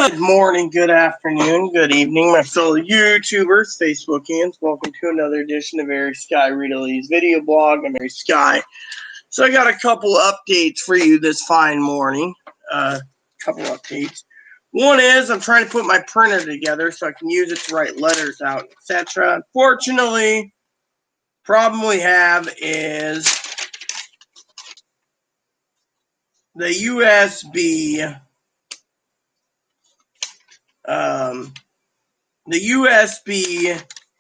Good morning, good afternoon, good evening, my fellow YouTubers, Facebookians. Welcome to another edition of Eric Sky Read-A-Lee's video blog. I'm Eric Sky. So I got a couple updates for you this fine morning. Couple updates. One is I'm trying to put my printer together so I can use it to write letters out, etc. Unfortunately, problem we have is the USB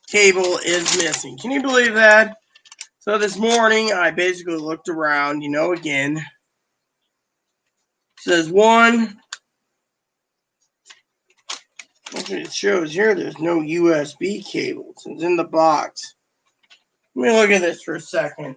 cable is missing. Can you believe that? So this morning I basically looked around, again. It says one. It shows here there's no USB cables. It's in the box. Let me look at this for a second.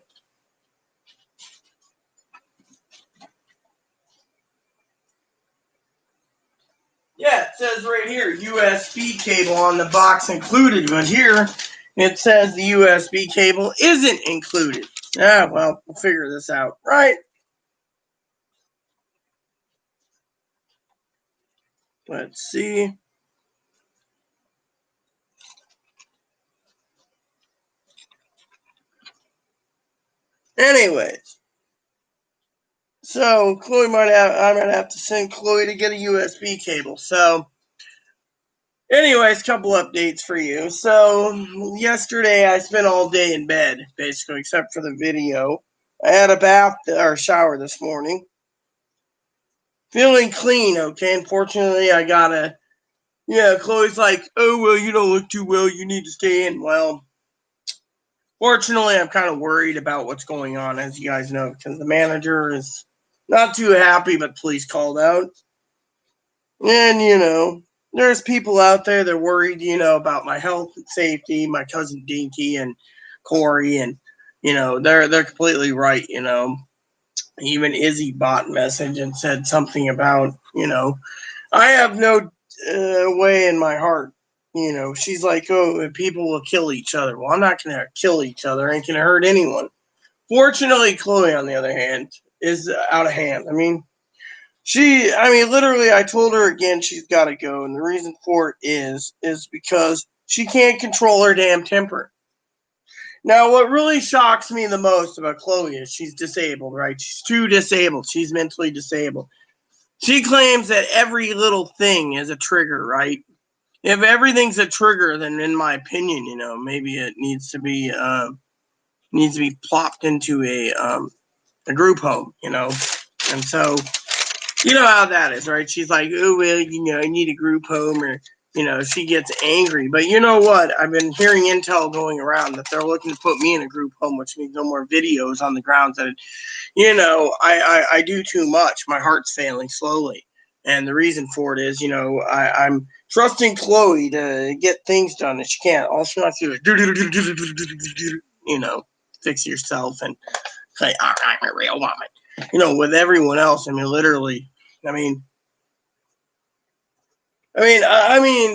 Yeah, it says right here, USB cable on the box included, but here it says the USB cable isn't included. Yeah, well, we'll figure this out, right? Let's see. Anyways, so I might have to send Chloe to get a USB cable. So, anyways, couple updates for you. So yesterday I spent all day in bed, basically, except for the video. I had a bath or shower this morning. Feeling clean, okay. Unfortunately, I gotta. Yeah, Chloe's like, oh well, you don't look too well. You need to stay in. Well, fortunately, I'm kind of worried about what's going on, as you guys know, because the manager is not too happy, but police called out. And, there's people out there that are worried, about my health and safety, my cousin Dinky and Corey, and, they're completely right, Even Izzy bought a message and said something about, I have no way in my heart. She's like, oh, people will kill each other. Well, I'm not going to kill each other. I ain't going to hurt anyone. Fortunately, Chloe, on the other hand, is out of hand. Literally, I told her again she's got to go. And the reason for it is because she can't control her damn temper. Now, what really shocks me the most about Chloe is she's disabled, right? She's too disabled. She's mentally disabled. She claims that every little thing is a trigger, right? If everything's a trigger, then in my opinion, maybe it needs to be plopped into a group home, And so, you know how that is, right? She's like, oh, well, I need a group home, or, she gets angry. But you know what? I've been hearing intel going around that they're looking to put me in a group home, which means no more videos on the grounds that, I do too much. My heart's failing slowly. And the reason for it is, I'm trusting Chloe to get things done, and she can't. All she wants to do is, fix yourself and say, I'm a real woman. With everyone else, literally,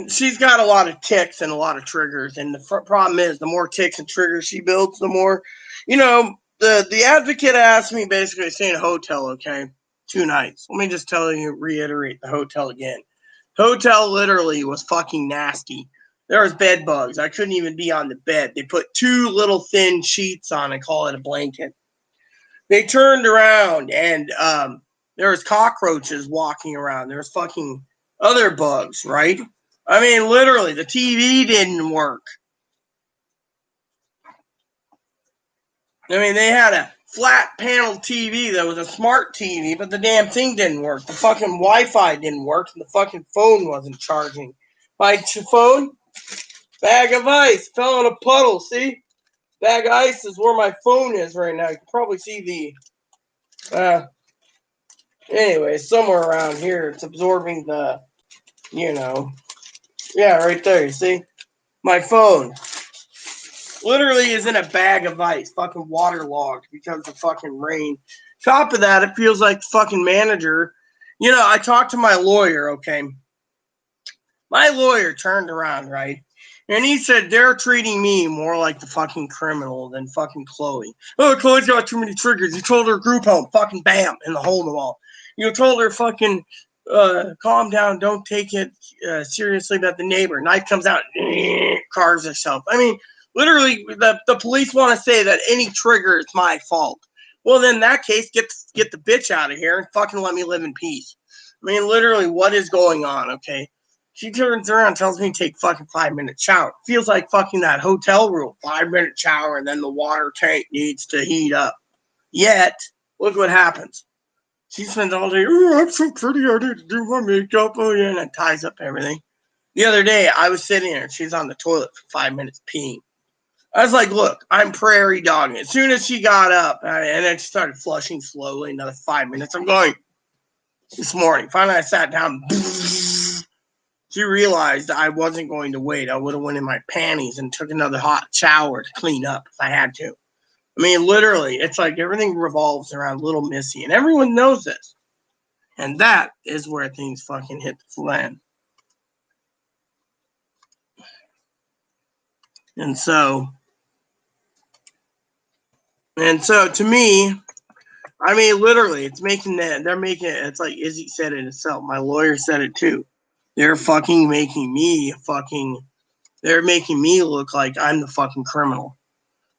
she's got a lot of ticks and a lot of triggers, and the problem is, the more ticks and triggers she builds, the more, the advocate asked me basically to stay in a hotel, okay, 2 nights. Let me just reiterate the hotel again. Hotel literally was fucking nasty. There was bed bugs. I couldn't even be on the bed. They put 2 little thin sheets on and call it a blanket. They turned around and there was cockroaches walking around. There was fucking other bugs, right? Literally, the TV didn't work. They had a flat panel TV that was a smart TV, but the damn thing didn't work. The fucking Wi-Fi didn't work, and the fucking phone wasn't charging. My phone, bag of ice, fell in a puddle, see? Bag of ice is where my phone is right now. You can probably see anyway, somewhere around here, it's absorbing the, yeah, right there, you see? My phone literally is in a bag of ice, fucking waterlogged because of fucking rain. Top of that, it feels like the fucking manager. I talked to my lawyer, okay? My lawyer turned around, right? And he said they're treating me more like the fucking criminal than fucking Chloe. Oh, Chloe's got too many triggers. You told her group home, fucking bam, in the hole in the wall. You told her fucking calm down, don't take it seriously about the neighbor. Knife comes out, carves herself. I mean, literally, the police want to say that any trigger is my fault. Well, then in that case, get the bitch out of here and fucking let me live in peace. I mean, literally, what is going on, okay? She turns around and tells me to take fucking 5-minute shower. Feels like fucking that hotel rule. 5-minute shower and then the water tank needs to heat up. Yet, look what happens. She spends all day, oh, I'm so pretty, I need to do my makeup, oh yeah, and it ties up everything. The other day, I was sitting there, and she's on the toilet for 5 minutes peeing. I was like, look, I'm prairie dogging. As soon as she got up, and then she started flushing slowly, another 5 minutes, I'm going, this morning. Finally, I sat down. She realized I wasn't going to wait. I would have went in my panties and took another hot shower to clean up if I had to. I mean, literally, it's like everything revolves around little Missy, and everyone knows this. And that is where things fucking hit the fan. And so to me, I mean, literally, it's making that, they're making it, it's like Izzy said it itself. My lawyer said it too. They're fucking making me they're making me look like I'm the fucking criminal.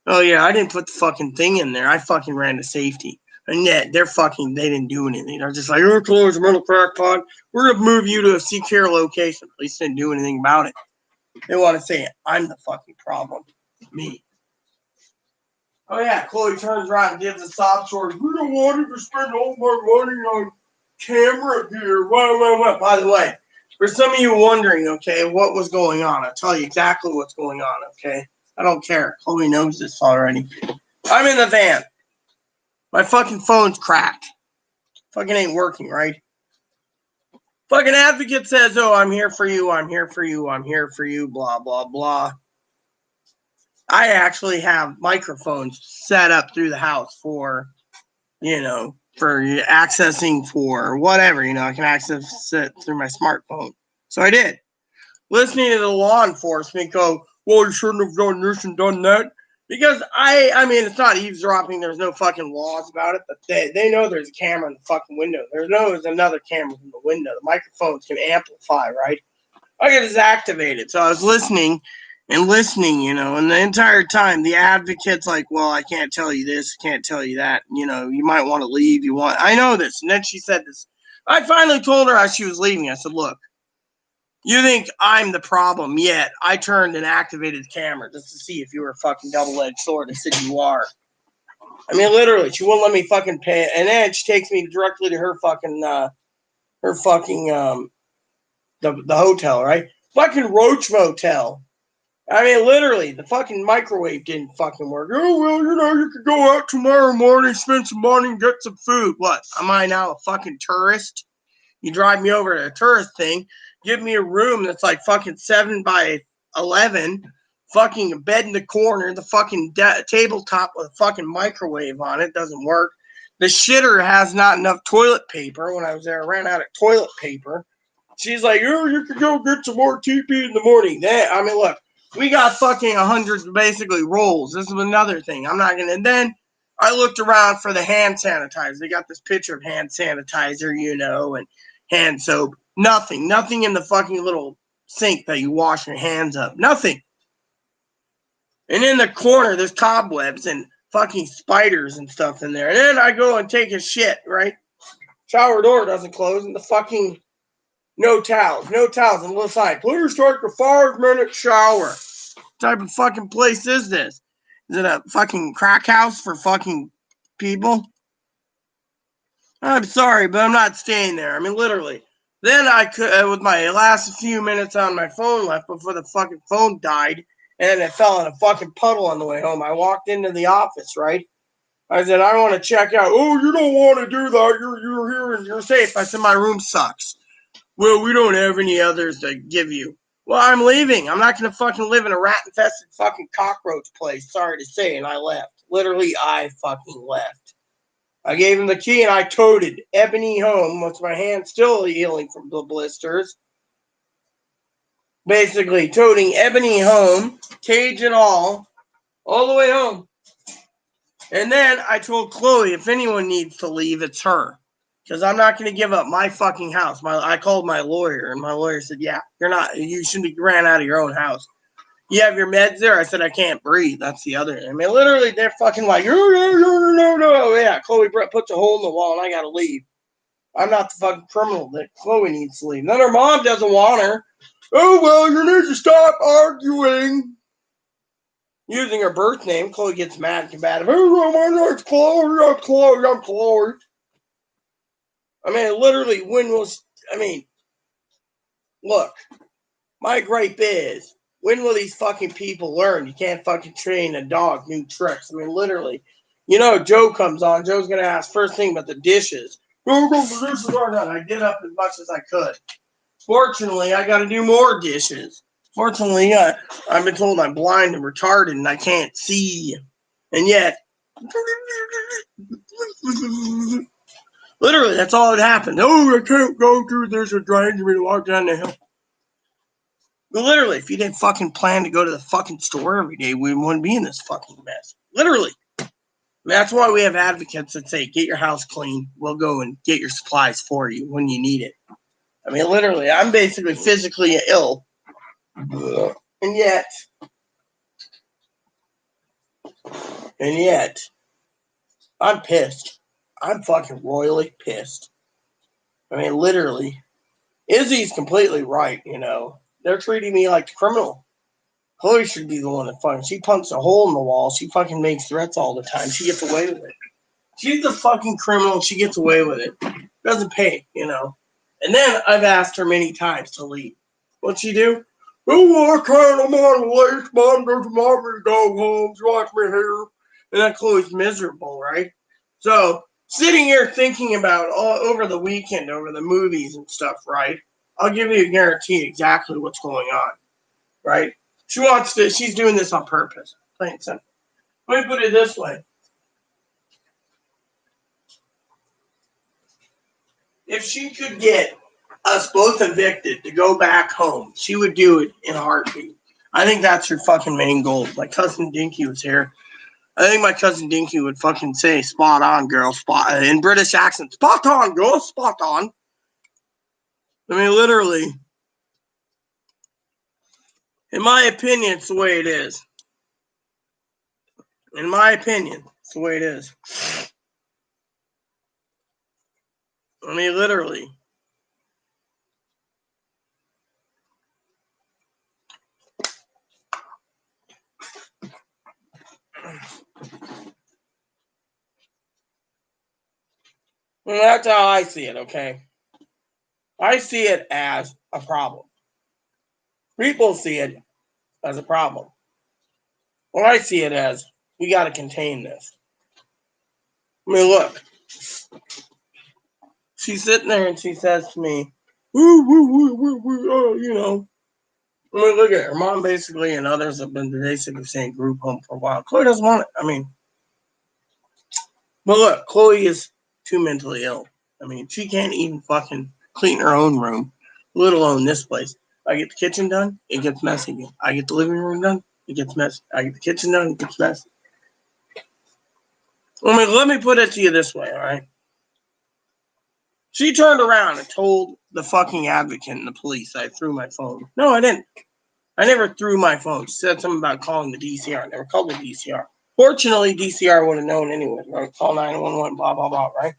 Oh yeah, I didn't put the fucking thing in there. I fucking ran to safety. And yet they didn't do anything. They're just like, oh, Chloe's a mental crackpot. We're gonna move you to a secure location. Police didn't do anything about it. They want to say I'm the fucking problem. Me. Oh yeah, Chloe turns around and gives a sob story. We don't want to spend all my money on camera gear. What? By the way, for some of you wondering, okay, what was going on, I'll tell you exactly what's going on, okay? I don't care. Chloe knows this already. I'm in the van. My fucking phone's cracked. Fucking ain't working, right? Fucking advocate says, oh, I'm here for you, I'm here for you, I'm here for you, blah, blah, blah. I actually have microphones set up through the house for, for accessing for whatever, I can access it through my smartphone. So I did. Listening to the law enforcement go, well, you shouldn't have done this and done that. Because I mean, it's not eavesdropping. There's no fucking laws about it, but they know there's a camera in the fucking window. There's another camera in the window. The microphones can amplify, right? I got this activated. So I was listening, and the entire time the advocate's like, well, I can't tell you this, can't tell you that. You might want to leave. I know this. And then she said this. I finally told her as she was leaving, I said, look, you think I'm the problem, yet I turned and activated the camera just to see if you were a fucking double-edged sword. I said you are. I mean, literally, she wouldn't let me fucking pay. And then she takes me directly to her fucking, the hotel, right? Fucking Roach Motel. I mean, literally, the fucking microwave didn't fucking work. Oh, well, you could go out tomorrow morning, spend some money, and get some food. What? Am I now a fucking tourist? You drive me over to a tourist thing, give me a room that's like fucking 7 by 11, fucking a bed in the corner, the fucking tabletop with a fucking microwave on it. Doesn't work. The shitter has not enough toilet paper. When I was there, I ran out of toilet paper. She's like, oh, you could go get some more TP in the morning. Look, we got fucking 100 basically rolls. This is another thing. I'm not going to. And then I looked around for the hand sanitizer. They got this picture of hand sanitizer, and hand soap. Nothing in the fucking little sink that you wash your hands up. Nothing. And in the corner, there's cobwebs and fucking spiders and stuff in there. And then I go and take a shit, right? Shower door doesn't close, and the fucking no towels on the little side. Please take a 5-minute shower. What type of fucking place is this? Is it a fucking crack house for fucking people? I'm sorry, but I'm not staying there. I mean, literally. Then I could, with my last few minutes on my phone left before the fucking phone died, and it fell in a fucking puddle on the way home. I walked into the office, right? I said, I want to check out. Oh, you don't want to do that. You're here and you're safe. I said, my room sucks. Well, we don't have any others to give you. Well, I'm leaving. I'm not going to fucking live in a rat-infested fucking cockroach place. Sorry to say, and I left. Literally, I fucking left. I gave him the key and I toted Ebony home with my hand still healing from the blisters. Basically, toting Ebony home, cage and all the way home. And then I told Chloe, if anyone needs to leave, it's her. Because I'm not going to give up my fucking house. I called my lawyer, and my lawyer said, yeah, you shouldn't have ran out of your own house. You have your meds there? I said, I can't breathe. That's the other. I mean, literally, they're fucking like, no. Yeah, Chloe puts a hole in the wall, and I got to leave. I'm not the fucking criminal that Chloe needs to leave. Then her mom doesn't want her. Oh, well, you need to stop arguing. Using her birth name, Chloe gets mad and combative. Oh, my name's Chloe. I'm Chloe. I'm Chloe. I mean, literally, look, my gripe is, when will these fucking people learn? You can't fucking train a dog new tricks. I mean, literally. Joe comes on. Joe's going to ask first thing about the dishes. The dishes are done. I did up as much as I could. Fortunately, I got to do more dishes. Fortunately, I've been told I'm blind and retarded and I can't see. And yet, literally, that's all that happened. Oh, I can't go through this. It drains me to walk down the hill. But literally, if you didn't fucking plan to go to the fucking store every day, we wouldn't be in this fucking mess. Literally. That's why we have advocates that say, get your house clean. We'll go and get your supplies for you when you need it. I mean, literally, I'm basically physically ill. And yet, I'm pissed. I'm fucking royally pissed. I mean, literally. Izzy's completely right, They're treating me like the criminal. Chloe should be the one that fucking, she punks a hole in the wall. She fucking makes threats all the time. She gets away with it. She's the fucking criminal. She gets away with it. Doesn't pay, And then I've asked her many times to leave. What'd she do? Oh, I can't. I'm on the list. Mom doesn't want me to go home. She wants me here. And that Chloe's miserable, right? So, sitting here thinking about all over the weekend, over the movies and stuff, right? I'll give you a guarantee exactly what's going on, right? She's doing this on purpose. Plain and simple. Let me put it this way. If she could get us both evicted to go back home, she would do it in a heartbeat. I think that's her fucking main goal. My cousin Dinky was here. I think my cousin Dinky would fucking say, spot on, girl, in British accent. Spot on, girl, spot on. I mean, literally. In my opinion, it's the way it is. In my opinion, it's the way it is. I mean, literally. And that's how I see it, okay? I see it as a problem. People see it as a problem. Well, I see it as, we got to contain this. I mean, look. She's sitting there and she says to me, oh, I mean, look at her. Mom basically and others have been basically saying group home for a while. Chloe doesn't want it. I mean, but look, Chloe is too mentally ill. I mean, she can't even fucking clean her own room, let alone this place. I get the kitchen done, it gets messy again. I get the living room done, it gets messy. I get the kitchen done, it gets messy. I mean, let me put it to you this way, all right? She turned around and told the fucking advocate and the police I threw my phone. No, I didn't. I never threw my phone. She said something about calling the DCR. I never called the DCR. Fortunately, DCR would have known anyway. Right? Call 911, blah, blah, blah, right?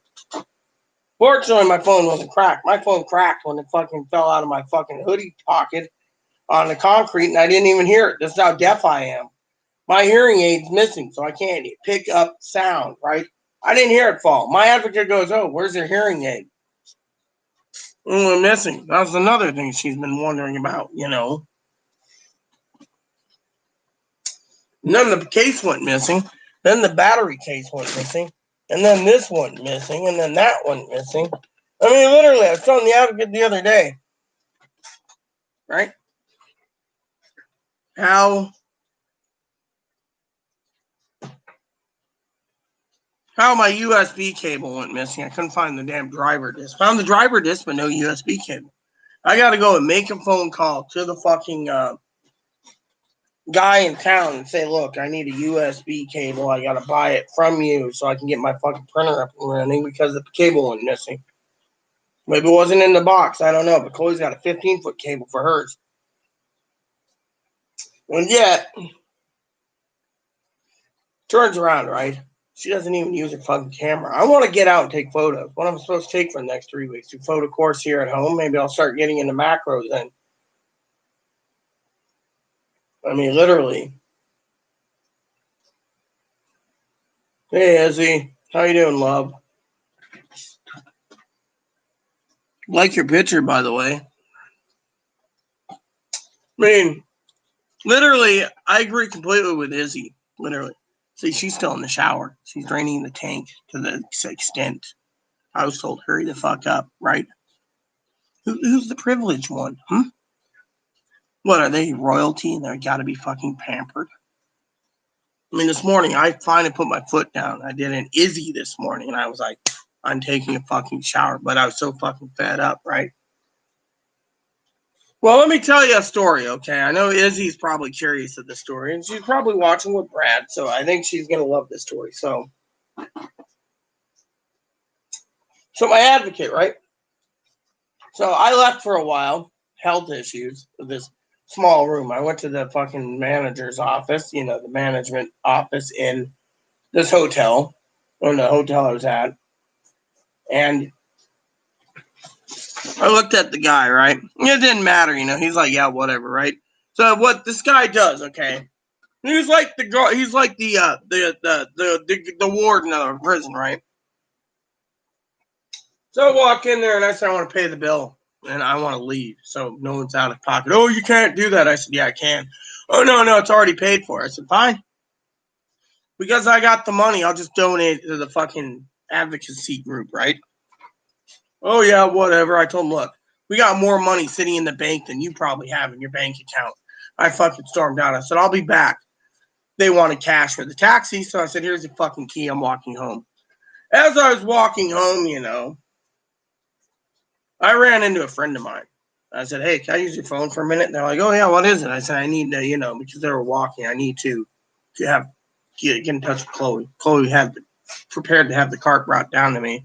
Fortunately, my phone wasn't cracked. My phone cracked when it fucking fell out of my fucking hoodie pocket on the concrete, and I didn't even hear it. That's how deaf I am. My hearing aid's missing, so I can't pick up sound, right? I didn't hear it fall. My advocate goes, oh, where's your hearing aid? Missing. That was another thing she's been wondering about, And then the case went missing. Then the battery case went missing. And then this went missing. And then that went missing. I mean, literally, I was telling the advocate the other day. Right? How my USB cable went missing. I couldn't find the damn driver disc. Found the driver disc, but no USB cable. I got to go and make a phone call to the fucking guy in town and say, look, I need a USB cable. I got to buy it from you so I can get my fucking printer up and running because the cable went missing. Maybe it wasn't in the box. I don't know. But Chloe's got a 15-foot cable for hers. And yet, turns around, right? She doesn't even use her fucking camera. I want to get out and take photos. What am I supposed to take for the next 3 weeks? Do photo course here at home? Maybe I'll start getting into macros then. I mean, literally. Hey, Izzy. How you doing, love? Like your picture, by the way. I mean, literally, I agree completely with Izzy. Literally. See, she's still in the shower. She's draining the tank to the extent I was told, hurry the fuck up, right? Who's the privileged one? What, are they royalty and they got to be fucking pampered? I mean, this morning, I finally put my foot down. I did an Izzy this morning, and I was like, I'm taking a fucking shower, but I was so fucking fed up, right? Well, let me tell you a story, okay? I know Izzy's probably curious of the story, and she's probably watching with Brad, so I think she's going to love this story. So my advocate, right? So I left for a while, health issues, with this small room. I went to the fucking manager's office, the management office in this hotel, or the hotel I was at, and I looked at the guy, right? It didn't matter, he's like, yeah, whatever, right? So what this guy does, okay? He's like the warden of the prison, right? So I walk in there and I said, I want to pay the bill and I want to leave, so no one's out of pocket. Oh, you can't do that. I said, yeah, I can. Oh, no, it's already paid for. I said, fine. Because I got the money, I'll just donate it to the fucking advocacy group, right? Oh, yeah, whatever. I told him, look, we got more money sitting in the bank than you probably have in your bank account. I fucking stormed out. I said, I'll be back. They wanted cash for the taxi, so I said, here's the fucking key. I'm walking home. As I was walking home, I ran into a friend of mine. I said, hey, can I use your phone for a minute? And they're like, oh, yeah, what is it? I said, I need to, because they were walking, I need to get in touch with Chloe. Chloe had prepared to have the cart brought down to me.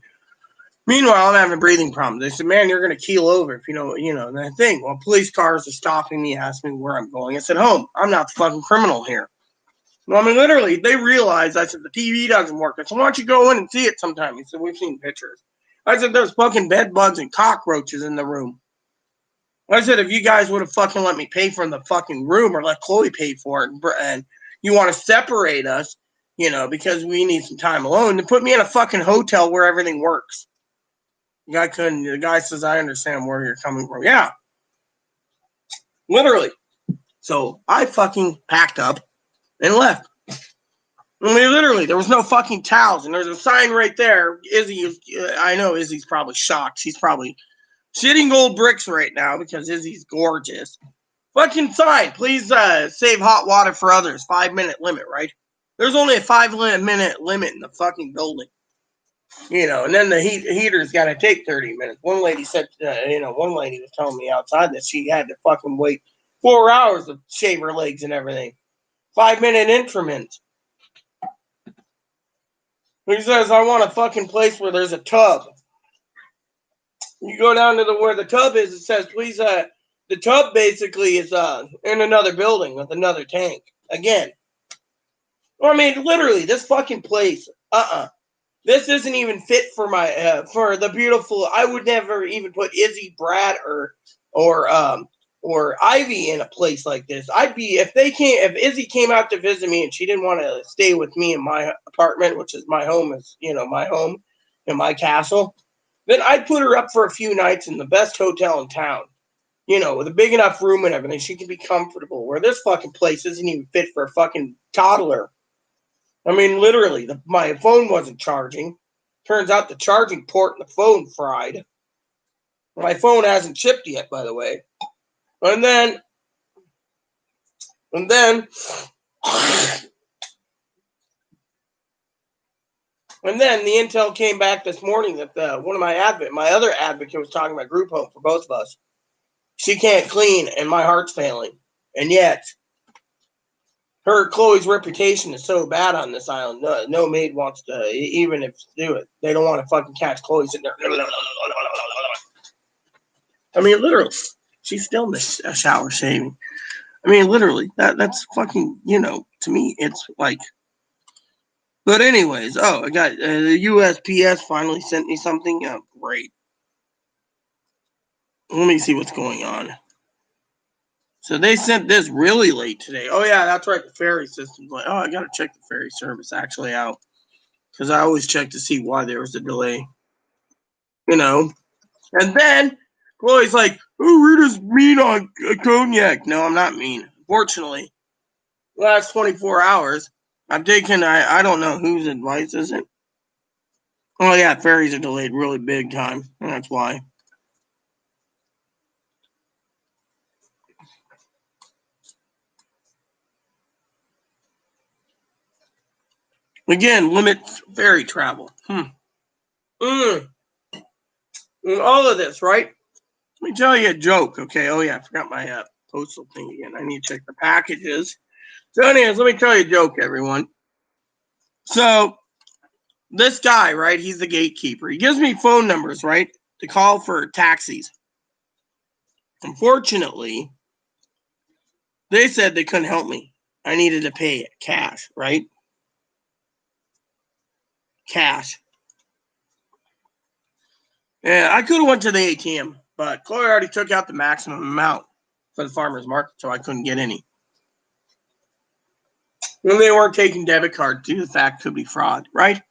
Meanwhile, I'm having breathing problems. They said, man, you're going to keel over if and I think, well, police cars are stopping me, asking me where I'm going. I said, home. I'm not the fucking criminal here. Well, I mean, literally, they realized, I said, the TV doesn't work. I said, why don't you go in and see it sometime? He said, we've seen pictures. I said, there's fucking bed bugs and cockroaches in the room. I said, if you guys would have fucking let me pay for the fucking room or let Chloe pay for it and you want to separate us, because we need some time alone, then put me in a fucking hotel where everything works. The guy couldn't. The guy says, I understand where you're coming from. Yeah. Literally. So I fucking packed up and left. I mean, literally, there was no fucking towels, and there's a sign right there. I know Izzy's probably shocked. She's probably shitting gold bricks right now because Izzy's gorgeous. Fucking sign, please save hot water for others. 5-minute limit, right? There's only a 5-minute limit in the fucking building. And then the heater's got to take 30 minutes. One lady said, one lady was telling me outside that she had to fucking wait 4 hours to shave her legs and everything. 5-minute increments. He says, I want a fucking place where there's a tub. You go down to where the tub is, it says, please, the tub basically is in another building with another tank. Again. I mean, literally, this fucking place, this isn't even fit for my, for the beautiful, I would never even put Izzy, Brad, or Ivy in a place like this. If Izzy came out to visit me and she didn't want to stay with me in my apartment, which is my home, my home and my castle, then I'd put her up for a few nights in the best hotel in town, with a big enough room and everything. She can be comfortable, where this fucking place isn't even fit for a fucking toddler. I mean, literally, my phone wasn't charging. Turns out the charging port in the phone fried. My phone hasn't shipped yet, by the way. And then the intel came back this morning that one of my other advocate was talking about group home for both of us. She can't clean, and my heart's failing. And yet, Chloe's reputation is so bad on this island. No maid wants to, even if do it. They don't want to fucking catch Chloe sitting there. I mean, literally, she's still in the shower shaving. I mean, literally, that's fucking, to me, it's like. But anyways, I got the USPS finally sent me something. Oh, great. Let me see what's going on. So they sent this really late today. Oh yeah, that's right. The ferry system's like, I gotta check the ferry service actually out because I always check to see why there was a delay. And then Chloe's like, "Oh, we're just mean on cognac." No, I'm not mean. Fortunately, the last 24 hours, I've taken. I don't know whose advice is it. Oh yeah, ferries are delayed really big time. That's why. Again, limits ferry travel. Mm. All of this, right? Let me tell you a joke, okay? Oh yeah, I forgot my postal thing again. I need to check the packages. So, anyways, let me tell you a joke, everyone. So, this guy, right? He's the gatekeeper. He gives me phone numbers, right, to call for taxis. Unfortunately, they said they couldn't help me. I needed to pay cash, right? Cash. Yeah, I could have went to the ATM, but Chloe already took out the maximum amount for the farmer's market, so I couldn't get any. When they weren't taking debit cards due to the fact it could be fraud, right?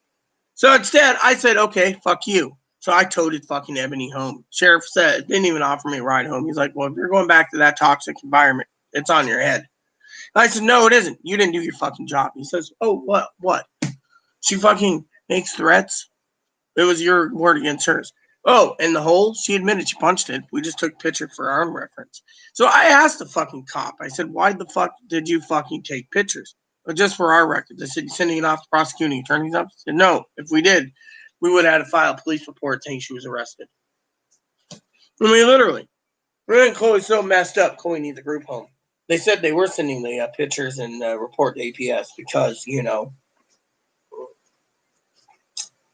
So instead, I said, okay, fuck you. So I toted fucking Ebony home. Sheriff said, didn't even offer me a ride home. He's like, well, if you're going back to that toxic environment, it's on your head. I said, no, it isn't. You didn't do your fucking job. He says, oh, what? What? She fucking makes threats. It was your word against hers. Oh, and the hole, she admitted she punched it. We just took a picture for our own reference. So I asked the fucking cop, I said, why the fuck did you fucking take pictures? But just for our records. I said, you sending it off to prosecuting attorney's office? He said, no, if we did, we would have had to file a police report saying she was arrested. I mean, literally. And Chloe's so messed up, Chloe needs a group home. They said they were sending the pictures and report to APS because, a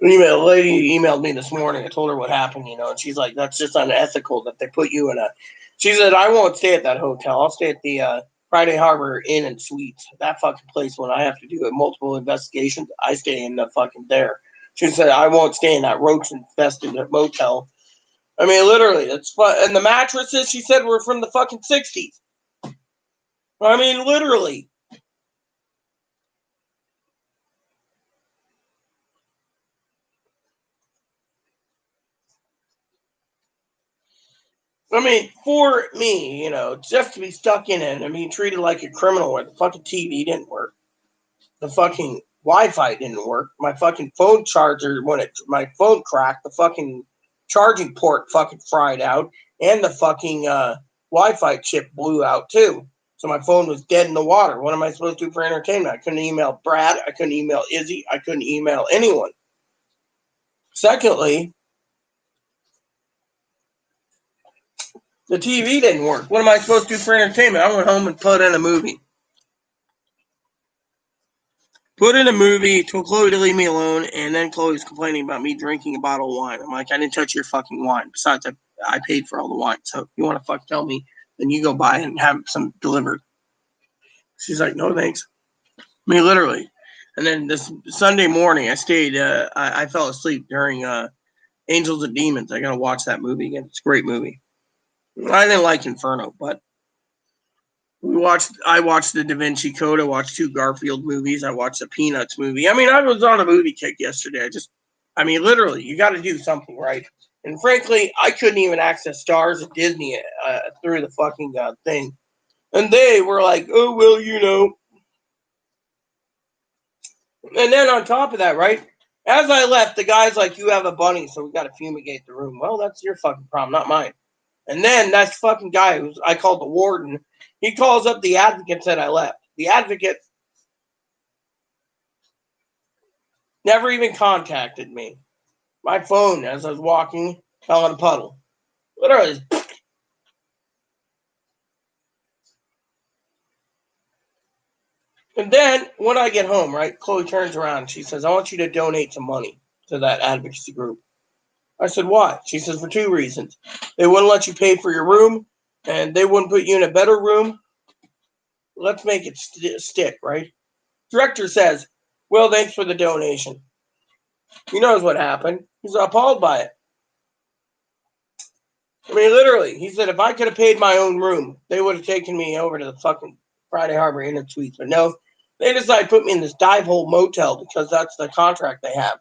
lady emailed me this morning. I told her what happened, and she's like, that's just unethical that they put you in a. She said, I won't stay at that hotel. I'll stay at the Friday Harbor Inn and Suites. That fucking place, when I have to do multiple investigations, I stay in the fucking there. She said, I won't stay in that roach infested motel. I mean, literally, it's fun. And the mattresses, she said, were from the fucking 60s. I mean, literally. I mean, for me, just to be stuck in it and being treated like a criminal where the fucking TV didn't work. The fucking Wi-Fi didn't work. My fucking phone charger, my phone cracked, the fucking charging port fucking fried out, and the fucking Wi-Fi chip blew out too. So my phone was dead in the water. What am I supposed to do for entertainment? I couldn't email Brad. I couldn't email Izzy. I couldn't email anyone. Secondly, the TV didn't work. What am I supposed to do for entertainment? I went home and put in a movie. Put in a movie, told Chloe to leave me alone, and then Chloe was complaining about me drinking a bottle of wine. I'm like, I didn't touch your fucking wine. Besides, I paid for all the wine. So if you want to fuck tell me, then you go buy it and have some delivered. She's like, no thanks. I mean, literally. And then this Sunday morning, I stayed. I fell asleep during Angels and Demons. I gotta watch that movie again. It's a great movie. I didn't like Inferno, but I watched the Da Vinci Code. I watched 2 Garfield movies. I watched the Peanuts movie. I mean, I was on a movie kick yesterday. Literally, you got to do something, right? And frankly, I couldn't even access Stars at Disney through the fucking thing. And they were like, oh, well. And then on top of that, right? As I left, the guy's like, you have a bunny, so we got to fumigate the room. Well, that's your fucking problem, not mine. And then that fucking guy who I called the warden, he calls up the advocate, said I left. The advocate never even contacted me. My phone, as I was walking, fell in a puddle. Literally. And then when I get home, right, Chloe turns around. She says, I want you to donate some money to that advocacy group. I said, why? She says, for two reasons. They wouldn't let you pay for your room, and they wouldn't put you in a better room. Let's make it stick, right? Director says, well, thanks for the donation. He knows what happened. He's appalled by it. I mean, literally, he said, if I could have paid my own room, they would have taken me over to the fucking Friday Harbor Inn and Suites. But no, they decided to put me in this dive hole motel because that's the contract they have.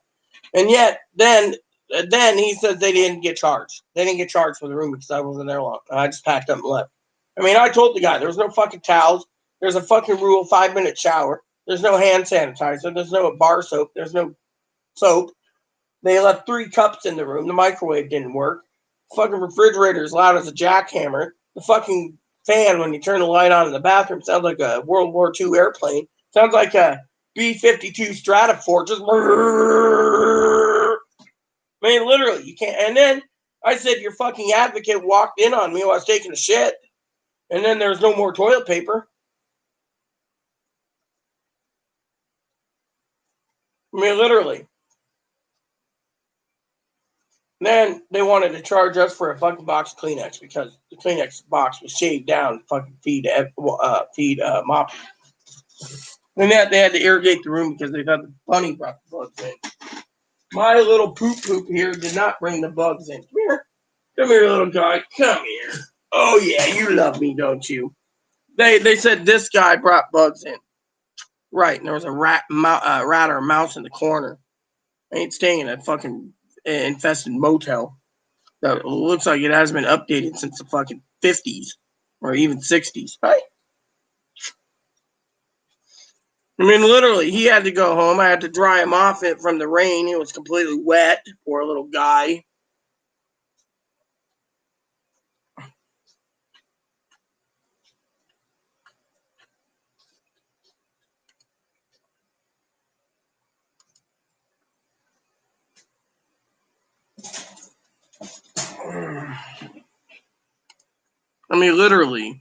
And yet, then he says they didn't get charged. They didn't get charged for the room because I wasn't there long. I just packed up and left. I mean, I told the guy there was no fucking towels. There's a fucking rule 5-minute shower. There's no hand sanitizer. There's no bar soap. There's no soap. They left 3 cups in the room. The microwave didn't work. The fucking refrigerator is loud as a jackhammer. The fucking fan, when you turn the light on in the bathroom, sounds like a World War II airplane. Sounds like a B-52 Stratofortress. Just I mean, literally, you can't. And then I said, your fucking advocate walked in on me while I was taking a shit. And then there's no more toilet paper. I mean, literally. Then they wanted to charge us for a fucking box of Kleenex because the Kleenex box was shaved down to fucking feed mop. And that they had to irrigate the room because they thought the bunny brought the bugs in. My little poop here did not bring the bugs in. Come here, little guy. Come here. Oh yeah, you love me, don't you? They said this guy brought bugs in. Right, and there was a rat or a mouse in the corner. I ain't staying in a fucking infested motel that looks like it hasn't been updated since the fucking 50s or even 60s, right? I mean, literally, he had to go home. I had to dry him off it from the rain. It was completely wet. Poor little guy. I mean, literally.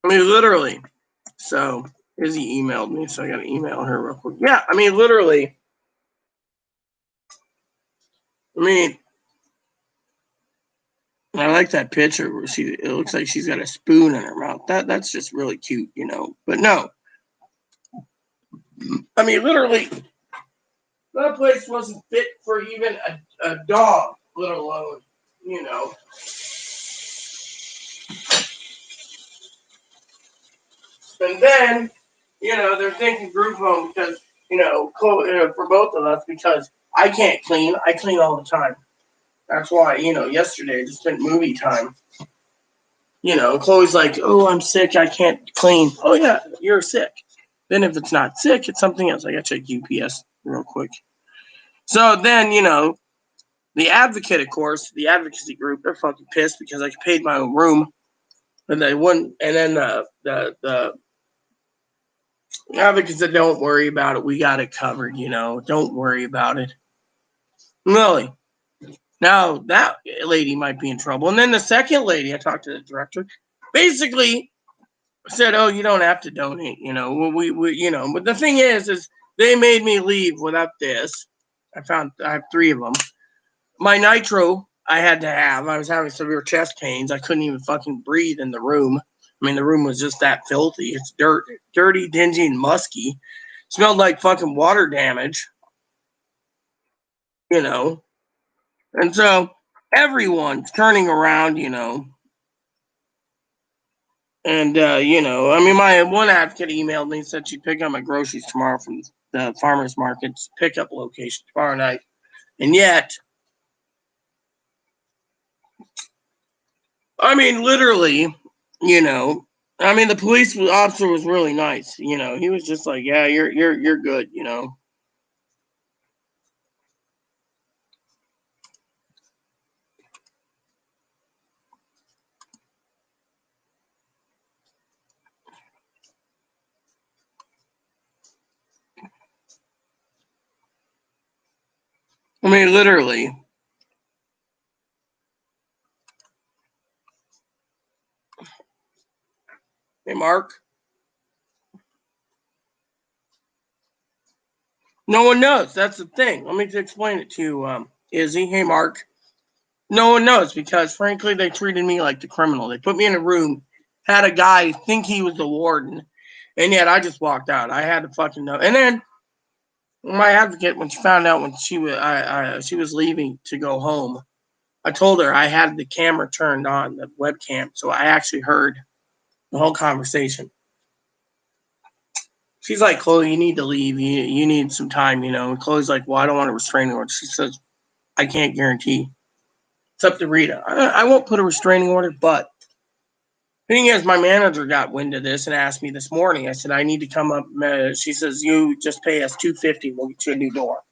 I mean, literally. So, Izzy emailed me, so I got to email her real quick. Yeah, I mean, literally. I mean, I like that picture where it looks like she's got a spoon in her mouth. That's just really cute, you know. But no, I mean, literally, that place wasn't fit for even a dog, let alone, you know. And then, you know, they're thinking group home because, you know, for both of us, because I can't clean. I clean all the time. That's why, you know, yesterday I just spent movie time. You know, Chloe's like, oh, I'm sick. I can't clean. Oh, yeah, you're sick. Then if it's not sick, it's something else. I got to check UPS real quick. So then, you know, the advocate, of course, the advocacy group, they're fucking pissed because I paid my own room. And they wouldn't. And then the advocate said, don't worry about it. We got it covered, you know. Don't worry about it. Really? Now that lady might be in trouble. And then the second lady, I talked to the director, basically said, "Oh, you don't have to donate." You know, we you know. But the thing is they made me leave without this. I have 3 of them. My nitro, I had to have. I was having severe chest pains. I couldn't even fucking breathe in the room. I mean, the room was just that filthy. It's dirty, dingy, and musky. Smelled like fucking water damage. You know, and so everyone's turning around. You know, and, you know, I mean, my one advocate emailed me, said she'd pick up my groceries tomorrow from the farmer's market's pickup location tomorrow night. And yet, I mean, literally, you know, I mean, the police officer was really nice. You know, he was just like, yeah, you're good. You know, I mean, literally. Hey, Mark. No one knows. That's the thing. Let me explain it to you, Izzy. Hey, Mark. No one knows because, frankly, they treated me like the criminal. They put me in a room, had a guy think he was the warden, and yet I just walked out. I had to fucking know. And then my advocate, when she found out when she was leaving to go home, I told her I had the camera turned on, the webcam, so I actually heard the whole conversation. She's like, Chloe, you need to leave. You need some time, And Chloe's like, well, I don't want a restraining order. She says, I can't guarantee. It's up to Rita. I won't put a restraining order, but thing is, my manager got wind of this and asked me this morning. I said, I need to come up. She says, you just pay us $250. We'll get you a new door.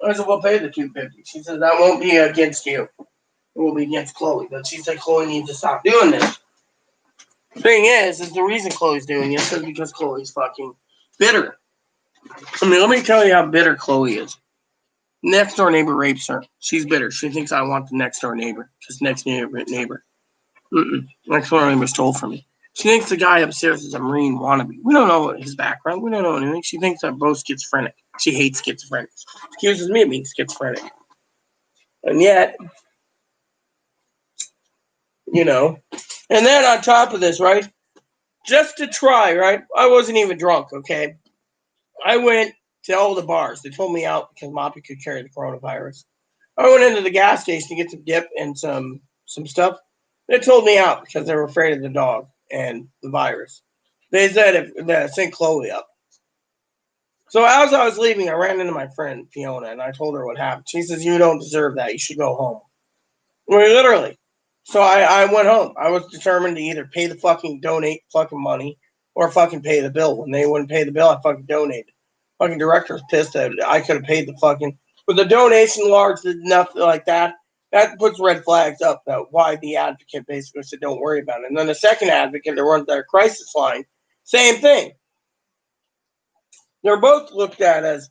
I said, we'll pay the $250. She says, that won't be against you. It will be against Chloe. But she said, Chloe needs to stop doing this. Thing is the reason Chloe's doing this is because Chloe's fucking bitter. I mean, let me tell you how bitter Chloe is. Next door neighbor rapes her. She's bitter. She thinks I want the next door neighbor. Because next neighbor. Next door neighbor stole from me. She thinks the guy upstairs is a Marine wannabe. We don't know his background. We don't know anything. She thinks I'm both schizophrenic. She hates schizophrenics. She accuses me of being schizophrenic. And yet, And then on top of this, right? Just to try, right? I wasn't even drunk, okay? I went to all the bars. They told me out because Moppy could carry the coronavirus. I went into the gas station to get some dip and some stuff. They told me out because they were afraid of the dog and the virus. They said if sent Chloe up. So as I was leaving, I ran into my friend Fiona and I told her what happened. She says, "You don't deserve that. You should go home." I mean, literally. So I went home. I was determined to either pay the fucking donate fucking money or fucking pay the bill. When they wouldn't pay the bill, I fucking donated. Fucking director was pissed that I could have paid the fucking with the donation large enough like that. That puts red flags up about why the advocate basically said don't worry about it. And then the second advocate that runs their crisis line, same thing. They're both looked at as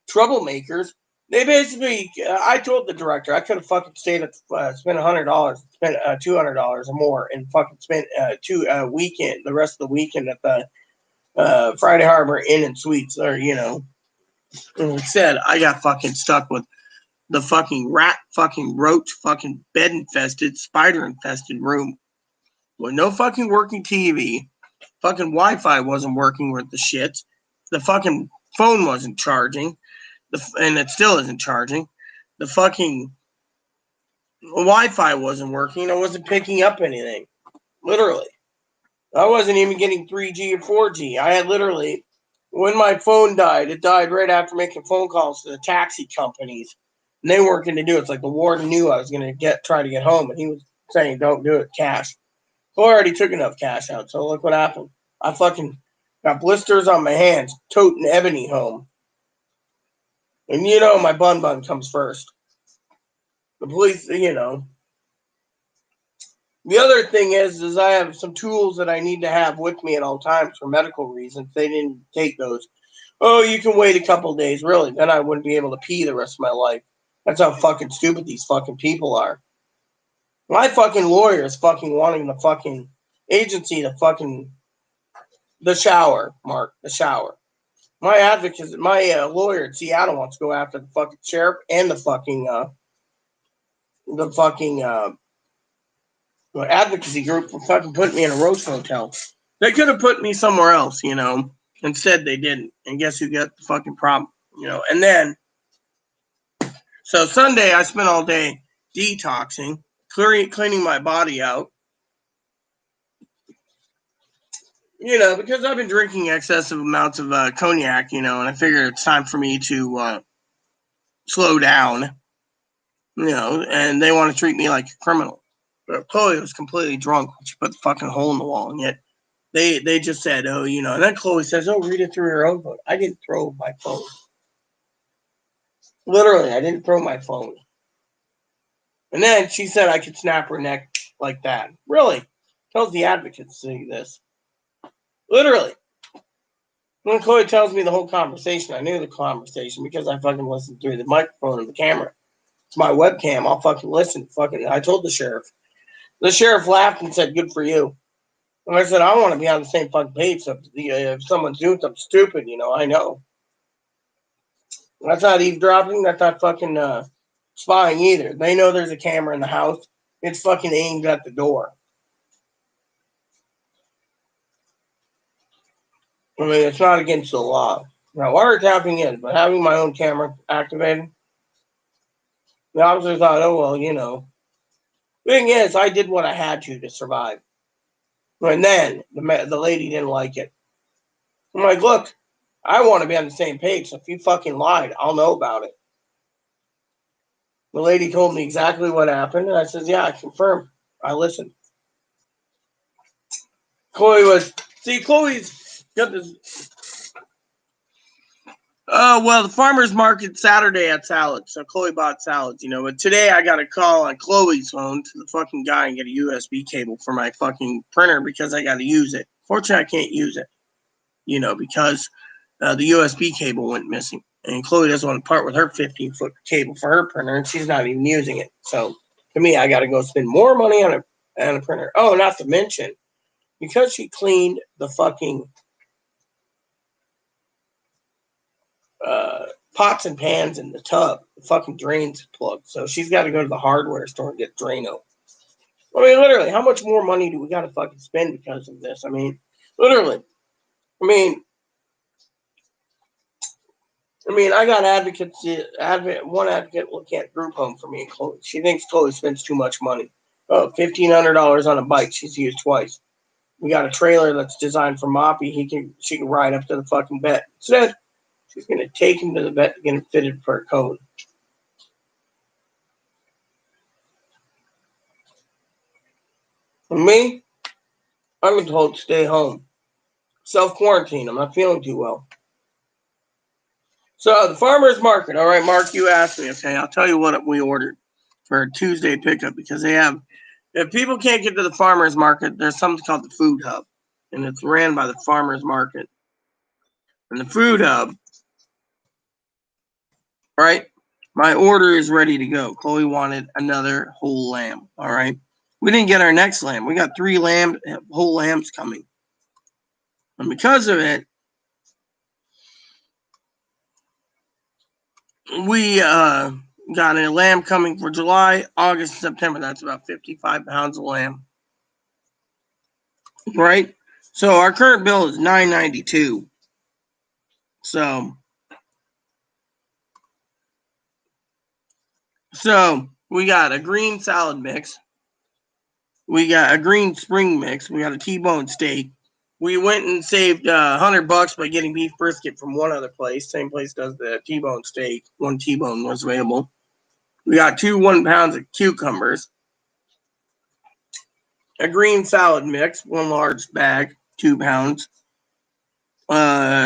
troublemakers. They basically, I told the director I could have fucking stayed at, spent $100, spent $200 or more, and fucking spent the rest of the weekend at the Friday Harbor Inn and Suites, or like I said, I got fucking stuck with the fucking rat, fucking roach, fucking bed infested, spider infested room with no fucking working TV. Fucking Wi-Fi wasn't working with the shits. The fucking phone wasn't charging. And it still isn't charging. The fucking Wi-Fi wasn't working. I wasn't picking up anything. Literally. I wasn't even getting 3G or 4G. I had literally, when my phone died, it died right after making phone calls to the taxi companies. And they weren't going to do it. It's like the warden knew I was going to try to get home. And he was saying, don't do it, cash. So I already took enough cash out. So look what happened. I fucking got blisters on my hands, toting Ebony home. And my bun comes first. The police, The other thing is I have some tools that I need to have with me at all times for medical reasons. They didn't take those. Oh, you can wait a couple of days. Really? Then I wouldn't be able to pee the rest of my life. That's how fucking stupid these fucking people are. My fucking lawyer is fucking wanting the fucking agency to fucking the shower, Mark, the shower. My advocate, my lawyer in Seattle wants to go after the fucking sheriff and the fucking advocacy group for fucking putting me in a roast hotel. They could have put me somewhere else, instead they didn't. And guess who got the fucking problem, And then, so Sunday I spent all day detoxing, cleaning my body out, because I've been drinking excessive amounts of cognac, and I figured it's time for me to slow down, and they want to treat me like a criminal. But Chloe was completely drunk when she put the fucking hole in the wall, and yet they just said, oh, and then Chloe says, oh, read it through your own phone. I didn't throw my phone. Literally, I didn't throw my phone. And then she said I could snap her neck like that. Really? Tells the advocate to say this. Literally. When Chloe tells me the whole conversation, I knew the conversation because I fucking listened through the microphone and the camera. It's my webcam. I'll fucking listen. I told the sheriff. The sheriff laughed and said, good for you. And I said, I want to be on the same fucking page. So if someone's doing something stupid, I know. That's not eavesdropping. That's not fucking spying either. They know there's a camera in the house. It's fucking aimed at the door. I mean, it's not against the law. Now, wiretapping is, but having my own camera activated, the officer thought, oh, well, you know. Thing is, I did what I had to survive. And then the lady didn't like it. I'm like, look, I want to be on the same page. So if you fucking lied, I'll know about it. The lady told me exactly what happened, and I said, yeah, I confirm. I listened. Chloe's got this. Oh, well, the farmer's market Saturday had salads, so Chloe bought salads, you know. But today I got a call on Chloe's phone to the fucking guy and get a USB cable for my fucking printer because I got to use it. Fortunately, I can't use it, you know, because the USB cable went missing. And Chloe doesn't want to part with her 15-foot cable for her printer, and she's not even using it. So, to me, I got to go spend more money on a printer. Oh, not to mention, because she cleaned the fucking pots and pans in the tub, the fucking drain's plugged. So she's got to go to the hardware store and get Drano. I mean, literally, how much more money do we got to fucking spend because of this? I mean, literally. I mean, I got advocates. One advocate looking at group home for me and Chloe. She thinks Chloe spends too much money. Oh, $1,500 on a bike she's used twice. We got a trailer that's designed for Moppy. She can ride up to the fucking vet. Instead, she's gonna take him to the vet to get him fitted for a code. For me, I've been told to stay home. Self-quarantine. I'm not feeling too well. So the farmer's market. All right, Mark, you asked me. Okay, I'll tell you what we ordered for a Tuesday pickup because they have. If people can't get to the farmer's market, there's something called the food hub, and it's ran by the farmer's market. And the food hub, right? My order is ready to go. Chloe wanted another whole lamb. All right, we didn't get our next lamb. We got 3 whole lambs coming, and because of it, we got a lamb coming for July, August, September. That's about 55 pounds of lamb. Right? So our current bill is $9.92. So we got a green salad mix. We got a green spring mix. We got a T-bone steak. We went and saved $100 by getting beef brisket from one other place. Same place does the T-bone steak. 1 T-bone was available. We got 2 1 pounds of cucumbers. A green salad mix, 1 large bag, 2 pounds.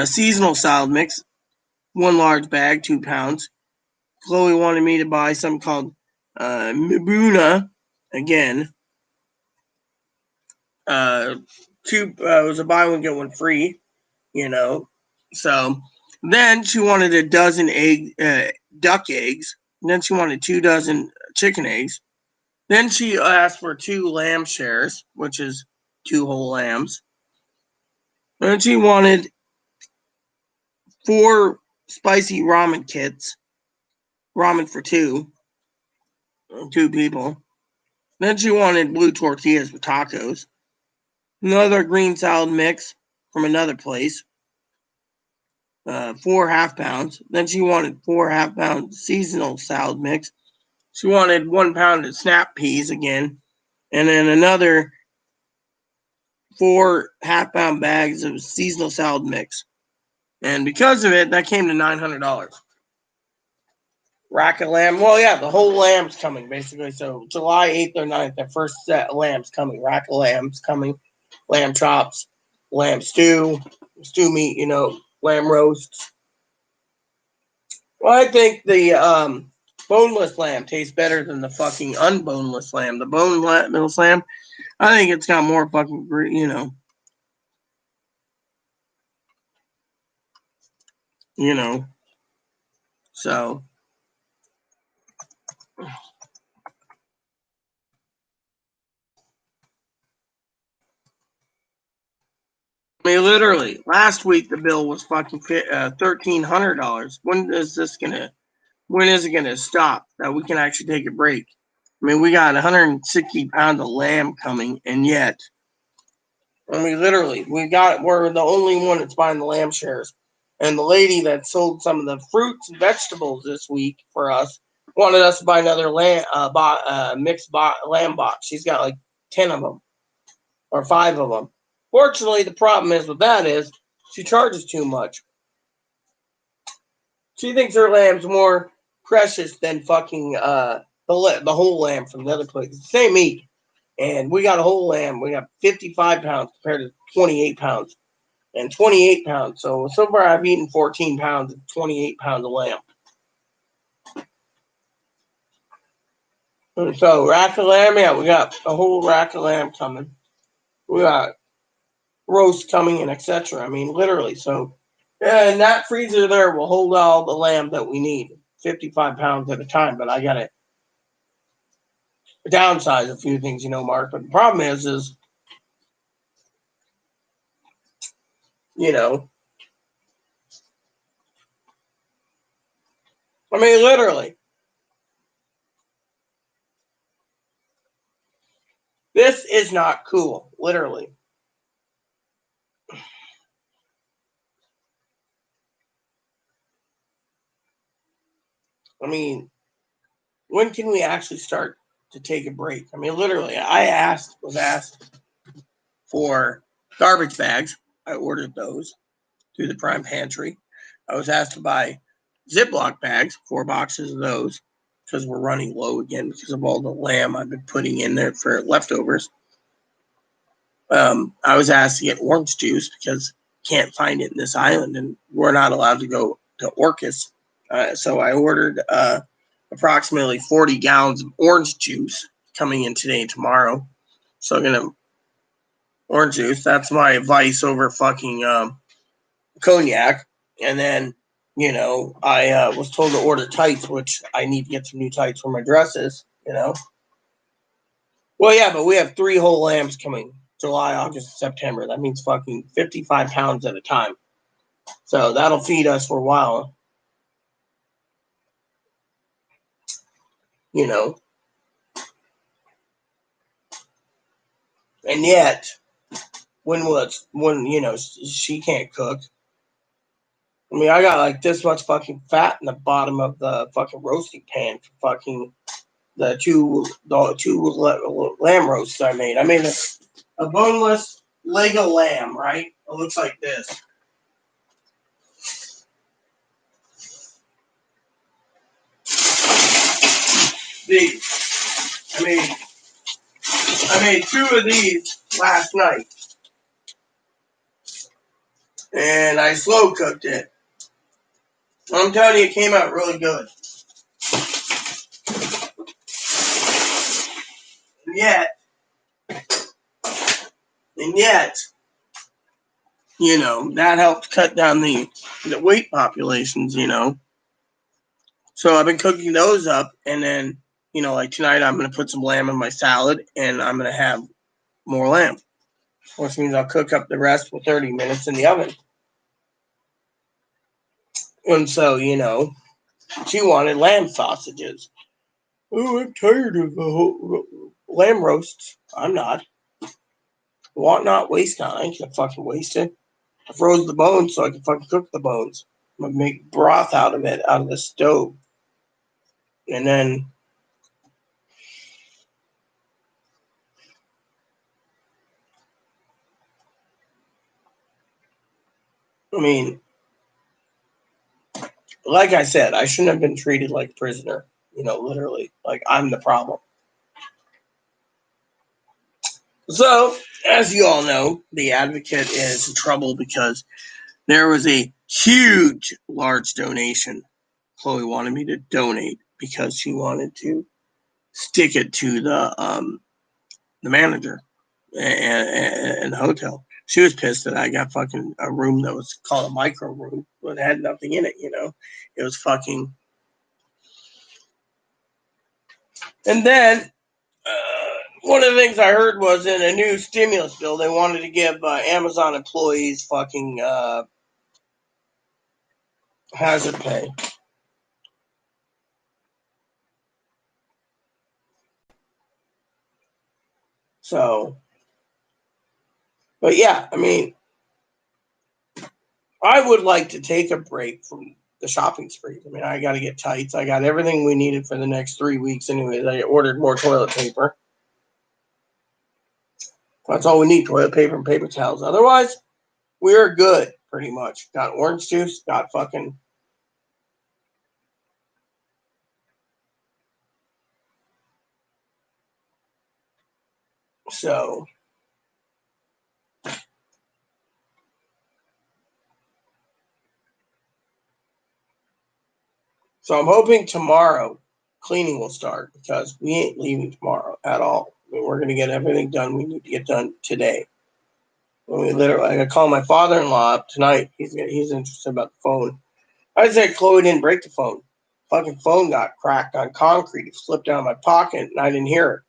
Seasonal salad mix, 1 large bag, 2 pounds. Chloe wanted me to buy something called Mibuna again. It was a buy one get one free, you know. So then she wanted a dozen duck eggs. Then she wanted 2 dozen chicken eggs. Then she asked for 2 lamb shares, which is 2 whole lambs. Then she wanted 4 spicy ramen kits, ramen for 2 people. Then she wanted blue tortillas for tacos. Another green salad mix from another place, 4 half pounds. Then she wanted 4 half pound seasonal salad mix. She wanted 1 pound of snap peas again, and then another 4 half pound bags of seasonal salad mix. And because of it, that came to $900. Rack of lamb. Well, yeah, the whole lamb's coming basically. So July 8th or 9th, the first set of lamb's coming. Rack of lamb's coming. Lamb chops, lamb stew meat, you know, lamb roasts. Well, I think the boneless lamb tastes better than the fucking unboneless lamb. The boneless lamb, I think it's got more fucking, you know. So I mean, literally, last week the bill was fucking $1,300. When is it gonna stop that we can actually take a break? I mean, we got 160 pounds of lamb coming, and yet, I mean, literally, we're the only one that's buying the lamb shares. And the lady that sold some of the fruits and vegetables this week for us wanted us to buy another mixed lamb box. She's got like 10 of them or 5 of them. Fortunately, the problem is with that is she charges too much. She thinks her lamb's more precious than fucking the whole lamb from the other place. It's the same meat. And we got a whole lamb. We got 55 pounds compared to 28 pounds. And 28 pounds. So far I've eaten 14 pounds of 28 pounds of lamb. And so rack of lamb, yeah, we got a whole rack of lamb coming. We got roast coming and etc. I mean, literally. So, and that freezer there will hold all the lamb that we need, 55 pounds at a time. But I got to downsize a few things, Mark. But the problem is, I mean, literally, this is not cool. Literally. I mean, when can we actually start to take a break? I mean, literally, was asked for garbage bags. I ordered those through the Prime Pantry. I was asked to buy Ziploc bags, 4 boxes of those, because we're running low again because of all the lamb I've been putting in there for leftovers. I was asked to get orange juice because can't find it in this island, and we're not allowed to go to Orcas. So I ordered approximately 40 gallons of orange juice coming in today and tomorrow. So I'm gonna orange juice. That's my vice over fucking cognac. And then I was told to order tights, which I need to get some new tights for my dresses. Well, yeah, but we have 3 whole lambs coming. July, August, September. That means fucking 55 pounds at a time. So that'll feed us for a while. And yet, when she can't cook. I mean, I got like this much fucking fat in the bottom of the fucking roasting pan for fucking the two lamb roasts I made. I made a boneless leg of lamb, right? It looks like this. I made 2 of these last night, and I slow cooked it. I'm telling you, it came out really good. And yet, that helped cut down the weight populations, So I've been cooking those up, and then, like tonight I'm going to put some lamb in my salad, and I'm going to have more lamb, which means I'll cook up the rest for 30 minutes in the oven. And so, she wanted lamb sausages. Oh, I'm tired of lamb roasts. I'm not. Want not waste time. I ain't gonna fucking waste it. I froze the bones so I can fucking cook the bones. I'm gonna make broth out of it, out of the stove. And then I mean, like I said, I shouldn't have been treated like a prisoner, literally. Like I'm the problem. So, as you all know, the advocate is in trouble because there was a huge, large donation. Chloe wanted me to donate because she wanted to stick it to the manager and the hotel. She was pissed that I got fucking a room that was called a micro room, but it had nothing in it, It was fucking. And then One of the things I heard was in a new stimulus bill, they wanted to give Amazon employees fucking hazard pay. So, but yeah, I mean, I would like to take a break from the shopping spree. I mean, I got to get tights. I got everything we needed for the next 3 weeks anyways. I ordered more toilet paper. That's all we need, toilet paper and paper towels. Otherwise, we're good, pretty much. Got orange juice, got fucking... So I'm hoping tomorrow cleaning will start because we ain't leaving tomorrow at all. I mean, we're going to get everything done we need to get done today. I call my father-in-law up tonight. He's interested about the phone. I said Chloe didn't break the phone. Fucking phone got cracked on concrete. It slipped out of my pocket and I didn't hear it.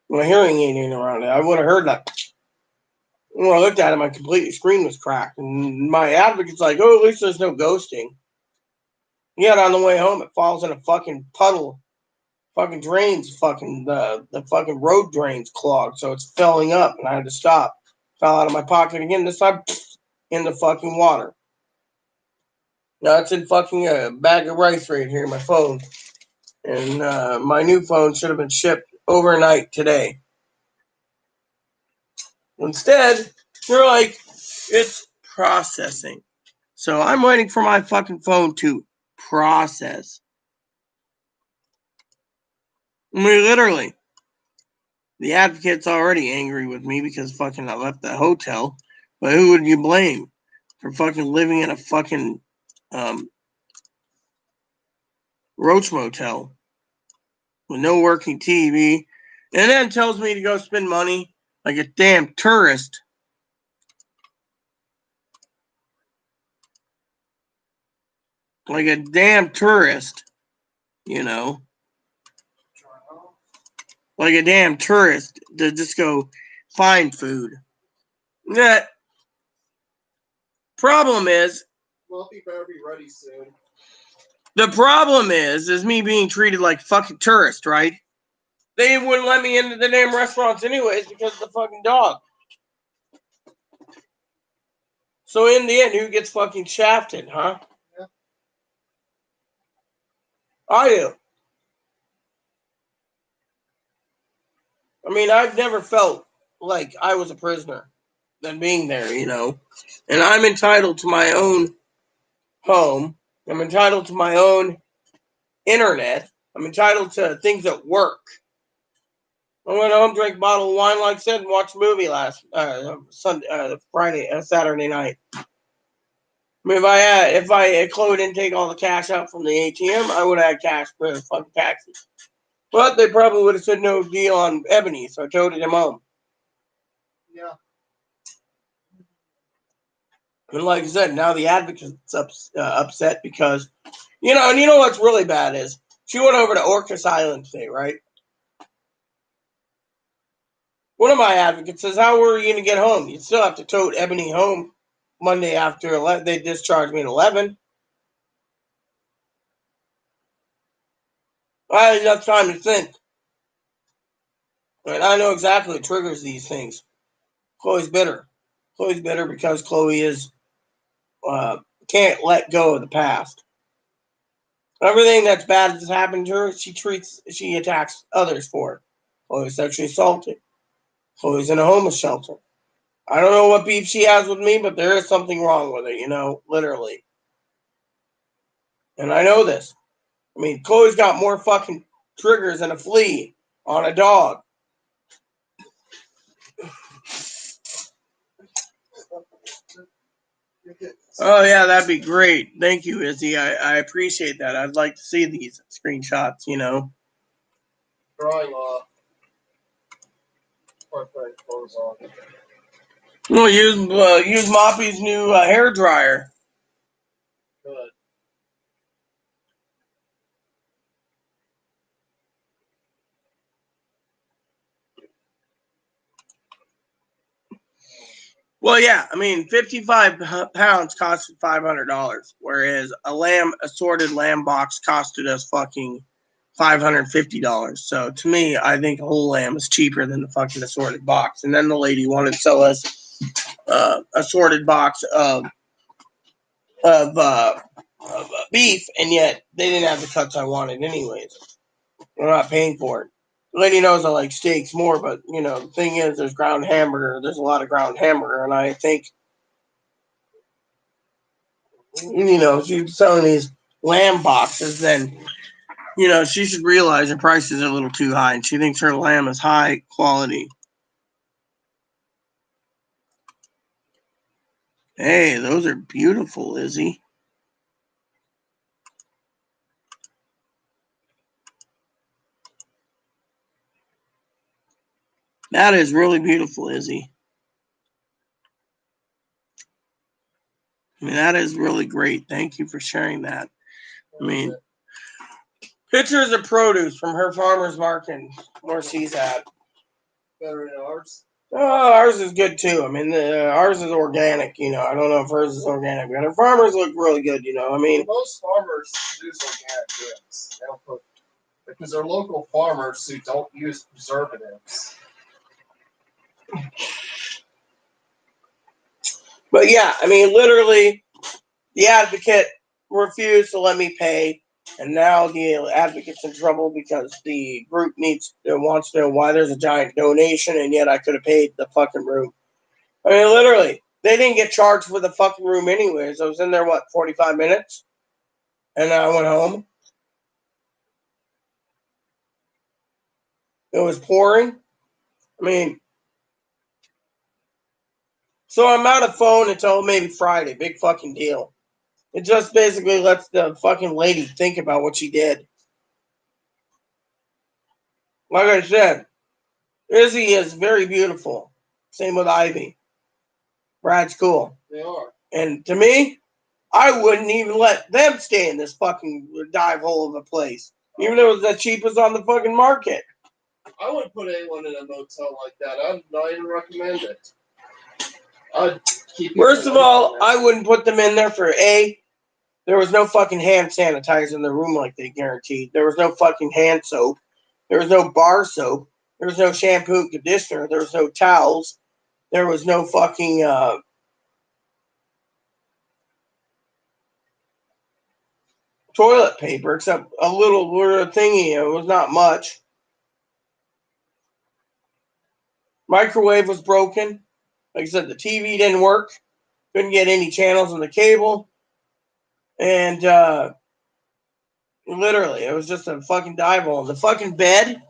My hearing ain't around it. I would have heard that. When I looked at it, my complete screen was cracked. And my advocate's like, oh, at least there's no ghosting. Yet on the way home, it falls in a fucking puddle. Fucking drains, the fucking road drains clogged, so it's filling up, and I had to stop. Fell out of my pocket again. This time, in the fucking water. Now it's in fucking a bag of rice right here, my phone, and my new phone should have been shipped overnight today. Instead, they're like, it's processing. So I'm waiting for my fucking phone to process. I mean, literally. The advocate's already angry with me because fucking I left the hotel. But who would you blame for fucking living in a fucking roach motel with no working TV, and then tells me to go spend money like a damn tourist? Like a damn tourist, you know? Like a damn tourist to just go find food. That problem is, Fluffy better be ready soon. the problem is me being treated like fucking tourist, right? They wouldn't let me into the damn restaurants anyways because of the fucking dog. So in the end, who gets fucking shafted, huh? Yeah. I do. I mean, I've never felt like I was a prisoner than being there, you know? And I'm entitled to my own home. I'm entitled to my own internet. I'm entitled to things at work. I went home, drank a bottle of wine, like I said, and watched a movie last Saturday night. I mean, if Chloe didn't take all the cash out from the ATM, I would have had cash for the fucking taxi. But they probably would have said no deal on Ebony, so I toted him home. Yeah. And like I said, now the advocate's upset because, and you know what's really bad is she went over to Orcas Island today, right? One of my advocates says, how were you going to get home? You still have to tote Ebony home Monday after 11. They discharged me at 11. I had enough time to think. And I know exactly what triggers these things. Chloe's bitter. Chloe's bitter because Chloe can't let go of the past. Everything that's bad that's happened to her, she attacks others for it. Chloe's sexually assaulted. Chloe's in a homeless shelter. I don't know what beef she has with me, but there is something wrong with it, literally. And I know this. I mean, Chloe's got more fucking triggers than a flea on a dog. Oh, yeah, that'd be great. Thank you, Izzy. I appreciate that. I'd like to see these screenshots, Drawing off. Or putting clothes on. We'll use Moppy's new hair dryer. Good. Well, yeah, I mean, 55 pounds costed $500, whereas assorted lamb box costed us fucking $550. So to me, I think a whole lamb is cheaper than the fucking assorted box. And then the lady wanted to sell us assorted box of beef, and yet they didn't have the cuts I wanted anyways. We're not paying for it. The lady knows I like steaks more, but the thing is, there's ground hamburger. There's a lot of ground hamburger, and I think she's selling these lamb boxes. Then she should realize her prices are a little too high, and she thinks her lamb is high quality. Hey, those are beautiful, Izzy. That is really beautiful, Izzy. I mean, that is really great. Thank you for sharing that. I mean, pictures of produce from her farmer's market where she's at. Better than ours. Oh, ours is good too. I mean, ours is organic. I don't know if hers is organic, but her farmers look really good. I mean, most farmers use organic goods. They don't put, because they're local farmers who don't use preservatives. But yeah, I mean, literally, the advocate refused to let me pay, and now the advocate's in trouble because the group wants to know why there's a giant donation, and yet I could have paid the fucking room. I mean, literally, they didn't get charged for the fucking room anyways. I was in there, 45 minutes? And then I went home. It was pouring. I mean, so I'm out of phone until maybe Friday. Big fucking deal. It just basically lets the fucking lady think about what she did. Like I said, Izzy is very beautiful. Same with Ivy. Brad's cool. They are. And to me, I wouldn't even let them stay in this fucking dive hole of a place. Even though it was the cheapest on the fucking market. I wouldn't put anyone in a motel like that. I'd not even recommend it. I'd keep it. First of all, I wouldn't put them in there for A. There was no fucking hand sanitizer in the room like they guaranteed. There was no fucking hand soap. There was no bar soap. There was no shampoo and conditioner. There was no towels. There was no fucking toilet paper except a little thingy. It was not much. Microwave was broken. Like I said, the TV didn't work. Couldn't get any channels on the cable. And literally, it was just a fucking dive hole. The fucking bed,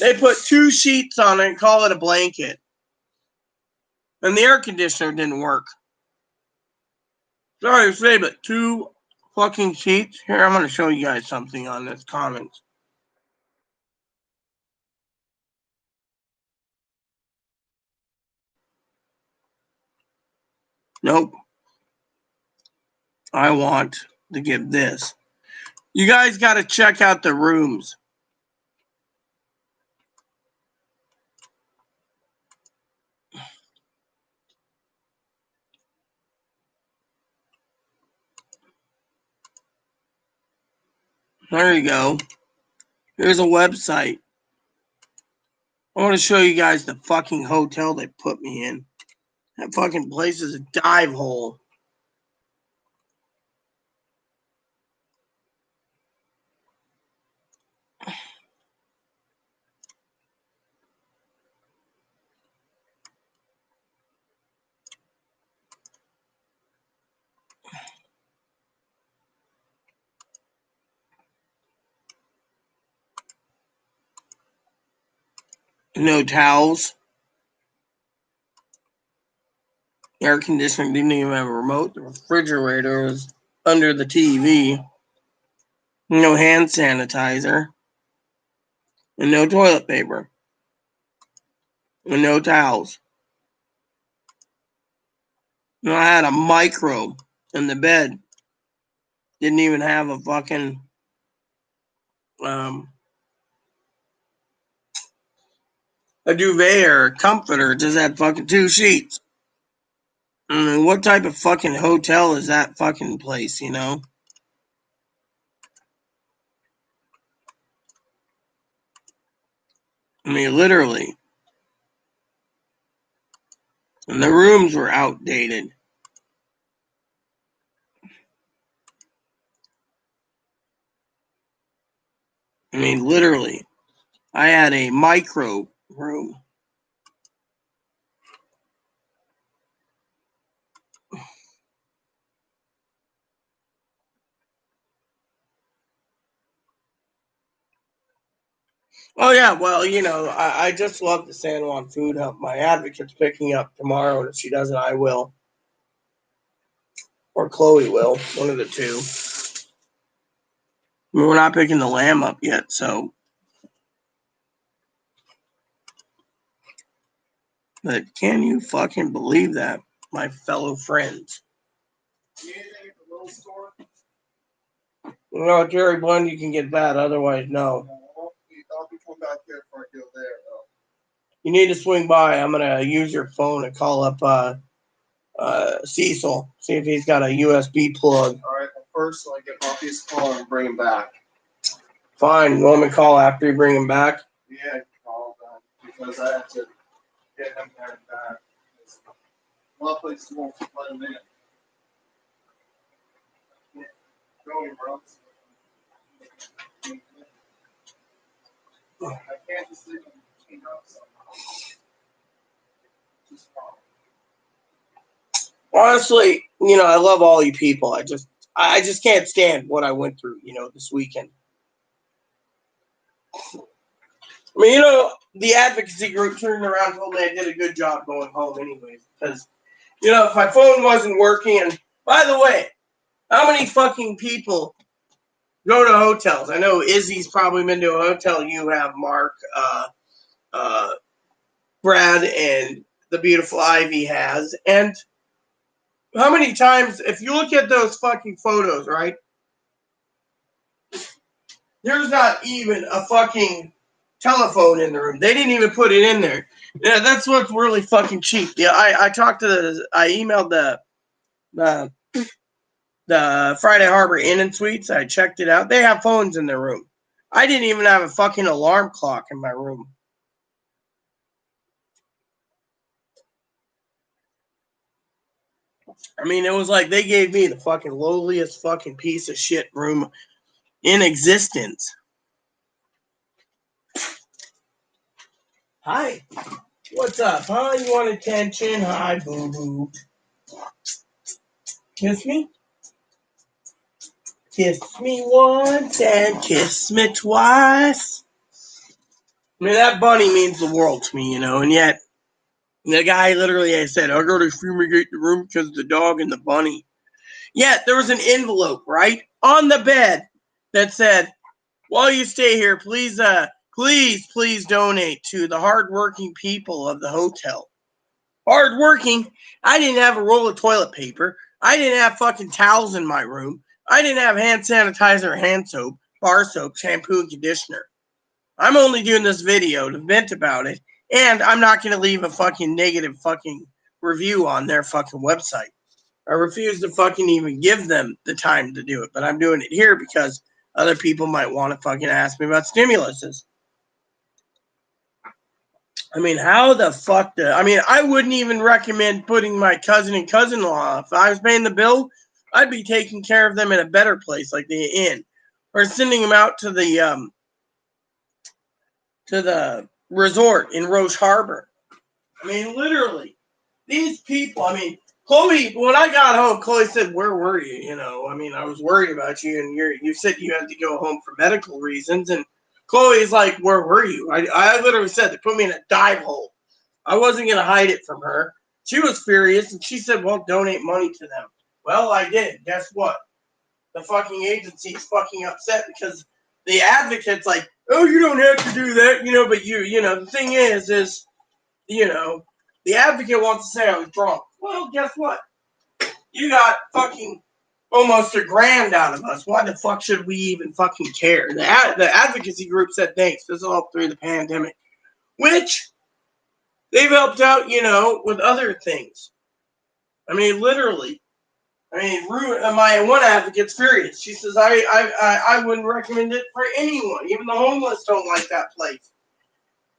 they put 2 sheets on it and call it a blanket. And the air conditioner didn't work. Sorry to say, but 2 fucking sheets. Here, I'm going to show you guys something on this comments. Nope. I want to give this. You guys got to check out the rooms. There you go. Here's a website. I want to show you guys the fucking hotel they put me in. That fucking place is a dive hole. No towels. Air conditioning didn't even have a remote. The refrigerator was under the TV. No hand sanitizer. And no toilet paper. And no towels. And I had a micro in the bed. Didn't even have a fucking a duvet or a comforter. Just had fucking 2 sheets. I mean, what type of fucking hotel is that fucking place, you know? I mean, literally. And the rooms were outdated. I mean, literally. I had a micro room. Oh, yeah, well, you know, I just love the San Juan Food Hub. My advocate's picking up tomorrow, and if she doesn't, I will. Or Chloe will, one of the two. I mean, we're not picking the lamb up yet, so. But can you fucking believe that, my fellow friends? Anything at the little store? You know, Jerry Blend, you can get that, otherwise, no. I'll be coming back there before I go there. You need to swing by. I'm going to use your phone and call up Cecil, see if he's got a USB plug. All right, well, first, I get off his car and bring him back. Fine. You want me to call after you bring him back? Yeah, call him because I have to get him there and back. A lot of places won't let him in. Going, bro. I can't just leave him hanging out somehow. Just call. Honestly, you know, I love all you people. I just can't stand what I went through, you know, this weekend. I mean, you know, the advocacy group turned around and told me I did a good job going home anyways. Because, you know, if my phone wasn't working, and by the way, how many fucking people go to hotels? I know Izzy's probably been to a hotel. You have, Mark, Brad, and the beautiful Ivy has. And how many times, if you look at those fucking photos, right? There's not even a fucking telephone in the room. They didn't even put it in there. Yeah, that's what's really fucking cheap. Yeah, I emailed the Friday Harbor Inn and Suites. I checked it out. They have phones in their room. I didn't even have a fucking alarm clock in my room. I mean, it was like they gave me the fucking lowliest fucking piece of shit room in existence. Hi. What's up, huh? You want attention? Hi, boo-boo. Kiss me? Kiss me once and kiss me twice. I mean, that bunny means the world to me, you know, and yet the guy literally I said, I gotta fumigate the room because of the dog and the bunny. Yet there was an envelope, right, on the bed that said, while you stay here, please donate to the hardworking people of the hotel. Hardworking? I didn't have a roll of toilet paper. I didn't have fucking towels in my room. I didn't have hand sanitizer, hand soap, bar soap, shampoo, and conditioner. I'm only doing this video to vent about it, and I'm not going to leave a fucking negative fucking review on their fucking website. I refuse to fucking even give them the time to do it, but I'm doing it here because other people might want to fucking ask me about stimuluses. I mean, how the fuck I wouldn't even recommend putting my cousin and cousin-in-law. If I was paying the bill, I'd be taking care of them in a better place, like the inn, or sending them out to the resort in Roche Harbor. I mean, literally, these people. I mean, Chloe. When I got home, Chloe said, "Where were you?" You know, I mean, I was worried about you, and you said you had to go home for medical reasons, and Chloe's like, "Where were you?" I literally said they put me in a dive hole. I wasn't going to hide it from her. She was furious, and she said, well, donate money to them. Well, I did. Guess what? The fucking agency's fucking upset because the advocate's like, oh, you don't have to do that, you know, but the thing is, the advocate wants to say I was drunk. Well, guess what? You got fucking almost $1,000 out of us. Why the fuck should we even fucking care? The advocacy group said thanks. This is all through the pandemic, which they've helped out, with other things. I mean, literally. I mean, my one advocate's furious. She says, I wouldn't recommend it for anyone. Even the homeless don't like that place.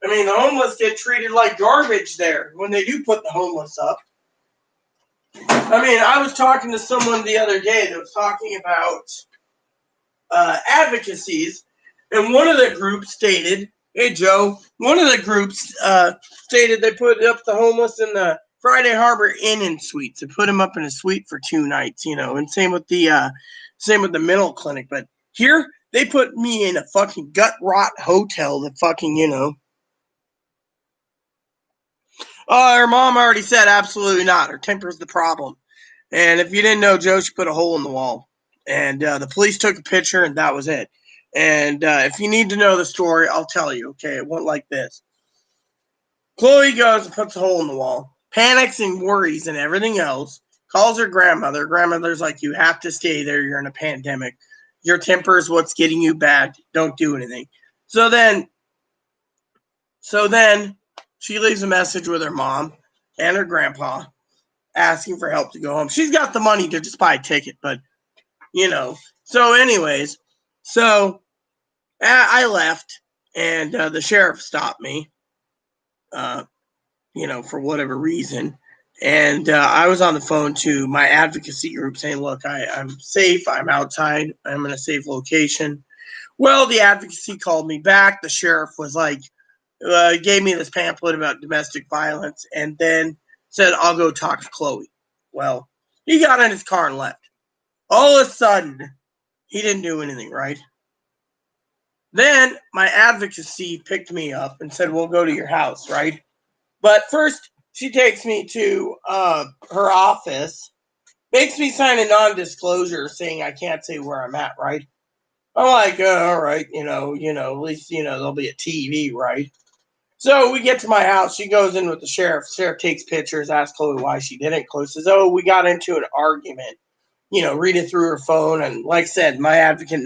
I mean, the homeless get treated like garbage there when they do put the homeless up. I mean, I was talking to someone the other day that was talking about advocacies, and one of the groups stated, hey, Joe, one of the groups stated they put up the homeless in the Friday Harbor Inn and suites. They put them up in a suite for 2 nights, and same with the mental clinic. But here, they put me in a fucking gut rot hotel that fucking, her mom already said absolutely not. Her temper's the problem. And if you didn't know, Joe, she put a hole in the wall. And the police took a picture, and that was it. And if you need to know the story, I'll tell you. Okay, it went like this. Chloe goes and puts a hole in the wall, panics and worries and everything else, calls her grandmother. Grandmother's like, you have to stay there. You're in a pandemic. Your temper is what's getting you bad. Don't do anything. So then she leaves a message with her mom and her grandpa asking for help to go home. She's got the money to just buy a ticket, but, So anyways, I left, and the sheriff stopped me, for whatever reason. And I was on the phone to my advocacy group saying, look, I'm safe. I'm outside. I'm in a safe location. Well, the advocacy called me back. The sheriff was like, gave me this pamphlet about domestic violence and then said, I'll go talk to Chloe. Well, he got in his car and left. All of a sudden, he didn't do anything, right? Then my advocacy picked me up and said, we'll go to your house, right? But first, she takes me to her office, makes me sign a non-disclosure saying I can't say where I'm at, right? I'm like, all right, at least, there'll be a TV, right? So we get to my house. She goes in with the sheriff. Sheriff takes pictures, asks Chloe why she didn't. Chloe says, oh, we got into an argument. Reading through her phone. And like I said, my advocate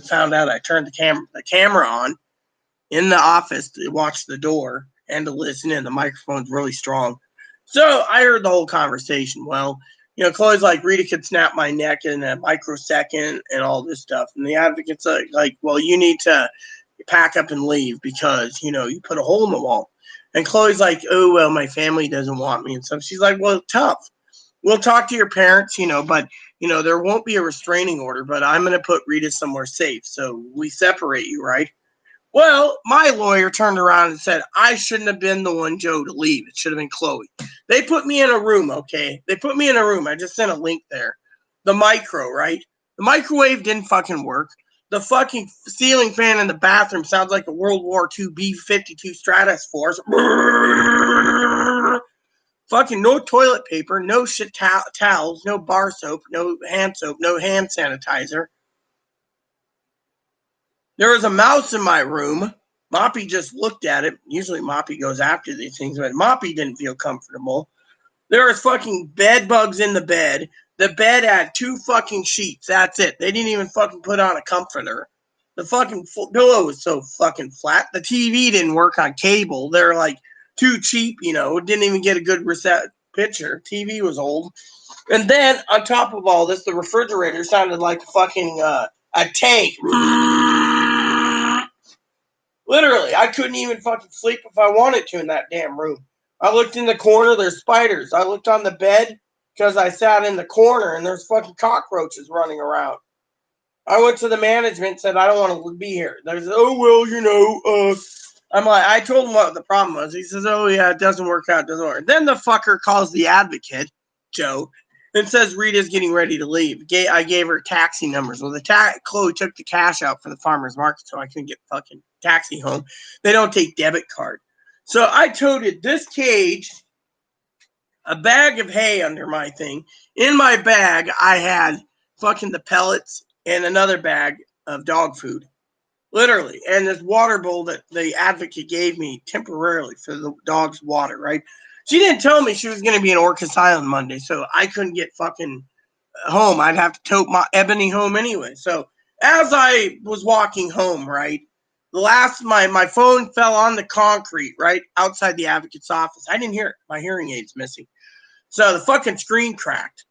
found out I turned the camera on in the office to watch the door and to listen in. The microphone's really strong. So I heard the whole conversation. Well, Chloe's like, Rita could snap my neck in a microsecond and all this stuff. And the advocate's like, well, you need to pack up and leave because, you put a hole in the wall. And Chloe's like, oh, well, my family doesn't want me and stuff. She's like, well, tough. We'll talk to your parents, but, there won't be a restraining order, but I'm going to put Rita somewhere safe. So we separate you, right? Well, my lawyer turned around and said, I shouldn't have been the one, Joe, to leave. It should have been Chloe. They put me in a room, okay? They put me in a room. I just sent a link there. The micro, right? The microwave didn't fucking work. The fucking ceiling fan in the bathroom sounds like a World War II B-52 Stratus Force. Fucking no toilet paper, no shit towels, no bar soap, no hand sanitizer. There was a mouse in my room. Moppy just looked at it. Usually Moppy goes after these things, but Moppy didn't feel comfortable. There was fucking bed bugs in the bed. The bed had 2 fucking sheets. That's it. They didn't even fucking put on a comforter. The fucking pillow was so fucking flat. The TV didn't work on cable. They're like too cheap, It didn't even get a good picture. TV was old. And then on top of all this, the refrigerator sounded like fucking a tank. Literally, I couldn't even fucking sleep if I wanted to in that damn room. I looked in the corner, there's spiders. I looked on the bed because I sat in the corner and there's fucking cockroaches running around. I went to the management and said, I don't want to be here. There's, oh, well, I'm like, I told him what the problem was. He says, oh, yeah, it doesn't work out, doesn't work. Then the fucker calls the advocate, Joe, and says Rita's getting ready to leave. I gave her taxi numbers. Well, Chloe took the cash out for the farmer's market, so I couldn't get fucking taxi home. They don't take debit card. So I toted this cage, a bag of hay under my thing. In my bag, I had fucking the pellets and another bag of dog food. Literally. And this water bowl that the advocate gave me temporarily for the dog's water, right? She didn't tell me she was going to be in Orcas Island Monday, so I couldn't get fucking home. I'd have to tote my Ebony home anyway. So as I was walking home, right, my phone fell on the concrete right outside the advocate's office. I didn't hear it. My hearing aid's missing. So the fucking screen cracked.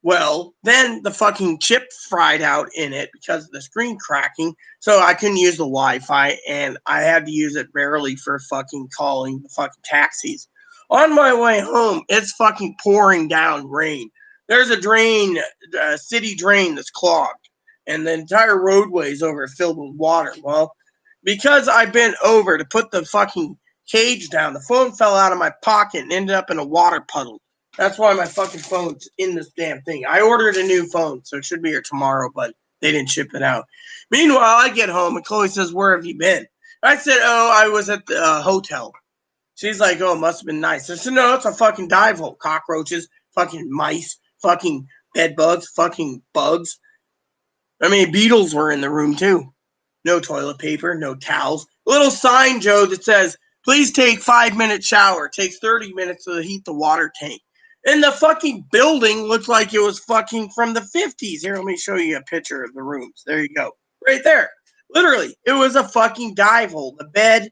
Well, then the fucking chip fried out in it because of the screen cracking. So I couldn't use the Wi-Fi, and I had to use it barely for fucking calling the fucking taxis. On my way home, it's fucking pouring down rain. There's a drain, a city drain that's clogged, and the entire roadway is over filled with water. Well, because I bent over to put the fucking cage down, the phone fell out of my pocket and ended up in a water puddle. That's why my fucking phone's in this damn thing. I ordered a new phone, so it should be here tomorrow, but they didn't ship it out. Meanwhile, I get home and Chloe says, "Where have you been?" I said, "Oh, I was at the hotel." She's like, "Oh, it must have been nice." I said, "No, it's a fucking dive hole. Cockroaches, fucking mice, fucking bed bugs, fucking bugs. I mean, beetles were in the room too. No toilet paper, no towels. Little sign, Joe, that says, please take 5-minute shower. It takes 30 minutes to heat the water tank. And the fucking building looked like it was fucking from the 50s. Here, let me show you a picture of the rooms. There you go. Right there. Literally, it was a fucking dive hole. The bed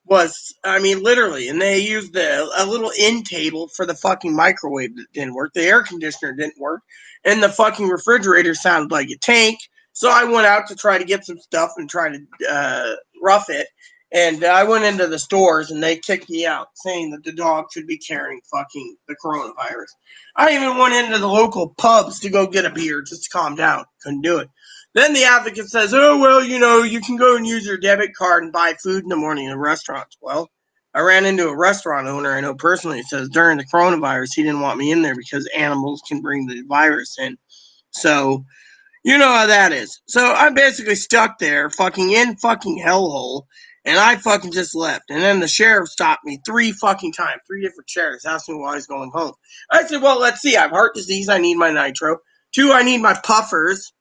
was, I mean, literally, and they used a little end table for the fucking microwave that didn't work. The air conditioner didn't work. And the fucking refrigerator sounded like a tank. So I went out to try to get some stuff and try to rough it. And I went into the stores and they kicked me out, saying that the dog should be carrying fucking the coronavirus. I even went into the local pubs to go get a beer just to calm down. Couldn't do it. Then the advocate says, "Oh, well, you know, you can go and use your debit card and buy food in the morning in restaurants." Well, I ran into a restaurant owner I know personally. He says during the coronavirus, he didn't want me in there because animals can bring the virus in. So, you know how that is. So I'm basically stuck there, fucking in fucking hellhole, and I fucking just left. And then the sheriff stopped me 3 fucking times, 3 different sheriffs, asked me why I was going home. I said, well, let's see. I have heart disease. I need my nitro. 2, I need my puffers.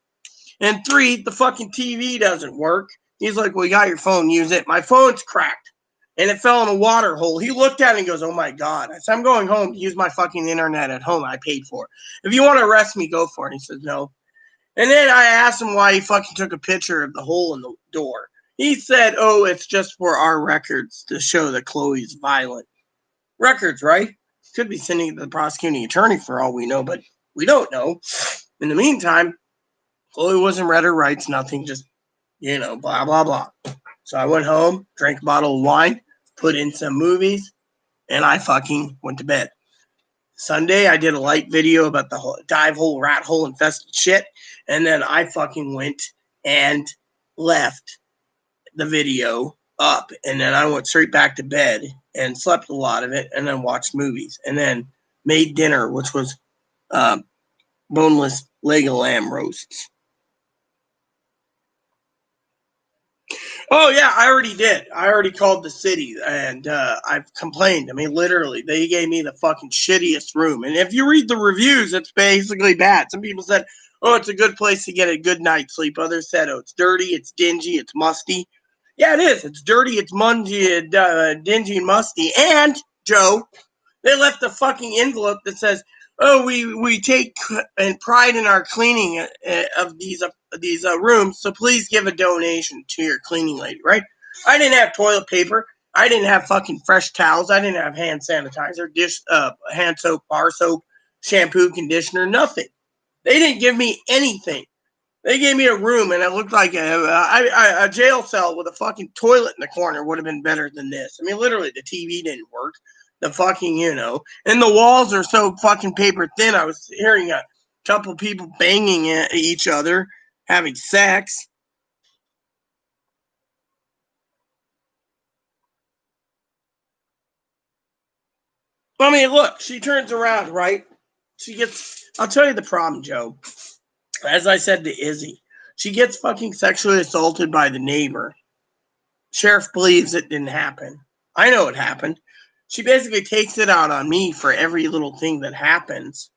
And 3, the fucking TV doesn't work. He's like, well, you got your phone. Use it. My phone's cracked. And it fell in a water hole. He looked at it and goes, oh, my God. I said, I'm going home to use my fucking internet at home I paid for. If you want to arrest me, go for it. And he says, no. And then I asked him why he fucking took a picture of the hole in the door. He said, oh, it's just for our records to show that Chloe's violent. Records, right? Could be sending it to the prosecuting attorney for all we know, but we don't know. In the meantime, Chloe wasn't read her rights, nothing, just, you know, blah, blah, blah. So I went home, drank a bottle of wine, put in some movies, and I fucking went to bed. Sunday, I did a light video about the whole dive hole, rat hole infested shit. And then I fucking went and left the video up. And then I went straight back to bed and slept a lot of it and then watched movies. And then made dinner, which was boneless leg of lamb roasts. Oh, yeah, I already did. I already called the city and I've complained. I mean, literally, they gave me the fucking shittiest room. And if you read the reviews, it's basically bad. Some people said, oh, it's a good place to get a good night's sleep. Others said, oh, it's dirty, it's dingy, it's musty. Yeah, it is. It's dirty, it's mungy, dingy, and musty. And, Joe, they left a fucking envelope that says, oh, we take and pride in our cleaning of these rooms, so please give a donation to your cleaning lady, right? I didn't have toilet paper. I didn't have fucking fresh towels. I didn't have hand sanitizer, hand soap, bar soap, shampoo, conditioner, nothing. They didn't give me anything. They gave me a room, and it looked like a jail cell with a fucking toilet in the corner would have been better than this. I mean, literally, the TV didn't work. The fucking, you know, and the walls are so fucking paper thin. I was hearing a couple people banging at each other, having sex. I mean, look, she turns around, right? I'll tell you the problem, Joe. As I said to Izzy, she gets fucking sexually assaulted by the neighbor. Sheriff believes it didn't happen. I know it happened. She basically takes it out on me for every little thing that happens.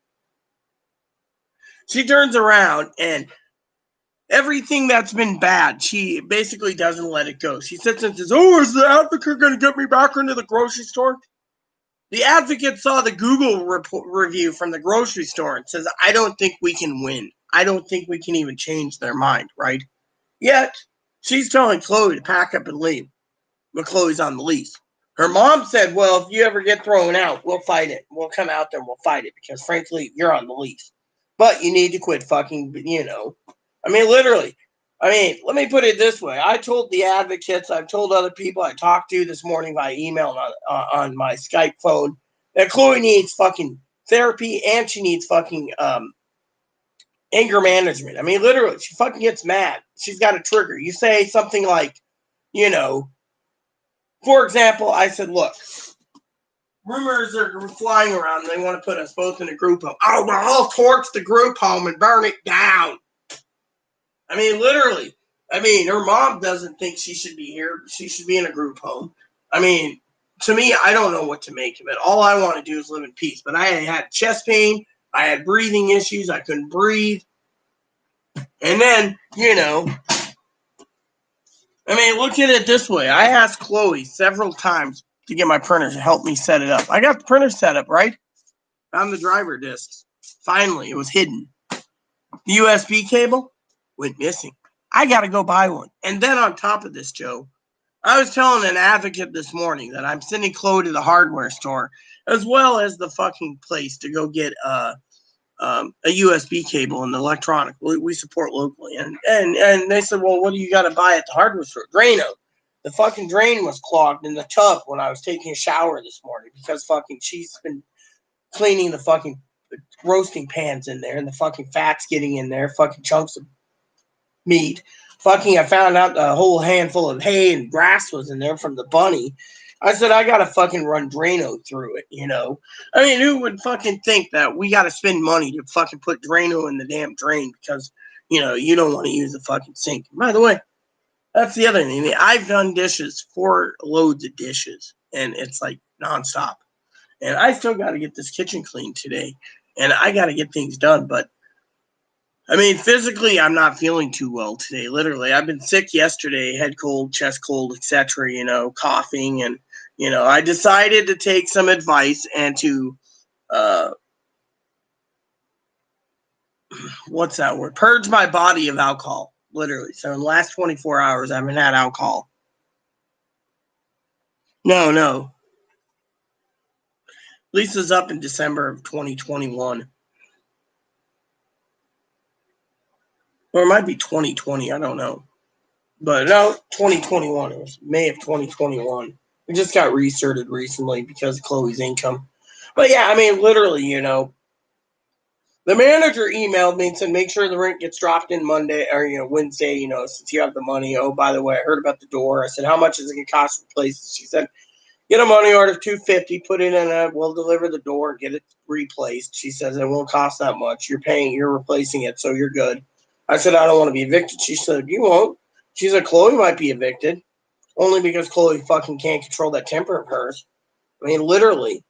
She turns around and everything that's been bad, she basically doesn't let it go. She sits and says, oh, is the advocate going to get me back into the grocery store? The advocate saw the Google review from the grocery store and says, I don't think we can win. I don't think we can even change their mind, right? Yet, she's telling Chloe to pack up and leave. But Chloe's on the lease. Her mom said, well, if you ever get thrown out, we'll fight it. We'll come out there and we'll fight it because, frankly, you're on the lease. But you need to quit fucking, I mean, literally. I mean, let me put it this way. I told the advocates, I've told other people I talked to this morning by email on my Skype phone that Chloe needs fucking therapy and she needs fucking anger management. I mean, literally, she fucking gets mad. She's got a trigger. You say something like, for example, I said, look, rumors are flying around. They want to put us both in a group home. Oh, well, I'll torch the group home and burn it down. I mean, literally. I mean, her mom doesn't think she should be here. She should be in a group home. I mean, to me, I don't know what to make of it. All I want to do is live in peace. But I had chest pain. I had breathing issues. I couldn't breathe. And then, I mean, look at it this way. I asked Chloe several times to get my printer to help me set it up. I got the printer set up, right? Found the driver discs. Finally, it was hidden. The USB cable went missing. I got to go buy one. And then on top of this, Joe, I was telling an advocate this morning that I'm sending Chloe to the hardware store as well as the fucking place to go get a USB cable and electronic. We support locally. And they said, well, what do you got to buy at the hardware store? Drano. The fucking drain was clogged in the tub when I was taking a shower this morning because fucking she's been cleaning the fucking roasting pans in there and the fucking fat's getting in there, fucking chunks of meat. Fucking, I found out a whole handful of hay and grass was in there from the bunny. I said, I gotta fucking run Drano through it, I mean, who would fucking think that we gotta spend money to fucking put Drano in the damn drain because, you don't want to use the fucking sink. By the way, that's the other thing. I've done dishes, 4 loads of dishes, and it's like nonstop. And I still got to get this kitchen cleaned today. And I got to get things done. But, I mean, physically, I'm not feeling too well today. Literally, I've been sick yesterday, head cold, chest cold, etc., coughing. And, I decided to take some advice and to, what's that word? Purge my body of alcohol, literally. So in the last 24 hours, I haven't had alcohol. No. Lisa's up in December of 2021. Or it might be 2020. I don't know. But no, 2021. It was May of 2021. It just got reasserted recently because of Chloe's income. But yeah, I mean, literally, the manager emailed me and said, make sure the rent gets dropped in Monday or, Wednesday, since you have the money. Oh, by the way, I heard about the door. I said, how much is it going to cost to replace it? She said, get a money order of $250, put it in we'll deliver the door and get it replaced. She says, it won't cost that much. You're replacing it, so you're good. I said, I don't want to be evicted. She said, you won't. She said, Chloe might be evicted. Only because Chloe fucking can't control that temper of hers. I mean, literally.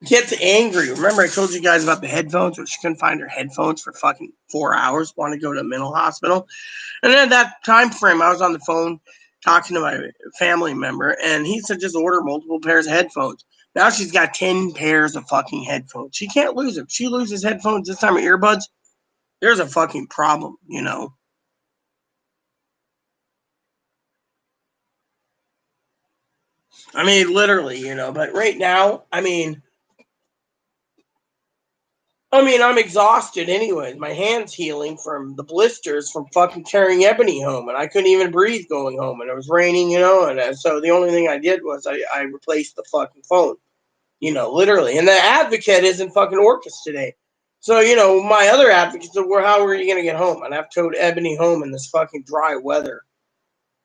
Gets angry. Remember I told you guys about the headphones where she couldn't find her headphones for fucking 4 hours, wanted to go to a mental hospital. And then that time frame, I was on the phone talking to my family member, and he said just order multiple pairs of headphones. Now she's got 10 pairs of fucking headphones. She can't lose them. She loses headphones this time of earbuds. There's a fucking problem, I mean, literally, but right now, I mean, I'm exhausted anyways. My hand's healing from the blisters from fucking carrying Ebony home, and I couldn't even breathe going home, and it was raining, and so the only thing I did was I replaced the fucking phone, literally. And the advocate isn't fucking Orcus today. So, my other advocates said, well, how are you going to get home? And I've towed Ebony home in this fucking dry weather.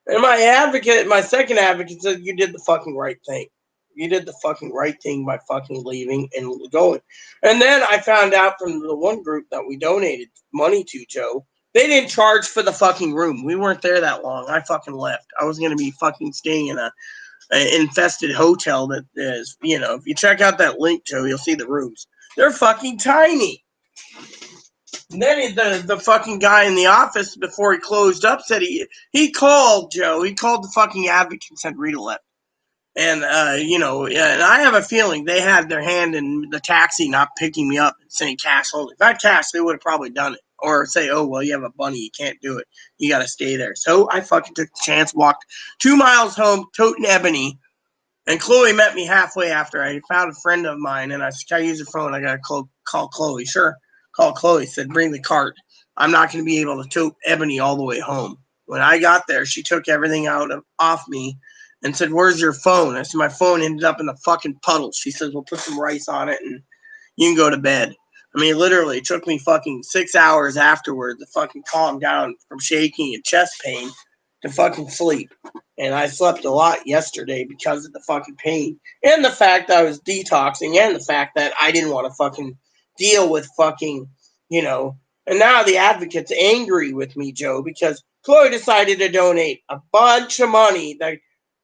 And my second advocate said, you did the fucking right thing. You did the fucking right thing by fucking leaving and going. And then I found out from the one group that we donated money to, Joe, they didn't charge for the fucking room. We weren't there that long. I fucking left. I was going to be fucking staying in an infested hotel that is, if you check out that link, Joe, you'll see the rooms. They're fucking tiny. And then the fucking guy in the office before he closed up said he called Joe. He called the fucking advocate and said Rita left. And, and I have a feeling they had their hand in the taxi not picking me up and saying cash only. If I had cash, they would have probably done it. Or say, oh, well, you have a bunny. You can't do it. You got to stay there. So I fucking took the chance, walked 2 miles home, toting Ebony. And Chloe met me halfway after. I found a friend of mine, and I said, can I use your phone? I got to call Chloe. Sure. Call Chloe. Said, bring the cart. I'm not going to be able to tote Ebony all the way home. When I got there, she took everything off me and said, where's your phone? I said, my phone ended up in the fucking puddle. She says, well, put some rice on it and you can go to bed. I mean, literally, it took me fucking 6 hours afterward to fucking calm down from shaking and chest pain to fucking sleep. And I slept a lot yesterday because of the fucking pain and the fact that I was detoxing and the fact that I didn't want to fucking deal with fucking, and now the advocate's angry with me, Joe, because Chloe decided to donate a bunch of money that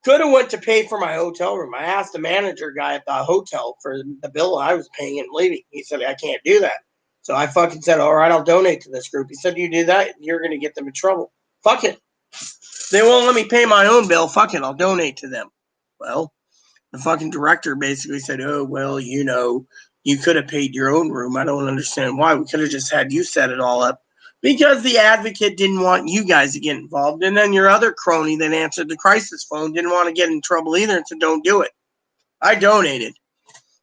could have went to pay for my hotel room. I asked the manager guy at the hotel for the bill I was paying and leaving. He said, I can't do that. So I fucking said, all right, I'll donate to this group. He said, you do that, you're going to get them in trouble. Fuck it. They won't let me pay my own bill. Fuck it, I'll donate to them. Well, the fucking director basically said, oh, well, you could have paid your own room. I don't understand why. We could have just had you set it all up. Because the advocate didn't want you guys to get involved. And then your other crony that answered the crisis phone didn't want to get in trouble either and said, don't do it. I donated.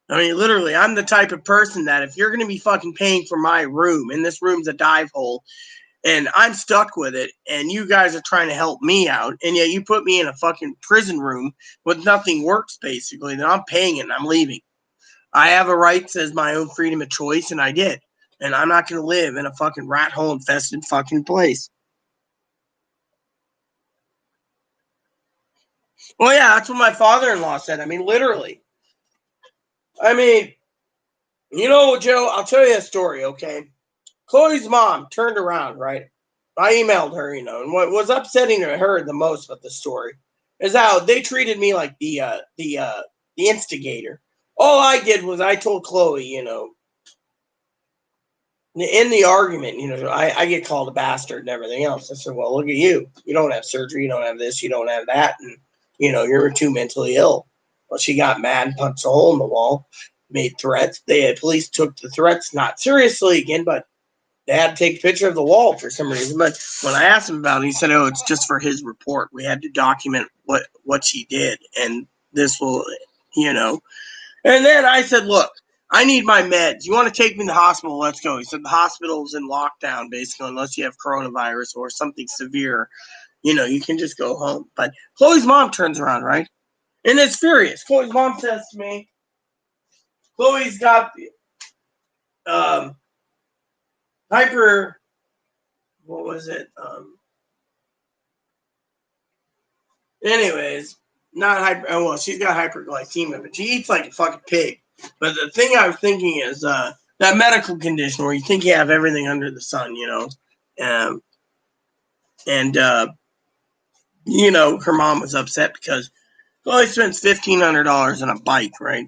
I mean, literally, I'm the type of person that if you're going to be fucking paying for my room, and this room's a dive hole, and I'm stuck with it, and you guys are trying to help me out, and yet you put me in a fucking prison room with nothing works, basically, then I'm paying it and I'm leaving. I have a right as my own freedom of choice, and I did. And I'm not going to live in a fucking rat hole infested fucking place. Well, yeah, that's what my father-in-law said. I mean, literally. I mean, Joe, I'll tell you a story, okay? Chloe's mom turned around, right? I emailed her, and what was upsetting to her the most about the story is how they treated me like the instigator. All I did was I told Chloe, in the argument, I get called a bastard and everything else. I said, well, look at you. You don't have surgery. You don't have this. You don't have that. And, you're too mentally ill. Well, she got mad and punched a hole in the wall, made threats. Police took the threats not seriously again, but they had to take a picture of the wall for some reason. But when I asked him about it, he said, oh, it's just for his report. We had to document what she did. And this will, And then I said, look, I need my meds. You want to take me to the hospital? Let's go. He said the hospital's in lockdown, basically, unless you have coronavirus or something severe. You can just go home. But Chloe's mom turns around, right? And it's furious. Chloe's mom says to me, Chloe's got hyper, what was it? Anyways, not hyper, well, she's got hyperglycemia, but she eats like a fucking pig. But the thing I was thinking is that medical condition where you think you have everything under the sun, and her mom was upset because Chloe spends $1,500 on a bike, right?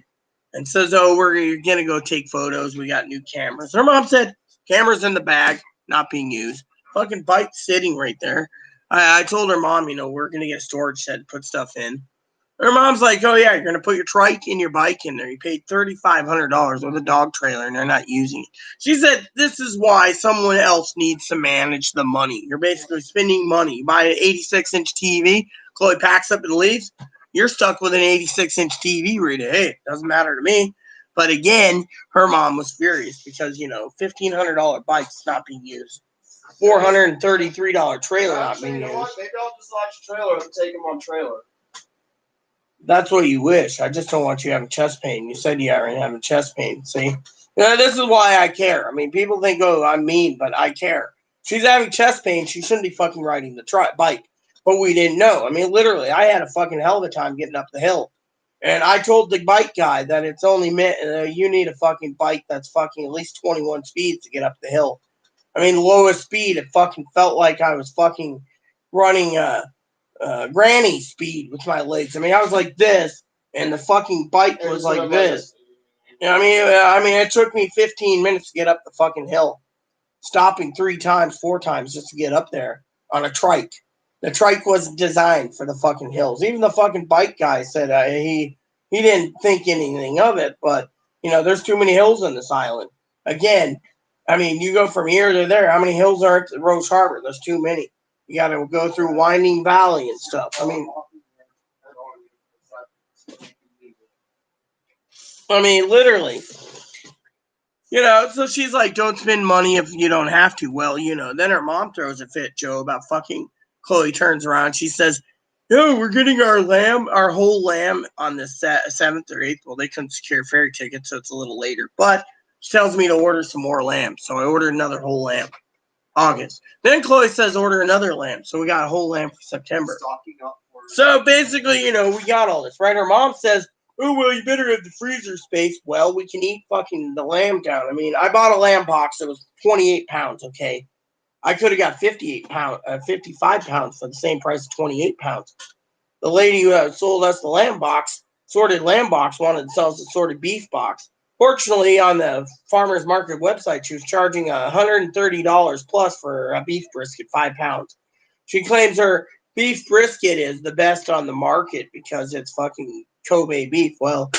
And says, oh, we're going to go take photos. We got new cameras. Her mom said, cameras in the bag, not being used. Fucking bike sitting right there. I told her mom, we're going to get a storage shed to put stuff in. Her mom's like, oh, yeah, you're going to put your trike and your bike in there. You paid $3,500 with a dog trailer, and they're not using it. She said, this is why someone else needs to manage the money. You're basically spending money. You buy an 86-inch TV, Chloe packs up and leaves. You're stuck with an 86-inch TV, Rita. Hey, it doesn't matter to me. But again, her mom was furious because, $1,500 bike's not being used. $433 trailer not being used. Maybe I'll just launch a trailer and take them on trailer. That's what you wish. I just don't want you having chest pain. You said you already having chest pain. See? This is why I care. I mean, people think, oh, I'm mean, but I care. She's having chest pain. She shouldn't be fucking riding the bike. But we didn't know. I mean, literally, I had a fucking hell of a time getting up the hill. And I told the bike guy that it's only you need a fucking bike that's fucking at least 21 speeds to get up the hill. I mean, lowest speed, it fucking felt like I was fucking running granny speed with my legs. I mean, I was like this, and the fucking bike was like this. I mean, it took me 15 minutes to get up the fucking hill, stopping 3 times, 4 times just to get up there on a trike. The trike wasn't designed for the fucking hills. Even the fucking bike guy said he didn't think anything of it, but there's too many hills on this island. Again, I mean, you go from here to there. How many hills are at Roche Harbor? There's too many. You got to go through Winding Valley and stuff. I mean, literally. So she's like, don't spend money if you don't have to. Well, then her mom throws a fit, Joe, about fucking Chloe turns around. She says, no, we're getting our whole lamb on the 7th or 8th. Well, they couldn't secure ferry tickets, so it's a little later. But she tells me to order some more lamb. So I ordered another whole lamb. August. Then Chloe says order another lamb. So we got a whole lamb for September. So basically, we got all this, right? Her mom says, oh, well, you better have the freezer space. Well, we can eat fucking the lamb down. I mean, I bought a lamb box that was 28 pounds, okay? I could have got 55 pounds for the same price of 28 pounds. The lady who sold us the lamb box, sorted lamb box, wanted to sell us a sorted beef box. Fortunately, on the farmer's market website, she was charging $130 plus for a beef brisket, 5 pounds. She claims her beef brisket is the best on the market because it's fucking Kobe beef. Well,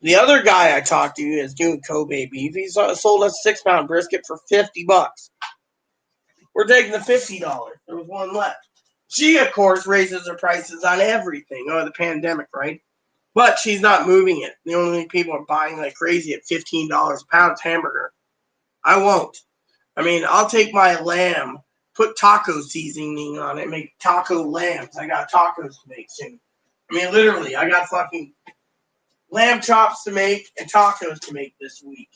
the other guy I talked to is doing Kobe beef. He sold us a 6-pound brisket for $50. We're taking the $50. There was one left. She, of course, raises her prices on everything. Oh, the pandemic, right? But she's not moving it. The only people are buying like crazy at $15 a pound hamburger. I won't. I mean, I'll take my lamb, put taco seasoning on it, make taco lambs. I got tacos to make soon. I mean, literally, I got fucking lamb chops to make and tacos to make this week.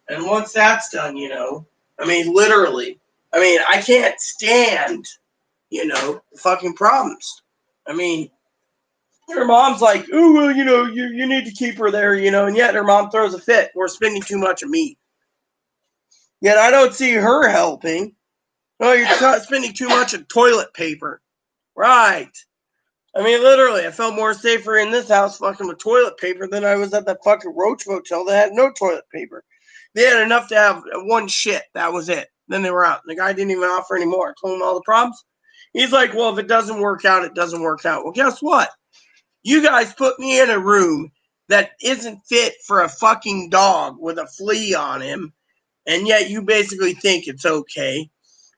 And once that's done, I mean, literally, I can't stand, fucking problems. I mean, her mom's like, oh, well, you need to keep her there, and yet her mom throws a fit. We're spending too much of meat. Yet I don't see her helping. Oh, you're spending too much of toilet paper. Right. I mean, literally, I felt more safer in this house fucking with toilet paper than I was at that fucking Roach Motel that had no toilet paper. They had enough to have one shit. That was it. Then they were out. The guy didn't even offer any more. I told him all the problems. He's like, well, if it doesn't work out, it doesn't work out. Well, guess what? You guys put me in a room that isn't fit for a fucking dog with a flea on him, and yet you basically think it's okay.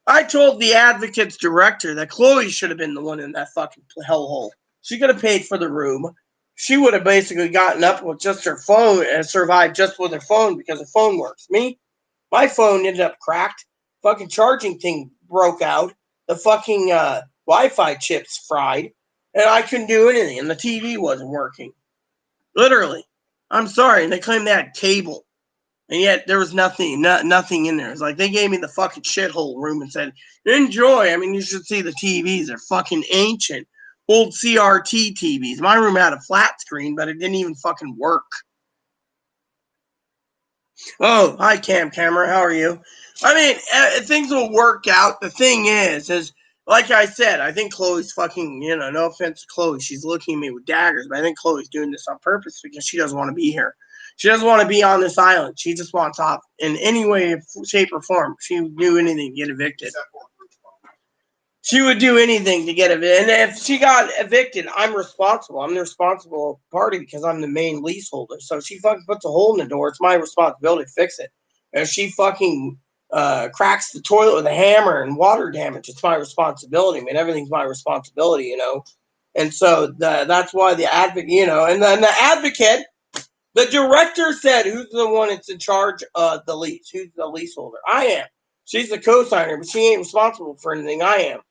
I told the Advocates director that Chloe should have been the one in that fucking hellhole. She could have paid for the room. She would have basically gotten up with just her phone and survived just with her phone because her phone works. Me, my phone ended up cracked. Fucking charging thing broke out. The fucking Wi-Fi chips fried. And I couldn't do anything. And the TV wasn't working. Literally. I'm sorry. And they claimed they had cable. And yet there was nothing in there. It's like they gave me the fucking shithole room and said, enjoy. I mean, you should see the TVs. They're fucking ancient. Old CRT TVs. My room had a flat screen, but it didn't even fucking work. Oh, hi, Camera. How are you? I mean, things will work out. The thing is like I said, I think Chloe's fucking, no offense to Chloe. She's looking at me with daggers, but I think Chloe's doing this on purpose because she doesn't want to be here. She doesn't want to be on this island. She just wants off in any way, shape, or form. She would do anything to get evicted. She would do anything to get evicted. And if she got evicted, I'm responsible. I'm the responsible party because I'm the main leaseholder. So if she fucking puts a hole in the door, it's my responsibility to fix it. If she fucking cracks the toilet with a hammer and water damage, it's my responsibility. I mean, everything's my responsibility, And so that's why the advocate, and then the advocate, the director said, who's the one that's in charge of the lease? Who's the leaseholder? I am. She's the co-signer, but she ain't responsible for anything. I am.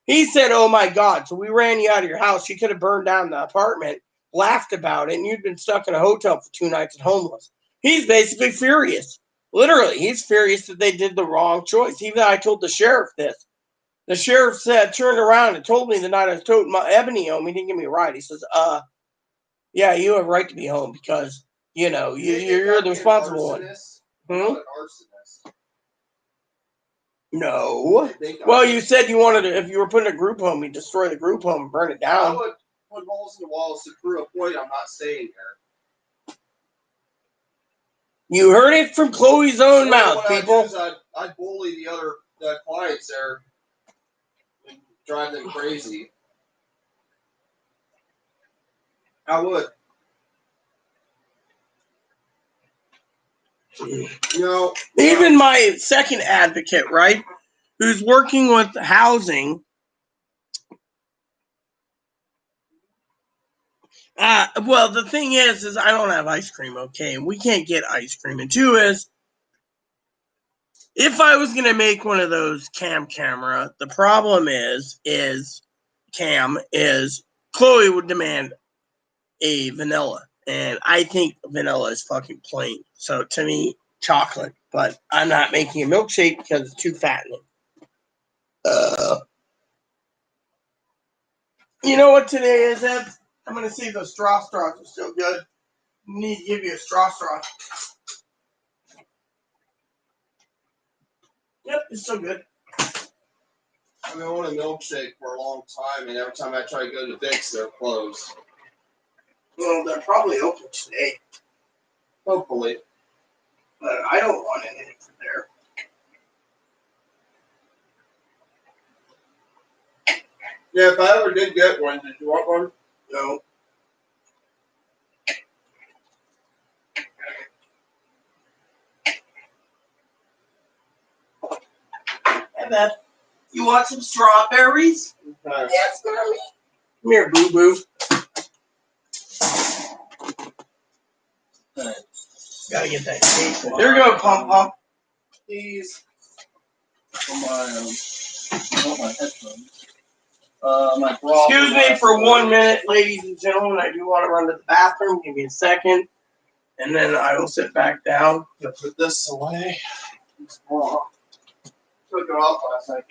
He said, oh my God, so we ran you out of your house. You could have burned down the apartment, laughed about it, and you'd been stuck in a hotel for 2 nights and homeless. He's basically furious. Literally, he's furious that they did the wrong choice. Even though I told the sheriff this. The sheriff turned around and told me the night I was toting my Ebony home. He didn't give me a ride. He says, yeah, you have a right to be home because, you're the responsible one. No. Well, you said you wanted to, if you were putting a group home, you'd destroy the group home and burn it down. I would put holes in the walls to prove a point I'm not staying there. You heard it from Chloe's own mouth, people. I'd bully the other clients there. drive them crazy. I would. You know, Even my second advocate, right, who's working with housing. Well, the thing is I don't have ice cream, okay? And we can't get ice cream. And two is, if I was going to make one of those camera, the problem is Chloe would demand a vanilla. And I think vanilla is fucking plain. So to me, chocolate. But I'm not making a milkshake because it's too fattening. You know what today is, Ed? I'm going to see if those straws are still good. Need to give you a straw. Yep, it's still good. I've been wanting a milkshake for a long time, and every time I try to go to Dick's, they're closed. Well, they're probably open today. Hopefully. But I don't want anything from there. Yeah, if I ever did get one, did you want one? No. Hey, Beth, you want some strawberries? Okay. Yes, mommy. Come here, boo-boo. Okay. Gotta get that cake. There you go, Pom-Pom. These for my headphones. My bra. Excuse me for 1 minute, ladies and gentlemen. I do want to run to the bathroom. Give me a second. And then I will sit back down. I'll put this away. This bra. Took it off last night.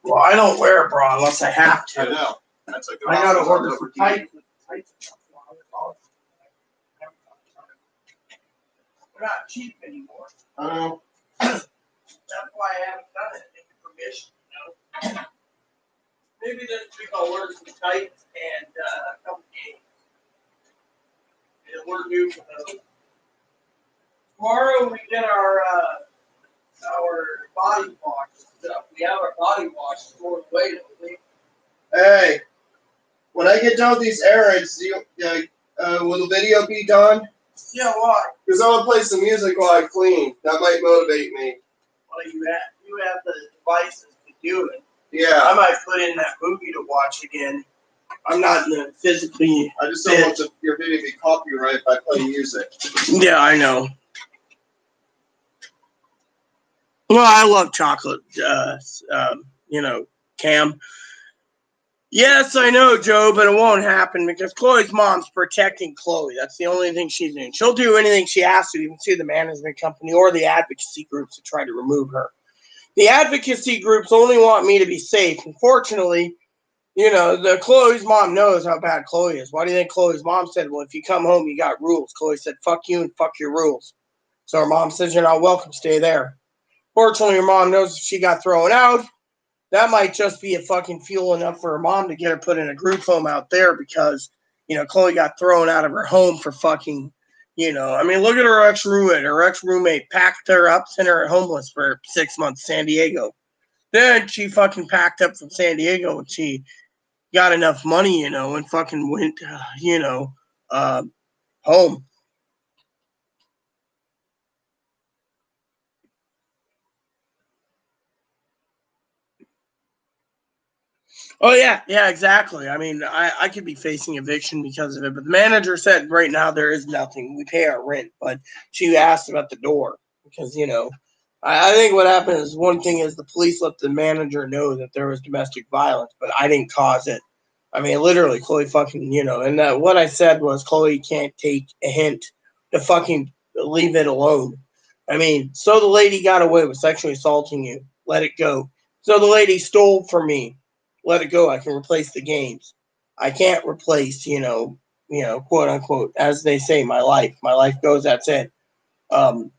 Well, I don't wear a bra unless I have to. I know. I took it I off. gotta order some tights. We're not cheap anymore. I know. That's why I haven't done it. Take permission, you know. Maybe this week I'll order some tights and a couple games. And we're due for those. Tomorrow we get our body wash stuff. We have our body wash stored away, don't we? Hey, when I get done with these errands, will the video be done? Yeah, why? Because I want to play some music while I clean. That might motivate me. Well, you have the devices to do it. Yeah. I might put in that movie to watch again. I'm not physically. I just don't want your video to be copyrighted if I play music. Yeah, I know. Well, I love chocolate, Cam. Yes, I know, Joe, but it won't happen because Chloe's mom's protecting Chloe. That's the only thing she's doing. She'll do anything she has to, even sue the management company or the advocacy groups to try to remove her. The advocacy groups only want me to be safe. Unfortunately, the Chloe's mom knows how bad Chloe is. Why do you think Chloe's mom said, well, if you come home, you got rules? Chloe said, fuck you and fuck your rules. So her mom says, you're not welcome. Stay there. Fortunately, her mom knows if she got thrown out, that might just be a fucking fuel enough for her mom to get her put in a group home out there because, Chloe got thrown out of her home for fucking, look at her ex-roommate. Her ex-roommate packed her up, sent her homeless for 6 months in San Diego. Then she fucking packed up from San Diego and she got enough money, and fucking went, home. Oh, yeah, exactly. I mean, I could be facing eviction because of it, but the manager said right now there is nothing. We pay our rent, but she asked about the door because, I think what happened is one thing is the police let the manager know that there was domestic violence, but I didn't cause it. I mean, literally, Chloe fucking, and what I said was Chloe can't take a hint to fucking leave it alone. I mean, so the lady got away with sexually assaulting you. Let it go. So the lady stole from me. Let it go. I can replace the games. I can't replace, quote unquote, as they say, my life. My life goes. That's it. So,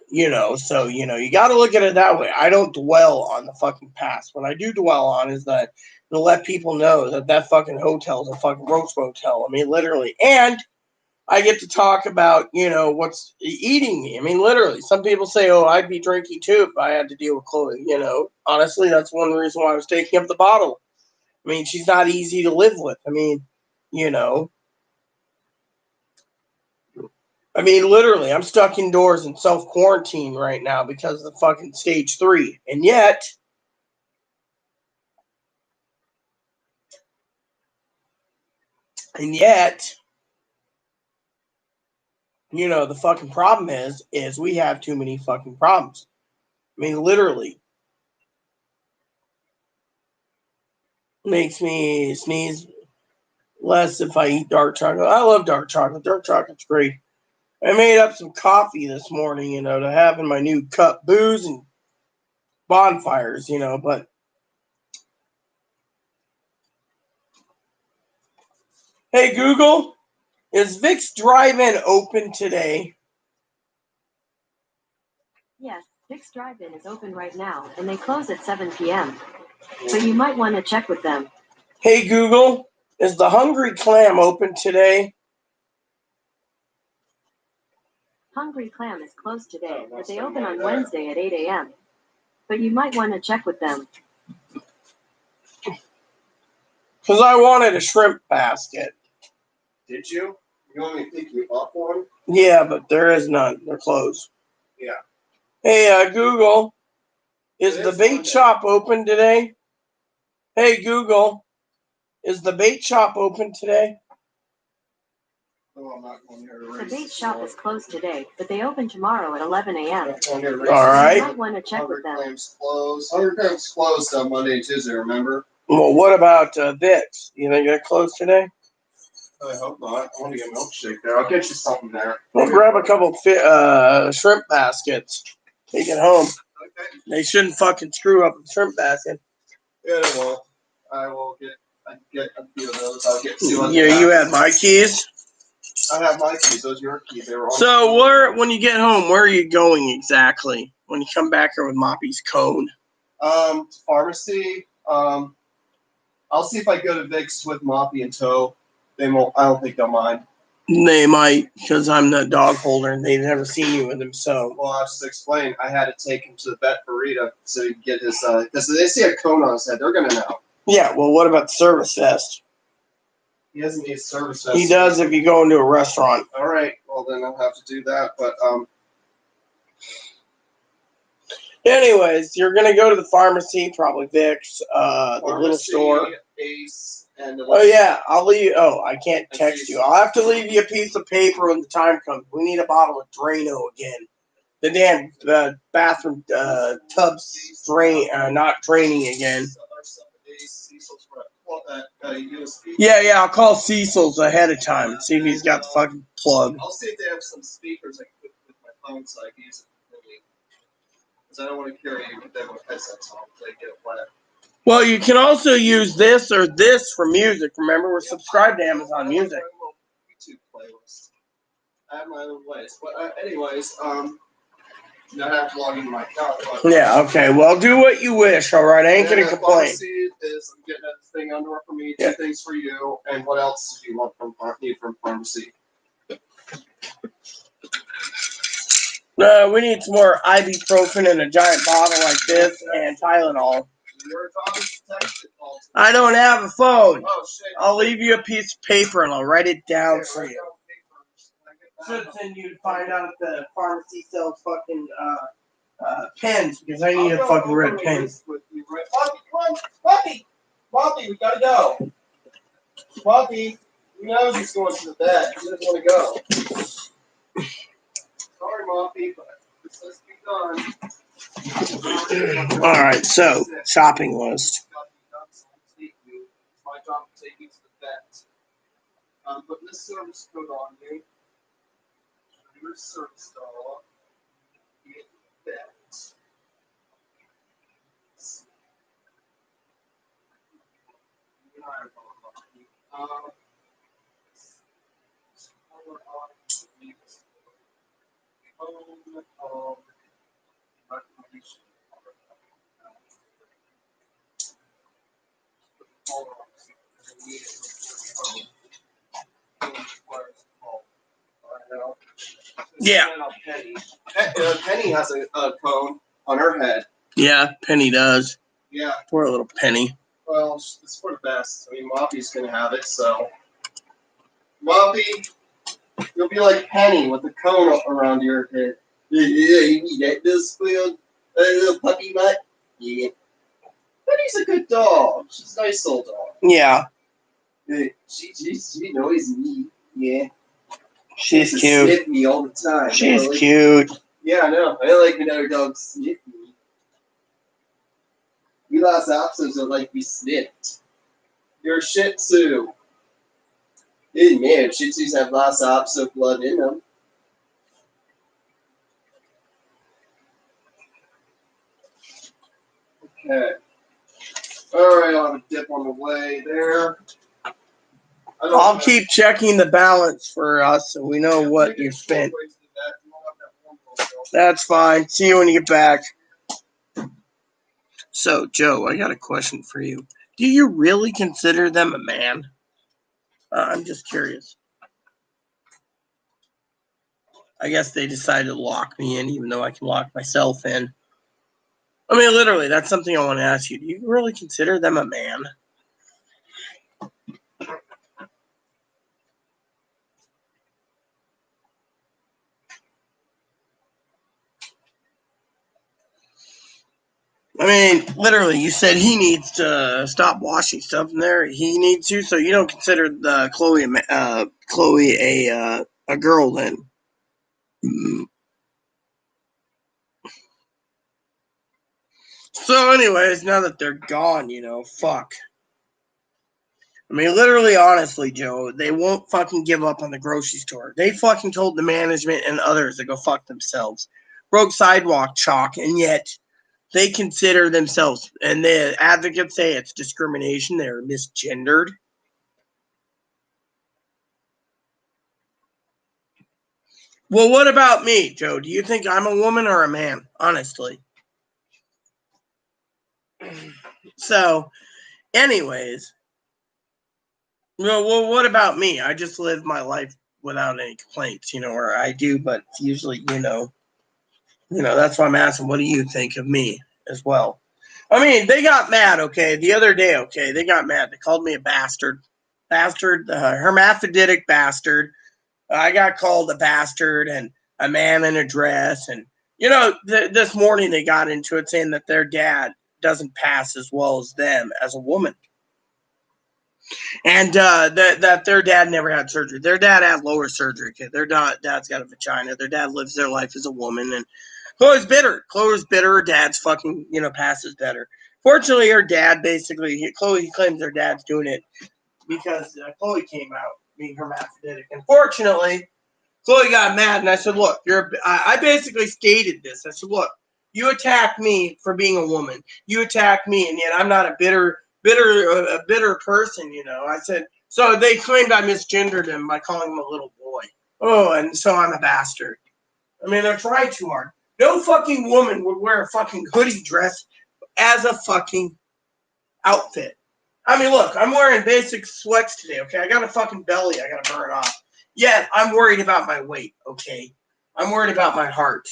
you got to look at it that way. I don't dwell on the fucking past. What I do dwell on is that to let people know that fucking hotel is a fucking roach motel. I mean, literally. And I get to talk about, what's eating me. I mean, literally, some people say, oh, I'd be drinking too if I had to deal with Chloe. Honestly, that's one reason why I was taking up the bottle. I mean, she's not easy to live with. You know, literally, I'm stuck indoors in self quarantine right now because of the fucking stage 3. And yet, the fucking problem is we have too many fucking problems. I mean, literally, makes me sneeze less if I eat dark chocolate. I love dark chocolate. Dark chocolate's great. I made up some coffee this morning, to have in my new cup. Booze and bonfires, but hey Google, is Vic's Drive-In open today? Yes, Vic's Drive-In is open right now, and they close at 7 p.m. But you might want to check with them. Hey Google, is the Hungry Clam open today? Hungry Clam is closed today, but they open on Wednesday at 8 a.m. But you might want to check with them. Because I wanted a shrimp basket. Did you? You want me to pick you up one? Yeah, but there is none. They're closed. Yeah. Hey, Google, is the bait Monday. shop open today? Hey, Google, is the bait shop open today? Oh, I'm not going here to The race bait this shop morning. is closed today, but they open tomorrow at 11 a.m. I'm not going here to race All this right. You morning. might want to check with them. Claims closed. Hunger Claims closed on Monday and Tuesday, remember? Well, what about Vic's? You think they're closed today? I hope not. I want to get a milkshake there. I'll get you something there. We'll grab a couple shrimp baskets. Take it home. Okay. They shouldn't fucking screw up a shrimp basket. Yeah, they won't. I get a few of those. I'll get two of Yeah, you had my keys. I have my keys. Those are your keys. They were on So when you get home, where are you going exactly? When you come back here with Moppy's cone? Pharmacy. I'll see if I go to Vic's with Moppy in tow. They won't. I don't think they'll mind. They might, because I'm the dog holder and they've never seen you with him. So, Well, I'll just explain. I had to take him to the vet for Rita so he could get his. Because they see a cone on his head, they're gonna know. yeah. Well, what about the service vest? He doesn't need a service vest. He does if you go into a restaurant. All right. Well, then I'll have to do that. But Anyways, you're gonna go to the pharmacy, probably Vic's, the little store. Ace, and Oh yeah, I'll leave. Oh, I can't text you. I'll have to leave you a piece of paper when the time comes. We need a bottle of Drano again. The damn bathroom tubs not draining again. Yeah, I'll call Cecil's ahead of time and see if he's got the fucking plug. I'll see if they have some speakers I can put with my phone so I can use it for me. Because I don't want to carry them with headsets on so they get it wet. Well, you can also use this or this for music. Remember, we're subscribed to Amazon Music. I have my own YouTube playlist. I have my own ways. But anyways, I have to log into my account. Yeah, okay. Well, do what you wish, all right? I ain't going to complain. Is I'm getting a thing underwear for me, two things for you, and what else do you want need from pharmacy? We need some more ibuprofen in a giant bottle like this and Tylenol. I don't have a phone. Oh, shit. I'll leave you a piece of paper and I'll write it down for you. Should send you to find out if the pharmacy sells fucking pens because I need a fucking red pen. Poppy, come on. Poppy, we gotta go. Poppy, he knows he's going to the bed. He doesn't want to go. Sorry, Moppy, but this has to be done. All right, so shopping list. It's my job to take you to the vet. Put this service code on you. Your service dog. Get the vet. Yeah. Penny. Penny has a cone on her head. Yeah, Penny does. Yeah. Poor little Penny. Well, it's for the best. I mean, Moppy's gonna have it, so. Moppy, you'll be like Penny with a cone around your head. Yeah, you need that little puppy butt? Yeah. Penny's a good dog. She's a nice little dog. Yeah. She annoys me. Yeah. She's She cute. sniff me all the time. She's Really. cute. Yeah, I know. I like when other dogs sniff me. We lost Apsos that like be sniffed. You're a Shih Tzu. Man, Shih Tzus have lots of Apso blood in them. Okay. Alright, I'll have a dip on the way there. I'll keep checking the balance for us so we know what you spent. That's fine. See you when you get back. So, Joe, I got a question for you. Do you really consider them a man? I'm just curious. I guess they decided to lock me in, even though I can lock myself in. I mean, literally, that's something I want to ask you. Do you really consider them a man? I mean, literally, you said he needs to stop washing stuff in there. He needs to, so you don't consider the Chloe a girl then? So, anyways, now that they're gone, fuck. I mean, literally, honestly, Joe, they won't fucking give up on the grocery store. They fucking told the management and others to go fuck themselves. Broke sidewalk chalk, and yet they consider themselves, and the advocates say it's discrimination. They're misgendered. Well, what about me, Joe? Do you think I'm a woman or a man? Honestly. So, anyways, well, what about me? I just live my life without any complaints, or I do, but usually, that's why I'm asking, what do you think of me as well? I mean, they got mad, okay, the other day, okay, they got mad. They called me a bastard, hermaphroditic bastard. I got called a bastard and a man in a dress. And, this morning they got into it saying that their dad doesn't pass as well as them as a woman. And that their dad never had surgery. Their dad had lower surgery. Okay? Their dad's got a vagina. Their dad lives their life as a woman. And Chloe's bitter. Her dad's fucking, passes better. Fortunately, her dad Chloe claims her dad's doing it because Chloe came out being hermaphroditic. Unfortunately, Chloe got mad, and I said, look, I basically stated this. I said, look, you attack me for being a woman. You attack me, and yet I'm not a bitter person, I said, so they claimed I misgendered him by calling him a little boy. Oh, and so I'm a bastard. I mean, they're trying too hard. No fucking woman would wear a fucking hoodie dress as a fucking outfit. I mean, look, I'm wearing basic sweats today, okay? I got a fucking belly I gotta burn off. Yet, I'm worried about my weight, okay? I'm worried about my heart.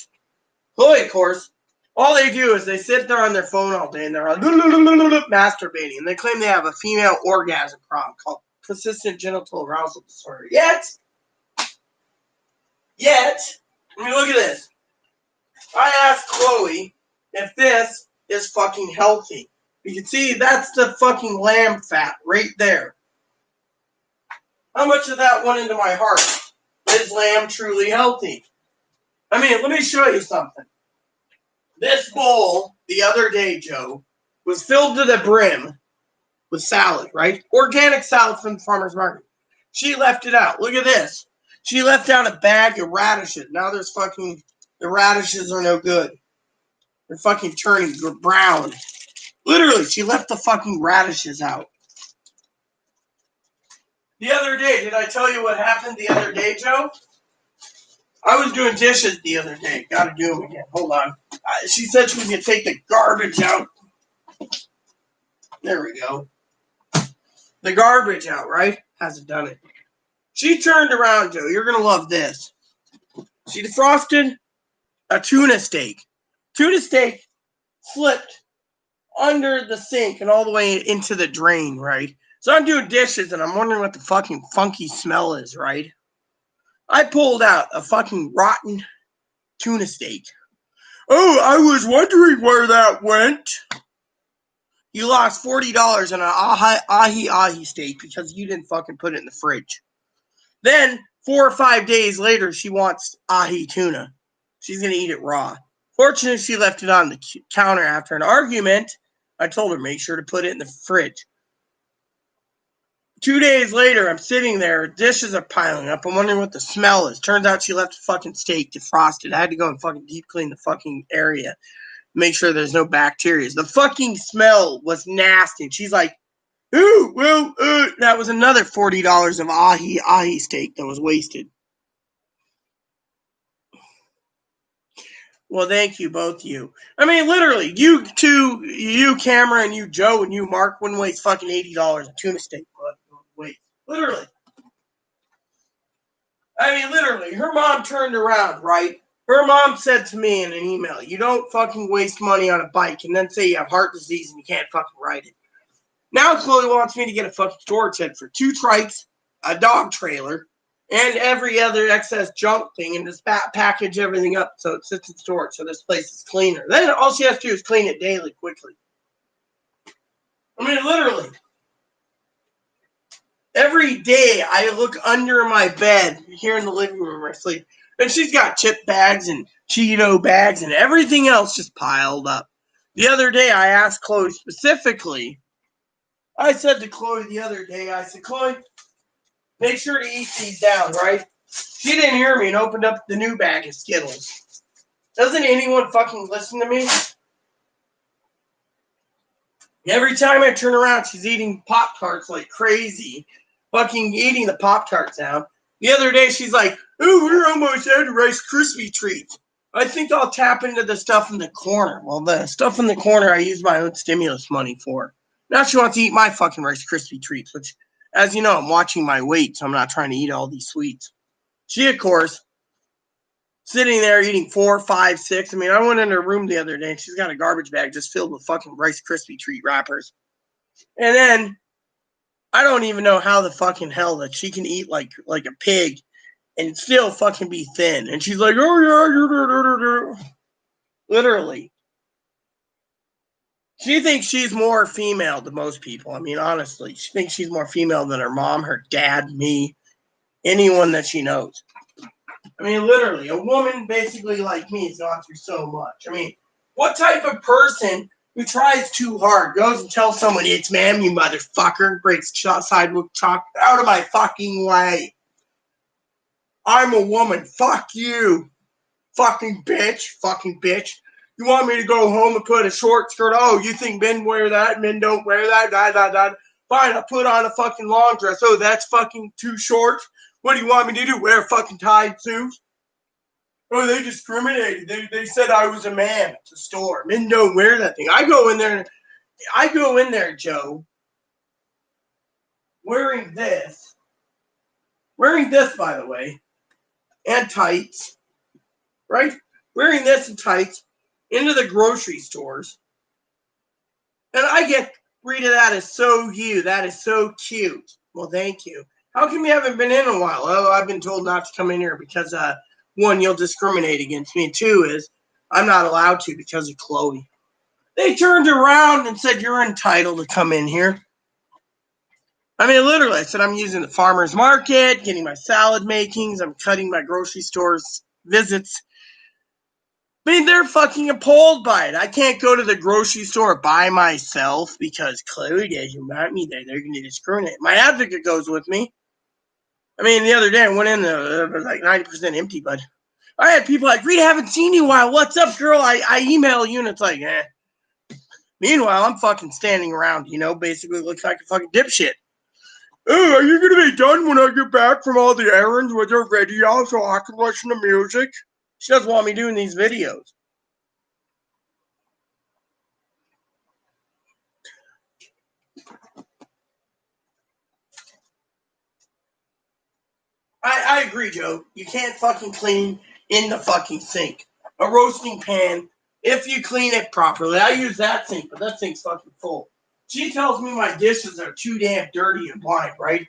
Chloe, of course, all they do is they sit there on their phone all day and they're like, masturbating. And they claim they have a female orgasm problem called persistent genital arousal disorder. Yet, I mean, look at this. I asked Chloe if this is fucking healthy. You can see that's the fucking lamb fat right there. How much of that went into my heart? Is lamb truly healthy? I mean, let me show you something. This bowl the other day, Joe, was filled to the brim with salad, right? Organic salad from the farmer's market. She left it out. Look at this. She left out a bag of radishes. Now the radishes are no good. They're fucking turning brown. Literally, she left the fucking radishes out. The other day, did I tell you what happened the other day, Joe? I was doing dishes the other day. Gotta do them again. Hold on. She said she was going to take the garbage out. There we go. The garbage out, right? Hasn't done it. She turned around, Joe. You're going to love this. She defrosted a tuna steak. Tuna steak slipped under the sink and all the way into the drain, right? So I'm doing dishes and I'm wondering what the fucking funky smell is, right? I pulled out a fucking rotten tuna steak. Oh, I was wondering where that went. You lost $40 on an ahi steak because you didn't fucking put it in the fridge. Then, 4 or 5 days later, she wants ahi tuna. She's going to eat it raw. Fortunately, she left it on the counter after an argument. I told her, make sure to put it in the fridge. 2 days later, I'm sitting there, dishes are piling up. I'm wondering what the smell is. Turns out she left the fucking steak defrosted. I had to go and fucking deep clean the fucking area. Make sure there's no bacteria. The fucking smell was nasty. And she's like, ooh, well, that was another $40 of ahi steak that was wasted. Well, thank you, both of you. I mean, literally, you two, you Cameron, you Joe, and you Mark wouldn't waste fucking $80 of tuna steak. Wait, literally. I mean, literally, her mom turned around, right? Her mom said to me in an email, you don't fucking waste money on a bike and then say you have heart disease and you can't fucking ride it. Now Chloe wants me to get a fucking storage shed for 2 trikes, a dog trailer, and every other excess junk thing, and just package everything up so it sits in storage so this place is cleaner. Then all she has to do is clean it daily, quickly. I mean, literally. Every day I look under my bed here in the living room where I sleep, and she's got chip bags and Cheeto bags and everything else just piled up. The other day I asked Chloe specifically, I said to Chloe the other day, I said, Chloe, make sure to eat these down, right? She didn't hear me and opened up the new bag of Skittles. Doesn't anyone fucking listen to me? Every time I turn around, she's eating Pop-Tarts like crazy. Fucking eating the Pop-Tarts now. The other day, she's like, ooh, we're almost out of Rice Krispie treats. I think I'll tap into the stuff in the corner. Well, the stuff in the corner I use my own stimulus money for. Now she wants to eat my fucking Rice Krispie treats, which, as you know, I'm watching my weight, so I'm not trying to eat all these sweets. She, of course, sitting there eating 4, 5, 6. I mean, I went in her room the other day and she's got a garbage bag just filled with fucking Rice Krispie treat wrappers. And then I don't even know how the fucking hell that she can eat like a pig and still fucking be thin. And she's like, oh yeah, literally. She thinks she's more female than most people. I mean, honestly, she thinks she's more female than her mom, her dad, me, anyone that she knows. I mean, literally, a woman basically like me has gone through so much. I mean, what type of person who tries too hard goes and tells someone, it's ma'am, you motherfucker, breaks sidewalk chalk out of my fucking way. I'm a woman. Fuck you. Fucking bitch. Fucking bitch. You want me to go home and put a short skirt? Oh, you think men wear that? Men don't wear that? Fine, I'll put on a fucking long dress. Oh, that's fucking too short? What do you want me to do? Wear a fucking tied suit? Oh, they discriminated. They said I was a man at the store. Men don't wear that thing. I go in there, Joe, wearing this, by the way, and tights, right? Wearing this and tights into the grocery stores. And I get, Rita, that is so you. That is so cute. Well, thank you. How come you haven't been in a while? Oh, I've been told not to come in here because, 1, you'll discriminate against me. 2 is I'm not allowed to because of Chloe. They turned around and said, you're entitled to come in here. I mean, literally, I said I'm using the farmer's market, getting my salad makings, I'm cutting my grocery store's visits. I mean, they're fucking appalled by it. I can't go to the grocery store by myself because Chloe doesn't want me there. They're going to discriminate. My advocate goes with me. I mean, the other day I went in there, it was like 90% empty, but I had people like, Rita, haven't seen you in a while. What's up, girl? I email you, and it's like, eh. Meanwhile, I'm fucking standing around, basically looks like a fucking dipshit. Oh, are you going to be done when I get back from all the errands with your video so I can listen to music? She doesn't want me doing these videos. I agree, Joe. You can't fucking clean in the fucking sink. A roasting pan, if you clean it properly. I use that sink, but that sink's fucking full. She tells me my dishes are too damn dirty and blind, right?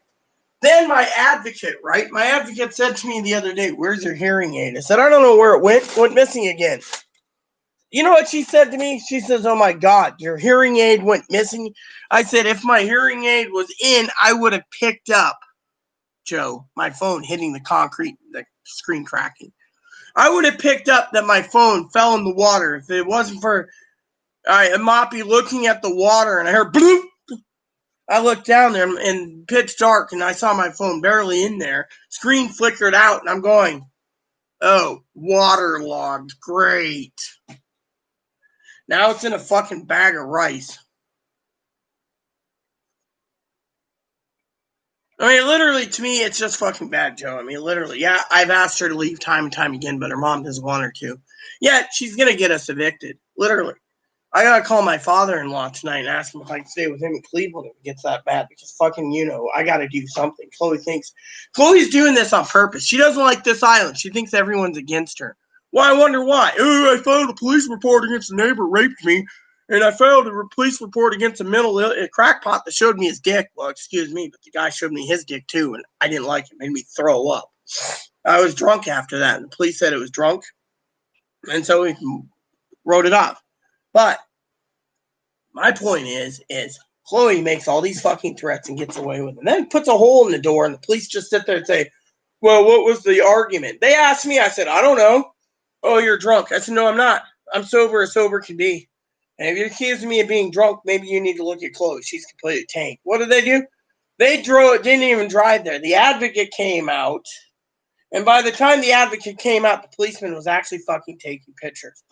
Then my advocate, right? My advocate said to me the other day, "Where's your hearing aid?" I said, "I don't know where it went missing again." You know what she said to me? She says, "Oh my God, your hearing aid went missing." I said, "If my hearing aid was in, I would have picked up, Joe, my phone hitting the concrete, the screen cracking. I would have picked up that my phone fell in the water. If it wasn't for Moppy looking at the water and I heard bloop, I looked down there and pitch dark and I saw my phone barely in there. Screen flickered out and I'm going, oh, waterlogged. Great. Now it's in a fucking bag of rice. I mean, literally, to me, it's just fucking bad, Joe. I mean, literally, yeah, I've asked her to leave time and time again, but her mom doesn't want her to. Yeah, she's going to get us evicted. Literally. I gotta call my father-in-law tonight and ask him if I can stay with him in Cleveland if it gets that bad, because fucking, I gotta do something. Chloe's doing this on purpose. She doesn't like this island. She thinks everyone's against her. Well, I wonder why. Oh, I filed a police report against a neighbor who raped me, and I filed a police report against a crackpot that showed me his dick. Well, excuse me, but the guy showed me his dick too, and I didn't like it. It made me throw up. I was drunk after that, and the police said it was drunk, and so we wrote it off. But my point is Chloe makes all these fucking threats and gets away with it. And then puts a hole in the door, and the police just sit there and say, well, what was the argument? They asked me. I said, I don't know. Oh, you're drunk. I said, no, I'm not. I'm sober as sober can be. And if you're accusing me of being drunk, maybe you need to look at Chloe. She's completely tanked. What did they do? They didn't even drive there. The advocate came out. And by the time the advocate came out, the policeman was actually fucking taking pictures.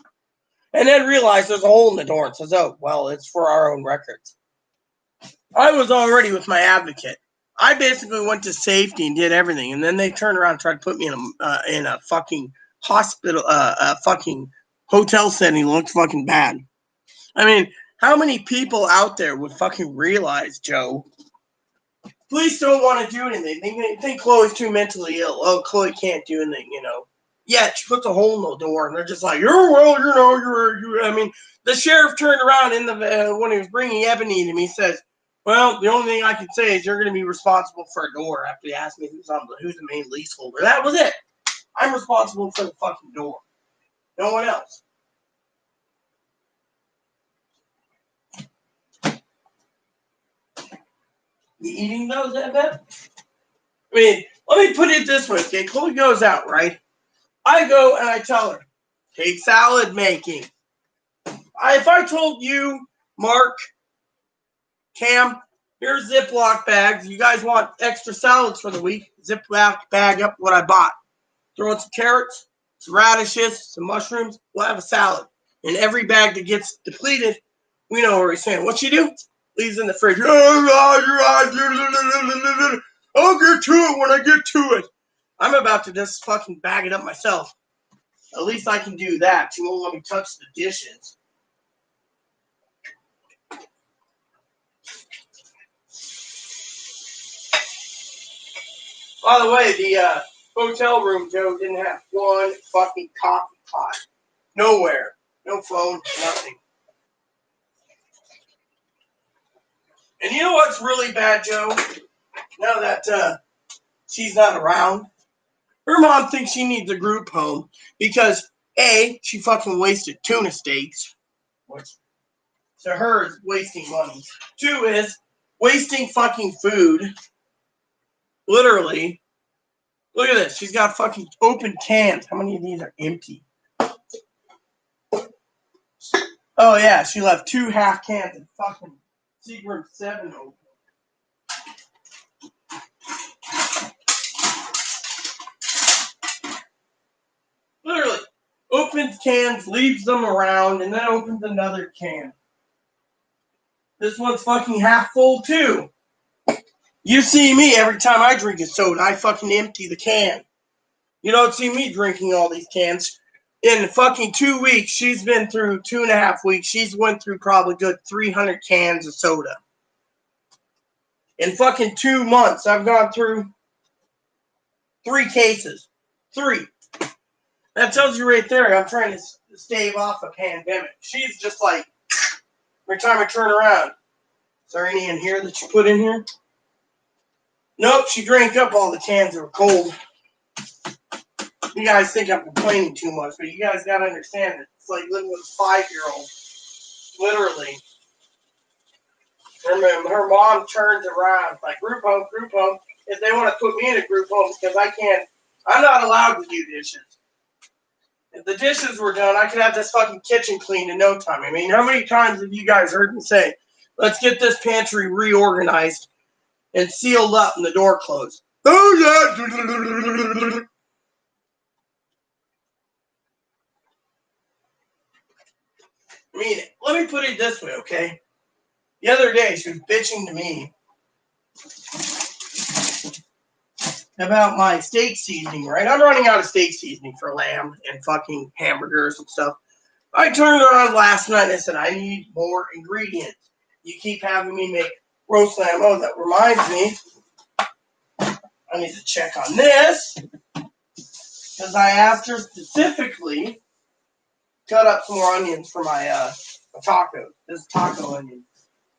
And then realized there's a hole in the door and says, oh, well, it's for our own records. I was already with my advocate. I basically went to safety and did everything. And then they turned around and tried to put me in a fucking hospital, a fucking hotel setting. It looked fucking bad. I mean, how many people out there would fucking realize, Joe, police don't want to do anything. They think Chloe's too mentally ill. Oh, Chloe can't do anything, Yeah, she puts a hole in the door, and they're just like, I mean, the sheriff turned around when he was bringing Ebony to me, says, well, the only thing I can say is you're going to be responsible for a door after he asked me who's the main leaseholder. That was it. I'm responsible for the fucking door. No one else. You eating those, I bet? I mean, let me put it this way, okay? Chloe goes out, right? I go and I tell her, take salad making. If I told you, Mark, Cam, here's Ziploc bags. You guys want extra salads for the week? Ziploc bag up what I bought. Throw in some carrots, some radishes, some mushrooms. We'll have a salad. And every bag that gets depleted, we know where he's saying. What you do? Leaves in the fridge. I'll get to it when I get to it. I'm about to just fucking bag it up myself. At least I can do that. She won't let me touch the dishes. By the way, the hotel room, Joe, didn't have one fucking coffee pot. Nowhere. No phone, nothing. And you know what's really bad, Joe? Now that she's not around, her mom thinks she needs a group home because, A, she fucking wasted tuna steaks, which to her is wasting money. 2 is wasting fucking food. Literally. Look at this. She's got fucking open cans. How many of these are empty? Oh, yeah. She left 2 half cans and fucking Seagram 7 open. Literally. Opens cans, leaves them around, and then opens another can. This one's fucking half full, too. You see me every time I drink a soda, I fucking empty the can. You don't see me drinking all these cans. In fucking 2 weeks, she's been through 2.5 weeks. She's went through probably good 300 cans of soda. In fucking 2 months, I've gone through 3 cases. 3. That tells you right there, I'm trying to stave off a pandemic. She's just like, every time I turn around, is there any in here that you put in here? Nope, she drank up all the cans that were cold. You guys think I'm complaining too much, but you guys gotta understand it. It's like living with a 5-year-old. Literally. Her mom turns around, like, group home. If they want to put me in a group home, because I'm not allowed to do dishes. If the dishes were done, I could have this fucking kitchen cleaned in no time. I mean, how many times have you guys heard me say, let's get this pantry reorganized and sealed up and the door closed? Oh, yeah. I mean, let me put it this way, okay? The other day, she was bitching to me about my steak seasoning, right? I'm running out of steak seasoning for lamb and fucking hamburgers and stuff. I turned around last night and I said, I need more ingredients. You keep having me make roast lamb. Oh, that reminds me, I need to check on this because I asked her specifically cut up some more onions for my taco. This taco onion.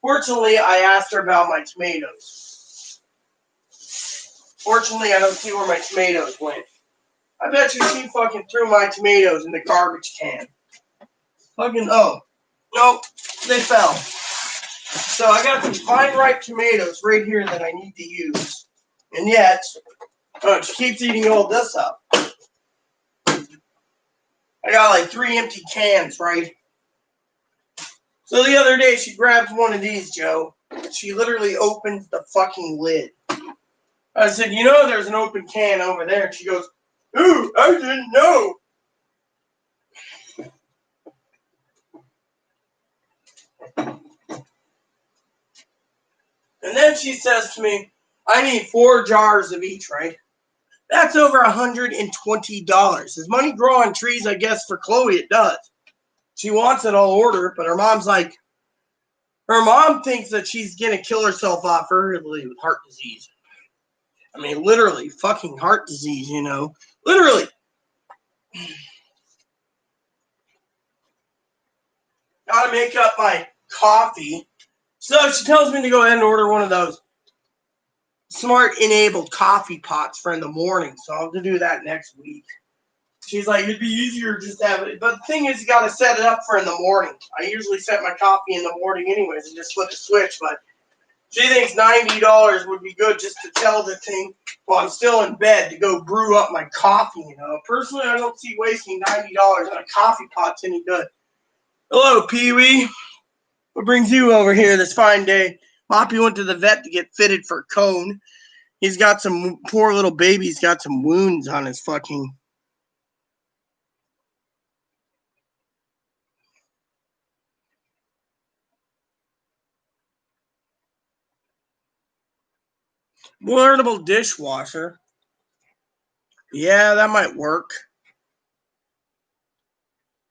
Fortunately, I asked her about my tomatoes. Fortunately, I don't see where my tomatoes went. I bet you she fucking threw my tomatoes in the garbage can. Fucking, oh. Nope, they fell. So I got some fine ripe tomatoes right here that I need to use. And yet, she keeps eating all this up. I got like 3 empty cans, right? So the other day, she grabs one of these, Joe. She literally opens the fucking lid. I said, you know there's an open can over there. And she goes, ooh, I didn't know. And then she says to me, I need 4 jars of each, right? That's over $120. Does money grow on trees? I guess for Chloe it does. She wants it, I'll order it, but her mom's like, her mom thinks that she's going to kill herself off early with heart disease. I mean, literally, fucking heart disease, you know. Literally. Gotta make up my coffee. So she tells me to go ahead and order one of those smart enabled coffee pots for in the morning. So I'll have to do that next week. She's like, it'd be easier just to have it. But the thing is, you got to set it up for in the morning. I usually set my coffee in the morning anyways and just flip a switch. But she thinks $90 would be good just to tell the thing while I'm still in bed to go brew up my coffee, you know. Personally, I don't see wasting $90 on a coffee pot's any good. Hello, Pee-wee. What brings you over here this fine day? Moppy went to the vet to get fitted for a cone. He's got some, poor little baby's got some wounds on his fucking... Wearable dishwasher. Yeah, that might work.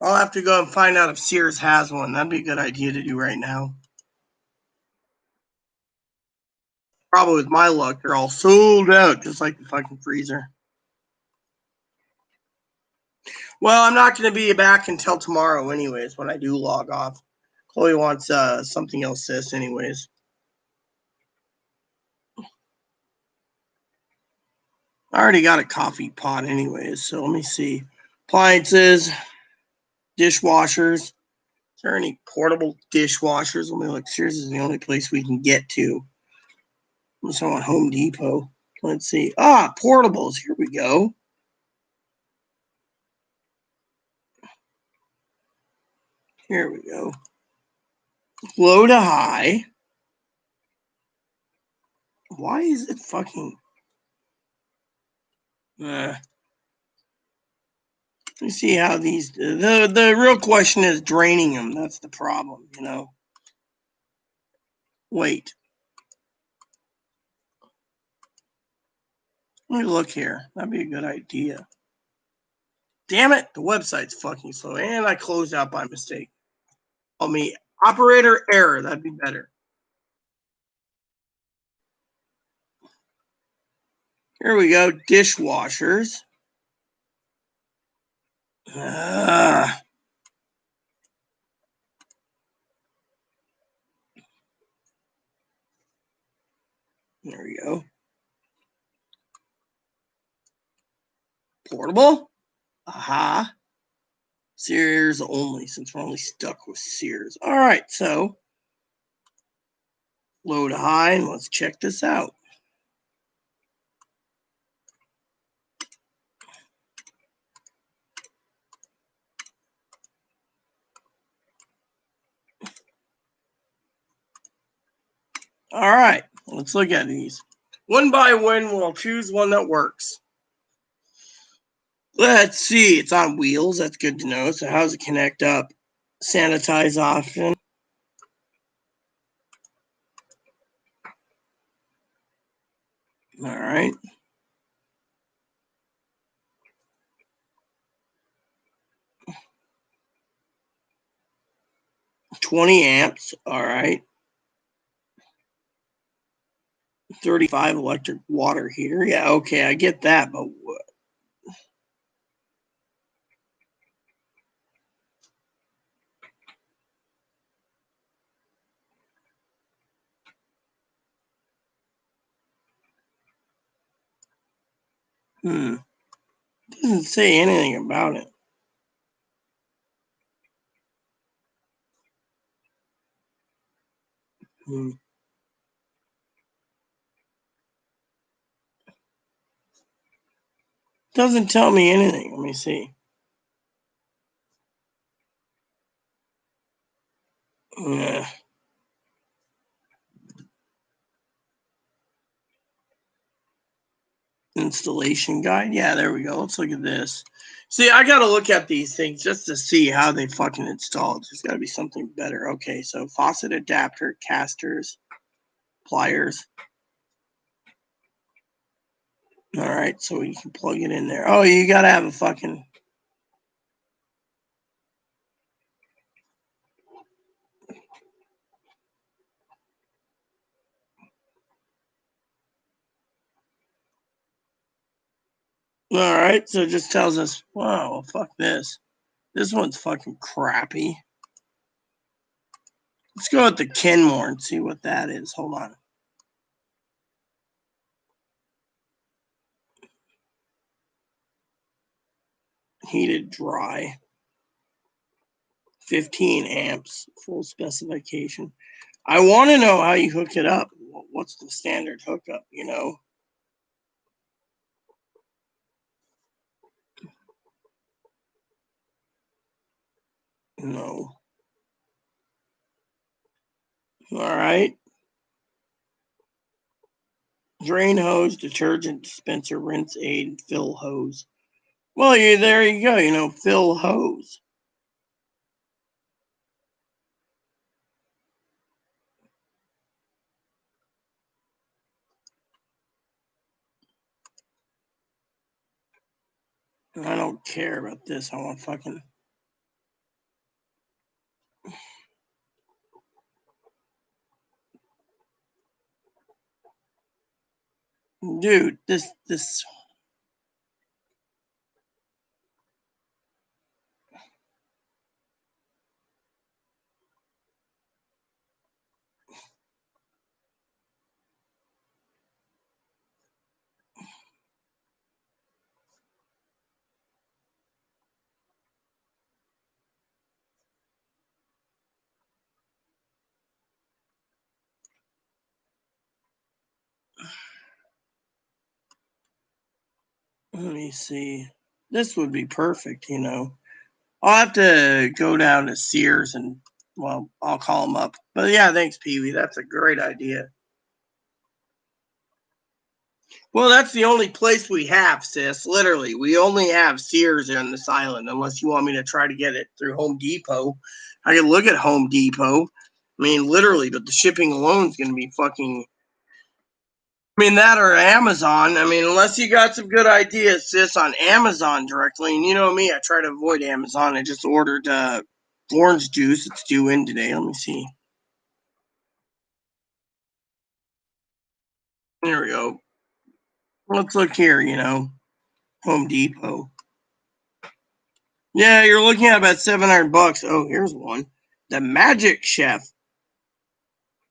I'll have to go and find out if Sears has one. That'd be a good idea to do right now. Probably with my luck, they're all sold out, just like the fucking freezer. Well, I'm not going to be back until tomorrow anyways, when I do log off. Chloe wants something else, sis, anyways. I already got a coffee pot anyways, so let me see. Appliances, dishwashers. Is there any portable dishwashers? Let me look. Sears is the only place we can get to. Unless I want Home Depot. Let's see. Ah, portables. Here we go. Here we go. Low to high. Why is it fucking... Let me see how these... The real question is draining them. That's the problem, you know. Wait. Let me look here. That'd be a good idea. Damn it. The website's fucking slow. And I closed out by mistake. Call me operator error. That'd be better. Here we go. Dishwashers. There we go. Portable? Aha. Sears only, since we're only stuck with Sears. All right, so load high, and let's check this out. All right, let's look at these. One by one, we'll choose one that works. Let's see, it's on wheels. That's good to know. So how does it connect up? Sanitize option. All right. $20 amps. All right. 35 electric water heater. Yeah, okay, I get that, but what? Doesn't say anything about it. Doesn't tell me anything. Let me see. Installation guide. Yeah, there we go. Let's look at this. See, I got to look at these things just to see how they fucking installed. There's got to be something better. Okay, so faucet adapter, casters, pliers. All right, so you can plug it in there. Oh, you got to have a fucking... All right, so it just tells us, wow, well, fuck this. This one's fucking crappy. Let's go with the Kenmore and see what that is. Hold on. Heated dry. 15 amps, full specification. I want to know how you hook it up. What's the standard hookup, you know? No. All right. Drain hose, detergent dispenser, rinse aid, fill hose. Well, there you go, you know, fill hose. I don't care about this. I want fucking... Dude, this... Let me see. This would be perfect, you know. I'll have to go down to Sears and, well, I'll call them up. But yeah, thanks, Pee Wee. That's a great idea. Well, that's the only place we have, sis. Literally, we only have Sears on this island, unless you want me to try to get it through Home Depot. I can look at Home Depot. I mean, literally, but the shipping alone is going to be fucking... I mean, that or Amazon. I mean, unless you got some good ideas, sis, on Amazon directly. And you know me, I try to avoid Amazon. I just ordered orange juice. It's due in today. Let me see. There we go. Let's look here, you know. Home Depot. Yeah, you're looking at about $700. Oh, here's one. The Magic Chef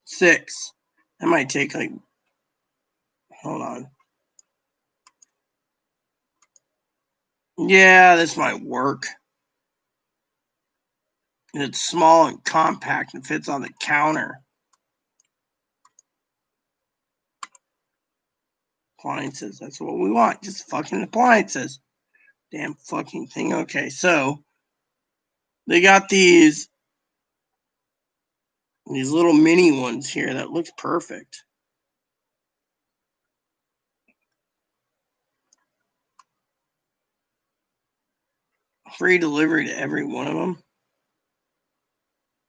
6. That might take like. Hold on. Yeah, this might work. It's small and compact and fits on the counter. Appliances. That's what we want. Just fucking appliances. Damn fucking thing. Okay, so they got these little mini ones here that looks perfect. Free delivery to every one of them.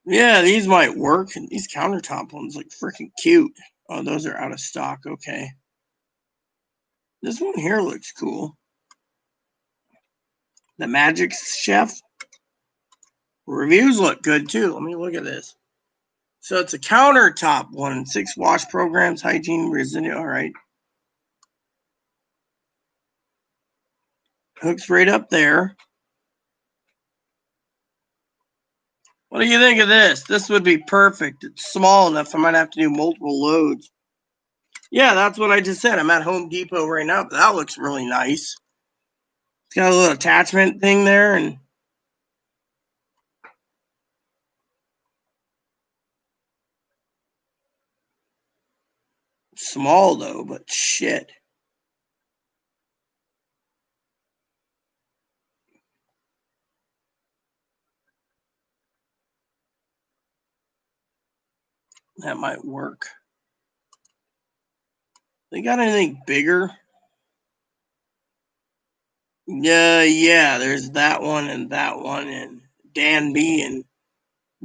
Yeah, these might work. And these countertop ones look freaking cute. Oh, those are out of stock. Okay. This one here looks cool. The Magic Chef. Reviews look good too. Let me look at this. So it's a countertop one. 6 wash programs, hygiene, residue. All right. Hooks right up there. What do you think of this? This would be perfect. It's small enough I might have to do multiple loads. Yeah, that's what I just said. I'm at Home Depot right now, but that looks really nice. It's got a little attachment thing there and small though, but shit. That might work. They got anything bigger? Yeah, there's that one and Dan B and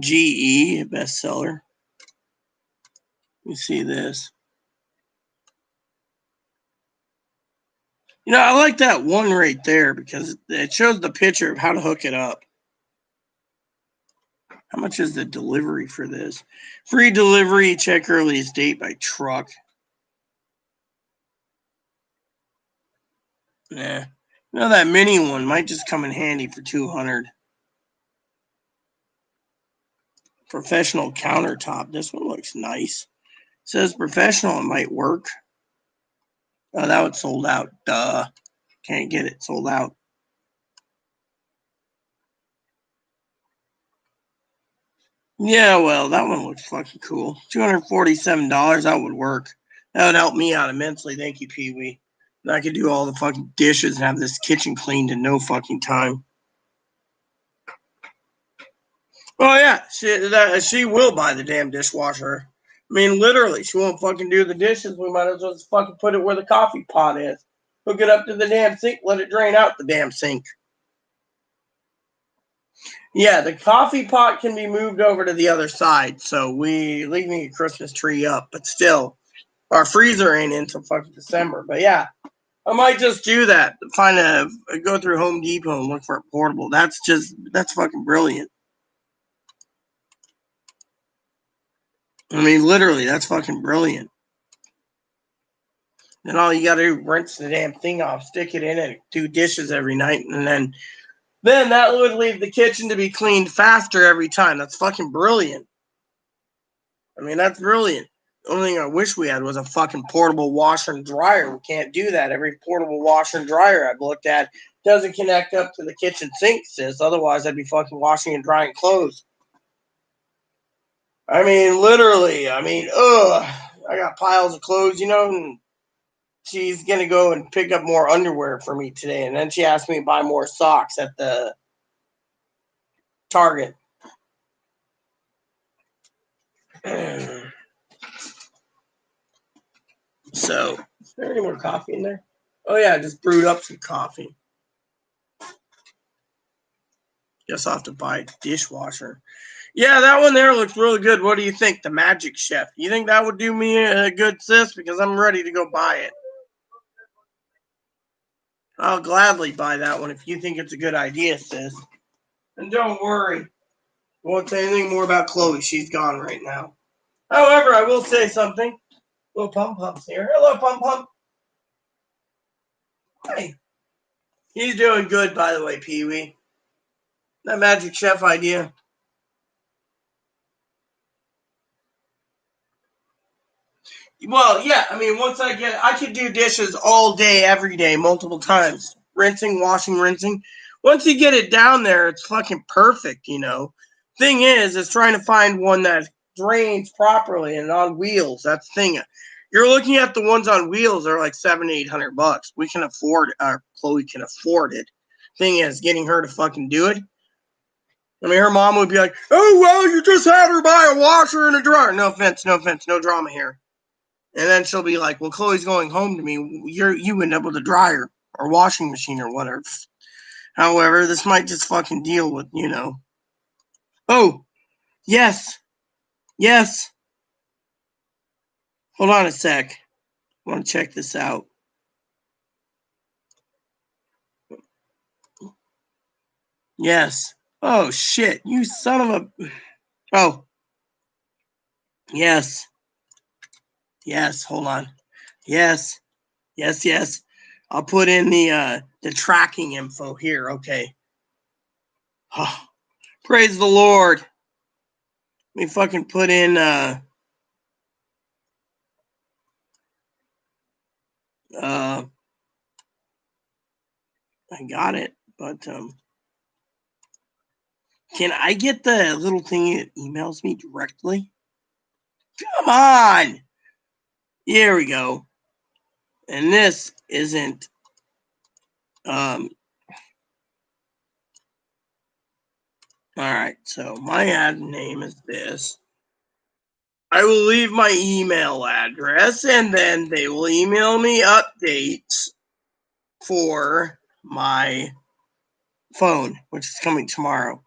GE bestseller. You see this. You know, I like that one right there because it shows the picture of how to hook it up. How much is the delivery for this? Free delivery, check earliest date by truck. Nah. You know, that mini one might just come in handy for $200. Professional countertop. This one looks nice. It says professional. It might work. Oh, that one's sold out. Duh. Can't get it. Sold out. Yeah, well, that one looks fucking cool. $247. That would work. That would help me out immensely. Thank you, Pee Wee. And I could do all the fucking dishes and have this kitchen cleaned in no fucking time. Oh yeah, she will buy the damn dishwasher. I mean, literally, she won't fucking do the dishes. We might as well just fucking put it where the coffee pot is. Hook it up to the damn sink, let it drain out the damn sink. Yeah, the coffee pot can be moved over to the other side, so we leaving a Christmas tree up, but still, our freezer ain't until fucking December. But yeah, I might just do that. Go through Home Depot and look for a portable. That's fucking brilliant. I mean, literally, that's fucking brilliant. Then all you gotta do is rinse the damn thing off, stick it in it, do dishes every night, and then that would leave the kitchen to be cleaned faster every time. That's fucking brilliant. I mean, that's brilliant. The only thing I wish we had was a fucking portable washer and dryer. We can't do that. Every portable washer and dryer I've looked at doesn't connect up to the kitchen sink, sis. Otherwise, I'd be fucking washing and drying clothes. I mean, literally. I mean, I got piles of clothes, and she's going to go and pick up more underwear for me today. And then she asked me to buy more socks at the Target. So, is there any more coffee in there? Oh, yeah, I just brewed up some coffee. Guess I'll have to buy a dishwasher. Yeah, that one there looks really good. What do you think? The Magic Chef. You think that would do me a good, sis? Because I'm ready to go buy it. I'll gladly buy that one if you think it's a good idea, sis. And don't worry. I won't say anything more about Chloe. She's gone right now. However, I will say something. Little Pum Pum's here. Hello, Pum Pum. Hey. He's doing good, by the way, Pee Wee. That Magic Chef idea. Well, yeah, I mean, I could do dishes all day, every day, multiple times. Rinsing, washing, rinsing. Once you get it down there, it's fucking perfect, you know. Thing is trying to find one that drains properly and on wheels. That's the thing. You're looking at the ones on wheels are like $700-800. We can afford it. Chloe can afford it. Thing is, getting her to fucking do it. I mean, her mom would be like, "Oh well, you just had her buy a washer and a dryer." No offense, no drama here. And then she'll be like, "Well, Chloe's going home to me. You end up with a dryer or washing machine or whatever." However, this might just fucking deal with, you know. Oh, yes, yes. Hold on a sec. I want to check this out. Yes. Oh shit! You son of a. Oh. Yes. Yes. Hold on. Yes. Yes. I'll put in the tracking info here. Okay. Oh, praise the Lord. Let me fucking put in I got it, but can I get the little thing that emails me directly? Come on. Here we go. And this isn't all right, so my ad name is this. I will leave my email address and then they will email me updates for my phone, which is coming tomorrow.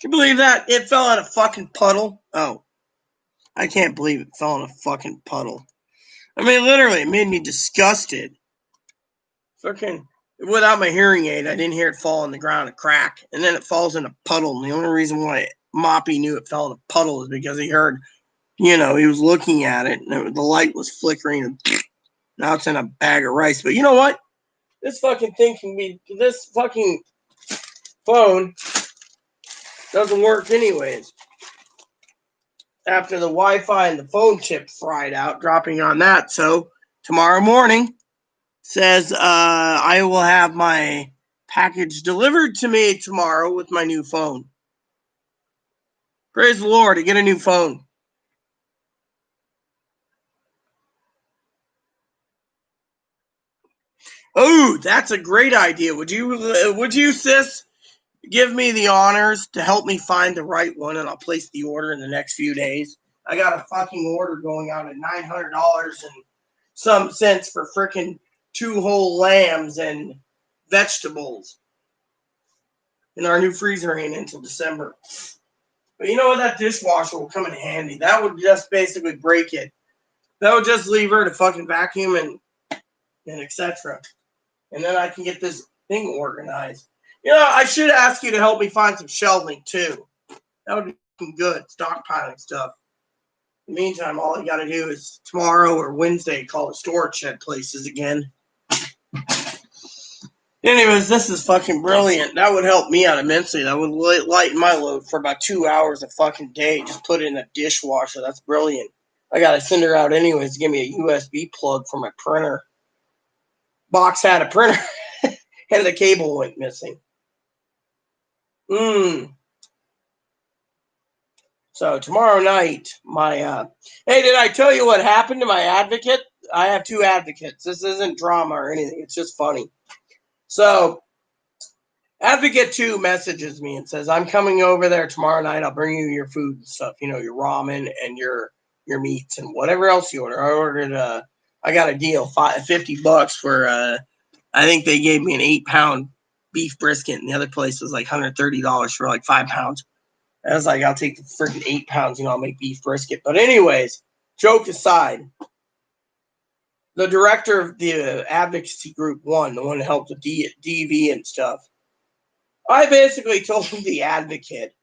Can you believe that? It fell in a fucking puddle. Oh, I can't believe it fell in a fucking puddle. I mean, literally, it made me disgusted. Fucking, without my hearing aid, I didn't hear it fall on the ground and crack. And then it falls in a puddle. And the only reason why Moppy knew it fell in a puddle is because he heard, you know, he was looking at it and the light was flickering. And now it's in a bag of rice. But you know what? This fucking phone doesn't work anyways. After the Wi-Fi and the phone chip fried out, dropping on that. So tomorrow morning says I will have my package delivered to me tomorrow with my new phone. Praise the Lord, I get a new phone. Oh, that's a great idea. Would you, sis, give me the honors to help me find the right one, and I'll place the order in the next few days. I got a fucking order going out at $900 and some cents for freaking 2 whole lambs and vegetables. And our new freezer ain't until December. But you know what? That dishwasher will come in handy. That would just basically break it. That would just leave her to fucking vacuum and etc. And then I can get this thing organized. You know, I should ask you to help me find some shelving too. That would be good, stockpiling stuff. In the meantime, all I gotta do is tomorrow or Wednesday call the storage shed places again. Anyways, this is fucking brilliant. That would help me out immensely. That would lighten my load for about 2 hours a fucking day. Just put it in a dishwasher. That's brilliant. I gotta send her out anyways to give me a USB plug for my printer. Box had a printer and the cable went missing. So tomorrow night, hey, did I tell you what happened to my advocate? I have 2 advocates. This isn't drama or anything. It's just funny. So Advocate 2 messages me and says, "I'm coming over there tomorrow night. I'll bring you your food and stuff, you know, your ramen and your meats and whatever else you order." I ordered I got a deal, $50 for I think they gave me an 8-pound beef brisket, and the other place was like $130 for like 5 pounds. I was like, I'll take the freaking 8 pounds, you know, I'll make beef brisket. But anyways, joke aside, the director of the advocacy group 1, the one that helped with DV and stuff, I basically told the advocate,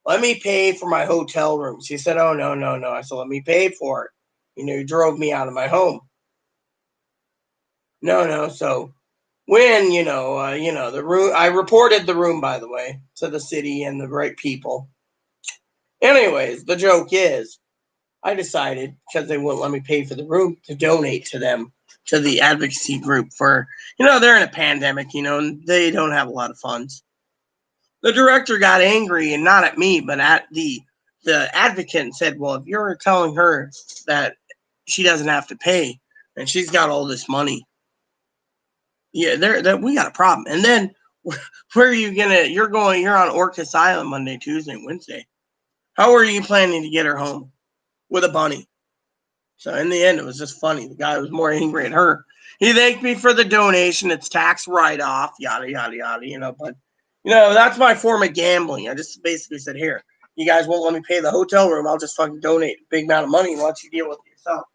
"Let me pay for my hotel rooms." He said, "Oh, no. I said, "Let me pay for it." You know, he drove me out of my home. No. So when, the room, I reported the room, by the way, to the city and the right people. Anyways, the joke is, I decided, because they wouldn't let me pay for the room, to donate to them, to the advocacy group for, they're in a pandemic, and they don't have a lot of funds. The director got angry, and not at me, but at the advocate, and said, well, if you're telling her that she doesn't have to pay, and she's got all this money, yeah, we got a problem. And then where are you you're on Orcas Island Monday, Tuesday, Wednesday. How are you planning to get her home with a bunny? So in the end, it was just funny. The guy was more angry at her. He thanked me for the donation. It's tax write-off, yada, yada, yada, but, that's my form of gambling. I just basically said, here, you guys won't let me pay the hotel room. I'll just fucking donate a big amount of money and let you deal with it yourself.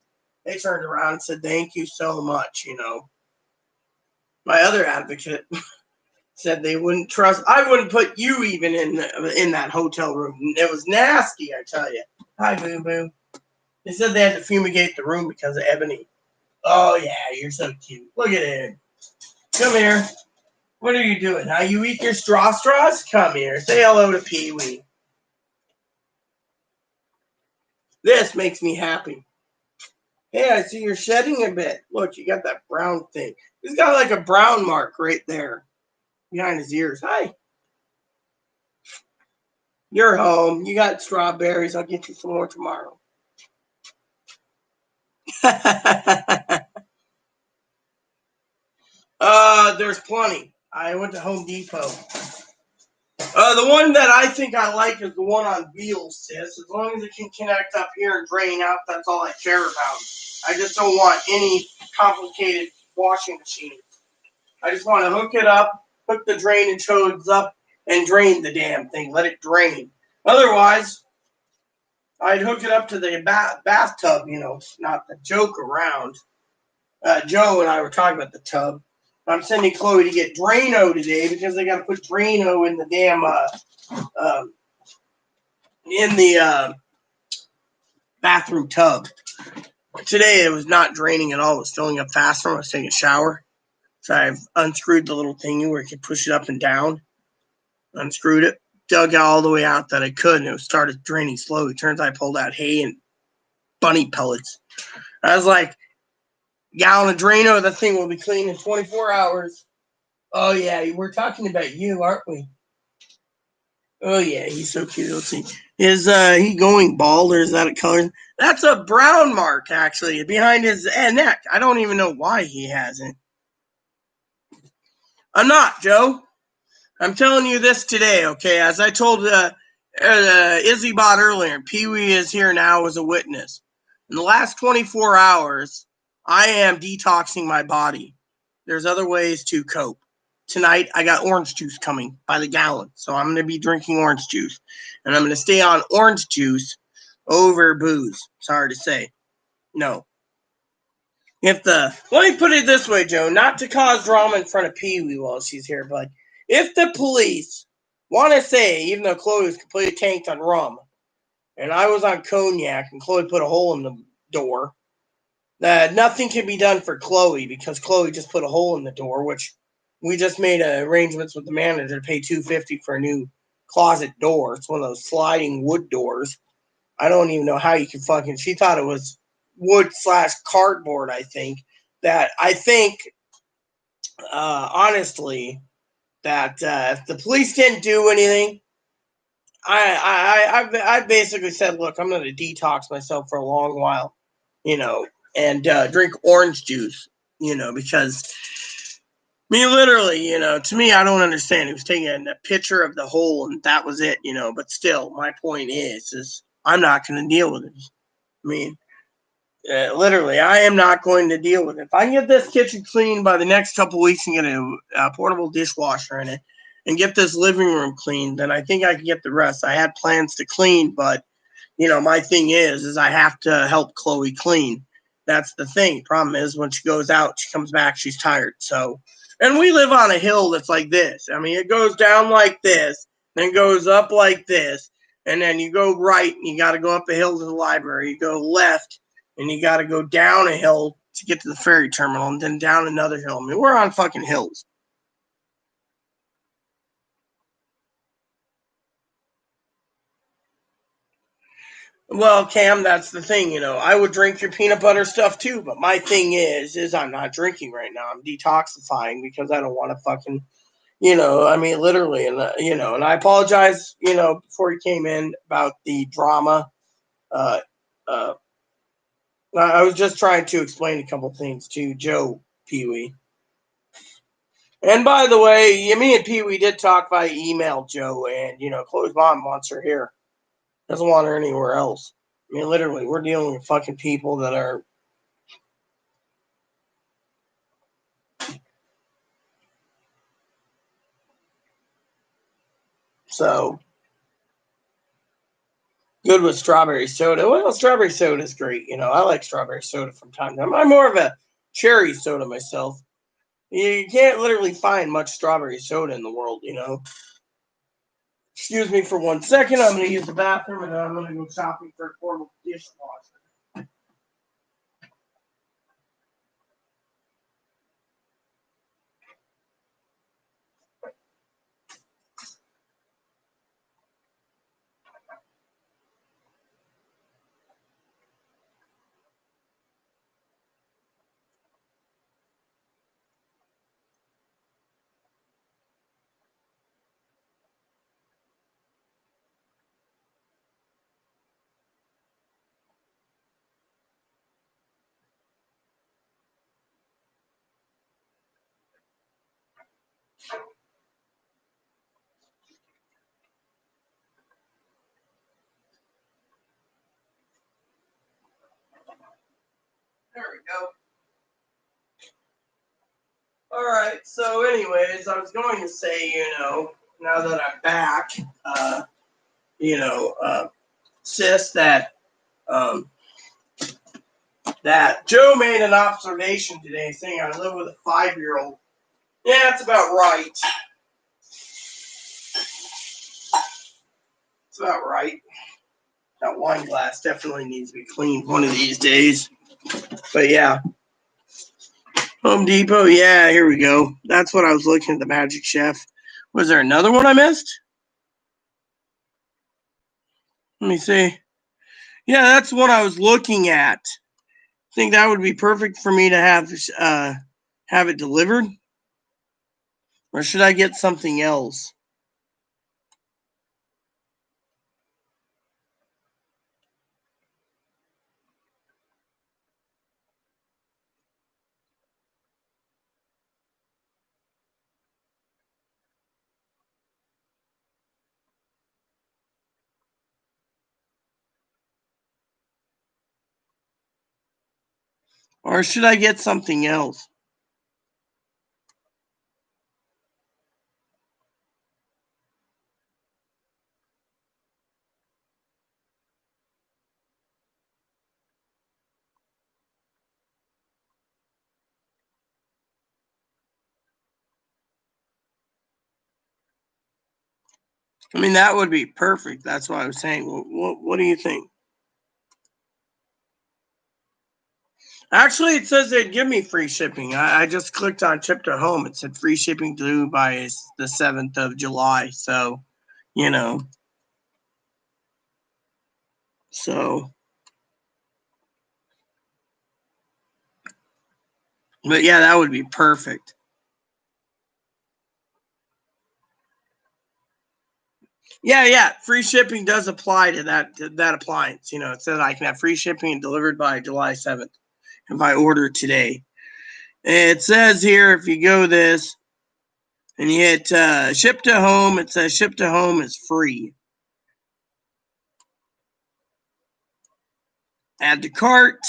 They turned around and said, thank you so much, My other advocate said they wouldn't trust. I wouldn't put you even in that hotel room. It was nasty, I tell you. Hi, Boo Boo. They said they had to fumigate the room because of Ebony. Oh, yeah, you're so cute. Look at him. Come here. What are you doing? How you eat your straws? Come here. Say hello to Pee-wee. This makes me happy. Hey, I see you're shedding a bit. Look, you got that brown thing. He's got like a brown mark right there behind his ears. Hi. You're home. You got strawberries. I'll get you some more tomorrow. There's plenty. I went to Home Depot. The one that I think I like is the one on wheels, sis. As long as it can connect up here and drain out, that's all I care about. I just don't want any complicated washing machine. I just want to hook it up, hook the drainage hose up, and drain the damn thing. Let it drain. Otherwise, I'd hook it up to the bathtub, not the joke around. Joe and I were talking about the tub. I'm sending Chloe to get Drano today because they got to put Drano in the damn bathroom tub. Today it was not draining at all. It was filling up faster when I was taking a shower. So I've unscrewed the little thingy where you can push it up and down. Unscrewed it, dug all the way out that I could, and it started draining slowly. Turns out I pulled out hay and bunny pellets. I was like, gallon of Drano, that thing will be clean in 24 hours. Oh, yeah, we're talking about you, aren't we? Oh, yeah, he's so cute. Let's see. Is he going bald, or is that a color? That's a brown mark, actually, behind his neck. I don't even know why he has it. I'm not, Joe. I'm telling you this today, okay? As I told Izzy Bot earlier, Pee-wee is here now as a witness. In the last 24 hours, I am detoxing my body. There's other ways to cope. Tonight, I got orange juice coming by the gallon, so I'm going to be drinking orange juice. And I'm going to stay on orange juice over booze. Sorry to say. No. Let me put it this way, Joe, not to cause drama in front of Pee-wee while she's here, but if the police want to say, even though Chloe was completely tanked on rum, and I was on cognac, and Chloe put a hole in the door, that nothing can be done for Chloe because Chloe just put a hole in the door, which we just made arrangements with the manager to pay $250 for a new closet door. It's one of those sliding wood doors. I don't even know how you can she thought it was wood/cardboard, I think. Honestly, that if the police didn't do anything, I basically said, look, I'm going to detox myself for a long while, and drink orange juice, because literally, to me, I don't understand. He was taking a picture of the hole and that was it, but still, my point is I'm not going to deal with it. Literally, I am not going to deal with it. If I can get this kitchen clean by the next couple weeks and get a portable dishwasher in it and get this living room clean, then I think I can get the rest. I had plans to clean, but, my thing is I have to help Chloe clean. That's the thing. Problem is when she goes out, she comes back, she's tired. So, and we live on a hill that's like this. It goes down like this, then goes up like this, and then you go right and you got to go up a hill to the library. You go left, and you got to go down a hill to get to the ferry terminal and then down another hill. I mean, we're on fucking hills. Well, Cam, that's the thing, you know. I would drink your peanut butter stuff too, but my thing is I'm not drinking right now. I'm detoxifying because I don't want to fucking, you know, I mean, literally, and you know, and I apologize, you know, before you came in about the drama. Uh, I was just trying to explain a couple things to Joe Pee Wee. And by the way, me and Pee Wee did talk by email, Joe, and you know, Chloe's mom wants her here. Doesn't want her anywhere else. I mean, literally, we're dealing with fucking people that are. So good with strawberry soda. Well, strawberry soda is great. You know, I like strawberry soda from time to time. I'm more of a cherry soda myself. You can't literally find much strawberry soda in the world, you know. Excuse me for 1 second. I'm going to use the bathroom and then I'm going to go shopping for a portable dishwasher. There we go. All right. So, anyways, I was going to say, you know, now that I'm back, you know, sis, um, that Joe made an observation today saying I live with a 5-year-old. Yeah, that's about right. It's about right. That wine glass definitely needs to be cleaned one of these days. But yeah. Home Depot, yeah, here we go. That's what I was looking at, the Magic Chef. Was there another one I missed? Let me see. Yeah, that's what I was looking at. I think that would be perfect for me to have it delivered. Or should I get something else? Or should I get something else? I mean, that would be perfect. That's what I was saying. What do you think? Actually, it says they'd give me free shipping. I just clicked on Ship to Home. It said free shipping due by the 7th of July. So, you know. So. But yeah, that would be perfect. Yeah. Free shipping does apply to that appliance. You know, it says I can have free shipping delivered by July 7th if I order today. It says here if you go this and you hit ship to home, it says ship to home is free. Add to cart.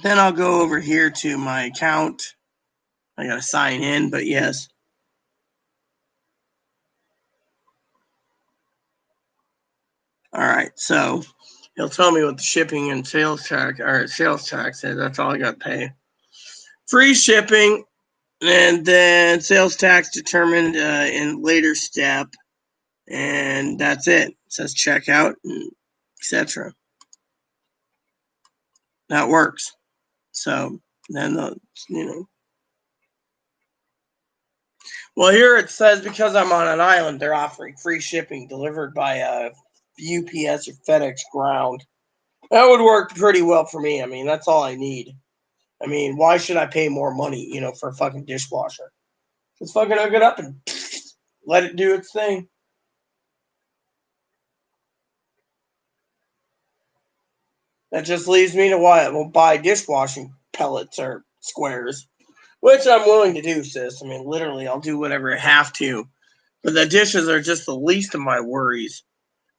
Then I'll go over here to my account. I gotta sign in, but yes. All right, so he'll tell me what the shipping and sales tax is. That's all I got to pay. Free shipping, and then sales tax determined in later step, and that's it. It says checkout, etc. That works. So then Well, here it says because I'm on an island, they're offering free shipping delivered by UPS or FedEx ground. That would work pretty well for me. I mean, that's all I need. I mean, why should I pay more money, for a fucking dishwasher? Just fucking hook it up and let it do its thing. That just leaves me to why I will buy dishwashing pellets or squares, which I'm willing to do, sis. I mean, literally, I'll do whatever I have to. But the dishes are just the least of my worries.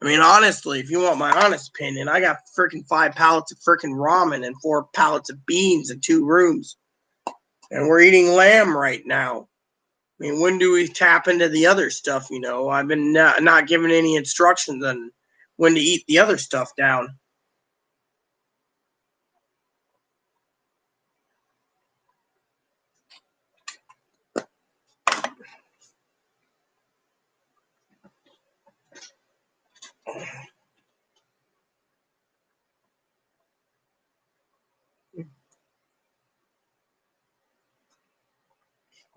I mean, honestly, if you want my honest opinion, I got freaking 5 pallets of freaking ramen and 4 pallets of beans in 2 rooms. And we're eating lamb right now. I mean, when do we tap into the other stuff, I've been not given any instructions on when to eat the other stuff down.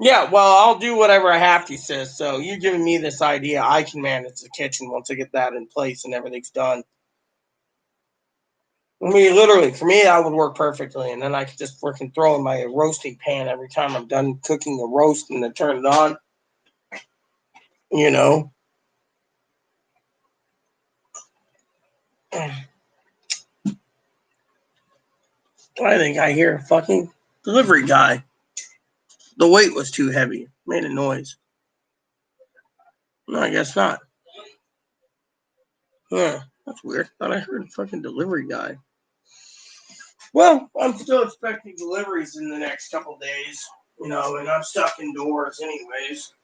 Yeah, well, I'll do whatever I have to, sis. So you giving me this idea, I can manage the kitchen once I get that in place and everything's done. I mean, literally, for me, that would work perfectly. And then I could just freaking throw in my roasting pan every time I'm done cooking a roast and then turn it on. You know? I think I hear a fucking delivery guy. The weight was too heavy. Made a noise. No, I guess not. Huh. That's weird. Thought I heard a fucking delivery guy. Well, I'm still expecting deliveries in the next couple days. And I'm stuck indoors anyways.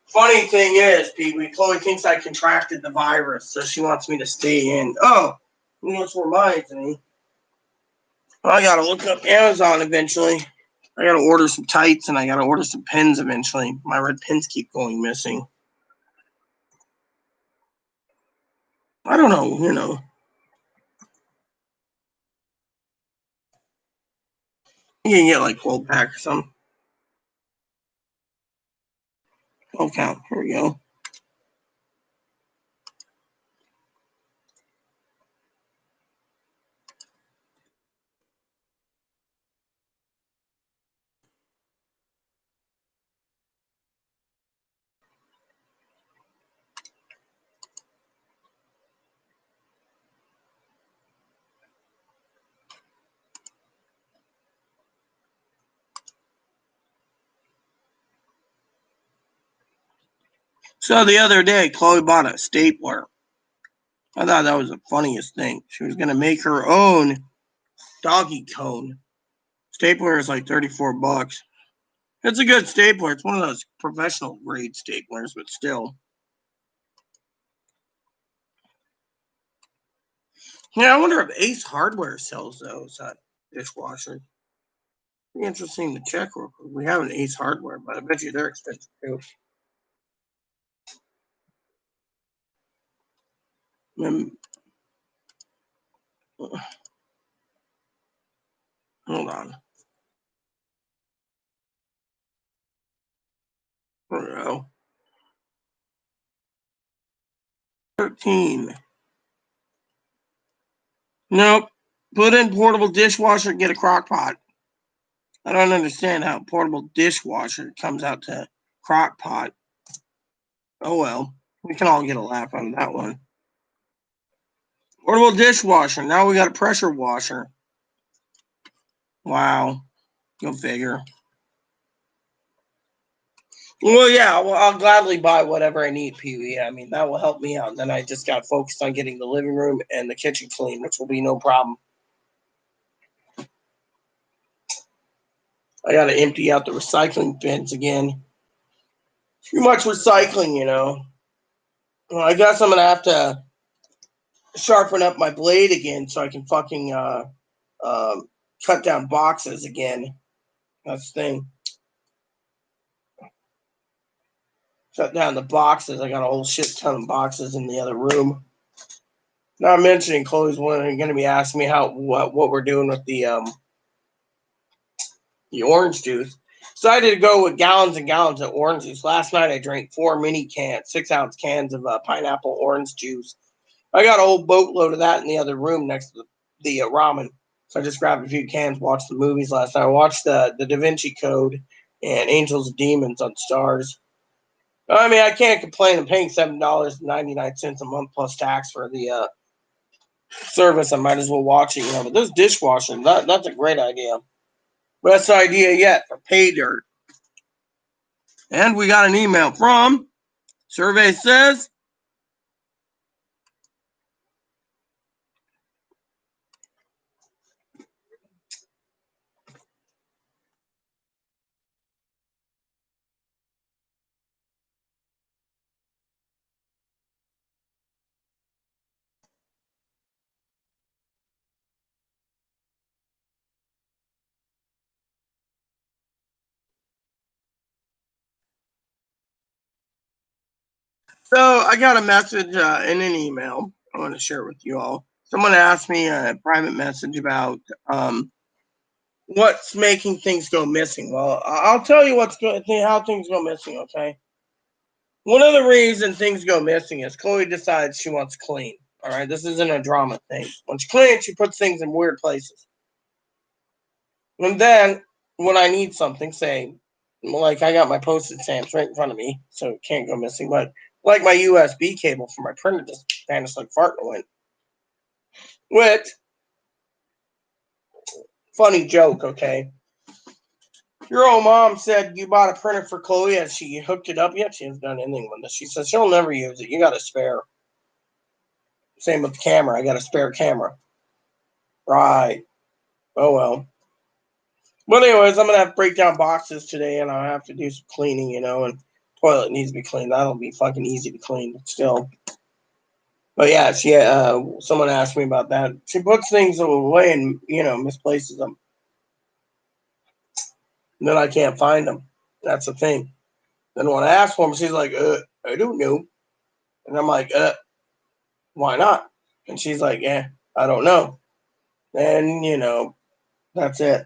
Funny thing is, Pee-wee, Chloe thinks I contracted the virus, so she wants me to stay in. Oh, this reminds me. I gotta look up Amazon eventually. I gotta order some tights and I gotta order some pins eventually. My red pins keep going missing. I don't know, You can get like 12 pack or something. 12 count. Here we go. So the other day, Chloe bought a stapler. I thought that was the funniest thing. She was gonna make her own doggy cone. Stapler is like $34. It's a good stapler. It's one of those professional grade staplers, but still. Yeah, I wonder if Ace Hardware sells those dishwashers. Be interesting to check real quick. We have an Ace Hardware, but I bet you they're expensive too. Hold on. There we go. 13. Nope. Put in portable dishwasher, get a crock pot. I don't understand how portable dishwasher comes out to crock pot. Oh well. We can all get a laugh out of that one. Portable dishwasher. Now we got a pressure washer. Wow. Go figure. Well, yeah, I'll gladly buy whatever I need, Pee-wee. I mean, that will help me out. And then I just got focused on getting the living room and the kitchen clean, which will be no problem. I got to empty out the recycling bins again. Too much recycling, Well, I guess I'm going to have to sharpen up my blade again so I can fucking cut down boxes again. That's the thing. Cut down the boxes. I got a whole shit ton of boxes in the other room. Not mentioning Chloe's going to be asking me what we're doing with the orange juice. Decided to go with gallons and gallons of orange juice. Last night I drank 4 mini cans, 6-ounce cans of pineapple orange juice. I got a whole boatload of that in the other room next to the ramen. So I just grabbed a few cans, watched the movies last night. I watched the Da Vinci Code and Angels and Demons on Stars. I mean, I can't complain. I'm paying $7.99 a month plus tax for the service. I might as well watch it, But this dishwasher, that's a great idea. Best idea yet for pay dirt. And we got an email from survey says so I got a message in an email. I want to share it with you all. Someone asked me a private message about what's making things go missing. Well, I'll tell you how things go missing, okay? One of the reasons things go missing is Chloe decides she wants to clean. All right, this isn't a drama thing. When she cleans, she puts things in weird places. And then when I need something, say, like I got my postage stamps right in front of me, so it can't go missing, but like my USB cable for my printer just vanished like fart and went. Which, funny joke, okay? Your old mom said you bought a printer for Chloe. Has she hooked it up yet? She hasn't done anything with it. She says she'll never use it. You got a spare. Same with the camera. I got a spare camera. Right. Oh well. But anyways, I'm gonna have to break down boxes today, and I'll have to do some cleaning, and toilet needs to be cleaned. That'll be fucking easy to clean, but still. But yeah, someone asked me about that. She puts things away and misplaces them. And then I can't find them. That's the thing. Then when I ask for them, she's like, I don't know. And I'm like, why not? And she's like, yeah, I don't know. And that's it.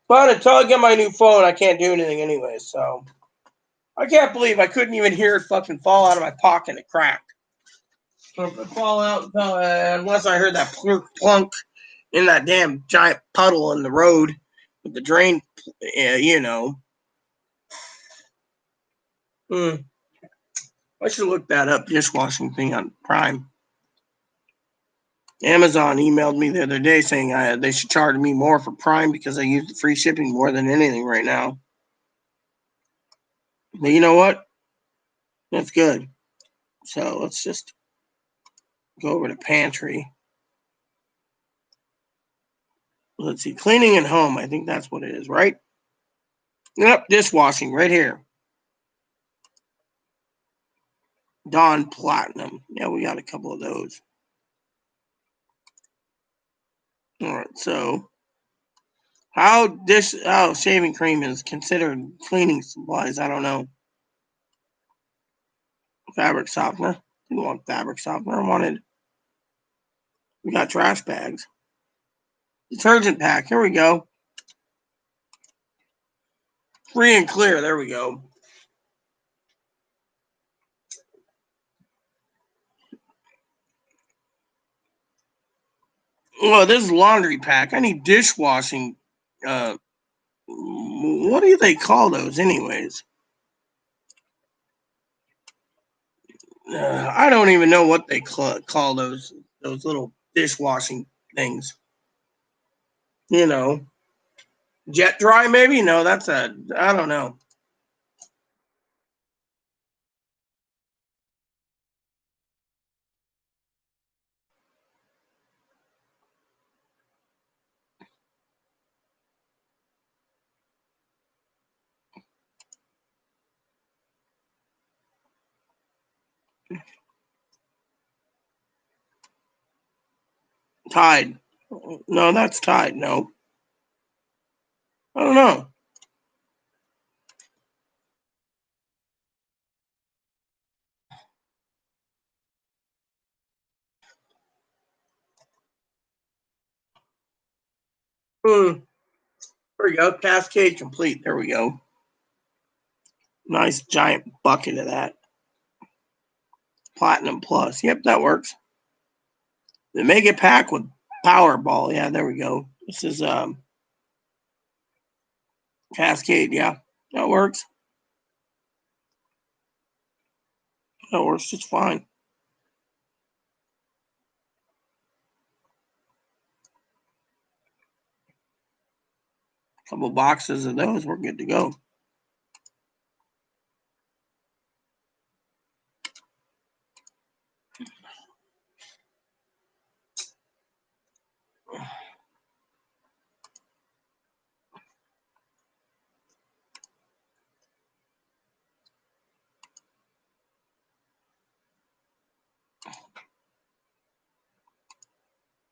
But until I get my new phone, I can't do anything anyway. So I can't believe I couldn't even hear it fucking fall out of my pocket. It cracked. So if it fall out, unless I heard that plunk in that damn giant puddle in the road with the drain, I should look that up, dishwashing thing on Prime. Amazon emailed me the other day saying they should charge me more for Prime because I use the free shipping more than anything right now. But you know what? That's good. So let's just go over to pantry. Let's see. Cleaning at home. I think that's what it is, right? Yep, dishwashing right here. Dawn Platinum. Yeah, we got a couple of those. All right, so how shaving cream is considered cleaning supplies, I don't know. Fabric softener. Didn't want fabric softener. We got trash bags. Detergent pack. Here we go. Free and clear. There we go. Oh, this is laundry pack. I need dishwashing. What do they call those, anyways? I don't even know what they call those little dishwashing things. Jet dry maybe? No, I don't know. Tide. No, that's Tide. No. I don't know. There we go. Cascade complete. There we go. Nice giant bucket of that. Platinum Plus. Yep, that works. The Mega Pack with Powerball. Yeah, there we go. This is Cascade. Yeah, that works. That works just fine. Couple boxes of those. We're good to go.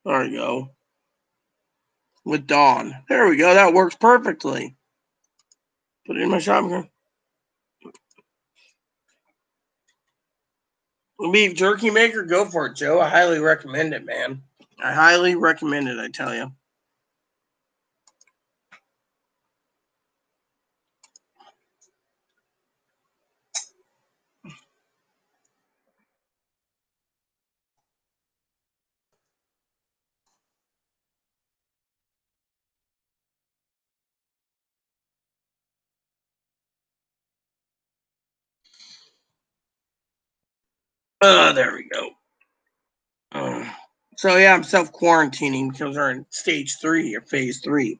There we go. With Dawn. There we go. That works perfectly. Put it in my shopping cart. Beef jerky maker, go for it, Joe. I highly recommend it, man. I highly recommend it, I tell you. There we go. So yeah, I'm self-quarantining because we're in stage 3 or phase 3.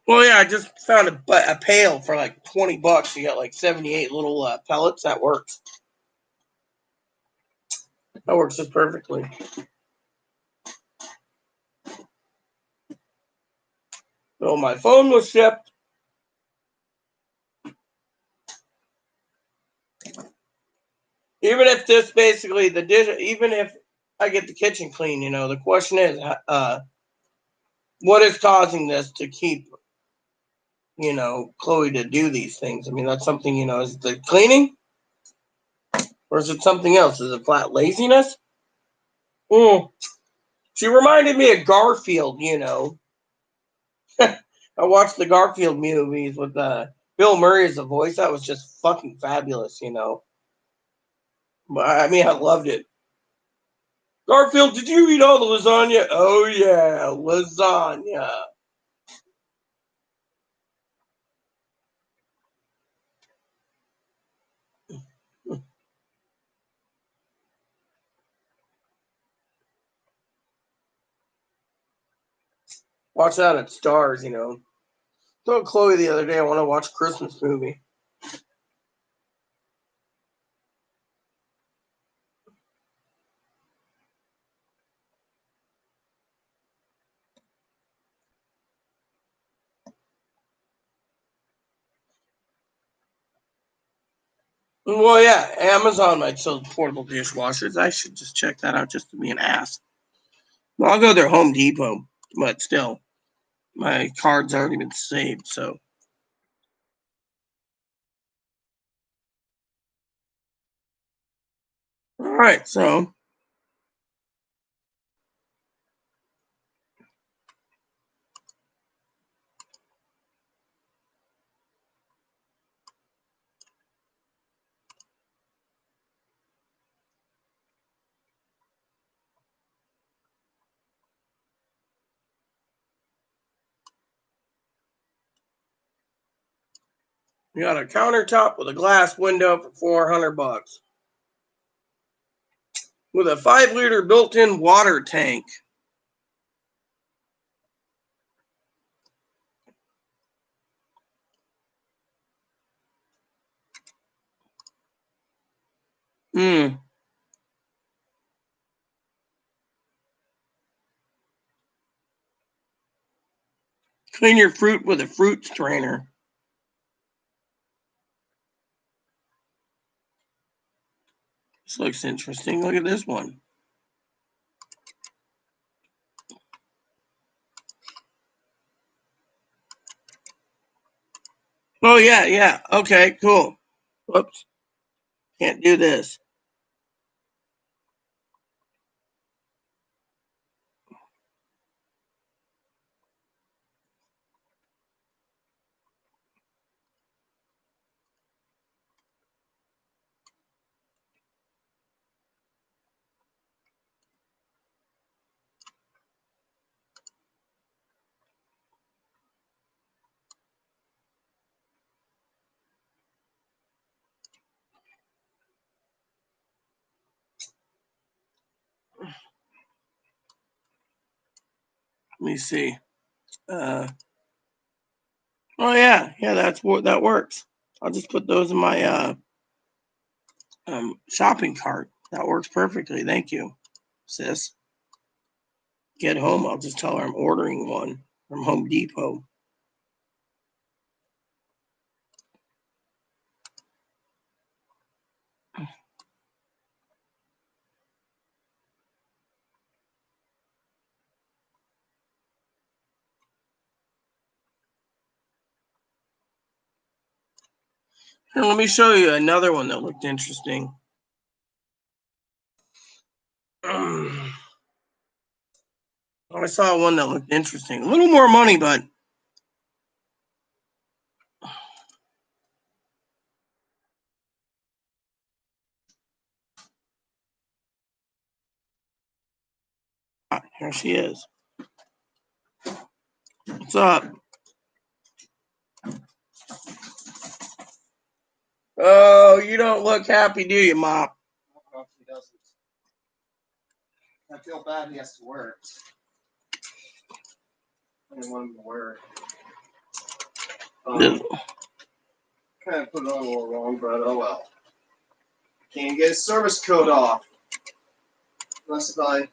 Well, yeah, I just found a pail for like $20. You got like 78 little pellets. That works. That works just perfectly. So my phone was shipped. Even if this basically the dish, even if I get the kitchen clean, the question is, what is causing this to keep, Chloe to do these things? I mean, that's something, is it the cleaning? Or is it something else? Is it flat laziness? She reminded me of Garfield, I watched the Garfield movies with Bill Murray as the voice. That was just fucking fabulous, I mean, I loved it. Garfield, did you eat all the lasagna? Oh, yeah, lasagna. Watch that at Stars, Told Chloe the other day I want to watch a Christmas movie. Well, yeah, Amazon might sell portable dishwashers. I should just check that out just to be an ass. Well, I'll go there Home Depot, but still, my card's already been saved, so. All right, so. We got a countertop with a glass window for $400 with a 5-liter built-in water tank. Clean your fruit with a fruit strainer. This looks interesting. Look at this one. Oh, yeah. Okay, cool. Whoops. Can't do this. Let me see. Oh yeah, that works. I'll just put those in my shopping cart. That works perfectly. Thank you, sis. Get home, I'll just tell her I'm ordering one from Home Depot. Here, let me show you another one that looked interesting. I saw one that looked interesting. A little more money, but here she is. What's up? Oh, you don't look happy, do you, Mop? No, he doesn't. I feel bad he has to wear it. I didn't want him to wear it. Kind of put it on a little wrong, but oh well. Can't get his service code off. Unless if I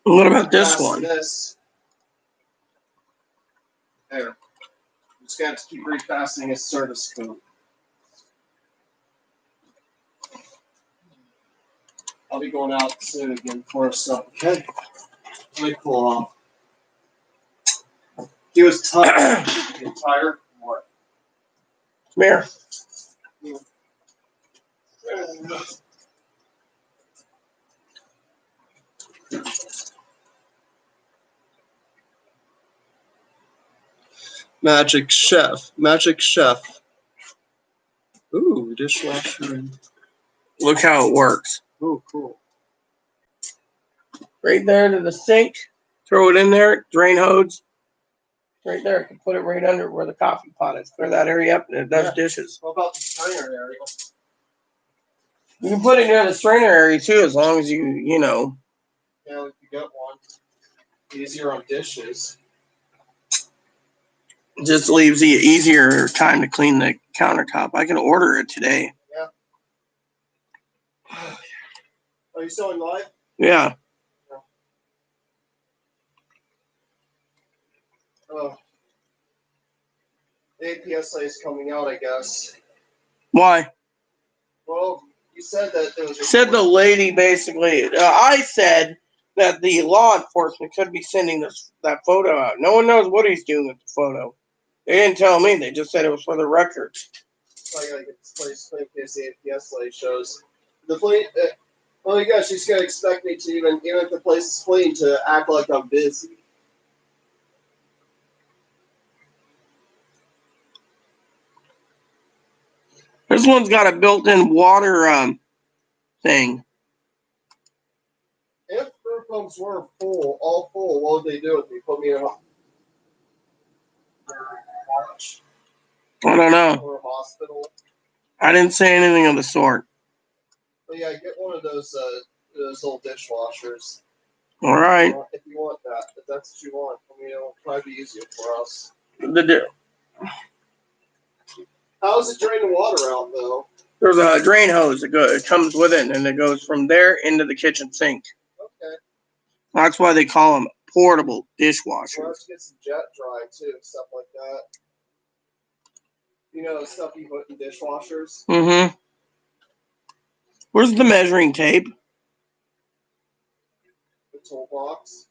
What about this fasten one? this. There. I'm just gonna have to keep refastening his service code. I'll be going out soon again for stuff. Okay. Let me pull off. He was tired. Getting tired. What? Come here. Magic Chef. Magic Chef. Ooh, dishwasher. Look how it works. Ooh, cool. Right there to the sink. Throw it in there. Drain hose. Right there. You can put it right under where the coffee pot is. Clear that area up and it does dishes. What about the strainer area? You can put it near the strainer area too, as long as you know. Yeah, if you get one. Easier on dishes. Just leaves the easier time to clean the countertop. I can order it today. Yeah. Are you selling live? Yeah. Oh. The APSA is coming out, I guess. Why? Well, you said that there was. Said the lady basically. I said that the law enforcement could be sending that photo out. No one knows what he's doing with the photo. They didn't tell me. They just said it was for the records. I gotta get this place clean in case the APSA shows. The plane. Oh my gosh, she's gonna expect me to even if the place is clean to act like I'm busy. This one's got a built-in water thing. If group homes were all full, what would they do with me? Put me in a march I don't know. or a hospital? I didn't say anything of the sort. But yeah, get one of those old dishwashers. All right. If you want that, if that's what you want, I mean, it'll probably be easier for us. How does it drain the water out, though? There's a drain hose it comes with it, and it goes from there into the kitchen sink. Okay. That's why they call them portable We'll dishwashers. have to get some jet dry, too, stuff like that. You know, the stuff you put in dishwashers? Mm-hmm. Where's the measuring tape? The toolbox?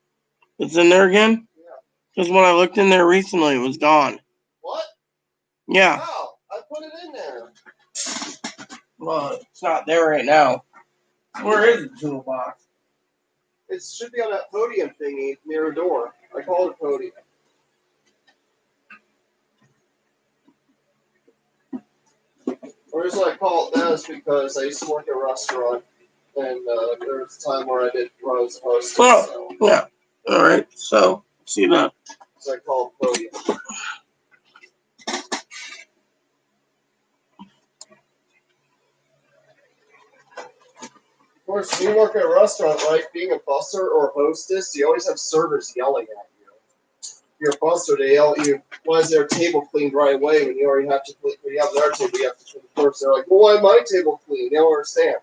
It's in there again? Yeah. Because when I looked in there recently, it was gone. What? Yeah. Wow, I put it in there. Well, it's not there right now. Where is the toolbox? It should be on that podium thingy near a door. I call it a podium. The reason I call it that is because I used to work at a restaurant, and there was a time where I was a hostess. Oh, yeah. All right. So, see that. So I call it podium. Of course, when you work at a restaurant, right, being a busser or a hostess, you always have servers yelling at you. you're a buster, they yell at you, why is their table cleaned right away when you already have to clean, when you have their table, you have to clean first. They're like, well, why is my table clean? They don't understand.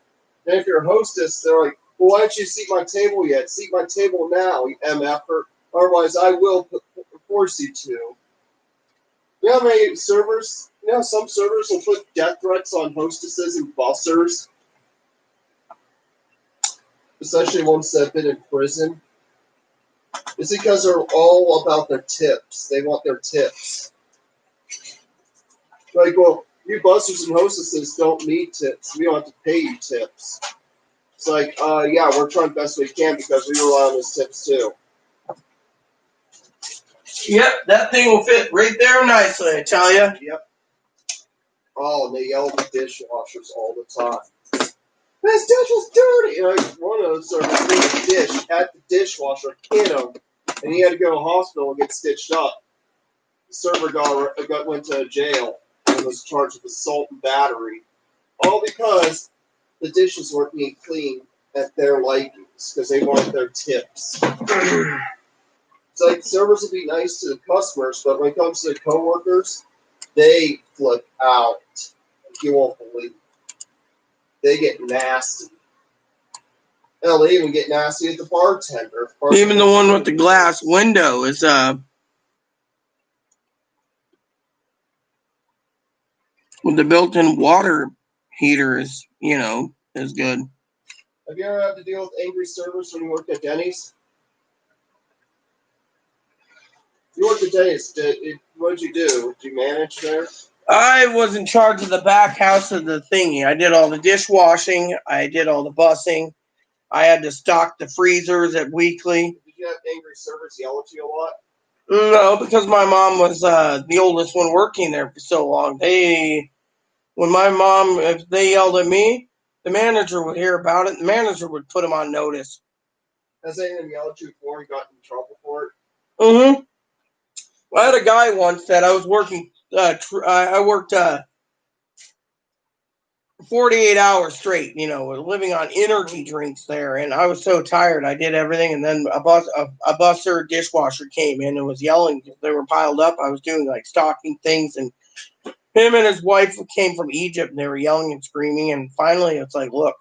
Then if you're a hostess, they're like, well, why don't you seat my table yet? Seat my table now, you MFer. Otherwise, I will force you to. You know how many servers, some servers will put death threats on hostesses and bussers, especially ones that have been in prison. It's because they're all about their tips. They want their tips. Like, well, you bussers and hostesses don't need tips. We don't have to pay you tips. It's like, yeah, we're trying the best we can because we rely on those tips too. Yep, that thing will fit right there nicely, I tell you. Yep. Oh, and they yell at the dishwashers all the time. This dish is dirty! And one of those servers threw a dish at the dishwasher, hit him, and he had to go to the hospital and get stitched up. The server went to jail and was charged with assault and battery. All because the dishes weren't being cleaned at their likings because they wanted their tips. It's like servers will be nice to the customers, but when it comes to the coworkers, they flip out. You won't believe it. They get nasty. Hell, they even get nasty at the bartender. Even the one with the glass window is with the built-in water heater is is good. Have you ever had to deal with angry servers when you worked at Denny's? You worked at Denny's. What did you do? Did you manage there? I was in charge of the back house of the thingy. I did all the dishwashing. I did all the bussing. I had to stock the freezers at weekly. Did you have angry servers yell at you a lot? No, because my mom was the oldest one working there for so long. If they yelled at me, the manager would hear about it. The manager would put them on notice. Has anyone yelled at you before and gotten in trouble for it? Mm-hmm. I had a guy once that I was working. I worked 48 hours straight. Living on energy drinks there, and I was so tired. I did everything, and then a busser dishwasher came in and was yelling because they were piled up. I was doing like stocking things, and him and his wife came from Egypt, and they were yelling and screaming. And finally, it's like, look,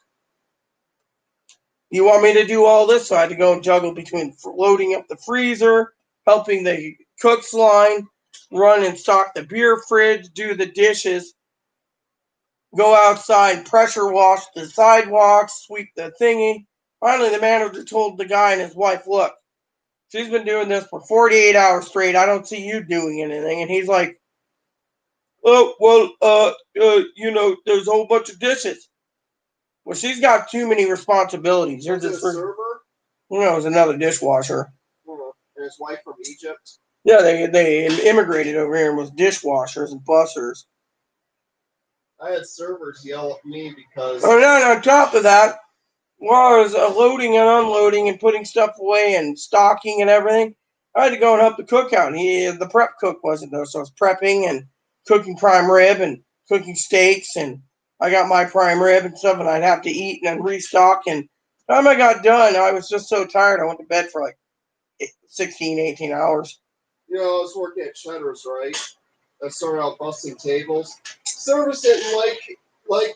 you want me to do all this? So I had to go and juggle between loading up the freezer, helping the cook's line, run and stock the beer fridge, do the dishes, go outside, pressure wash the sidewalks, sweep the thingy. Finally, the manager told the guy and his wife, look, she's been doing this for 48 hours straight. I don't see you doing anything. And he's like, oh, well, there's a whole bunch of dishes. Well, she's got too many responsibilities. Was it a server? It was another dishwasher. And his wife from Egypt? Yeah, they immigrated over here and was dishwashers and bussers. I had servers yell at me because... Oh, no, on top of that, while I was loading and unloading and putting stuff away and stocking and everything, I had to go and help the cook out. And the prep cook wasn't there, so I was prepping and cooking prime rib and cooking steaks, and I got my prime rib and stuff, and I'd have to eat and then restock. And by the time I got done, I was just so tired, I went to bed for like 16, 18 hours. I was working at Cheddar's, right? I started out busting tables. Servers didn't like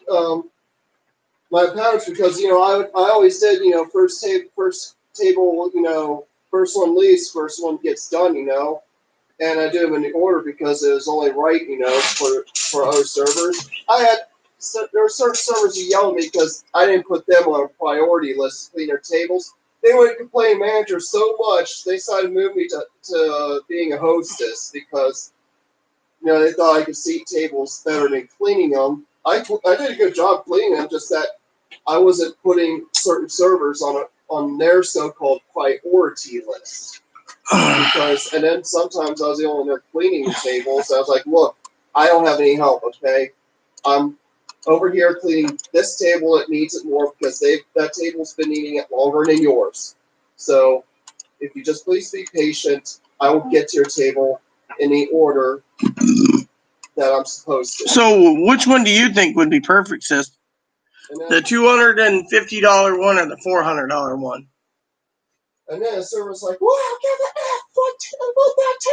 my patterns because I always did first table first one leaves, first one gets done, and I did them in the order because it was only right for other servers. There were certain servers who yelled at me because I didn't put them on a priority list to clean their tables. They would complain manager so much they decided to move me to being a hostess because they thought I could seat tables better than cleaning them. I did a good job cleaning them, just that I wasn't putting certain servers on their so-called priority list. And then sometimes I was the only one there cleaning the tables. I was like, look, I don't have any help, okay? I'm over here cleaning this table that needs it more because that table's been needing it longer than yours. So if you just please be patient, I will get to your table in the order that I'm supposed to. So which one do you think would be perfect, sis? The $250 one or the $400 one? And then the server's like, wow, give it that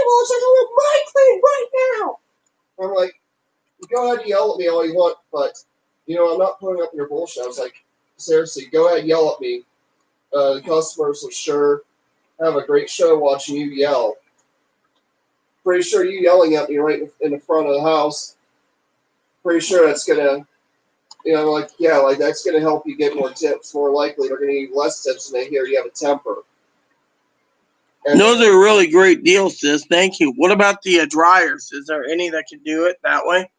bullshit. I want my clean right now. I'm like, go ahead and yell at me all you want, but, I'm not putting up your bullshit. I was like, seriously, go ahead and yell at me. The customers will sure have a great show watching you yell. Pretty sure you yelling at me right in the front of the house, pretty sure that's going to, that's going to help you get more tips. More likely, they're going to give you less tips when they hear you have a temper. And Those are really great deals, sis. Thank you. What about the dryers? Is there any that can do it that way?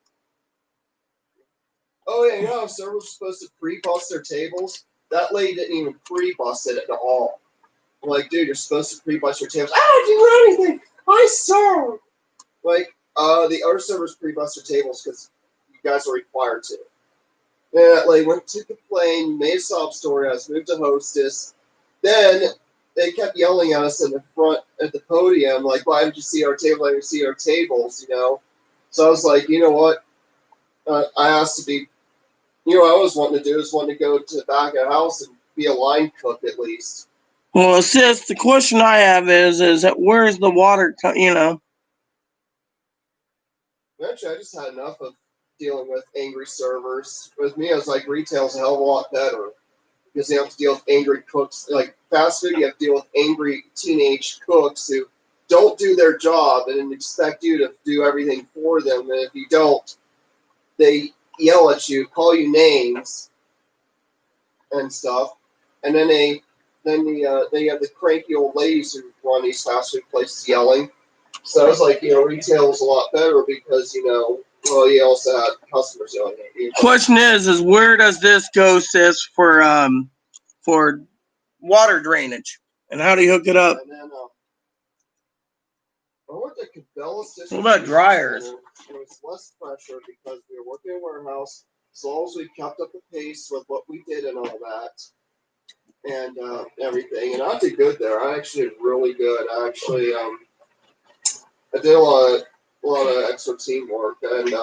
Oh, yeah, servers are supposed to pre-bust their tables. That lady didn't even pre-bust it at all. I'm like, dude, you're supposed to pre-bust your tables. I don't do anything. I serve. Like, the other servers pre-bust their tables because you guys are required to. And that lady went to complain, made a sob story. I was moved to hostess. Then they kept yelling at us in the front at the podium, like, why didn't you see our table? Why didn't you see our tables? So I was like, you know what? I asked to be, what I was wanting to do is wanting to go to the back of the house and be a line cook at least. Well, sis, the question I have is that where's the water? Eventually, I just had enough of dealing with angry servers. With me, I was like, retail's a hell of a lot better because you have to deal with angry cooks. Like fast food, you have to deal with angry teenage cooks who don't do their job and expect you to do everything for them. And if you don't, they yell at you, call you names and stuff. And then they have the cranky old ladies who run these fast food places yelling. So I was like, retail is a lot better because, you also had customers yelling at you. Question is where does this go, sis, for water drainage? And how do you hook it up? And then, I worked at Cabela's. What about dryers? There was less pressure because we were working in a warehouse. As long as we kept up the pace with what we did and all that, and everything, and I did good there. I actually did really good. I did a lot of extra teamwork, and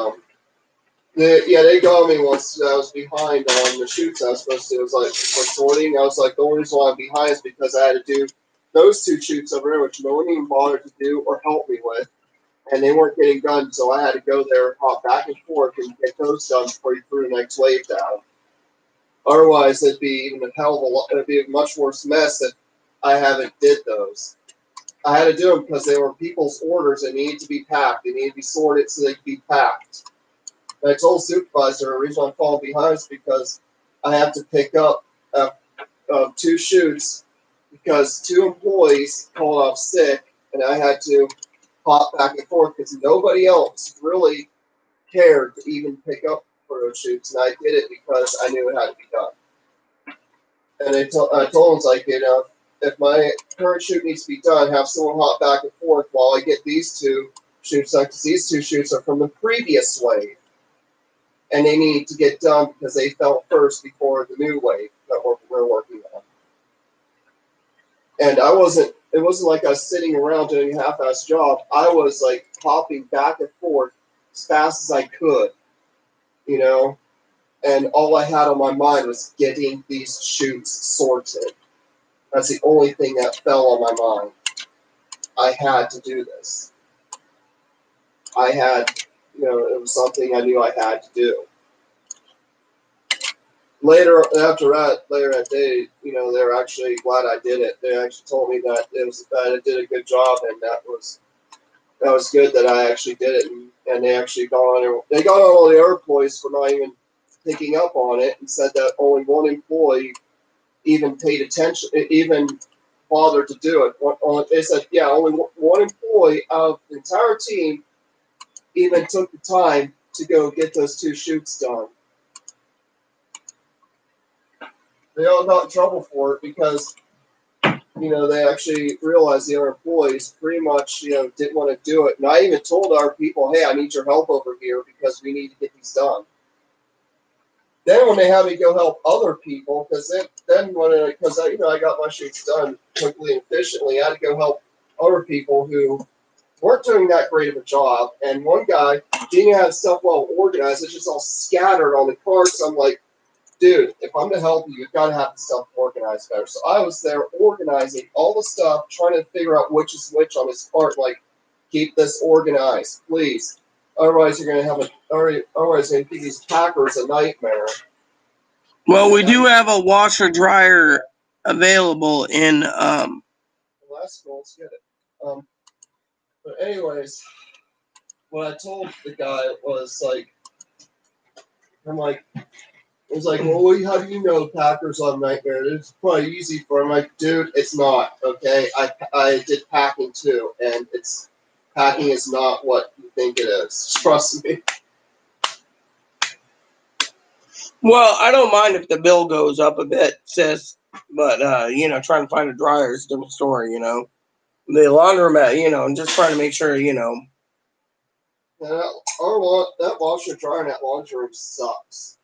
they got me once I was behind on the shoots I was supposed to. It was like for sorting. I was like, the only reason why I'm behind is because I had to do those two shoots over there, which no one even bothered to do or help me with, and they weren't getting done. So I had to go there, hop back and forth, and get those done before you threw the next wave down. Otherwise, it'd be even a hell of a lot. It'd be a much worse mess if I haven't did those. I had to do them because they were people's orders that needed to be packed. They needed to be sorted so they could be packed. And I told the supervisor the reason I'm falling behind is because I have to pick up 2 shoots because 2 employees called off sick, and I had to hop back and forth because nobody else really cared to even pick up for those shoots, and I did it because I knew it had to be done. And I told them, like, if my current shoot needs to be done, have someone hop back and forth while I get these 2 shoots done, because these 2 shoots are from the previous wave. And they need to get done because they fell first before the new wave that we're working on. And it wasn't like I was sitting around doing a half-assed job. I was like hopping back and forth as fast as I could, and all I had on my mind was getting these shoots sorted. That's the only thing that fell on my mind. I had to do this. It was something I knew I had to do. Later that day, they were actually glad I did it. They actually told me that I did a good job, and that was good that I actually did it. And they actually got on all the other employees for not even picking up on it, and said that only one employee even paid attention, even bothered to do it. They said, yeah, only one employee out of the entire team even took the time to go get those 2 shoots done. They all got in trouble for it because, they actually realized the other employees pretty much, didn't want to do it. And I even told our people, hey, I need your help over here because we need to get these done. Then when they had me go help other people, because I got my shoots done quickly and efficiently, I had to go help other people who weren't doing that great of a job. And one guy didn't have stuff well organized. It's just all scattered on the carts. I'm like, dude, if I'm to help you, you've got to have the stuff organized better. So I was there organizing all the stuff, trying to figure out which is which on this cart. Like, Keep this organized, please. Otherwise, you're gonna have otherwise, you're gonna think these packers a nightmare. Well, we do have a washer dryer available in Well, that's cool. Let's get it. But anyways, what I told the guy was like, I'm like, it was like, well, how do you know Packers on Nightmare? It's probably easy for him. Like, dude, it's not. Okay, I did packing too, and packing is not what you think it is. Trust me. well, I don't mind if the bill goes up a bit, sis. But trying to find a dryer is a different story. The laundromat, and just trying to make sure, That washer dryer in that laundry room sucks.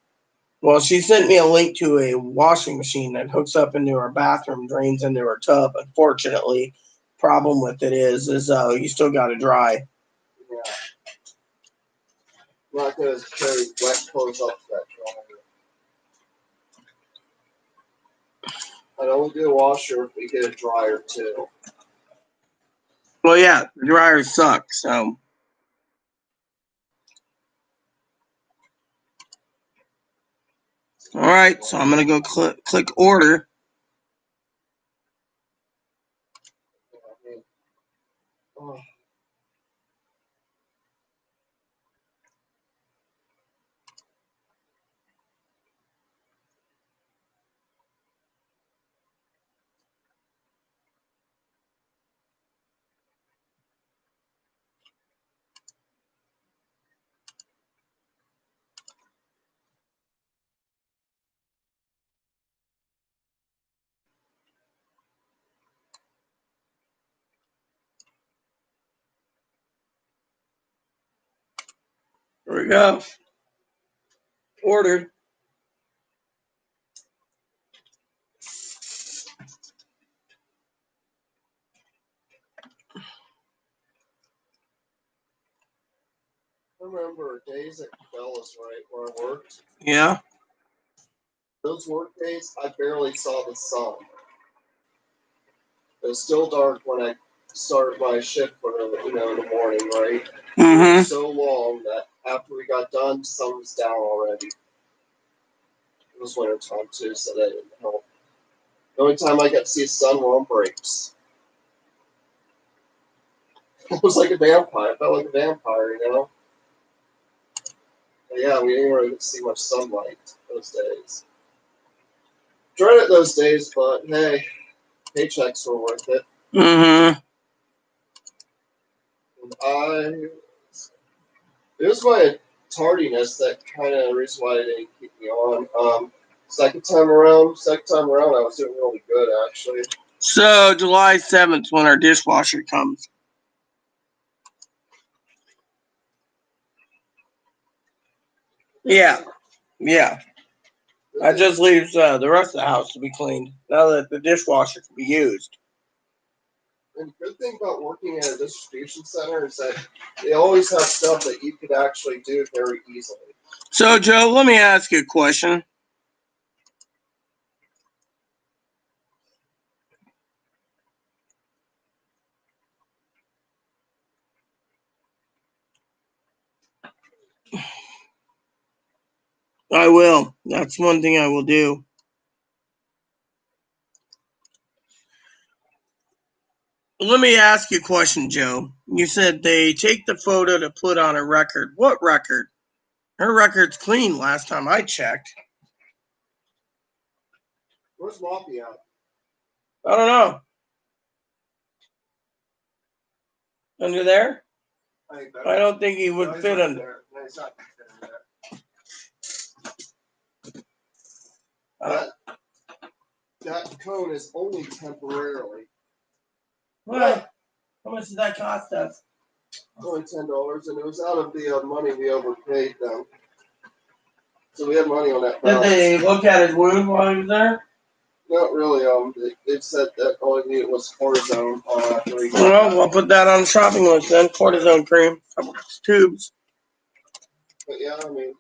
Well, she sent me a link to a washing machine that hooks up into her bathroom, drains into her tub. Unfortunately, problem with it is you still got to dry. Yeah. I'm not gonna carry wet clothes up to that dryer. I'd only do a washer if we get a dryer too. Well, yeah, the dryers suck. So, all right. So I'm gonna go click order. I mean, oh. Here we go. Ordered. I remember days at Cabela's, right, where I worked. Yeah. Those work days, I barely saw the sun. It was still dark when I started my shift for in the morning, right? It Mm-hmm. was so long that after we got done, sun was down already. It was winter time too, so that didn't help. The only time I got to see the sun were on breaks. I was like a vampire. I felt like a vampire, But yeah, we didn't really get to see much sunlight those days. Dreaded those days, but hey, paychecks were worth it. Mm-hmm. And it was my tardiness that kind of reason why they didn't keep me on. Second time around, I was doing really good actually. So July 7th when our dishwasher comes. Yeah. Yeah. That just leaves the rest of the house to be cleaned now that the dishwasher can be used. And the good thing about working at a distribution center is that they always have stuff that you could actually do very easily. So, Joe, let me ask you a question. I will. That's one thing I will do. Let me ask you a question, Joe. You said they take the photo to put on a record. What record? Her record's clean last time I checked. Where's Moppy at? I don't know. Under there? I don't think he would fit under there. No, he's not there. That cone is only temporarily. What? How much did that cost us? Only $10, and it was out of the money we overpaid them. So we had money on that Did balance. they look at his wound while he was there? Not really. They said that all he needed was cortisone. After he got Well, we'll put that on the shopping list then. Cortisone cream, couple tubes. But yeah, I mean,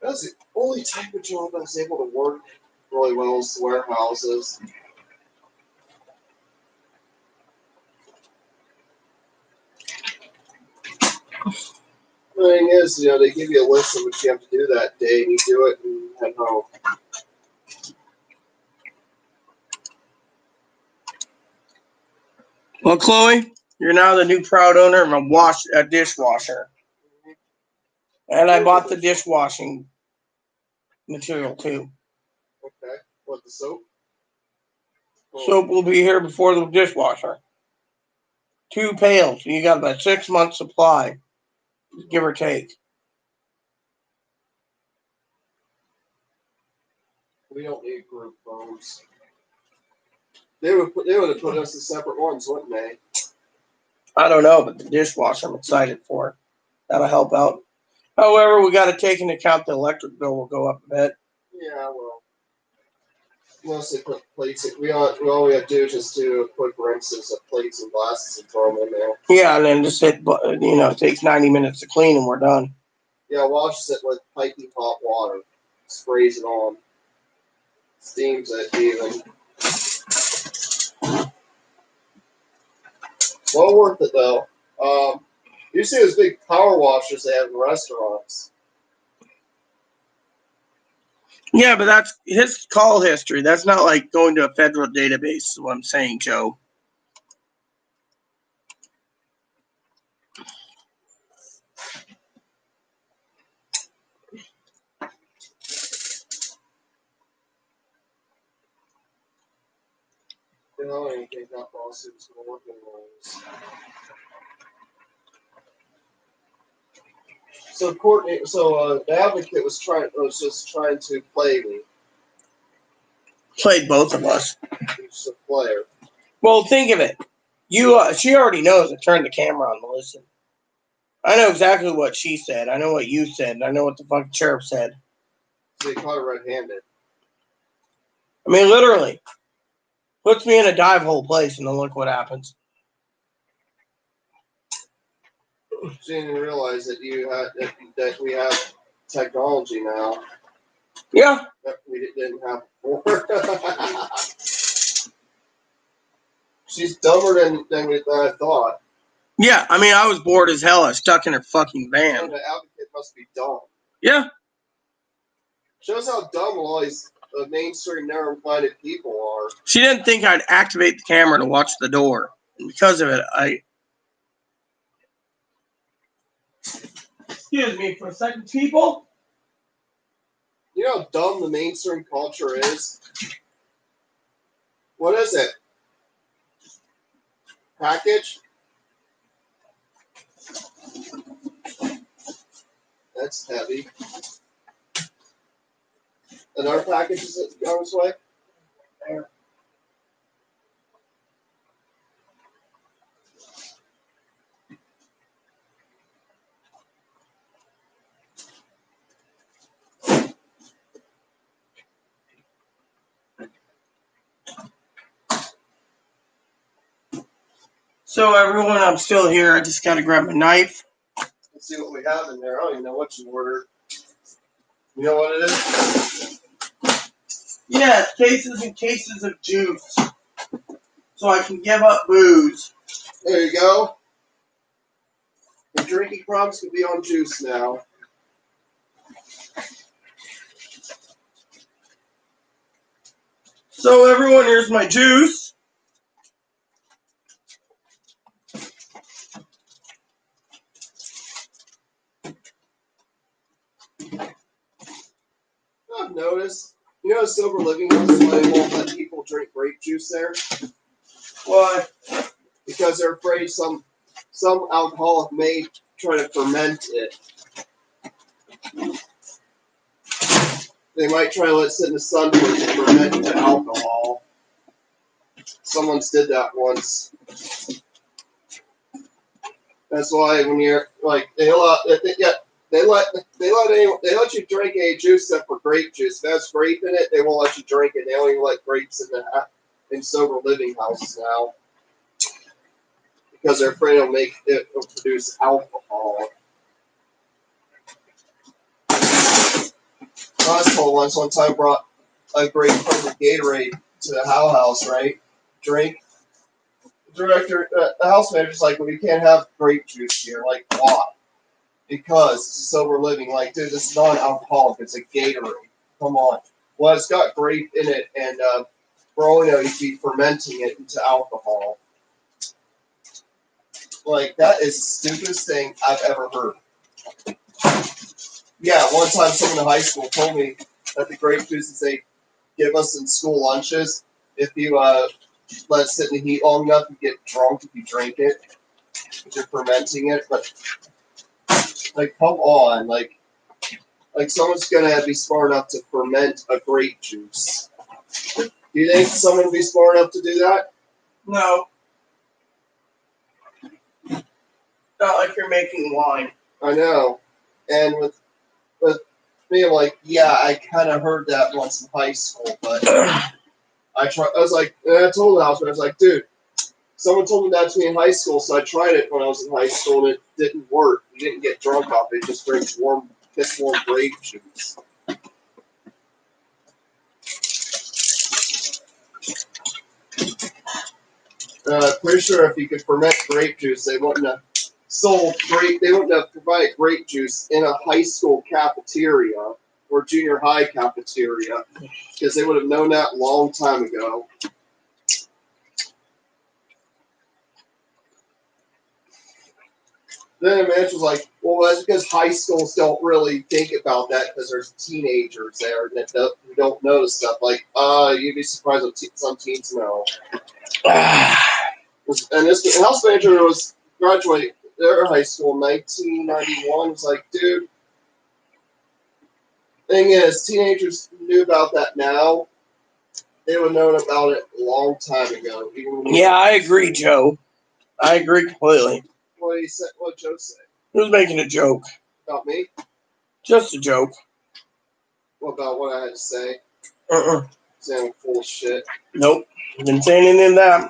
that's the only type of job I was able to work really well as warehouses. The thing is, they give you a list of what you have to do that day, and you do it and head home. Well, Chloe, you're now the new proud owner of a dishwasher. And I bought the dishwashing material too. Okay. What, the soap? Oh, Soap will be here before the dishwasher. 2 pails. You got about 6 months supply, give or take. we don't need group phones. They would have put us in separate ones, wouldn't they? I don't know, but the dishwasher I'm excited for. That'll help out. However, we got to take into account the electric bill will go up a bit. Yeah, well. Mostly put plates. All we have to do is just do quick rinses of plates and glasses and throw them in there. Yeah, and then just it takes 90 minutes to clean and we're done. Yeah, washes it with piping hot water. Sprays it on. Steams it even. Well worth it though. You see those big power washers they have in restaurants. Yeah, but that's his call history. That's not like going to a federal database, is what I'm saying, Joe. I don't think that lawsuit's going to work anyways. So Courtney, the advocate was just trying to play me. Played both of us. He's a player. Well, think of it. She already knows to turn the camera on to listen. I know exactly what she said. I know what you said. I know what the fucking sheriff said. So they caught her red-handed. I mean, literally. Puts me in a dive hole place and then look what happens. She didn't realize that that we have technology now Yeah. that we didn't have before. She's dumber than I thought. Yeah, I mean, I was bored as hell. I was stuck in her fucking van. The advocate must be dumb. Yeah. Shows how dumb all these mainstream narrow-minded people are. She didn't think I'd activate the camera to watch the door. And because of it, Excuse me for a second, people. You know how dumb the mainstream culture is? What is it? Package? That's heavy. Another package is on its way? There. So everyone, I'm still here. I just got to grab my knife. Let's see what we have in there. I don't even know what you ordered. You know what it is? Yeah, cases and cases of juice. So I can give up booze. There you go. The drinking problems can be on juice now. So everyone, here's my juice. I've noticed. You know, Sober Living House, why they won't let people drink grape juice there? Why? Because they're afraid some alcoholic may try to ferment it. They might try to let it sit in the sun for it to ferment the alcohol. Someone's did that once. That's why when you're like they let you drink any juice except for grape juice. If there's grape in it, they won't let you drink it. They only let grapes in sober living houses now because they're afraid it'll produce alcohol. I was told once one time brought a grape from the Gatorade to the How House, right? Drink. The house manager's like, well, you can't have grape juice here. Like, why? Because it's a sober living. Like, dude, this is non-alcoholic. It's a Gatorade. Come on. Well, it's got grape in it, and for all we know, you'd be fermenting it into alcohol. Like, that is the stupidest thing I've ever heard. Yeah, one time someone in high school told me that the grape juices they give us in school lunches, if you let it sit in the heat long enough, you get drunk if you drink it. If you're fermenting it. But, like, come on. Like someone's going to be smart enough to ferment a grape juice. Do you think someone would be smart enough to do that? No. Not like you're making wine. I know. And with me, I'm like, yeah, I kind of heard that once in high school, but I was like, and I told the houseman, I was like, dude, someone told me that to me in high school, so I tried it when I was in high school, and it didn't work. You didn't get drunk off it. Just drink warm grape juice. Pretty sure if you could ferment grape juice, they wouldn't have they wouldn't have provided grape juice in a high school cafeteria or junior high cafeteria, because they would have known that a long time ago. Then the manager was like, well, that's because high schools don't really think about that because there's teenagers there that don't know stuff. Like, you'd be surprised what some teens know. And this house manager was graduating their high school in 1991. It's like, dude, thing is, teenagers knew about that now. They would have known about it a long time ago. Yeah, I agree, Joe. I agree completely. What did he say? What did Joe say? He was making a joke. About me? Just a joke. What about what I had to say? Uh-uh. Saying full of shit. Nope. Didn't say anything in that.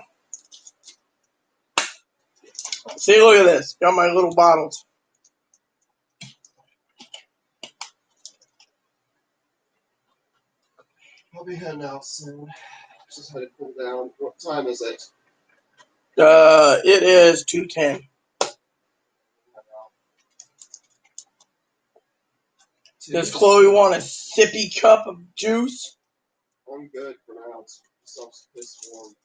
See, look at this. Got my little bottles. I'll be heading out soon. Just had to cool down. What time is it? It is 2:10. Does Chloe want a sippy cup of juice? I'm good for now. It's piss warm.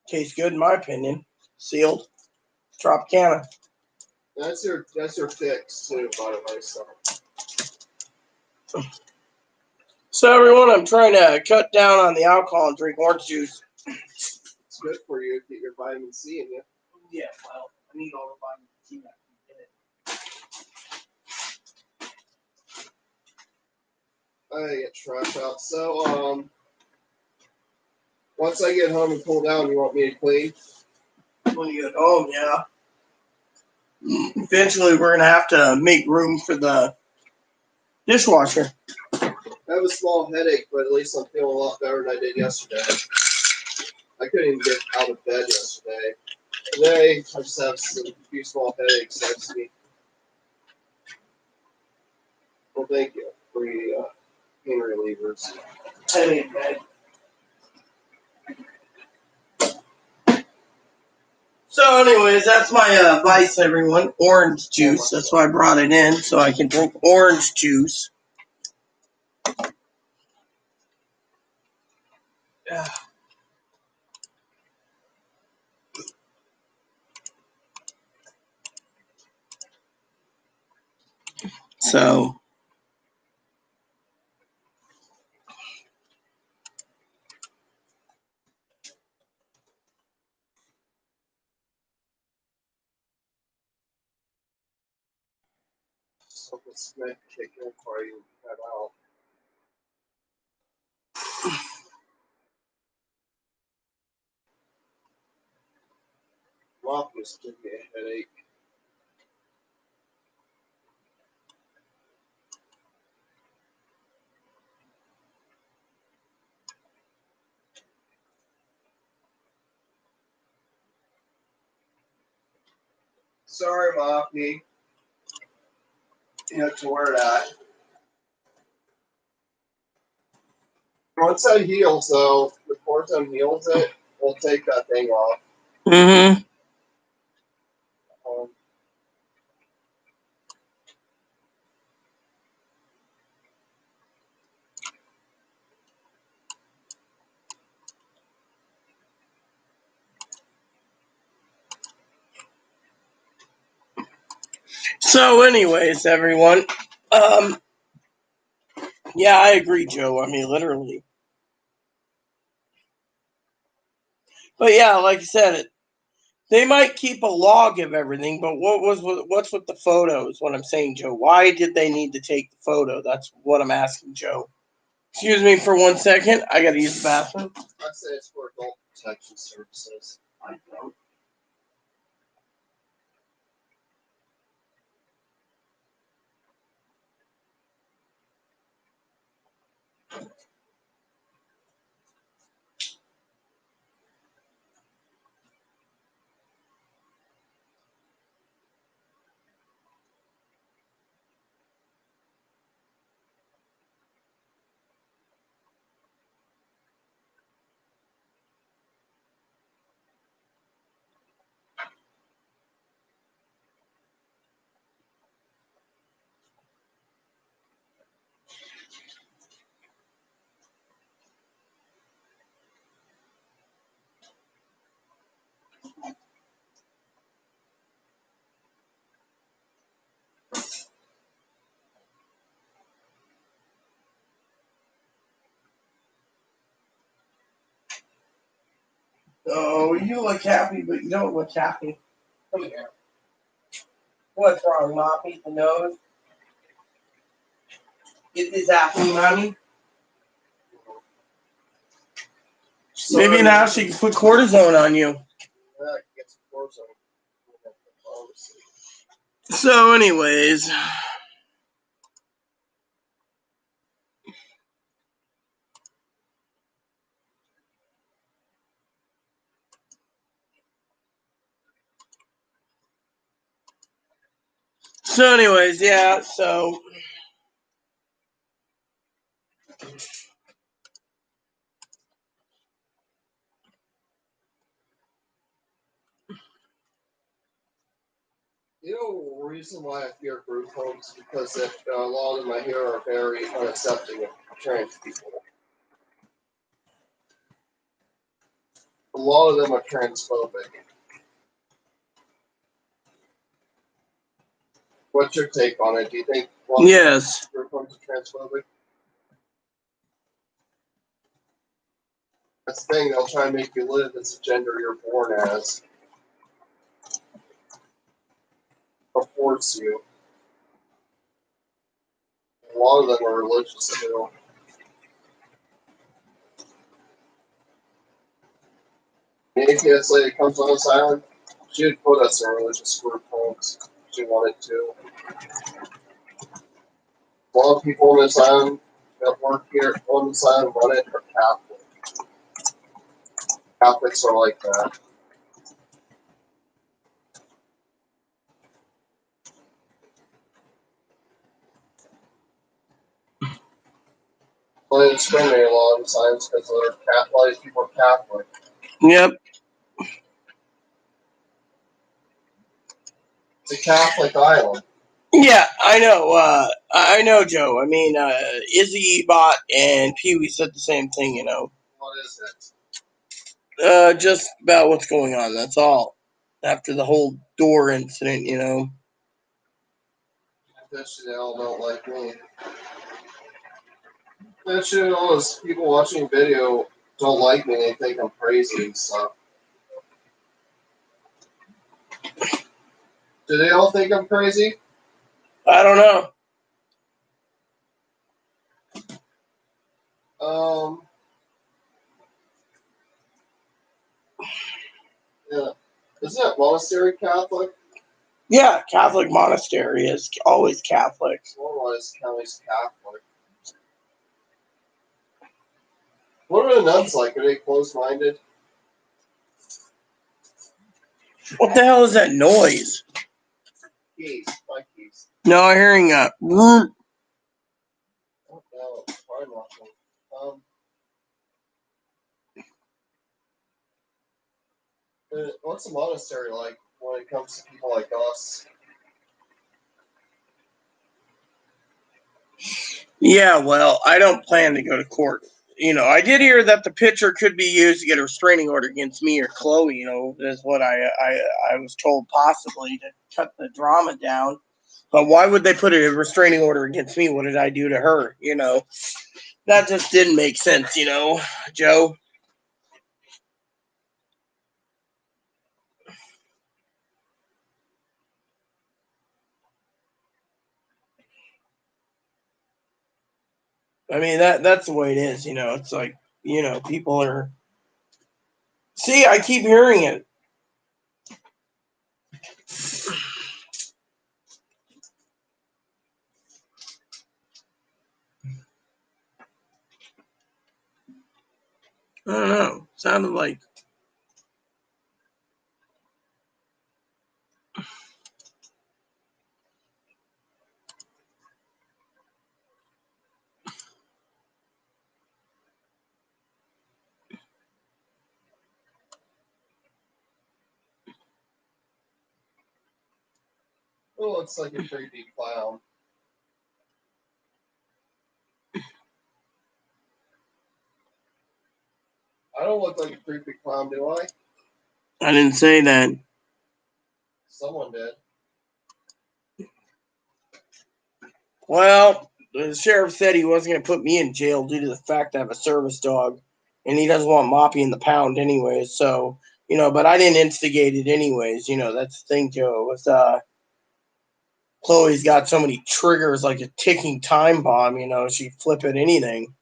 Tastes good in my opinion. Sealed. Tropicana. That's your fix too, by the way. So everyone, I'm trying to cut down on the alcohol and drink orange juice. It's good for you to get your vitamin C in you. Yeah, well, I need all the vitamin C I can get. I get trash out. So once I get home and cool down, you want me to clean? When you get home, yeah. Eventually, we're gonna have to make room for the dishwasher. I have a small headache, but at least I'm feeling a lot better than I did yesterday. I couldn't even get out of bed yesterday. Today, I just have a few small headaches. I just need. Well, thank you for the pain relievers. Headache, man. So, anyways, that's my advice, everyone. Orange juice. That's why I brought it in, so I can drink orange juice. Yeah. So, Something smack kick in before you head out. Mom just gave me a headache. Sorry, Moppy. You have to wear that. Once that heals, though, the cortisone heals it, we'll take that thing off. Mm-hmm. Um, So, anyways, everyone, yeah, I agree, Joe. I mean, literally. But yeah, like I said, they might keep a log of everything, but what's with the photos? What I'm saying, Joe? Why did they need to take the photo? That's what I'm asking, Joe. Excuse me for 1 second. I gotta use the bathroom. I say it's for adult protection services. I don't. Oh, you look happy, but you don't look happy. Come here. What's wrong, Moppy? The nose? Get this happening, Mommy? Maybe now she can put cortisone on you. Gets cortisone. So, anyways. So, anyways, yeah, so. You know, the reason why I fear group homes is because a lot of them I hear are very unaccepting of trans people. A lot of them are transphobic. What's your take on it? Do you think Yes. group homes are transphobic? That's the thing, they'll try and make you live as the gender you're born as. Or force you. A lot of them are religious too. The atheist lady comes on this island, she would put us in religious group homes if she wanted to. A lot of people on this island that work here on this island run it are Catholic. Catholics are like that. Well, they discriminate a lot on this island because a lot of these people are Catholic. Yep. It's a Catholic island. Yeah, I know. I know, Joe. I mean, Izzy Ebot and Pee Wee said the same thing, you know. What is it? Just about what's going on. That's all. After the whole door incident, you know. That shit all don't like me. That shit all is people watching video don't like me. They think I'm crazy and stuff. Do they all think I'm crazy? I don't know. Yeah. Isn't that monastery Catholic? Yeah, Catholic monastery is always Catholic. Otherwise, county's Catholic. What are the nuns like? Are they closed-minded? What the hell is that noise? Keys. My keys. No, I'm hearing a. Oh, no. Probably not. What's a monastery like when it comes to people like us? Yeah, well, I don't plan to go to court. I did hear that the picture could be used to get a restraining order against me or Chloe. Is what I was told, possibly to cut the drama down. But why would they put a restraining order against me? What did I do to her? That just didn't make sense. Joe. I mean that's the way it is. It's like people are. See, I keep hearing it. I don't know. Sounded like. It looks like a creepy clown. I don't look like a creepy clown, do I? I didn't say that. Someone did. Well, the sheriff said he wasn't going to put me in jail due to the fact I have a service dog, and he doesn't want Moppy in the pound anyways. So, but I didn't instigate it anyways. That's the thing, Joe. It was, Chloe's got so many triggers like a ticking time bomb. She'd flip at anything.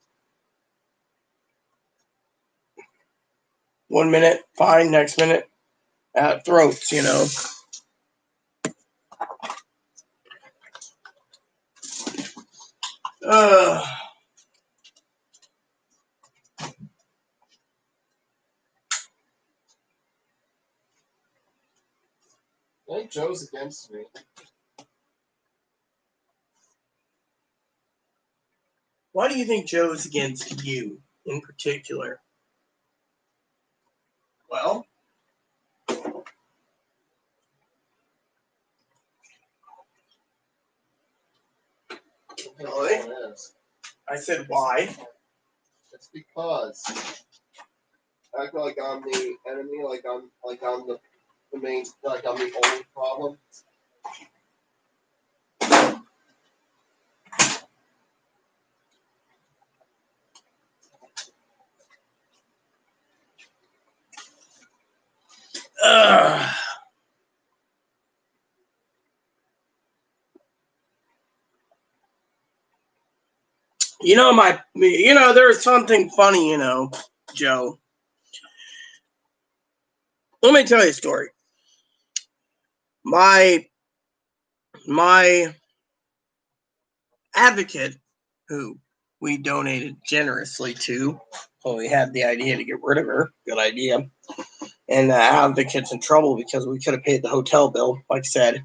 1 minute, fine. Next minute, at throats. Uh, I think Joe's against me. why do you think Joe's against you in particular? Well, really? I said why? It's because I act like I'm the enemy, like I'm the main, like I'm the only problem. Ugh. There's something funny, Joe. Let me tell you a story. My advocate, who we donated generously to, when we had the idea to get rid of her, good idea. And the advocate's in trouble because we could have paid the hotel bill, like I said,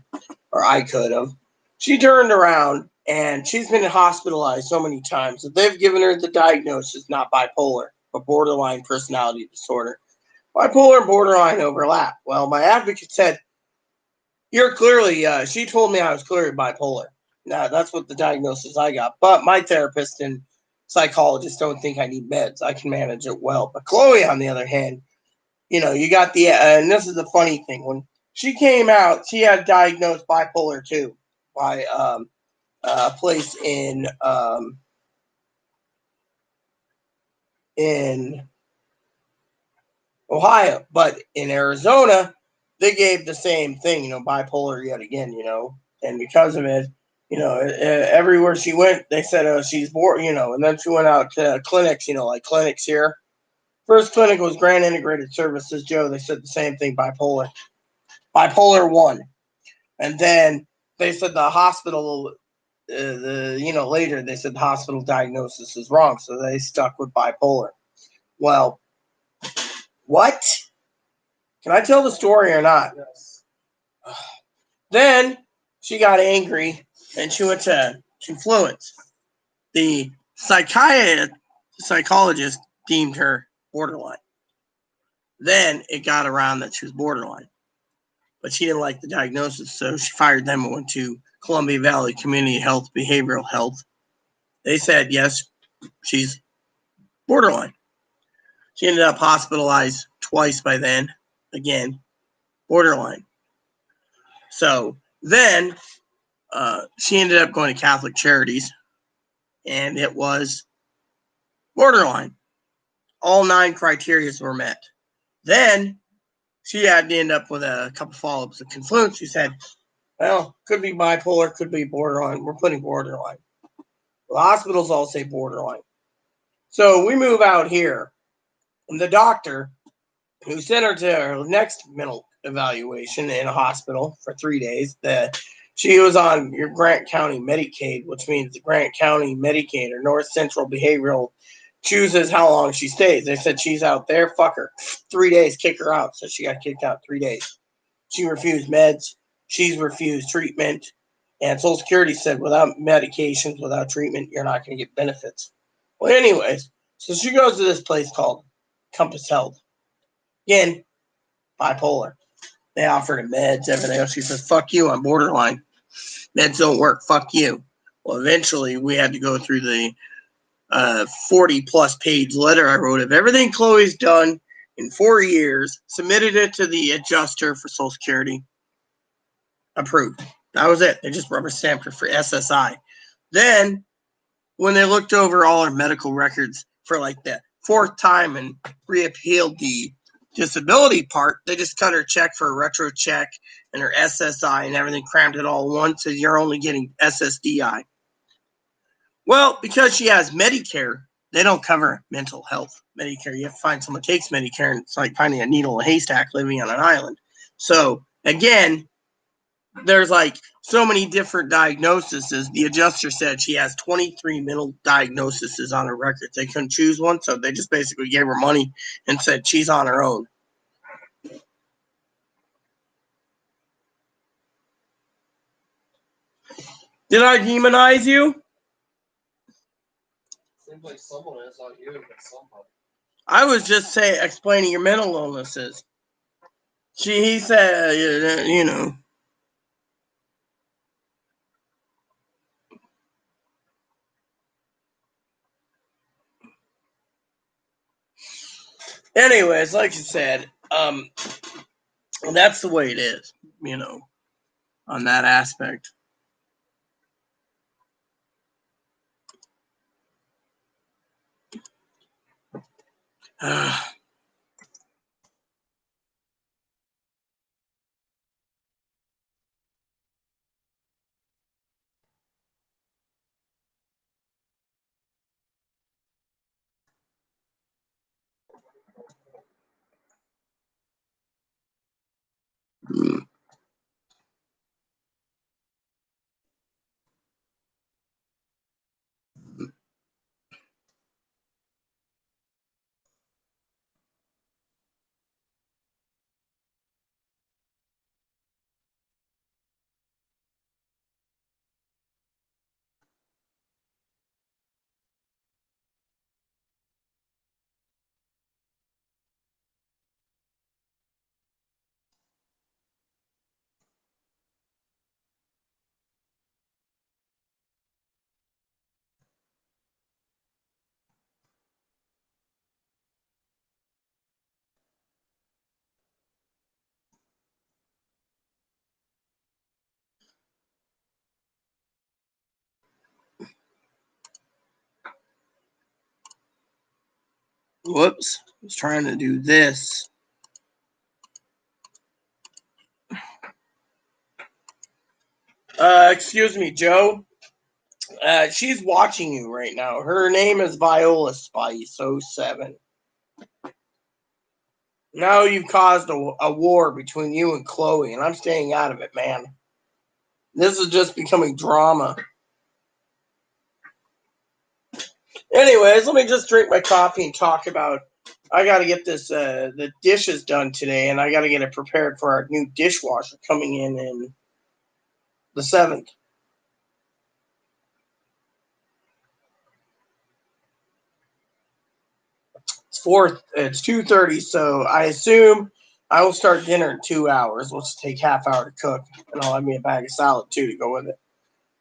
or I could have. She turned around and she's been hospitalized so many times that they've given her the diagnosis not bipolar, but borderline personality disorder. Bipolar and borderline overlap. Well, my advocate said, you're clearly, she told me I was clearly bipolar. Now, that's what the diagnosis I got. But my therapist and psychologist don't think I need meds. I can manage it well. But Chloe, on the other hand, you got and this is the funny thing. When she came out, she had diagnosed bipolar too by a place in Ohio. But in Arizona, they gave the same thing, bipolar yet again, and because of it, everywhere she went, they said, oh, she's bored, and then she went out to clinics, like clinics here. First clinic was Grand Integrated Services, Joe. They said the same thing, bipolar 1. And then they said the hospital, later they said the hospital diagnosis is wrong. So they stuck with bipolar. Well, what? Can I tell the story or not? Yes. Then she got angry and she went to Fluence. The psychologist deemed her borderline. Then it got around that she was borderline, but she didn't like the diagnosis, so she fired them and went to Columbia Valley Community Health Behavioral Health. They said, yes, she's borderline. She ended up hospitalized twice by then. Again, borderline. So then she ended up going to Catholic Charities, and it was borderline. All 9 criteria were met. Then she had to end up with a couple follow-ups of confluence. She said, well, could be bipolar, could be borderline. We're putting borderline. The hospitals all say borderline. So we move out here, and the doctor who sent her to her next mental evaluation in a hospital for 3 days, that she was on your Grant County Medicaid, which means the Grant County Medicaid or North Central Behavioral chooses how long she stays. They said she's out there, fuck her. 3 days, kick her out. So she got kicked out 3 days. She refused meds. She's refused treatment. And Social Security said without medications, without treatment, you're not going to get benefits. Well, anyways, so she goes to this place called Compass Health. Again, bipolar. They offered her meds, everything else. She says, fuck you, I'm borderline. Meds don't work, fuck you. Well, eventually we had to go through the 40-plus page letter I wrote of everything Chloe's done in 4 years, submitted it to the adjuster for Social Security, approved. That was it. They just rubber stamped her for SSI. Then, when they looked over all her medical records for like the 4th time and reappealed the disability part, they just cut her check for a retro check and her SSI and everything, crammed it all in one, so you're only getting SSDI. Well, because she has Medicare, they don't cover mental health. Medicare, you have to find someone who takes Medicare, and it's like finding a needle in a haystack living on an island. So, again, there's like so many different diagnoses. The adjuster said she has 23 mental diagnoses on her records. They couldn't choose one, so they just basically gave her money and said she's on her own. Did I demonize you? Seems like someone is, not you, but somebody. I was just explaining your mental illnesses. He said, you know. Anyways, like you said, that's the way it is, you know, on that aspect. Whoops, I was trying to do this. Excuse me, Joe. She's watching you right now. Her name is Viola Spice 07. Now you've caused a war between you and Chloe, and I'm staying out of it, man. This is just becoming drama. Anyways, let me just drink my coffee and talk about. I got to get this the dishes done today, and I got to get it prepared for our new dishwasher coming in the 7th. It's It's 2:30, so I assume I will start dinner in 2 hours. Let's take half hour to cook, and I'll have me a bag of salad too to go with it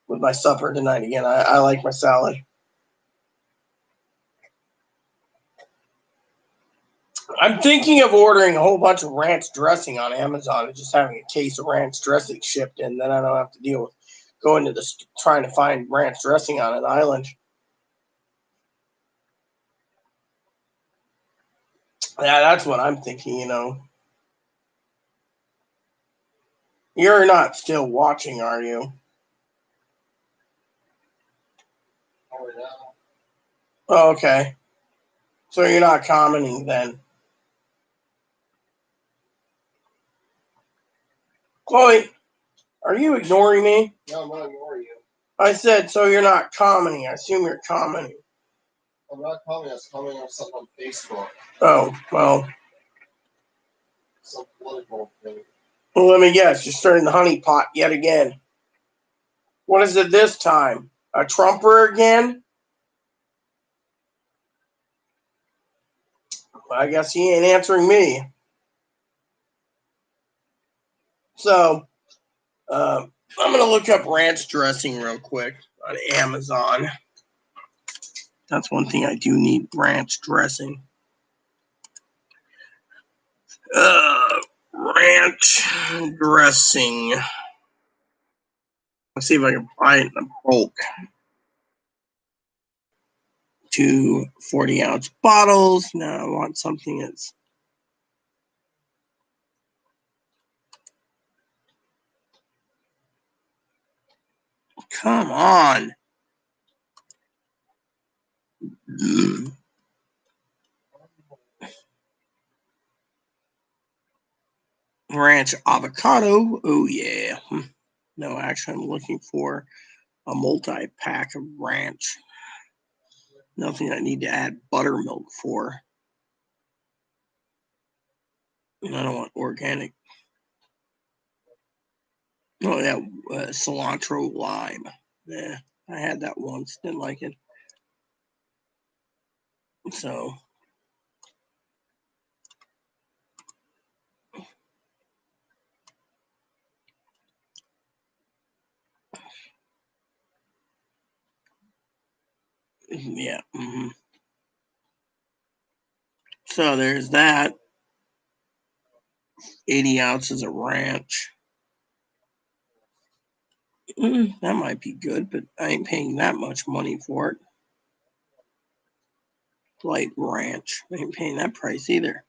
with my supper tonight. Again, I like my salad. I'm thinking of ordering a whole bunch of ranch dressing on Amazon and just having a case of ranch dressing shipped in. Then I don't have to deal with going to trying to find ranch dressing on an island. Yeah, that's what I'm thinking, you know. You're not still watching, are you? Oh, okay. So you're not commenting then. Chloe, are you ignoring me? No, I'm not ignoring you. I said, so you're not commenting. I assume you're commenting. I'm not commenting. I was commenting on something on Facebook. Oh, well. Some political thing. Well, let me guess. You're stirring the honey pot yet again. What is it this time? A Trumper again? I guess he ain't answering me. So, I'm going to look up ranch dressing real quick on Amazon. That's one thing I do need, ranch dressing. Ranch dressing. Let's see if I can buy it in bulk. 2 40-ounce bottles. Now I want something that's come on. Ranch avocado. Oh yeah. No, actually I'm looking for a multi-pack of ranch. Nothing I need to add buttermilk for. And I don't want organic. Oh yeah, cilantro lime. Yeah, I had that once. Didn't like it. So yeah. So there's that. 80 ounces of ranch. That might be good, but I ain't paying that much money for it. Light ranch. I ain't paying that price either.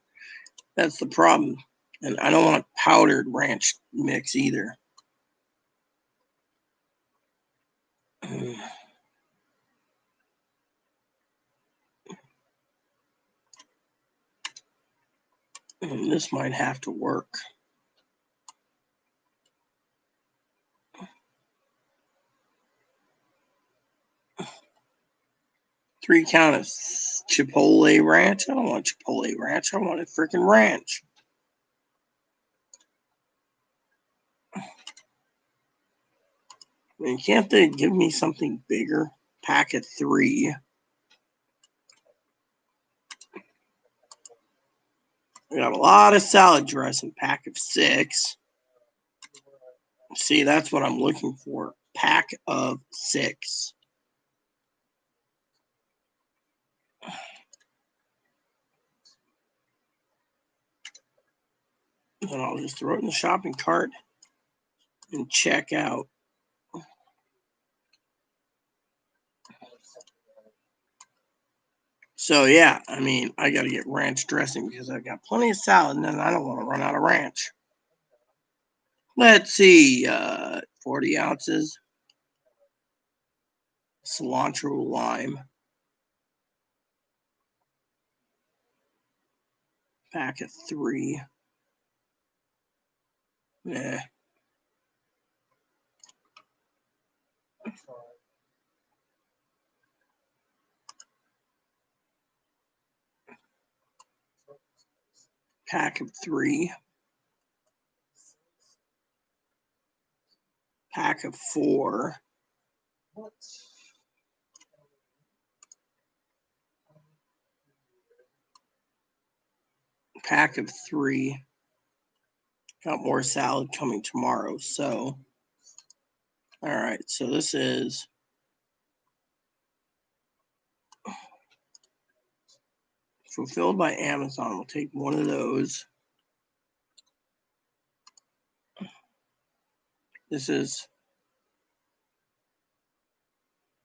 That's the problem. And I don't want powdered ranch mix either. And this might have to work. 3 count of Chipotle ranch. I don't want Chipotle ranch. I want a freaking ranch. I mean, can't they give me something bigger? Pack of 3. We got a lot of salad dressing. Pack of 6. See, that's what I'm looking for. Pack of 6. And I'll just throw it in the shopping cart and check out. So yeah, I mean, I got to get ranch dressing because I've got plenty of salad, and then I don't want to run out of ranch. Let's see, 40 ounces cilantro lime, pack of 3. Yeah. Pack of 3. Pack of 4. pack of 3. Got more salad coming tomorrow. So, all right. So this is fulfilled by Amazon. We'll take one of those. This is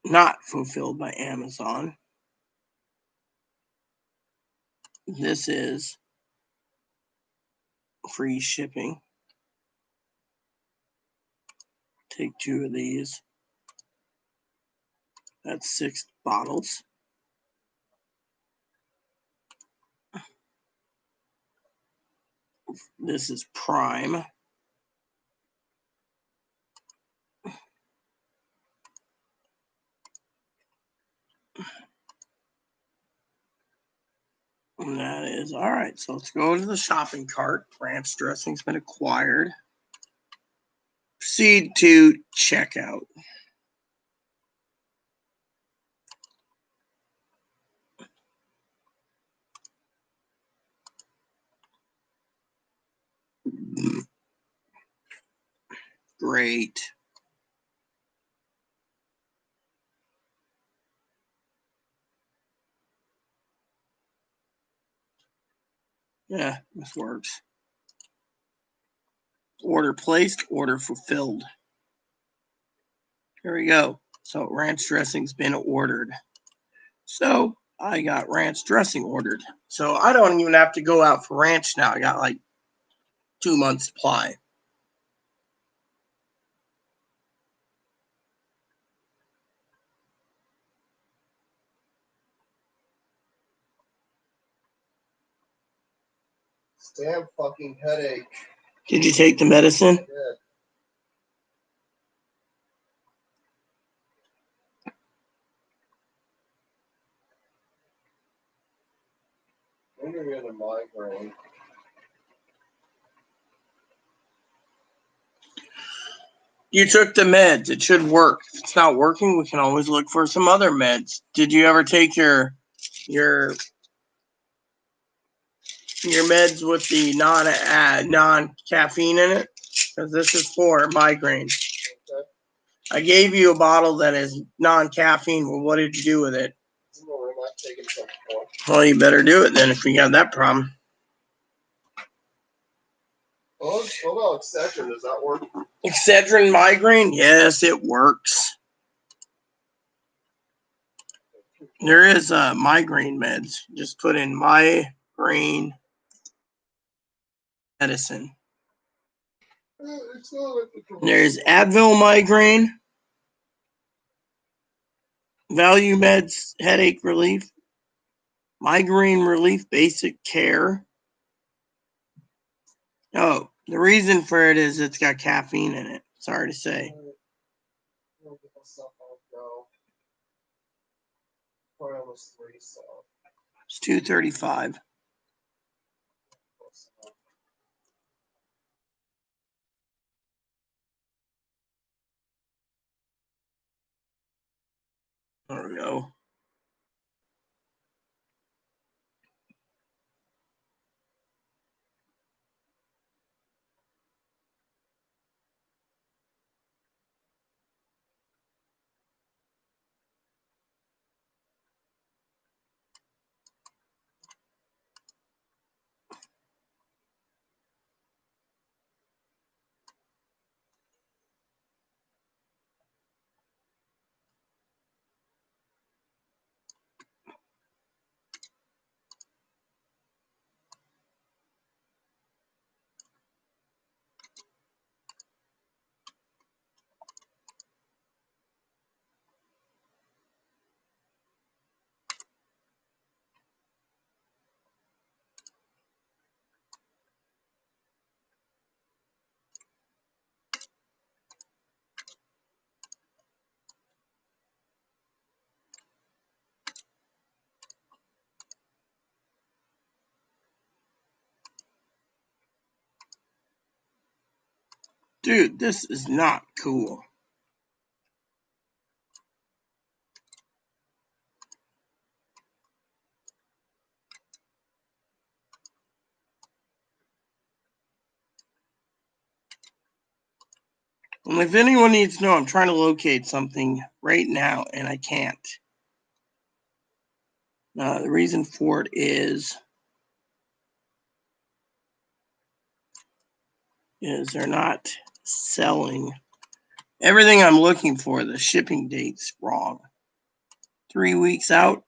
not fulfilled by Amazon. This is free shipping. Take 2 of these. That's 6 bottles. This is Prime. And that is all right. So let's go to the shopping cart. Ranch dressing's been acquired. Proceed to checkout. Great. Yeah, this works. Order placed, order fulfilled. Here we go. So ranch dressing's been ordered. So I got ranch dressing ordered. So I don't even have to go out for ranch now. I got like 2 months supply. Damn fucking headache. Did you take the medicine? Yeah. I'm gonna get a migraine. You took the meds. It should work. If it's not working, we can always look for some other meds. Did you ever take your meds with the non caffeine in it? Because this is for migraine. Okay. I gave you a bottle that is non caffeine. Well, what did you do with it? I'm not taking something for. Well, you better do it then if you have that problem. What about Excedrin? Does that work? Excedrin migraine? Yes, it works. There is migraine meds. Just put in migraine medicine. It's not like the There's Advil migraine, Value Meds headache relief, migraine relief basic care. Oh, the reason for it is it's got caffeine in it. Sorry to say. I'll get myself on go. Probably almost 3, so. It's $2.35. There we go. Dude, this is not cool. If anyone needs to know, I'm trying to locate something right now, and I can't. The reason for it is they're not selling. Everything I'm looking for, the shipping date's wrong. 3 weeks out.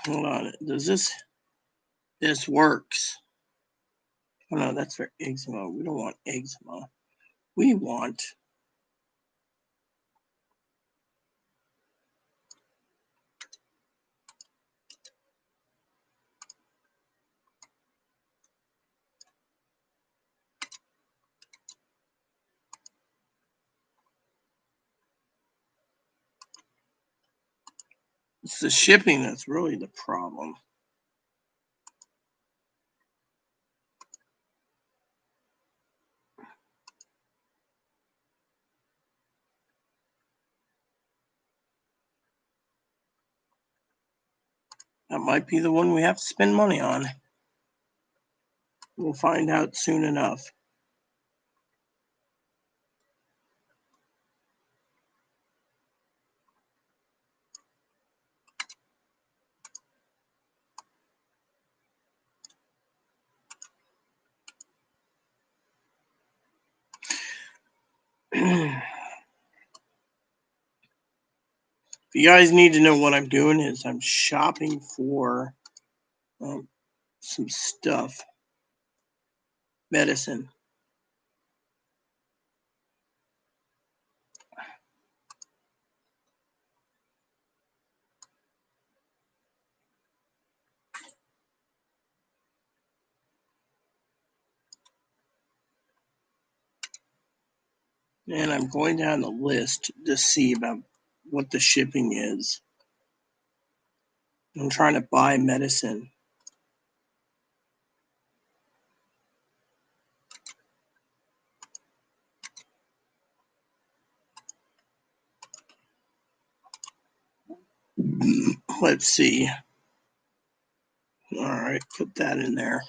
Hold on. Does this works? Oh no, that's for eczema. We don't want eczema. We want it's the shipping that's really the problem. That might be the one we have to spend money on. We'll find out soon enough. If you guys need to know what I'm doing is I'm shopping for some stuff. Medicine. And I'm going down the list to see about what the shipping is. I'm trying to buy medicine. Let's see. All right, put that in there.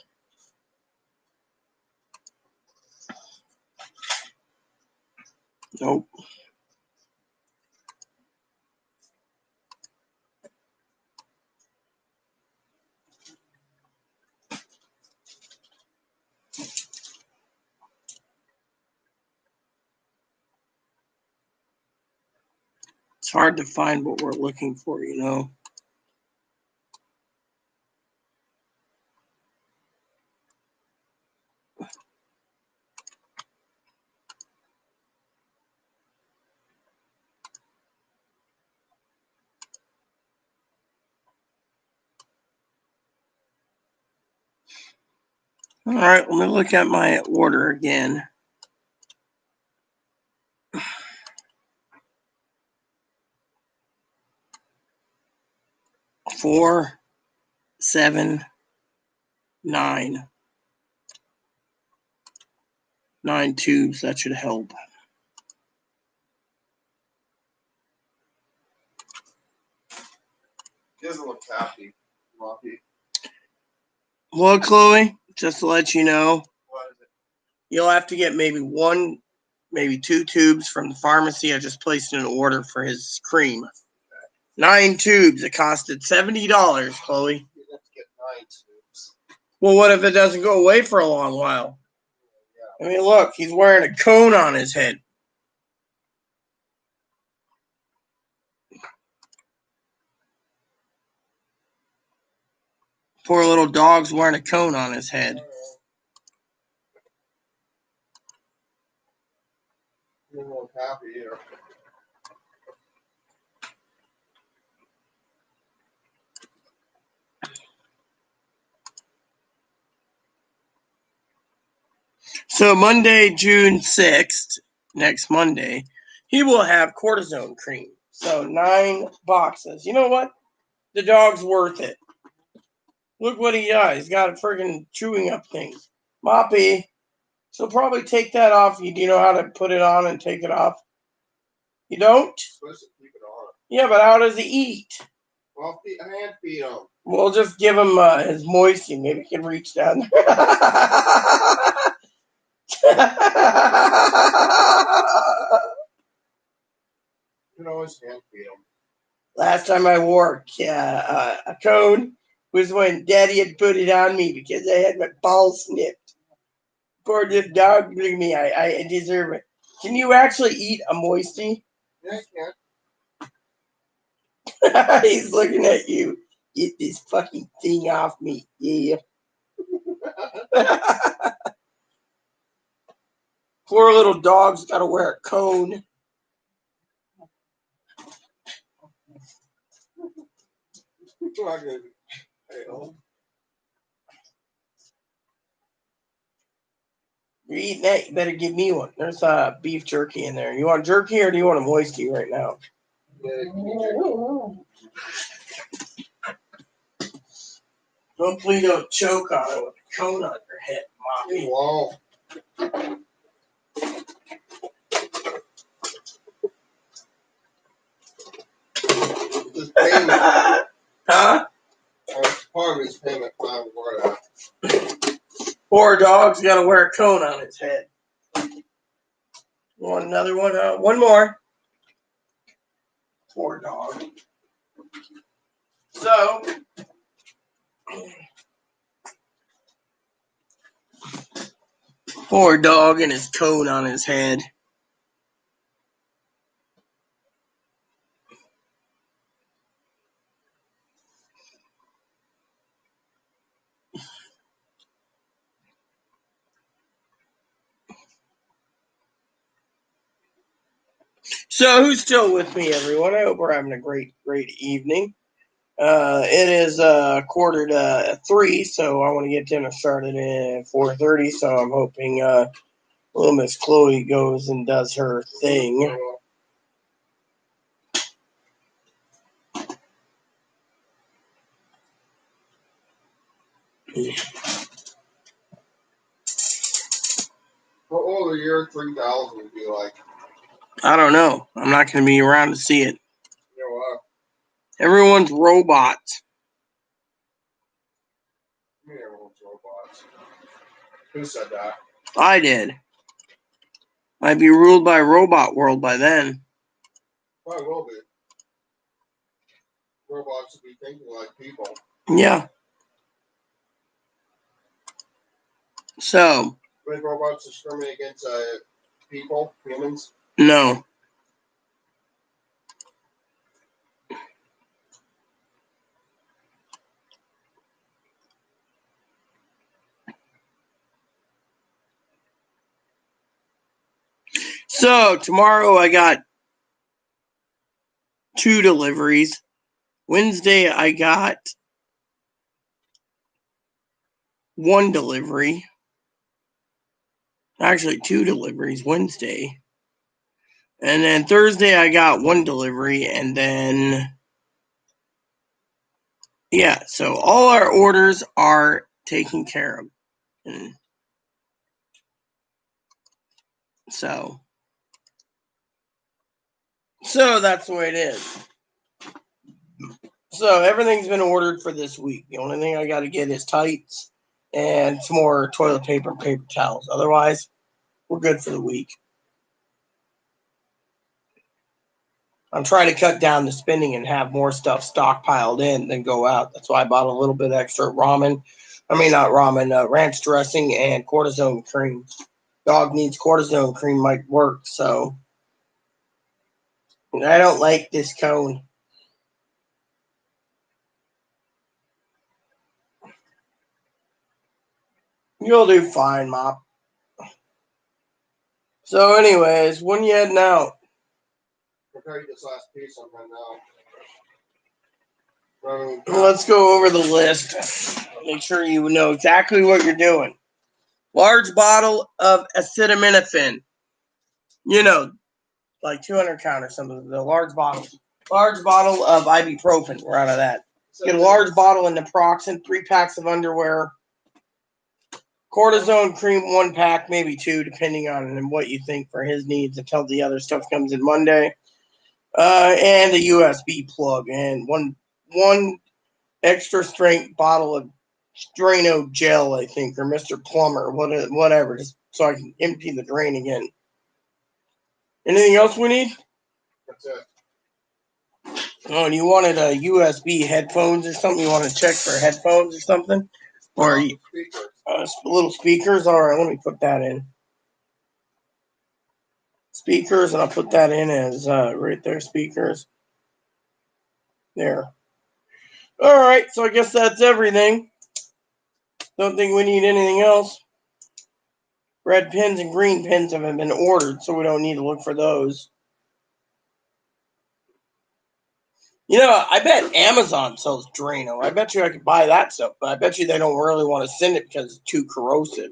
Nope. It's hard to find what we're looking for, you know. All right, let me look at my order again. Four, 7, 9. 9 tubes, that should help. He doesn't look happy, Floppy. Well, Chloe, just to let you know, What is it? you'll have to get maybe 1, maybe 2 tubes from the pharmacy. I just placed an order for his cream. 9 tubes. It costed $70, Chloe. You have to get 9 tubes. Well, what if it doesn't go away for a long while? Yeah. I mean, look, he's wearing a cone on his head. Poor little dog's wearing a cone on his head. He doesn't look happy either. So Monday, June 6th, next Monday, he will have cortisone cream. So 9 boxes. You know what? The dog's worth it. Look what he got. He's got a friggin' chewing up things. Moppy. So probably take that off. You do you know how to put it on and take it off? You don't? Supposed to keep it on. Yeah, but how does he eat? Well, hand feed him. We'll just give him his moisty. Maybe he can reach down there. You can always hand feed him. Last time I wore a cone was when Daddy had put it on me because I had my balls snipped. Poor this dog, look at me. I deserve it. Can you actually eat a moisty? Yeah, you He's looking at you. Get this fucking thing off me. Yeah. Poor little dog's got to wear a cone. can. You're eating that, you better give me one. There's beef jerky in there. You want jerky or do you want a moisty right now? Hopefully you don't choke on it with a cone on your head, Mommy. Wow. This payment. Huh? Part of his payment time for that. Poor dog's got to wear a cone on his head. You want another one? One more. Poor dog. So, poor dog and his cone on his head. So, who's still with me, everyone? I hope we're having a great evening. It is 2:45, so I want to get dinner started at 4:30. So I'm hoping little Miss Chloe goes and does her thing. What will the year 3000 be like? I don't know. I'm not going to be around to see it. You know what? Everyone's robots. Everyone's robots. Who said that? I did. I'd be ruled by a robot world by then. Probably will be. Robots will be thinking like people. Yeah. So. Would robots discriminate against people, humans? No. So tomorrow I got 2 deliveries. Wednesday I got 1 delivery. Actually 2 deliveries Wednesday. And then Thursday I got 1 delivery, and then yeah, so all our orders are taken care of. And so that's the way it is. So everything's been ordered for this week. The only thing I got to get is tights and some more toilet paper and paper towels. Otherwise, we're good for the week. I'm trying to cut down the spending and have more stuff stockpiled in than go out. That's why I bought a little bit extra ramen. I mean, not ramen, ranch dressing and cortisone cream. Dog needs cortisone cream, might work. So I don't like this cone. You'll do fine, Mop. So anyways, when you heading out? Prepare this last piece on right now. Let's go over the list. Make sure you know exactly what you're doing. Large bottle of acetaminophen. You know, like 200 count or something. The large bottle. Large bottle of ibuprofen. We're out of that. Get a large bottle of naproxen, 3 packs of underwear, cortisone cream, 1 pack, maybe 2, depending on what you think for his needs until the other stuff comes in Monday. And a USB plug and one extra strength bottle of Drano gel, I think, or Mr. Plumber, whatever, just so I can empty the drain again. Anything else we need? That's it. Oh, and you wanted a USB headphones or something? You want to check for headphones or something? Or little speakers? All right, let me put that in. Speakers, and I'll put that in as right there, speakers. There. All right, so I guess that's everything. Don't think we need anything else. Red pins and green pins have been ordered, so we don't need to look for those. You know, I bet Amazon sells Drano. I bet you I could buy that stuff, but I bet you they don't really want to send it because it's too corrosive.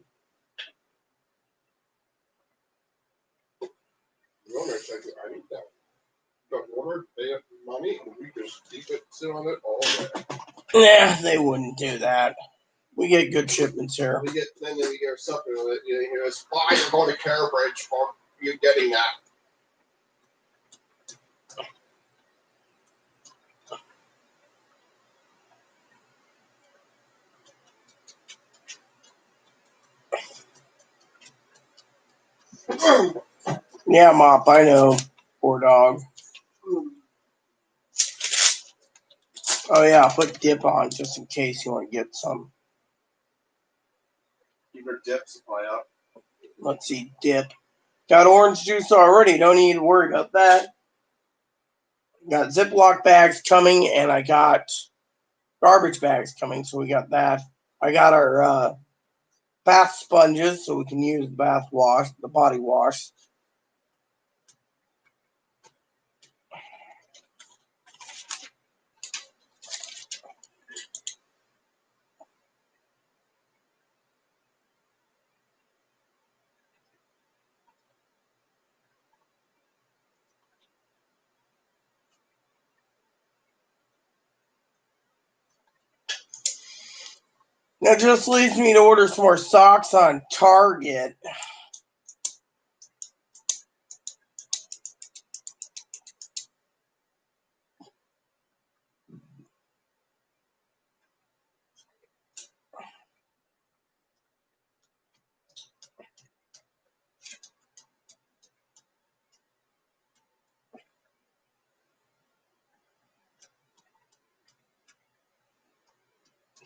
I need that. Don't order, pay up money, and we just keep it, sit on it all day. Nah, they wouldn't do that. We get good shipments here. Then we get something with it. You hear us, you're going to Carabridge for you getting that. Yeah, Mop, I know. Poor dog. Oh, yeah, I'll put dip on just in case you want to get some. Keep your dip supply up. Let's see, dip. Got orange juice already. Don't need to worry about that. Got Ziploc bags coming, and I got garbage bags coming, so we got that. I got our bath sponges, so we can use the bath wash, the body wash. That just leaves me to order some more socks on Target.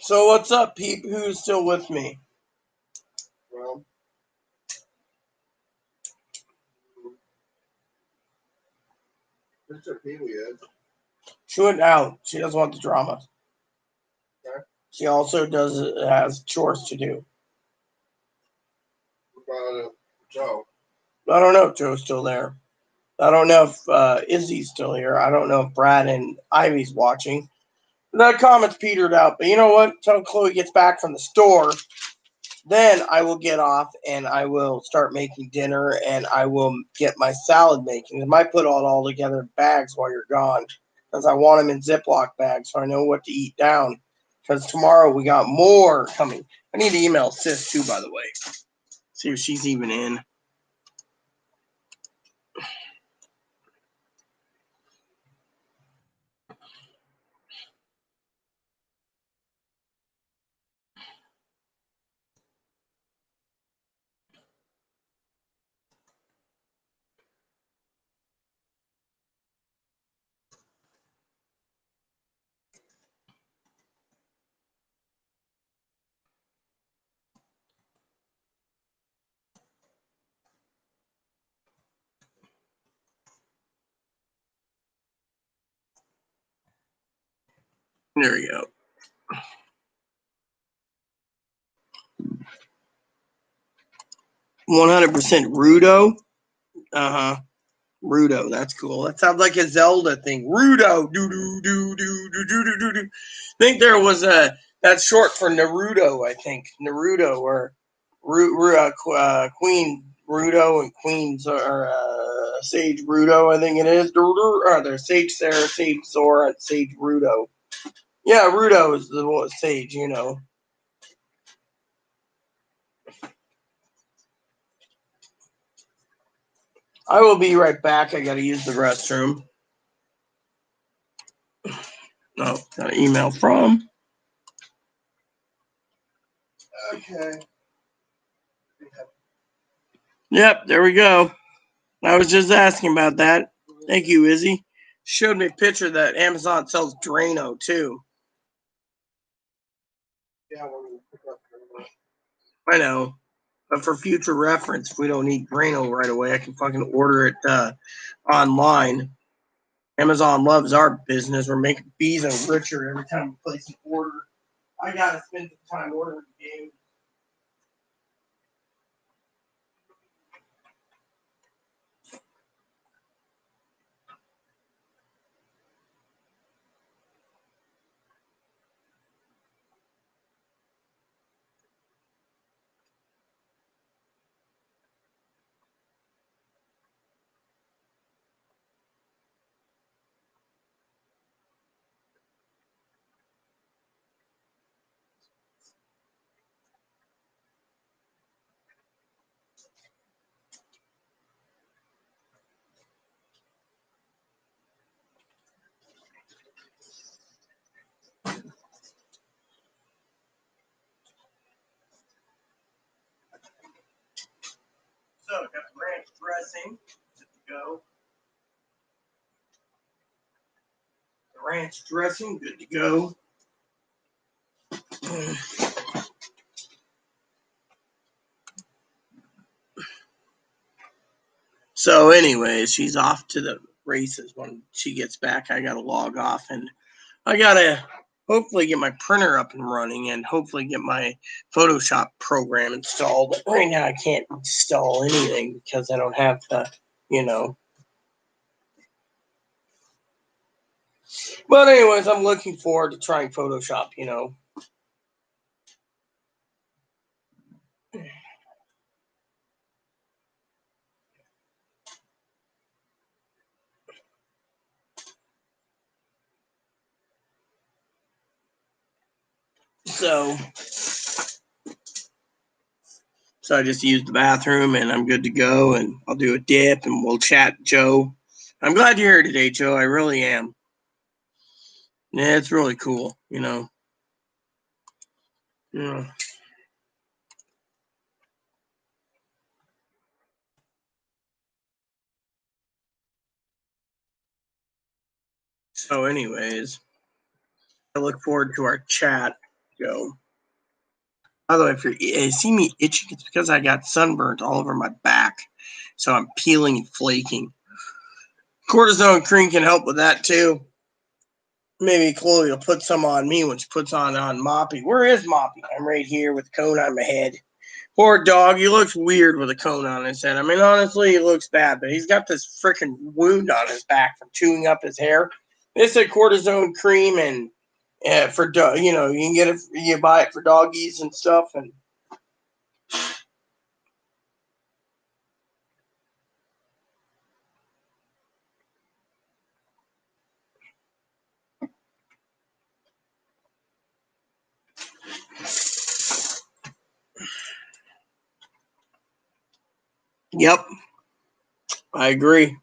So what's up, Pete? Who's still with me? Well, Mr. Peewee is. She went out. She doesn't want the drama. Okay. She also has chores to do. What about Joe? I don't know if Joe's still there. I don't know if Izzy's still here. I don't know if Brad and Ivy's watching. That comment's petered out. But you know what? Until Chloe gets back from the store, then I will get off and I will start making dinner and I will get my salad making. I might put it all together in bags while you're gone because I want them in Ziploc bags so I know what to eat down. Because tomorrow we got more coming. I need to email Sis too, by the way. See if she's even in. There we go. 100% Rudo. Rudo, that's cool. That sounds like a Zelda thing. Rudo, do do do do do do do do. I think there was that's short for Naruto. I think Naruto or Queen Rudo and Queens or Sage Rudo. I think it is. Or there's Sage Sarah, Sage Zora, and Sage Rudo. Yeah, Rudo is the one sage, you know. I will be right back. I gotta use the restroom. Oh, got an email from. Okay. Yep, there we go. I was just asking about that. Thank you, Izzy. Showed me a picture that Amazon sells Drano too. Yeah, we're gonna pick up. I know. But for future reference, if we don't need Drano right away, I can fucking order it online. Amazon loves our business. We're making Bezos richer every time we place an order. I gotta spend some time ordering the game. So, got the ranch dressing. Good to go. The ranch dressing, good to go. So, anyways, she's off to the races. When she gets back, I gotta log off and I gotta hopefully get my printer up and running and hopefully get my Photoshop program installed. But right now, I can't install anything because I don't have the, you know. But anyways, I'm looking forward to trying Photoshop, you know. So I just used the bathroom and I'm good to go and I'll do a dip and we'll chat, Joe. I'm glad you're here today, Joe. I really am. Yeah, it's really cool, you know. Yeah. So, anyways, I look forward to our chat, Joe. By the way, if you see me itching, it's because I got sunburnt all over my back. So I'm peeling and flaking. Cortisone cream can help with that too. Maybe Chloe will put some on me when she puts on Moppy. Where is Moppy? I'm right here with a cone on my head. Poor dog. He looks weird with a cone on his head. I mean, honestly, he looks bad, but he's got this freaking wound on his back from chewing up his hair. It's a cortisone cream, and for you know, you can get it. You buy it for doggies and stuff, and yep, I agree.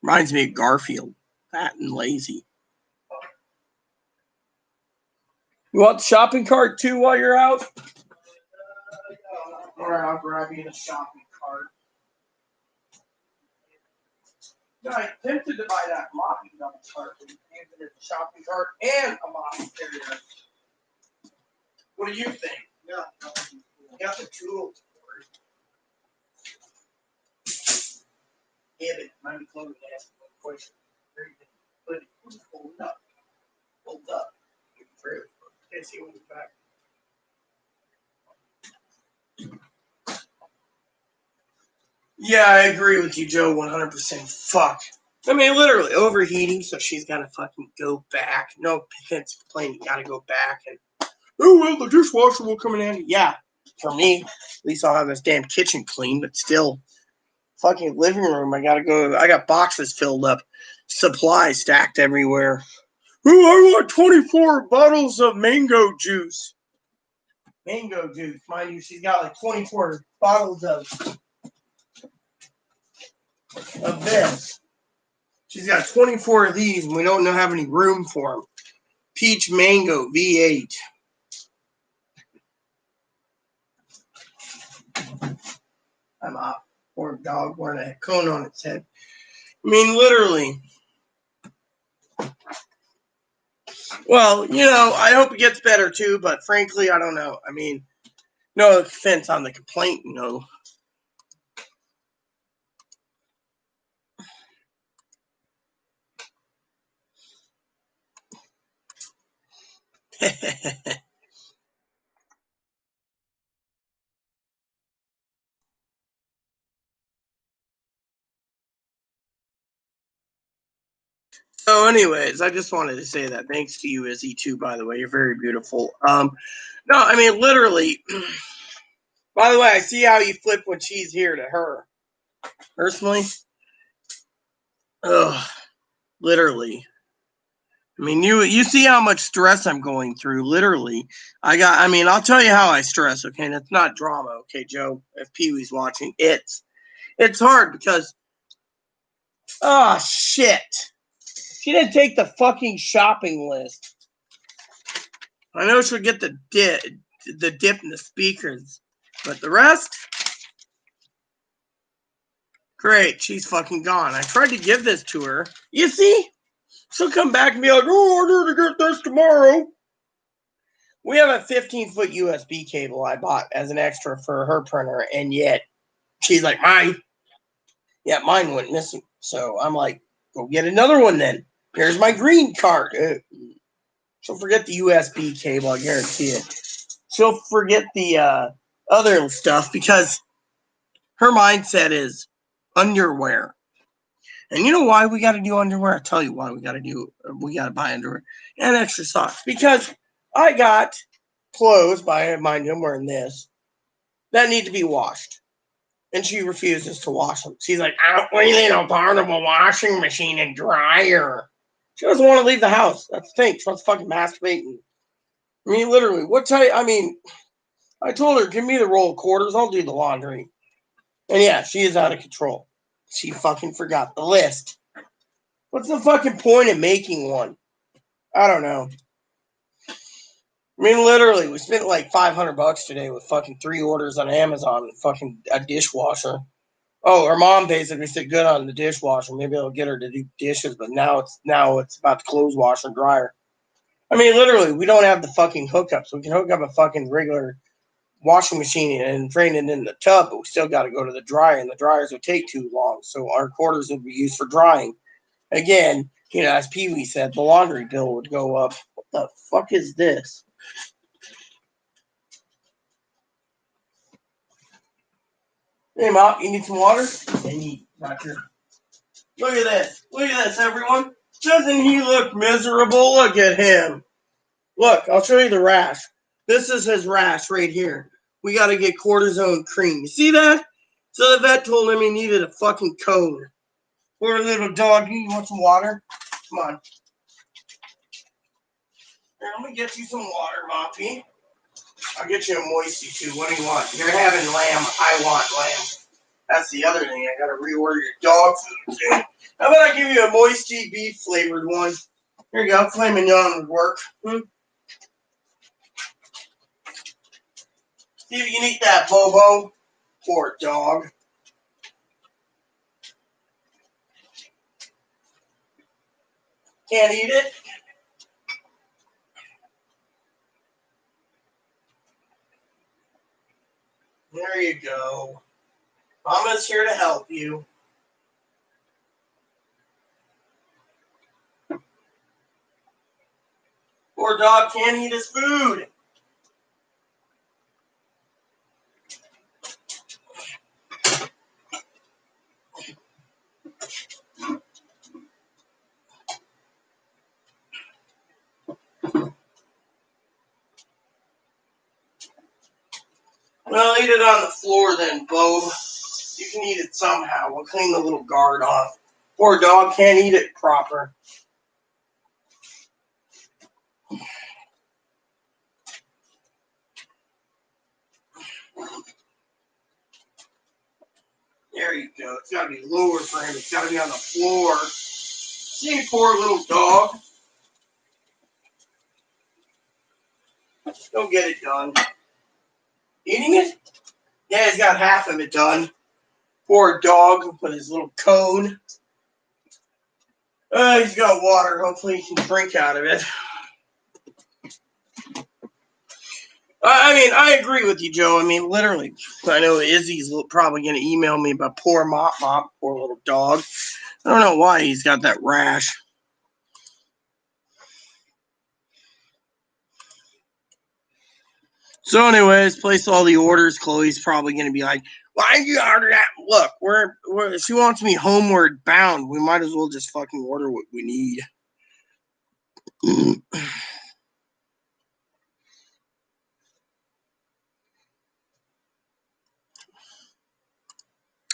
Reminds me of Garfield, fat and lazy. You want the shopping cart too while you're out? All right, I'll grab you the shopping cart. No, I attempted to buy that mopping double cart, but you gave it a shopping cart and a mopping carrier. What do you think? Yeah, you got the tools for it. Yeah, but might be close to ask one question. But it hold up. Hold up. Can't see what's back. Yeah, I agree with you, Joe, 100%. Fuck. I mean, literally overheating, so she's got to fucking go back. No offense, complaining, you got to go back. And, oh, well, the dishwasher will come in handy. Yeah, for me, at least I'll have this damn kitchen clean, but still, fucking living room, I got to go. I got boxes filled up, supplies stacked everywhere. Ooh, I want 24 bottles of mango juice. Mango juice. Mind you, she's got like 24 bottles of this. She's got 24 of these, and we don't have any room for them. Peach Mango V8. I'm up. Poor dog wearing a cone on its head. I mean, literally. Well, I hope it gets better too, but frankly, I don't know. I mean, no offense on the complaint, So, anyways, I just wanted to say that. Thanks to you, Izzy, too, by the way. You're very beautiful. No, I mean, literally. By the way, I see how you flip when she's here to her. Personally, literally. I mean, you see how much stress I'm going through. Literally, I'll tell you how I stress. Okay, and it's not drama. Okay, Joe, if Pee Wee's watching, it's hard because, shit, she didn't take the fucking shopping list. I know she'll get the dip in the speakers, but the rest, great. She's fucking gone. I tried to give this to her. You see, she'll come back and be like, "Oh, I need to get this tomorrow." We have a 15-foot USB cable I bought as an extra for her printer, and yet she's like, mine. Yeah, mine went missing. So I'm like, go get another one then. Here's my green card. She'll forget the USB cable, I guarantee it. She'll forget the other stuff because her mindset is underwear. And you know why we got to do underwear? I'll tell you why we got to buy underwear and extra socks. Because I got clothes, mind you, I'm wearing this, that need to be washed. And she refuses to wash them. She's like, we need a portable washing machine and dryer. She doesn't want to leave the house. That's the thing. She wants to fucking masturbate. I mean, literally, I told her, give me the roll of quarters. I'll do the laundry. And yeah, she is out of control. She fucking forgot the list. What's the fucking point of making one? I don't know. I mean, literally, we spent like $500 today with fucking 3 orders on Amazon and fucking a dishwasher. Oh, her mom basically said good on the dishwasher. Maybe it'll get her to do dishes, but now it's about the clothes washer and dryer. I mean, literally, we don't have the fucking hookups. We can hook up a fucking regular washing machine and drain it in the tub, but we still got to go to the dryer, and the dryers would take too long. So our quarters would be used for drying. Again, as Pee Wee said, the laundry bill would go up. What the fuck is this? Hey, Mom, you need some water? Gotcha. Look at this. Look at this, everyone. Doesn't he look miserable? Look at him. Look, I'll show you the rash. This is his rash right here. We got to get cortisone cream. You see that? So the vet told him he needed a fucking cone. Poor little doggy. You want some water? Come on. Here, let me get you some water, Moppy. I'll get you a moisty too. What do you want? You're having lamb. I want lamb. That's the other thing. I got to reorder your dog food too. How about I give you a moisty beef flavored one? Here you go. Filet mignon would work. See if you can eat that, Bobo. Poor dog. Can't eat it? There you go. Mama's here to help you. Poor dog can't eat his food. Well, eat it on the floor then, Bo. You can eat it somehow. We'll clean the little guard off. Poor dog can't eat it proper. There you go. It's got to be lower for him. It's got to be on the floor. See, poor little dog. Don't get it done. Eating it? Yeah, he's got half of it done. Poor dog with his little cone. He's got water. Hopefully he can drink out of it. I mean, I agree with you, Joe. I mean, literally. I know Izzy's probably going to email me about poor Mop, poor little dog. I don't know why he's got that rash. So anyways, place all the orders. Chloe's probably going to be like, why did you order that? Look, we're she wants me homeward bound. We might as well just fucking order what we need.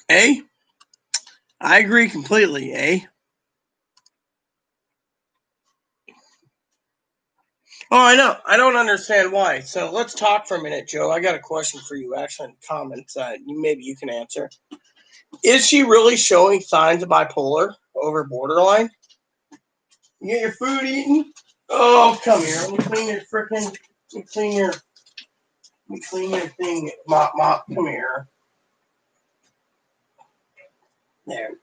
Eh? I agree completely, eh? Oh, I know. I don't understand why. So let's talk for a minute, Joe. I got a question for you, actually, in comments. Maybe you can answer. Is she really showing signs of bipolar over borderline? You get your food eaten? Oh, come here. Let me clean your frickin'. Let me clean your thing. Mop. Come here. There.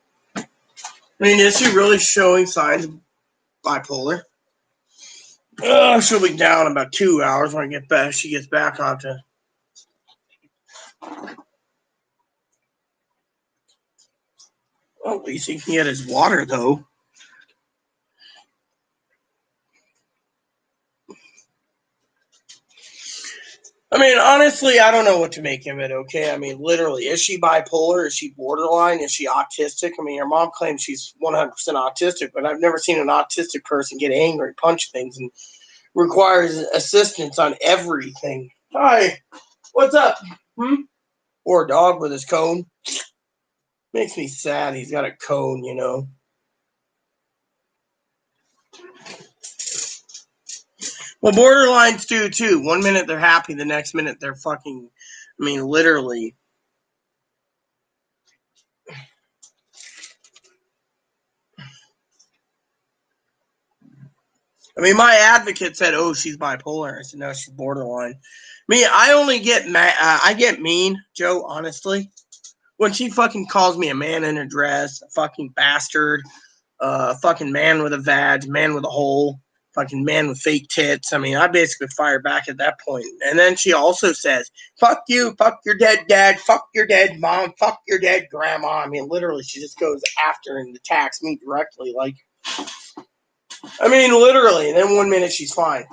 I mean, is she really showing signs of bipolar? She'll be down about 2 hours when I get back. She gets back onto. Oh, at least he can get his water, though. I mean, honestly, I don't know what to make of it, okay? I mean, literally, is she bipolar? Is she borderline? Is she autistic? I mean, your mom claims she's 100% autistic, but I've never seen an autistic person get angry, punch things, and requires assistance on everything. Hi, what's up? Or a dog with his cone. Makes me sad he's got a cone, you know. Well, borderlines do too. 1 minute they're happy, the next minute they're fucking, I mean, literally. I mean, my advocate said, "Oh, she's bipolar." I said, "No, she's borderline." Me, I only get mad. I get mean, Joe. Honestly, when she fucking calls me a man in a dress, a fucking bastard, a fucking man with a vag, man with a hole, fucking man with fake tits. I mean, I basically fire back at that point. And then she also says, "Fuck you, fuck your dead dad, fuck your dead mom, fuck your dead grandma." I mean, literally, she just goes after and attacks me directly, like. I mean, literally. And then 1 minute she's fine,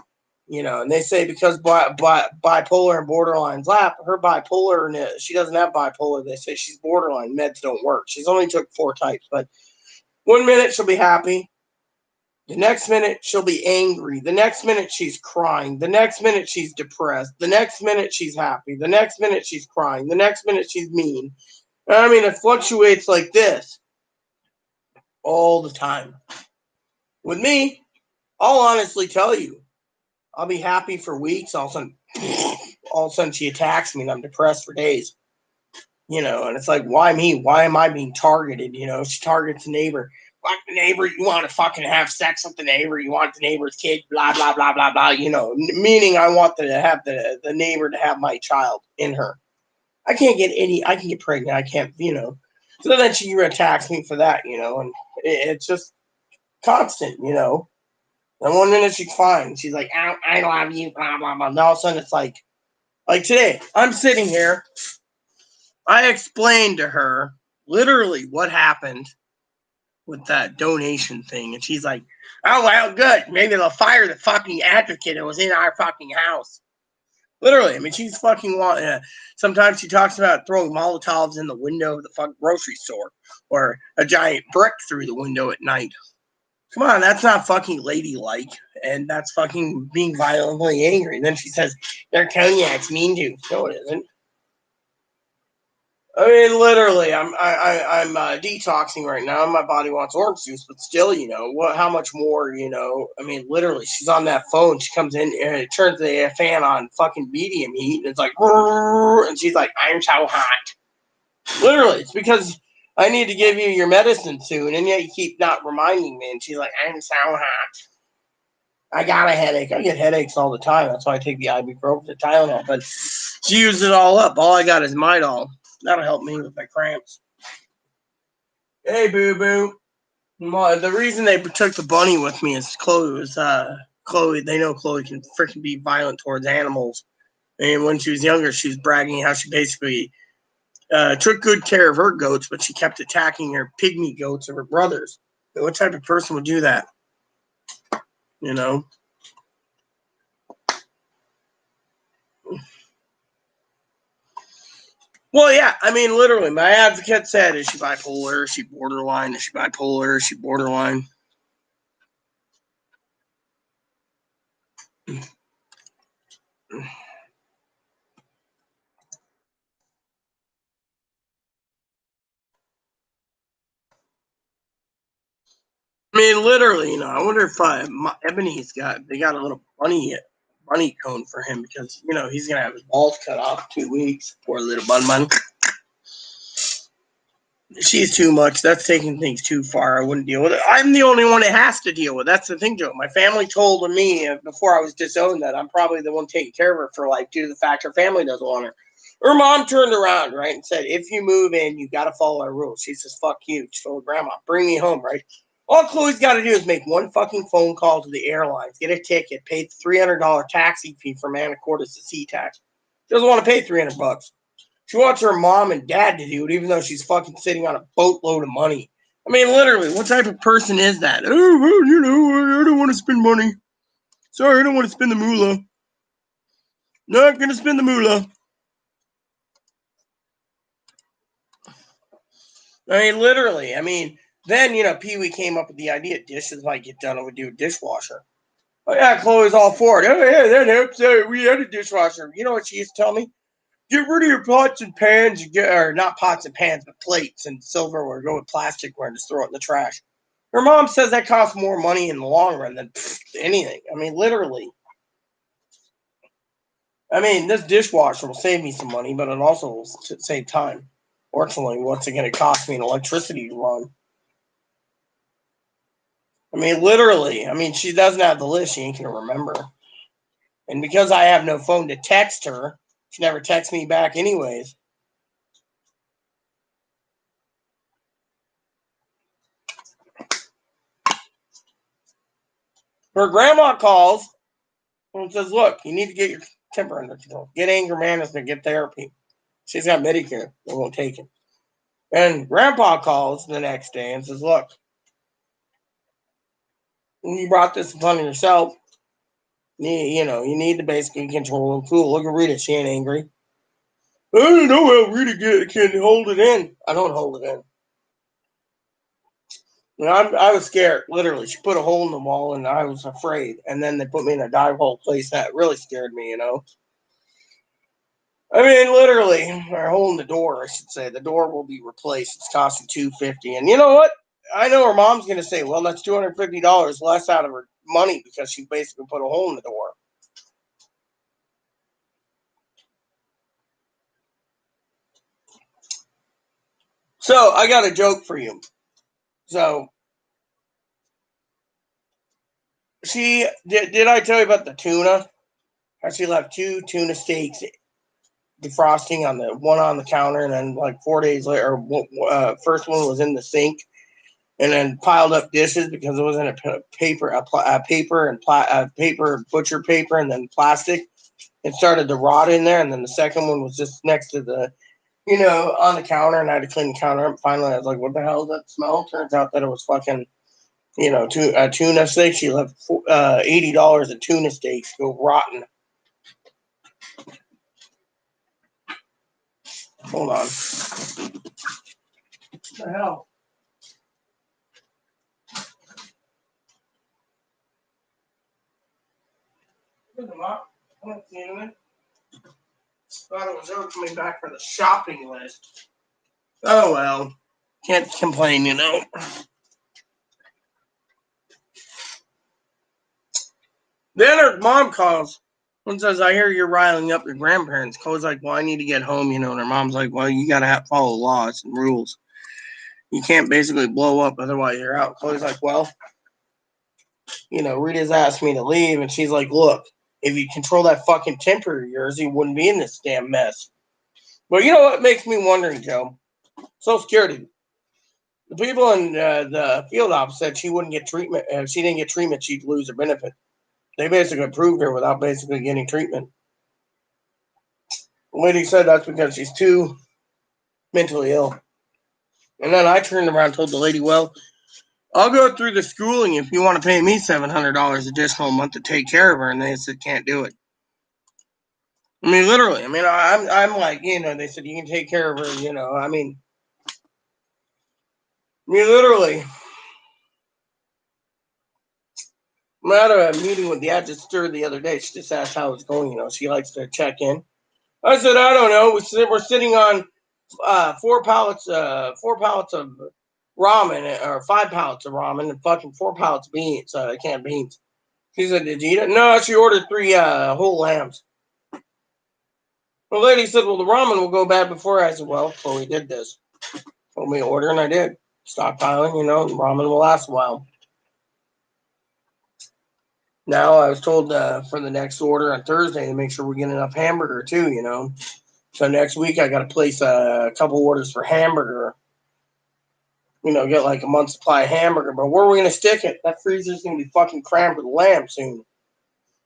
you know. And they say because bipolar and borderline's lap, her bipolar, she doesn't have bipolar. They say she's borderline. Meds don't work. She's only took 4 types, but 1 minute she'll be happy. The next minute she'll be angry. The next minute she's crying. The next minute she's depressed. The next minute she's happy. The next minute she's crying. The next minute she's mean. I mean, it fluctuates like this all the time. With me, I'll honestly tell you, I'll be happy for weeks. All of a sudden she attacks me and I'm depressed for days. You know, and it's like, why me? Why am I being targeted? You know, she targets a neighbor. Fuck the neighbor, you want to fucking have sex with the neighbor, you want the neighbor's kid, blah, blah, blah, blah, blah, you know, meaning I want to have the neighbor to have my child in her. I can get pregnant, I can't, you know. So then she attacks me for that, you know, and it's just constant, you know. And 1 minute she's fine. She's like, I love you, blah, blah, blah. And all of a sudden it's like today, I'm sitting here. I explained to her literally what happened with that donation thing. And she's like, oh, well, good. Maybe they'll fire the fucking advocate that was in our fucking house. Literally. I mean, she's fucking... sometimes she talks about throwing Molotovs in the window of the fucking grocery store. Or a giant brick through the window at night. Come on, that's not fucking ladylike. And that's fucking being violently angry. And then she says, their cognac's mean to. No, it isn't. I mean, literally, I'm detoxing right now. My body wants orange juice, but still, what? How much more? I mean, literally, she's on that phone. She comes in and it turns the fan on fucking medium heat, and it's like, and she's like, "I'm so hot." Literally, it's because I need to give you your medicine soon, and yet you keep not reminding me. And she's like, "I'm so hot." I got a headache. I get headaches all the time. That's why I take the ibuprofen, the Tylenol. But she used it all up. All I got is Midol. That'll help me with my cramps. Hey, boo boo. The reason they took the bunny with me is Chloe. They know Chloe can freaking be violent towards animals. And when she was younger, she was bragging how she basically took good care of her goats, but she kept attacking her pygmy goats of her brothers. What type of person would do that? You know? Well, yeah. I mean, literally, my advocate said, "Is she bipolar? Is she borderline? Is she bipolar? Is she borderline?" I mean, literally, I wonder if Ebony's got a little bunny cone for him because he's gonna have his balls cut off in 2 weeks. Poor little bun. She's too much. That's taking things too far. I wouldn't deal with it. I'm the only one that has to deal with it. That's the thing, Joe. My family told me before I was disowned that I'm probably the one taking care of her for life due to the fact her family doesn't want her. Her mom turned around, right, and said, "If you move in, you got to follow our rules." She says, "Fuck you." She told Grandma, "Bring me home," right? All Chloe's got to do is make one fucking phone call to the airlines, get a ticket, pay the $300 taxi fee for Anacortes to SeaTac. She doesn't want to pay $300. She wants her mom and dad to do it, even though she's fucking sitting on a boatload of money. I mean, literally, what type of person is that? Oh, well, I don't want to spend money. Sorry, I don't want to spend the moolah. Not gonna spend the moolah. I mean, literally. I mean, then Pee Wee came up with the idea dishes might get done with a dishwasher. Oh yeah, Chloe's all for it. Oh yeah, that helps. We had a dishwasher. You know what she used to tell me? Get rid of your pots and pans, or not pots and pans, but plates and silverware. Go with plasticware and just throw it in the trash. Her mom says that costs more money in the long run than anything. I mean, literally. I mean, this dishwasher will save me some money, but it also will save time. Fortunately, what's it going to cost me in electricity to run? I mean, literally. I mean, she doesn't have the list. She ain't going to remember. And because I have no phone to text her, she never texts me back anyways. Her grandma calls and says, "Look, you need to get your temper under control. Get anger management, get therapy." She's got Medicare. They won't take it. And Grandpa calls the next day and says, "Look, you brought this upon yourself. You need to basically control and cool." Look at Rita. She ain't angry. "I don't know how Rita can hold it in." I don't hold it in. I was scared. Literally, she put a hole in the wall, and I was afraid. And then they put me in a dive hole place that really scared me. I mean, literally, or hole in the door, I should say. The door will be replaced. It's costing $250. And you know what? I know her mom's gonna say, "Well, that's $250 less out of her money because she basically put a hole in the door." So I got a joke for you. So she did. I tell you about the tuna? How she left two tuna steaks defrosting on the one on the counter, and then like 4 days later, first one was in the sink, and then piled up dishes because it was in a paper butcher paper, and then plastic. It started to rot in there, and then the second one was just next to the on the counter, and I had to clean the counter up. Finally, I was like, "What the hell is that smell?" Turns out that it was fucking tuna steak. She left $80 of tuna steaks go rotten. Hold on. What the hell? I don't see anything. Thought it was her coming back for the shopping list. Oh well. Can't complain, you know. Then her mom calls and says, I hear you're riling up your grandparents. Chloe's like, well, I need to get home, you know. And her mom's like, well, you got to follow laws and rules. You can't basically blow up, otherwise you're out. Chloe's like, well, you know, Rita's asked me to leave. And she's like, look, if you control that fucking temper of yours, you wouldn't be in this damn mess. But you know what makes me wondering, Joe? Social Security. The people in the field office said she wouldn't get treatment. If she didn't get treatment, she'd lose her benefit. They basically approved her without basically getting treatment. The lady said that's because she's too mentally ill. And then I turned around and told the lady, well, I'll go through the schooling if you want to pay me $700 additional a month to take care of her. And they said, can't do it. I mean, literally. I mean, I'm like, you know, they said you can take care of her, you know. I mean, literally. I'm at a meeting with the adjuster the other day. She just asked how it's going, you know. She likes to check in. I said, I don't know. We're sitting on 4 pallets of ramen, or 5 pallets of ramen, and fucking 4 pallets of beans, canned beans. She said, did you eat it? No, she ordered 3 whole lambs. The lady said, well, the ramen will go bad before. I said, well, Chloe did this. Told me to order, and I did. Stockpiling, you know, the ramen will last a while. Now I was told for the next order on Thursday to make sure we get enough hamburger too, you know. So next week I got to place a couple orders for hamburger. You know, get like a month's supply of hamburger. But where are we gonna stick it? That freezer's gonna be fucking crammed with lamb soon.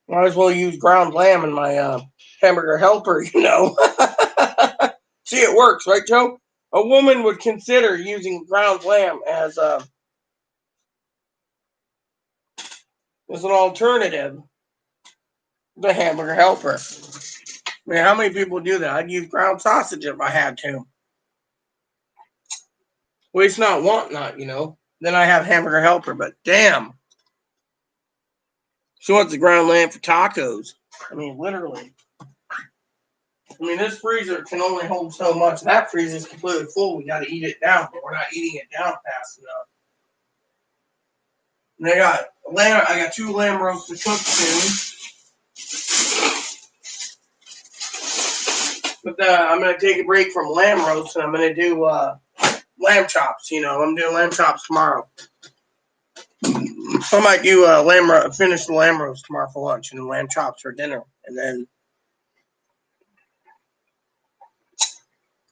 Might as well use ground lamb in my hamburger helper, you know. See, it works, right, Joe? A woman would consider using ground lamb as an alternative to the hamburger helper. I mean, how many people do that? I'd use ground sausage if I had to. Waste not, want not, you know. Then I have hamburger helper, but damn. She wants the ground lamb for tacos. I mean, literally. I mean, this freezer can only hold so much. That freezer is completely full. We got to eat it down, but we're not eating it down fast enough. And I got 2 lamb roasts to cook soon. But I'm gonna take a break from lamb roast and I'm gonna do lamb chops. You know, I'm doing lamb chops tomorrow. So I might do finish the lamb roast tomorrow for lunch and lamb chops for dinner, and then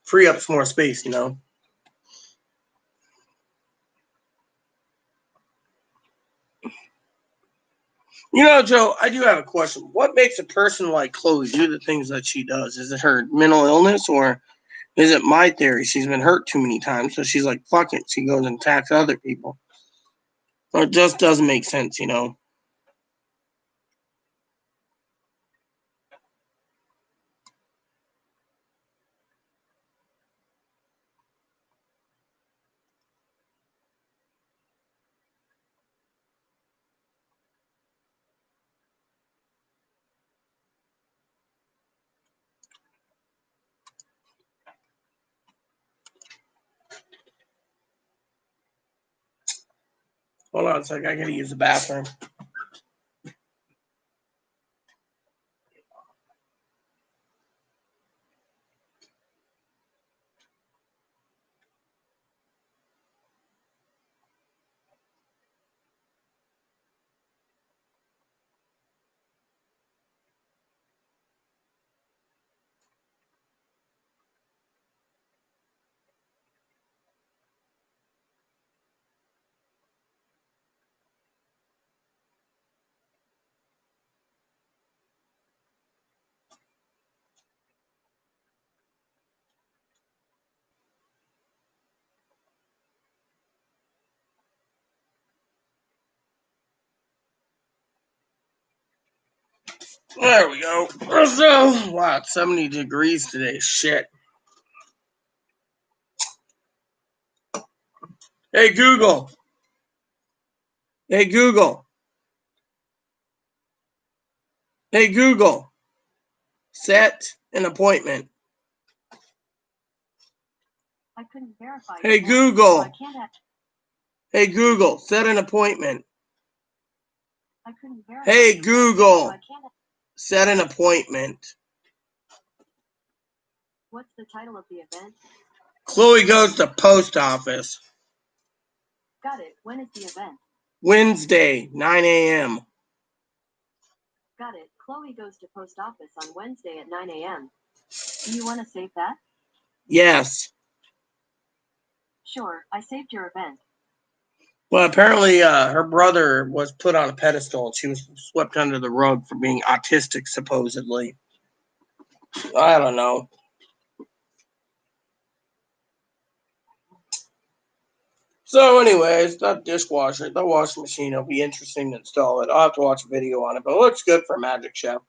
free up some more space. You know. You know, Joe, I do have a question. What makes a person like Chloe do the things that she does? Is it her mental illness, or is it my theory? She's been hurt too many times, so she's like, fuck it. She goes and attacks other people. Or it just doesn't make sense, you know? Hold on a sec. I gotta use the bathroom. There we go. So, wow, it's 70 degrees today. Shit. Hey, Google. Hey, Google. Hey, Google. Set an appointment. I couldn't verify. Hey, your name, Google. so I can't act- Hey, Google, set an appointment. I couldn't verify. Hey, your name, Google, so I can't act- set an appointment. What's the title of the event? Chloe goes to post office. Got it. When is the event? Wednesday, 9 a.m. Got it. Chloe goes to post office on Wednesday at 9 a.m. Do you want to save that? Yes. Sure, I saved your event. Well, apparently her brother was put on a pedestal and she was swept under the rug for being autistic, supposedly. I don't know. So anyways, that dishwasher, the washing machine, it'll be interesting to install it. I'll have to watch a video on it, but it looks good for Magic Chef.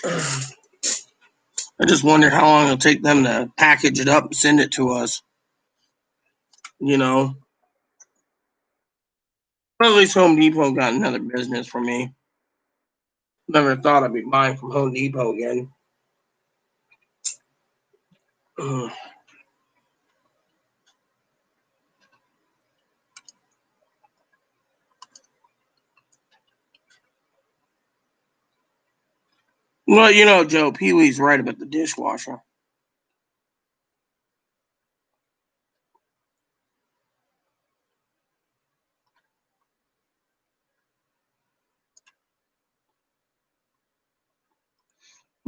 I just wonder how long it'll take them to package it up and send it to us. You know, but at least Home Depot got another business for me. Never thought I'd be buying from Home Depot again. Well, you know, Joe, Pee Wee's right about the dishwasher.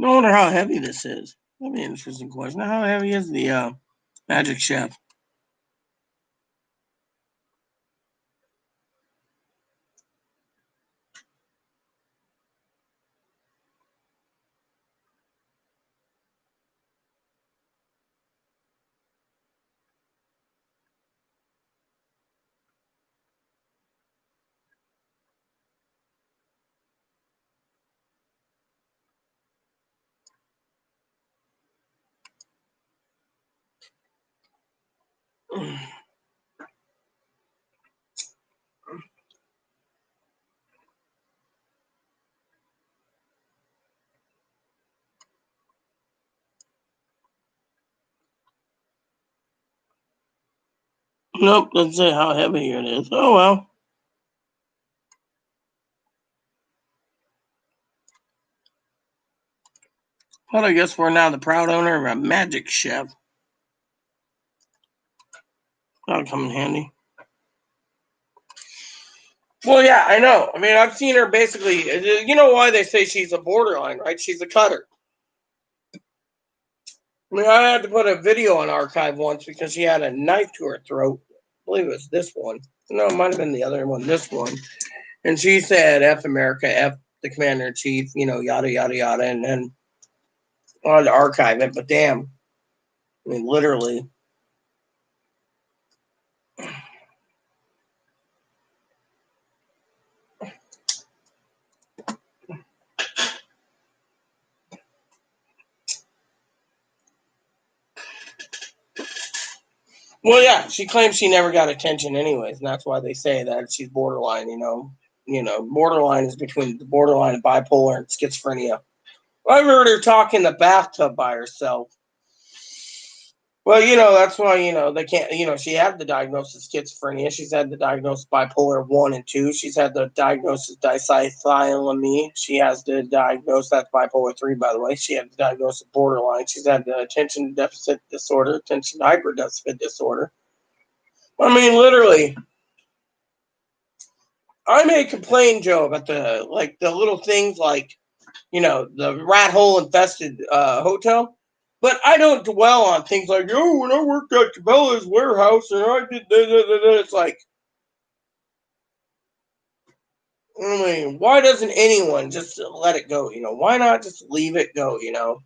I wonder how heavy this is. That'd be an interesting question. How heavy is the Magic Chef? Nope, doesn't say how heavy it is. Oh well. Well, I guess we're now the proud owner of a Magic Chef. That'll come in handy. Well, yeah, I know. I mean, I've seen her basically. You know why they say she's a borderline, right? She's a cutter. I mean, I had to put a video on archive once because she had a knife to her throat. I believe it was this one. No, it might have been the other one, this one. And she said, F America, F the commander in chief, you know, yada, yada, yada. And then I had to archive it, but damn. I mean, literally. Well, yeah, she claims she never got attention anyways, and that's why they say that she's borderline, you know. You know, borderline is between the borderline of bipolar and schizophrenia. I've heard her talk in the bathtub by herself. Well, you know, that's why, you know, they can't, you know, she had the diagnosis of schizophrenia. She's had the diagnosis bipolar 1 and 2. She's had the diagnosis diethylamine. She has the diagnosis, that's bipolar 3, by the way. She had the diagnosis of borderline. She's had the attention deficit disorder, attention hyperdeficit disorder. I mean, literally, I may complain, Joe, about the little things like, you know, the rat hole infested hotel. But I don't dwell on things like, oh, when I worked at Cabela's warehouse and I did it's like, I mean, why doesn't anyone just let it go? You know, why not just leave it go? You know,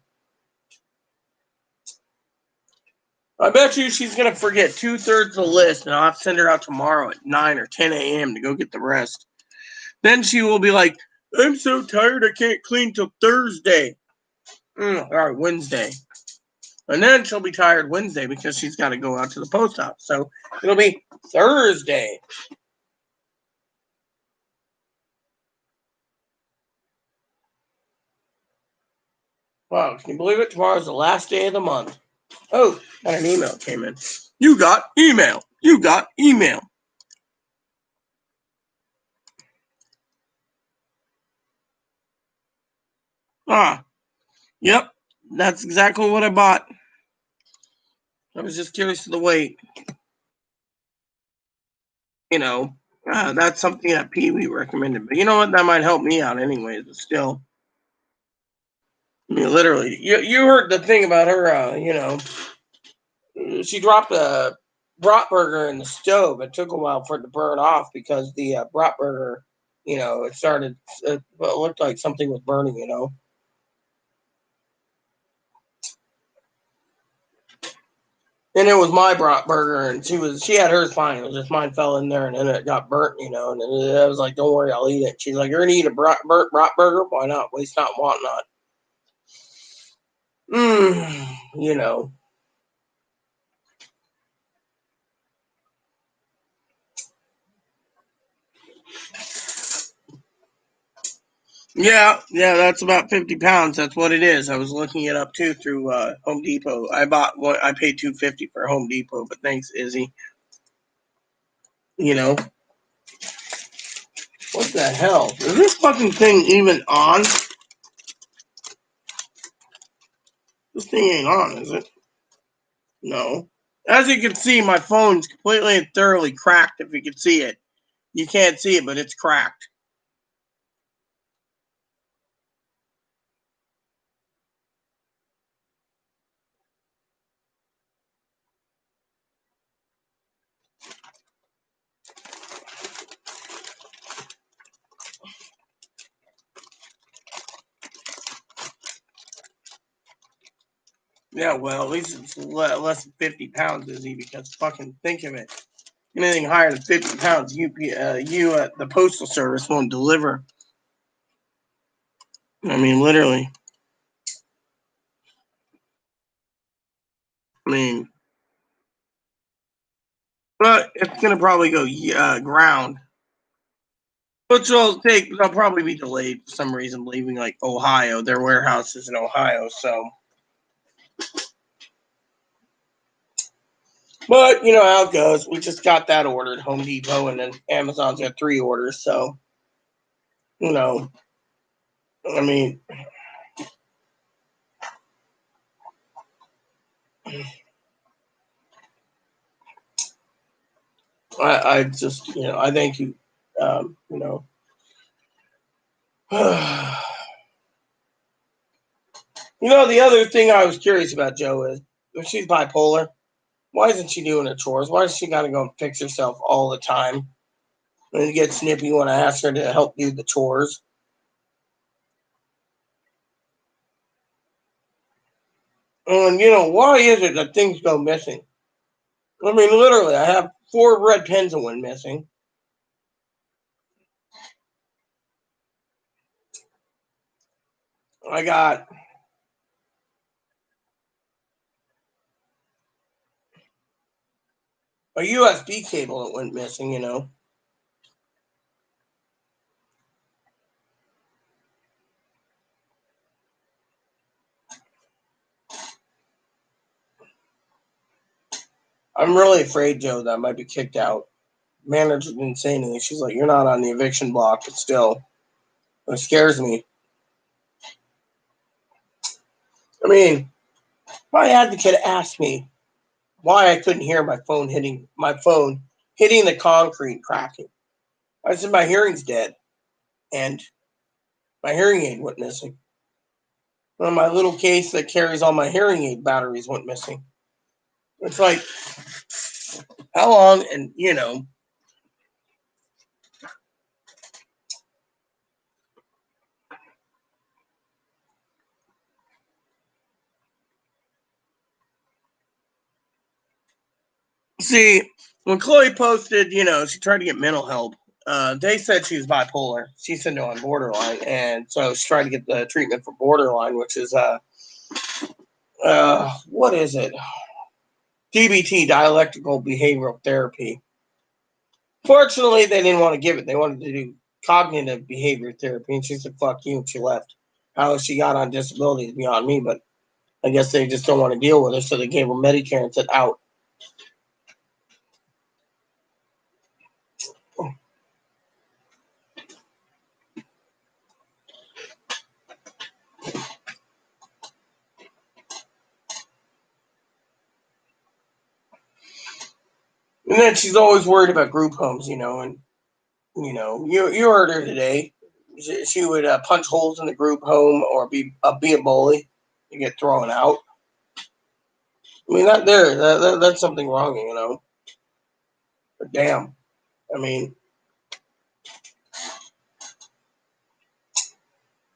I bet you she's gonna forget 2/3 of the list, and I'll have to send her out tomorrow at 9 or 10 a.m. to go get the rest. Then she will be like, I'm so tired, I can't clean till Thursday. All right, Wednesday. And then she'll be tired Wednesday because she's got to go out to the post office. So it'll be Thursday. Wow, can you believe it? Tomorrow's the last day of the month. Oh, got an email came in. You got email. You got email. Ah, yep. That's exactly what I bought. I was just curious to the weight. You know, that's something that Pee Wee recommended. But you know what? That might help me out anyways. But still, I mean, literally, you heard the thing about her. She dropped a bratburger in the stove. It took a while for it to burn off because the bratburger, it started. It looked like something was burning. And it was my bratburger, and she had hers fine. It was just mine fell in there, and then it got burnt. And then I was like, "Don't worry, I'll eat it." She's like, "You're gonna eat a burnt bratburger? Why not? Waste not, want not." Mm, you know. Yeah, that's about 50 pounds. That's what it is. I was looking it up too through Home Depot. I bought one. I paid $250 for Home Depot, but thanks, Izzy. You know what the hell? Is this fucking thing even on? This thing ain't on, is it? No. As you can see, my phone's completely and thoroughly cracked. If you can see it, you can't see it, but it's cracked. Yeah, well, at least it's less than 50 pounds, Izzy. Because fucking think of it. Anything higher than 50 pounds, the postal service won't deliver. I mean, literally. I mean, but it's gonna probably go ground, which will take. They'll probably be delayed for some reason, leaving like Ohio. Their warehouse is in Ohio, so. But you know how it goes. We just got that ordered, Home Depot, and then Amazon's got 3 orders. So, you know, I mean, I just, I thank you. Um, you know, the other thing I was curious about, Joe, is if she's bipolar, why isn't she doing her chores? Why does she got to go and fix herself all the time? And get snippy when I ask her to help do the chores. And why is it that things go missing? I mean, literally, I have 4 red pens that went missing. I got a USB cable that went missing. I'm really afraid, Joe, that I might be kicked out. Manager didn't say anything. She's like, "You're not on the eviction block," but still, it scares me. I mean, my advocate asked me why I couldn't hear my phone hitting the concrete cracking. I said my hearing's dead, and my hearing aid went missing. Well, my little case that carries all my hearing aid batteries went missing. It's like, how long? And see, when Chloe posted, she tried to get mental help. They said she was bipolar. She said no, I'm borderline, and so she tried to get the treatment for borderline, which is what is it? DBT, dialectical behavioral therapy. Fortunately, they didn't want to give it. They wanted to do cognitive behavior therapy, and she said, "Fuck you," and she left. How she got on disability is beyond me, but I guess they just don't want to deal with her, so they gave her Medicare and said out. And then she's always worried about group homes, and you heard her today. She would punch holes in the group home or be a bully and get thrown out. I mean, that's something wrong. But damn, I mean,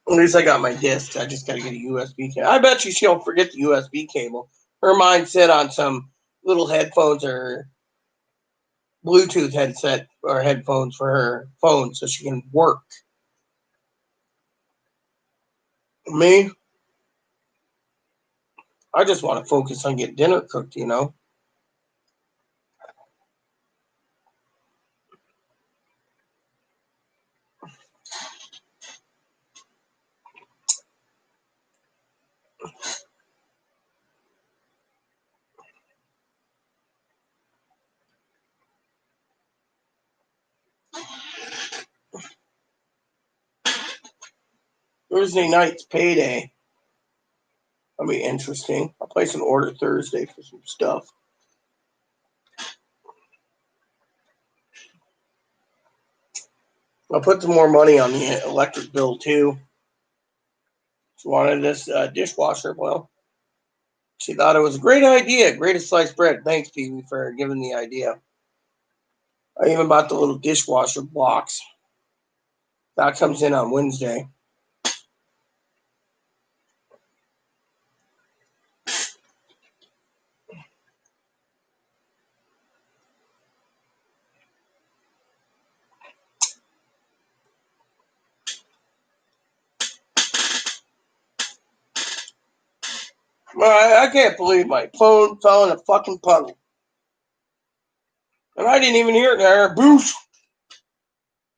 at least I got my discs. I just got to get a USB cable. I bet you she'll forget the USB cable. Her mind's set on some little headphones or Bluetooth headset or headphones for her phone so she can work. Me, I just want to focus on getting dinner cooked. Thursday night's payday. That'll be interesting. I'll place an order Thursday for some stuff. I'll put some more money on the electric bill too. She wanted this dishwasher. Well, she thought it was a great idea. Greatest sliced bread. Thanks, Phoebe, for giving the idea. I even bought the little dishwasher blocks. That comes in on Wednesday. Well, I can't believe my phone fell in a fucking puddle. And I didn't even hear it there. Boosh!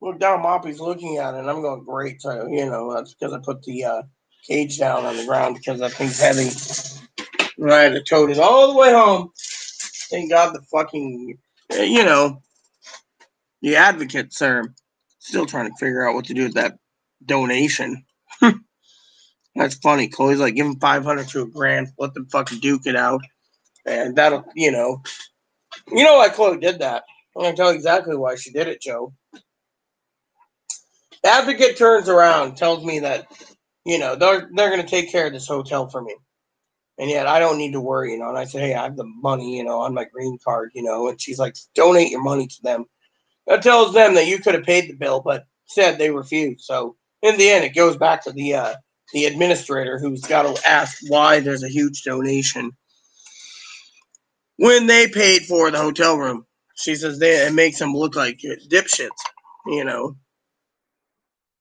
Look down, Moppy's looking at it, and I'm going, great. So, that's because I put the cage down on the ground because that thing's heavy. And I had to tote it all the way home. Thank God the fucking, the advocates are still trying to figure out what to do with that donation. That's funny. Chloe's like, give him $500 to $1,000, let them fucking duke it out. And that'll, why Chloe did that. I'm going to tell you exactly why she did it, Joe. The advocate turns around, tells me that, they're going to take care of this hotel for me. And yet I don't need to worry, And I said, hey, I have the money, on my green card, And she's like, donate your money to them. That tells them that you could have paid the bill, but said they refused. So in the end, it goes back to the administrator who's got to ask why there's a huge donation when they paid for the hotel room. She says it makes them look like dipshits,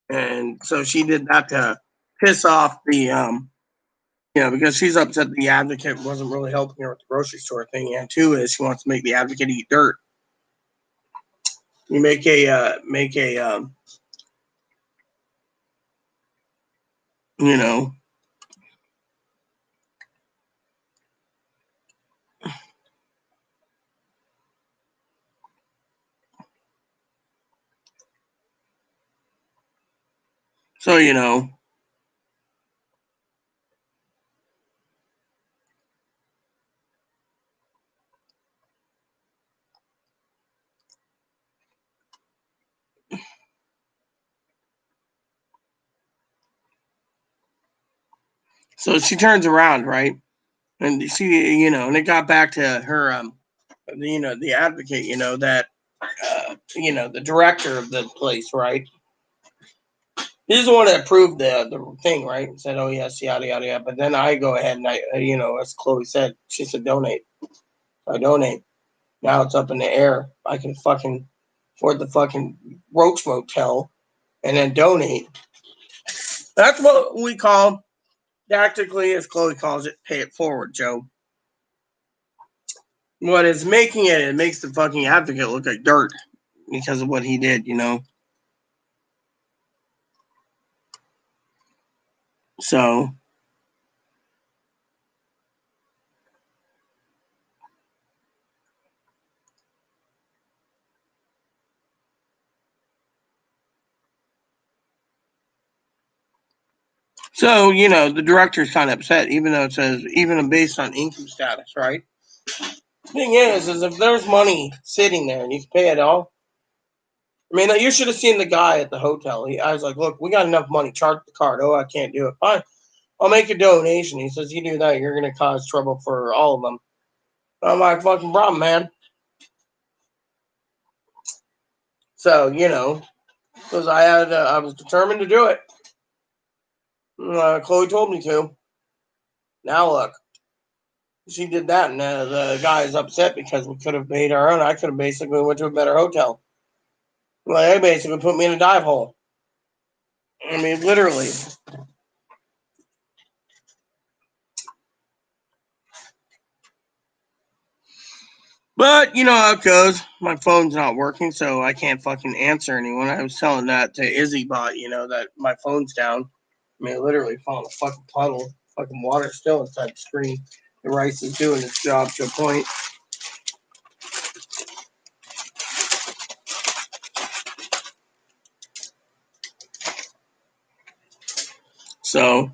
And so she did that to piss off the because she's upset the advocate wasn't really helping her with the grocery store thing. And two is she wants to make the advocate eat dirt. You make a so So she turns around, right? And she, and it got back to her, the advocate, that, the director of the place, right? He's the one that approved the thing, right? And said, oh, yes, yada, yada, yada. But then I go ahead and as Chloe said, she said, donate. I donate. Now it's up in the air. I can fucking afford the fucking Roach Motel and then donate. That's what we call, tactically, as Chloe calls it, pay it forward, Joe. What is making it makes the fucking advocate look like dirt because of what he did, So, the director's kind of upset, even though it says even based on income status, right? Thing is if there's money sitting there and you can pay it all. I mean, you should have seen the guy at the hotel. I was like, look, we got enough money. Charge the card. Oh, I can't do it. Fine. I'll make a donation. He says, you do that, you're going to cause trouble for all of them. I'm like, fucking problem, man. So, because I was determined to do it. Chloe told me to. Now look, she did that, and the guy is upset because we could have made our own. I could have basically went to a better hotel. Well, they basically put me in a dive hole. I mean, literally. But you know how it goes. My phone's not working, so I can't fucking answer anyone. I was telling that to IzzyBot, that my phone's down. I mean, literally falling a fucking puddle. Fucking water still inside the screen. The rice is doing its job to a point. So,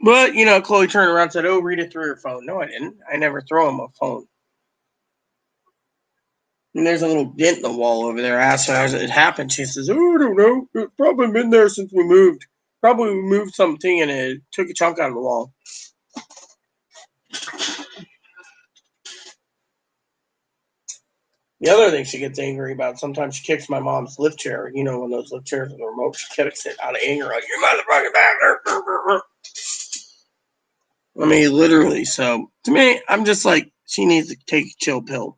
but Chloe turned around and said, "Oh, Rita threw her phone." No, I didn't. I never throw him a phone. And there's a little dent in the wall over there. I asked her how it happened. She says, "Oh, I don't know. It's probably been there since we moved. Probably we moved something and it took a chunk out of the wall." The other thing she gets angry about, sometimes she kicks my mom's lift chair. One of those lift chairs with a remote, she kicks it out of anger, like, "You motherfucking bastard." I mean, literally. So, to me, I'm just like, she needs to take a chill pill.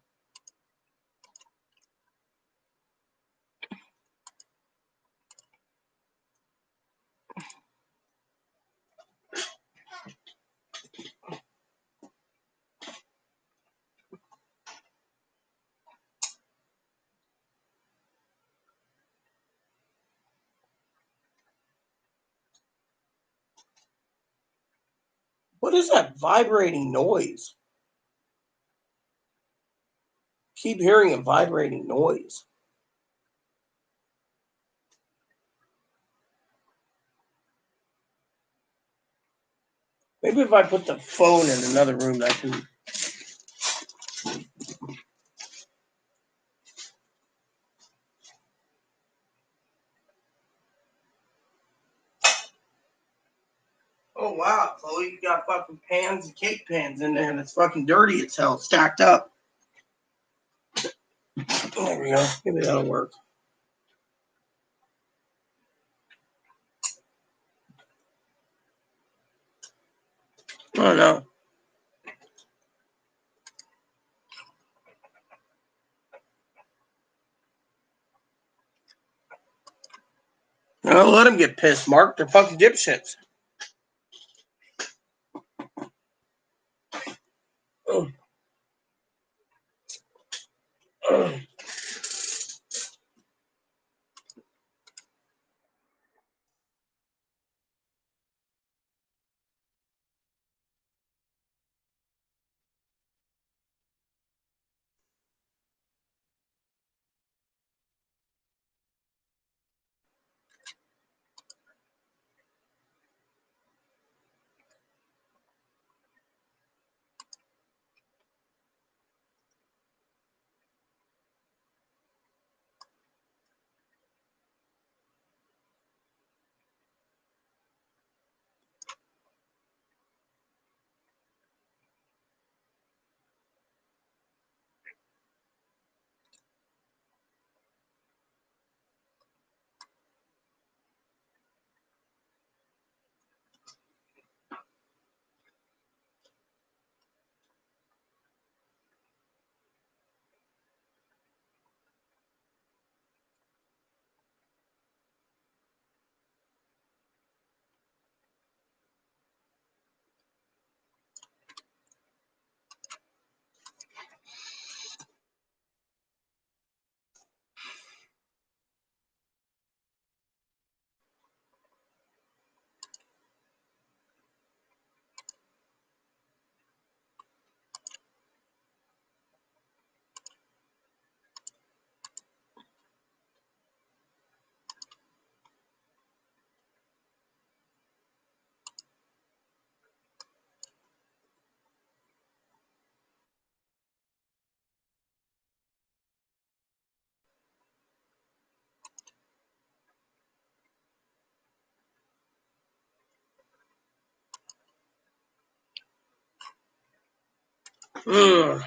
What is that vibrating noise? Keep hearing a vibrating noise. Maybe if I put the phone in another room, I can. Oh wow, Chloe, you got fucking pans and cake pans in there, and it's fucking dirty as hell, stacked up. There we go. Maybe that'll work. Oh no. Oh, let them get pissed, Mark. They're fucking dipshits. Oh. Oh. Mm.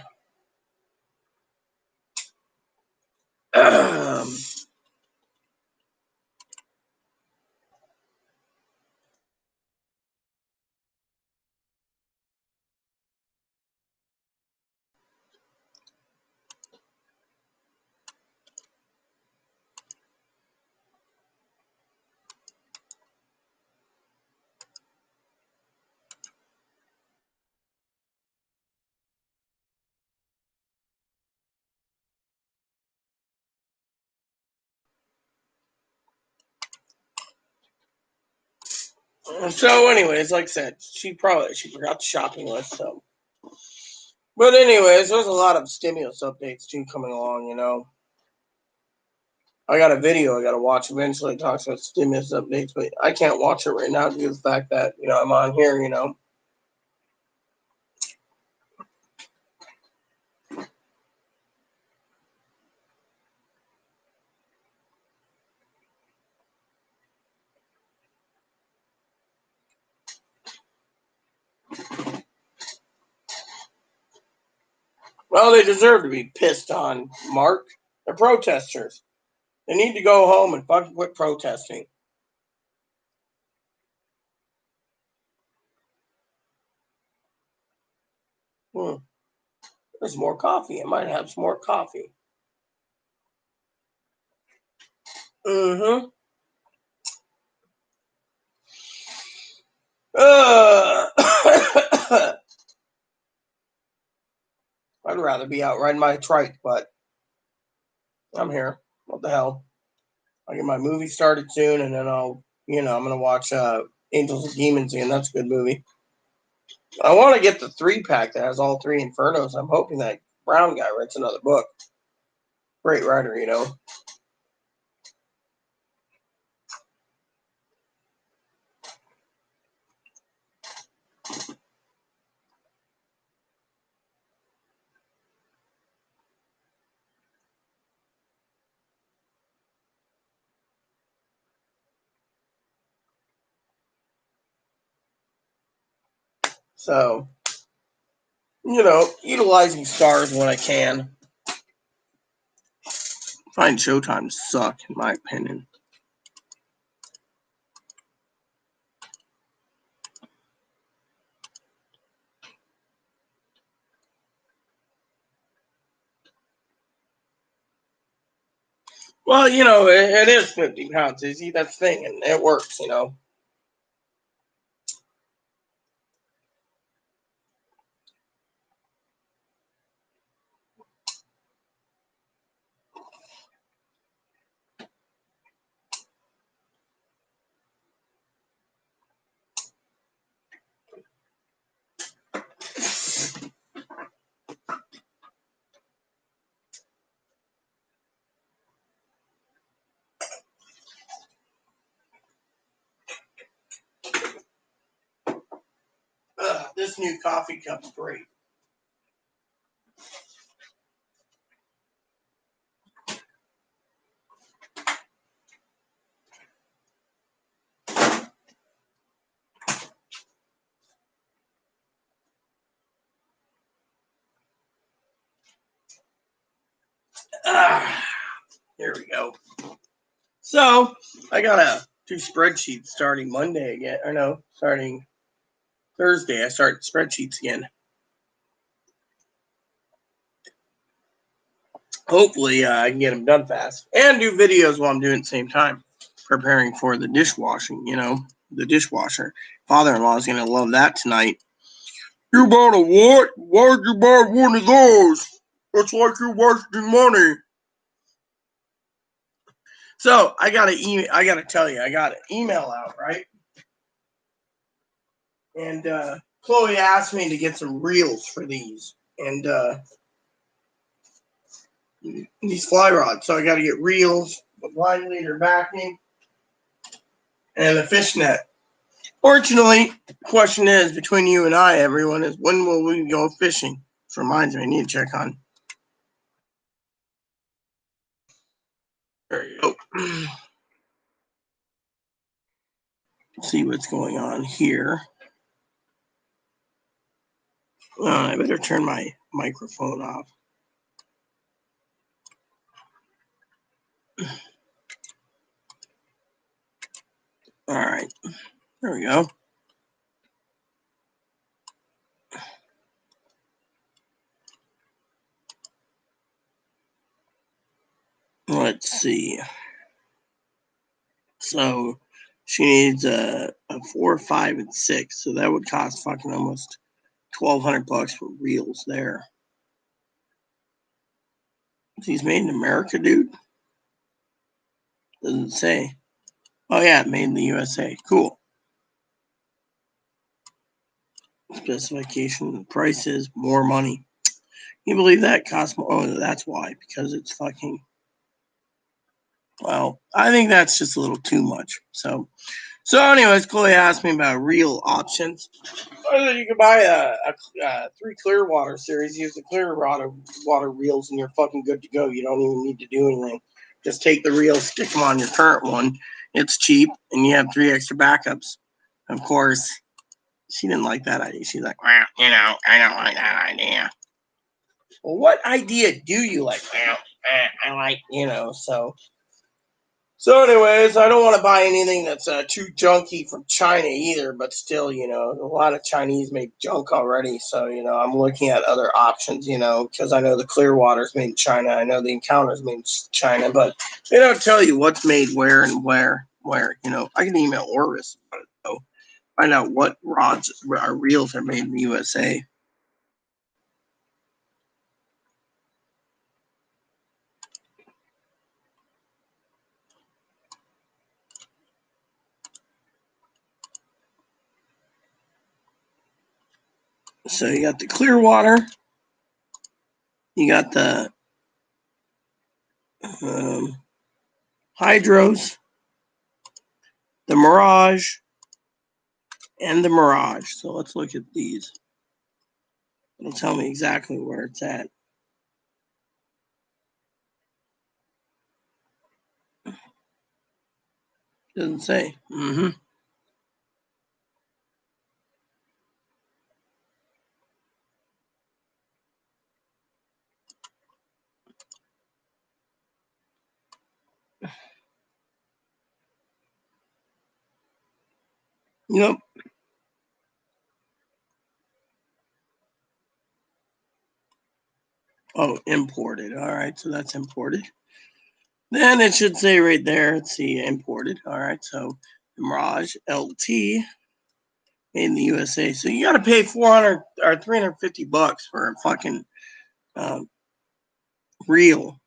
So, anyways, like I said, she forgot the shopping list. So, but anyways, there's a lot of stimulus updates too coming along. I got a video I got to watch eventually. It talks about stimulus updates, but I can't watch it right now due to the fact that I'm on here. Well, they deserve to be pissed on, Mark. They're protesters. They need to go home and fucking quit protesting. There's more coffee. I might have some more coffee. Mm-hmm. I'd rather be out riding my trike, but I'm here. What the hell? I'll get my movie started soon, and then I'm going to watch Angels and Demons again. That's a good movie. I want to get the 3-pack that has all 3 Infernos. I'm hoping that Brown guy writes another book. Great writer. So, utilizing stars when I can. Find Showtime suck, in my opinion. Well, it is 50 pounds, Izzy. That's the thing, and it works, This new coffee cup's great. Here we go. So, I gotta do spreadsheets starting Monday again. Or no, starting Thursday. I start spreadsheets again. Hopefully, I can get them done fast. And do videos while I'm doing it at the same time. Preparing for the dishwashing, the dishwasher. Father-in-law is going to love that tonight. You bought a what? Why'd you buy one of those? It's like you're wasting money. So I got to tell you, I got an email out, right? And Chloe asked me to get some reels for these. And these fly rods. So I got to get reels, the blind leader backing, and a fishnet. Fortunately, the question is, between you and I, everyone, is when will we go fishing? Which reminds me, I need to check on. There you go. See what's going on here. I better turn my microphone off. All right. There we go. Let's see. So she needs a 4, 5, and 6. So that would cost fucking almost $1,200 for reels there. These made in America, dude? Doesn't say. Oh yeah, made in the USA. Cool. Specification, prices, more money. You believe that costs more? Oh, that's why. Because it's fucking. Well, I think that's just a little too much. So anyways, Chloe asked me about reel options. So you can buy a 3 Clearwater series. Use the Clearwater reels, and you're fucking good to go. You don't even need to do anything. Just take the reels, stick them on your current one. It's cheap, and you have 3 extra backups. Of course, she didn't like that idea. She's like, well, I don't like that idea. Well, what idea do you like? Well, I like, So anyways, I don't want to buy anything that's too junky from China either, but still, a lot of Chinese make junk already. So, I'm looking at other options, because I know the Clearwater's made in China. I know the Encounter's made in China, but they don't tell you what's made where and where. I can email Orvis about it, though. Find out what rods or reels are made in the USA. So you got the Clearwater, you got the Hydros, the Mirage, and the Mirage. So let's look at these. It'll tell me exactly where it's at. Doesn't say. Yep. Oh, imported. All right, so that's imported. Then it should say right there, let's see, imported. All right, so Mirage LT made in the USA. So you got to pay 400 or $350 for a fucking reel.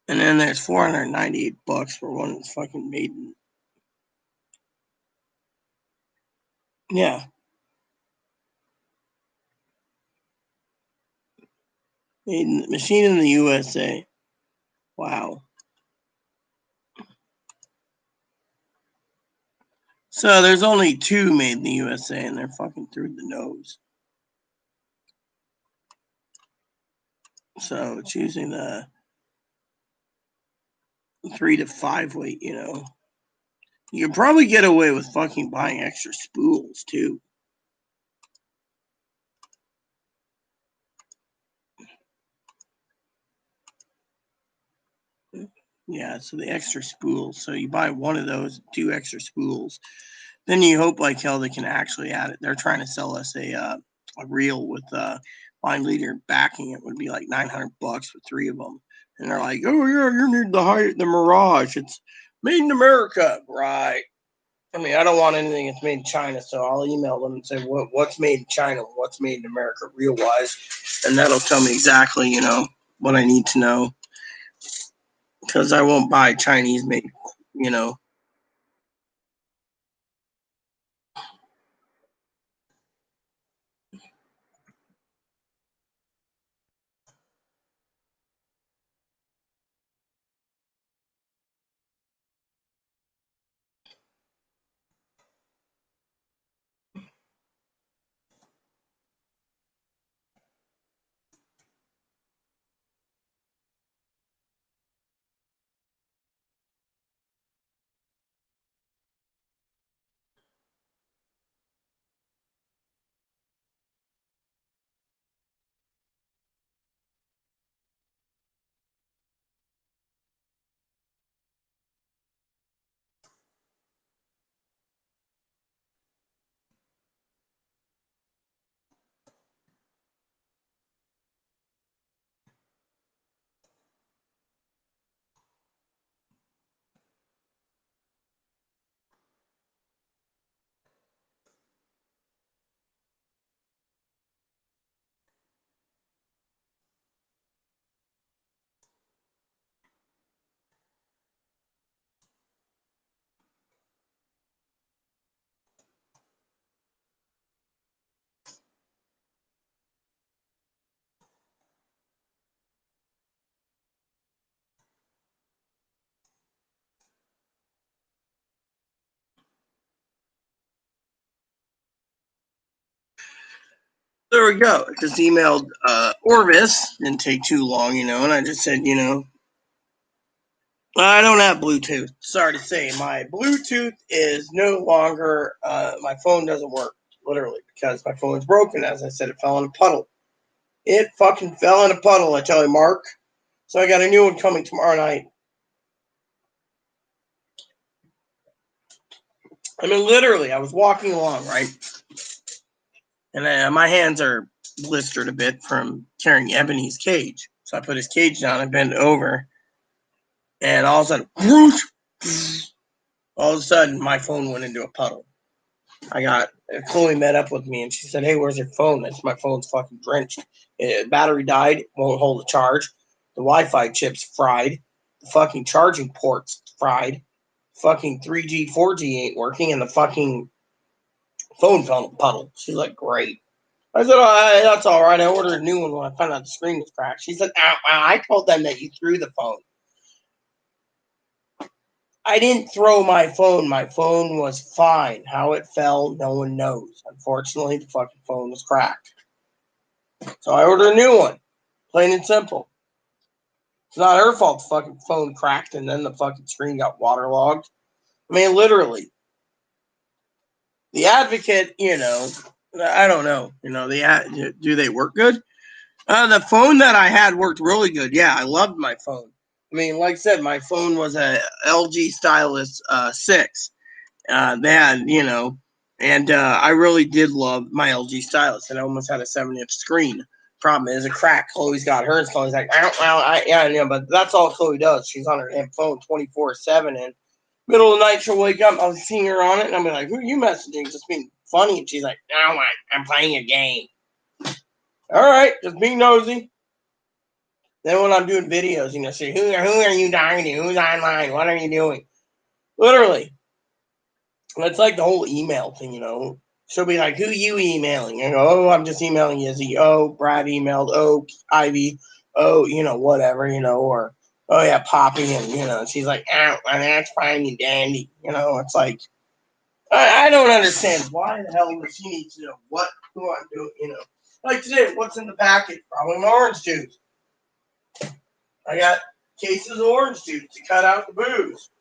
And then there's $498 for one that's fucking made in. Yeah. Made in, machine in the USA. Wow. So there's only 2 made in the USA, and they're fucking through the nose. So it's using the 3 to 5 weight, You can probably get away with fucking buying extra spools too. Yeah, so the extra spools. So you buy one of those, 2 extra spools. Then you hope like hell they can actually add it. They're trying to sell us a reel with line leader backing. It would be like $900 for 3 of them. And they're like, oh yeah, you need the Mirage. It's made in America, right? I mean, I don't want anything that's made in China, so I'll email them and say what's made in China, what's made in America, real wise, and that'll tell me exactly, what I need to know. Because I won't buy Chinese made, there we go. I just emailed Orvis. Didn't take too long, and I just said, I don't have Bluetooth. Sorry to say, my Bluetooth is no longer, my phone doesn't work, literally, because my phone's broken. As I said, it fell in a puddle. It fucking fell in a puddle, I tell you, Mark. So I got a new one coming tomorrow night. I mean, literally, I was walking along, right? And my hands are blistered a bit from carrying Ebony's cage. So I put his cage down and bent over. And all of a sudden, whoosh, all of a sudden, my phone went into a puddle. Chloe met up with me and she said, "Hey, where's your phone?" I said, "My phone's fucking drenched. Battery died, won't hold a charge. The Wi-Fi chip's fried. The fucking charging port's fried. Fucking 3G, 4G ain't working, and the fucking phone fell in a puddle." She's like, "Great." I said, "Oh, that's all right. I ordered a new one when I found out the screen was cracked." She said, "I told them that you threw the phone." I didn't throw my phone. My phone was fine. How it fell, no one knows. Unfortunately, the fucking phone was cracked. So I ordered a new one. Plain and simple. It's not her fault the fucking phone cracked and then the fucking screen got waterlogged. I mean, literally. The Advocate, I don't know. Do they work good? The phone that I had worked really good. Yeah, I loved my phone. I mean, like I said, my phone was a LG Stylus 6. They had, and I really did love my LG Stylus. It almost had a 7-inch screen. Problem is, a crack. Chloe's got hers. Chloe's like, but that's all Chloe does. She's on her damn phone 24/7. And middle of the night, she'll wake up. I'll see her on it, and I'll be like, "Who are you messaging?" Just being funny. And she's like, "No, I'm playing a game." All right, just being nosy. Then when I'm doing videos, say, who are you talking to? Who's online? What are you doing? Literally. It's like the whole email thing, She'll be like, "Who you emailing?" I go, "Oh, I'm just emailing Izzy." "Oh, Brad emailed." "Oh, Ivy." "Oh, whatever, or, "Oh, yeah, Poppy." And, she's like, "Oh, well, that's fine and dandy." It's like, I don't understand. Why the hell does she need to know who I'm doing, Like today, what's in the packet? Probably my orange juice. I got cases of orange juice to cut out the booze.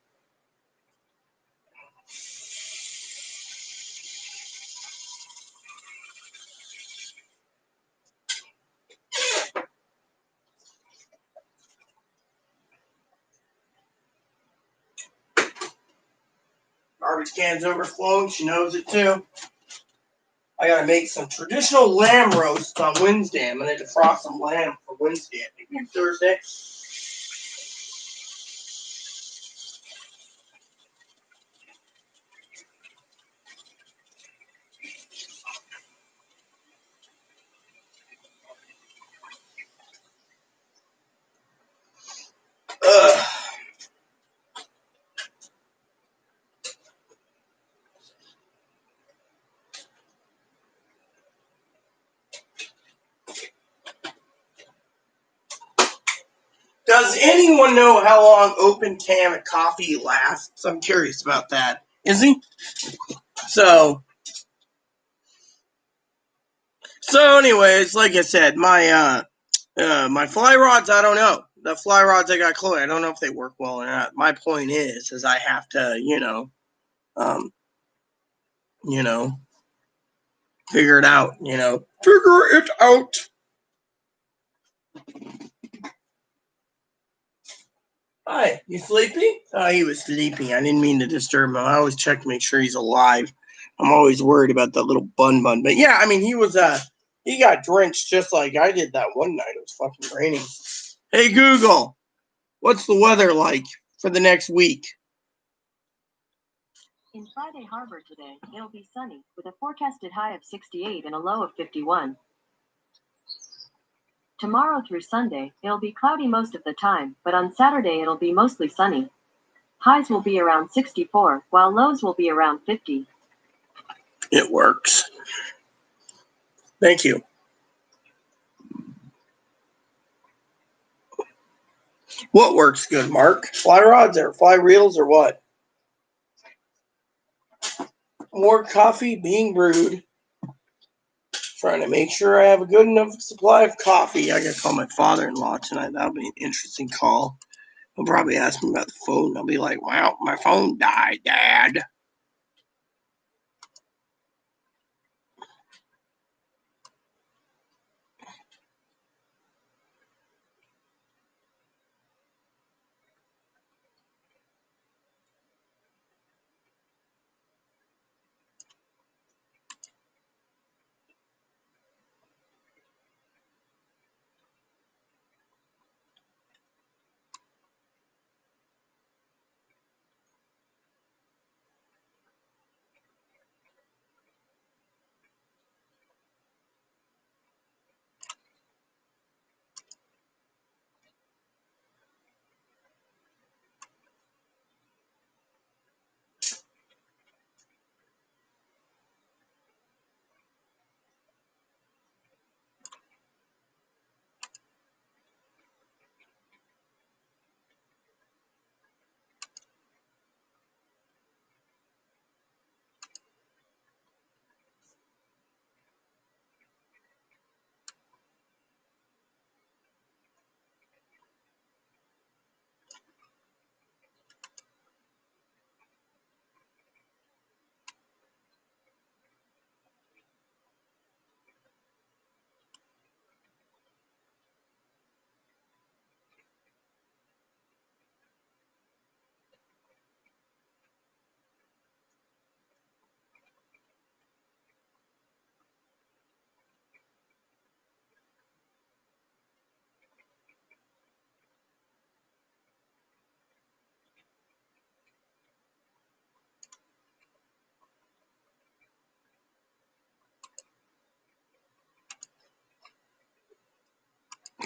Garbage can's overflowing. She knows it too. I gotta make some traditional lamb roast on Wednesday. I'm gonna defrost some lamb for Wednesday. I think maybe Thursday. Ugh. Does anyone know how long open can coffee lasts? I'm curious about that. Is he? So anyways, like I said, my fly rods, I don't know. The fly rods I got Chloe, I don't know if they work well or not. My point is I have to, figure it out, Figure it out. Hi, you sleepy? Oh, he was sleeping. I didn't mean to disturb him. I always check to make sure he's alive. I'm always worried about that little bun. But yeah, I mean, he got drenched just like I did that one night. It was fucking raining. Hey, Google, what's the weather like for the next week? In Friday Harbor today, it'll be sunny, with a forecasted high of 68 and a low of 51. Tomorrow through Sunday, it'll be cloudy most of the time, but on Saturday it'll be mostly sunny. Highs will be around 64, while lows will be around 50. It works. Thank you. What works good, Mark? Fly rods or fly reels or what? More coffee being brewed. Trying to make sure I have a good enough supply of coffee. I gotta call my father-in-law tonight. That'll be an interesting call. He'll probably ask me about the phone. I'll be like, "Well, my phone died, Dad."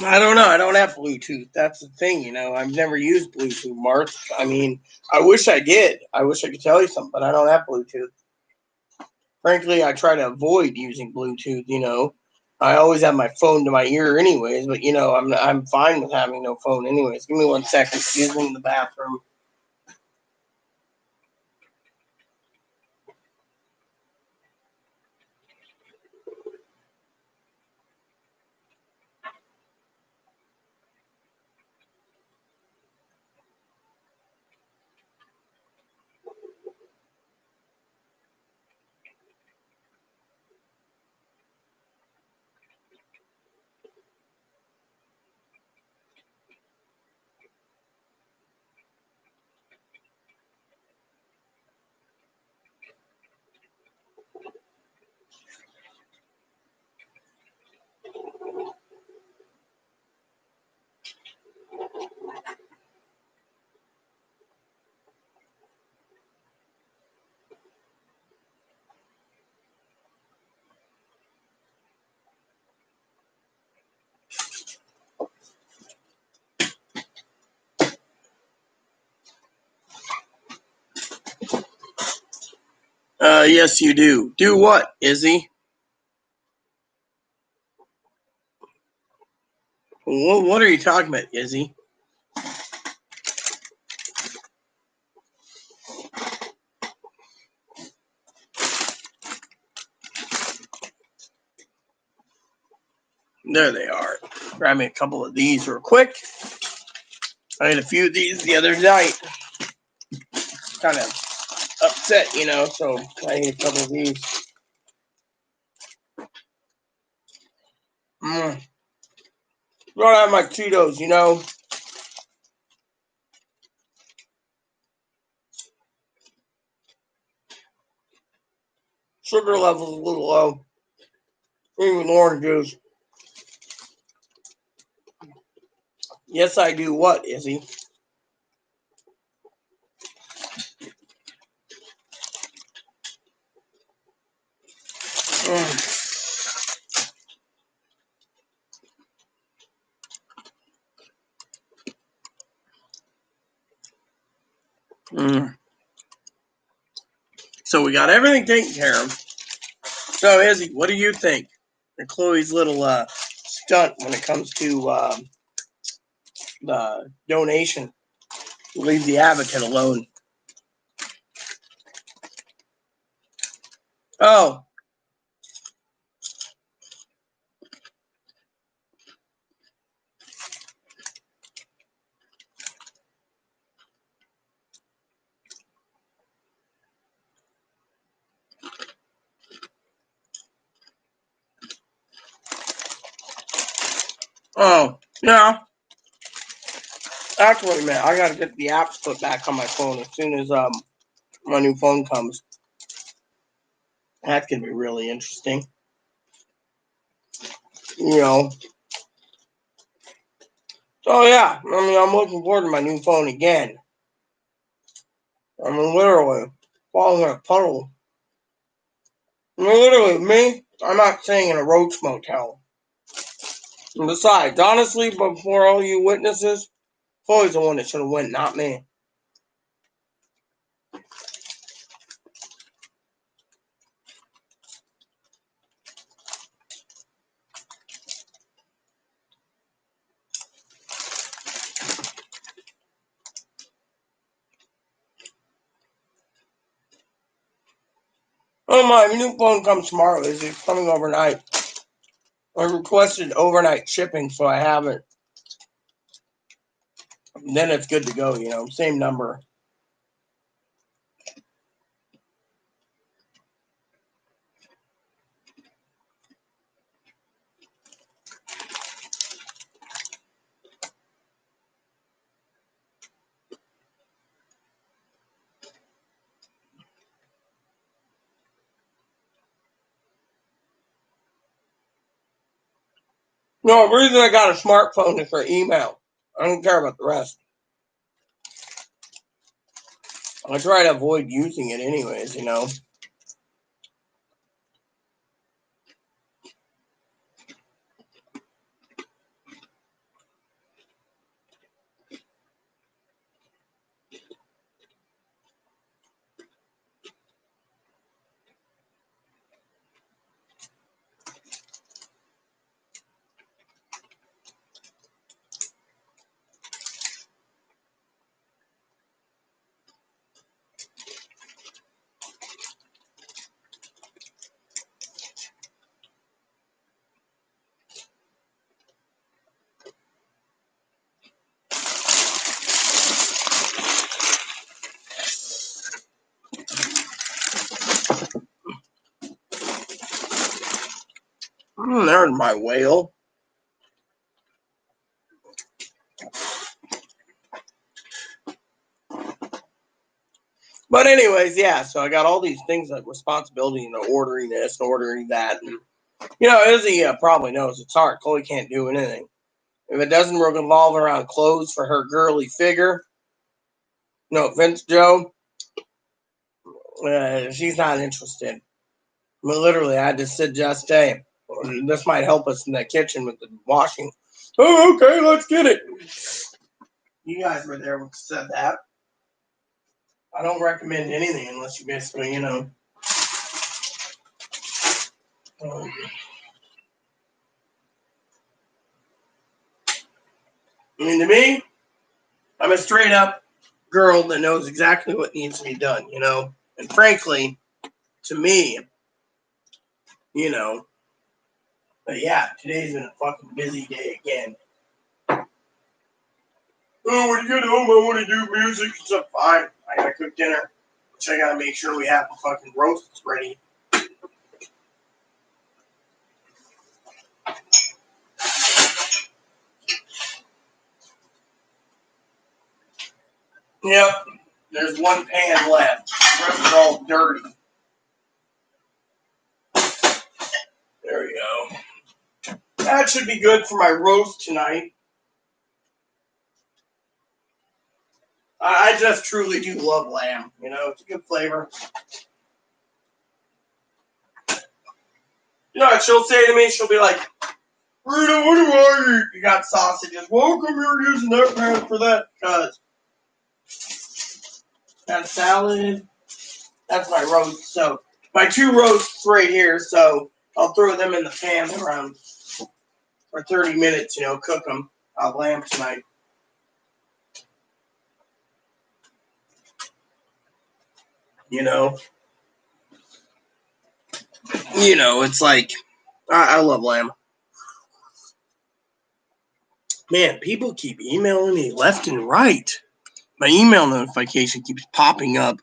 I don't know. I don't have Bluetooth. That's the thing, I've never used Bluetooth, Mark. I mean, I wish I did. I wish I could tell you something, but I don't have Bluetooth. Frankly, I try to avoid using Bluetooth. I always have my phone to my ear anyways, but I'm fine with having no phone anyways. Give me 1 second. Excuse me in the bathroom. Yes, you do. Do what, Izzy? What are you talking about, Izzy? There they are. Grab me a couple of these real quick. I had a few of these the other night. Kind of upset, so I need a couple of these. Don't have my Cheetos, Sugar level's a little low. Even orange juice. Yes, I do. What, Izzy? So we got everything taken care of. So, Izzy, what do you think of Chloe's little stunt when it comes to the donation? Leave the advocate alone. Oh. Oh, yeah. That's what it meant. I gotta get the apps put back on my phone as soon as my new phone comes. That's gonna be really interesting. You know. So yeah, I mean, I'm looking forward to my new phone again. I mean, literally falling in a puddle. I mean, literally, me. I'm not staying in a roach motel. And besides, honestly, before all you witnesses, Chloe's the one that should have went, not me. Oh, my new phone comes tomorrow. Is it coming overnight? I requested overnight shipping, so I have it. Then it's good to go, you know. Same number. No, the reason I got a smartphone is for email. I don't care about the rest. I try to avoid using it anyways, you know. There's my whale. But anyways, yeah, so I got all these things like responsibility, you know, ordering this, ordering that. And, you know, Izzy probably knows it's hard. Chloe can't do anything. If it doesn't revolve around clothes for her girly figure, no offense, Joe, she's not interested. I mean, literally, I just suggest, hey, this might help us in the kitchen with the washing. Oh, okay, let's get it. You guys were there when I said that. I don't recommend anything unless you basically, you know. Um, I mean, to me, I'm a straight up girl that knows exactly what needs to be done, you know. And frankly, to me, you know, but yeah, today's been a fucking busy day again. Oh, when you get home, I want to do music. So fine, I gotta cook dinner, which I gotta make sure we have the fucking roasts ready. Yep, there's one pan left. The rest are all dirty. There we go. That should be good for my roast tonight. I just truly do love lamb. You know, it's a good flavor. You know what she'll say to me? She'll be like, Rita, what do I eat? You got sausages. Well, how come you're using that pan for that? Because that salad, that's my roast. So, my two roasts right here. So, I'll throw them in the pan around for 30 minutes, you know, cook them. I'll lamb tonight. You know, it's like, I love lamb. Man, people keep emailing me left and right. My email notification keeps popping up.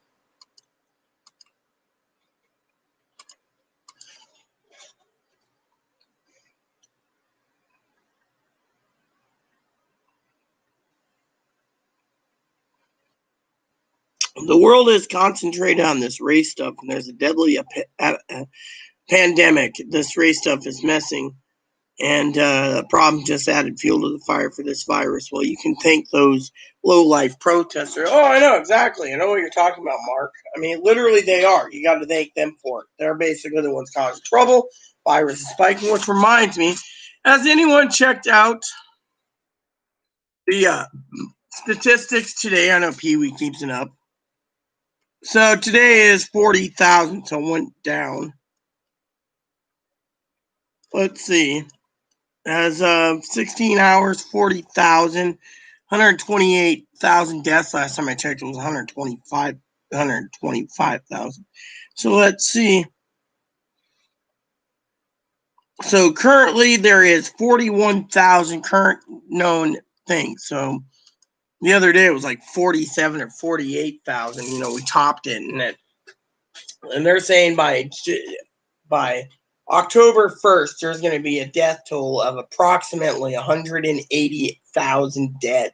The world is concentrated on this race stuff, and there's a deadly pandemic. This race stuff is messing, and the problem just added fuel to the fire for this virus. Well, you can thank those low-life protesters. Oh, I know, exactly. I know what you're talking about, Mark. I mean, literally, they are. You got to thank them for it. They're basically the ones causing trouble. Virus is spiking, which reminds me, has anyone checked out the statistics today? I know Pee-wee keeps it up. So today is 40,000, so it went down. Let's see. As of 16 hours, 40,000, 128,000 deaths. Last time I checked, it was 125,000. So let's see. So currently there is 41,000 current known things. So the other day it was like 47 or 48,000. You know, we topped it, and they're saying by October 1st, there's going to be a death toll of approximately 180,000 dead.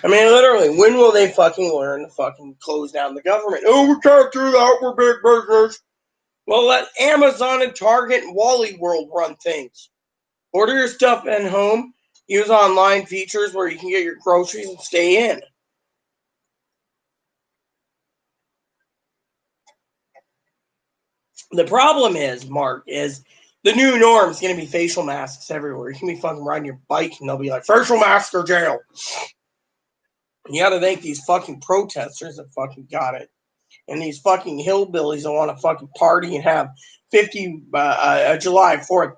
I mean, literally, when will they fucking learn to fucking close down the government? Oh, we can't do that. We're big business. Well, let Amazon and Target and Wally World run things. Order your stuff at home. Use online features where you can get your groceries and stay in. The problem is, Mark, is the new norm is going to be facial masks everywhere. You can be fucking riding your bike and they'll be like, facial mask or jail. You got to thank these fucking protesters that fucking got it. And these fucking hillbillies that want to fucking party and have 50 July 4th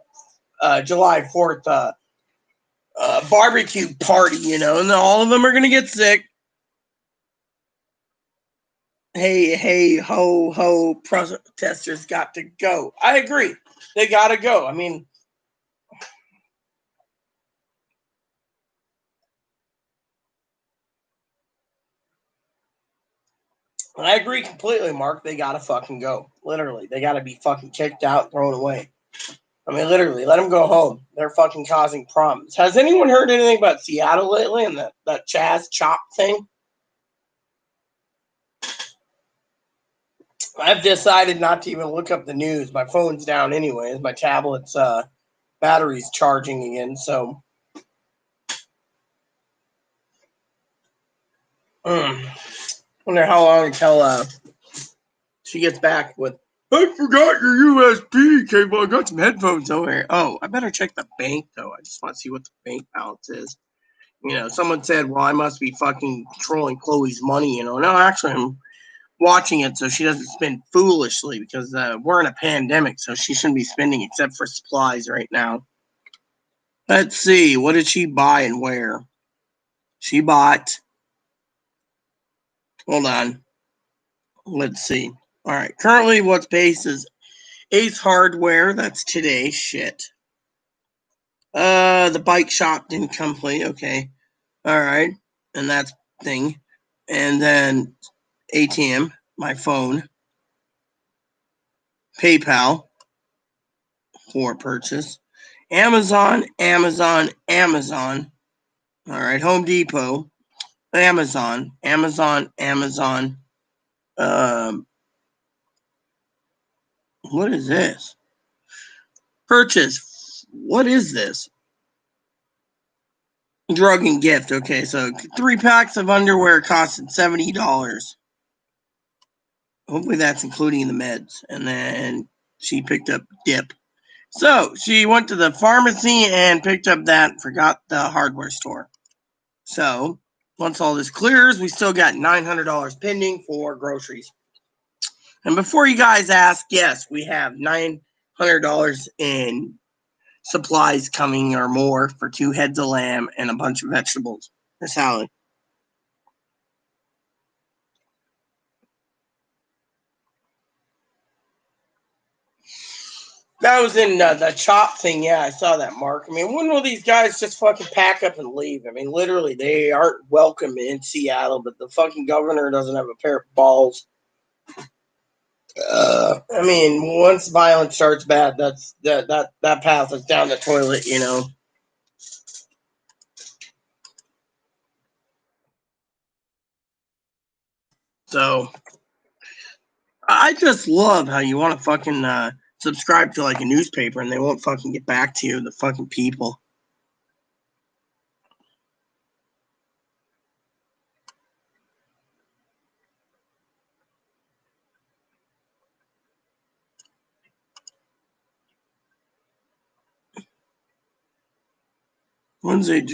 barbecue party, you know, and all of them are going to get sick. Hey, ho, protesters got to go. I agree. They got to go. I mean, I agree completely, Mark. They got to fucking go. Literally. They got to be fucking kicked out, thrown away. I mean, literally, let them go home. They're fucking causing problems. Has anyone heard anything about Seattle lately and that Chaz Chop thing? I've decided not to even look up the news. My phone's down anyways. My tablet's battery's charging again, so wonder how long until she gets back with, I forgot your USB cable. I got some headphones over here. Oh, I better check the bank, though. I just want to see what the bank balance is. You know, someone said, well, I must be fucking controlling Chloe's money, you know. No, actually, I'm watching it so she doesn't spend foolishly because we're in a pandemic, so she shouldn't be spending except for supplies right now. Let's see. What did she buy and where? She bought. Hold on. Let's see. All right. Currently, what's based is Ace Hardware. That's today. Shit. The bike shop didn't complete. Okay. All right. And that's thing. And then ATM, my phone, PayPal for purchase, Amazon. All right. Home Depot, Amazon. What is this? Purchase. What is this? Drug and gift. Okay, so 3 packs of underwear costed $70. Hopefully that's including the meds. And then she picked up dip. So she went to the pharmacy and picked up that, forgot the hardware store. So once all this clears, we still got $900 pending for groceries. And before you guys ask, yes, we have $900 in supplies coming or more for 2 heads of lamb and a bunch of vegetables for salad. That was in the chop thing. Yeah, I saw that, Mark. I mean, when will these guys just fucking pack up and leave? I mean, literally, they aren't welcome in Seattle, but the fucking governor doesn't have a pair of balls. I mean, once violence starts bad, that path is down the toilet, you know. So I just love how you want to fucking subscribe to like a newspaper and they won't fucking get back to you, the fucking people. Lindsay,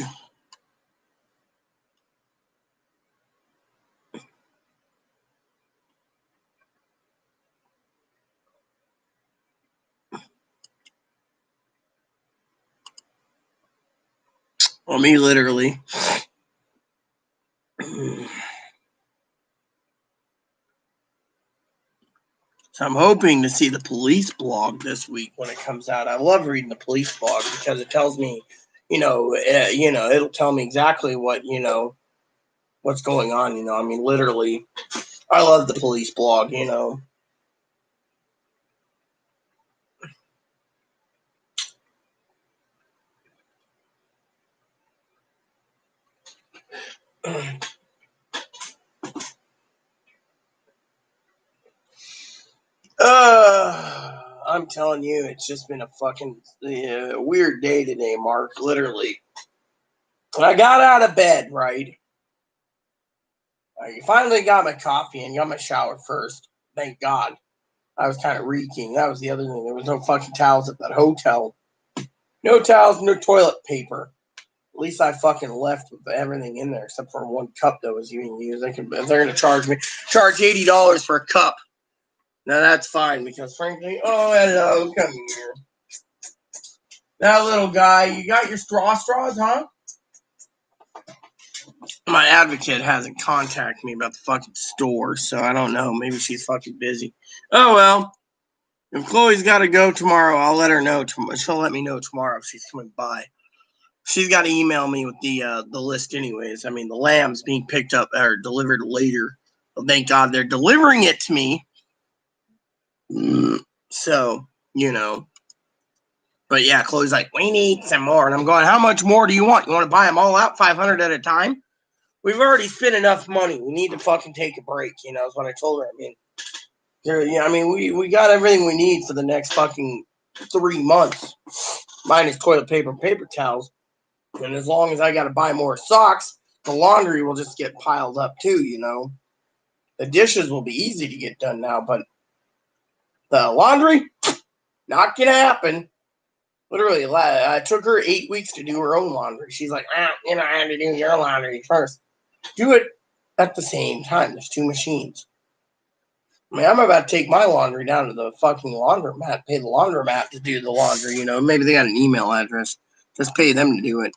well, me literally. So I'm hoping to see the police blog this week when it comes out. I love reading the police blog because it tells me, it'll tell me exactly what, what's going on. I mean, literally, I love the police blog. I'm telling you, it's just been a fucking weird day today, Mark. Literally, when I got out of bed, right? I finally got my coffee and got my shower first. Thank God. I was kind of reeking. That was the other thing. There was no fucking towels at that hotel. No towels, no toilet paper. At least I fucking left with everything in there except for one cup that was being used. If they're gonna charge $80 for a cup. Now that's fine because frankly, oh hello, come here. That little guy, you got your straws, huh? My advocate hasn't contacted me about the fucking store, so I don't know. Maybe she's fucking busy. Oh well. If Chloe's got to go tomorrow, I'll let her know. She'll let me know tomorrow if she's coming by. She's got to email me with the list, anyways. I mean, the lamb's being picked up or delivered later. Well, thank God they're delivering it to me. So, But yeah, Chloe's like, we need some more. And I'm going, how much more do you want? You want to buy them all out, 500 at a time? We've already spent enough money. We need to fucking take a break, is what I told her. We got everything we need for the next fucking 3 months, minus toilet paper and paper towels. And as long as I got to buy more socks, the laundry will just get piled up too. The dishes will be easy to get done now, but the laundry, not gonna happen. Literally, I took her 8 weeks to do her own laundry. She's like, I had to do your laundry first. Do it at the same time. There's 2 machines. I mean, I'm about to take my laundry down to the fucking laundromat, pay the laundromat to do the laundry. Maybe they got an email address. Just pay them to do it.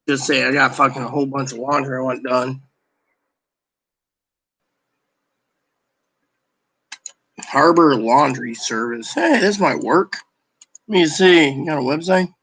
Just say I got fucking a whole bunch of laundry I want done. Harbor Laundry Service. Hey, this might work. Let me see. You got a website?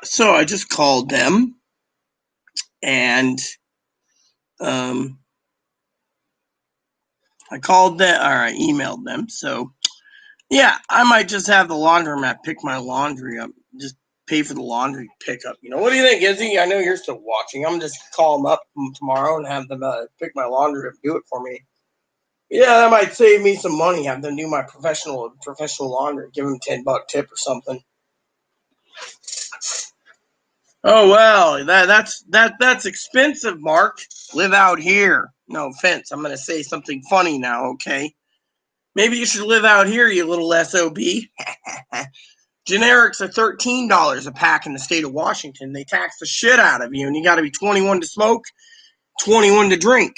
So I just called them and I called them, or I emailed them. So yeah, I might just have the laundromat pick my laundry up. Just pay for the laundry pickup. What do you think, Izzy? I know you're still watching. I'm just call them up tomorrow and have them pick my laundry up, do it for me. Yeah, that might save me some money. Have them do my professional laundry. Give them $10 tip or something. Oh well, that's expensive, Mark. Live out here. No offense. I'm gonna say something funny now, okay? Maybe you should live out here, you little SOB. Generics are $13 a pack in the state of Washington. They tax the shit out of you, and you got to be 21 to smoke, 21 to drink.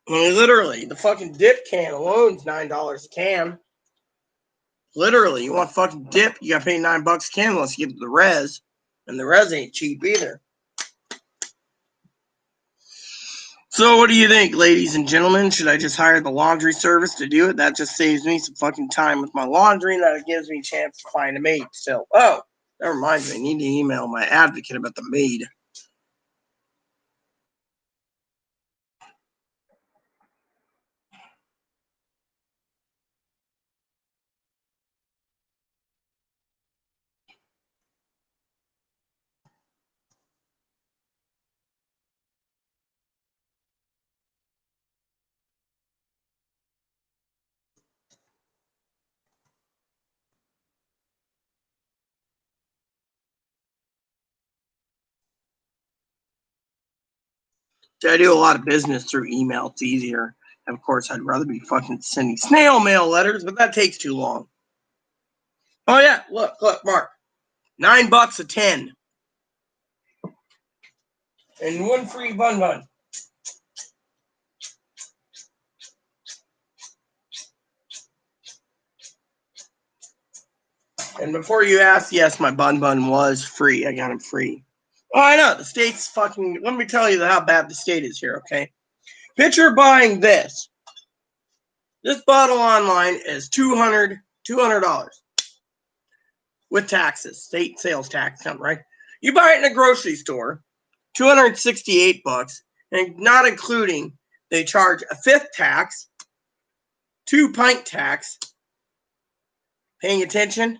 I mean, literally, the fucking dip can alone's $9 a can. Literally, you want fucking dip, you gotta pay $9 a can unless you get the res, and the res ain't cheap either. So what do you think, ladies and gentlemen? Should I just hire the laundry service to do it? That just saves me some fucking time with my laundry, and that gives me a chance to find a maid still. Oh, that reminds me, I need to email my advocate about the maid. I do a lot of business through email. It's easier. And of course, I'd rather be fucking sending snail mail letters, but that takes too long. Oh yeah, look, Mark. $9 a 10. And one free bun. And before you ask, yes, my bun was free. I got him free. Oh, I know. The state's fucking... Let me tell you how bad the state is here, okay? Picture buying this. This bottle online is $200 with taxes. State sales tax, right? You buy it in a grocery store, $268, and not including they charge a fifth tax, 2-pint tax, paying attention,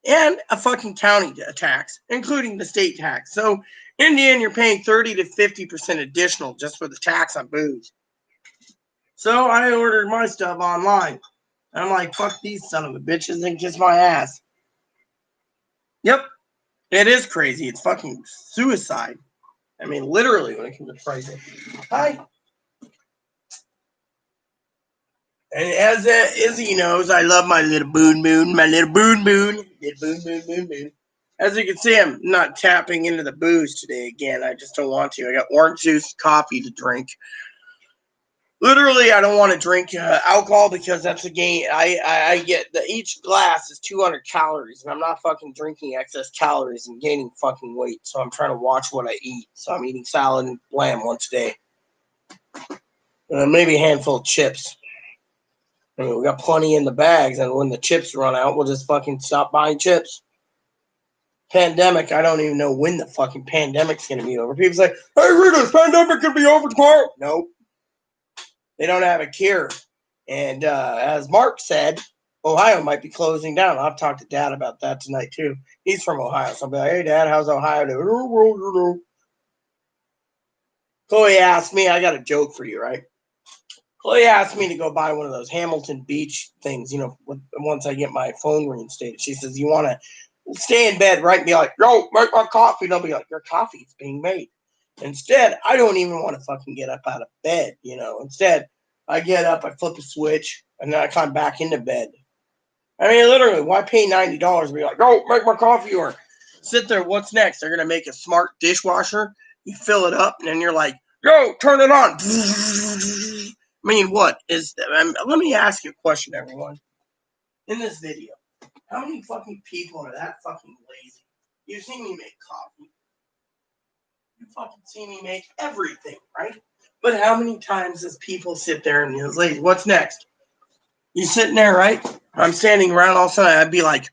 and a fucking county tax, including the state tax. So in the end, you're paying 30 to 50% additional just for the tax on booze. So I ordered my stuff online. I'm like, fuck these son of a bitches and kiss my ass. Yep, it is crazy. It's fucking suicide. I mean, literally, when it comes to pricing. Hi. And as Izzy knows, I love my little boon. As you can see, I'm not tapping into the booze today again. I just don't want to. I got orange juice, coffee to drink. Literally, I don't want to drink alcohol because that's a gain. I get each glass is 200 calories, and I'm not fucking drinking excess calories and gaining fucking weight. So I'm trying to watch what I eat. So I'm eating salad and lamb once a day. Maybe a handful of chips. I mean, we got plenty in the bags, and when the chips run out, we'll just fucking stop buying chips. Pandemic, I don't even know when the fucking pandemic's going to be over. People say, hey, Rita, this pandemic could be over tomorrow. Nope. They don't have a cure. And as Mark said, Ohio might be closing down. I'll talk to Dad about that tonight, too. He's from Ohio, so I'll be like, hey, Dad, how's Ohio doing? Chloe asked me, I got a joke for you, right? Chloe asked me to go buy one of those Hamilton Beach things, once I get my phone reinstated. She says, you want to stay in bed, right? And be like, yo, make my coffee. And I'll be like, your coffee's being made. Instead, I don't even want to fucking get up out of bed, Instead, I get up, I flip a switch, and then I climb back into bed. I mean, literally, why pay $90 and be like, yo, make my coffee, or sit there, what's next? They're going to make a smart dishwasher. You fill it up, and then you're like, yo, turn it on. I mean, what is that? Let me ask you a question, everyone. In this video, how many fucking people are that fucking lazy? You see me make coffee. You fucking see me make everything, right? But how many times does people sit there and like, what's next? You sitting there, right? I'm standing around all of a sudden, I'd be like,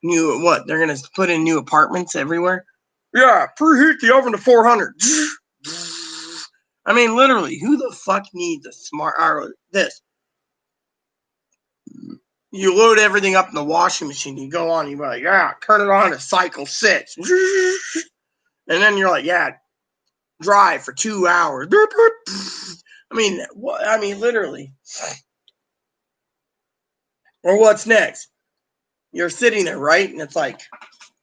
new what? They're gonna put in new apartments everywhere. Yeah, preheat the oven to 400. I mean, literally, who the fuck needs a smart or this? You load everything up in the washing machine. You go on. You're like, yeah, turn it on to cycle 6, and then you're like, yeah, dry for 2 hours. I mean, what? I mean, literally. Or what's next? You're sitting there, right? And it's like,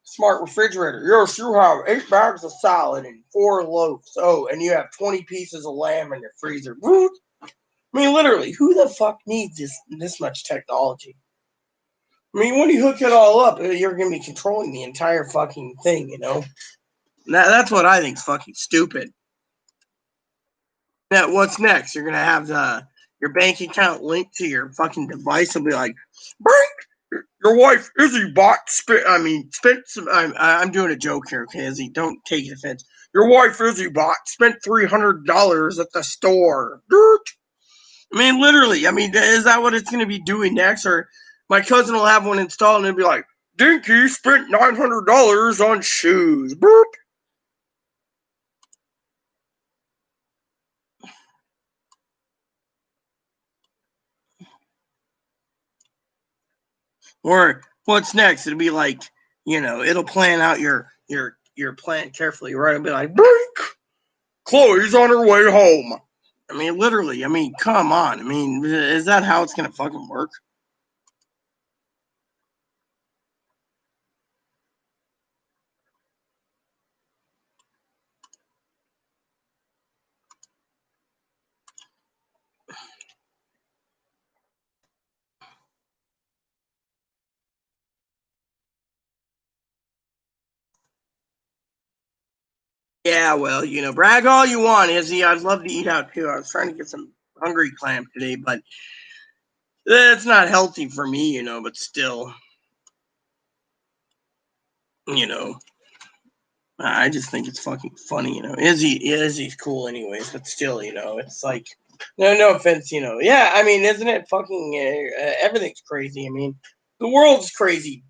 smart refrigerator. Yes, you have 8 bags of salad and 4 loaves. Oh, and you have 20 pieces of lamb in your freezer. I mean, literally, who the fuck needs this much technology? I mean, when you hook it all up, you're going to be controlling the entire fucking thing, you know? That's what I think is fucking stupid. Now, what's next? You're going to have your bank account linked to your fucking device and be like, Brink, your wife Izzy spent some. I'm doing a joke here, okay, Izzy? Don't take offense. Your wife Izzy spent $300 at the store. Dirt. I mean, literally. I mean, is that what it's going to be doing next? Or my cousin will have one installed and it'll be like, Dinky spent $900 on shoes. Boop. Or what's next? It'll be like, it'll plan out your plan carefully, right? It'll be like, Brink, Chloe's on her way home. I mean, literally. I mean, come on. I mean, is that how it's gonna fucking work? Yeah, well, brag all you want, Izzy. I'd love to eat out too. I was trying to get some hungry clam today, but it's not healthy for me, but still, I just think it's fucking funny, Izzy's cool anyways, but still, it's like, no offense, yeah, I mean, isn't it fucking, everything's crazy. I mean, the world's crazy,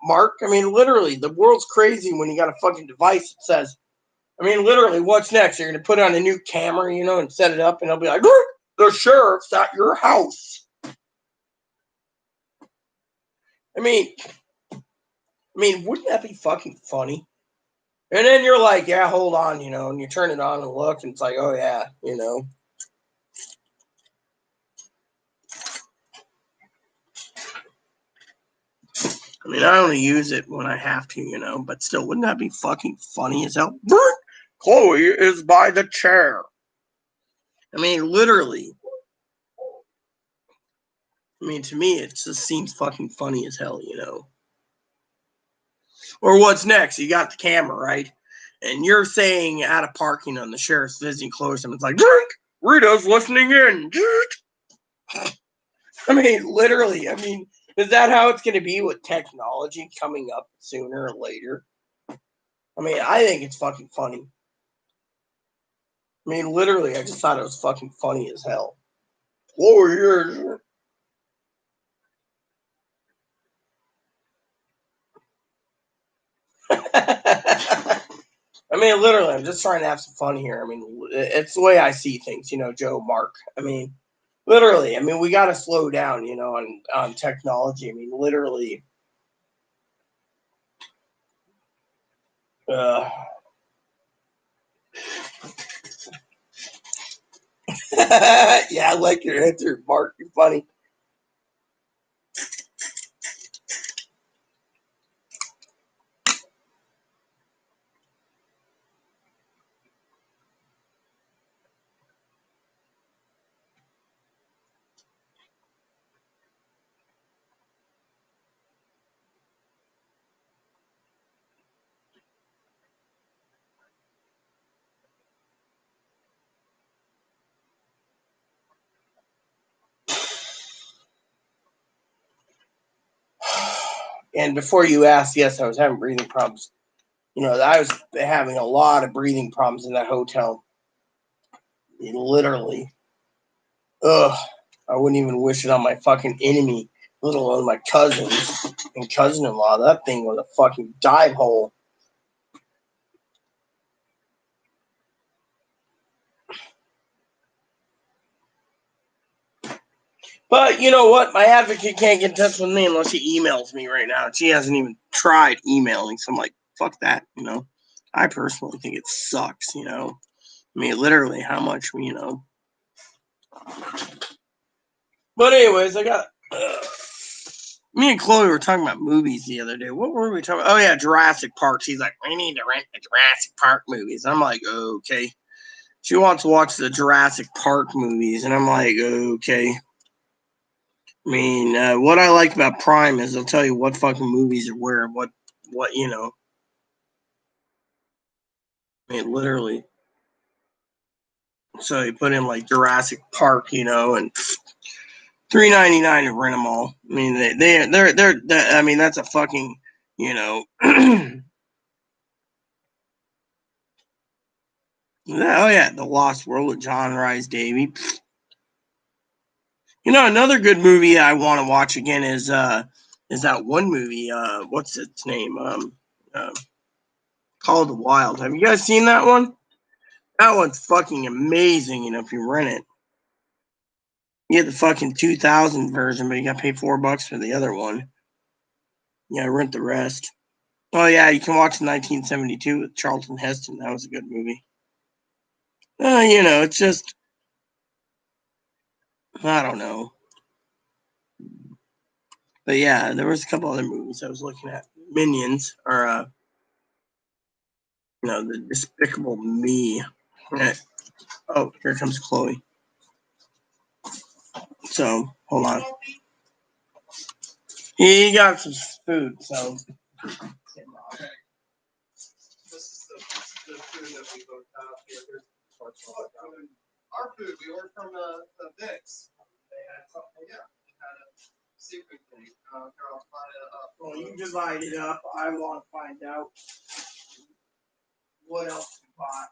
Mark. I mean, literally, the world's crazy when you got a fucking device that says, I mean, literally, what's next? You're going to put on a new camera, and set it up, and they'll be like, the sheriff's at your house. I mean, wouldn't that be fucking funny? And then you're like, yeah, hold on, and you turn it on and look, and it's like, oh, yeah, I mean, I only use it when I have to, but still, wouldn't that be fucking funny as hell? Chloe is by the chair. I mean, literally. I mean, to me, it just seems fucking funny as hell, Or what's next? You got the camera, right? And you're saying out of parking on the sheriff's visiting close, and it's like, Rita's listening in. I mean, literally. I mean, is that how it's going to be with technology coming up sooner or later? I mean, I think it's fucking funny. I mean, literally, I just thought it was fucking funny as hell. Warriors. I mean, literally, I'm just trying to have some fun here. I mean, it's the way I see things, Joe, Mark. I mean, literally, I mean, we got to slow down, on technology. I mean, literally. Yeah, I like your answer, Mark. You're funny. And before you asked, yes, I was having breathing problems. I was having a lot of breathing problems in that hotel. Literally. Ugh. I wouldn't even wish it on my fucking enemy, let alone my cousins. and cousin-in-law. That thing was a fucking dive hole. But you know what? My advocate can't get in touch with me unless he emails me right now. She hasn't even tried emailing, so I'm like, fuck that, you know. I personally think it sucks, you know. I mean, literally, how much, you know. But anyways, I got. Me and Chloe were talking about movies the other day. What were we talking about? Oh, yeah, Jurassic Park. She's like, we need to rent the Jurassic Park movies. I'm like, okay. She wants to watch the Jurassic Park movies, and I'm like, okay. I mean, what I like about Prime is they'll tell you what fucking movies are where, what, you know. I mean, literally. So you put in like Jurassic Park, you know, and $3.99 to rent them all. I mean, they're I mean, that's a fucking, you know. Oh yeah, The Lost World of John Rhys Davies. You know, another good movie I want to watch again is that one movie. What's its name? Call of the Wild. Have you guys seen that one? That one's fucking amazing. You know, if you rent it, you get the fucking 2000 version, but you got to pay $4 for the other one. Yeah, rent the rest. Oh yeah, you can watch 1972 with Charlton Heston. That was a good movie. You know, it's just I don't know. But yeah, there was a couple other movies I was looking at. Minions or you know, the Despicable Me. Oh, here comes Chloe. So hold on. He got some food, so This is the food that we both have here. Our food, we ordered from the Vicks. They had something, yeah. They had a seafood thing. Here, I'll find it up. well, you divide it up. I want to find out what else you bought.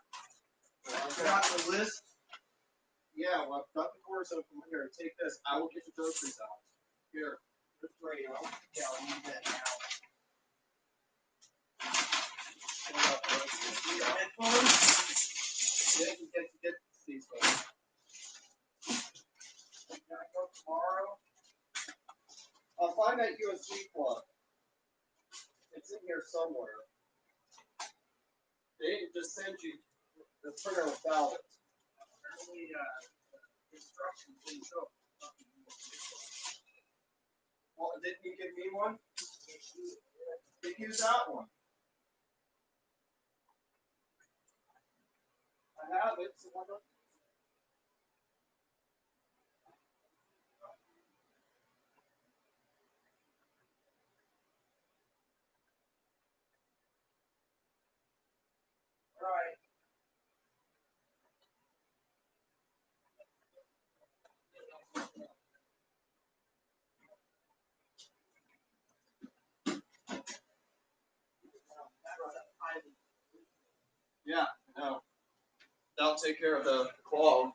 I've got the list. Yeah, well, I've got the course open here. Take this. I will get the groceries out. Here, this radio. Yeah, I'll need that now. Headphones? Yeah, you get these ones. Can I go tomorrow? I'll find that USB plug. It's in here somewhere. They didn't just send you the printer without it. Apparently, instructions didn't show. Well, didn't you give me one? They use that one. I have it. So why don't Right. Yeah, no. That'll take care of the clog.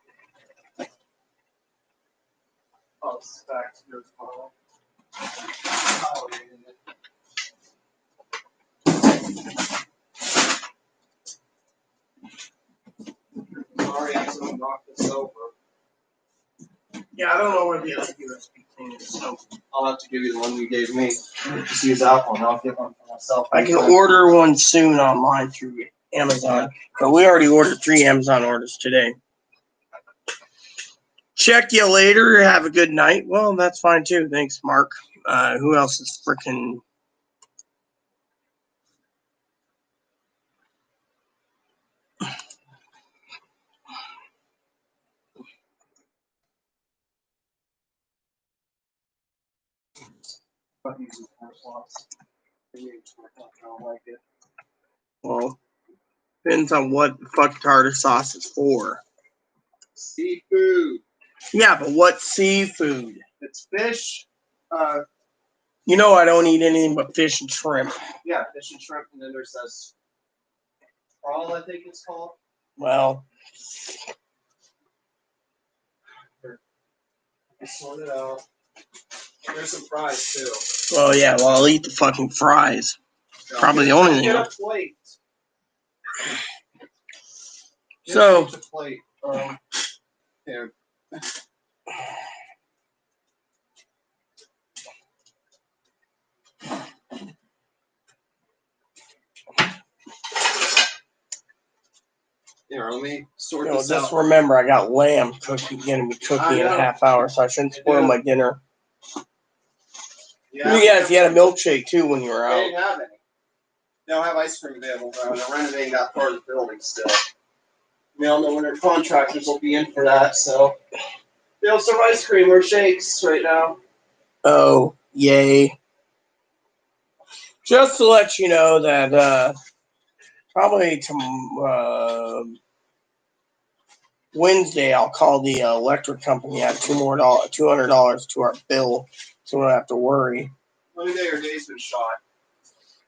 Oh, this is back to yours tomorrow. Sorry, I accidentally knocked this over. Yeah, I don't know where the other USB thing is, so I'll have to give you the one you gave me. Just use that one. I'll get one for myself. I can order one soon online through Amazon. But we already ordered 3 Amazon orders today. Check you later. Have a good night. Well, that's fine too. Thanks, Mark. Who else is freaking? Well, depends on what the fuck tartar sauce is for. Seafood. Yeah, but what seafood? It's fish. You know I don't eat anything but fish and shrimp. Yeah, fish and shrimp, and then there's this prawn, I think it's called. Well, Sort it out. There's some fries too. Oh yeah, well I'll eat the fucking fries. Probably the only thing. Get a plate. So. Get a plate. Here. Here, let me sort this Just out. remember, I got lamb cooking, gonna be cooking in a half hour, so I shouldn't spoil my dinner. Yeah, Yes, you had a milkshake too when you were They out. didn't have any. They don't have ice cream available. They're renovating that part of the building still. We all know when their contractors will be in for that, so they don't serve ice cream or shakes right now. Oh, yay. Just to let you know that probably Wednesday I'll call the electric company, add $200 to our bill, so we don't have to worry. Let me know your day's been shot.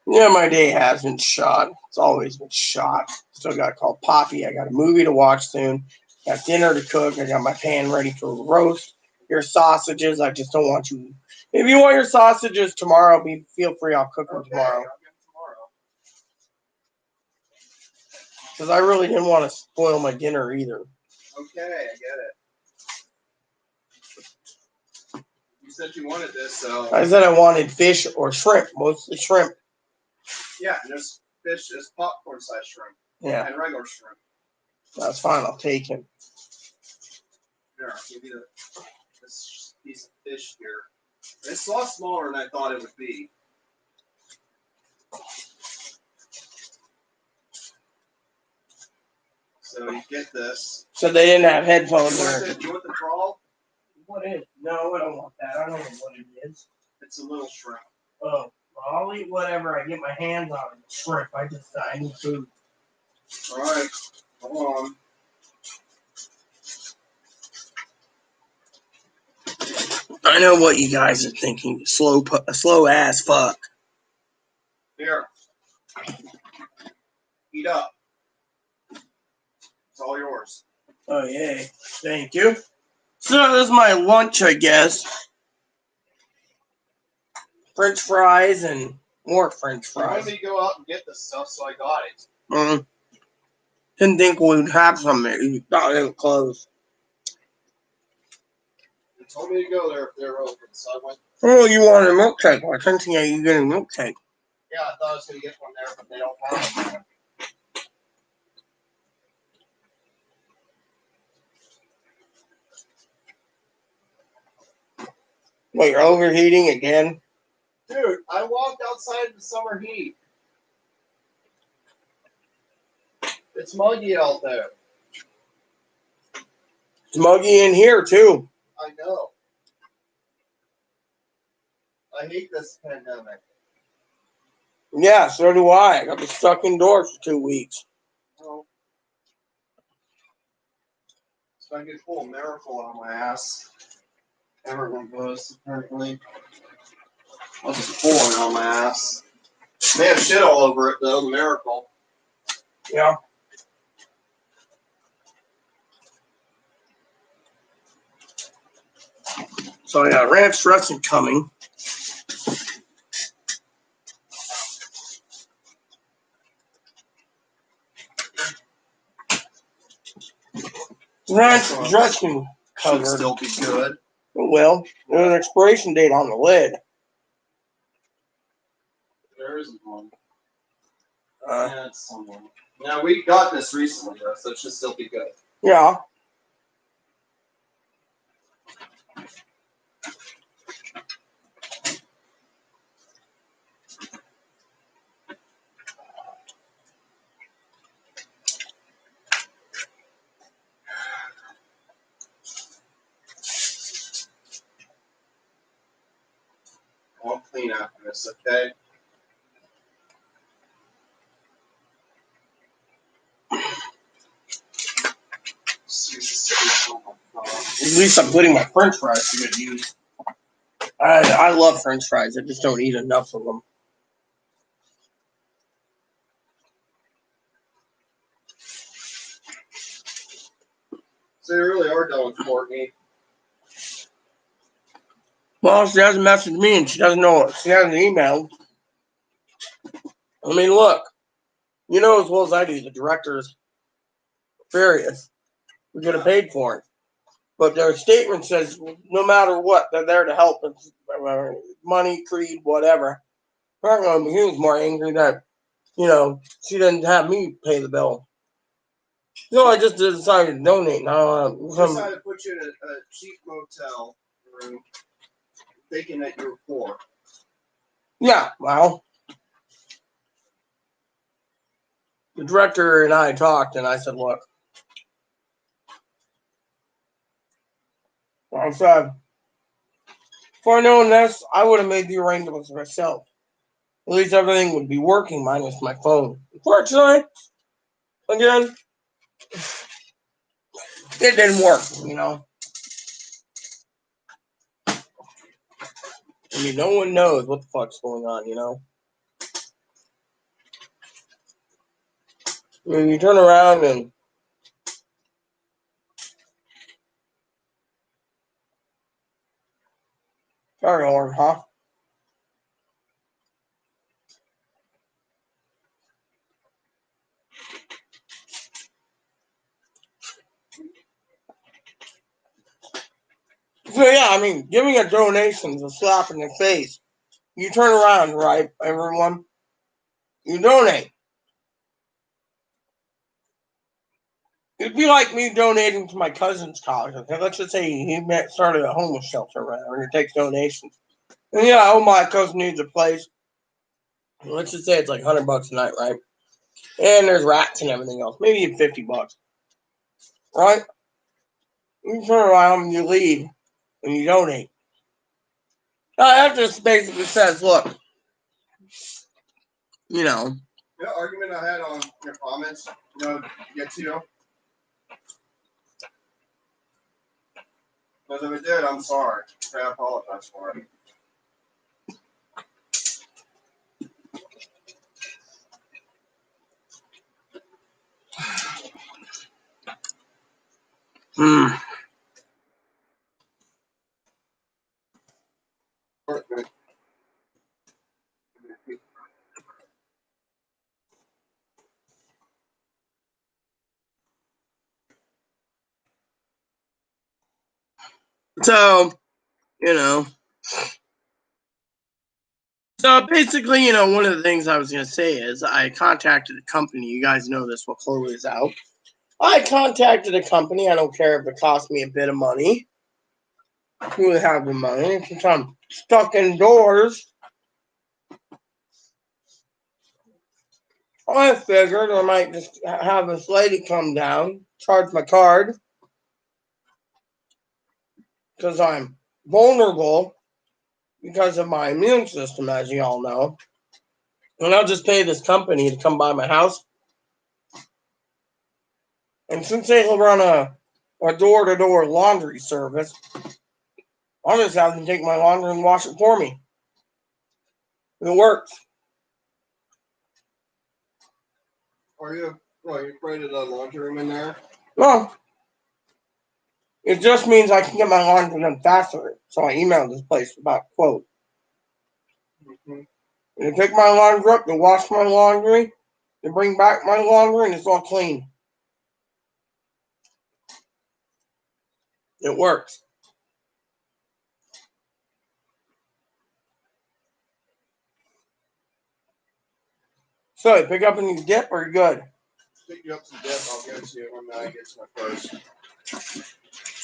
Yeah, my day has been shot. It's always been shot. Still got to call Poppy. I got a movie to watch soon. Got dinner to cook. I got my pan ready to roast your sausages. I just don't want you. If you want your sausages tomorrow, feel free. I'll cook them tomorrow. I'll get them tomorrow. Because I really didn't want to spoil my dinner either. Okay, I get it. You said you wanted this, so. I said I wanted fish or shrimp, mostly shrimp. Yeah, and there's fish, there's popcorn sized shrimp. Yeah. And regular shrimp. That's fine. I'll take him. Here, I'll give you this piece of fish here. It's a lot smaller than I thought it would be. So you get this. So they didn't have headphones. Do you want the trawl? What is? No, I don't want that. I don't know what it is. It's a little shrimp. Oh, well, I'll eat whatever I get my hands on. Shrimp. I need food. All right, hold on. I know what you guys are thinking. Slow ass fuck. Here. Eat up. It's all yours. Oh, yay. Thank you. So this is my lunch, I guess. French fries and more French You wanted fries. me to go out and get this stuff, so I got it. Didn't think we'd have some there. You thought they were closed. You told me to go there if they were open, so I went. Oh, you wanted a milkshake. I couldn't see you getting a milkshake. Yeah, I thought I was going to get one there, but they don't have one there. Wait, you're overheating again? Dude, I walked outside in the summer heat. It's muggy out there. It's muggy in here, too. I know. I hate this pandemic. Yeah, so do I. I got to be stuck indoors for 2 weeks. Oh. So I can pull a miracle on my ass. Everyone goes, apparently. I'll just pull it on my ass. They have shit all over it, though, the miracle. Yeah. So I got ranch dressing coming. Ranch dressing Should covered. still be good. Well, there's an expiration date on the lid. There isn't one. Uh, Yeah, it's somewhere. Now, we got this recently, though, so it should still be good. yeah. I'll clean after this, okay? At least I'm putting my French fries to good use. I love French fries. I just don't eat enough of them. So you really are done with Courtney. Well, she hasn't messaged me and she doesn't know it. She hasn't emailed. I mean, look, you know as well as I do, the director's various. We get paid for it. But their statement says no matter what, they're there to help. It's, money, creed, whatever. Apparently, he was more angry that, she didn't have me pay the bill. So I just decided to donate. Now, Decided to put you in a cheap motel room, thinking that you were poor. yeah, well, the director and I talked, and I said, look, I said, if I'd known this, I would have made the arrangements myself. At least everything would be working minus my phone. Unfortunately, again, it didn't work, I mean, no one knows what the fuck's going on. I mean, you turn around and sorry, Lord, huh? So yeah, I mean, giving a donation is a slap in the face. You turn around, right, everyone? You donate. It'd be like me donating to my cousin's college. Okay, let's just say he started a homeless shelter, right, or he takes donations. And yeah, oh, my cousin needs a place. Let's just say it's like $100 a night, right? And there's rats and everything else. Maybe even $50, right? You turn around and you leave and you donate. That just basically says, look, The argument I had on your comments, get to you. Because if it did, I'm sorry. I apologize for it. hmm. So, you know. So basically, one of the things I was going to say is I contacted a company. You guys know this while Chloe is out. I contacted a company. I don't care if it cost me a bit of money. Who would have the money? Since I'm stuck indoors, I figured I might just have this lady come down, charge my card, because I'm vulnerable because of my immune system, as you all know. And I'll just pay this company to come by my house. And since they run a door-to-door laundry service, I'll just have them take my laundry and wash it for me. It works. Are you afraid of the laundry room in there? Well, it just means I can get my laundry done faster. So I emailed this place about a quote. Mm-hmm. They take my laundry up, they wash my laundry, they bring back my laundry, and it's all clean. It works. So, you pick up any dip or you good? Pick you up some dip. I'll get it to you when I get to my purse. I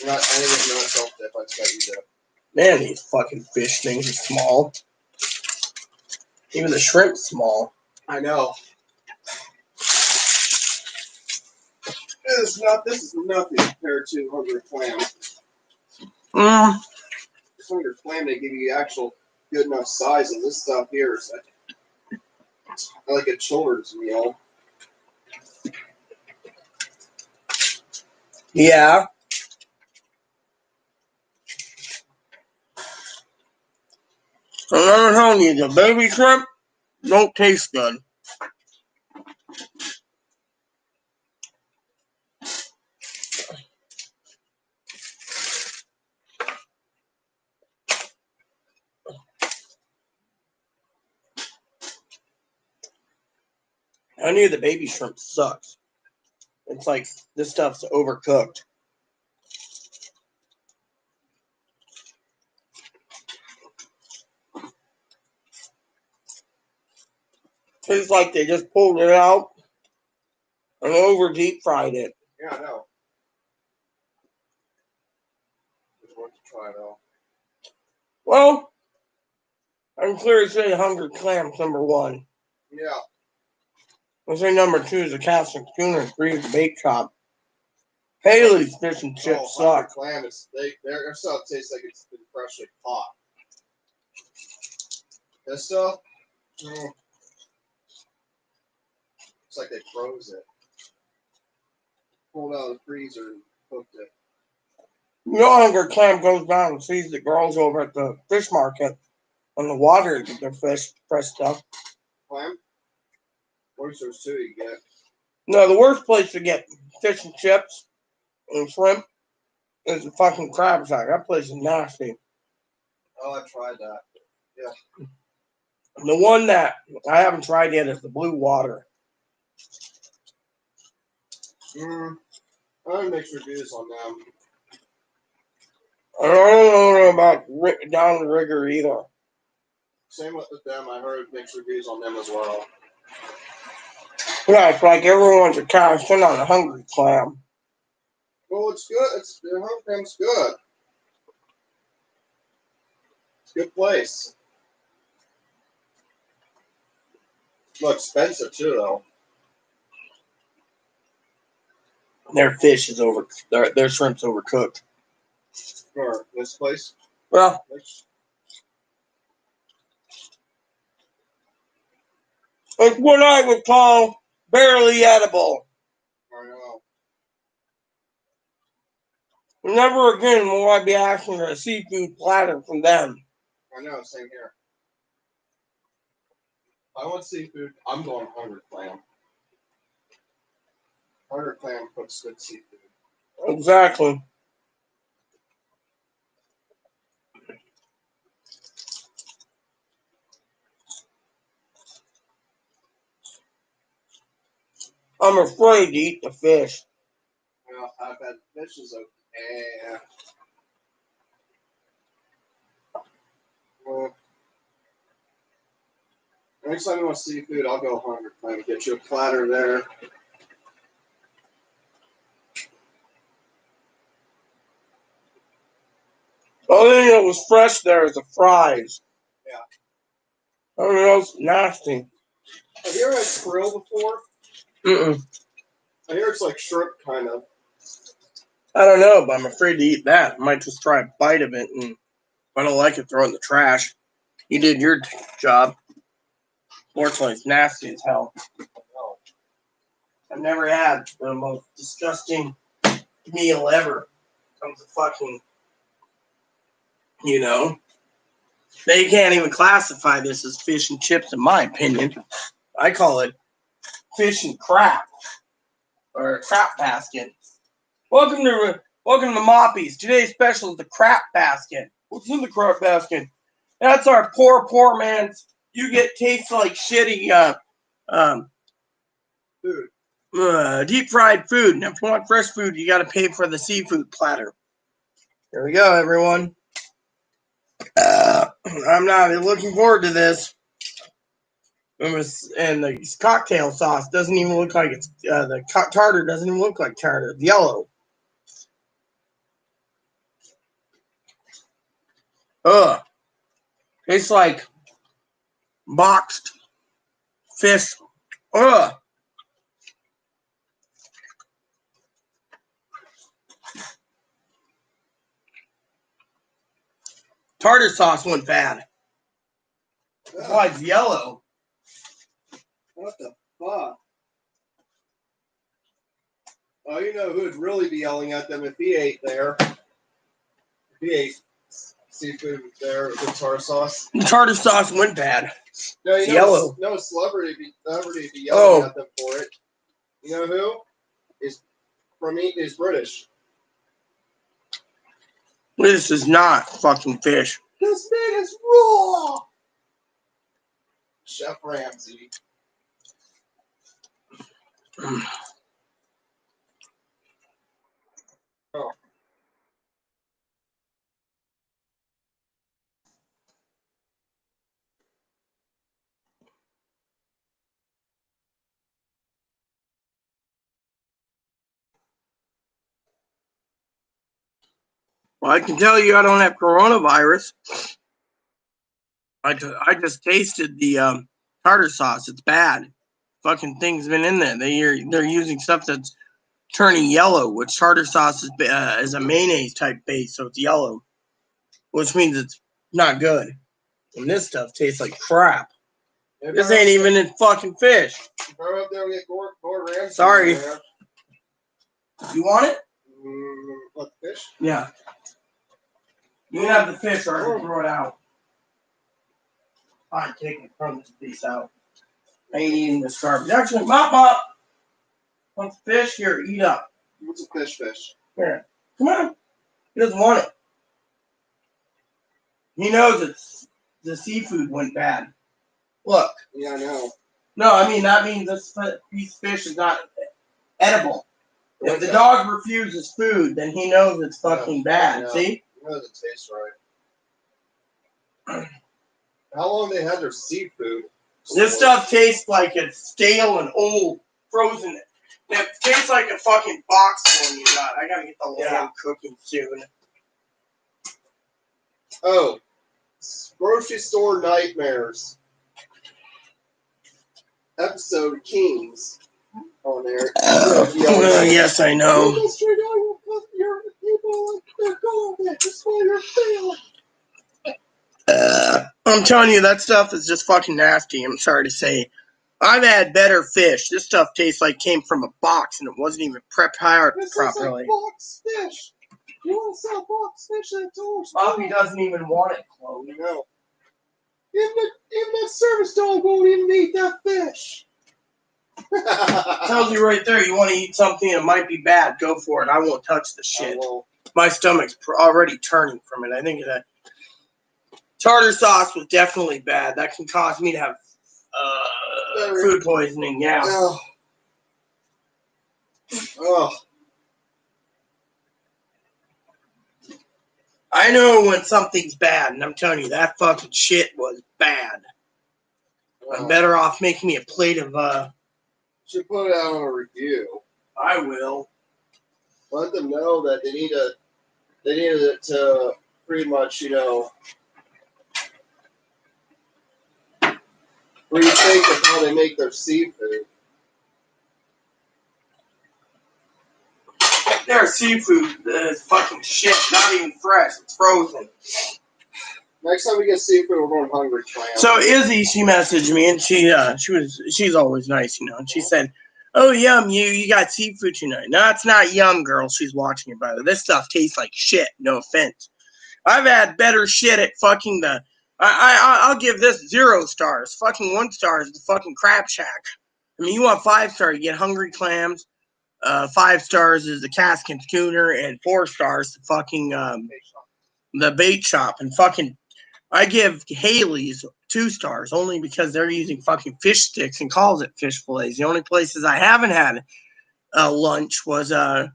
didn't get myself dip. I just got you dip. Man, these fucking fish things are small. Even the shrimp's small. I know. This is nothing compared to hungry clam. This hungry clam, they give you actual good enough size, and this stuff here is like a children's meal. Yeah. I'm telling you, the baby shrimp don't taste good. I knew the baby shrimp sucks. It's like this stuff's overcooked. Tastes like they just pulled it out and over deep fried it. Yeah, I know. Just want to try though. Well, I'm clear to say Hungry Clams #1. Yeah. I say #2 is a Castle Schooner 3 is a bake shop. Haley's fish and chips Hungry suck. Clam is their stuff tastes like it's been freshly caught. This stuff, it's like they froze it, pulled out of the freezer and cooked it. You know, Hungry Clam goes down and sees the girls over at the fish market on the water to get their fish, fresh stuff. Clam, oysters too. You get. No, the worst place to get fish and chips and shrimp is the fucking crab shack. That place is nasty. Oh, I tried that. Yeah. The one that I haven't tried yet is the Blue Water. I don't mix reviews on them. I don't know about Down the Rigger either. Same with them. I heard mixed reviews on them as well. Yeah, it's like everyone's a cash in on a Hungry Clam. Well, it's good. The Hungry Clam's good. It's a good place. It's more expensive too, though. Their fish is their shrimp's overcooked. For this place. Well, it's what I would call barely edible. I know. Never again will I be asking for a seafood platter from them. I know. Same here. I want seafood. I'm going Hungry Clam. Hungry Clam cooks good seafood. Exactly. I'm afraid to eat the fish. Well, I've had fish is okay. Well, next time you want seafood, I'll go Hungry Clam and get you a platter there. The only thing that was fresh there is the fries. Yeah. Everything else nasty. Have you ever had krill before? Mm-mm. I hear it's like shrimp, kind of. I don't know, but I'm afraid to eat that. I might just try a bite of it, and if I don't like it, throw it in the trash. You did your job. Fortunately, it's nasty as hell. No. I've never had the most disgusting meal ever. Comes to fucking, they can't even classify this as fish and chips, in my opinion. I call it fish and crap, or a crap basket. Welcome to Moppies. Today's special is the crap basket. What's in the crap basket? That's our poor man's. You get tastes like shitty Food. deep fried food. And if you want fresh food, you got to pay for the seafood platter. There we go, everyone. I'm not looking forward to this. And the cocktail sauce doesn't even look like it's the tartar doesn't even look like tartar. It's yellow. Ugh. Tastes like boxed fish. Ugh. Tartar sauce went bad. That's why it's yellow. What the fuck? Oh, you know who'd really be yelling at them if he ate there? If he ate seafood there with the tartar sauce. The tartar sauce went bad. No, It's yellow. No celebrity be yelling at them for it. You know who? Is British. This is not fucking fish. This man is raw. Chef Ramsay. Oh. Well, I can tell you I don't have coronavirus. I just tasted the tartar sauce. It's bad. Fucking thing's been in there. They're using stuff that's turning yellow, which tartar sauce is a mayonnaise type base, so it's yellow, which means it's not good. And this stuff tastes like crap. This ain't even in fucking fish. Go up there and get Gordon Ramsay. Sorry. You want it? What, the fish? Yeah. You can have the fish or I can throw it out. I'm taking from this piece out. I ain't eating this garbage. Actually, Mop. Want the fish? Here, eat up. What's a fish? Here. Come on. He doesn't want it. He knows it's the seafood went bad. Look. Yeah, I know. No, I mean, that means this piece of fish is not edible. If the dog refuses food, then he knows it's fucking bad. See? It doesn't taste right. How long they had their seafood? This stuff tastes like it's stale and old, frozen. It tastes like a fucking box one you got. I gotta get the lamb cooking soon. Oh, grocery store nightmares. Episode Kings on there. Well, yes, I know. I'm telling you, that stuff is just fucking nasty. I'm sorry to say. I've had better fish. This stuff tastes like it came from a box and it wasn't even prepped properly. Like box fish. You want to sell box fish? That's all. Bobby doesn't even want it, Chloe. You know. Even that service dog won't even eat that fish. Tells you right there, you want to eat something that might be bad, go for it. I won't touch the shit. My stomach's already turning from it. I think that tartar sauce was definitely bad. That can cause me to have food poisoning, yeah. Oh. I know when something's bad, and I'm telling you, that fucking shit was bad. I'm better off making me a plate of, Should put it out on a review. I will. Let them know that they need it to pretty much, rethink of how they make their seafood. Their seafood is fucking shit, not even fresh. It's frozen. Next time we get seafood, we're going hungry, clam. So Izzy, she messaged me, and she's always nice, and she said, "Oh, Yum, you got seafood tonight." No, it's not Yum, girl. She's watching it, by the way. This stuff tastes like shit. No offense. I've had better shit at fucking I'll give this 0 stars. Fucking 1 star is the fucking Crab Shack. I mean, you want 5 star, you get Hungry Clams. 5 stars is the Cask and Schooner, and 4 stars the fucking the bait shop. And fucking, I give Haley's 2 stars only because they're using fucking fish sticks and calls it fish fillets. The only places I haven't had lunch was the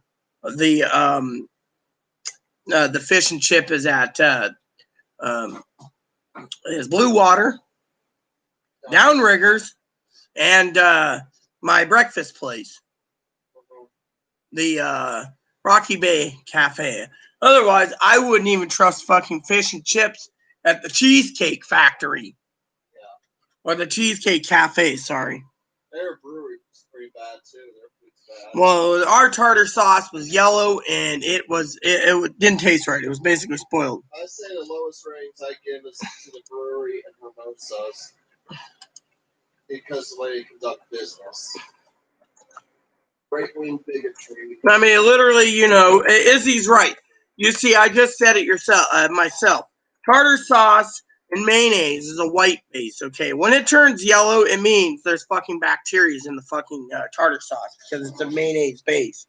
fish and chip is at is Blue Water, Downriggers, and my breakfast place, the Rocky Bay Cafe. Otherwise, I wouldn't even trust fucking fish and chips at the Cheesecake Factory. Yeah. Or the Cheesecake Cafe, sorry. Their brewery was pretty bad, too. Their food's bad. Well, our tartar sauce was yellow, and it didn't taste right. It was basically spoiled. I say the lowest ratings I give is to the brewery and Hermosa's because of the way they conduct business. Right-wing bigotry. I mean, literally, Izzy's right. You see, I just said it myself. Tartar sauce and mayonnaise is a white base, okay? When it turns yellow, it means there's fucking bacteria in the fucking tartar sauce because it's a mayonnaise base.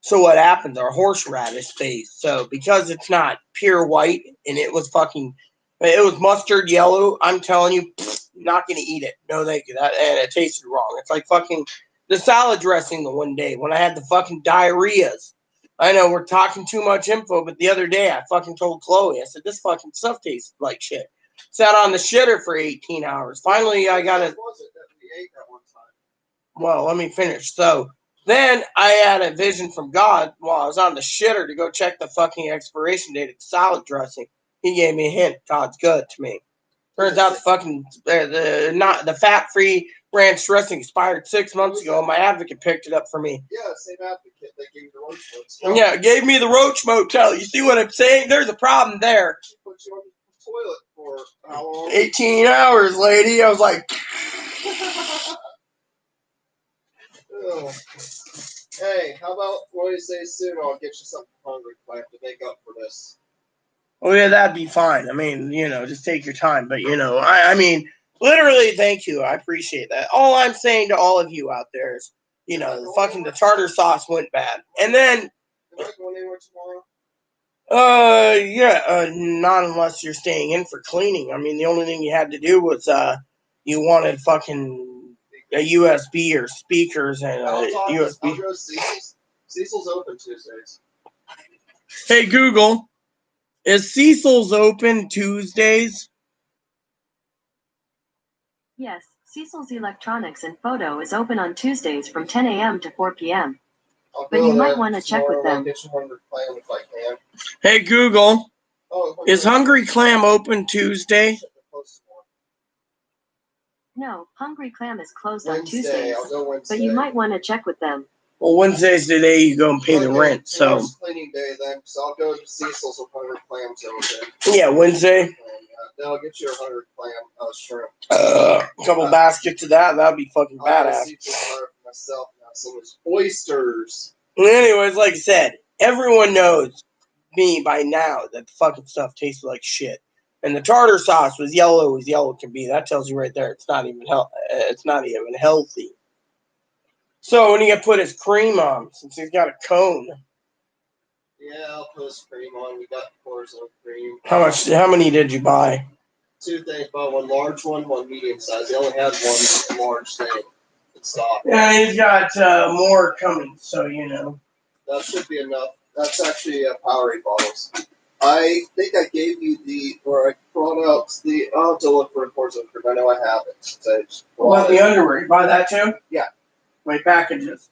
So what happens? Our horseradish base. So because it's not pure white and it was mustard yellow, I'm telling you, not going to eat it. No, thank you. And it tasted wrong. It's like fucking The salad dressing the one day when I had the fucking diarrheas. I know we're talking too much info, but the other day I fucking told Chloe, I said, this fucking stuff tastes like shit. Sat on the shitter for 18 hours. Finally, I got it. What was it that we ate that one time? Well, let me finish. So then I had a vision from God while I was on the shitter to go check the fucking expiration date of the salad dressing. He gave me a hint. God's good to me. Turns out the fucking the fat-free ranch dressing expired 6 months ago. My advocate picked it up for me. Yeah, same advocate. They gave you the roach And yeah, it gave me the Roach Motel. You see what I'm saying? There's a problem there. She put you on the toilet for how long? 18 hours, lady. I was like, Ugh. Hey, how about what do you say soon? I'll get you something hungry plant to make up for this. oh yeah, that'd be fine. I mean, just take your time. But I mean, literally, thank you. I appreciate that. All I'm saying to all of you out there is, the tartar sauce went bad, and then Am I going anywhere tomorrow? yeah, not unless you're staying in for cleaning. I mean, the only thing you had to do was you wanted fucking a USB or speakers and I'll USB. go to Cecil's. Cecil's open Tuesdays. Hey Google, is Cecil's open Tuesdays? Yes, Cecil's Electronics and Photo is open on Tuesdays from 10 a.m. to 4 p.m. I'll But go you there might want to check with tomorrow. them. I'll get you hungry clam if I can. Hey Google, Oh, is Hungry Clam open Tuesday? No, Hungry Clam is closed on Wednesday. Tuesdays. I'll go Wednesday. But you might want to check with them. Well, Wednesday's the day you go and pay the Okay, rent. So tomorrow's cleaning day then, so I'll go to Cecil's with hungry clams over there. yeah, Wednesday. Then I'll get you a hungry clam shrimp. A couple baskets of that. That'd be fucking I'll go badass. see for myself now. So there's oysters. Anyways, like I said, everyone knows me by now that the fucking stuff tastes like shit. And the tartar sauce was yellow as yellow can be. That tells you right there it's not even it's not even healthy. So when you put his cream on, since he's got a cone, Yeah, I'll put his cream on. We got pours of cream. how many did you buy? 2 things, but one large one medium size. They only had one large thing in stock. Yeah, he's got more coming, so you know. That should be enough. That's actually Powerade bottles. I think I gave you or I brought out I'll have to look for reports of cream. I know I have it. What about the underwear? You buy that too? Yeah. My packages.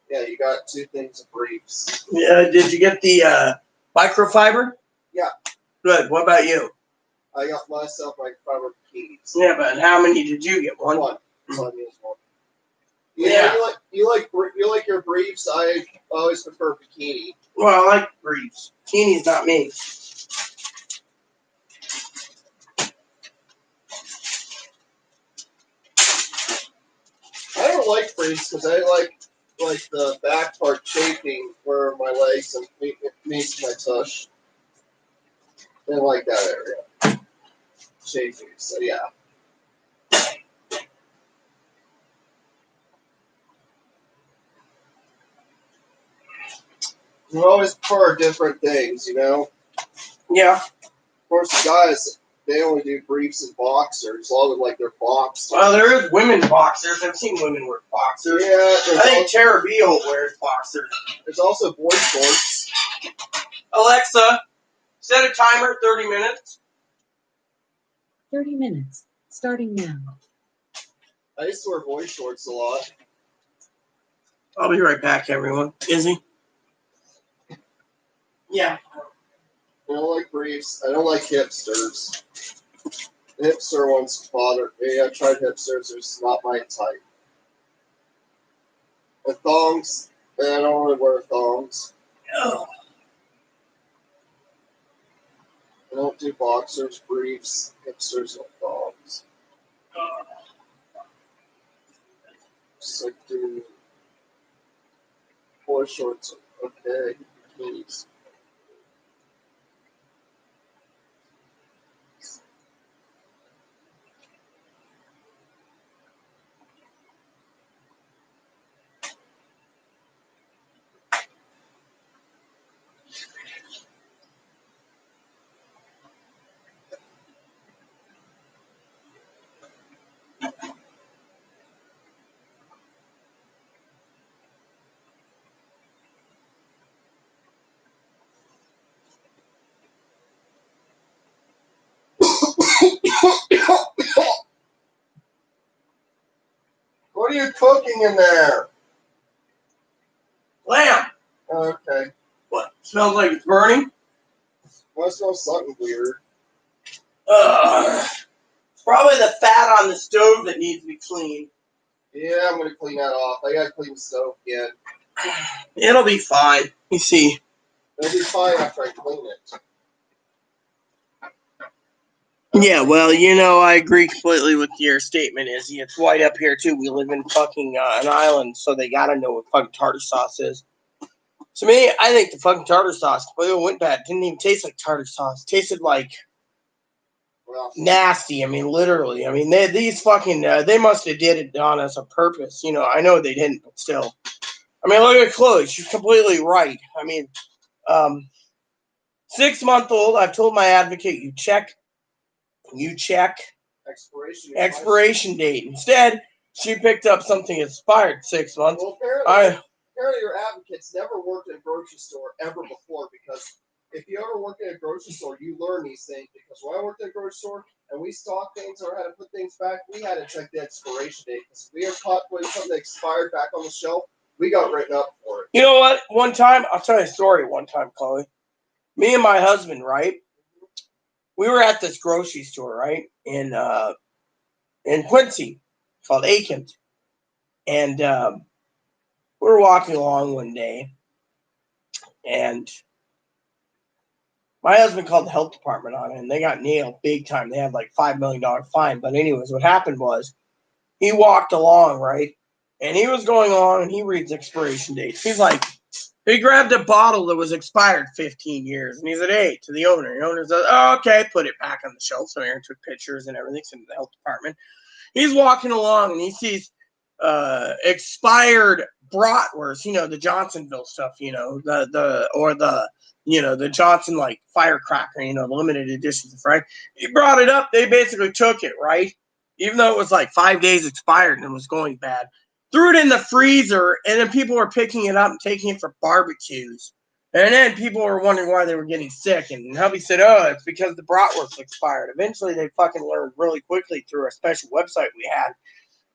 Yeah, you got 2 things of briefs. Yeah, did you get the microfiber? Yeah. Good. What about you? I got myself microfiber bikinis. Yeah, but how many did you get? One. So I used one. Yeah. You like your briefs. I always prefer bikini. Well, I like briefs. Bikini's not me. I don't like briefs because I like the back part chafing where my legs and meets my tush. I don't like that area. Chafing. So yeah. You always prefer different things, you know? Yeah. Of course, the guys, they only do briefs and boxers. A lot of like their boxers. Well, there is women boxers. I've seen women wear boxers. Yeah, I think Tara Beale wears boxers. there's also boy shorts. Alexa, set a timer, 30 minutes. 30 minutes, starting now. I used to wear boy shorts a lot. I'll be right back, everyone. Izzy? Yeah. I don't like briefs. I don't like hipsters. The hipster ones bother me. I tried hipsters. It's not my type. The thongs, I don't really wear thongs. Oh. I don't do boxers, briefs, hipsters, and thongs. Just like do boy shorts. Okay, bikinis. you cooking in there? Lamb. Okay. What? Smells like it's burning? Well, it smells something weird. It's probably the fat on the stove that needs to be cleaned. Yeah, I'm gonna clean that off. I gotta clean the stove again. It'll be fine. You see. It'll be fine after I clean it. Yeah, well, I agree completely with your statement, Izzy. It's white up here, too. We live in fucking an island, so they gotta know what fucking tartar sauce is. To me, I think the fucking tartar sauce completely went bad. It didn't even taste like tartar sauce. It tasted like nasty. I mean, literally. I mean, these fucking, they must have did it on us on purpose. I know they didn't, but still. I mean, look at Chloe. She's completely right. I mean, 6-month-old, I've told my advocate, you check expiration date. Instead, she picked up something expired 6 months. Well, apparently your advocate's never worked in a grocery store ever before, because if you ever work in a grocery store, you learn these things. Because when I worked in a grocery store and we stocked things or had to put things back, we had to check the expiration date. Because if we were caught putting something expired back on the shelf, we got written up for it. You know what? One time, I'll tell you a story one time, Chloe. Me and my husband, right? We were at this grocery store, right? In Quincy, called Aikens. And we were walking along one day, and my husband called the health department on it, and they got nailed big time. They had like $5 million fine. But anyways, what happened was he walked along, right? And he was going along, and he reads expiration dates. He's like, he grabbed a bottle that was expired 15 years, and he said, hey, to the owner. The owner said, oh, okay, put it back on the shelf. So Aaron took pictures and everything, sent to the health department. He's walking along, and he sees expired bratwurst, the Johnsonville stuff, the Johnson like firecracker, the limited editions, right? He brought it up. They basically took it, right? Even though it was like 5 days expired and it was going bad, threw it in the freezer, and then people were picking it up and taking it for barbecues. And then people were wondering why they were getting sick. And hubby said, oh, it's because the bratwurst expired. Eventually, they fucking learned really quickly through a special website we had.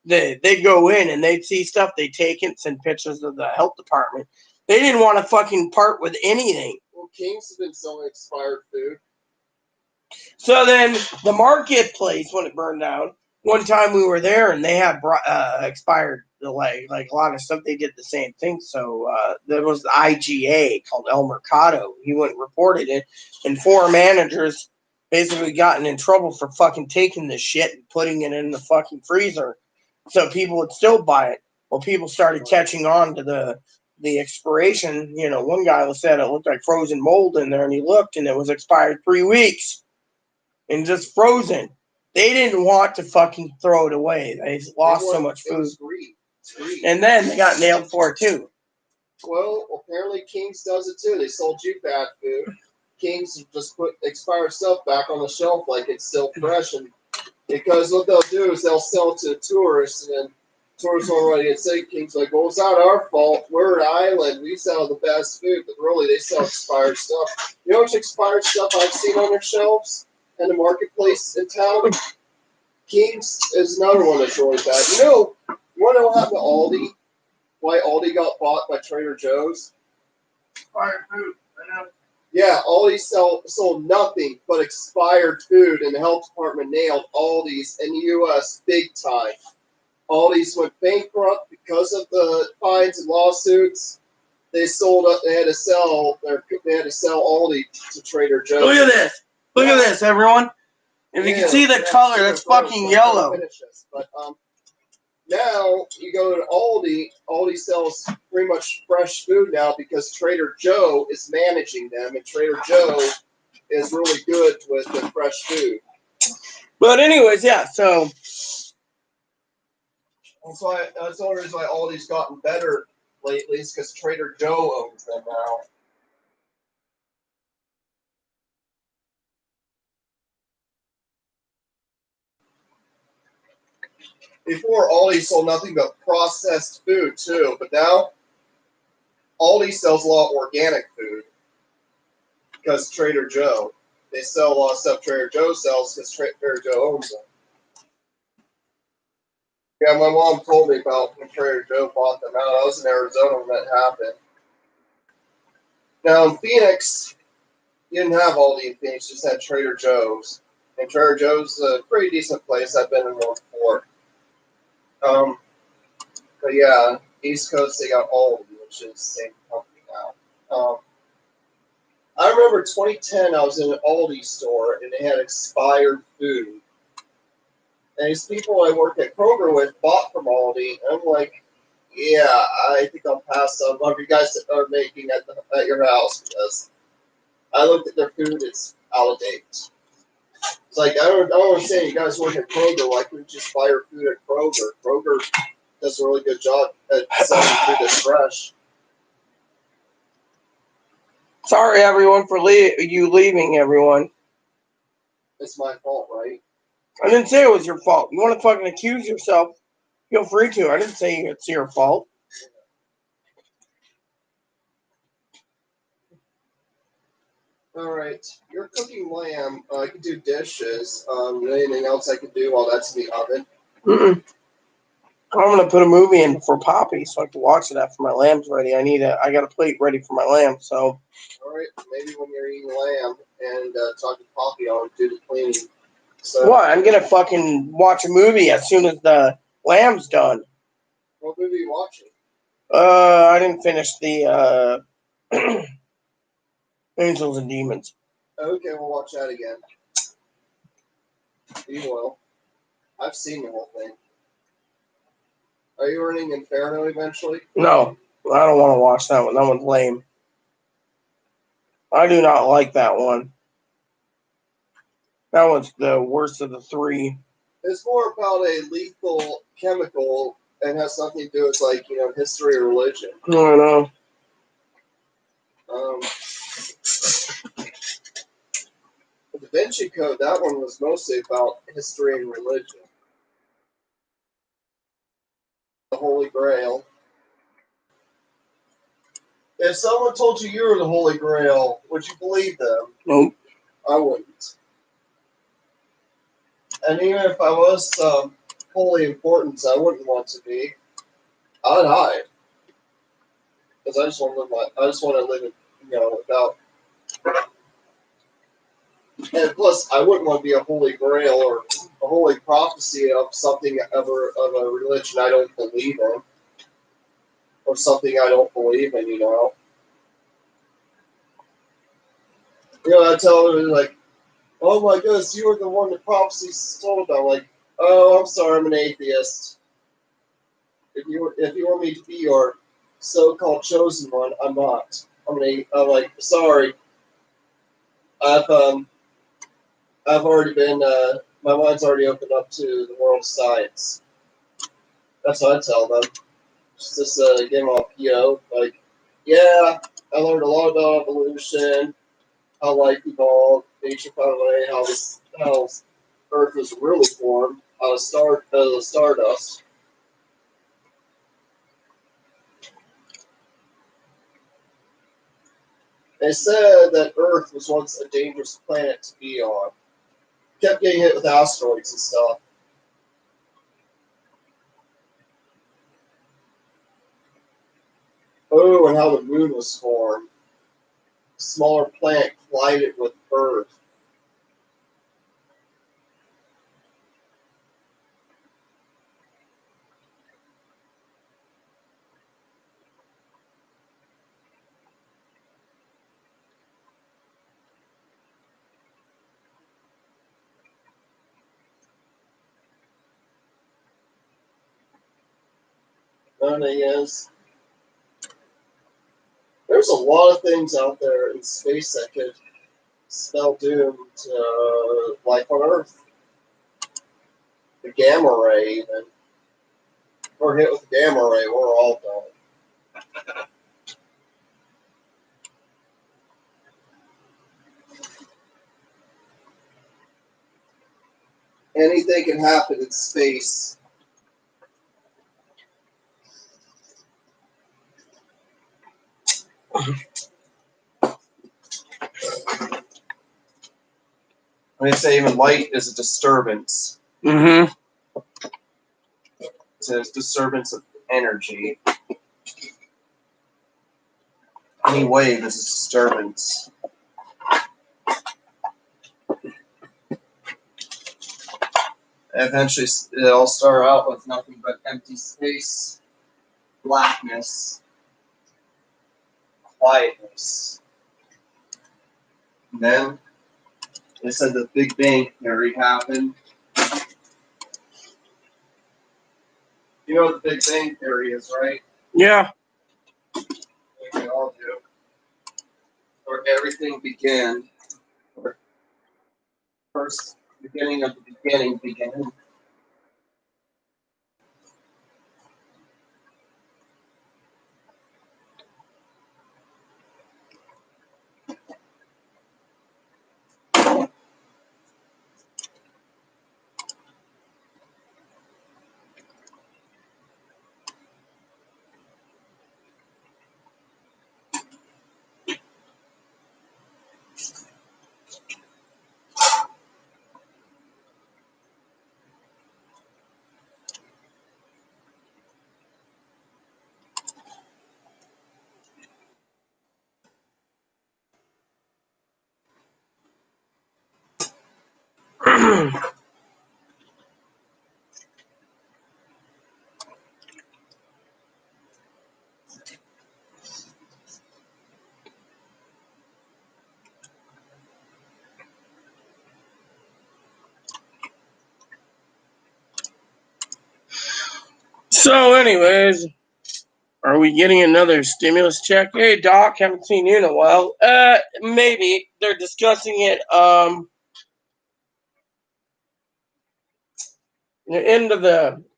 They'd go in and they'd see stuff. They'd take it, send pictures of the health department. They didn't want to fucking part with anything. Well, King's has been selling expired food. So then the marketplace, when it burned down, one time we were there and they had expired, like a lot of stuff. They did the same thing. So there was the IGA called El Mercado. He went and reported it, and 4 managers basically gotten in trouble for fucking taking this shit and putting it in the fucking freezer so people would still buy it. Well, people started catching on to the expiration. One guy said it looked like frozen mold in there, and he looked and it was expired 3 weeks and just frozen. They didn't want to fucking throw it away. They lost so much food. And then they got nailed for it too. Well, apparently King's does it too. They sold you bad food. King's just put expired stuff back on the shelf like it's still fresh, and because what they'll do is they'll sell it to tourists, and then tourists already at say King's like, well, it's not our fault. We're an island. We sell the best food, but really they sell expired stuff. You know what expired stuff I've seen on their shelves in the marketplace in town? King's is another one that's really bad. You want to know what happened to Aldi? Why Aldi got bought by Trader Joe's? Expired food. I know. Yeah, Aldi sold nothing but expired food, and the health department nailed Aldi's in the U.S. big time. Aldi's went bankrupt because of the fines and lawsuits. They sold up. They had to sell Aldi to Trader Joe's. Look at this. Look at this, everyone. If you can see the color, that's fucking yellow. But now you go to Aldi. Aldi sells pretty much fresh food now because Trader Joe is managing them, and Trader Joe is really good with the fresh food. But anyways, yeah. So that's the only reason why Aldi's gotten better lately, is because Trader Joe owns them now. Before, Aldi sold nothing but processed food, too. But now, Aldi sells a lot of organic food because Trader Joe. They sell a lot of stuff Trader Joe sells because Trader Joe owns them. Yeah, my mom told me about when Trader Joe bought them out. I was in Arizona when that happened. Now in Phoenix, you didn't have Aldi in Phoenix, you just had Trader Joe's. And Trader Joe's is a pretty decent place. I've been in one before. But yeah, East Coast they got Aldi, which is the same company now. I remember 2010, I was in an Aldi store and they had expired food. And these people I worked at Kroger with bought from Aldi, and I'm like, yeah, I think I'll pass some of you guys that are making at your house because I looked at their food, it's out of date. It's like, I don't understand, you guys work at Kroger, why couldn't you just buy your food at Kroger? Kroger does a really good job at selling food that's fresh. Sorry, everyone, for you leaving, everyone. It's my fault, right? I didn't say it was your fault. You want to fucking accuse yourself? Feel free to. I didn't say it's your fault. Alright, you're cooking lamb. I could do dishes. Anything else I could do while that's in the oven? Mm-mm. I'm gonna put a movie in for Poppy so I can watch it after my lamb's ready. I got a plate ready for my lamb, so. Alright, maybe when you're eating lamb and talking Poppy, I'll do the cleaning. So, What? I'm gonna fucking watch a movie as soon as the lamb's done. what movie are you watching? I didn't finish the Angels and Demons. Okay, we'll watch that again. You will. I've seen the whole thing. Are you running Inferno eventually? No, I don't want to watch that one. That one's lame. I do not like that one. That one's the worst of the three. It's more about a lethal chemical and has something to do with, like, history or religion. I don't know. The Da Vinci Code, that one was mostly about history and religion. The Holy Grail. If someone told you you were the Holy Grail, would you believe them? Nope. I wouldn't. And even if I was holy importance, I wouldn't want to be. I'd hide. Because I just want to live without. And plus, I wouldn't want to be a holy grail or a holy prophecy of something of a religion I don't believe in, or something I don't believe in. I tell them like, "Oh my goodness, you were the one the prophecies told about." Like, "Oh, I'm sorry, I'm an atheist. If you want me to be your so-called chosen one, I'm not. I'm like, sorry. I've already been, my mind's already opened up to the world of science." That's what I tell them. Just give them a PO. Like, yeah, I learned a lot about evolution, how life evolved, ancient way, how Earth was really formed, how the stardust. They said that Earth was once a dangerous planet to be on. Kept getting hit with asteroids and stuff. Oh, and how the moon was formed. A smaller planet collided with Earth. The thing is, there's a lot of things out there in space that could spell doom to life on Earth. The gamma ray, even. If we're hit with the gamma ray, we're all done. Anything can happen in space. They say even light is a disturbance. Mm-hmm. says disturbance of energy. Any wave is a disturbance. Eventually, it'll start out with nothing but empty space, blackness, quietness. And then they said the Big Bang Theory happened. You know what the Big Bang Theory is, right? Yeah. We all do. Where everything began. Or first beginning of the beginning began. So, anyways, are we getting another stimulus check? Hey, Doc, haven't seen you in a while. Maybe they're discussing it. The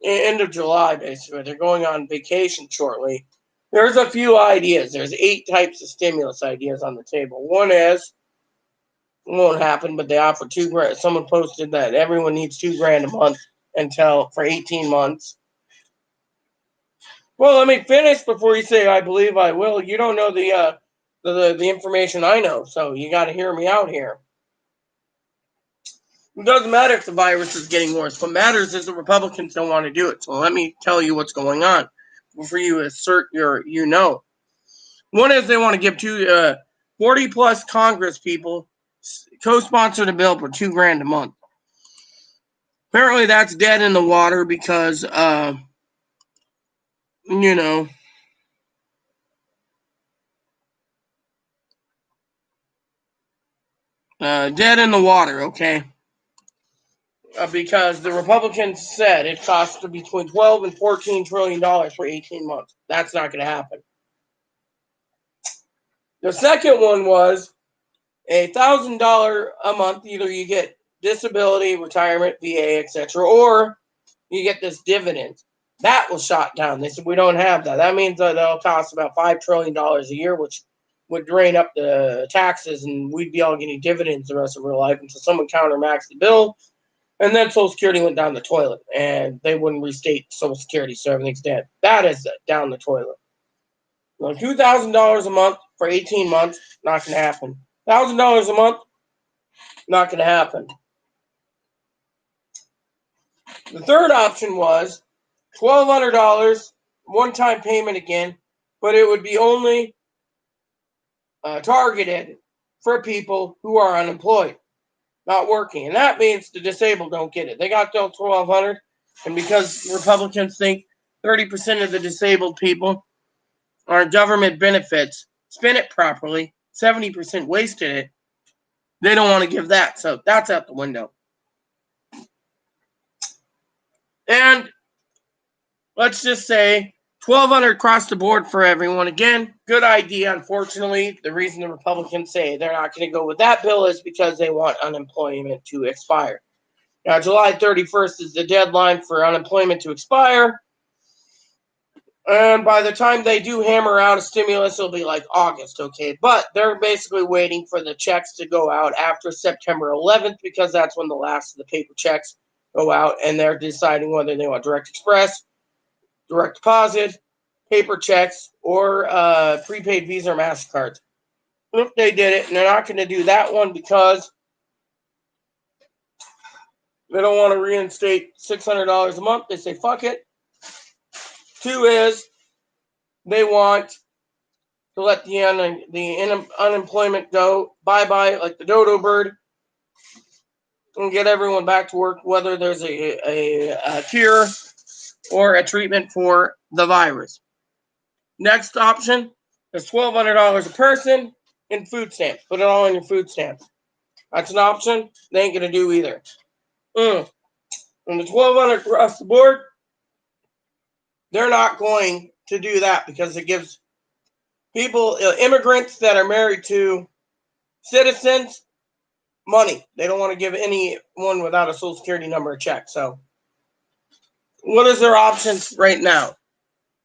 end of July, basically. They're going on vacation shortly. There's a few ideas. There's 8 types of stimulus ideas on the table. One is, it won't happen, but they offer $2,000. Someone posted that everyone needs $2,000 a month for 18 months. Well, let me finish before you say I believe I will. You don't know the information I know, so you got to hear me out here. It doesn't matter if the virus is getting worse. What matters is the Republicans don't want to do it. So let me tell you what's going on before you assert you know. One is they want to give 40 plus Congress people co-sponsored a bill for $2,000 a month. Apparently that's dead in the water because dead in the water, okay? Because the Republicans said it costs between $12 and $14 trillion for 18 months. That's not going to happen. The second one was $1,000 a month. Either you get disability, retirement, VA, etc., or you get this dividend. That was shot down. They said we don't have that. That means that'll cost about $5 trillion a year, which would drain up the taxes, and we'd be all getting dividends the rest of our life until someone countermaxed the bill. And then Social Security went down the toilet, and they wouldn't restate Social Security, so everything's dead. That is down the toilet. Well, $2,000 a month for 18 months, not going to happen. $1,000 a month, not going to happen. The third option was $1,200 one-time payment again, but it would be only targeted for people who are unemployed, not working. And that means the disabled don't get it. They got till $1,200, and because Republicans think 30% of the disabled people are government benefits, spent it properly, 70% wasted it, they don't want to give that. So that's out the window. And let's just say $1,200 across the board for everyone. Again, good idea. Unfortunately, the reason the Republicans say they're not going to go with that bill is because they want unemployment to expire. Now, July 31st is the deadline for unemployment to expire. And by the time they do hammer out a stimulus, it'll be like August, okay? But they're basically waiting for the checks to go out after September 11th because that's when the last of the paper checks go out, and they're deciding whether they want direct express, direct deposit, paper checks, or prepaid Visa or MasterCards. If they did it, and they're not going to do that one because they don't want to reinstate $600 a month. They say, fuck it. Two is they want to let the unemployment go bye-bye like the dodo bird and get everyone back to work, whether there's a cure or a treatment for the virus. Next option is $1,200 a person in food stamps. Put it all in your food stamps. That's an option. They ain't going to do either. And the $1,200 across the board, they're not going to do that because it gives people, immigrants that are married to citizens, money. They don't want to give anyone without a social security number a check. So what is their options right now?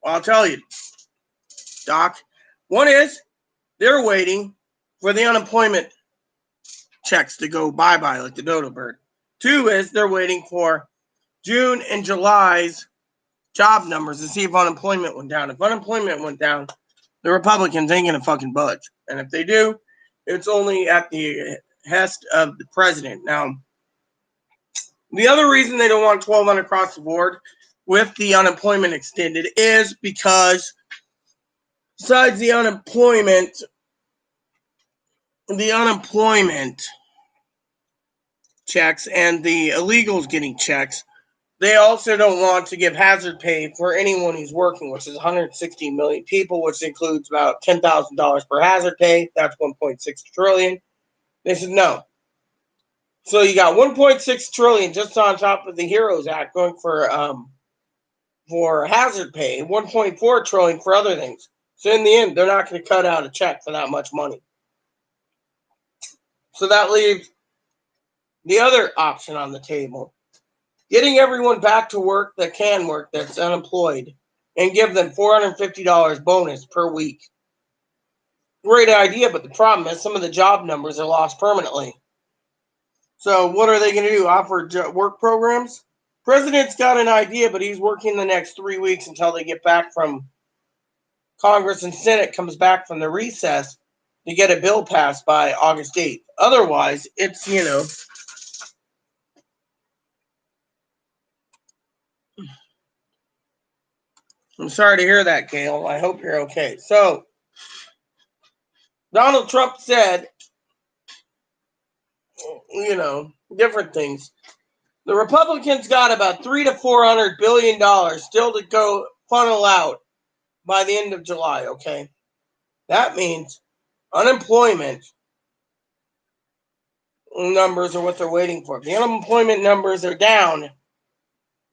Well, I'll tell you, Doc. One is they're waiting for the unemployment checks to go bye-bye like the dodo bird. Two is they're waiting for June and July's job numbers to see if unemployment went down. If unemployment went down, the Republicans ain't gonna fucking budge. And if they do, it's only at the behest of the president. Now, the other reason they don't want 1,200 across the board with the unemployment extended is because besides the unemployment checks and the illegals getting checks, they also don't want to give hazard pay for anyone who's working, which is 160 million people, which includes about $10,000 per hazard pay. That's 1.6 trillion. They said no. So you got 1.6 trillion just on top of the HEROES Act going for hazard pay, 1.4 trillion for other things. So in the end, they're not going to cut out a check for that much money. So that leaves the other option on the table. Getting everyone back to work that can work, that's unemployed, and give them $450 bonus per week. Great idea, but the problem is some of the job numbers are lost permanently. So what are they going to do? Offer work programs? President's got an idea, but he's working the next 3 weeks until they get back from Congress and Senate comes back from the recess to get a bill passed by August 8th. Otherwise, it's, I'm sorry to hear that, Gail. I hope you're okay. So, Donald Trump said, different things. The Republicans got about $300 to $400 billion still to go funnel out by the end of July, okay? That means unemployment numbers are what they're waiting for. If the unemployment numbers are down,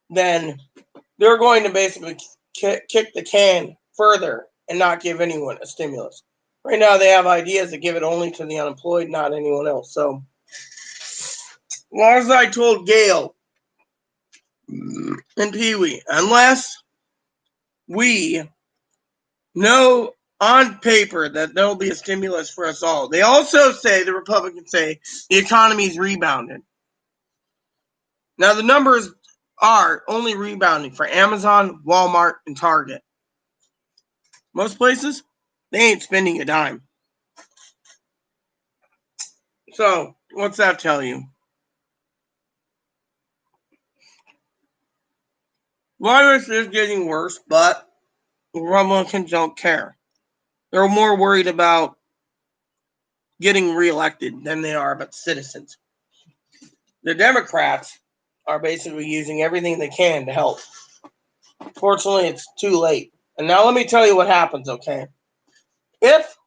then they're going to basically kick the can further and not give anyone a stimulus. Right now, they have ideas that give it only to the unemployed, not anyone else. So, as I told Gail and Pee Wee, unless we know on paper that there'll be a stimulus for us all. They also say, the Republicans say, the economy's rebounded. Now, the numbers are only rebounding for Amazon, Walmart, and Target. Most places, they ain't spending a dime. So, what's that tell you? Virus is getting worse, but Republicans don't care. They're more worried about getting reelected than they are about citizens. The Democrats are basically using everything they can to help. Fortunately, it's too late. And now let me tell you what happens, okay? If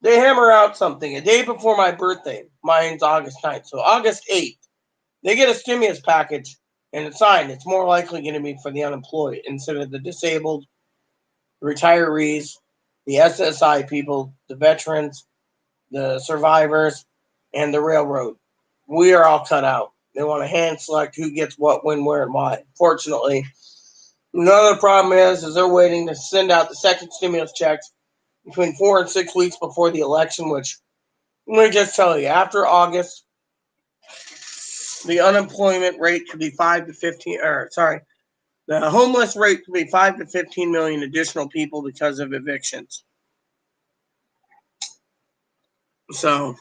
they hammer out something a day before my birthday, mine's August 9th, so August 8th, they get a stimulus package and it's signed, it's more likely going to be for the unemployed instead of the disabled, the retirees, the SSI people, the veterans, the survivors, and the railroad. We are all cut out. They want to hand select who gets what, when, where, and why. Fortunately, another problem is they're waiting to send out the second stimulus checks between 4 and 6 weeks before the election, which, let me just tell you, after August, the unemployment rate could be 5 to 15, the homeless rate could be 5 to 15 million additional people because of evictions. So,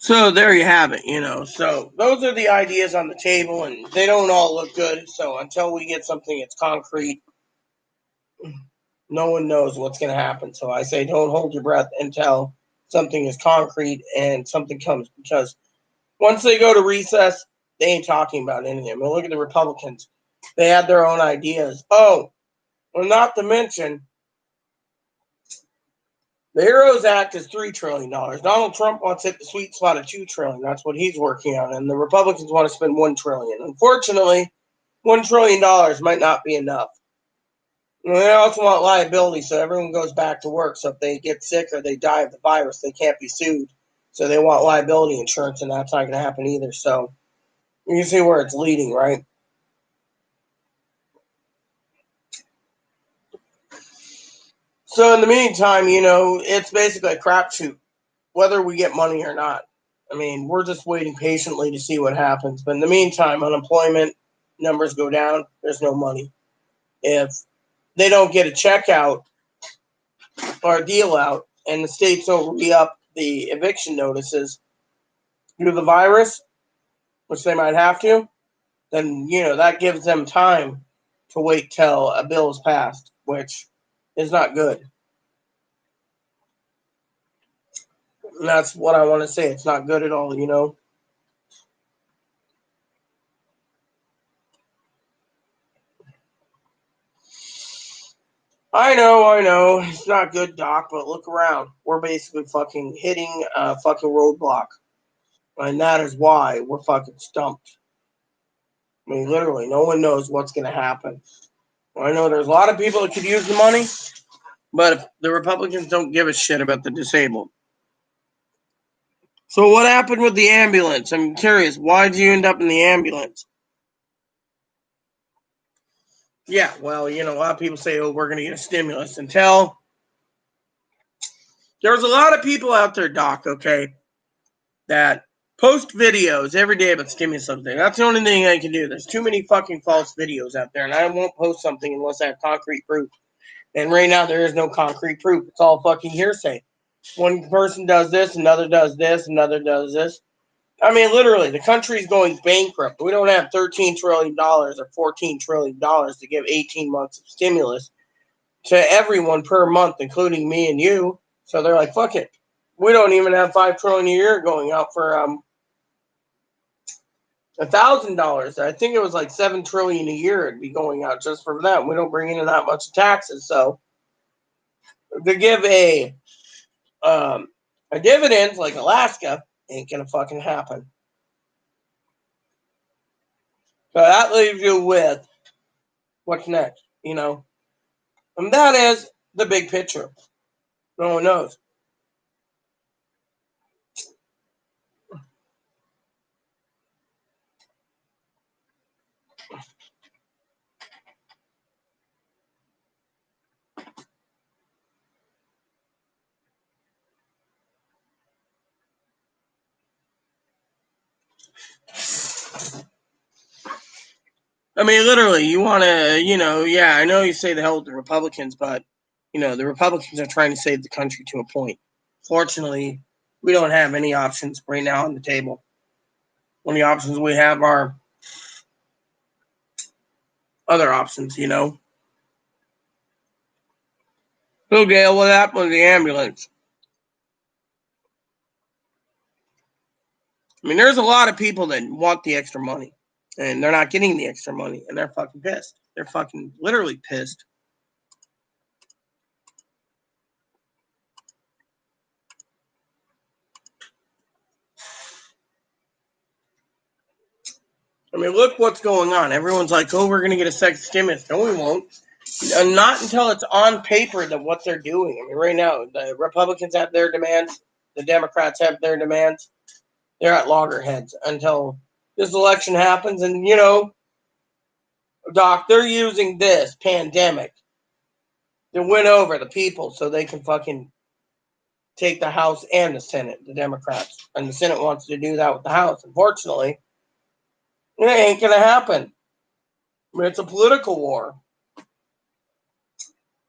So there you have it, So those are the ideas on the table, and they don't all look good. So until we get something that's concrete, no one knows what's going to happen. So I say don't hold your breath until something is concrete and something comes, because once they go to recess, they ain't talking about anything. I mean, look at the Republicans. They had their own ideas. Oh, well, not to mention, the HEROES Act is $3 trillion. Donald Trump wants to hit the sweet spot of $2 trillion. That's what he's working on. And the Republicans want to spend $1 trillion. Unfortunately, $1 trillion might not be enough. And they also want liability, so everyone goes back to work. So if they get sick or they die of the virus, they can't be sued. So they want liability insurance, and that's not going to happen either. So you can see where it's leading, right? So in the meantime, it's basically a crapshoot, whether we get money or not. I mean, we're just waiting patiently to see what happens. But in the meantime, unemployment numbers go down. There's no money. If they don't get a check out or a deal out, and the states don't re-up the eviction notices due to the virus, which they might have to, then, that gives them time to wait till a bill is passed, which is not good. And that's what I want to say. It's not good at all, I know. It's not good, Doc, but look around. We're basically fucking hitting a fucking roadblock. And that is why we're fucking stumped. I mean, literally, no one knows what's going to happen. I know there's a lot of people that could use the money, but the Republicans don't give a shit about the disabled. So what happened with the ambulance? I'm curious. Why did you end up in the ambulance? Yeah, well, a lot of people say, oh, we're going to get a stimulus. Until there's a lot of people out there, Doc, okay, that post videos every day about stimulus something. That's the only thing I can do. There's too many fucking false videos out there, and I won't post something unless I have concrete proof. And right now, there is no concrete proof. It's all fucking hearsay. One person does this, another does this, another does this. I mean, literally, the country's going bankrupt. We don't have $13 trillion or $14 trillion to give 18 months of stimulus to everyone per month, including me and you. So they're like, fuck it. We don't even have $5 trillion a year going out for $1,000. I think it was like $7 trillion a year it'd be going out just for that. We don't bring in that much taxes. So to give a dividend like Alaska ain't gonna fucking happen. So that leaves you with what's next, and that is the big picture. No one knows. I mean, literally, you want to, yeah, I know you say the hell with the Republicans, but, the Republicans are trying to save the country to a point. Fortunately, we don't have any options right now on the table. Only options we have are other options, So, Gail, what happened with the ambulance? I mean, there's a lot of people that want the extra money, and they're not getting the extra money, and they're fucking pissed. They're fucking literally pissed. I mean, look what's going on. Everyone's like, oh, we're going to get a second stimulus. No, we won't. And not until it's on paper that what they're doing. I mean, right now, the Republicans have their demands. The Democrats have their demands. They're at loggerheads until this election happens. And, Doc, they're using this pandemic to win over the people so they can fucking take the House and the Senate, the Democrats. And the Senate wants to do that with the House. Unfortunately, it ain't going to happen. I mean, it's a political war.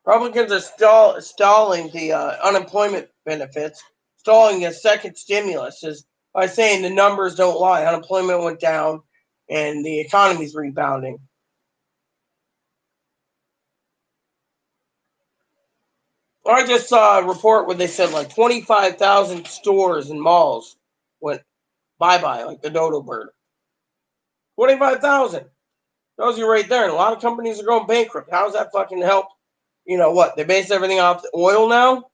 Republicans are stalling the unemployment benefits, stalling a second stimulus. by saying the numbers don't lie. Unemployment went down and the economy's rebounding. I just saw a report where they said like 25,000 stores and malls went bye-bye, like the dodo bird. 25,000. Tells you right there. And a lot of companies are going bankrupt. How does that fucking help? You know what? They base everything off the oil now?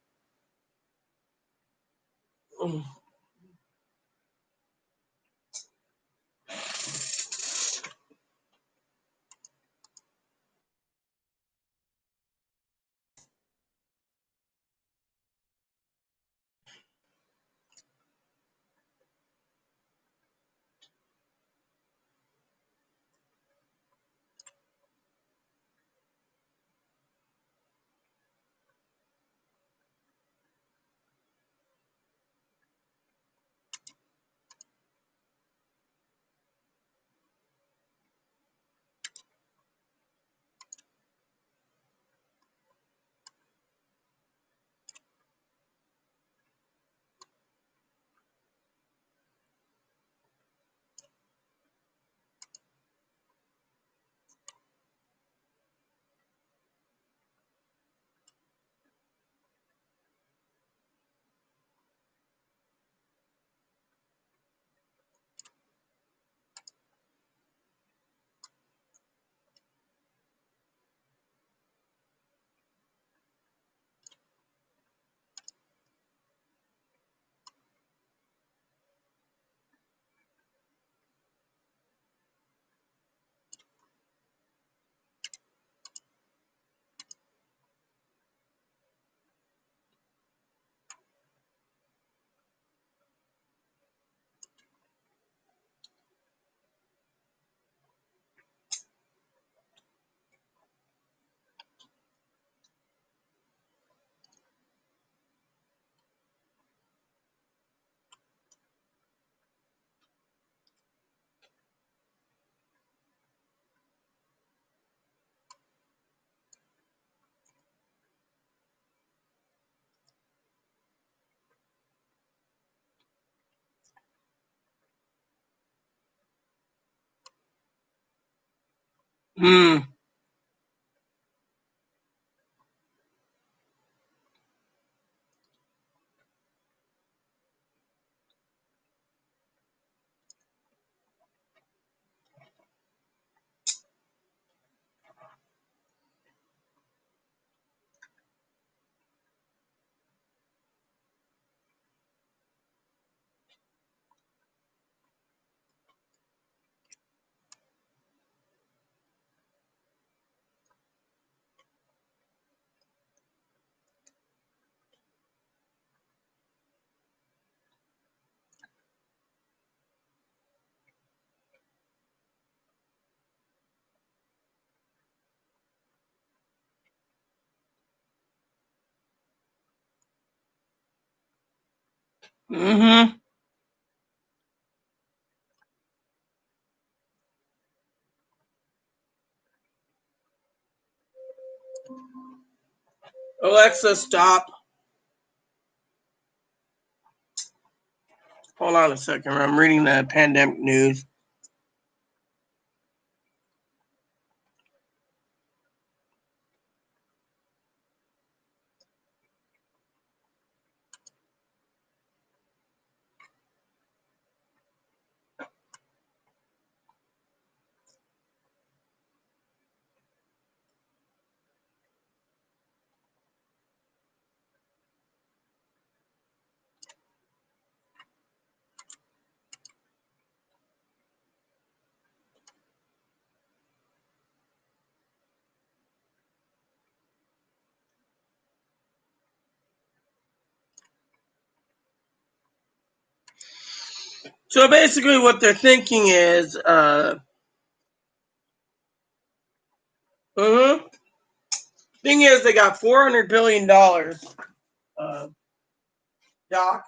Hmm. Mm-hmm. Alexa, stop. Hold on a second. I'm reading the pandemic news. So basically, what they're thinking is, thing is, they got $400 billion, Doc,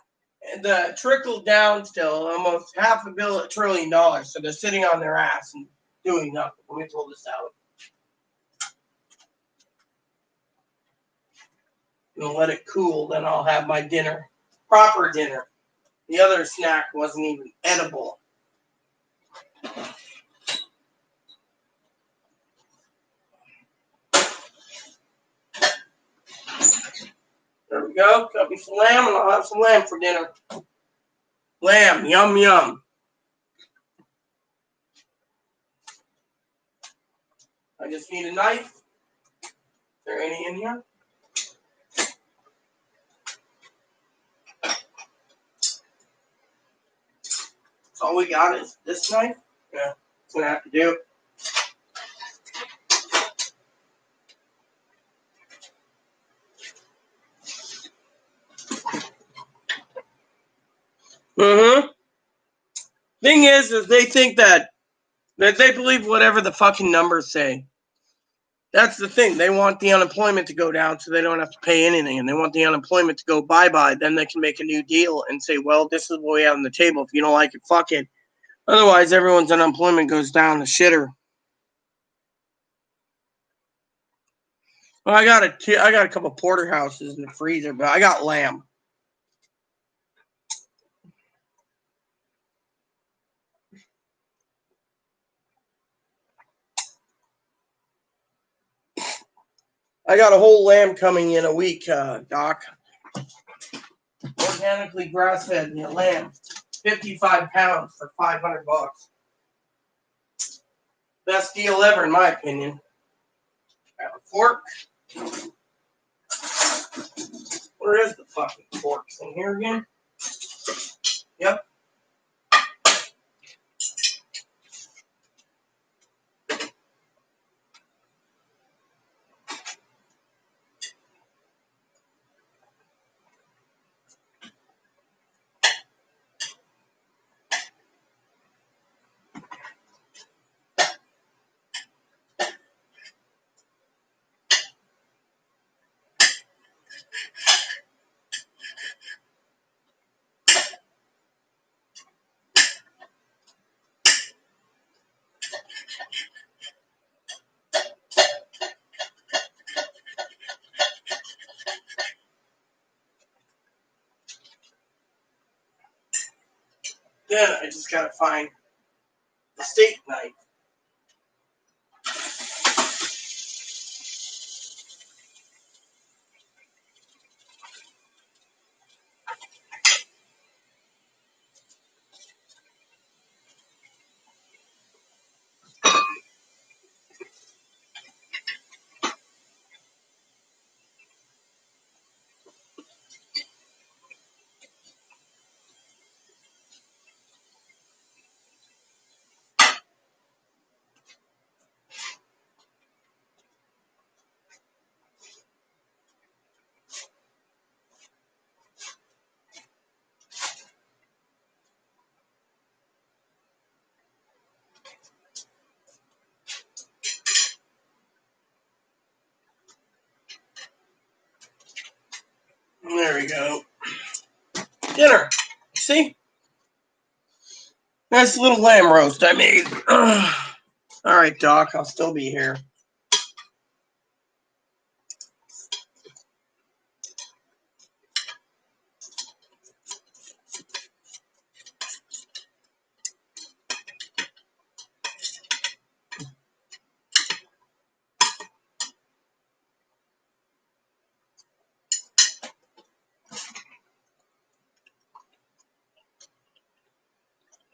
and the trickle down still almost $500 billion. So they're sitting on their ass and doing nothing. Let me pull this out. And let it cool, then I'll have my dinner, proper dinner. The other snack wasn't even edible. There we go. Cut me some lamb, and I'll have some lamb for dinner. Lamb, yum, yum. I just need a knife. Is there any in here? So all we got is this knife. Yeah, it's gonna have to do. Mm-hmm. Thing is they think that they believe whatever the fucking numbers say. That's the thing. They want the unemployment to go down so they don't have to pay anything. And they want the unemployment to go bye-bye. Then they can make a new deal and say, well, this is what we have on the table. If you don't like it, fuck it. Otherwise, everyone's unemployment goes down the shitter. Well, I got a couple porterhouses in the freezer, but I got lamb. I got a whole lamb coming in a week, Doc. Organically grass-fed lamb. 55 pounds for $500. Best deal ever, in my opinion. I have a fork. Where is the fucking fork? In here again? Yep. Then I just gotta find the steak knife. There we go. Dinner. See? Nice little lamb roast I made. All right, Doc. I'll still be here.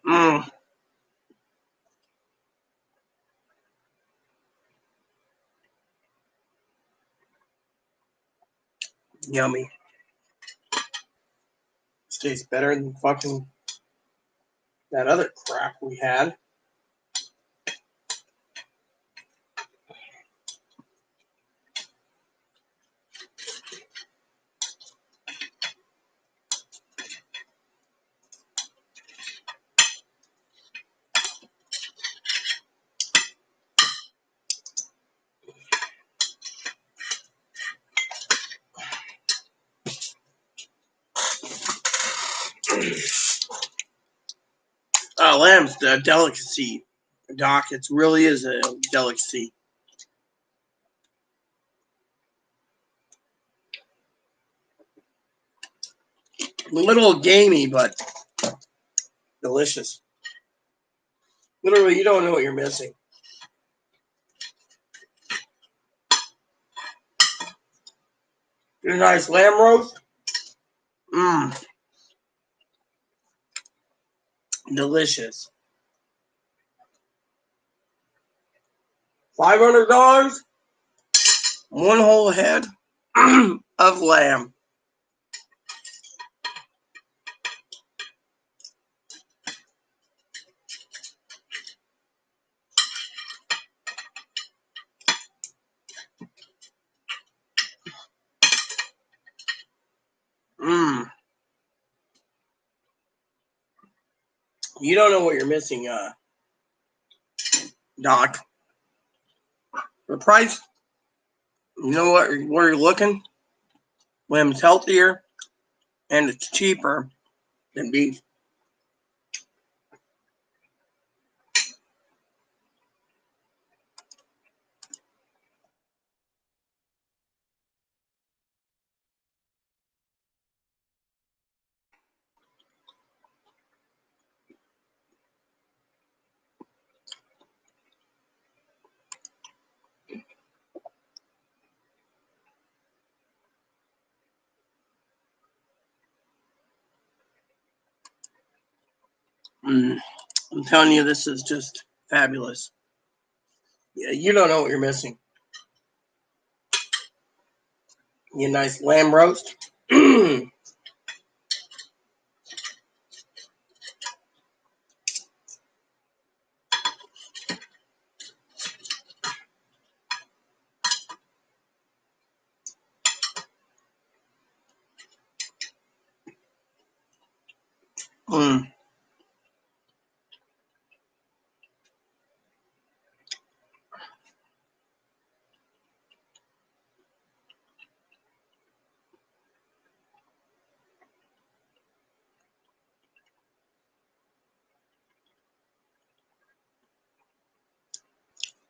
Mmm. Yummy. This tastes better than fucking that other crap we had. Lamb's a delicacy, Doc. It really is a delicacy. A little gamey, but Delicious. Literally, you don't know what you're missing. Get a nice lamb roast. Mmm. Delicious. $500, one whole head of lamb. Mmm. You don't know what you're missing, Doc. The price, you know what? Where you're looking? Lamb's healthier and it's cheaper than beef. Mm. I'm telling you, this is just fabulous. Yeah, you don't know what you're missing. You nice lamb roast. mm.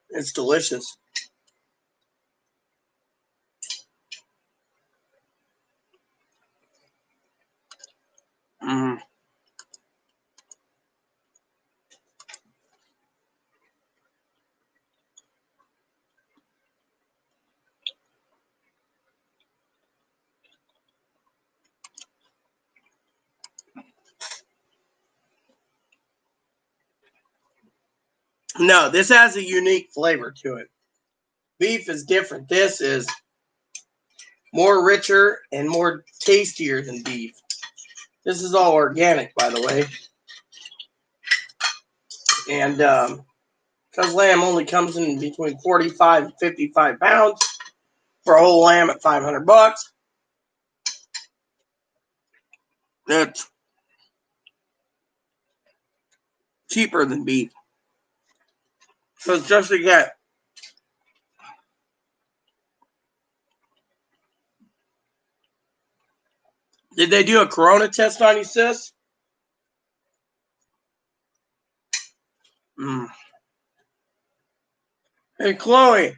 It's delicious. Mm. No, this has a unique flavor to it. Beef is different. This is more richer and more tastier than beef. This is all organic, by the way. And because lamb only comes in between 45 and 55 pounds for a whole lamb at $500, it's cheaper than beef. So it's just to get. Did they do a corona test on you, sis? Mm. Hey, Chloe,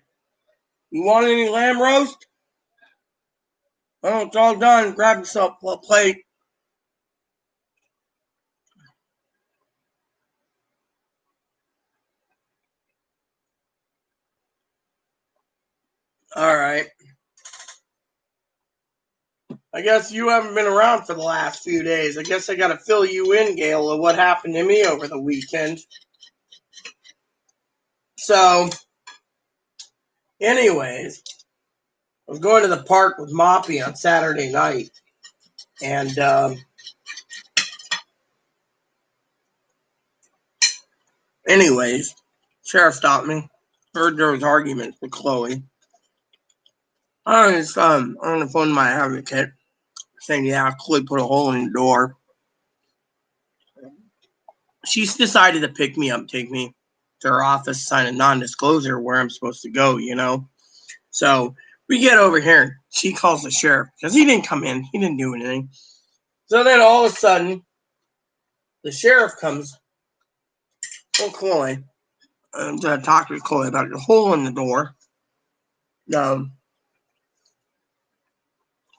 you want any lamb roast? Oh, it's all done. Grab yourself a plate. All right. I guess you haven't been around for the last few days. I guess I got to fill you in, Gail, of what happened to me over the weekend. So, anyways, I was going to the park with Moppy on Saturday night. And, anyways, sheriff stopped me. Heard there was arguments with Chloe. I was on the phone to my advocate saying, yeah, Chloe put a hole in the door. She's decided to pick me up, take me to her office, sign a non-disclosure where I'm supposed to go, you know. So we get over here. She calls the sheriff because he didn't come in. He didn't do anything. So then all of a sudden, the sheriff comes to Chloe to talk to Chloe about the hole in the door, the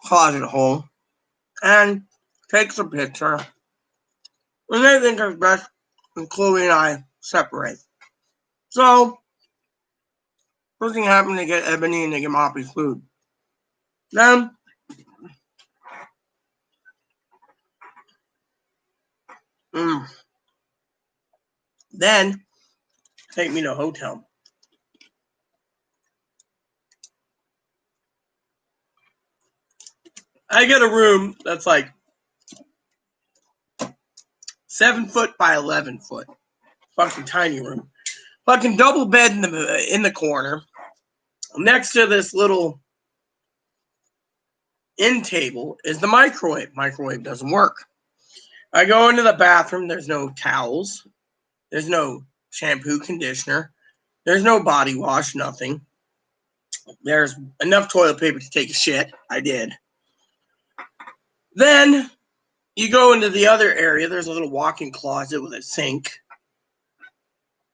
closet hole, and takes a picture And they think it's best when Chloe and I separate. So, first thing happened, they get Ebony and they get Moppy's food. Then, then take me to a hotel. I get a room that's like 7 foot by 11 foot. Fucking tiny room. Fucking double bed in the corner. Next to this little end table is the microwave. Microwave doesn't work. I go into the bathroom. There's no towels. There's no shampoo, conditioner. There's no body wash, nothing. There's enough toilet paper to take a shit. I did. Then you go into the other area. There's a little walk-in closet with a sink.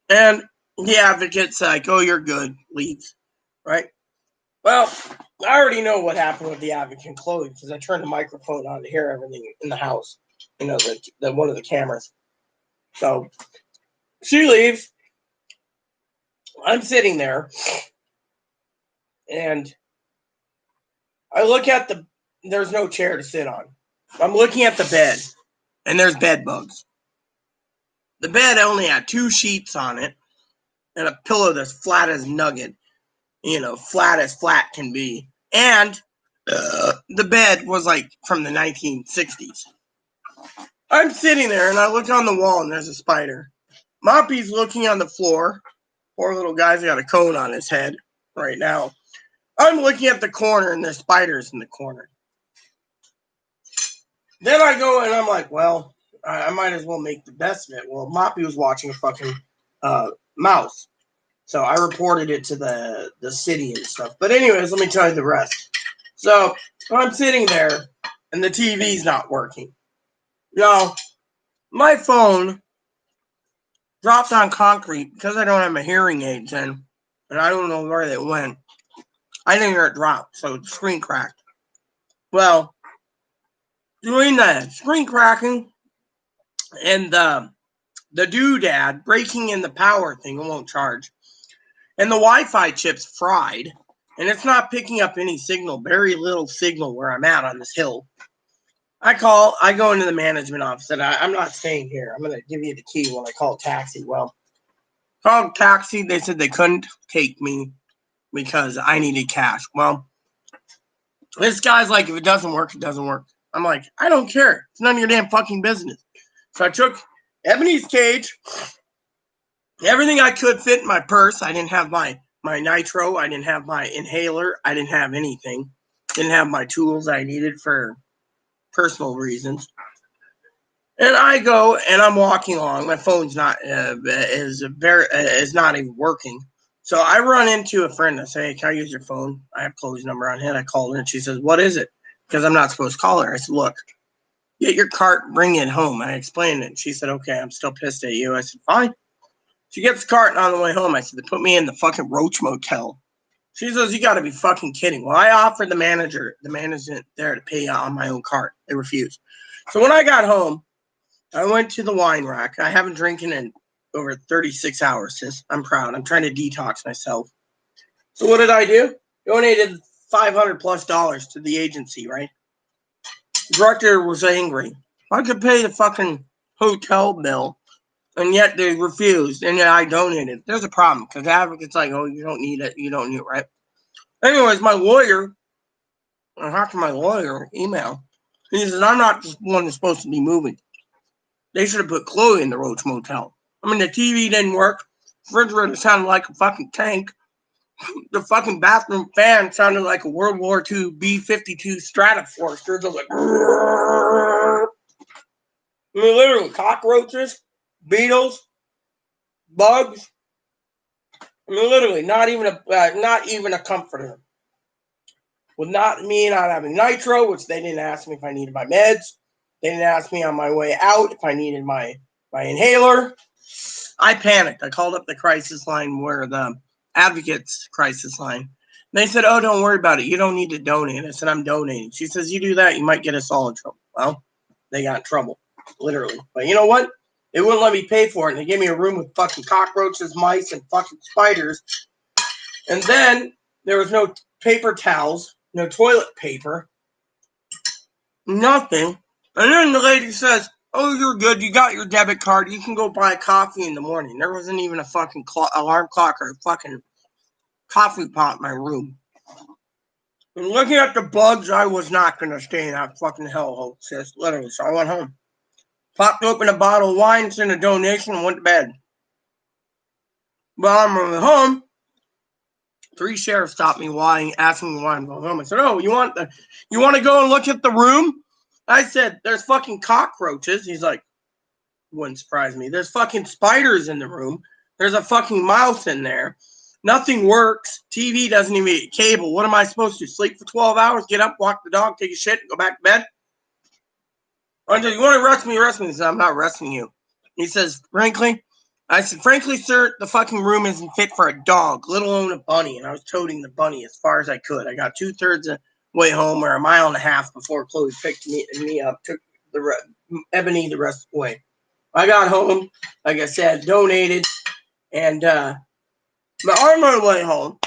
And the advocate's like, oh, you're good. Leave. Right? Well, I already know what happened with the advocate and Chloe because I turned the microphone on to hear everything in the house. You know, the one of the cameras. So she leaves. I'm sitting there. And I look at there's no chair to sit on. I'm looking at the bed. And there's bed bugs. The bed only had 2 sheets on it. And a pillow that's flat as nugget. You know, flat as flat can be. And the bed was like from the 1960s. I'm sitting there and I look on the wall and there's a spider. Moppy's looking on the floor. Poor little guy's got a cone on his head right now. I'm looking at the corner and there's spiders in the corner. Then I go and I'm like, well, I might as well make the best of it. Well, Moppy was watching a fucking mouse. So I reported it to the city and stuff. But anyways, let me tell you the rest. So I'm sitting there and the TV's not working. Now, my phone dropped on concrete because I don't have my hearing aids in. And I don't know where they went. I didn't hear it drop, so the screen cracked. Well, doing the screen cracking and the doodad breaking in the power thing, it won't charge. And the Wi-Fi chip's fried, and it's not picking up any signal, very little signal where I'm at on this hill. I go into the management office, and I'm not staying here. I'm going to give you the key when I call a taxi. Well, called taxi, they said they couldn't take me because I needed cash. Well, this guy's like, if it doesn't work, it doesn't work. I'm like, I don't care. It's none of your damn fucking business. So I took Ebony's cage, everything I could fit in my purse. I didn't have my nitro. I didn't have my inhaler. I didn't have anything. Didn't have my tools I needed for personal reasons. And I go and I'm walking along. My phone's not is not even working. So I run into a friend. I say, hey, can I use your phone? I have Chloe's number on hand. I called her and she says, what is it? Because I'm not supposed to call her. I said, look, get your cart, bring it home. I explained it. She said, okay, I'm still pissed at you. I said, fine. She gets the cart and on the way home. I said, they put me in the fucking Roach Motel. She says, you got to be fucking kidding. Well, I offered the management there to pay on my own cart. They refused. So when I got home, I went to the wine rack. I haven't drinking in over 36 hours, sis. I'm proud. I'm trying to detox myself. So what did I do? Donated $500+ to the agency, right? The director was angry. I could pay the fucking hotel bill, and yet they refused, and yet I donated. There's a problem, because the advocate's like, oh, you don't need it. You don't need it, right? Anyways, my lawyer, I talked to my lawyer, email. He says, I'm not the one that's supposed to be moving. They should have put Chloe in the Roach Motel. I mean, the TV didn't work. The refrigerator sounded like a fucking tank. The fucking bathroom fan sounded like a World War II B-52 Stratoforster. It was like, I mean, literally, cockroaches, beetles, bugs. I mean, literally, not even a comforter. With not having nitro, which they didn't ask me if I needed my meds. They didn't ask me on my way out if I needed my inhaler. I panicked. I called up the crisis line, where the advocates crisis line. They said, oh, don't worry about it. You don't need to donate. I said, I'm donating. She says, you do that, you might get us all in trouble. Well, they got in trouble. literally. But you know what? They wouldn't let me pay for it. And they gave me a room with fucking cockroaches, mice, and fucking spiders. And then there was no paper towels, no toilet paper, nothing. And then the lady says, "Oh, you're good. You got your debit card. You can go buy coffee in the morning." There wasn't even a fucking alarm clock or a fucking coffee pot in my room. And looking at the bugs, I was not going to stay in that fucking hellhole, sis. Literally. So I went home. Popped open a bottle of wine, sent a donation, and went to bed. While I'm home, 3 sheriffs stopped me asking me why I'm going home. I said, "Oh, you want to go and look at the room?" I said, "There's fucking cockroaches." He's like, "Wouldn't surprise me. There's fucking spiders in the room. There's a fucking mouse in there. Nothing works. TV doesn't even get cable. What am I supposed to do? Sleep for 12 hours, get up, walk the dog, take a shit, and go back to bed?" I said, "You want to arrest me? Arrest me." He said, "I'm not arresting you." He says, "Frankly," I said, "Frankly, sir, the fucking room isn't fit for a dog, let alone a bunny." And I was toting the bunny as far as I could. I got 2/3 of the way home, or a mile and a half before Chloe picked me up, took Ebony the rest of the way. I got home, like I said, donated, and but on my way home,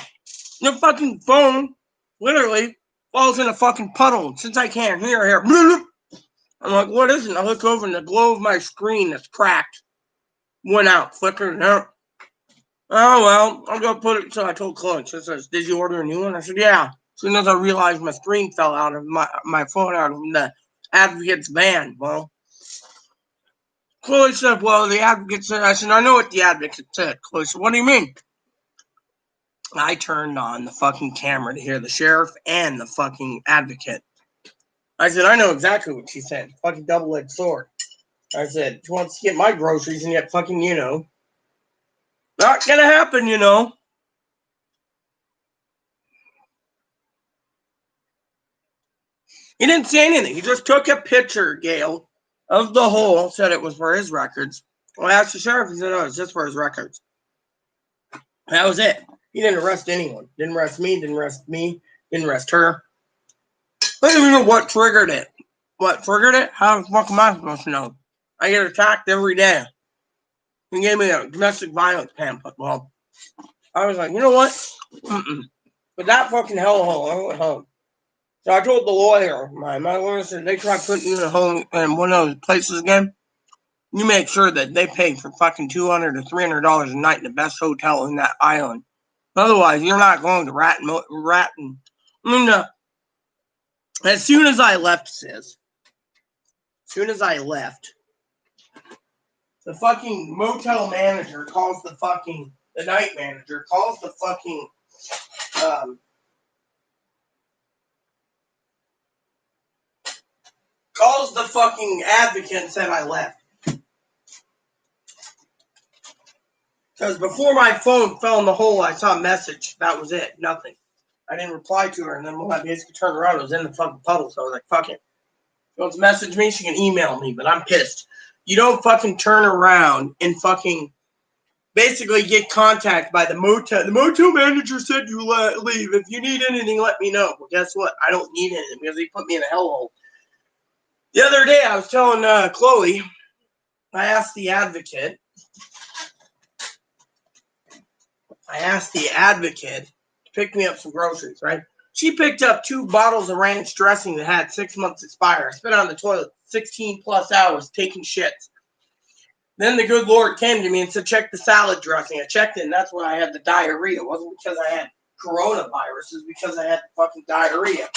the fucking phone literally falls in a fucking puddle. And since I can't hear, I'm like, "What is it?" I look over and the glow of my screen that's cracked went out, flickered out. "Oh, well, I'll go put it." So I told Chloe. She says, "Did you order a new one?" I said, "Yeah." As soon as I realized my screen fell out of my phone out of the advocate's van. Well, Chloe said, "Well, the advocate said," I said, "I know what the advocate said." Chloe said, "What do you mean?" I turned on the fucking camera to hear the sheriff and the fucking advocate. I said, "I know exactly what she said. Fucking double-edged sword." I said, "She wants to get my groceries and yet fucking, not gonna happen, He didn't say anything. He just took a picture, Gail, of the hole, said it was for his records. Well, I asked the sheriff. He said, "Oh, it's just for his records." That was it. He didn't arrest anyone. Didn't arrest me. Didn't arrest me. Didn't arrest her. I don't even know what triggered it. What triggered it? How the fuck am I supposed to know? I get attacked every day. He gave me a domestic violence pamphlet. Well, I was like, you know what? But that fucking hellhole, I went home. So I told the lawyer, my lawyer said, "They try putting you in a home in one of those places again, you make sure that they pay for fucking $200 to $300 a night in the best hotel in that island. Otherwise, you're not going to Ratten." As soon as I left, the fucking motel manager calls the night manager calls the fucking, advocate and said I left. Because before my phone fell in the hole, I saw a message. That was it. Nothing. I didn't reply to her, and then when I basically turned around, it was in the fucking puddle. So I was like, "Fuck it. She wants to message me, she can email me," but I'm pissed. You don't fucking turn around and fucking basically get contacted by the motel. "The motel manager said you leave. If you need anything, let me know." Well, guess what? I don't need anything because he put me in a hellhole. The other day, I was telling Chloe, I asked the advocate to pick me up some groceries, right? She picked up 2 bottles of ranch dressing that had 6 months expired. I spent on the toilet 16 plus hours taking shits. Then the good Lord came to me and said, "Check the salad dressing." I checked it, and that's when I had the diarrhea. It wasn't because I had coronavirus. It was because I had fucking diarrhea.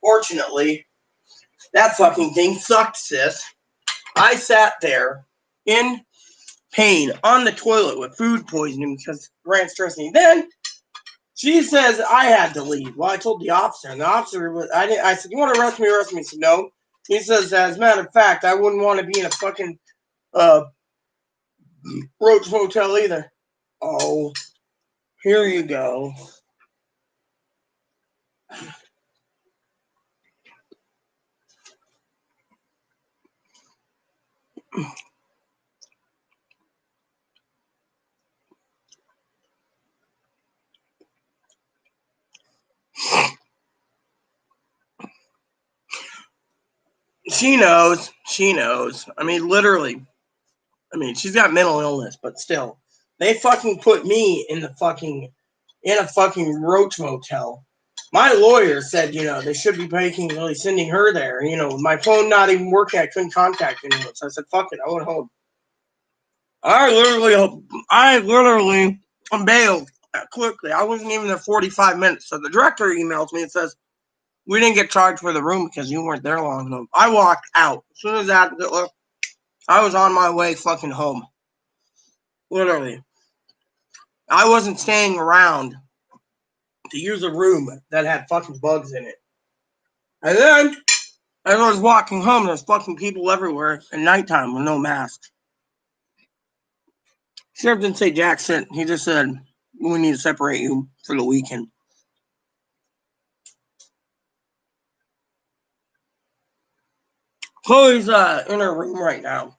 Fortunately, that fucking thing sucked, sis. I sat there in pain on the toilet with food poisoning because ranch dressing. Then she says I had to leave. Well, I told the officer, and the officer was. I said, "You want to arrest me? Arrest me." He said, "No." He says, "As a matter of fact, I wouldn't want to be in a fucking Roach Motel either." Oh, here you go. She knows. She knows. I mean, literally. I mean, she's got mental illness, but still. They fucking put me in a fucking roach motel. My lawyer said, they should be really sending her there. My phone not even working. I couldn't contact anyone. So I said, fuck it. I went home. I literally bailed quickly. I wasn't even there 45 minutes. So the director emails me and says, we didn't get charged for the room because you weren't there long enough. I walked out. As soon as that left, I was on my way fucking home. Literally. I wasn't staying around to use a room that had fucking bugs in it. And then, as I was walking home, there's fucking people everywhere at nighttime with no masks. Sheriff didn't say jack shit. He just said, we need to separate you for the weekend. Chloe's in her room right now,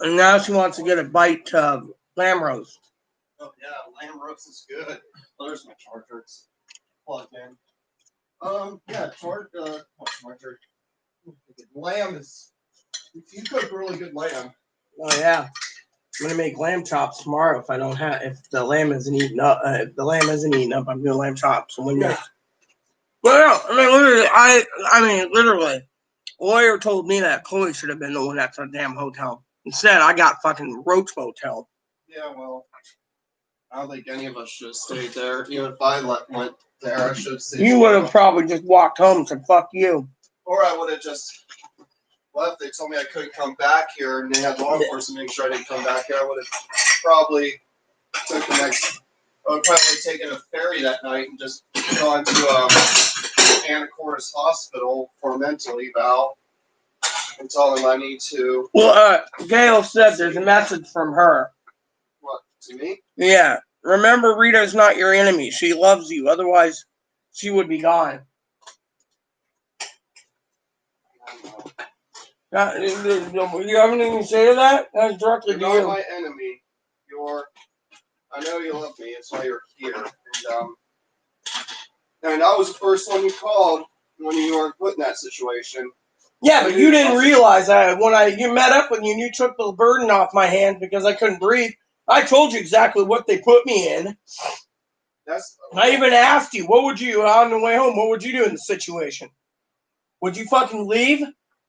And now she wants to get a bite of lamb roast. Oh yeah, lamb roast is good. Oh, there's my charger. It's plugged in. Yeah, charger. Lamb is. You cook really good lamb. Oh yeah, I'm gonna make lamb chops tomorrow if the lamb isn't eaten up. If the lamb isn't eaten up, I'm doing lamb chops. Well, literally, a lawyer told me that Chloe should have been the one that's a damn hotel. Instead, I got fucking roach motel. Yeah, well, I don't think any of us should have stayed there. Even if I went there, I should have stayed. You would have probably just walked home and said, fuck you. Or I would have just left. They told me I couldn't come back here, and they had law enforcement make sure I didn't come back here. I would have probably taken a ferry that night and just gone to Anacortes Hospital for a mental eval and tell them I need to. Well, Gail said there's a message from her. What, to me? Yeah. Remember, Rita's not your enemy. She loves you. Otherwise, she would be gone. You have anything to say to that? That's directly to you. You're not my enemy. I know you love me. That's why you're here. And I was the first one you called when you were put in that situation. Yeah, but you didn't realize that when you met up with you and you took the burden off my hands because I couldn't breathe. I told you exactly what they put me in. I even asked you, on the way home, what would you do in the situation? Would you fucking leave?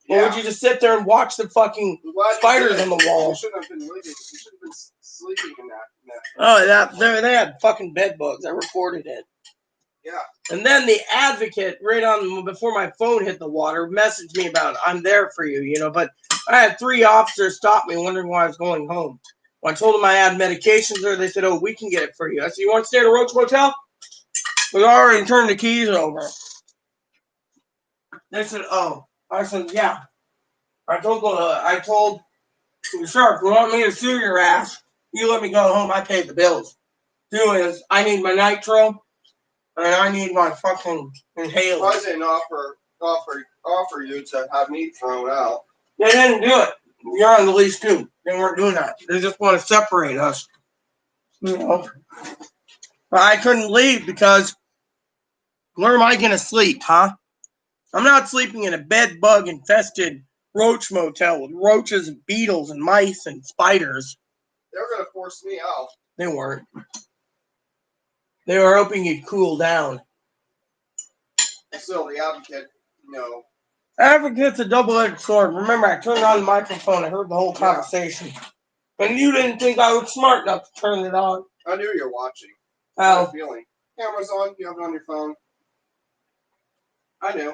Yeah. Or would you just sit there and watch the fucking spiders on the wall? You shouldn't have been leaving. You should have been sleeping in that. Oh, they had fucking bed bugs. I reported it. Yeah. And then the advocate, before my phone hit the water, messaged me about, I'm there for you, but I had 3 officers stop me wondering why I was going home. When I told them I had medications there, they said, oh, we can get it for you. I said, you want to stay at a Roach Motel? We already turned the keys over. They said, oh. I said, yeah. I told the sheriff, you want me to sue your ass? You let me go home, I pay the bills. 2 is, I need my nitro, and I need my fucking inhaler. Why didn't offer you to have me thrown out? They didn't do it. You're on the lease too. They weren't doing that. They just want to separate us. But I couldn't leave because where am I going to sleep, huh? I'm not sleeping in a bed bug infested roach motel with roaches and beetles and mice and spiders. They were going to force me out. They weren't. They were hoping you'd cool down. Still, the advocate, Advocate's a double-edged sword. Remember, I turned on the microphone. I heard the whole conversation. And you didn't think I was smart enough to turn it on. I knew you were watching. How? I had a feeling. Camera's on. You have it on your phone. I knew.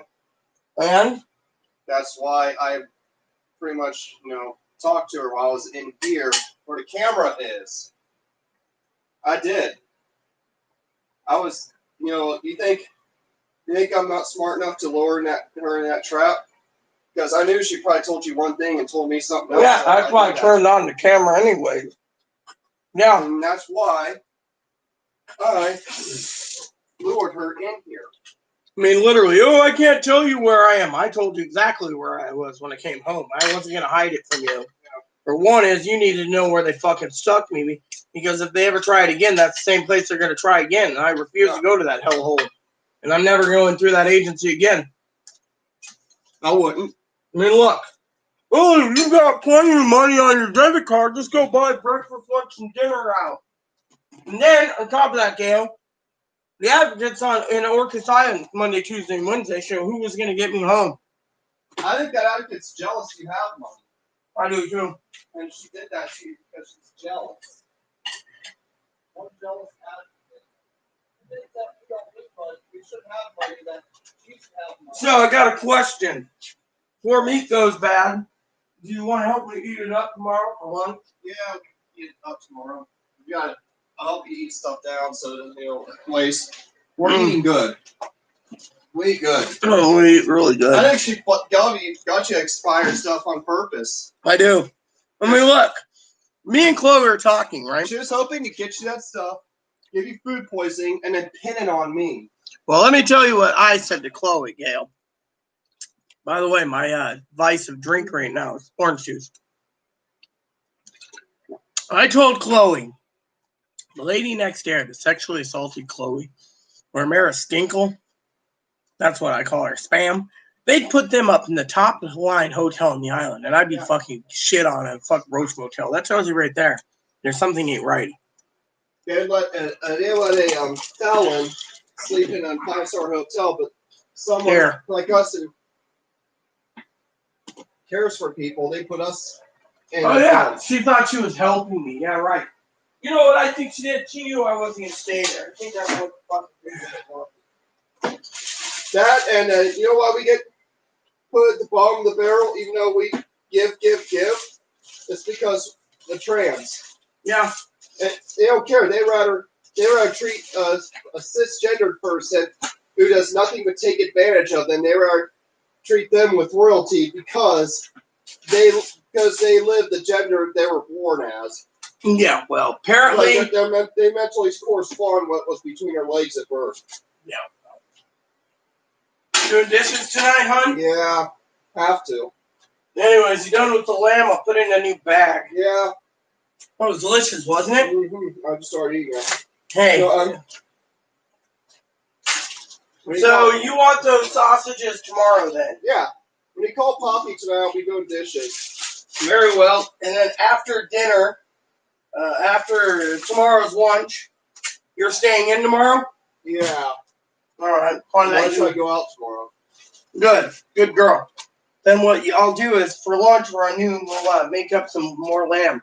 And? That's why I pretty much, talked to her while I was in here where the camera is. I did. I was, you think I'm not smart enough to lure her in that trap? Because I knew she probably told you one thing and told me something else. Yeah, that's why I turned on the camera anyways. Yeah. And that's why I lured her in here. I mean, literally, I can't tell you where I am. I told you exactly where I was when I came home. I wasn't going to hide it from you. For one is, you need to know where they fucking stuck me, because if they ever try it again, that's the same place they're going to try again. And I refuse to go to that hellhole. And I'm never going through that agency again. I wouldn't. I mean, look. Oh, you got plenty of money on your debit card. Just go buy breakfast, lunch, and dinner out. And then, on top of that, Gail, the Advocates on in Orcas Island Monday, Tuesday, and Wednesday show who was going to get me home. I think that Advocate's jealous you have money. I do too. And she did that to you because she's jealous. One jealous Advocate. I think that we don't need money. We should have money that she should have money. So I got a question. Before meat goes bad, do you want to help me eat it up tomorrow for lunch? Yeah, we can eat it up tomorrow. We got to help you eat stuff down so it doesn't go waste. We're eating good. We eat good. Oh, we eat really good. I think she got you expired stuff on purpose. I do. I mean, look. Me and Chloe are talking, right? She was hoping to get you that stuff, give you food poisoning, and then pin it on me. Well, let me tell you what I said to Chloe, Gail. By the way, my vice of drink right now is orange juice. I told Chloe, the lady next door, the sexually assaulted Chloe, or Mara Stinkle, that's what I call her, Spam, they'd put them up in the top of the Hawaiian hotel on the island, and I'd be fucking shit on a fuck Roach Motel. That tells you right there. There's something ain't right. They let a felon sleep in a 5-star hotel, but someone Here. like us who cares for people, they put us in. Oh, yeah. She thought she was helping me. Yeah, right. You know what I think she did? She knew I wasn't going to stay there. I think that's what the fuck it was. That, and you know why we get put at the bottom of the barrel, even though we give? It's because the trans. Yeah. And they don't care. They rather treat a cisgendered person who does nothing but take advantage of them. They rather treat them with royalty because they live the gender they were born as. Yeah, well, apparently. Like they mentally correspond what was between their legs at birth. Yeah. Doing dishes tonight, hon? Yeah, have to. Anyways, you done with the lamb? I'll put it in a new bag. Yeah. That was delicious, wasn't it? Mm-hmm. I just started eating it. Hey. So you want those sausages tomorrow then? Yeah. When you call Poppy tonight, I'll be doing dishes. Very well. And then after dinner, after tomorrow's lunch, you're staying in tomorrow? Yeah. All right. Why should I go out tomorrow? Good. Good girl. Then what I'll do is for lunch around noon, we'll make up some more lamb.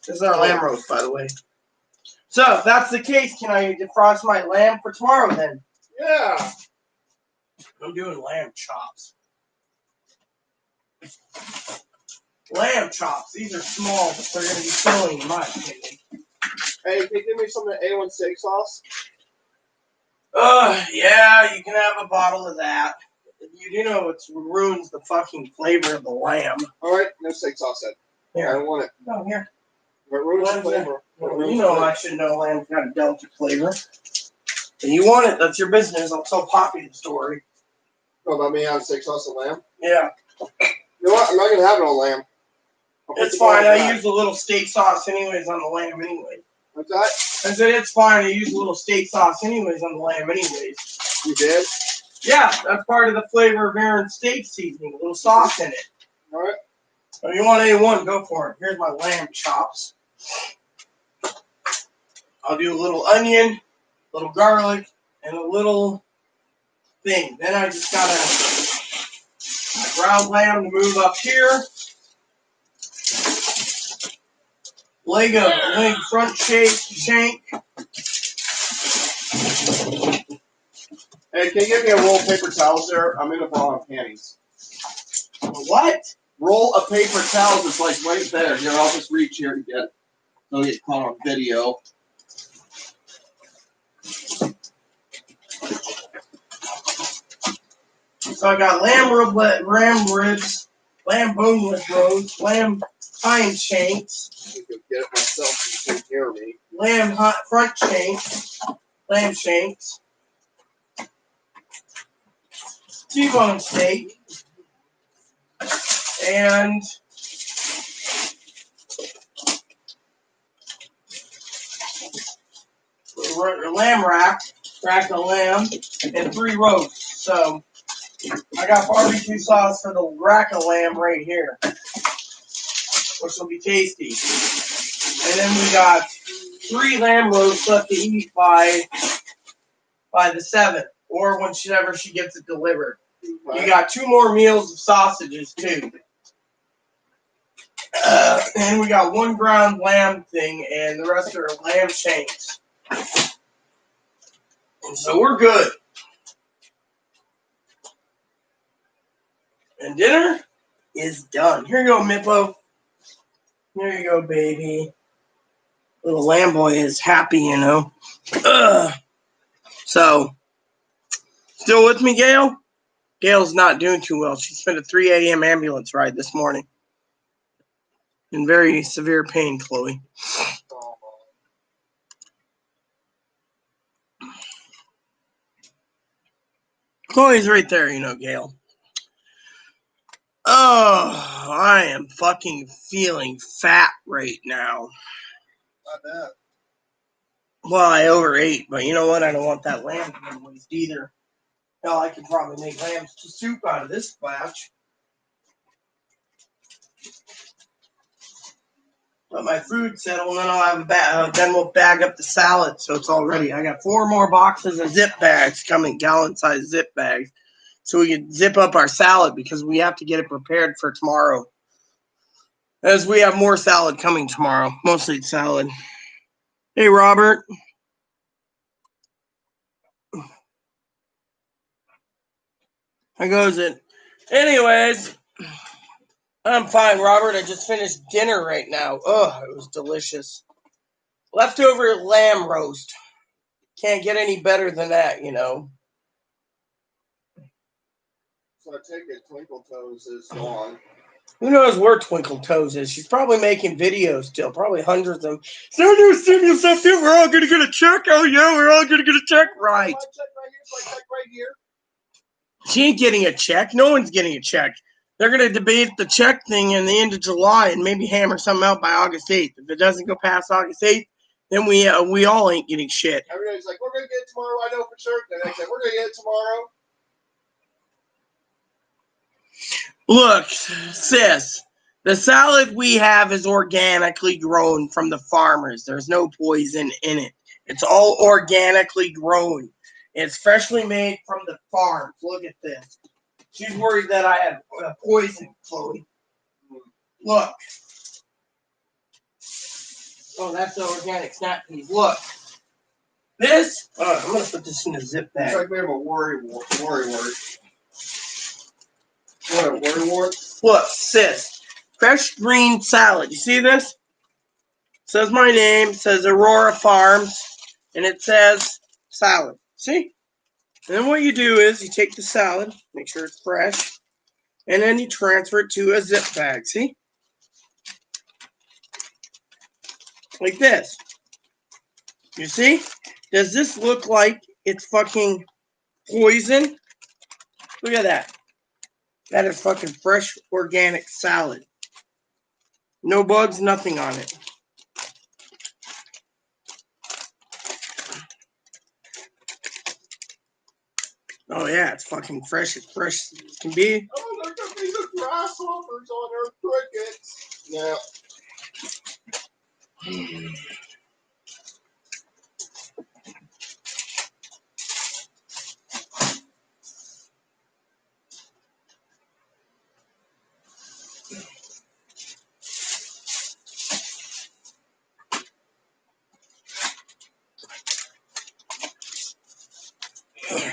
This is our lamb roast, by the way. So if that's the case, can I defrost my lamb for tomorrow then? Yeah. I'm doing lamb chops. Lamb chops. These are small, but they're going to be filling, in my opinion. Hey, can you give me some of the A1 steak sauce? Yeah, you can have a bottle of that. You do know it ruins the fucking flavor of the lamb. All right, no steak sauce then. Here. I don't want it. Oh, here. If it ruins the flavor. Well, you know I should know lamb's got a delicate flavor. If you want it, that's your business. I'll tell Poppy the story. Oh, about me having steak sauce and lamb? Yeah. You know what? I'm not going to have it on lamb. It's fine. I use a little steak sauce anyways on the lamb anyway. What's that? I said it's fine. I use a little steak sauce anyways on the lamb anyways. You did? Yeah, that's part of the flavor of Aaron's steak seasoning. A little sauce in it. All right. If you want A1, go for it. Here's my lamb chops. I'll do a little onion, a little garlic, and a little thing. Then I just got a ground lamb to move up here. Leg front shank. Hey, can you give me a roll of paper towels there? I'm in a bra and panties. What? Roll of paper towels is like right there. Here, I'll just reach here and get it. Don't get caught on video. So I got lamb ribs, lamb boneless roast, lamb hind shanks, I can get it myself so you can hear me. lamb front shanks, lamb shanks, T-bone steak, and lamb rack of lamb, and 3 roasts. So I got barbecue sauce for the rack of lamb right here, which will be tasty. And then we got 3 lamb roasts left to eat by the 7th, or whenever she gets it delivered. You got 2 more meals of sausages too. And we got 1 ground lamb thing, and the rest are lamb shanks. And so we're good. And dinner is done. Here you go, Mippo. Here you go, baby. Little lamb boy is happy, you know. So, still with me, Gail? Gail's not doing too well. She spent a 3 a.m. ambulance ride this morning. In very severe pain, Chloe. Chloe's right there, you know, Gail. Oh, I am fucking feeling fat right now. Not bad. Well, I overate, but you know what? I don't want that lamb to go to waste either. Hell, I could probably make lamb soup out of this batch. Let my food settle, and then I'll have then we'll bag up the salad, so it's all ready. I got 4 more boxes of zip bags coming, gallon-sized zip bags, so we can zip up our salad because we have to get it prepared for tomorrow. As we have more salad coming tomorrow, mostly salad. Hey, Robert. How goes it? Anyways, I'm fine, Robert. I just finished dinner right now. Oh, it was delicious. Leftover lamb roast. Can't get any better than that, you know. So I take it Twinkle Toes is gone. Who knows where Twinkle Toes is? She's probably making videos still, probably hundreds of them. So you send yourself in, we're all going to get a check. Oh, yeah, we're all going to get a check. Right. My check right here, my check right here. She ain't getting a check. No one's getting a check. They're going to debate the check thing in the end of July and maybe hammer something out by August 8th. If it doesn't go past August 8th, then we all ain't getting shit. Everybody's like, we're going to get it tomorrow. I know for sure. Then I said, we're going to get it tomorrow. Look, sis, the salad we have is organically grown from the farmers. There's no poison in it. It's all organically grown. It's freshly made from the farms. Look at this. She's worried that I have poison, Chloe. Look. Oh, that's the organic snap peas. Look. This, I'm going to put this in a zip It's bag. like we have a worry wart. What, a worry wart? Look, sis. Fresh green salad. You see this? It says my name, says Aurora Farms, and it says salad. See? And then what you do is you take the salad, make sure it's fresh, and then you transfer it to a zip bag. See? Like this. You see? Does this look like it's fucking poison? Look at that. That is fucking fresh organic salad. No bugs, nothing on it. Oh yeah, it's fucking fresh. It's fresh as can be. Oh, there could be the grasshoppers on our crickets. Yeah.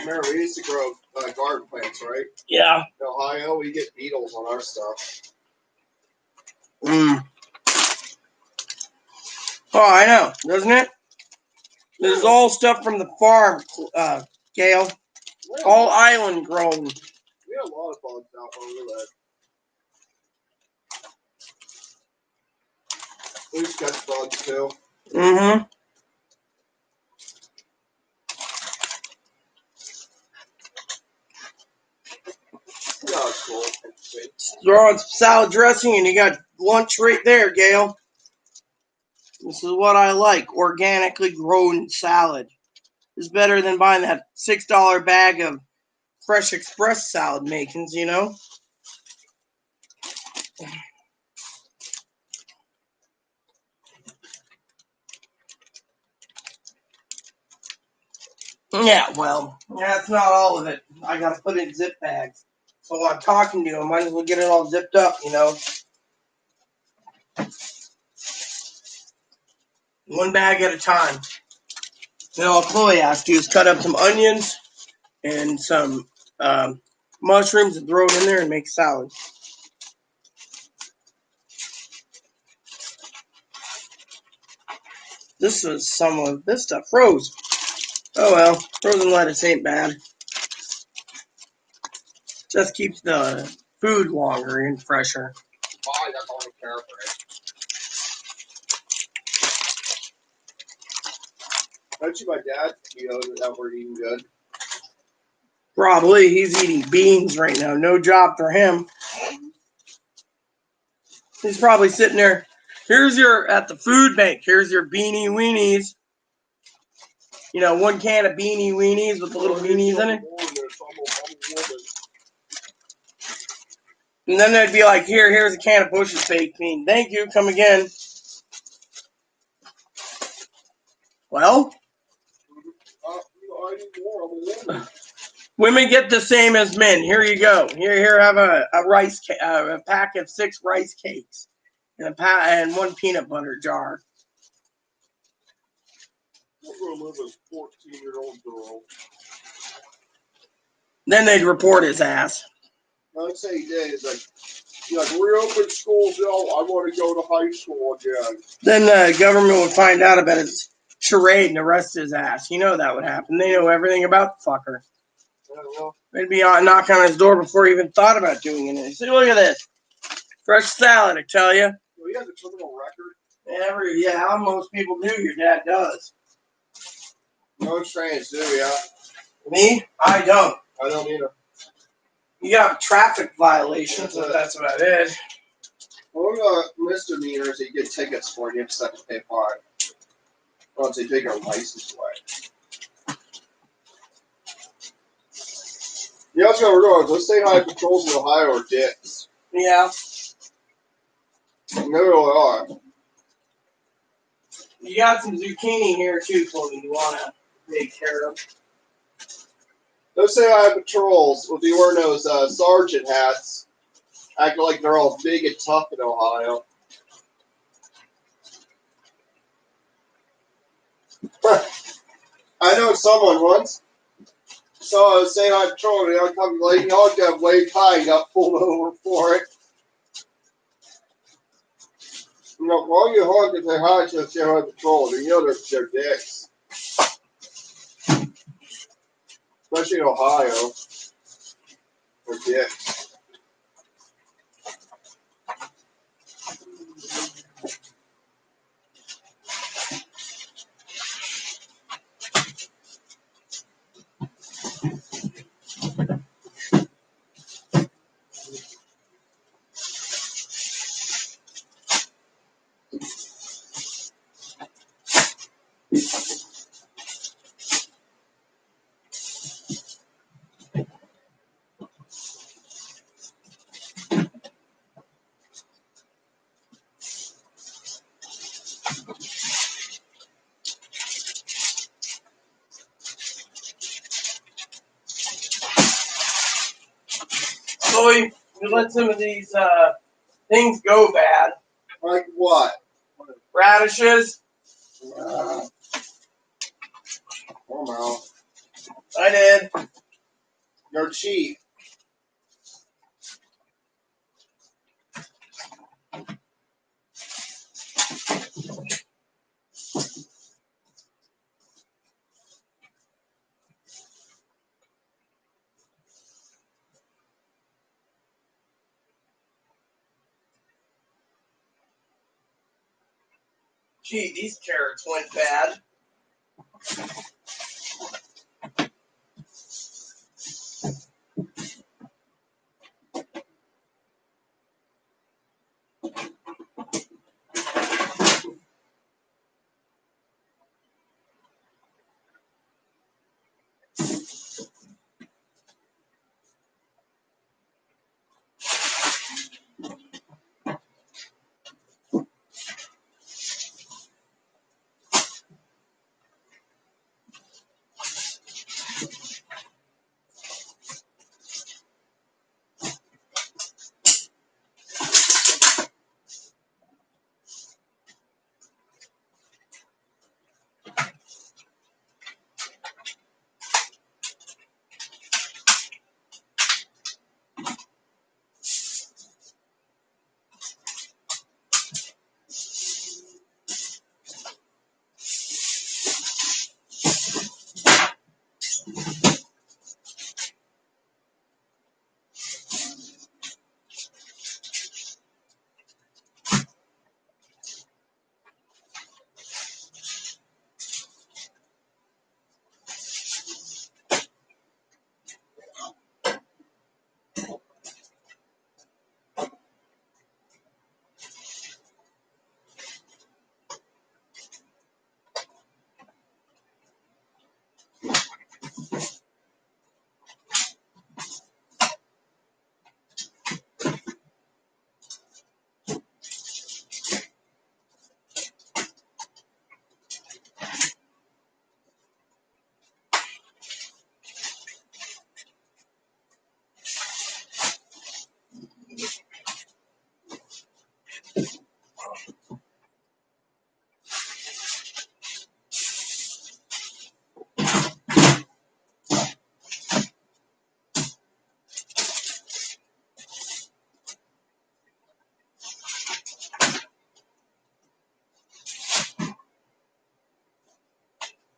Remember, we used to grow garden plants, right? Yeah. In Ohio, we get beetles on our stuff. Oh, I know, doesn't it? This is all stuff from the farm, Gail. All island grown. We had a lot of bugs out where we live. We used to catch bugs too. Mm-hmm. Yeah, it's cool. Throw on some salad dressing and you got lunch right there, Gail. This is what I like. Organically grown salad. It's better than buying that $6 bag of fresh express salad makings, you know. Yeah, well, that's not all of it. I gotta put it in zip bags. So while I'm talking to you, I might as well get it all zipped up, you know. One bag at a time. And all Chloe asked you is cut up some onions and some mushrooms and throw it in there and make salad. This was some of this stuff froze. Oh well, frozen lettuce ain't bad. Just keeps the food longer and fresher. Why? That's all I care for it. Don't you, my dad, that we're eating good? Probably he's eating beans right now. No job for him. He's probably sitting there. Here's your at the food bank. Here's your beanie weenies. You know, 1 can of beanie weenies with the little beanies in it. And then they'd be like, here's a can of Bush's baked bean. Thank you. Come again. Well, women get the same as men. Here you go. Here, have a pack of 6 rice cakes and 1 peanut butter jar. I'm going to live as a 14-year-old girl. Then they'd report his ass. I'd say he did. He's like, reopen schools, I want to go to high school again. Then the government would find out about his charade and arrest his ass. You know that would happen. They know everything about the fucker. They'd be knocking on his door before he even thought about doing it. They say, look at this. Fresh salad, I tell you. Well, he has a criminal record. Yeah, most people do. Your dad does. No trains, do ya? Me? I don't. I don't either. You got traffic violations, but that's about it. Well, misdemeanors, you get tickets for, and you just have to pay a fine. Once they take your license away. You also gotta realize, those state highway patrols in Ohio are dicks. Yeah. They really are. You got some zucchini here, too, for me. You want to take care of. Those state highway patrols, with the wearing those sergeant hats, acting like they're all big and tough in Ohio. I know someone once saw a state highway patrol, and they come lady hogged that waved high and got pulled over for it. You know, while you hog if they hide to the state highway patrol, you know they're dicks. Especially in Ohio. They're dicks. Chloe, you let some of these things go bad. Like what? Radishes. Oh no. I did. They're cheap. Gee, these carrots went bad.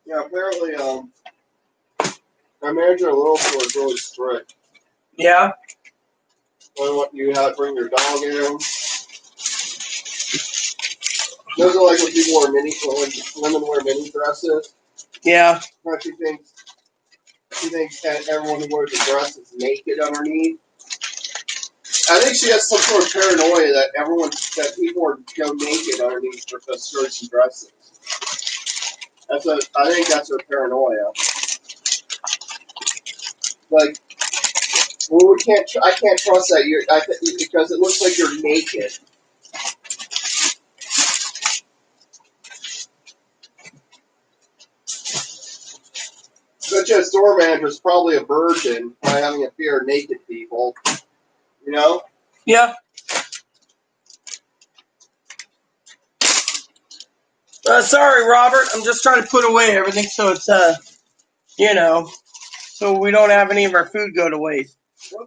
Yeah, apparently, our manager at Little Store is really strict. Yeah. You have to bring your dog in. Doesn't like when people wear when women wear mini dresses. Yeah. But she thinks that everyone who wears a dress is naked underneath. I think she has some sort of paranoia that people go naked underneath the skirts and dresses. I think that's her paranoia. Like, well, I can't trust that because it looks like you're naked. Such a store manager is probably a virgin by having a fear of naked people. You know? Yeah. Sorry, Robert. I'm just trying to put away everything so it's so we don't have any of our food go to waste.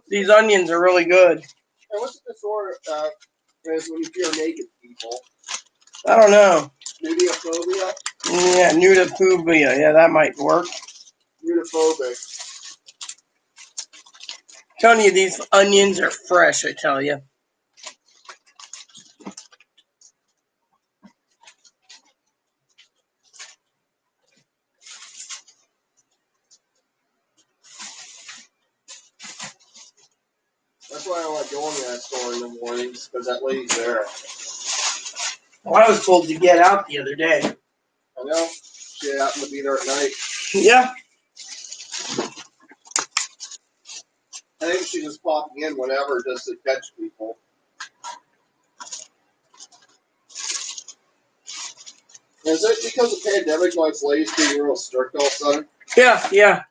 These onions are really good. And what's the disorder is when you fear naked people? I don't know. Nudiophobia? Yeah, nudophobia. Yeah, that might work. Nudophobic. Telling you, these onions are fresh, I tell you. That's why I don't like going to that store in the mornings, because that lady's there. Well, I was told to get out the other day. I know. She happened to be there at night. Yeah. I think she's just popping in whenever just to catch people. Is it because of the pandemic why it's ladies being real strict all of a sudden? Yeah.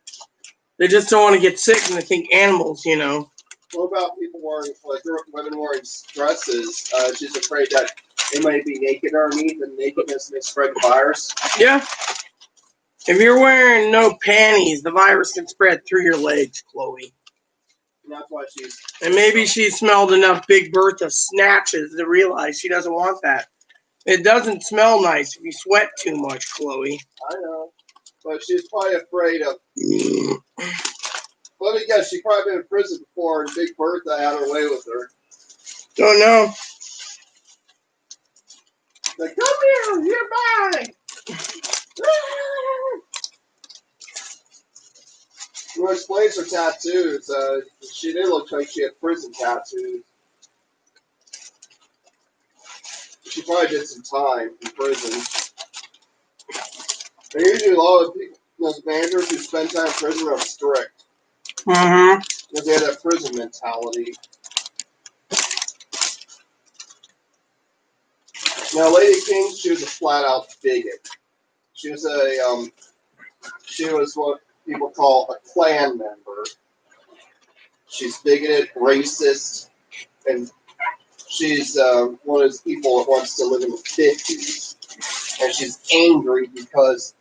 They just don't want to get sick and they think animals, What about people wearing, like women wearing dresses? She's afraid that they might be naked underneath and nakedness may spread the virus. Yeah. If you're wearing no panties, the virus can spread through your legs, Chloe. And that's why she's... And maybe she smelled enough Big Bertha snatches to realize she doesn't want that. It doesn't smell nice if you sweat too much, Chloe. I know. But she's probably afraid of... Let me guess, she's probably been in prison before and Big Bertha had her way with her. Don't know. Like, come here, you're mine! When explains her tattoos, she did look like she had prison tattoos. She probably did some time in prison. And usually a lot of people, those managers who spend time in prison are strict. Mm-hmm. Because they have that prison mentality. Now, Lady King, she was a flat-out bigot. She was what people call a Klan member. She's bigoted, racist, and she's one of those people that wants to live in the 50s. And she's angry because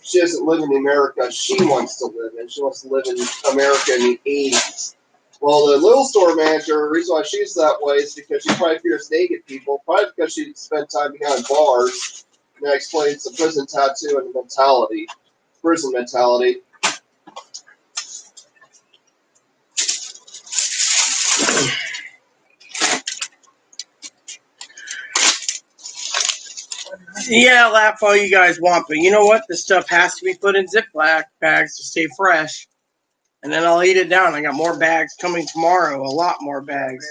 she doesn't live in the America she wants to live in. She wants to live in America in the 80s. Well, the little store manager, the reason why she's that way is because she probably fears naked people, probably because she spent time behind bars. And that explains the prison tattoo and the mentality. Prison mentality. Yeah, laugh all you guys want, but you know what? This stuff has to be put in Ziploc bags to stay fresh. And then I'll eat it down. I got more bags coming tomorrow. A lot more bags.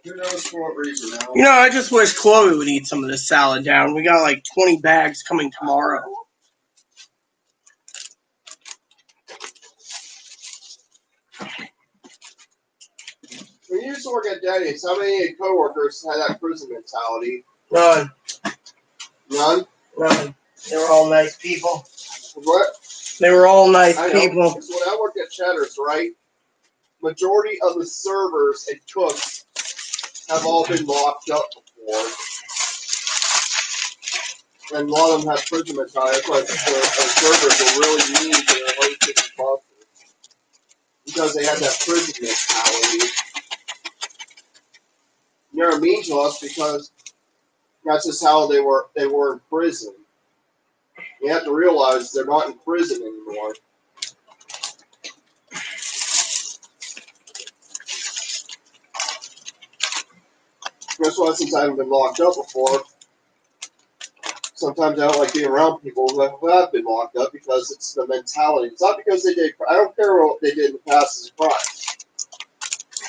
Who knows for what reason now? I just wish Chloe would eat some of this salad down. We got like 20 bags coming tomorrow. When you used to work at Denny's, how many coworkers had that prison mentality? None. None? None. They were all nice people. What? They were all nice I know. people. Because when I worked at Cheddar's, right, majority of the servers and cooks have all been locked up before. And a lot of them have prison mentality. That's why the servers were really mean to their waitresses and bosses. Because they had that prison mentality. They were mean to us because that's just how they were in prison. You have to realize they're not in prison anymore. That's why, since I haven't been locked up before, sometimes I don't like being around people who have been locked up because it's the mentality. It's not because they did. I don't care what they did in the past as a crime.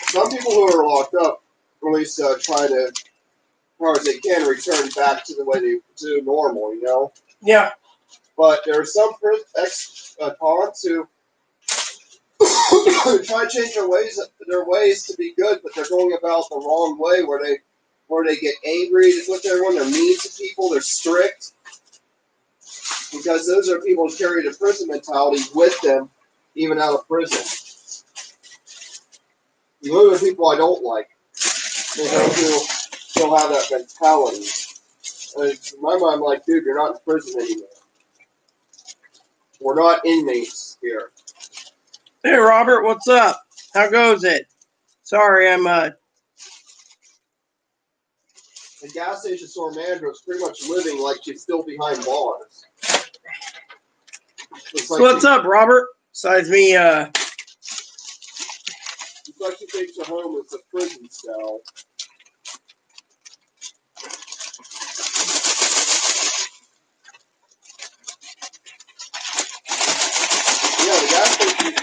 Some people who are locked up at least try to, as far as they can, return back to the way they do normal. You know. Yeah. But there are some ex-cons who try to change their ways to be good, but they're going about the wrong way, where they get angry with everyone, they're mean to people, they're strict, because those are people who carry the prison mentality with them, even out of prison. Those are people I don't like. Those who still have that mentality. And in my mind, I'm like, dude, you're not in prison anymore. We're not inmates here. Hey, Robert, what's up? How goes it? Sorry, I'm The gas station store manager is pretty much living like she's still behind bars. It's like what's up, Robert? Besides me, It's like she thinks her home is a prison cell. Yeah, the gas station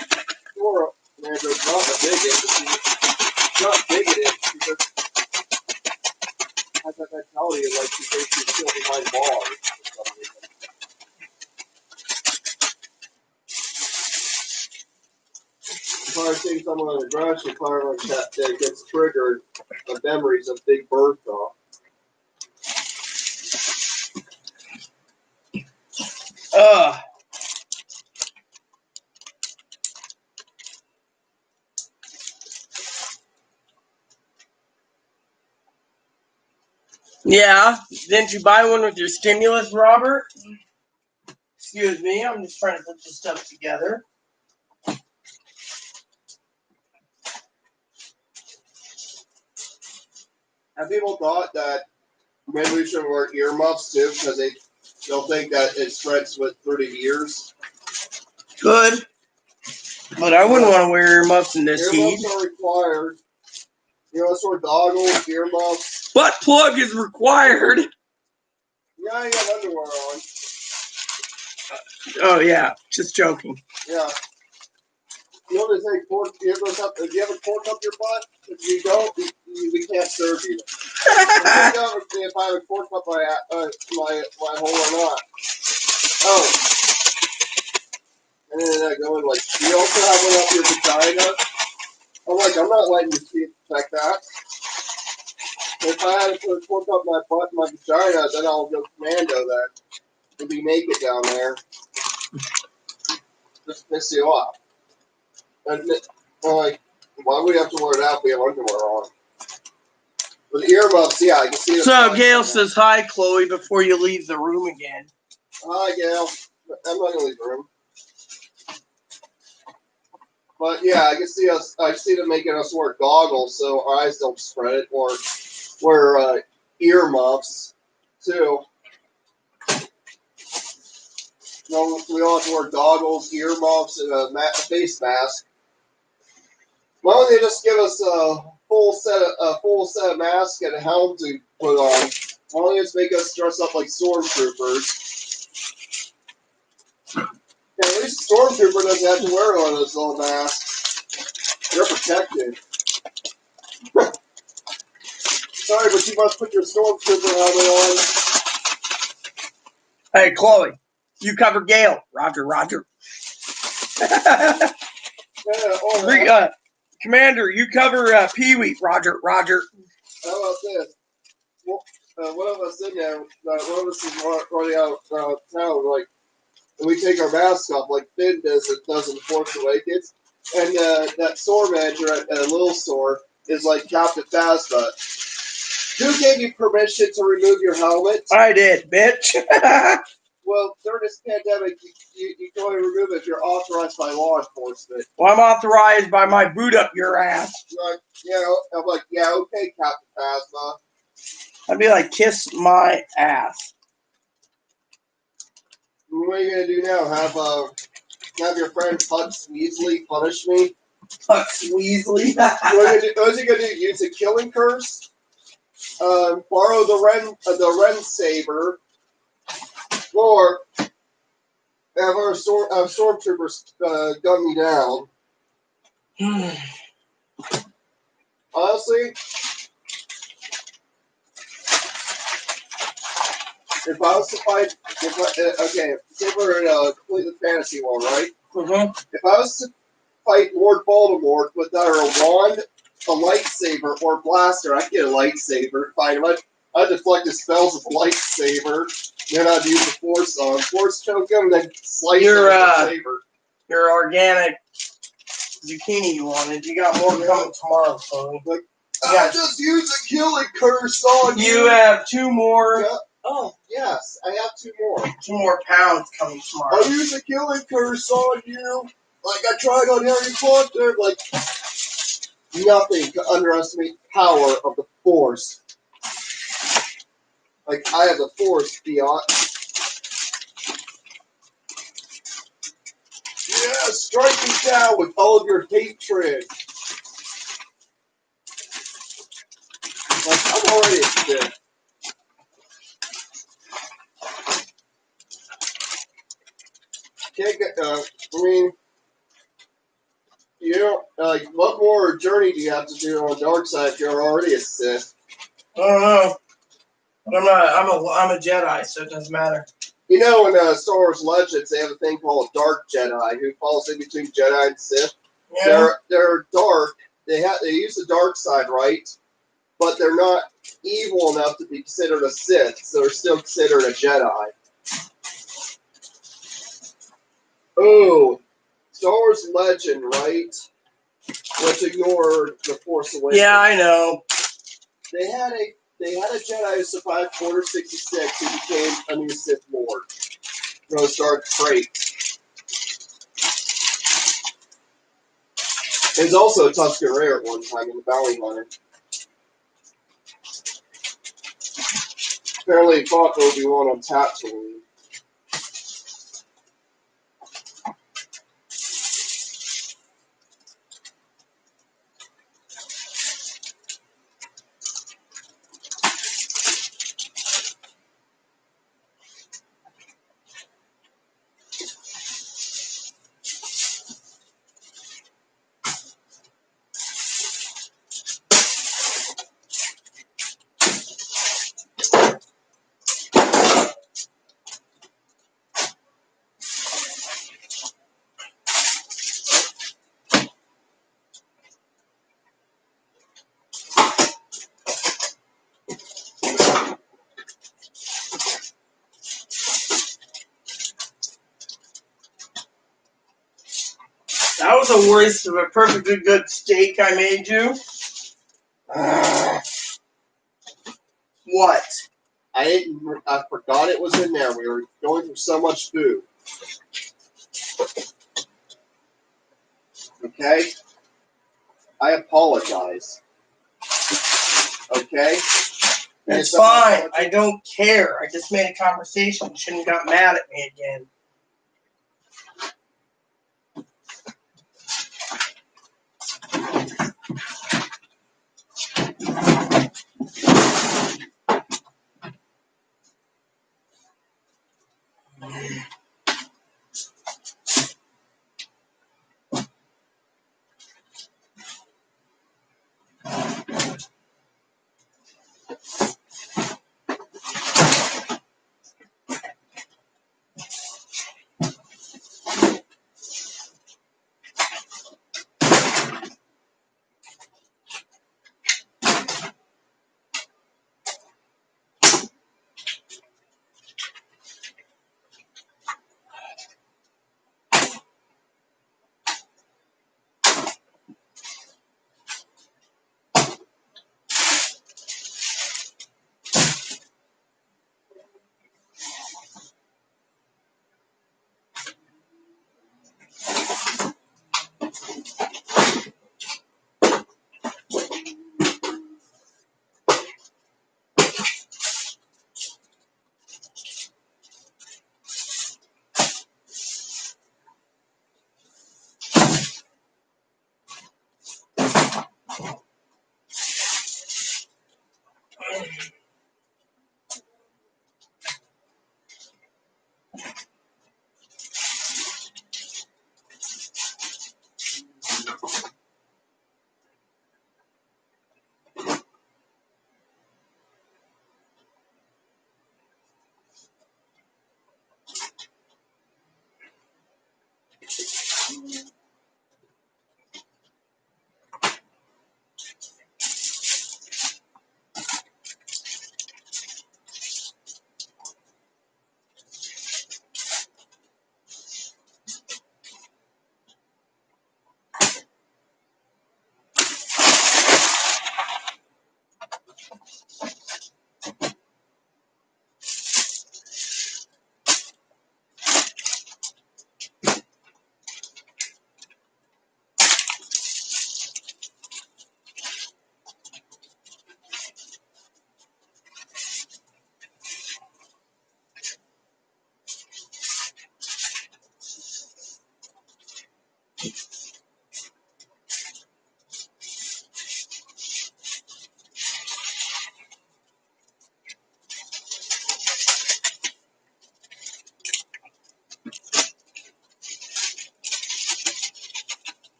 store manager is not a bigot. She's not bigoted. She just has that mentality of like she thinks she's still behind bars for some reason. If I were seeing someone on the ground, she probably like that gets triggered the memories of Big Bertha. yeah. Didn't you buy one with your stimulus, Robert? Excuse me, I'm just trying to put this stuff together. Have people thought that maybe we should wear earmuffs too, because they'll think that it spreads through the ears? Good. But I wouldn't want to wear earmuffs in this heat. Earmuffs are required. You know, sort of goggles, earmuffs. Butt plug is required. Yeah, you got underwear on. Oh, yeah. Just joking. Yeah. You know what they say, do you ever cork up your butt? If you don't, we can't serve you. I don't know if I have a cork up my hole or not. Oh. And then I go in like, do you also have one up your vagina? I'm like, I'm not letting you see like that. If I had to put a cork up my butt and my vagina, then I'll go commando that. And be naked down there. Just piss you off. And I'm like, why would we have to wear that if we have underwear on? With earmuffs, yeah, I can see it. So, Gail says hi, Chloe, before you leave the room again. Hi, Gail. I'm not gonna leave the room. But yeah, I can see them making us wear goggles so our eyes don't spread it, or wear earmuffs too. No, we all have to wear goggles, earmuffs, and a face mask. Why don't they just give us a full set of masks and a helmet to put on? Why don't they just make us dress up like stormtroopers? Yeah, at least a stormtrooper doesn't have to wear one of those little masks. They're protected. Sorry, but you must put your stormtrooper helmet on. Hey, Chloe, you cover Gail. Roger, Roger. Yeah, Commander, you cover Pee-wee. Roger, Roger. how about this? Well, one of us in there, one of us is running out of town, like, and we take our masks off, like Finn does in Force Awakens. And that store manager at a little store is like Captain Phasma. Who gave you permission to remove your helmet? I did, bitch. Well, during this pandemic, you can only remove it if you're authorized by law enforcement. Well, I'm authorized by my boot up your ass. Like, you know, I'm like, yeah, okay, Captain Phasma. I'd be like, kiss my ass. What are you gonna do now? Have your friend Hugs Weasley punish me? Hugs Weasley. What's he gonna do? Use a killing curse? Borrow the Ren saber, or have our stormtroopers gun me down? Honestly, if I was to fight, okay, say we're in a completely fantasy one, right? Mm-hmm. If I was to fight Lord Voldemort with either a wand, a lightsaber, or a blaster, I'd get a lightsaber. Fine, I'd deflect his spells with a lightsaber. Then I'd use the Force on Force choke him, then slice him with the saber. Your organic zucchini you wanted. You got more coming tomorrow, Chloe. I just used a killing curse on you. You have 2 more. Yeah. Oh, yes, I have 2 more. 2 more pounds coming tomorrow. I used a killing curse on you, like I tried on Harry Potter. Like, nothing to underestimate the power of the Force. Like, I have the Force, Fiat. Yeah, strike me down with all of your hatred. Like, I'm already a Sith. Can't get, you know, like, what more journey do you have to do on the dark side if you're already a Sith? I don't know. I'm a Jedi, so it doesn't matter. You know, in Star Wars Legends, they have a thing called Dark Jedi, who falls in between Jedi and Sith. Yeah. They're dark. They use the dark side, right? But they're not evil enough to be considered a Sith, so they're still considered a Jedi. Oh, Star Wars Legend, right? Let's ignore the Force Awakens. Yeah, I know. They had a Jedi who survived Order 66 who became a new Sith Lord. Those dark traits. He was also a Tusken Raider at one time in the Bounty Hunter. Apparently he fought Obi-Wan on Tatooine. That was a waste of a perfectly good steak I made you. What? I forgot it was in there. We were going through so much food. Okay? I apologize. Okay? It's fine. I don't care. I just made a conversation. You shouldn't have got mad at me again.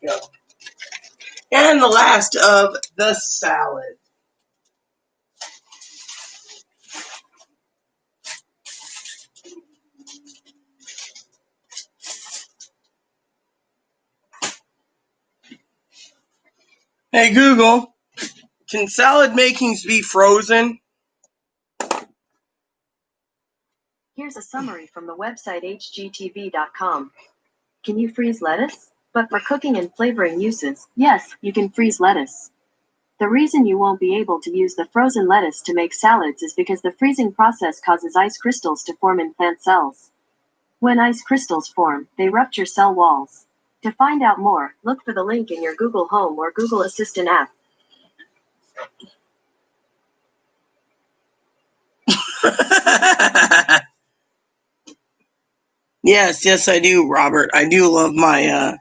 we go. And the last of the salad. Hey Google, can salad makings be frozen? Here's a summary from the website hgtv.com. Can you freeze lettuce? But for cooking and flavoring uses, yes, you can freeze lettuce. The reason you won't be able to use the frozen lettuce to make salads is because the freezing process causes ice crystals to form in plant cells. When ice crystals form, they rupture cell walls. To find out more, look for the link in your Google Home or Google Assistant app. Yes, I do, Robert. I do love my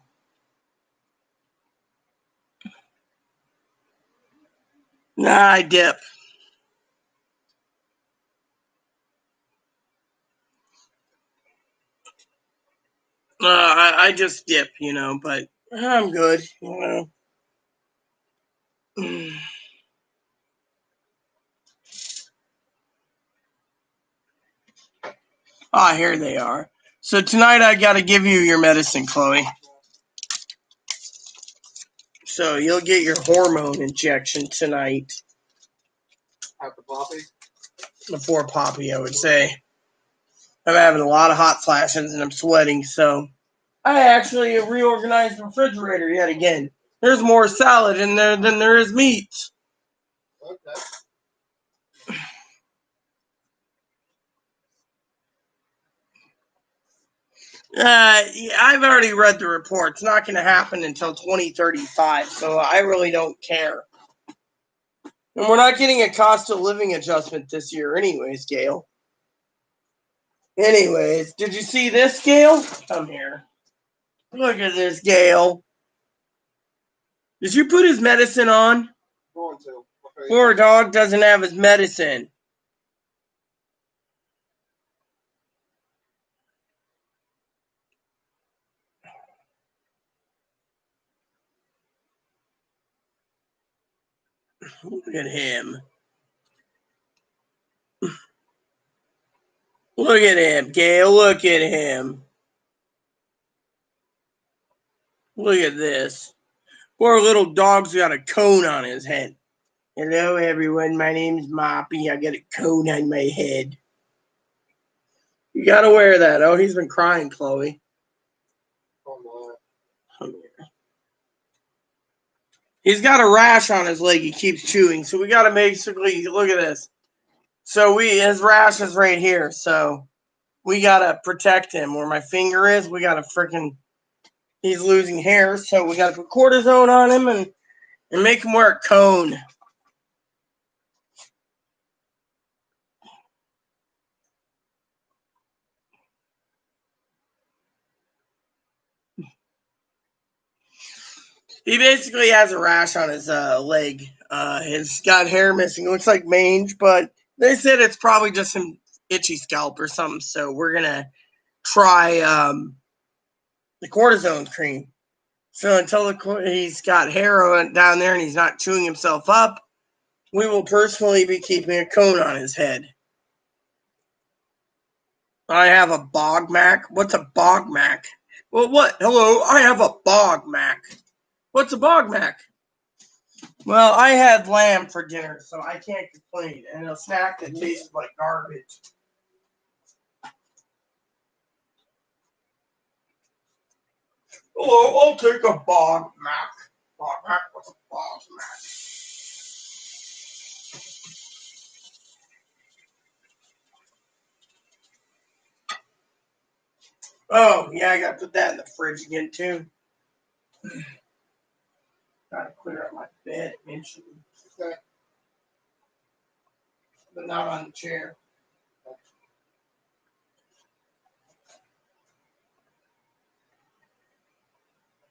I dip. I just dip, but I'm good, Ah, here they are. So tonight I got to give you your medicine, Chloe. So you'll get your hormone injection tonight. After Poppy? Before Poppy, I would say. I'm having a lot of hot flashes and I'm sweating, so I actually reorganized the refrigerator yet again. There's more salad in there than there is meat. Okay. I've already read the report. It's not going to happen until 2035, so I really don't care. And we're not getting a cost of living adjustment this year anyways, Gail. Anyways, did you see this, Gail? Come here. Look at this, Gail. Did you put his medicine on? Going to. Okay. Poor dog doesn't have his medicine. Look at him. Look at him, Gail. Look at him. Look at this. Poor little dog's got a cone on his head. Hello, everyone. My name's Moppy. I got a cone on my head. You gotta wear that. Oh, he's been crying, Chloe. Come on. Come here. He's got a rash on his leg. He keeps chewing. So we gotta basically look at this. So his rash is right here. So we gotta protect him. Where my finger is, we gotta he's losing hair. So we gotta put cortisone on him and make him wear a cone. He basically has a rash on his leg. He's got hair missing. It looks like mange, but they said it's probably just some itchy scalp or something. So we're gonna try the cortisone cream. So until he's got hair down there and he's not chewing himself up, we will personally be keeping a cone on his head. I have a bog mac. What's a bog mac? Well, what? Hello, I have a bog mac. What's a bog mac? Well, I had lamb for dinner, so I can't complain. And a snack that tastes like garbage. Hello, I'll take a bog mac. Bog mac? What's a bog mac? Oh, yeah, I gotta put that in the fridge again, too. Gotta clear up my bed eventually. Okay. But not on the chair.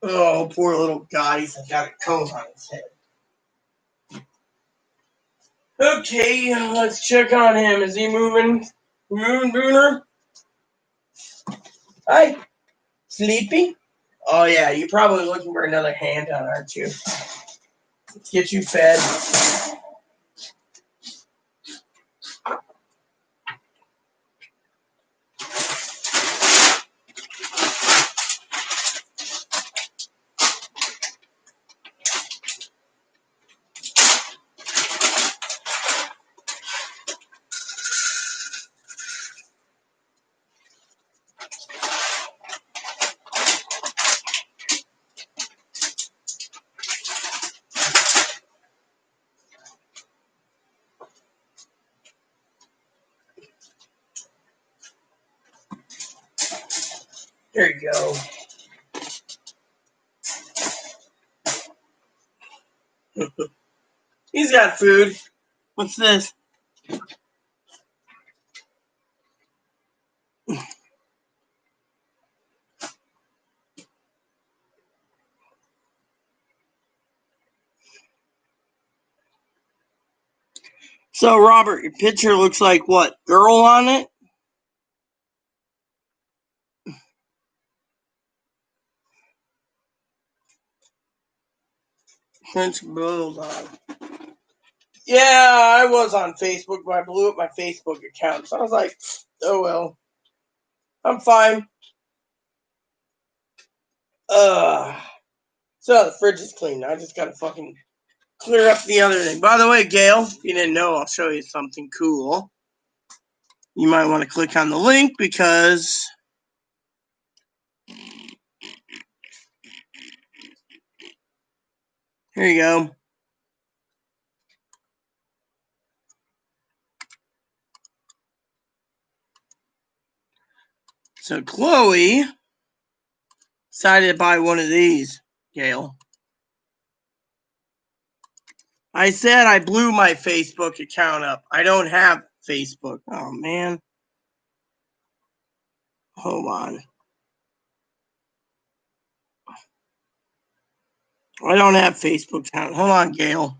Oh, poor little guy. He's got a cone on his head. Okay, let's check on him. Is he moving? Moving, Booner? Hi. Sleepy? Oh yeah, you're probably looking for another handout, aren't you? Let's get you fed. There you go. He's got food. What's this? So, Robert, your picture looks like what? Girl on it? French Bulldog. Yeah, I was on Facebook, but I blew up my Facebook account. So I was like, oh well. I'm fine. So the fridge is clean. I just gotta fucking clear up the other thing. By the way, Gail, if you didn't know, I'll show you something cool. You might want to click on the link because here you go. So Chloe decided to buy one of these, Gail. I said I blew my Facebook account up. I don't have Facebook. Oh, man. Hold on. I don't have Facebook account. Hold on, Gail.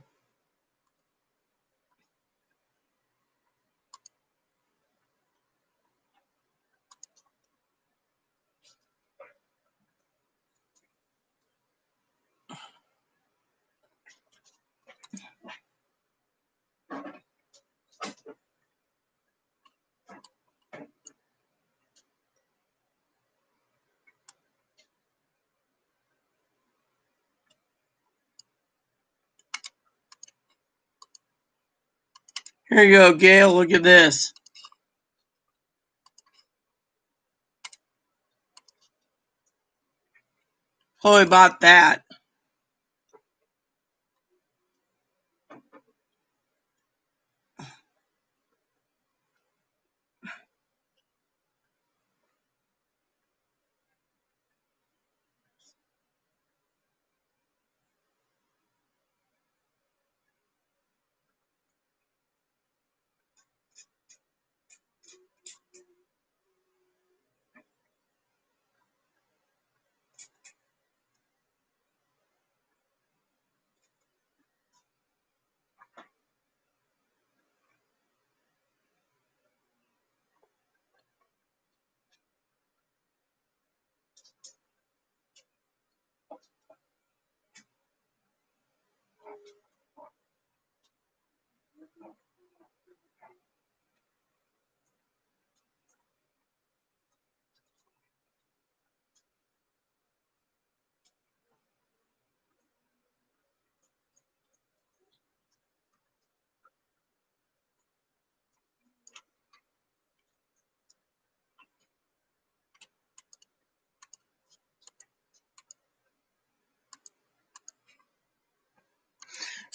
Here you go, Gail. Look at this. Chloe bought that.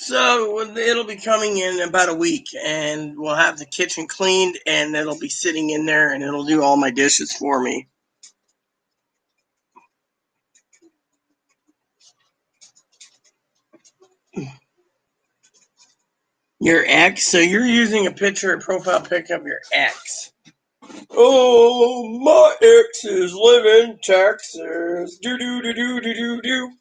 So it'll be coming in about a week, and we'll have the kitchen cleaned, and it'll be sitting in there, and it'll do all my dishes for me. Your ex? So you're using a picture, a profile pic of your ex. Oh, my ex is living in Texas. Do do do do do do do.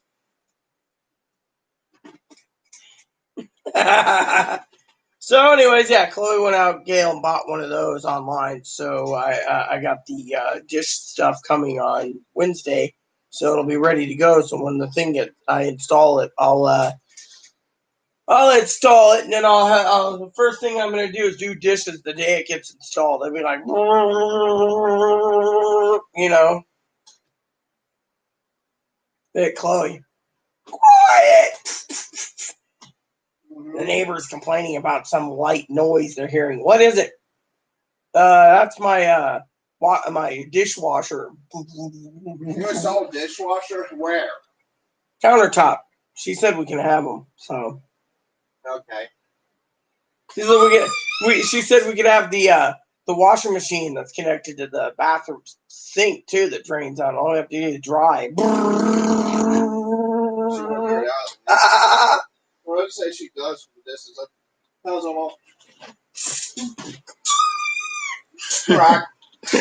So, anyways, yeah, Chloe went out, Gail, and bought one of those online. So I got the dish stuff coming on Wednesday, so it'll be ready to go. So when the thing I install it, I'll install it, and then the first thing I'm gonna do is do dishes the day it gets installed. I'll be like, hey Chloe, quiet. The neighbor's complaining about some light noise they're hearing. What is it? That's my my dishwasher. You install a dishwasher? Where? Countertop. She said we can have them. So Okay. she said we could have the washing machine that's connected to the bathroom sink too that drains out. All we have to do is dry. She won't get it out. Well, let's say she does for this. Is like, how's it all? Crack. I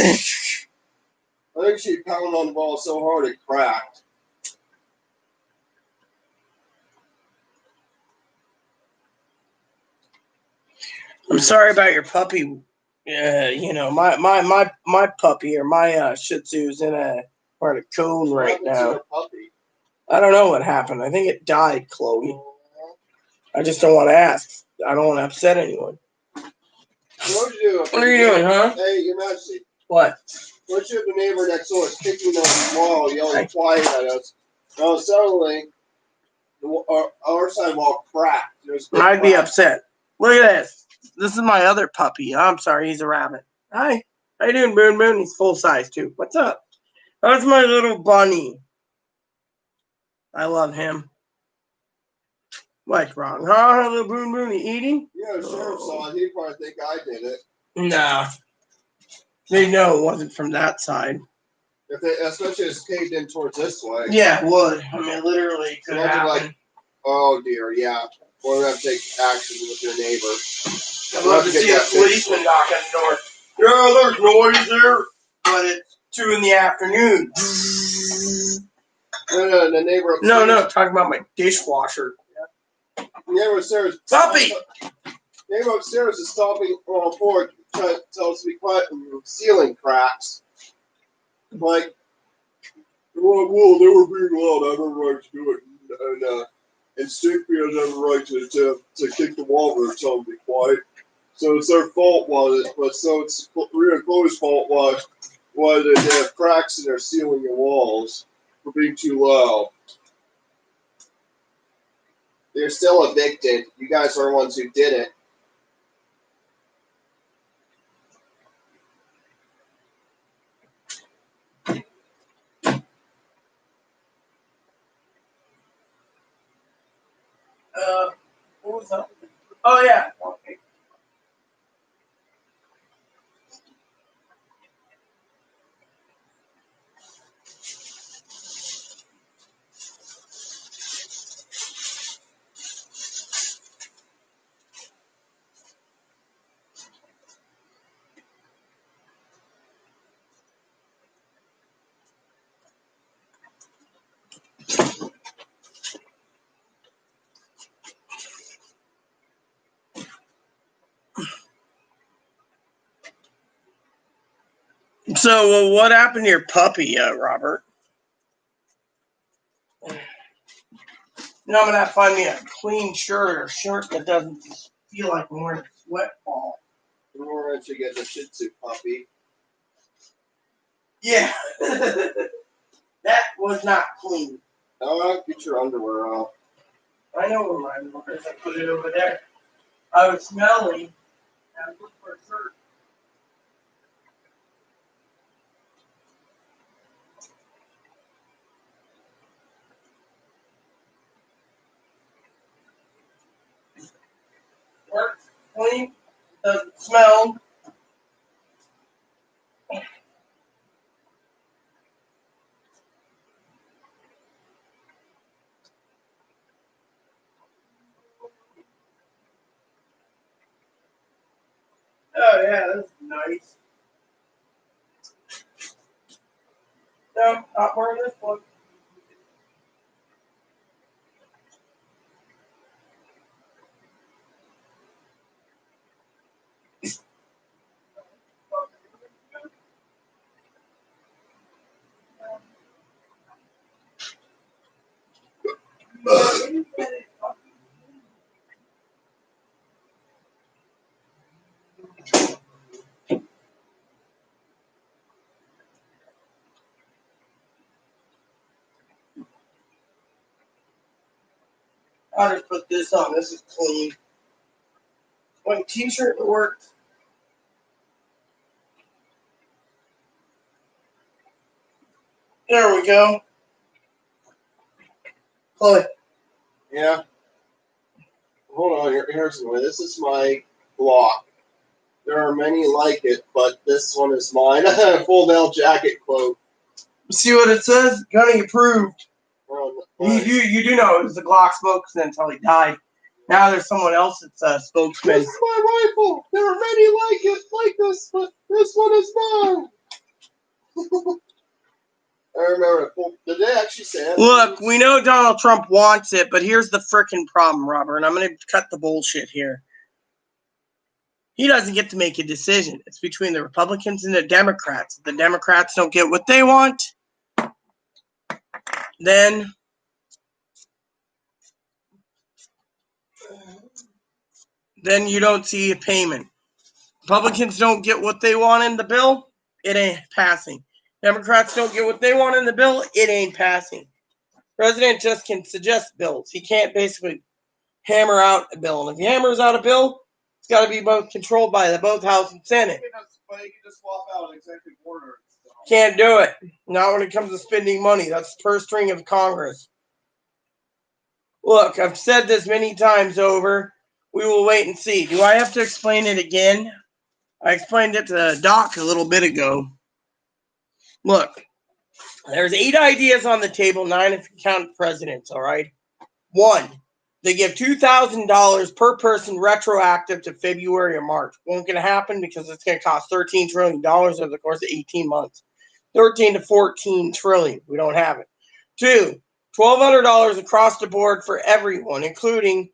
think she pounded on the ball so hard it cracked. I'm sorry about your puppy. My puppy or my Shih Tzu's in a part of cone What right happened to now. her puppy? I don't know what happened. I think it died, Chloe. I just don't want to ask. I don't want to upset anyone. What would you do? What are you doing, huh? Hey, Your Majesty. What? What if the neighbor next door is kicking on the wall, yelling quiet at us? Now suddenly, our sidewalk cracked. I'd be upset. Look at this. This is my other puppy. I'm sorry, he's a rabbit. Hi. How you doing, Boon Boon? He's full size too. What's up? That's my little bunny. I love him. What's wrong? Huh, little Boon Boon? You eating? Yeah, Sheriff saw it. He'd probably think I did it. Nah. They know it wasn't from that side. If they, especially if it's caved in towards this way. Yeah, it would. I mean, literally could happen. Like, oh dear, yeah. We're gonna have to take action with your neighbor. I'd love to see a policeman knock on the door. Yeah, there's noise here, but it's 2 in the afternoon. No, the neighbor upstairs. No, talking about my dishwasher. Neighbor upstairs. Puppy! Neighbor upstairs is stomping on a board, trying to tell us to be quiet and ceiling cracks. Like, well, they were being loud. I have every right to do it. And Stinkby has every right to kick the wall or tell them to be quiet. So it's their fault, was it? But so it's Rhea and Chloe's fault was that they have cracks in their ceiling and walls for being too loud. They're still evicted. You guys are the ones who did it. What was that? Oh, yeah. Okay. So, what happened to your puppy, Robert? Now I'm gonna have to find me a clean shirt or a shirt that doesn't feel like I'm wearing a sweat ball. We're going to get the Shih Tzu puppy. Yeah, that was not clean. I'll get your underwear off. I know where my underwear is. I put it over there. I was smelling. I was looking for a shirt. Works clean. Doesn't smell. Oh yeah, that's nice. No, not wearing this one. I'll just put this on. This is clean. One t-shirt to work. There we go. Chloe. Yeah. Hold on. Here's the way. This is my block. There are many like it, but this one is mine. Full Metal Jacket quote. See what it says? Gunny approved. Nice. You do know it was the Glock spokesman until he died. Now there's someone else that's a spokesman. This is my rifle. There are many like this, but this one is mine. I remember it. Well, did they actually say it? Look, we know Donald Trump wants it, but here's the frickin' problem, Robert, and I'm going to cut the bullshit here. He doesn't get to make a decision. It's between the Republicans and the Democrats. If the Democrats don't get what they want, then you don't see a payment. Republicans don't get what they want in the bill, it ain't passing. Democrats don't get what they want in the bill, it ain't passing. President just can suggest bills. He can't basically hammer out a bill. And if he hammers out a bill, it's got to be both controlled by both House and Senate. But you can just swap out an executive order. Can't do it. Not when it comes to spending money. That's the purse string of Congress. Look, I've said this many times over. We will wait and see. Do I have to explain it again? I explained it to Doc a little bit ago. Look, there's 8 ideas on the table, 9 if you count presidents, all right? 1, they give $2,000 per person retroactive to February or March. Won't going to happen because it's going to cost $13 trillion over the course of 18 months. 13 to 14 trillion. We don't have it. 2, $1,200 across the board for everyone, including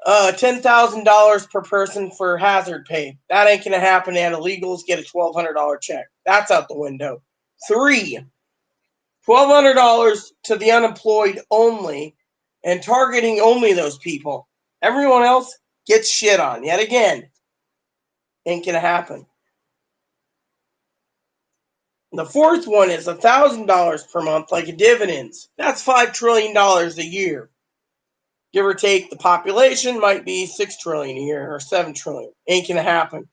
$10,000 per person for hazard pay. That ain't going to happen, and illegals get a $1,200 check. That's out the window. 3, $1,200 to the unemployed only, and targeting only those people. Everyone else gets shit on. Yet again, ain't going to happen. The 4th one is $1,000 per month, like a dividends. That's $5 trillion a year. Give or take, the population might be $6 trillion a year or $7 trillion. Ain't going to happen.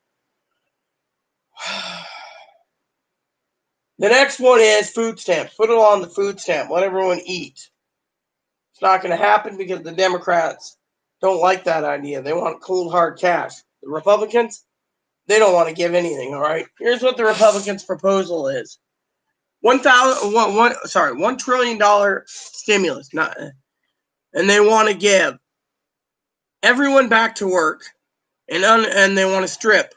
The next one is food stamps. Put it on the food stamp. Let everyone eat. It's not going to happen because the Democrats don't like that idea. They want cold, hard cash. The Republicans, they don't want to give anything, all right? Here's what the Republicans' proposal is. $1 trillion stimulus. And they want to give everyone back to work, and they want to strip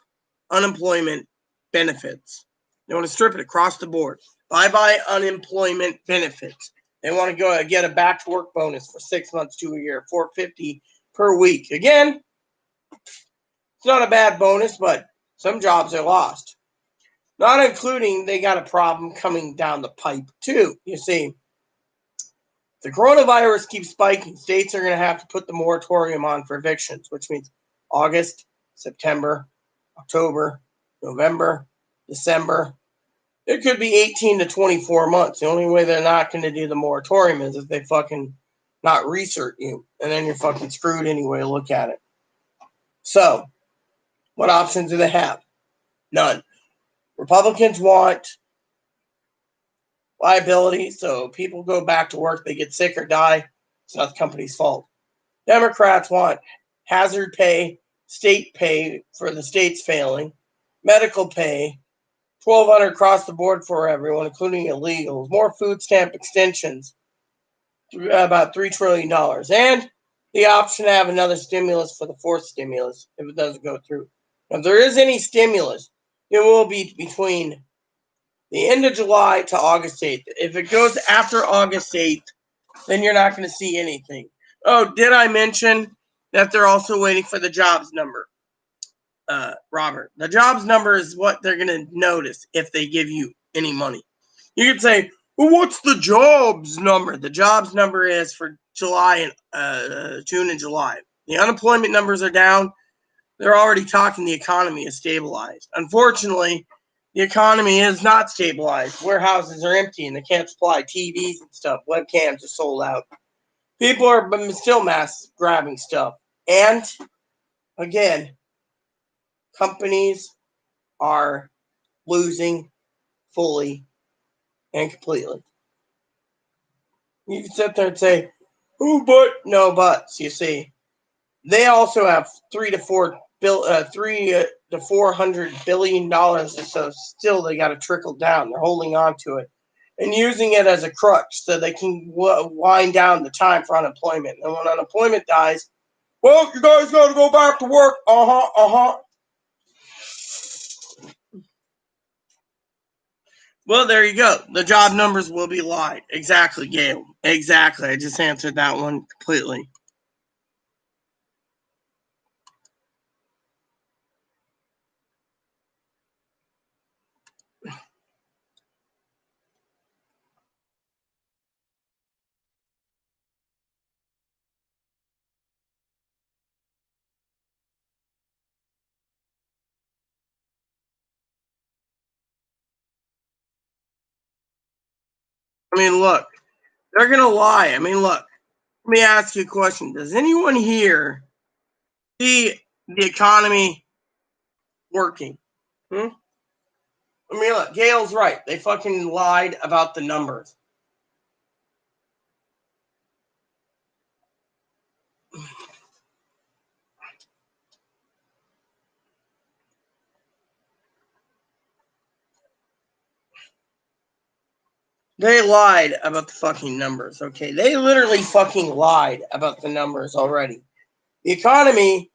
unemployment benefits. They want to strip it across the board. Bye-bye unemployment benefits. They want to go get a back-to-work bonus for 6 months to a year, $450 per week. Again, it's not a bad bonus, but some jobs are lost. Not including they got a problem coming down the pipe, too. You see, the coronavirus keeps spiking. States are going to have to put the moratorium on for evictions, which means August, September, October, November, December. It could be 18 to 24 months. The only way they're not going to do the moratorium is if they fucking not recert you. And then you're fucking screwed anyway. Look at it. So, what options do they have? None. Republicans want liability, so people go back to work, they get sick or die. It's not the company's fault. Democrats want hazard pay, state pay for the states failing, medical pay, $1,200 across the board for everyone, including illegals, more food stamp extensions, about $3 trillion, and the option to have another stimulus for the 4th stimulus if it doesn't go through. Now, if there is any stimulus, it will be between the end of July to August 8th. If it goes after August 8th, then you're not going to see anything. Oh, did I mention that they're also waiting for the jobs number? Robert, the jobs number is what they're going to notice if they give you any money. You could say, well, what's the jobs number? The jobs number is for July and June and July. The unemployment numbers are down. They're already talking the economy is stabilized. Unfortunately, the economy is not stabilized. Warehouses are empty and they can't supply TVs and stuff. Webcams are sold out. People are still mass grabbing stuff. And again, companies are losing fully and completely. You can sit there and say, "Oh, but no buts." You see, they also have $300 to $400 billion, so still they got to trickle down. They're holding on to it and using it as a crutch so they can wind down the time for unemployment. And when unemployment dies, well, you guys got to go back to work. Well, there you go. The job numbers will be lied. Exactly, Gail. Exactly. I just answered that one completely. I mean, look, they're going to lie. I mean, look, let me ask you a question. Does anyone here see the economy working? I mean, look, Gail's right. They fucking lied about the numbers. They lied about the fucking numbers, okay? They literally fucking lied about the numbers already. The economy,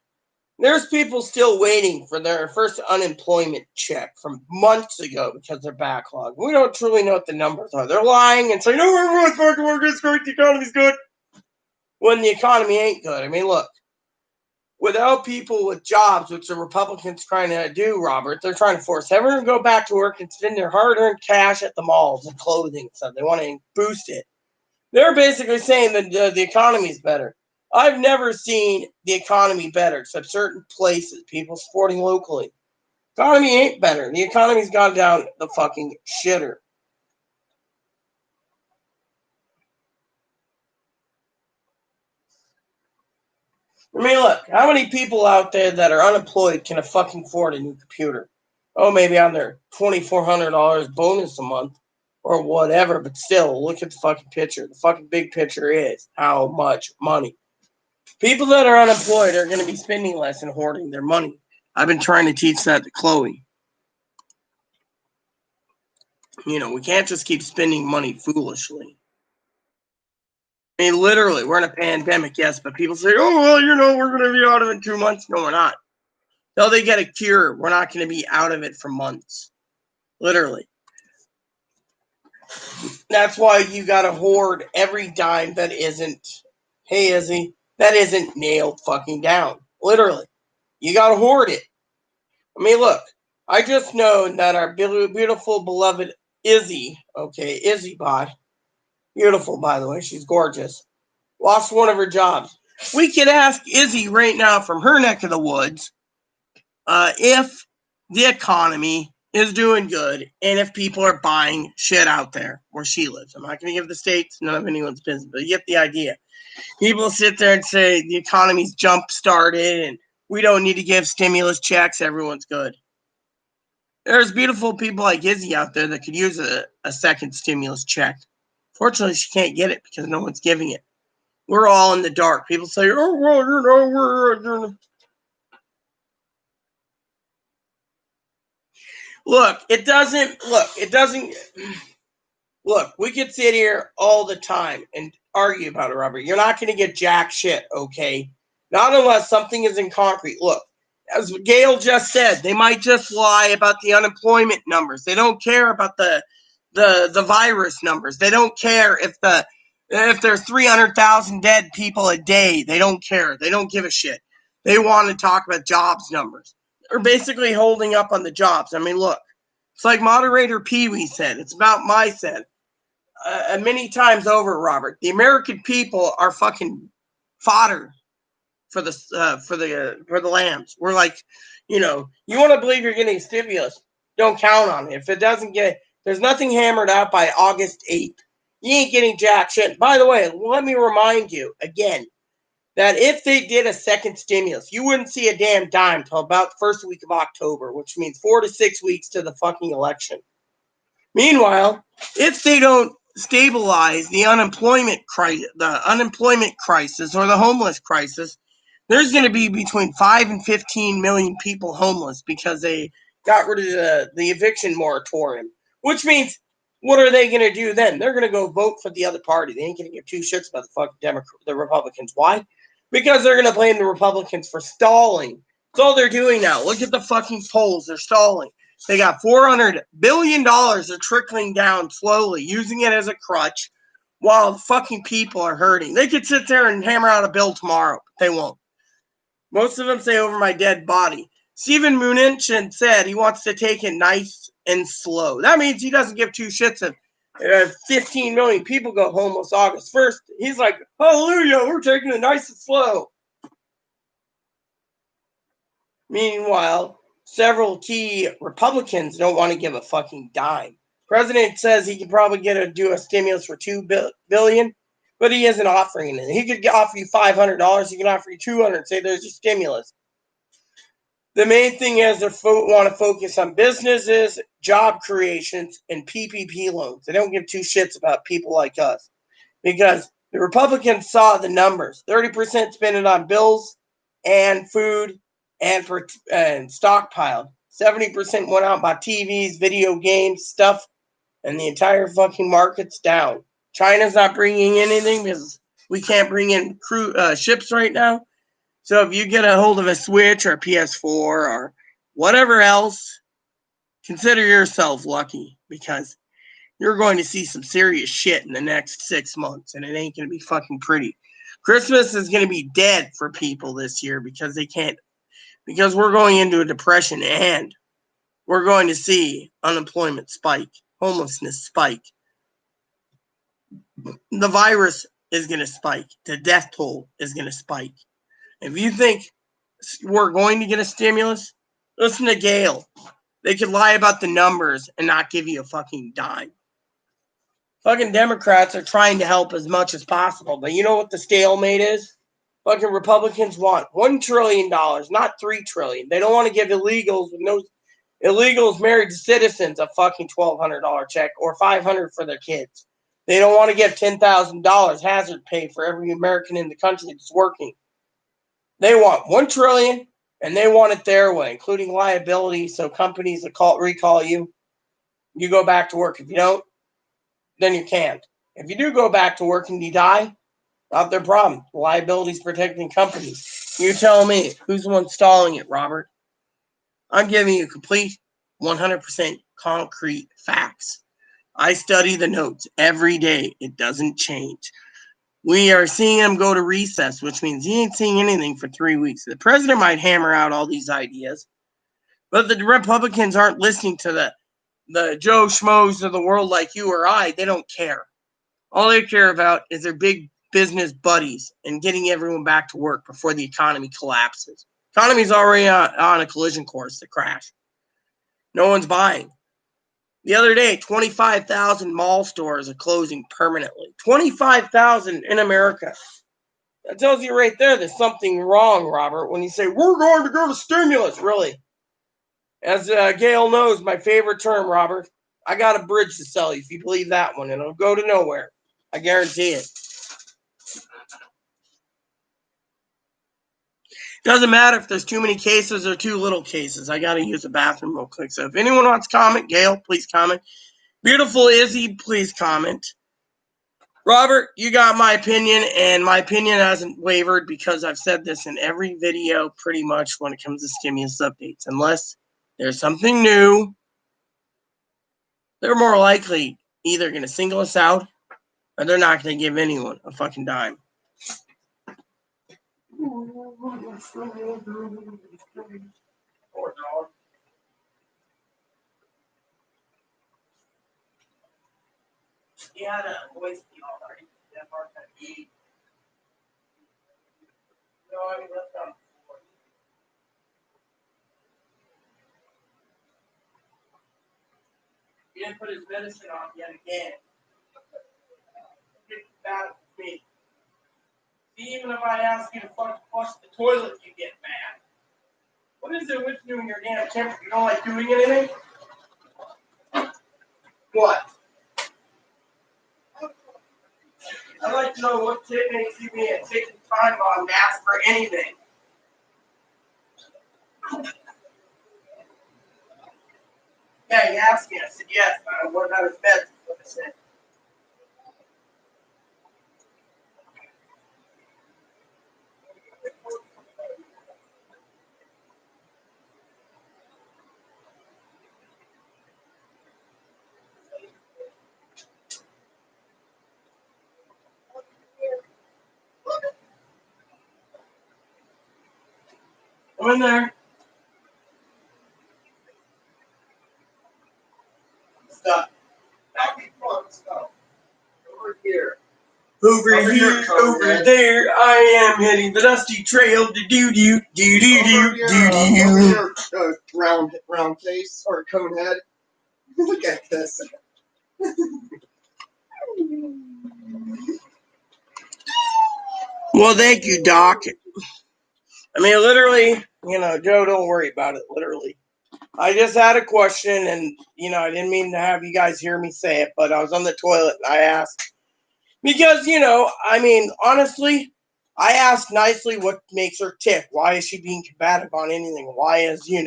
there's people still waiting for their first unemployment check from months ago because they're backlogged. We don't truly know what the numbers are. They're lying and saying, "No, everyone's back to work, it's great, the economy's good," when the economy ain't good. I mean, look, without people with jobs, which the Republicans trying to do, Robert, they're trying to force everyone to go back to work and spend their hard-earned cash at the malls and clothing and stuff. They want to boost it. They're basically saying that the economy's better. I've never seen the economy better, except certain places, people supporting locally. Economy ain't better. The economy's gone down the fucking shitter. I mean, look, how many people out there that are unemployed can fucking afford a new computer? Oh, maybe on their $2,400 bonus a month or whatever, but still, look at the fucking picture. The fucking big picture is how much money. People that are unemployed are going to be spending less and hoarding their money. I've been trying to teach that to Chloe. You know, we can't just keep spending money foolishly. I mean, literally, we're in a pandemic, yes, but people say, "Oh, well, you know, we're going to be out of it in 2 months." No, we're not. Till they get a cure, we're not going to be out of it for months. Literally. That's why you got to hoard every dime that isn't, hey, Izzy, that isn't nailed fucking down. Literally. You got to hoard it. I mean, look, I just know that our beautiful, beloved Izzy, okay, Izzy Bot, beautiful, by the way, she's gorgeous, lost one of her jobs. We could ask Izzy right now from her neck of the woods if the economy is doing good and if people are buying shit out there where she lives. I'm not going to give the states, none of anyone's business, but you get the idea. People sit there and say the economy's jump started and we don't need to give stimulus checks, everyone's good. There's beautiful people like Izzy out there that could use a second stimulus check. Fortunately, she can't get it because no one's giving it. We're all in the dark. People say, "Oh, well, you know, we're..." It doesn't. Look, we could sit here all the time and argue about it, Robert. You're not going to get jack shit, okay? Not unless something is in concrete. Look, as Gail just said, they might just lie about the unemployment numbers. They don't care about the virus numbers. They don't care if there's 300,000 dead people a day. They don't care. They don't give a shit. They want to talk about jobs numbers. They're basically holding up on the jobs. I mean, look, it's like moderator Pee Wee said. It's about my said. Many times over, Robert. The American people are fucking fodder for the lambs. We're like, you know, you want to believe you're getting stimulus, don't count on it. If it doesn't get, there's nothing hammered out by August 8th. You ain't getting jack shit. By the way, let me remind you again that if they did a second stimulus, you wouldn't see a damn dime till about the first week of October, which means 4 to 6 weeks to the fucking election. Meanwhile, if they don't stabilize the unemployment crisis or the homeless crisis, there's going to be between 5 and 15 million people homeless because they got rid of the eviction moratorium, which means what are they going to do then? They're going to go vote for the other party. They ain't going to give two shits about the Republicans. Why? Because they're going to blame the Republicans for stalling. That's all they're doing now. Look at the fucking polls. They're stalling. They got $400 billion they're trickling down slowly, using it as a crutch while fucking people are hurting. They could sit there and hammer out a bill tomorrow, but they won't. Most of them say over my dead body. Stephen Mnuchin said he wants to take it nice and slow. That means he doesn't give two shits if 15 million people go homeless August 1st. He's like, hallelujah, we're taking it nice and slow. Meanwhile, several key Republicans don't want to give a fucking dime. President says he can probably do a stimulus for $2 billion, but he isn't offering it. He could offer you $500. He can offer you $200 and say there's a stimulus. The main thing is they want to focus on businesses, job creations, and PPP loans. They don't give two shits about people like us because the Republicans saw the numbers. 30% spent it on bills and food and stockpiled. 70% went out by TVs, video games, stuff, and the entire fucking market's down. China's not bringing in anything because we can't bring in ships right now. So if you get a hold of a Switch or a PS4 or whatever else, consider yourself lucky because you're going to see some serious shit in the next 6 months, and it ain't going to be fucking pretty. Christmas is going to be dead for people this year because we're going into a depression and we're going to see unemployment spike, homelessness spike. The virus is going to spike. The death toll is going to spike. If you think we're going to get a stimulus, listen to Gail. They could lie about the numbers and not give you a fucking dime. Fucking Democrats are trying to help as much as possible, but you know what the stalemate is? Fucking Republicans want $1 trillion, not $3 trillion. They don't want to give illegals married to citizens a fucking $1,200 check or $500 for their kids. They don't want to give $10,000 hazard pay for every American in the country that's working. They want $1 trillion, and they want it their way, including liability. So companies that recall you, you go back to work. If you don't, then you can't. If you do go back to work and you die, not their problem. Liability is protecting companies. You tell me, who's the one stalling it, Robert? I'm giving you complete 100% concrete facts. I study the notes every day. It doesn't change. We are seeing him go to recess, which means he ain't seeing anything for 3 weeks. The president might hammer out all these ideas, but the Republicans aren't listening to the Joe Schmoes of the world like you or I. They don't care. All they care about is their big business buddies and getting everyone back to work before the economy collapses. The economy's already on a collision course to crash. No one's buying. The other day, 25,000 mall stores are closing permanently. 25,000 in America. That tells you right there there's something wrong, Robert, when you say, we're going to give a stimulus, really. As Gail knows, my favorite term, Robert, I got a bridge to sell you if you believe that one, and it'll go to nowhere. I guarantee it. Doesn't matter if there's too many cases or too little cases. I got to use the bathroom real quick. So if anyone wants to comment, Gail, please comment. Beautiful Izzy, please comment. Robert, you got my opinion, and my opinion hasn't wavered because I've said this in every video pretty much when it comes to stimulus updates. Unless there's something new, they're more likely either going to single us out or they're not going to give anyone a fucking dime. He had a voice already. That part that he. No, I mean, that's not. He didn't put his medicine on yet again. mad at me. Even if I ask you to flush the toilet, you get mad. What is it with you and your damn temper? You don't like doing anything? What? I'd like to know what shit makes you being taking time on to ask for anything. Yeah, you asked me. I said yes. What about his bed? What I said. Come in there. Stop. Stop. Over here. Over Over here, here, Conehead. over there, I am heading the dusty trail. Do do do do do Over do here, over do. here, round face or cone head. Look at this. Well, thank you, Doc. I mean, literally, Joe, don't worry about it. Literally, I just had a question, and I didn't mean to have you guys hear me say it, but I was on the toilet and I asked because I mean, honestly, I asked nicely what makes her tick. Why is she being combative on anything? Why is I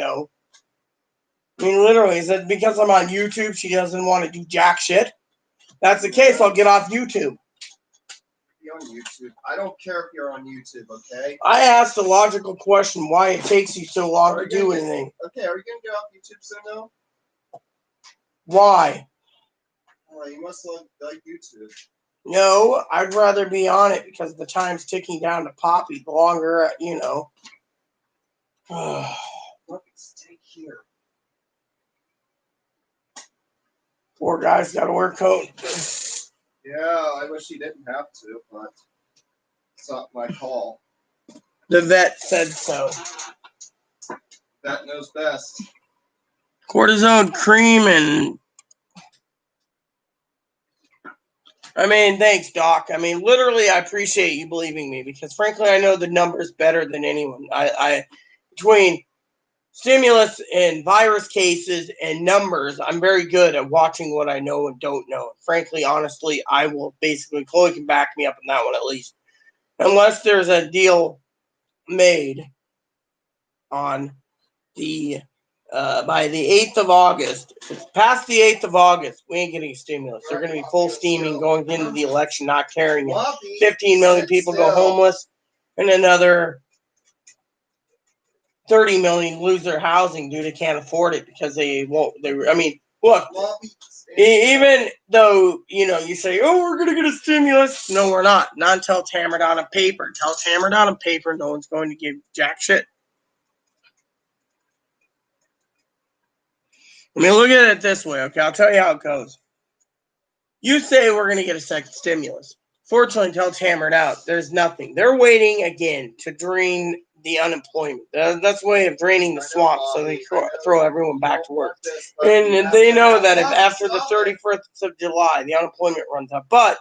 mean, literally, is it because I'm on YouTube? She doesn't want to do jack shit. That's the case. I'll get off YouTube. Be on YouTube. I don't care if you're on YouTube, okay? I asked a logical question: why it takes you so long to do anything? Okay, are you gonna get off YouTube soon though? Why? You must like YouTube. No, I'd rather be on it because the time's ticking down to Poppy. The longer, Look, stay here. Poor guy's got to wear a coat. Yeah, I wish he didn't have to, but it's not my call. The vet said so. That knows best. Cortisone cream and... I mean, thanks, Doc. I mean, literally, I appreciate you believing me because, frankly, I know the numbers better than anyone. Between stimulus and virus cases and numbers, I'm very good at watching what I know and don't know. Frankly, honestly, I will basically, Chloe can back me up on that one at least. Unless there's a deal made on the by the 8th of August. If it's past the 8th of August, we ain't getting a stimulus. They're going to be full steaming going into the election, not caring. 15 million people go homeless, and another 30 million lose their housing due to can't afford it because they won't. I mean, look, even though you say, "Oh, we're going to get a stimulus," no, we're not. Not until it's hammered out on paper. Until it's hammered out on paper, no one's going to give jack shit. I mean, look at it this way, okay? I'll tell you how it goes. You say we're going to get a second stimulus. Fortunately, until it's hammered out, there's nothing. They're waiting again to drain the unemployment. That's a way of draining the swamp so they throw everyone back to work. And they know that if after the 31st of July, the unemployment runs up. But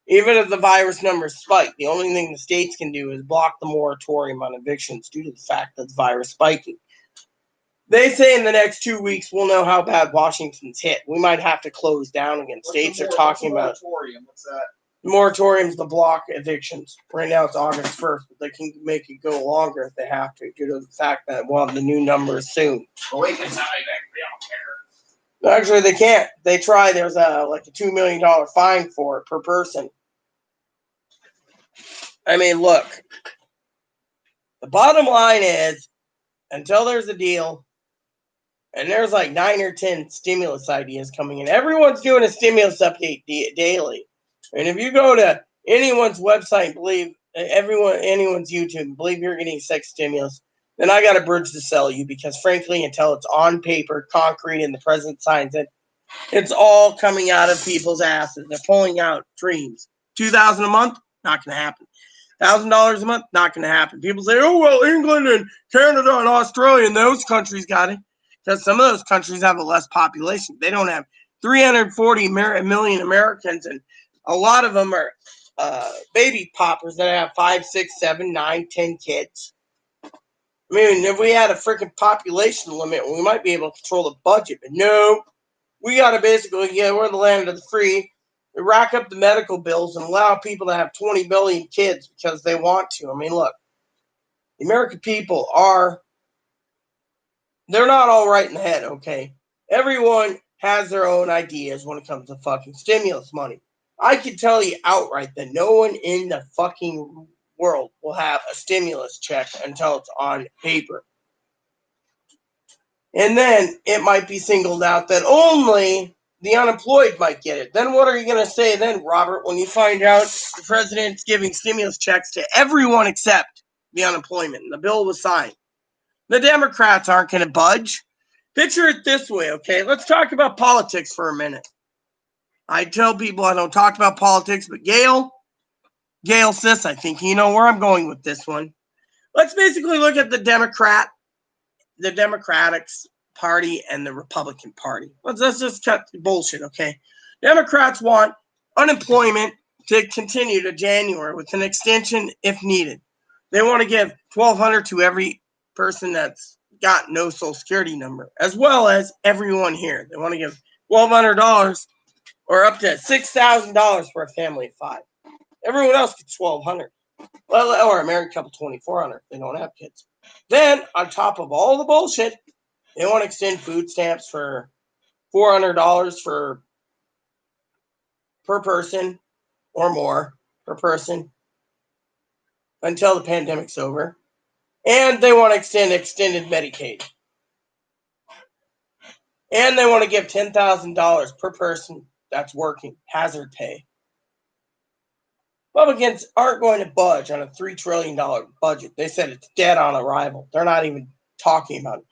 even if the virus numbers spike, the only thing the states can do is block the moratorium on evictions due to the fact that the virus spiking. They say in the next 2 weeks we'll know how bad Washington's hit. We might have to close down again. States are talking about moratorium. What's that? Moratorium's the block evictions. Right now it's August 1st, but they can make it go longer if they have to due to the fact that we'll have the new numbers soon. Well, we can tell you that we don't care. Actually, they can't. They try. There's a $2 million fine for it per person. I mean, look. The bottom line is, until there's a deal, and there's 9 or 10 stimulus ideas coming in. Everyone's doing a stimulus update daily. And if you go to anyone's website and believe anyone's YouTube and believe you're getting sex stimulus, then I got a bridge to sell you because, frankly, until it's on paper, concrete, and the president signs it, it's all coming out of people's asses. They're pulling out dreams. $2,000 a month? Not going to happen. $1,000 a month? Not going to happen. People say, oh, well, England and Canada and Australia and those countries got it. Because some of those countries have a less population. They don't have 340 million Americans and A lot of them are baby poppers that have 5, 6, 7, 9, 10 kids. I mean, if we had a freaking population limit, we might be able to control the budget. But no, we got to basically, we're the land of the free. We rack up the medical bills and allow people to have 20 million kids because they want to. I mean, look, the American people they're not all right in the head, okay? Everyone has their own ideas when it comes to fucking stimulus money. I can tell you outright that no one in the fucking world will have a stimulus check until it's on paper. And then it might be singled out that only the unemployed might get it. Then what are you going to say then, Robert, when you find out the president's giving stimulus checks to everyone except the unemployment and the bill was signed? The Democrats aren't going to budge. Picture it this way, okay? Let's talk about politics for a minute. I tell people I don't talk about politics, but Gail, sis, I think you know where I'm going with this one. Let's basically look at the Democratic Party and the Republican Party. Let's just cut the bullshit, okay? Democrats want unemployment to continue to January with an extension if needed. They want to give $1,200 to every person that's got no social security number, as well as everyone here. They want to give $1,200 or up to $6,000 for a family of 5. Everyone else gets $1,200. Well, or a married couple $2,400 if they don't have kids. Then, on top of all the bullshit, they want to extend food stamps for $400 per person or more per person until the pandemic's over. And they want to extend extended Medicaid. And they want to give $10,000 per person that's working, hazard pay. Republicans aren't going to budge on a $3 trillion budget. They said it's dead on arrival. They're not even talking about it.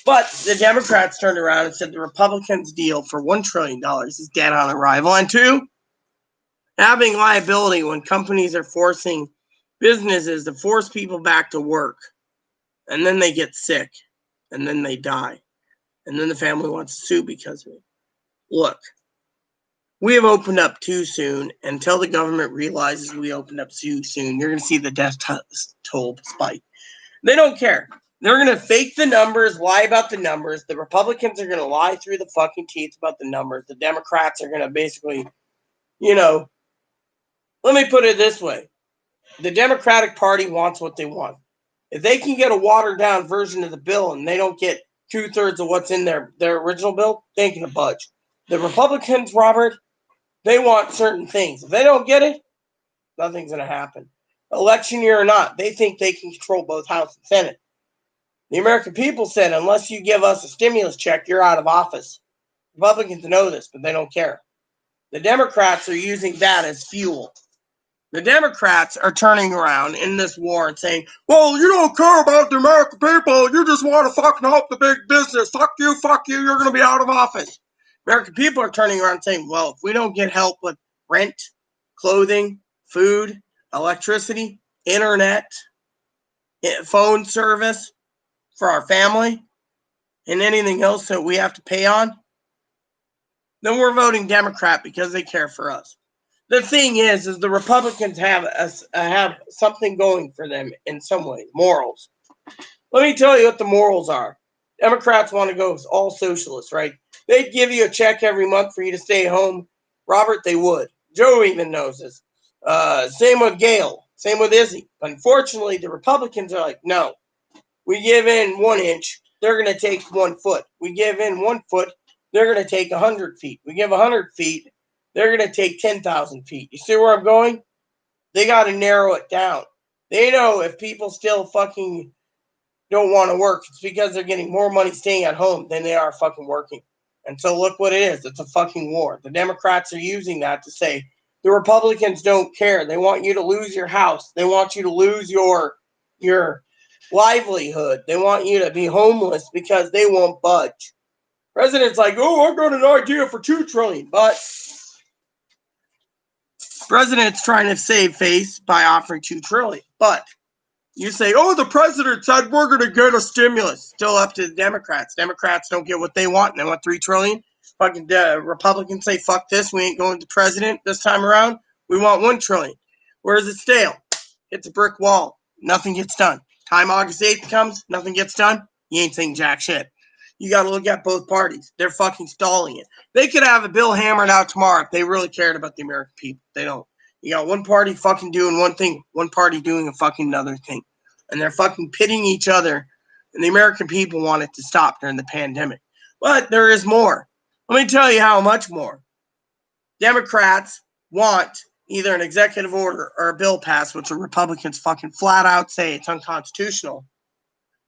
But the Democrats turned around and said the Republicans' deal for $1 trillion is dead on arrival. And 2, having liability when companies are forcing businesses to force people back to work. And then they get sick. And then they die. And then the family wants to sue because of it. Look, we have opened up too soon. Until the government realizes we opened up too soon, you're going to see the death toll spike. They don't care. They're going to fake the numbers, lie about the numbers. The Republicans are going to lie through the fucking teeth about the numbers. The Democrats are going to basically, let me put it this way. The Democratic Party wants what they want. If they can get a watered-down version of the bill and they don't get 2/3 of what's in their original bill, they ain't going to budge. The Republicans, Robert, they want certain things. If they don't get it, nothing's going to happen. Election year or not, they think they can control both House and Senate. The American people said, unless you give us a stimulus check, you're out of office. Republicans know this, but they don't care. The Democrats are using that as fuel. The Democrats are turning around in this war and saying, well, you don't care about the American people. You just want to fucking help the big business. Fuck you, you're going to be out of office. American people are turning around and saying, well, if we don't get help with rent, clothing, food, electricity, internet, phone service for our family, and anything else that we have to pay on, then we're voting Democrat because they care for us. The thing is the Republicans have something going for them in some ways, morals. Let me tell you what the morals are. Democrats want to go all socialist, right? They'd give you a check every month for you to stay home. Robert, they would. Joe even knows this. Same with Gail. Same with Izzy. But unfortunately, the Republicans are like, no. We give in 1 inch, they're going to take 1 foot. We give in 1 foot, they're going to take 100 feet. We give 100 feet, they're going to take 10,000 feet. You see where I'm going? They got to narrow it down. They know if people still fucking don't want to work, it's because they're getting more money staying at home than they are fucking working. And so look what it is. It's a fucking war. The Democrats are using that to say the Republicans don't care. They want you to lose your house. They want you to lose your livelihood. They want you to be homeless because they won't budge. President's like, oh, I've got an idea for $2 trillion, but president's trying to save face by offering $2 trillion. But you say, oh, the president said we're going to get a stimulus. Still up to the Democrats. Democrats don't get what they want. They want $3 trillion. Fucking Republicans say, fuck this, we ain't going to president this time around. We want $1 trillion. Where is it stale? It's a brick wall. Nothing gets done. Time August 8th comes, nothing gets done. You ain't saying jack shit. You got to look at both parties. They're fucking stalling it. They could have a bill hammered out tomorrow if they really cared about the American people. They don't. You got one party fucking doing one thing, one party doing a fucking another thing. And they're fucking pitting each other. And the American people want it to stop during the pandemic. But there is more. Let me tell you how much more. Democrats want either an executive order or a bill passed, which the Republicans fucking flat out say it's unconstitutional.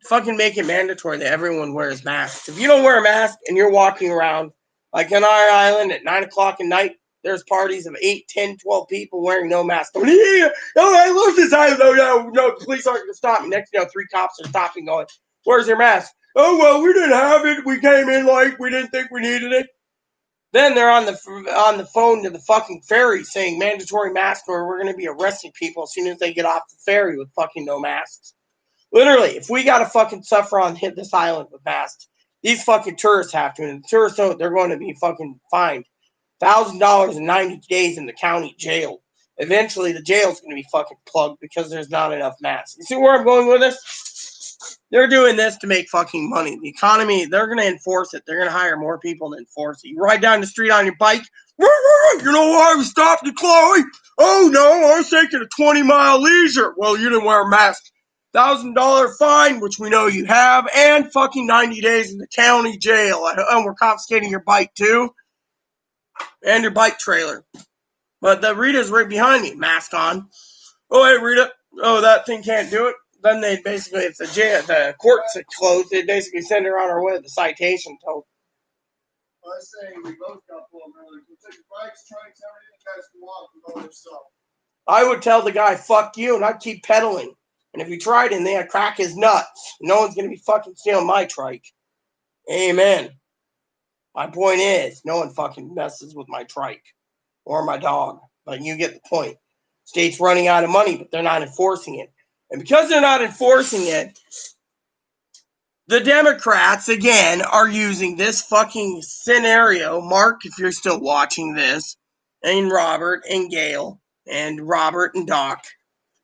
Fucking make it mandatory that everyone wears masks. If you don't wear a mask and you're walking around, like on our island at 9 o'clock at night, there's parties of 8, 10, 12 people wearing no mask. Oh, yeah, I love this island. No, police aren't going to stop me. Next thing you know, 3 cops are stopping going, where's your mask? Oh, well, we didn't have it. We came in like we didn't think we needed it. Then they're on the phone to the fucking ferry saying mandatory mask or we're going to be arresting people as soon as they get off the ferry with fucking no masks. Literally, if we got to fucking suffer on hit this island with masks, these fucking tourists have to. And the tourists don't, they're going to be fucking fined $1,000 in 90 days in the county jail. Eventually, the jail's going to be fucking plugged because there's not enough masks. You see where I'm going with this? They're doing this to make fucking money. The economy, they're going to enforce it. They're going to hire more people to enforce it. You ride down the street on your bike. You know why we stopped you, Chloe? Oh, no, I was taking a 20-mile leisure. Well, you didn't wear a mask. $1,000 fine, which we know you have, and fucking 90 days in the county jail. And we're confiscating your bike, too. And your bike trailer. But the Rita's right behind me, mask on. Oh, hey, Rita. Oh, that thing can't do it. Then they basically, if the courts had closed, they basically send her on her way with the citation. So I say we both got pulled earlier. We took your bikes, trikes, everything. You guys can walk with all yourself. I would tell the guy, fuck you, and I'd keep pedaling. And if he tried anything, I'd crack his nuts. No one's going to be fucking stealing my trike. Amen. My point is, no one fucking messes with my trike or my dog. But you get the point. State's running out of money, but they're not enforcing it. And because they're not enforcing it, the Democrats, again, are using this fucking scenario. Mark, if you're still watching this, and Robert and Gail, and Robert and Doc,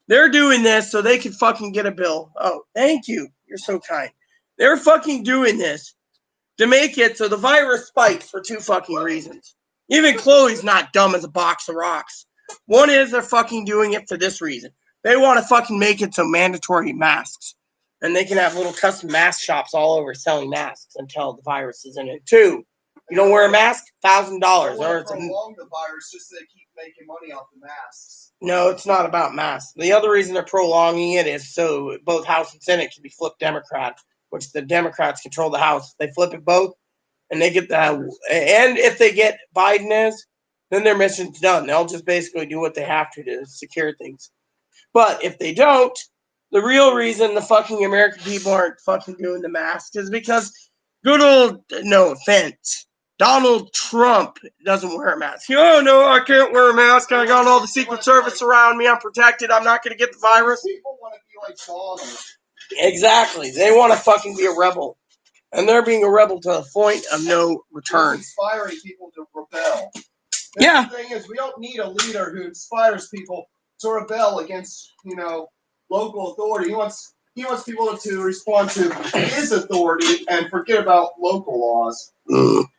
they're doing this so they can fucking get a bill. Oh, thank you. You're so kind. They're fucking doing this to make it so the virus spikes for 2 fucking reasons. Even Chloe's not dumb as a box of rocks. One is they're fucking doing it for this reason. They want to fucking make it so mandatory masks. And they can have little custom mask shops all over selling masks until the virus is in it. 2, you don't wear a mask, $1,000. Or it's prolong the virus just so they keep making money off the masks. No, it's not about masks. The other reason they're prolonging it is so both House and Senate can be flipped Democrat, which the Democrats control the House. They flip it both, and they get that. And if they get Biden as, then their mission's done. They'll just basically do what they have to secure things. But if they don't, the real reason the fucking American people aren't fucking doing the mask is because good old, no offense, Donald Trump doesn't wear a mask. Oh, no, I can't wear a mask. I got all the Secret Service around me. I'm protected. I'm not going to get the virus. People want to be like Donald. Exactly. They want to fucking be a rebel. And they're being a rebel to a point of no return. He's inspiring people to rebel. Yeah. The thing is, we don't need a leader who inspires people to rebel against, local authority. He wants people to respond to his authority and forget about local laws.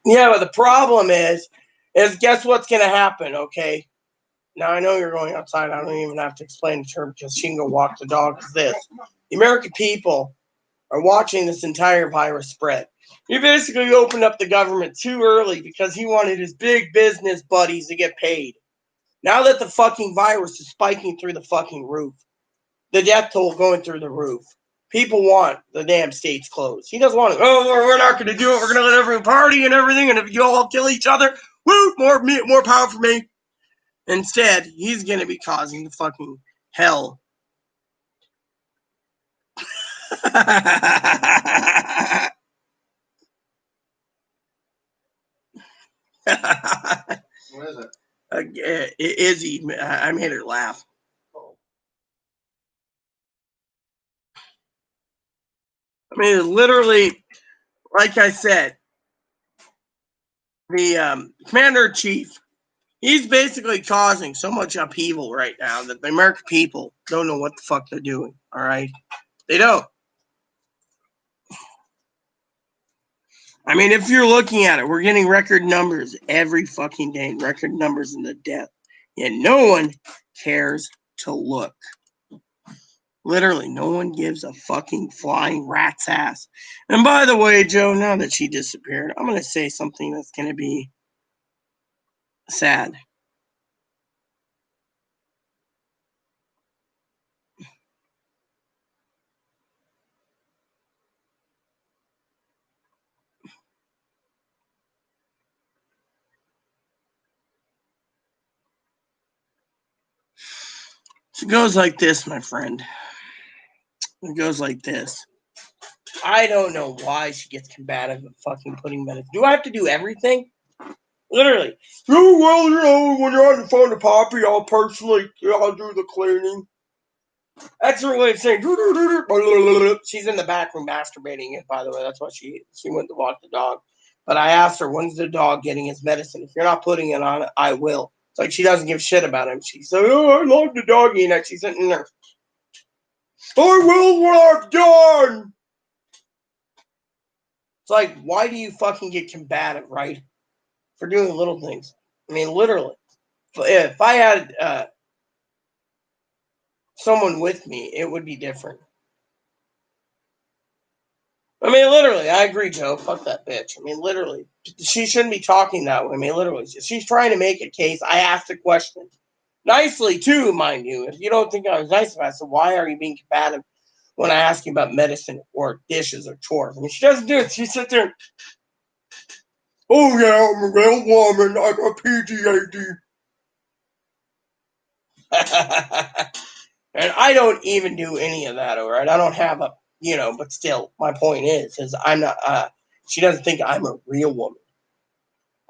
Yeah, but the problem is guess what's going to happen, okay? Now, I know you're going outside. I don't even have to explain it to her because she can go walk the dog. It's this. The American people are watching this entire virus spread. He basically opened up the government too early because he wanted his big business buddies to get paid. Now that the fucking virus is spiking through the fucking roof, the death toll going through the roof, people want the damn states closed. He doesn't want to, we're not going to do it. We're going to let everyone party and everything. And if you all kill each other, woo, more power for me. Instead, he's going to be causing the fucking hell. What is it? Izzy, I made her laugh. I mean, literally, like I said, commander-in-chief, he's basically causing so much upheaval right now that the American people don't know what the fuck they're doing, all right? They don't. I mean, if you're looking at it, we're getting record numbers every fucking day, record numbers in the death. Yet no one cares to look. Literally, no one gives a fucking flying rat's ass. And by the way, Joe, now that she disappeared, I'm going to say something that's going to be sad. It goes like this, my friend. It goes like this. I don't know why she gets combative at fucking putting medicine. Do I have to do everything? Literally. Oh, well, you know, when you're on the phone to Poppy, I'll do the cleaning. That's her way of saying, she's in the back room masturbating, by the way. That's why she went to walk the dog. But I asked her, when's the dog getting his medicine? If you're not putting it on it, I will. It's like she doesn't give a shit about him. She said, oh, I love the doggy. And she's sitting there. I will when I'm done. It's like, why do you fucking get combative, right? For doing little things. I mean, literally. If I had someone with me, it would be different. I mean, literally, I agree, Joe. Fuck that bitch. I mean, literally, she shouldn't be talking that way. I mean, literally, she's trying to make a case. I asked a question. Nicely, too, mind you. If you don't think I was nice about it, so why are you being combative when I ask you about medicine or dishes or chores? I mean, she doesn't do it. She sits there. Oh, yeah, I'm a real woman. I got PTSD. And I don't even do any of that, all right? I don't have a, but still, my point is I'm not, she doesn't think I'm a real woman.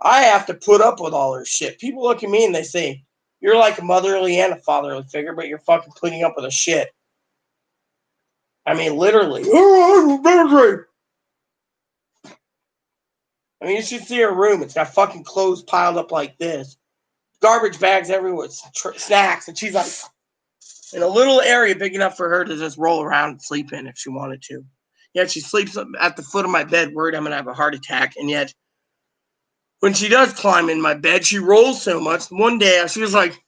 I have to put up with all her shit. People look at me and they say, you're like a motherly and a fatherly figure, but you're fucking putting up with a shit. I mean, literally. I mean, you should see her room. It's got fucking clothes piled up like this. Garbage bags everywhere, snacks, and she's like in a little area big enough for her to just roll around and sleep in if she wanted to. Yet she sleeps at the foot of my bed, worried I'm going to have a heart attack. And yet, when she does climb in my bed, she rolls so much. One day, she was like,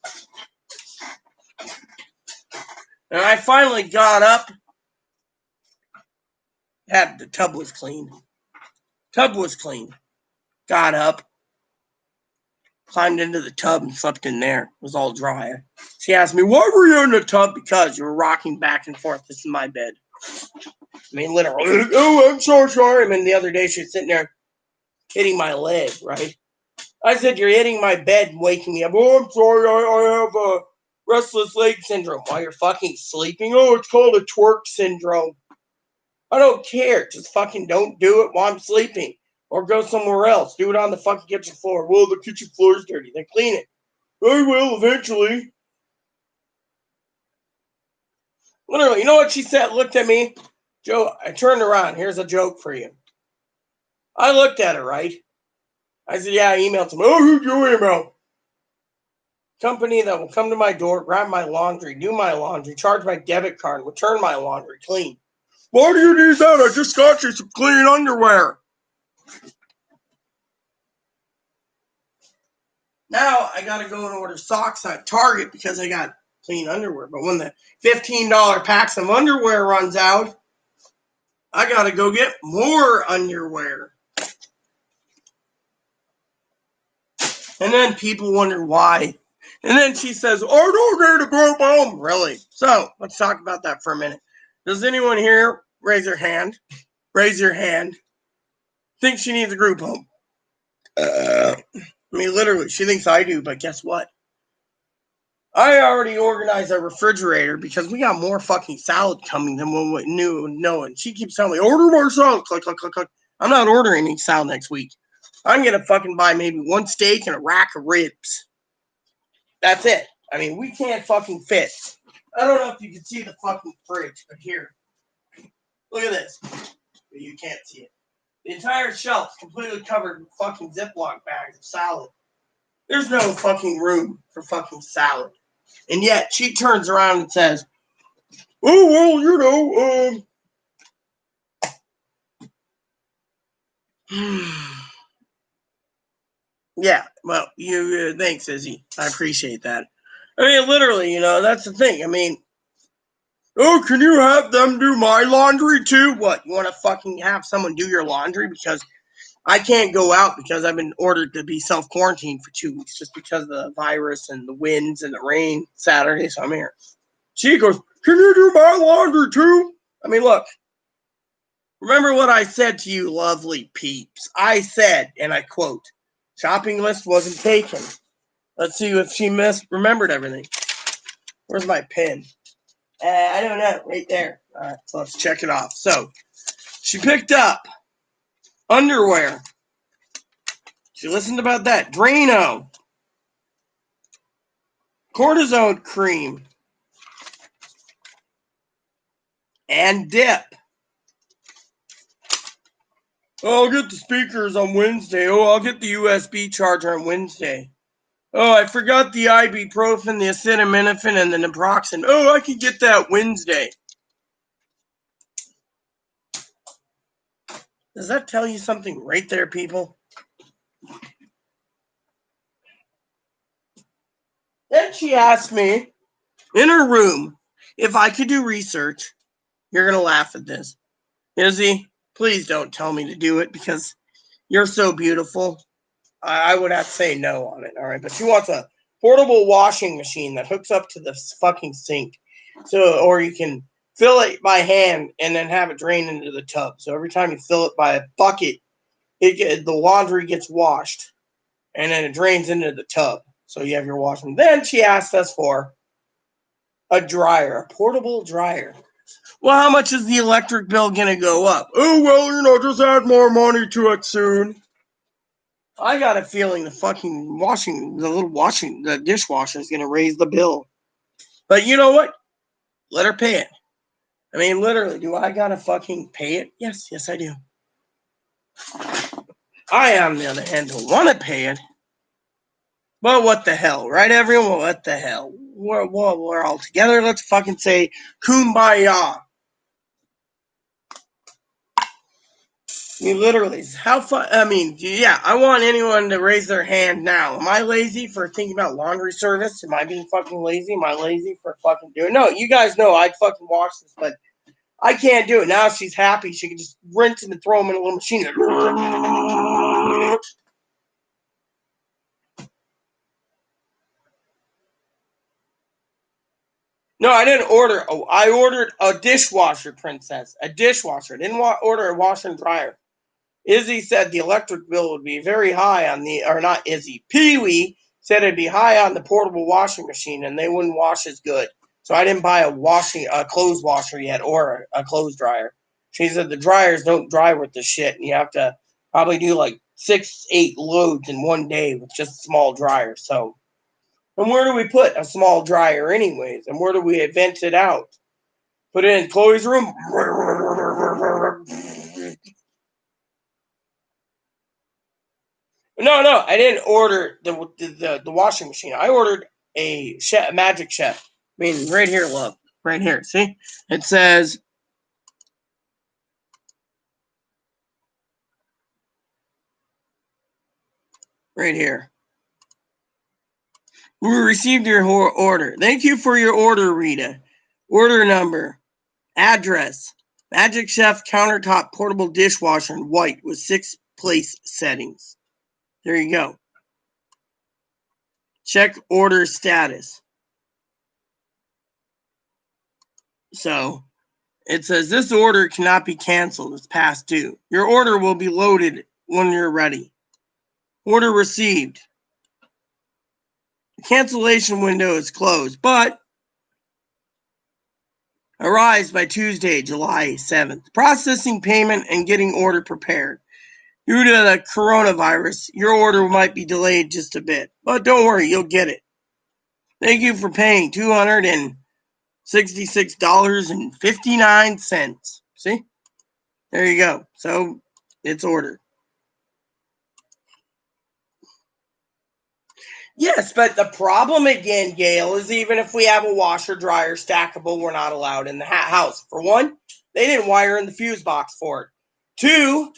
and I finally got up. The tub was clean. Got up. Climbed into the tub and slept in there. It was all dry. She asked me, why were you in the tub? Because you were rocking back and forth. This is my bed. I mean, literally. Oh, I'm so sorry. I mean, the other day she was sitting there hitting my leg, right? I said, you're hitting my bed and waking me up. Oh, I'm sorry. I have a restless leg syndrome while you're fucking sleeping. Oh, it's called a twerk syndrome. I don't care. Just fucking don't do it while I'm sleeping. Or go somewhere else. Do it on the fucking kitchen floor. Well, the kitchen floor is dirty. Then clean it. I will eventually. Literally, you know what she said? Looked at me. Joe, I turned around. Here's a joke for you. I looked at her, right? I said, yeah, I emailed them. Oh, who'd you email? Company that will come to my door, grab my laundry, do my laundry, charge my debit card, return my laundry clean. Why do you need that? I just got you some clean underwear. Now I got to go and order socks at Target because I got clean underwear. But when the $15 packs of underwear runs out, I got to go get more underwear. And then people wonder why. And then she says, I don't need a group home. Really? So let's talk about that for a minute. Does anyone here raise their hand? Raise your hand. Think she needs a group home? I mean, literally, she thinks I do, but guess what? I already organized a refrigerator because we got more fucking salad coming than what we knew. And she keeps telling me, order more salad. Click, click, click, click. I'm not ordering any salad next week. I'm going to fucking buy maybe one steak and a rack of ribs. That's it. I mean, we can't fucking fit. I don't know if you can see the fucking fridge, but here. Look at this. You can't see it. The entire shelf completely covered with fucking Ziploc bags of salad. There's no fucking room for fucking salad. And yet she turns around and says, oh, well, yeah, well, thanks, Izzy. I appreciate that. I mean, literally, that's the thing. I mean, oh, can you have them do my laundry too? What, you want to fucking have someone do your laundry? Because I can't go out because I've been ordered to be self-quarantined for 2 weeks just because of the virus and the winds and the rain Saturday, so I'm here. She goes, can you do my laundry too? I mean, look, remember what I said to you, lovely peeps. I said, and I quote, shopping list wasn't taken. Let's see if she remembered everything. Where's my pen? I don't know. Right there. All right, so let's check it off. So, she picked up underwear. She listened about that. Drano. Cortisone cream. And dip. Oh, I'll get the speakers on Wednesday. Oh, I'll get the USB charger on Wednesday. Oh, I forgot the ibuprofen, the acetaminophen, and the naproxen. Oh, I can get that Wednesday. Does that tell you something right there, people? Then she asked me in her room if I could do research. You're going to laugh at this. Izzy, please don't tell me to do it because you're so beautiful. I would have to say no on it, all right? But she wants a portable washing machine that hooks up to the fucking sink. Or you can fill it by hand and then have it drain into the tub. So every time you fill it by a bucket, the laundry gets washed and then it drains into the tub. So you have your washing. Then she asked us for a dryer, a portable dryer. Well, how much is the electric bill going to go up? Oh, well, just add more money to it soon. I got a feeling the fucking the dishwasher is going to raise the bill. But you know what? Let her pay it. I mean, literally, do I got to fucking pay it? Yes, I do. I, on the other hand, don't want to pay it. But what the hell, right, everyone? What the hell? We're all together. Let's fucking say kumbaya. I mean, literally, how fun? I mean, yeah, I want anyone to raise their hand now. Am I lazy for thinking about laundry service? Am I being fucking lazy? Am I lazy for fucking doing it? No, you guys know I'd fucking wash this, but I can't do it. Now she's happy. She can just rinse them and throw them in a little machine. No, I didn't order. Oh, I ordered a dishwasher, princess. A dishwasher. I didn't order a washer and dryer. Izzy said the electric bill would be very high on not Izzy. Pee-wee said it'd be high on the portable washing machine and they wouldn't wash as good. So I didn't buy a clothes washer yet or a clothes dryer. She said the dryers don't dry with the shit and you have to probably do like 6-8 loads in one day with just a small dryer. So, and where do we put a small dryer anyways? And where do we vent it out? Put it in Chloe's room? No, I didn't order the washing machine. I ordered a Magic Chef. I mean, right here, love. Right here. See? It says, right here. We received your order. Thank you for your order, Rita. Order number. Address. Magic Chef countertop portable dishwasher in white with 6 place settings. There you go. Check order status. So, it says this order cannot be canceled. It's past due. Your order will be loaded when you're ready. Order received. The cancellation window is closed, but arrives by Tuesday, July 7th. Processing payment and getting order prepared. Due to the coronavirus, your order might be delayed just a bit, but don't worry, you'll get it. Thank you for paying $266.59. See? There you go. So, It's ordered. Yes, but the problem again, Gail, is even if we have a washer, dryer, stackable, we're not allowed in the house. For one, they didn't wire in the fuse box for it. Two,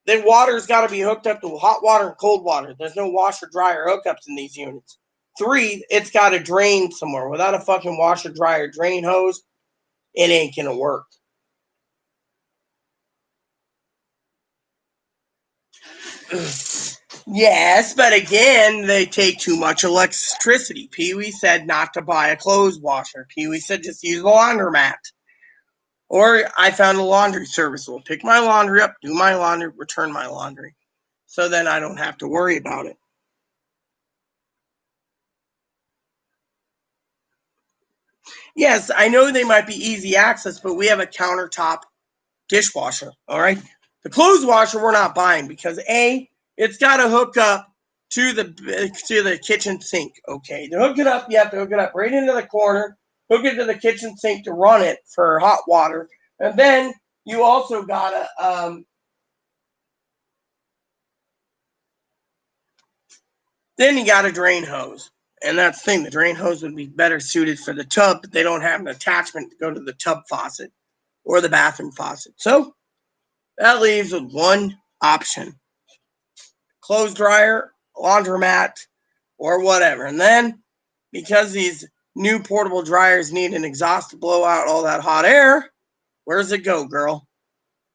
then water's got to be hooked up to hot water and cold water. There's no washer, dryer hookups in these units. Three, it's got to drain somewhere. Without a fucking washer, dryer, drain hose, it ain't going to work. Yes, but again, they take too much electricity. Pee-wee said not to buy a clothes washer. Pee-wee said just use a laundromat. Or I found a laundry service. Will pick my laundry up, do my laundry, return my laundry. So then I don't have to worry about it. Yes, I know they might be easy access, but we have a countertop dishwasher, all right? The clothes washer we're not buying because A, it's got to hook up to the kitchen sink, okay? To hook it up, you have to hook it up right into the corner, hook it to the kitchen sink to run it for hot water, and then you also got to then you got a drain hose. And that's the thing, the drain hose would be better suited for the tub, but they don't have an attachment to go to the tub faucet or the bathroom faucet. So that leaves with one option. Clothes dryer, laundromat, or whatever. And then, because these new portable dryers need an exhaust to blow out all that hot air, where's it go, girl?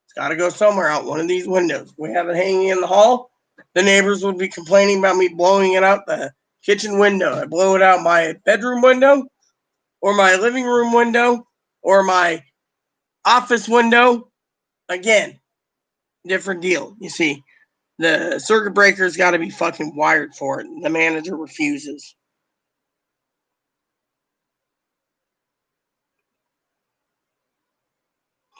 It's got to go somewhere out one of these windows. We have it hanging in the hall. The neighbors would be complaining about me blowing it out the kitchen window. I blow it out my bedroom window, or my living room window, or my office window. Again, different deal. You see, the circuit breaker's got to be fucking wired for it. The manager refuses.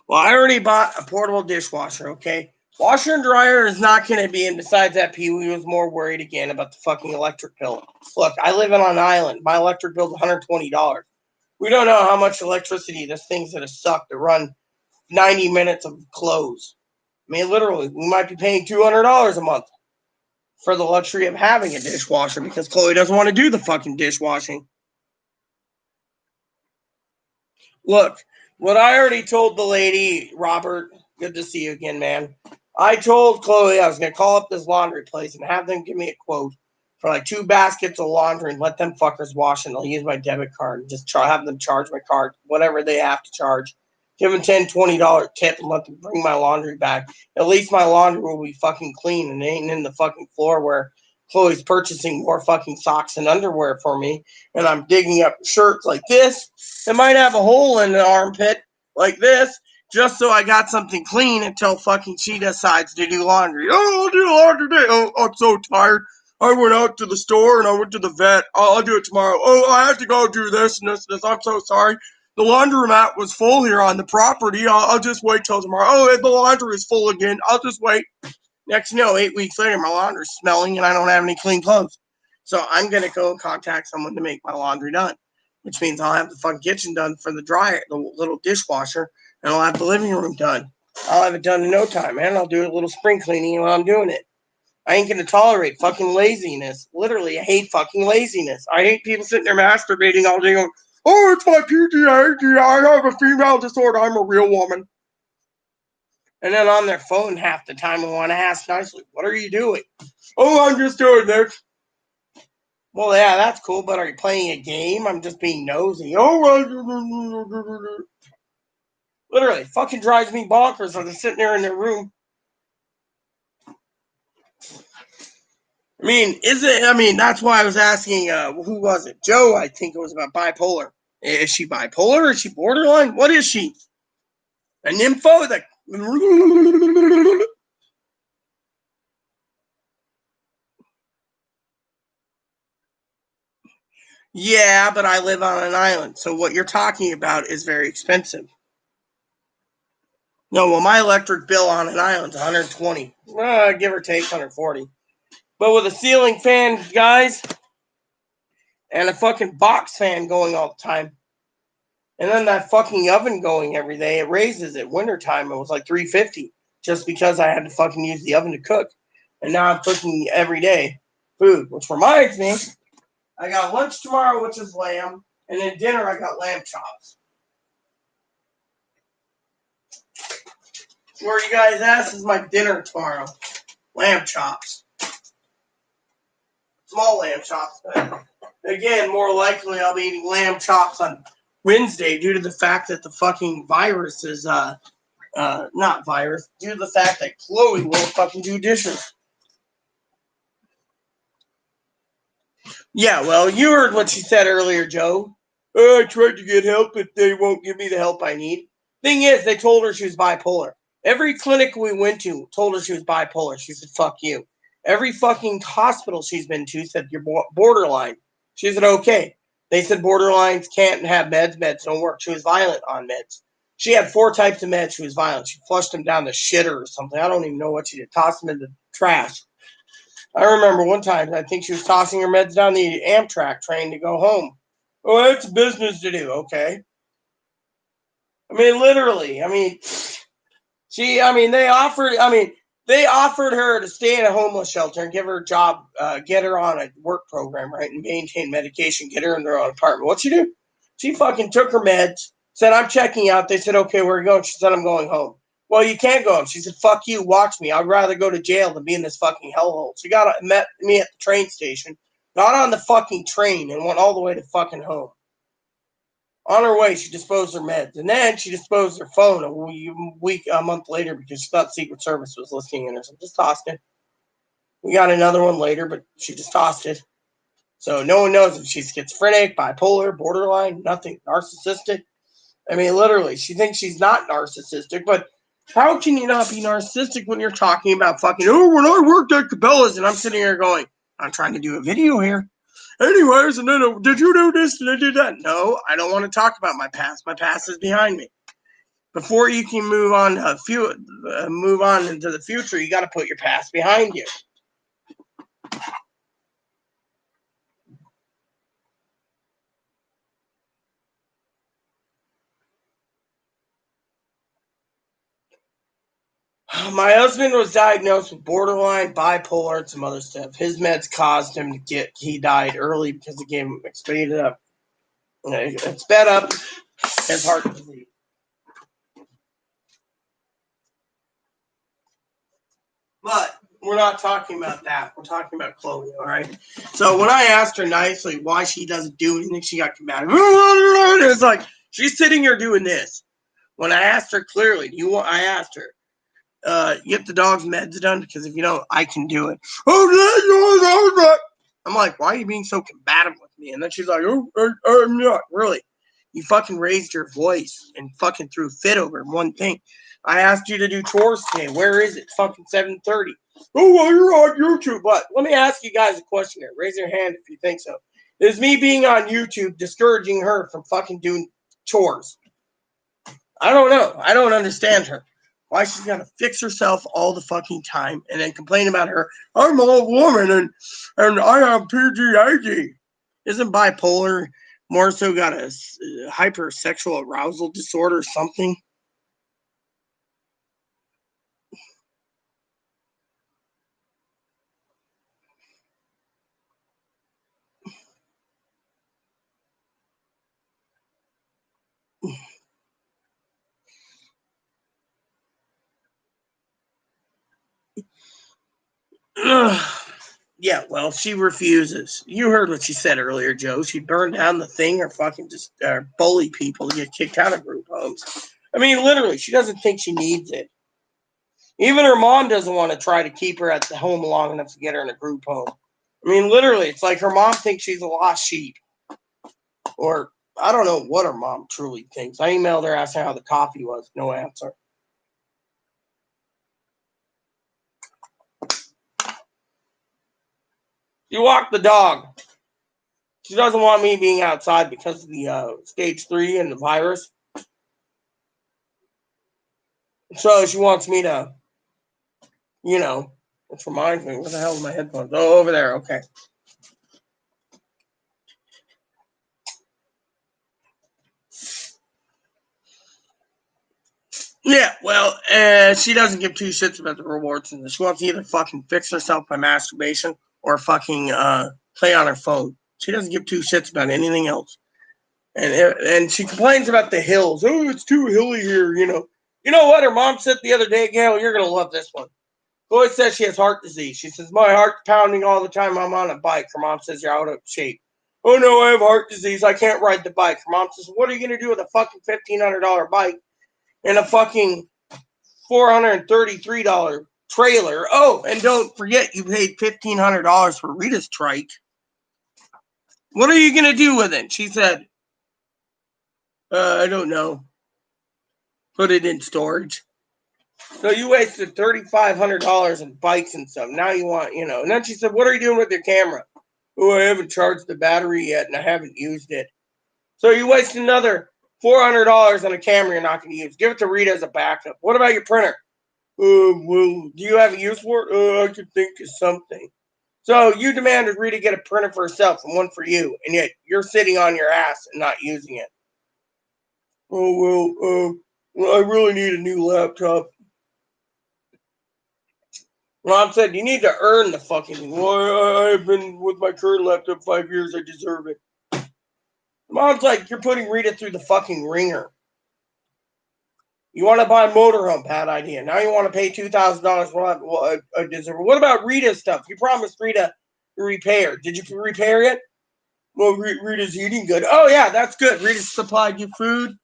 Well, I already bought a portable dishwasher, okay? Washer and dryer is not going to be, and besides that, Pee-wee was more worried again about the fucking electric bill. Look, I live on an island. My electric bill's $120. We don't know how much electricity this thing's going to suck to run 90 minutes of clothes. I mean, literally, we might be paying $200 a month for the luxury of having a dishwasher because Chloe doesn't want to do the fucking dishwashing. Look, what I already told the lady, Robert, good to see you again, man. I told Chloe I was going to call up this laundry place and have them give me a quote for like 2 baskets of laundry and let them fuckers wash, and I'll use my debit card and just have them charge my card, whatever they have to charge. Give them $10, $20 tip and let them bring my laundry back. At least my laundry will be fucking clean and ain't in the fucking floor where Chloe's purchasing more fucking socks and underwear for me, and I'm digging up shirts like this. It might have a hole in the armpit like this, just so I got something clean until fucking she decides to do laundry. Oh, I'll do laundry today. Oh, I'm so tired. I went out to the store and I went to the vet. I'll do it tomorrow. Oh, I have to go do this and this and this. I'm so sorry. The laundromat was full here on the property. I'll just wait till tomorrow. Oh, the laundry is full again. I'll just wait. Next, 8 weeks later, my laundry's smelling and I don't have any clean clothes. So I'm going to go contact someone to make my laundry done, which means I'll have the fucking kitchen done for the dryer, the little dishwasher, and I'll have the living room done. I'll have it done in no time, man. I'll do a little spring cleaning while I'm doing it. I ain't going to tolerate fucking laziness. Literally, I hate fucking laziness. I hate people sitting there masturbating all day going, oh, it's my PTSD. I have a female disorder. I'm a real woman. And then on their phone half the time I want to ask nicely, what are you doing? Oh, I'm just doing this. Well, yeah, that's cool, but are you playing a game? I'm just being nosy. Oh, literally, fucking drives me bonkers. I'm just sitting there in their room. That's why I was asking, who was it? Joe, I think it was about bipolar. Is she bipolar? Is she borderline? What is she? A nympho? Yeah, but I live on an island, so what you're talking about is very expensive. No, well, my electric bill on an island's 120, give or take 140. But with a ceiling fan, guys, and a fucking box fan going all the time, and then that fucking oven going every day, it raises it. Wintertime, it was like $350. just because I had to fucking use the oven to cook. And now I'm cooking every day food, which reminds me, I got lunch tomorrow, which is lamb, and then dinner I got lamb chops. Where you guys ask is my dinner tomorrow. Lamb chops. Small lamb chops, but again, more likely I'll be eating lamb chops on Wednesday due to the fact that the fucking virus is, not virus, due to the fact that Chloe won't fucking do dishes. Yeah, well, you heard what she said earlier, Joe. I tried to get help, but they won't give me the help I need. Thing is, they told her she was bipolar. Every clinic we went to told her she was bipolar. She said, fuck you. Every fucking hospital she's been to said, you're borderline. She said, okay. They said borderlines can't have meds. Meds don't work. She was violent on meds. She had 4 types of meds. She was violent. She flushed them down the shitter or something. I don't even know what she did. Tossed them in the trash. I remember one time, I think she was tossing her meds down the Amtrak train to go home. Oh, that's business to do. Okay. I mean, literally. They offered her to stay in a homeless shelter and give her a job, get her on a work program, right, and maintain medication, get her in her own apartment. What'd she do? She fucking took her meds, said, I'm checking out. They said, okay, where are you going? She said, I'm going home. Well, you can't go home. She said, fuck you, watch me. I'd rather go to jail than be in this fucking hellhole. She met me at the train station, got on the fucking train, and went all the way to fucking home. On her way, she disposed her meds, and then she disposed her phone a month later because she thought Secret Service was listening in her. So just tossed it. We got another one later, but she just tossed it. So no one knows if she's schizophrenic, bipolar, borderline, nothing, narcissistic. I mean, literally, she thinks she's not narcissistic, but how can you not be narcissistic when you're talking about fucking, oh, when I worked at Cabela's, and I'm sitting here going, I'm trying to do a video here. Anyways, and then did you do this and I did that? No, I don't want to talk about my past. My past is behind me. Before you can move on into the future, you got to put your past behind you. My husband was diagnosed with borderline, bipolar, and some other stuff. His meds caused him he died early because it gave him sped up. It sped up his heart disease. But we're not talking about that. We're talking about Chloe, all right? So when I asked her nicely why she doesn't do anything, she got combative. It's like, she's sitting here doing this. When I asked her clearly, I asked her, get the dog's meds done? Because if you don't, I can do it. I'm like, why are you being so combative with me? And then she's like, oh, I'm not. Really? You fucking raised your voice and fucking threw a fit over one thing. I asked you to do chores today. Where is it? Fucking 7:30. Oh, well, you're on YouTube. But let me ask you guys a question here. Raise your hand if you think so. Is me being on YouTube discouraging her from fucking doing chores? I don't know. I don't understand her. Why she's got to fix herself all the fucking time and then complain about her, I'm a woman and I have PTSD. Isn't bipolar more so got a hypersexual arousal disorder or something? Yeah, well, she refuses. You heard what she said earlier, Joe. She'd burn down the thing or fucking just bully people to get kicked out of group homes. I mean, literally, she doesn't think she needs it. Even her mom doesn't want to try to keep her at the home long enough to get her in a group home. I mean, literally, it's like her mom thinks she's a lost sheep. Or I don't know what her mom truly thinks. I emailed her asking how the coffee was. No answer. She walked the dog. She doesn't want me being outside because of the stage 3 and the virus. So she wants me to, which reminds me, where the hell is my headphones? Oh, over there. Okay. Yeah, well, And she doesn't give two shits about the rewards. And she wants to either fucking fix herself by masturbation or fucking play on her phone. She doesn't give two shits about anything else. And she complains about the hills. Oh, it's too hilly here, you know. You know what? Her mom said the other day, Gail, you're going to love this one. Chloe says she has heart disease. She says, my heart's pounding all the time. I'm on a bike. Her mom says, you're out of shape. Oh, no, I have heart disease. I can't ride the bike. Her mom says, what are you going to do with a fucking $1,500 bike and a fucking $433 trailer? Oh, and don't forget you paid $1,500 for Rita's trike. What are you going to do with it? She said, I don't know. Put it in storage. So you wasted $3,500 on bikes and stuff. Now you want, you know. And then she said, what are you doing with your camera? Oh, I haven't charged the battery yet and I haven't used it. So you wasted another $400 on a camera you're not going to use. Give it to Rita as a backup. What about your printer? Well, do you have a use for it? I could think of something. So you demanded Rita get a printer for herself and one for you, and yet you're sitting on your ass and not using it. Oh, well, I really need a new laptop. Mom said, you need to earn the fucking... Well, I've been with my current laptop 5 years. I deserve it. Mom's like, you're putting Rita through the fucking ringer. You want to buy a motorhome, bad idea. Now you want to pay $2,000 for I deserve it. What about Rita's stuff? You promised Rita repair. Did you repair it? Well, Rita's eating good. Oh, yeah, that's good. Rita supplied you food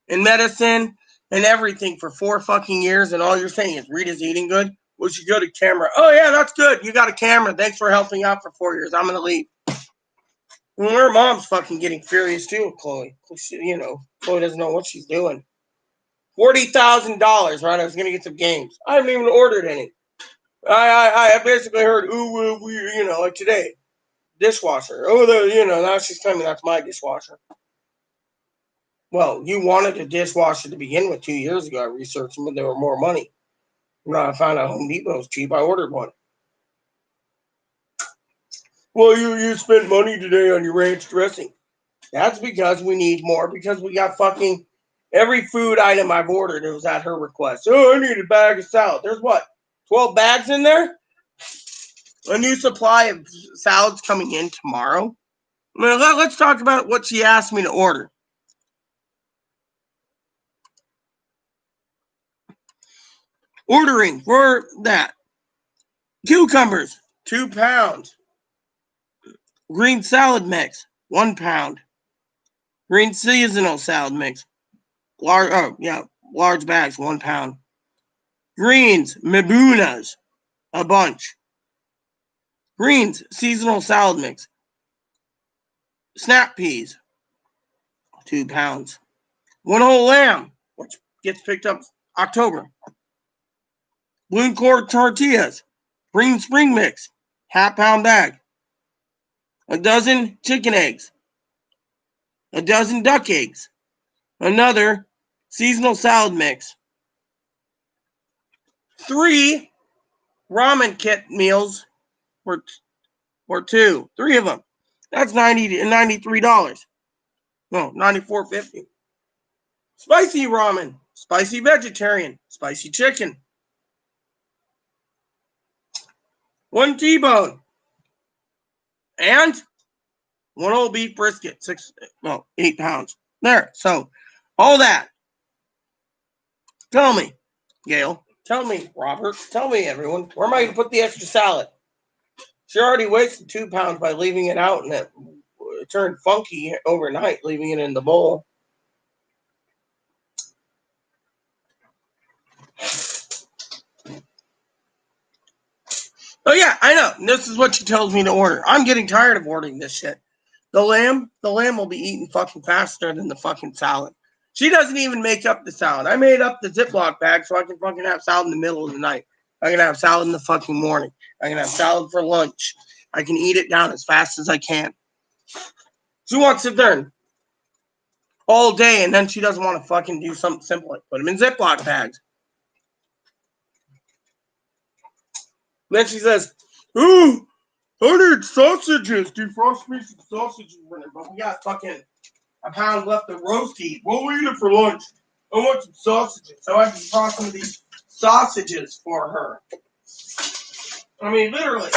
and medicine and everything for 4 fucking years, and all you're saying is Rita's eating good? Well, she got a camera. Oh, yeah, that's good. You got a camera. Thanks for helping out for 4 years. I'm going to leave. And her mom's fucking getting furious, too, Chloe. You know, Chloe doesn't know what she's doing. $40,000, right? I was going to get some games. I haven't even ordered any. I basically heard, ooh, you know, like today. Dishwasher. Oh, you know, now she's telling me that's my dishwasher. Well, you wanted a dishwasher to begin with 2 years ago. I researched them, but there were more money. You know, I found out Home Depot was cheap. I ordered one. Well, you spent money today on your ranch dressing. That's because we need more, because we got fucking every food item I've ordered. It was at her request. Oh, I need a bag of salad. There's what, 12 bags in there? A new supply of salads coming in tomorrow. Well, let's talk about what she asked me to order. Ordering for that. Cucumbers, 2 pounds. Green salad mix, 1 pound. Green seasonal salad mix, large bags, 1 pound. Greens, Mibunas, a bunch. Greens, seasonal salad mix. Snap peas, 2 pounds. 1 whole lamb, which gets picked up October. Blue corn tortillas, green spring mix, half-pound bag. A dozen chicken eggs. A dozen duck eggs. Another seasonal salad mix. 3 ramen kit meals or 2. 3 of them. That's $93. No, $94.50. Spicy ramen, spicy vegetarian, spicy chicken. 1 T-bone. And 1 whole beef brisket, 8 pounds. There. So, all that. Tell me, Gail. Tell me, Robert. Tell me, everyone. Where am I going to put the extra salad? She already wasted 2 pounds by leaving it out, and it turned funky overnight, leaving it in the bowl. Oh, yeah, I know. This is what she tells me to order. I'm getting tired of ordering this shit. The lamb will be eaten fucking faster than the fucking salad. She doesn't even make up the salad. I made up the Ziploc bag so I can fucking have salad in the middle of the night. I can have salad in the fucking morning. I can have salad for lunch. I can eat it down as fast as I can. She wants to learn all day, and then she doesn't want to fucking do something simple like put them in Ziploc bags. Then she says, ooh, I need sausages. Defrost me some sausages in it. But we got fucking a pound left of roast to eat. We'll eat it for lunch. I want some sausages. So I can toss some of these sausages for her. I mean, literally.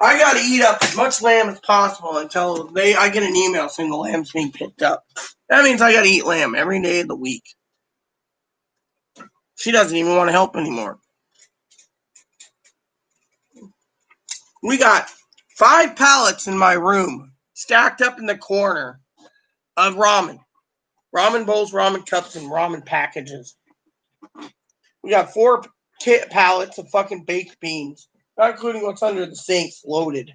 I got to eat up as much lamb as possible until I get an email saying the lamb's being picked up. That means I got to eat lamb every day of the week. She doesn't even want to help anymore. We got 5 pallets in my room stacked up in the corner of ramen. Ramen bowls, ramen cups, and ramen packages. We got 4 pallets of fucking baked beans, not including what's under the sinks, loaded.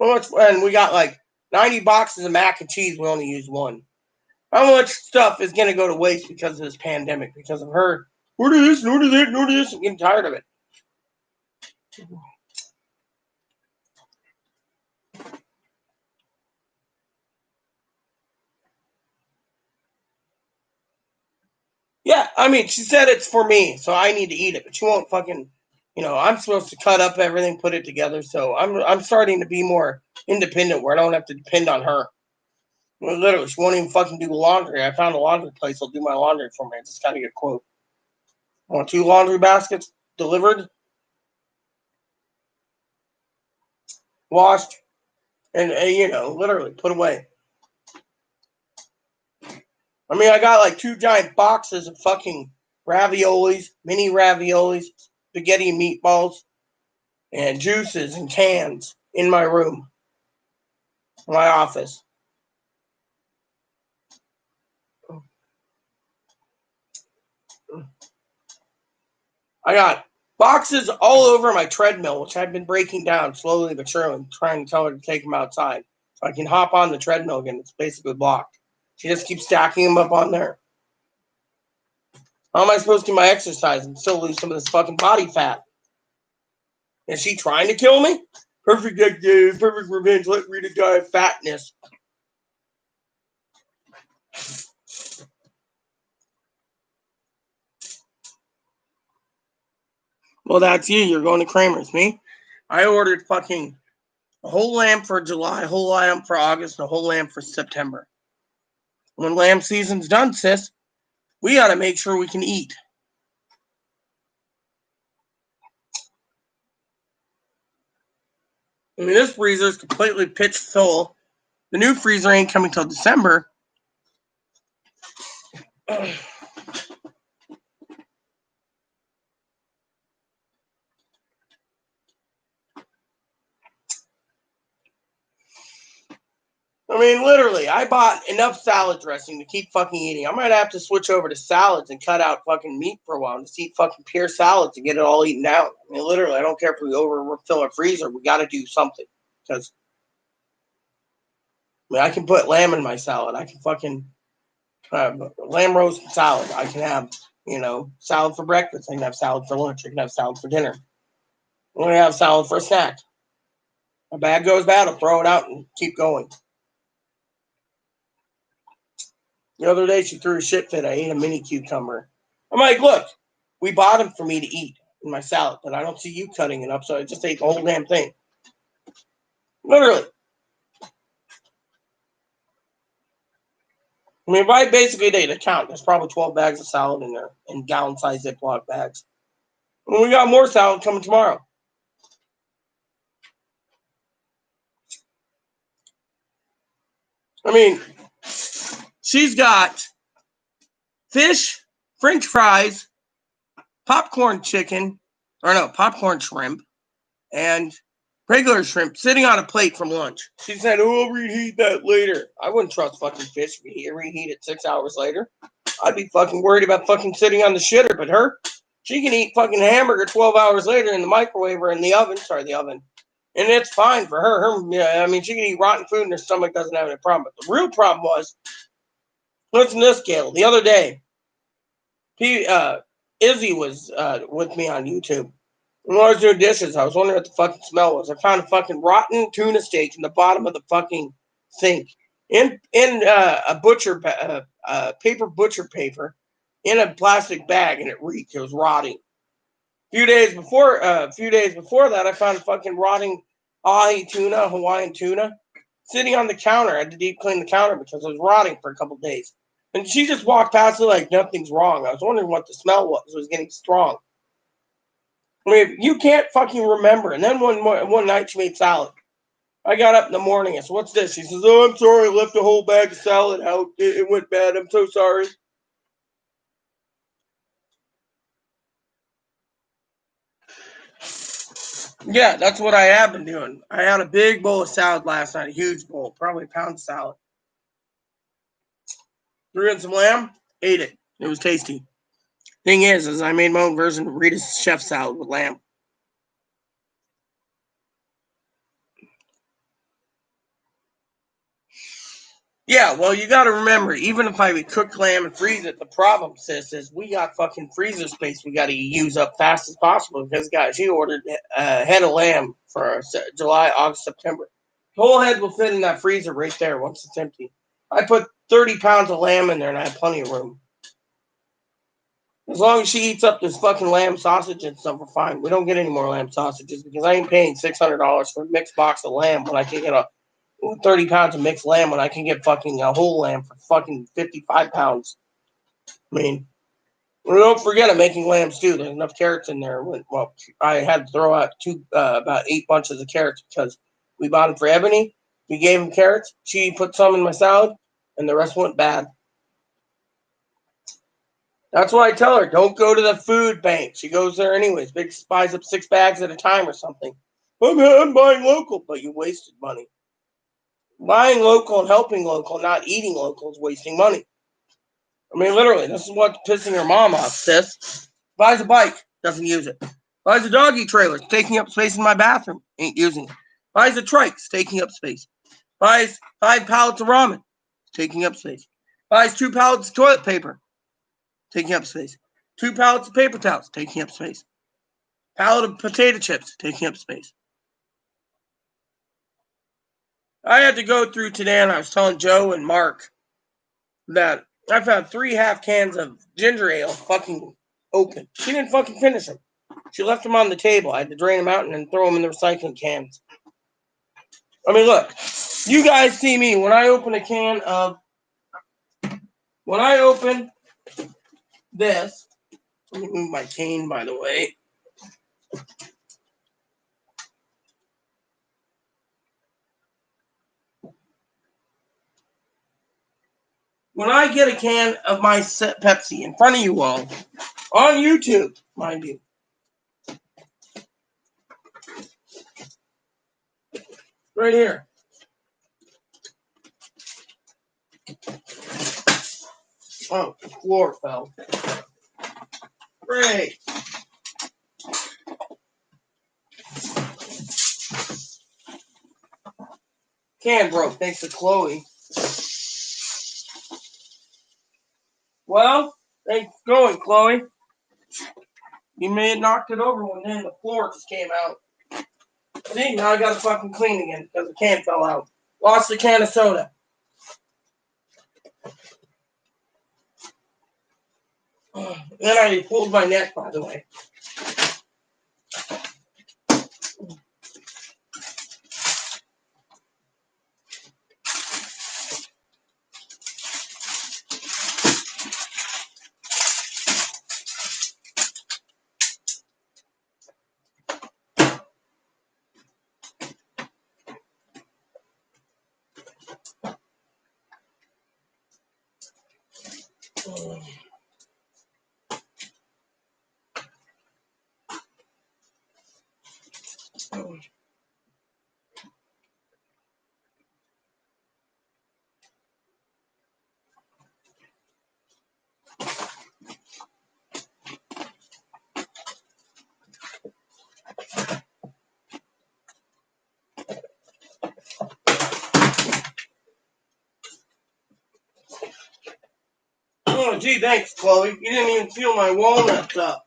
And we got like 90 boxes of mac and cheese. We only use 1. How much stuff is going to go to waste because of this pandemic? Because of her. Order this, and order that, and order this. I'm getting tired of it. Yeah, I mean, she said it's for me, so I need to eat it, but she won't fucking, I'm supposed to cut up everything, put it together, so I'm starting to be more independent where I don't have to depend on her. Literally, she won't even fucking do the laundry. I found a laundry place that'll do my laundry for me. I just gotta get a quote. I want 2 laundry baskets delivered, washed, and, literally put away. I mean, I got like 2 giant boxes of fucking raviolis, mini raviolis, spaghetti and meatballs, and juices and cans in my room, my office. I got boxes all over my treadmill, which I've been breaking down slowly but surely, trying to tell her to take them outside so I can hop on the treadmill again. It's basically blocked. She just keeps stacking them up on there. How am I supposed to do my exercise and still lose some of this fucking body fat? Is she trying to kill me? Perfect idea, perfect revenge. Let Rita die of fatness. Well, that's you. You're going to Kramer's. Me? I ordered fucking a whole lamb for July, a whole lamb for August, and a whole lamb for September. When lamb season's done, sis, we got to make sure we can eat. I mean, this freezer is completely pitch full. The new freezer ain't coming till December. I mean, literally, I bought enough salad dressing to keep fucking eating. I might have to switch over to salads and cut out fucking meat for a while and just eat fucking pure salads to get it all eaten out. I mean, literally, I don't care if we overfill our freezer. We got to do something. Because, I can put lamb in my salad. I can fucking lamb roast and salad. I can have, salad for breakfast. I can have salad for lunch. I can have salad for dinner. I'm going to have salad for a snack. A bad goes bad, I'll throw it out and keep going. The other day, she threw a shit fit. I ate a mini cucumber. I'm like, look, we bought them for me to eat in my salad, but I don't see you cutting it up, so I just ate the whole damn thing. Literally. I mean, if I basically did a count, there's probably 12 bags of salad in there in gallon-sized Ziploc bags. And we got more salad coming tomorrow. I mean, she's got fish, French fries, popcorn shrimp, and regular shrimp sitting on a plate from lunch. She said, oh, I'll reheat that later. I wouldn't trust fucking fish to reheat it 6 hours later. I'd be fucking worried about fucking sitting on the shitter, but her, she can eat fucking hamburger 12 hours later in the microwave or in the oven. And it's fine for her. She can eat rotten food and her stomach doesn't have any problem. But the real problem was, listen to this, Gail. The other day, Izzy was with me on YouTube. When I was doing dishes, I was wondering what the fucking smell was. I found a fucking rotten tuna steak in the bottom of the fucking sink in a paper butcher paper in a plastic bag, and it reeked. It was rotting. A few days before that, I found a fucking rotting ahi tuna, Hawaiian tuna, sitting on the counter. I had to deep clean the counter because it was rotting for a couple of days. And she just walked past it like nothing's wrong. I was wondering what the smell was. It was getting strong. I mean, you can't fucking remember. And then one night she made salad. I got up in the morning. I said, "What's this?" She says, "Oh, I'm sorry. I left a whole bag of salad out. It went bad. I'm so sorry." Yeah, that's what I have been doing. I had a big bowl of salad last night, a huge bowl, probably a pound of salad. Threw in some lamb, ate it. It was tasty. Thing is I made my own version of Rita's chef salad with lamb. Yeah, well, you got to remember, even if I would cook lamb and freeze it, the problem, sis, is we got fucking freezer space we got to use up fast as possible because, guys, she ordered a head of lamb for July, August, September. The whole head will fit in that freezer right there once it's empty. I put 30 pounds of lamb in there and I have plenty of room. As long as she eats up this fucking lamb sausage and stuff, we're fine. We don't get any more lamb sausages because I ain't paying $600 for a mixed box of lamb when I can get a 30 pounds of mixed lamb when I can get fucking a whole lamb for fucking 55 pounds. I mean, don't forget I'm making lamb stew. There's enough carrots in there. Well, I had to throw out about 8 bunches of carrots because we bought them for Ebony. We gave him carrots. She put some in my salad, and the rest went bad. That's why I tell her, don't go to the food bank. She goes there anyways. Buys up 6 bags at a time or something. I'm buying local, but you wasted money. Buying local and helping local, not eating local, is wasting money. I mean, literally, this is what's pissing her mom off, sis. Buys a bike, doesn't use it. Buys a doggy trailer, it's taking up space in my bathroom, ain't using it. Buys a trike, it's taking up space. Buys 5 pallets of ramen, it's taking up space. Buys 2 pallets of toilet paper, taking up space. 2 pallets of paper towels, taking up space. Pallet of potato chips, taking up space. I had to go through today, and I was telling Joe and Mark that I found 3 half cans of ginger ale fucking open. She didn't fucking finish them. She left them on the table. I had to drain them out and then throw them in the recycling cans. I mean, look, you guys see me when I open a can of, when I open this, let me move my cane, by the way. When I get a can of my Pepsi in front of you all, on YouTube, mind you, right here. Oh, the floor fell. Great. Can broke, thanks to Chloe. Well, thanks for going, Chloe. You may have knocked it over when then the floor just came out. See, now I gotta fucking clean again because the can fell out. Lost the can of soda. Then I pulled my neck, by the way. Oh, gee, thanks, Chloe. You didn't even feel my walnuts up.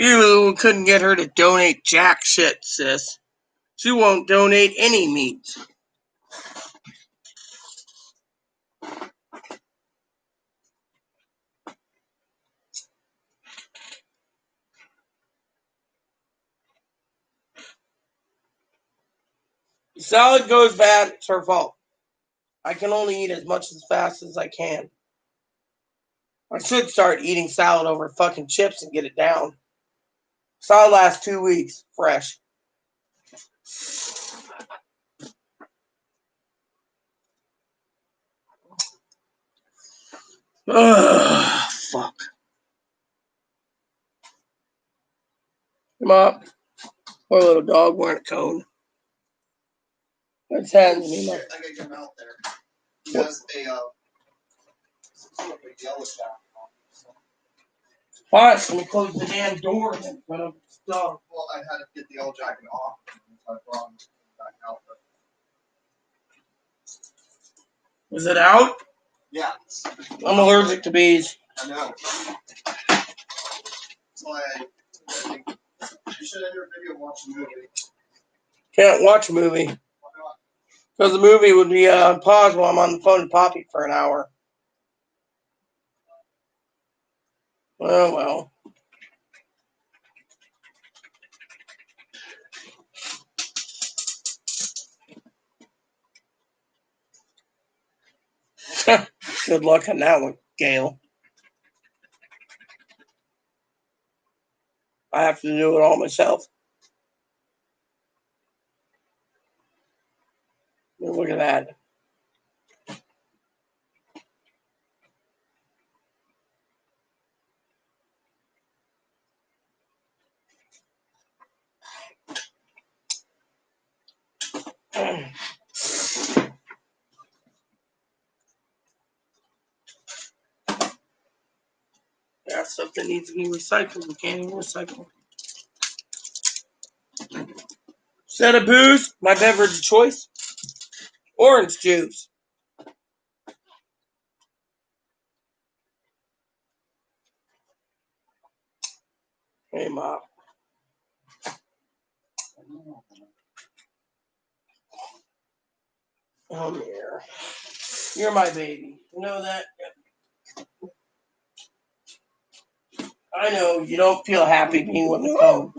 You couldn't get her to donate jack shit, sis. She won't donate any meat. The salad goes bad, it's her fault. I can only eat as much as fast as I can. I should start eating salad over fucking chips and get it down. Salad lasts 2 weeks, fresh. Ugh, fuck. Come up. Poor little dog wearing a cone. What's happening to me? I gotta get him out there. He has some sort of a yellow shack. Fine, let me close the damn door and then put up the dog. Well, I had to get the yellow jacket off. So I brought him back out. But Is it out? yeah, I'm allergic to bees. I know. So I think you should end your video and watch a movie. Can't watch a movie. Why not? Because the movie would be on pause while I'm on the phone to Poppy for an hour. Oh, well. Good luck on that one, Gail. I have to do it all myself. Look at that. That stuff that needs to be recycled. We can't even recycle. Instead of booze, my beverage of choice, orange juice. Hey, Mom. Come here. You're my baby. You know that? I know you don't feel happy being with the phone.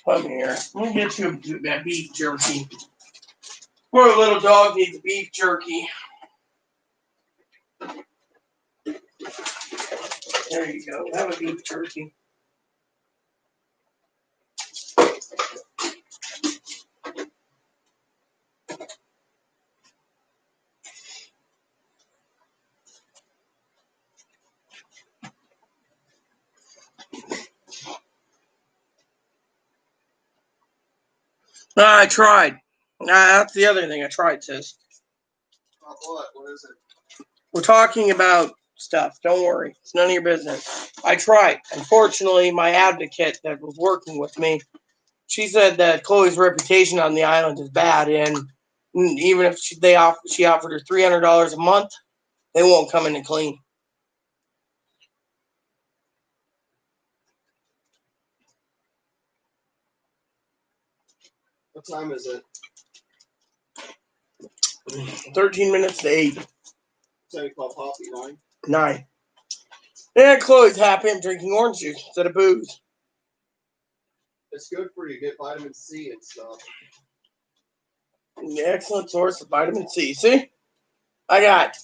Come here. Let me get you that beef jerky. Poor little dog needs beef jerky. There you go. Have a beef jerky. I tried. That's the other thing I tried, sis. What? What is it? We're talking about stuff. Don't worry. It's none of your business. I tried. Unfortunately, my advocate that was working with me, she said that Chloe's reputation on the island is bad, and even if she offered her $300 a month, they won't come in and clean. What time is it? 13 minutes to 8. 10 o'clock coffee, 9. 9. And Chloe's happy I'm drinking orange juice instead of booze. It's good for you. Get vitamin C and stuff. An excellent source of vitamin C. See? I got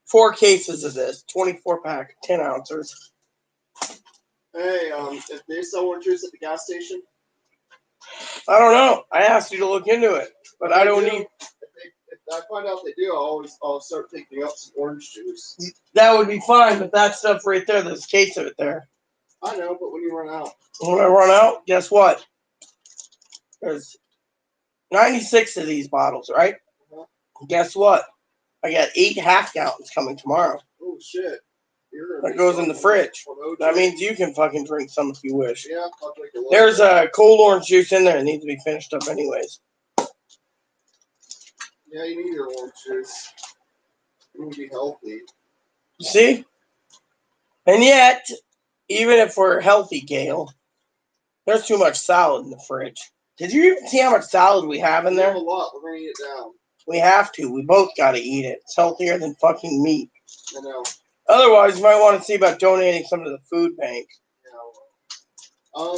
4 cases of this, 24 pack, 10 ounces. Hey, if they sell orange juice at the gas station, I don't know. I asked you to look into it, but I don't need. If I find out they do, I'll start picking up some orange juice. That would be fine, but that stuff right there, there's a case of it there. I know, but when you run out, When I run out, guess what? There's 96 of these bottles, right? Uh-huh. Guess what? I got 8 half gallons coming tomorrow. oh shit, That goes in the fridge. That means you can fucking drink some if you wish. Yeah, I'll drink a little. There's a cold orange juice in there. It needs to be finished up anyways. Yeah, you need your orange juice. You need to be healthy. See? And yet, Even if we're healthy, Gail, there's too much salad in the fridge. Did you even see how much salad we have in We have there? a lot. We're gonna eat it down. We have to. We both got to eat it. It's healthier than fucking meat. I know. Otherwise, you might want to see about donating some to the food bank. Yeah.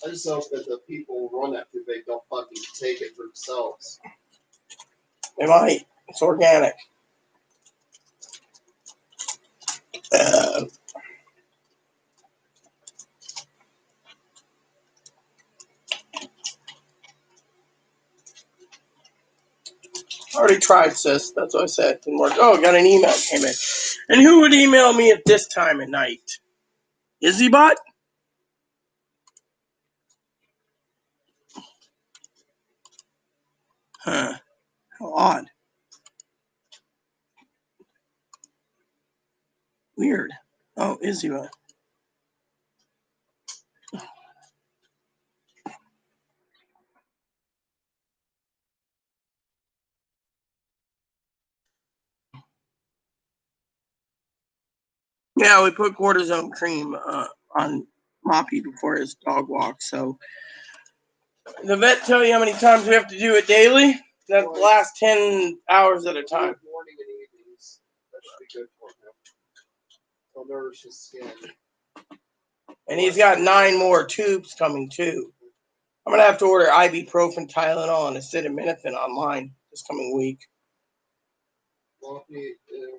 I just hope that the people who run that food bank don't fucking take it for themselves. They might. It's organic. I already tried, sis. That's what I said. Didn't work. Oh, got an email came in. And who would email me at this time of night? IzzyBot? Huh. How odd. Weird. Oh, IzzyBot. Yeah, we put cortisone cream on Moppy before his dog walk. So the vet tell you how many times we have to do it daily? That lasts 10 hours at a time. Morning and evenings. That should be good for him. It'll nourish his skin. And he's got 9 more tubes coming too. I'm going to have to order ibuprofen, Tylenol, and acetaminophen online this coming week. Well, he'll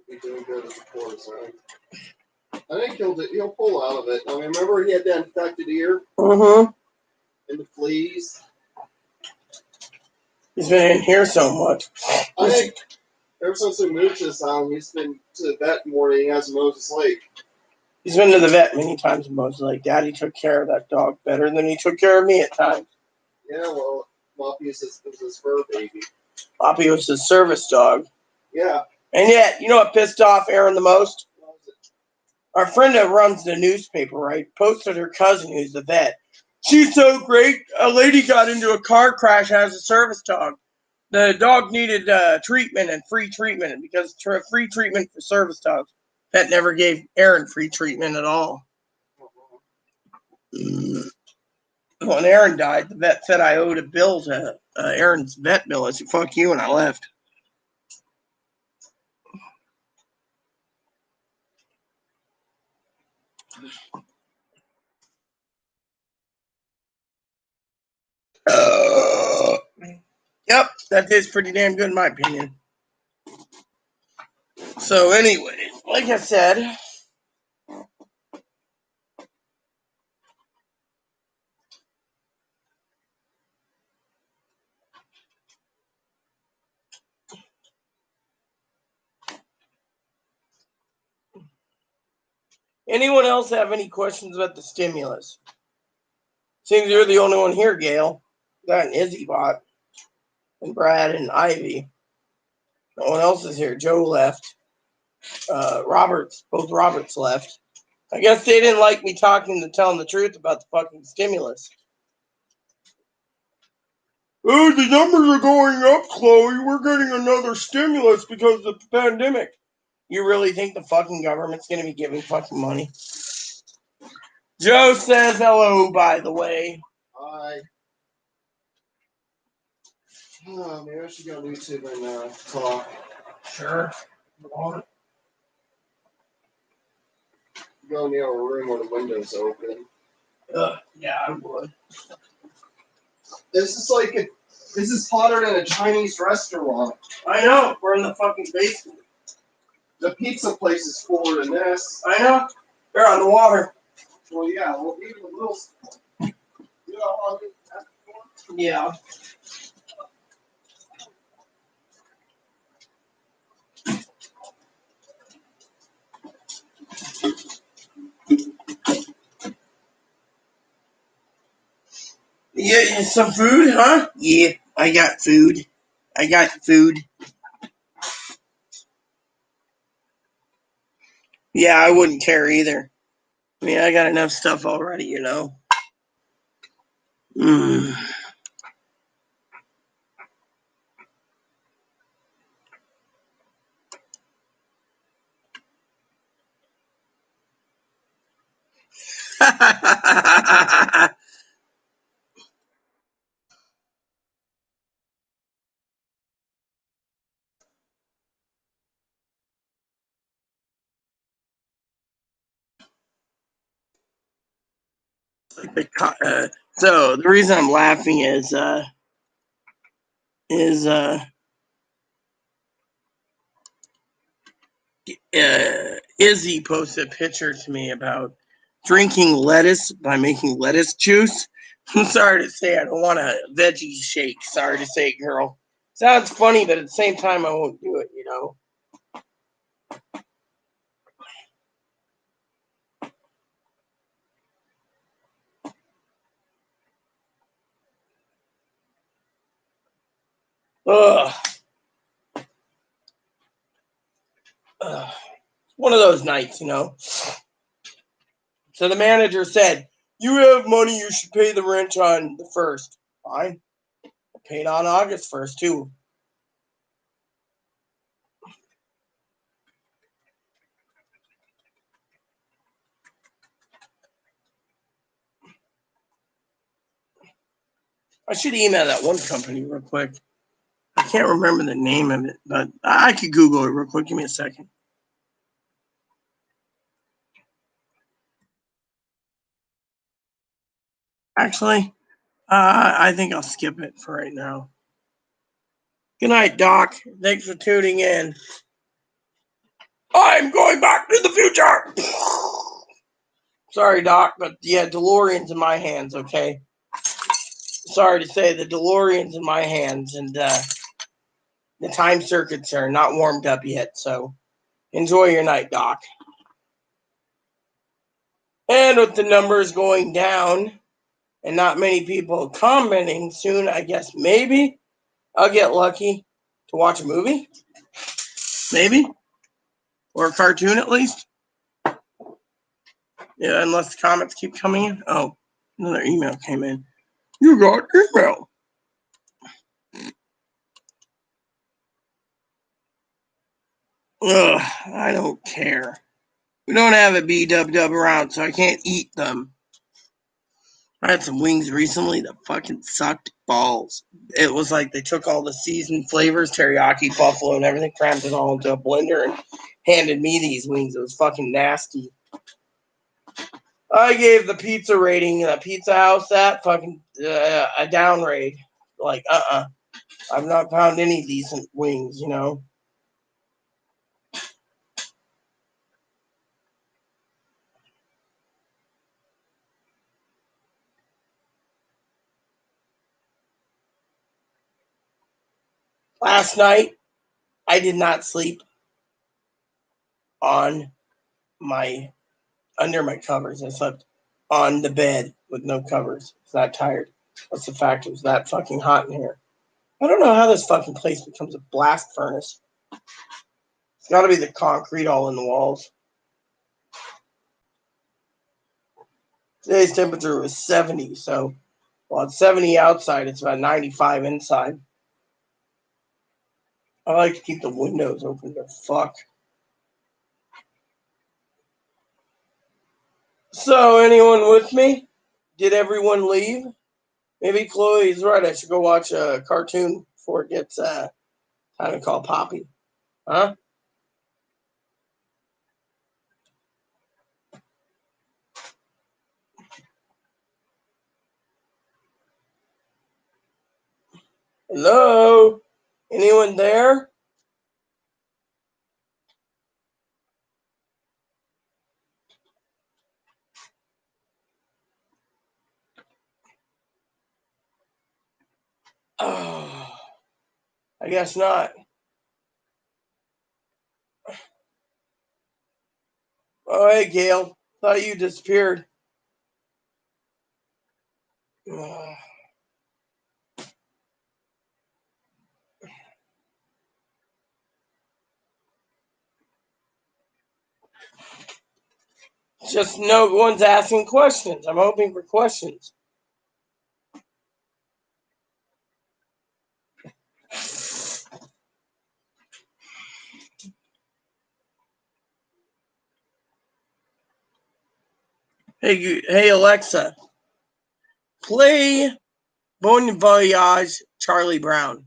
be doing good as a cortisone. I think he'll pull out of it. I mean, remember he had that infected ear Mm-hmm. and the fleas? He's been in here so much. I think ever since we moved to this island, he's been to the vet more than he has in Moses Lake. He's been to the vet many times in Moses Lake. Daddy took care of that dog better than he took care of me at times. Yeah, well, Moppy was his fur baby. Poppy was his service dog. Yeah. And yet, you know what pissed off Aaron the most? What was it? Our friend that runs the newspaper, right, posted her cousin who's the vet. She's so great. A lady got into a car crash as a service dog. The dog needed treatment and free treatment, and because free treatment for service dogs, vet never gave Aaron free treatment at all. When Aaron died, the vet said I owed a bill to Aaron's vet bill. I said, fuck you, and I left. Yep, that is pretty damn good in my opinion. So anyway, like I said, anyone else have any questions about the stimulus? Seems you're the only one here, Gail. That and IzzyBot, and Brad and Ivy. No one else is here. Joe left. Both Roberts left. I guess they didn't like me telling the truth about the fucking stimulus. Oh, the numbers are going up, Chloe. We're getting another stimulus because of the pandemic. You really think the fucking government's going to be giving fucking money? Joe says hello, by the way. Hi. Oh, maybe I should go on YouTube and talk. Sure. Go near a room where the window's open. Yeah, I would. This is hotter than a Chinese restaurant. I know. We're in the fucking basement. The pizza place is cooler than this. I know. They're on the water. Well, yeah. Well, even the little. You know how that's before? Yeah. Yeah, some food, huh? Yeah, I got food. Yeah, I wouldn't care either. I mean, I got enough stuff already, you know. Mm. So the reason I'm laughing is Izzy posted a picture to me about drinking lettuce by making lettuce juice. I'm sorry to say, I don't want a veggie shake. Sorry to say, girl. Sounds funny, but at the same time, I won't do it, you know. Ugh. Ugh. One of those nights, you know. So the manager said, "You have money, you should pay the rent on the 1st. Fine. I paid on August 1st, too. I should email that one company real quick. I can't remember the name of it, but I could Google it real quick. Give me a second. Actually, I think I'll skip it for right now. Good night, Doc. Thanks for tuning in. I'm going back to the future. Sorry, Doc, but yeah, DeLorean's in my hands, okay? Sorry to say, the DeLorean's in my hands, and the time circuits are not warmed up yet, so enjoy your night, Doc. And with the numbers going down and not many people commenting soon, I guess maybe I'll get lucky to watch a movie. Maybe. Or a cartoon at least. Yeah, unless the comments keep coming in. Oh, another email came in. You got email. Ugh, I don't care. We don't have a B-dub-dub around, so I can't eat them. I had some wings recently that fucking sucked balls. It was like they took all the seasoned flavors, teriyaki, buffalo, and everything, crammed it all into a blender, and handed me these wings. It was fucking nasty. I gave the pizza rating in a pizza house that fucking a downgrade. Like, I've not found any decent wings, you know. Last night, I did not sleep on my under my covers. I slept on the bed with no covers. I was that tired. What's the fact? It was that fucking hot in here. I don't know how this fucking place becomes a blast furnace. It's got to be the concrete all in the walls. Today's temperature was 70, so while it's 70 outside, it's about 95 inside. I like to keep the windows open, but fuck. So, anyone with me? Did everyone leave? Maybe Chloe's right. I should go watch a cartoon before it gets time to call Poppy. Huh? Hello? Anyone there? Oh, I guess not. Oh, hey, Gail. Thought you disappeared. Just no one's asking questions. I'm hoping for questions. Hey Alexa, play Bon Voyage, Charlie Brown.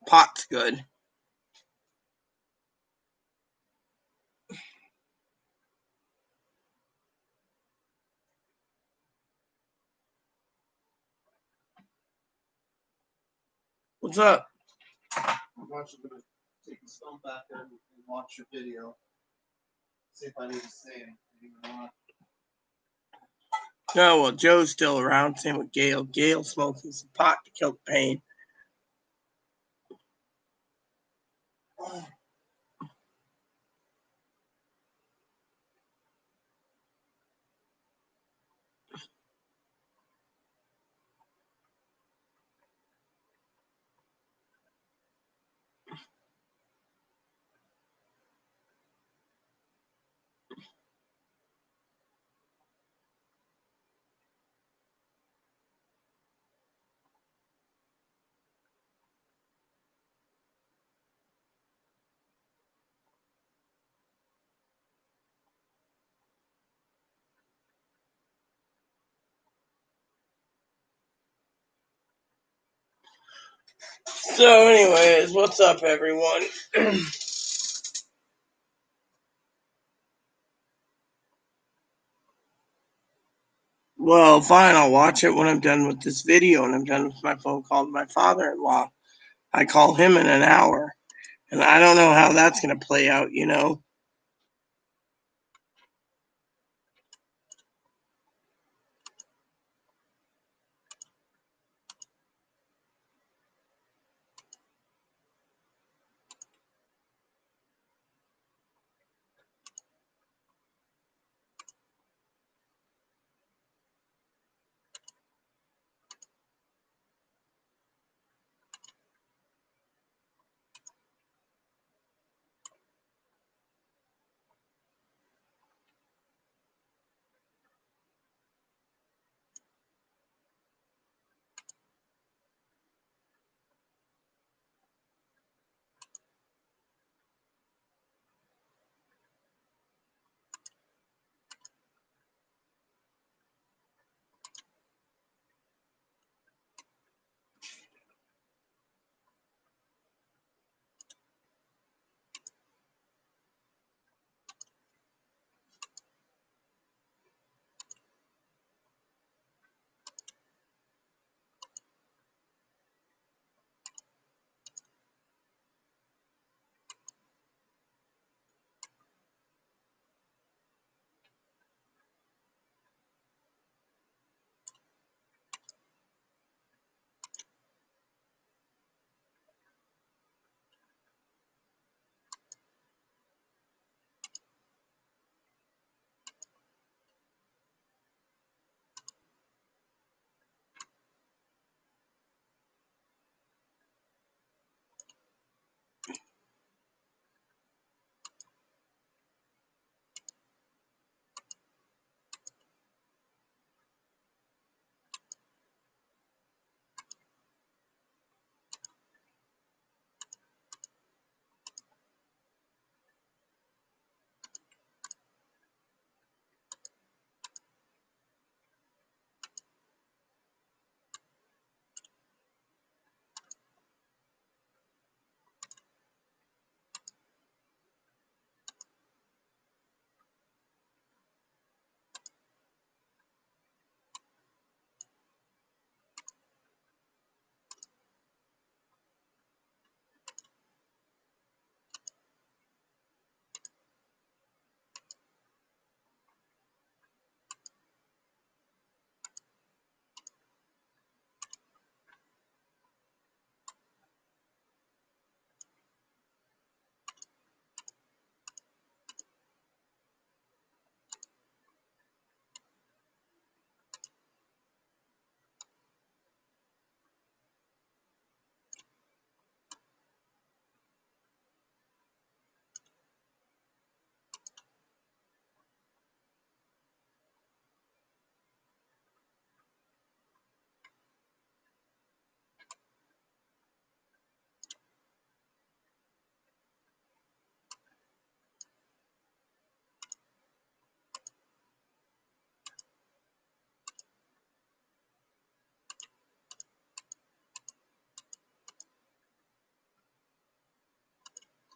Pot's good. What's up? I'm actually gonna take the stone back there and watch your video. See if I need to say anything or not. No, well, Joe's still around. Same with Gail. Gail smoking some pot to kill the pain. So, anyways, what's up, everyone? Well, fine, I'll watch it when I'm done with this video and I'm done with my phone call to my father-in-law. I call him in an hour, and I don't know how that's going to play out, you know?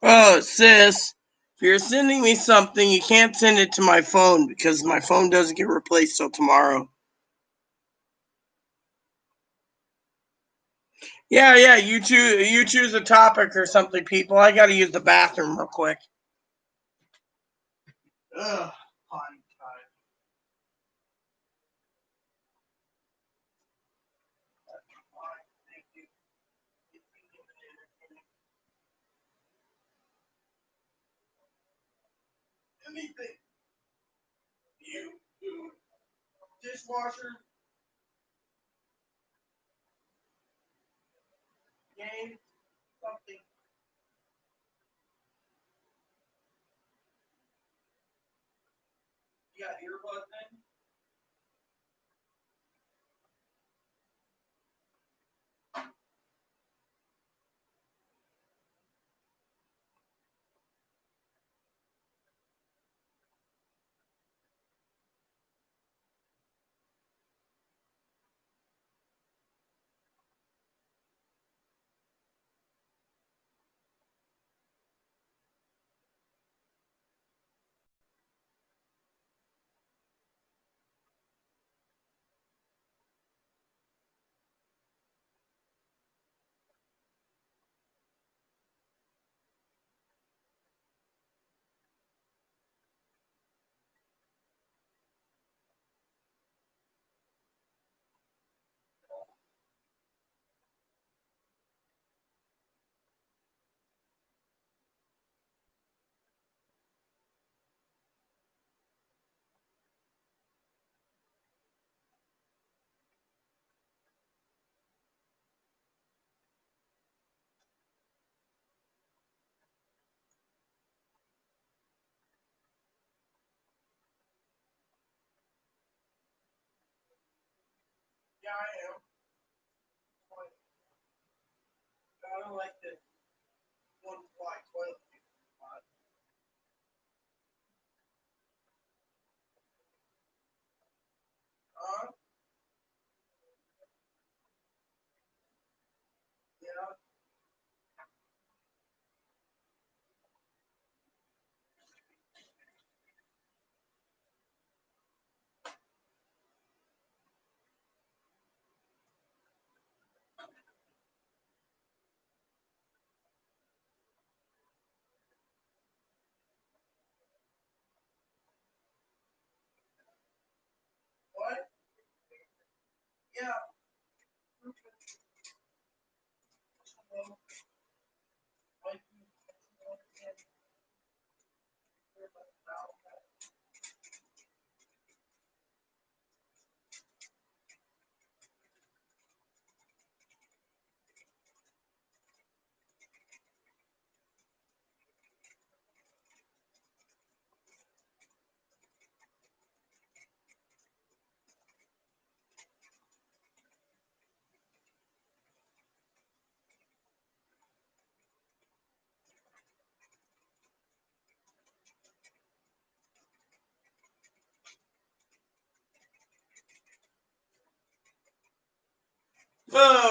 Oh, sis, if you're sending me something, you can't send it to my phone because my phone doesn't get replaced till tomorrow. Yeah, you choose a topic or something, people. I gotta use the bathroom real quick. Ugh, potty time. Thank you. Anything. You, dishwasher, game, something. You got earbuds in? Yeah, I am. I don't like this one fly toilet paper. Yeah. What? Yeah.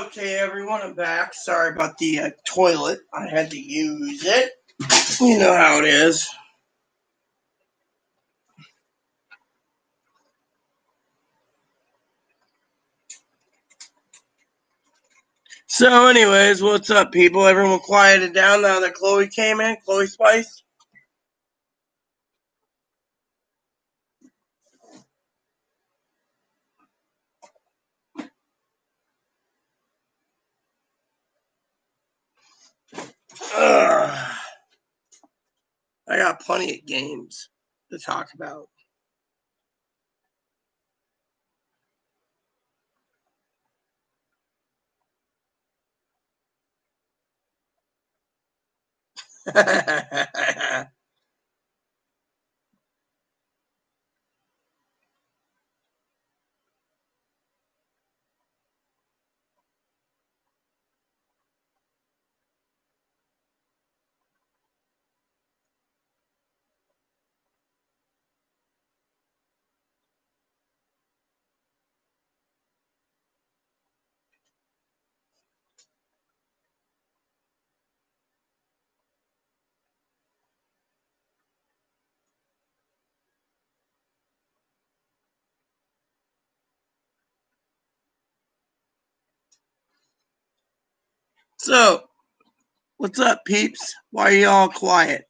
Okay, everyone, I'm back. Sorry about the toilet. I had to use it. You know how it is. So, anyways, what's up, people? Everyone quieted down now that Chloe came in. Chloe Spice. Ugh. I got plenty of games to talk about. So, what's up, peeps? Why are you all quiet?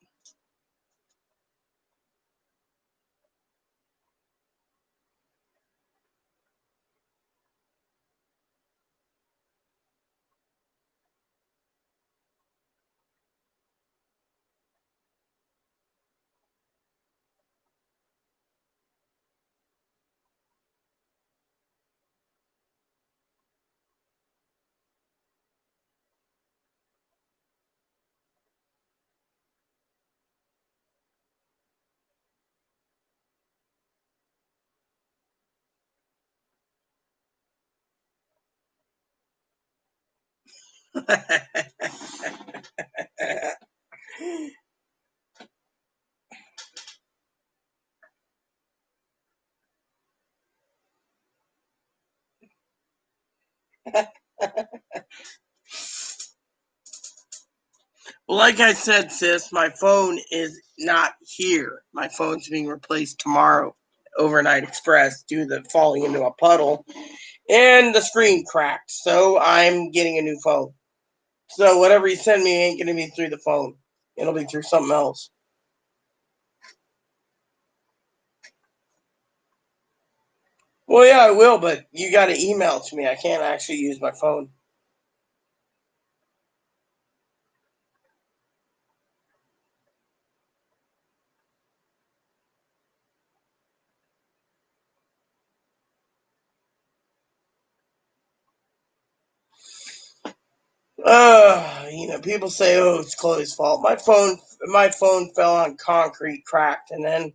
Well, like I said, sis, my phone is not here. My phone's being replaced tomorrow, overnight express, due to the falling into a puddle, and the screen cracked. So I'm getting a new phone. So whatever you send me ain't gonna be through the phone. It'll be through something else. Well, yeah, I will, but you got to email it to me. I can't actually use my phone. People say, "Oh, it's Chloe's fault." My phone fell on concrete, cracked, and then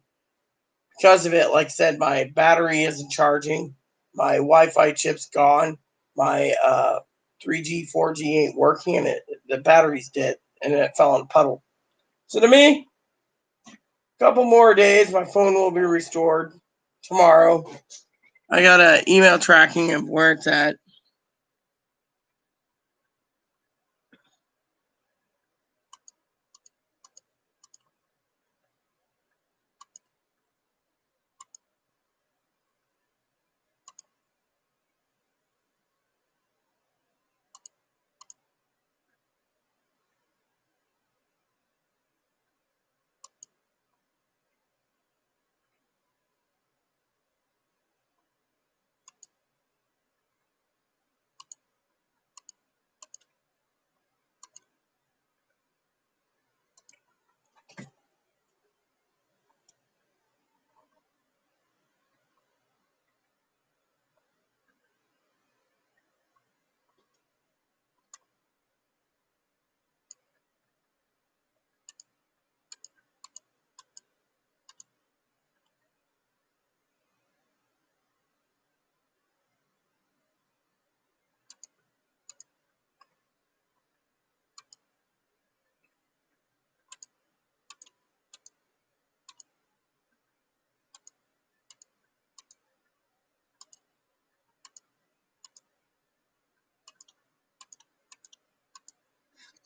because of it, like I said, my battery isn't charging. My Wi-Fi chip's gone. My 3G, 4G ain't working, and the battery's dead, and it fell in a puddle. So to me, a couple more days, my phone will be restored tomorrow. I got a email tracking of where it's at.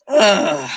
Ugh.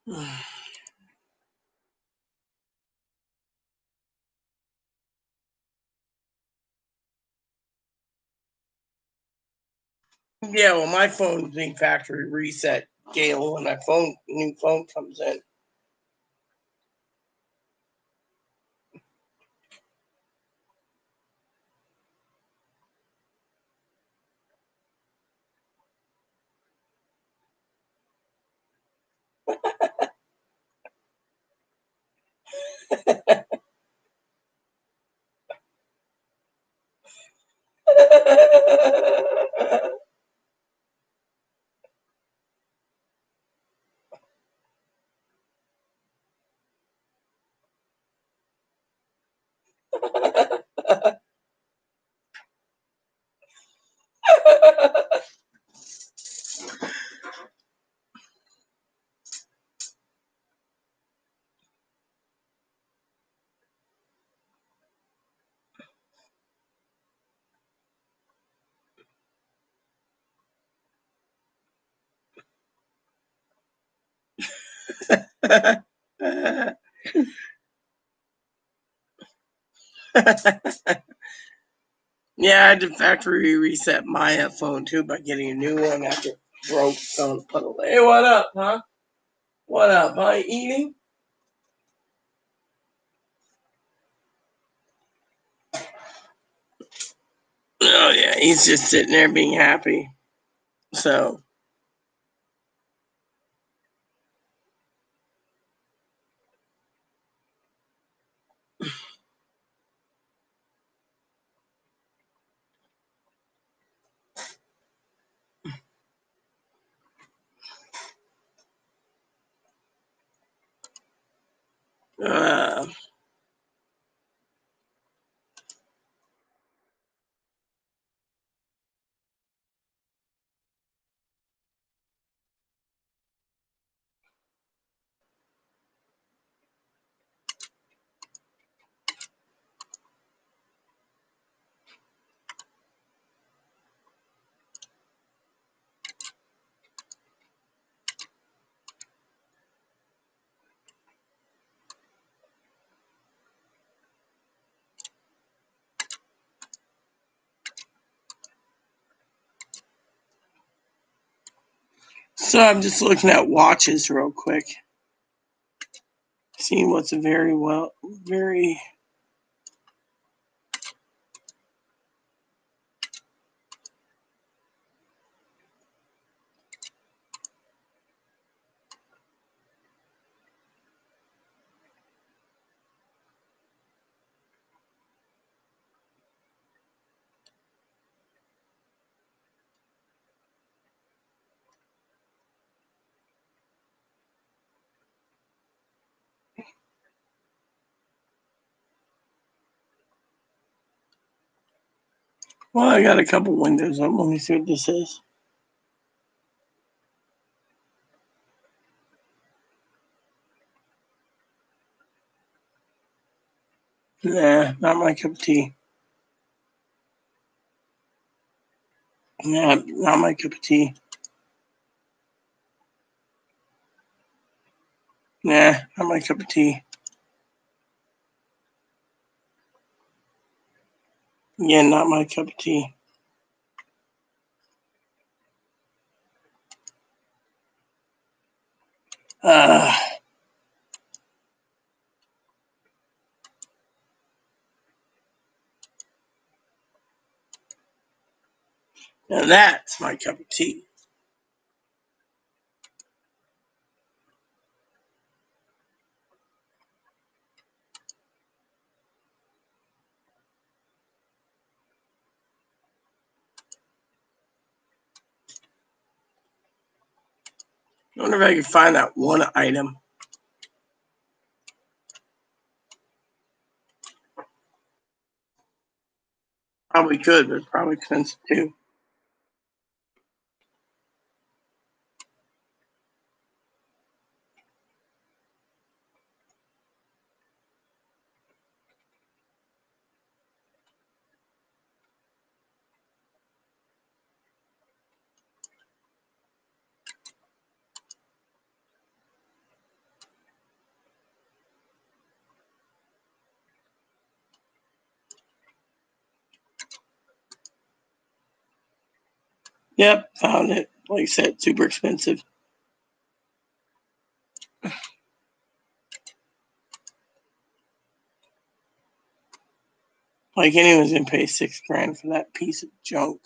Yeah, well, my phone's being factory reset, Gail, when my new phone comes in. Yeah, I had to factory reset my phone too by getting a new one after it broke. So put away. Hey, what up, huh? What up? Huh? Eating? Oh yeah, he's just sitting there being happy. So, uh, so I'm just looking at watches real quick, seeing what's very. Well, I got a couple windows up. Let me see what this is. Nah, not my cup of tea. Nah, not my cup of tea. Nah, not my cup of tea. Again, not my cup of tea. Uh, Now that's my cup of tea. I wonder if I can find that one item. Probably could, but probably expensive too. Yep, found it. Like I said, super expensive. Like anyone's gonna pay $6,000 for that piece of junk.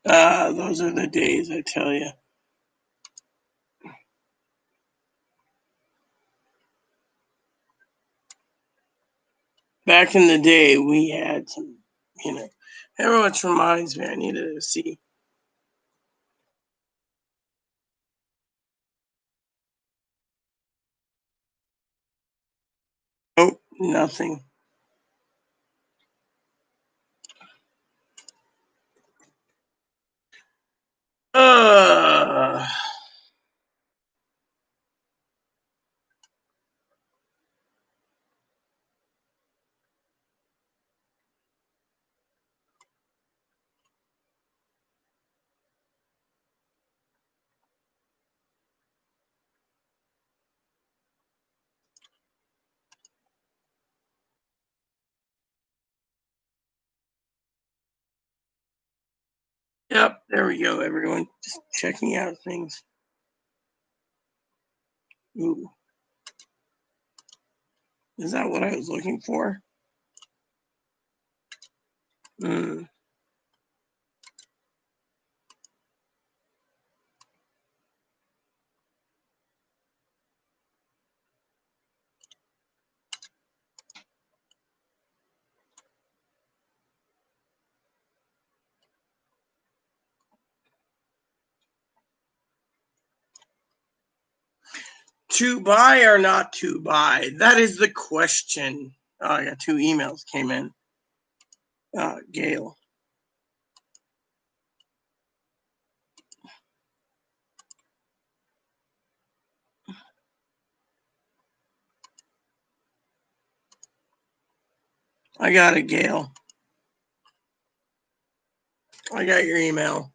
Those are the days, I tell you. Back in the day, we had some, which reminds me, I needed to see. Nope, nothing. Yep, there we go, everyone. Just checking out things. Ooh. Is that what I was looking for? To buy or not to buy? That is the question. Oh, I got 2 emails came in. Gail. I got it, Gail. I got your email.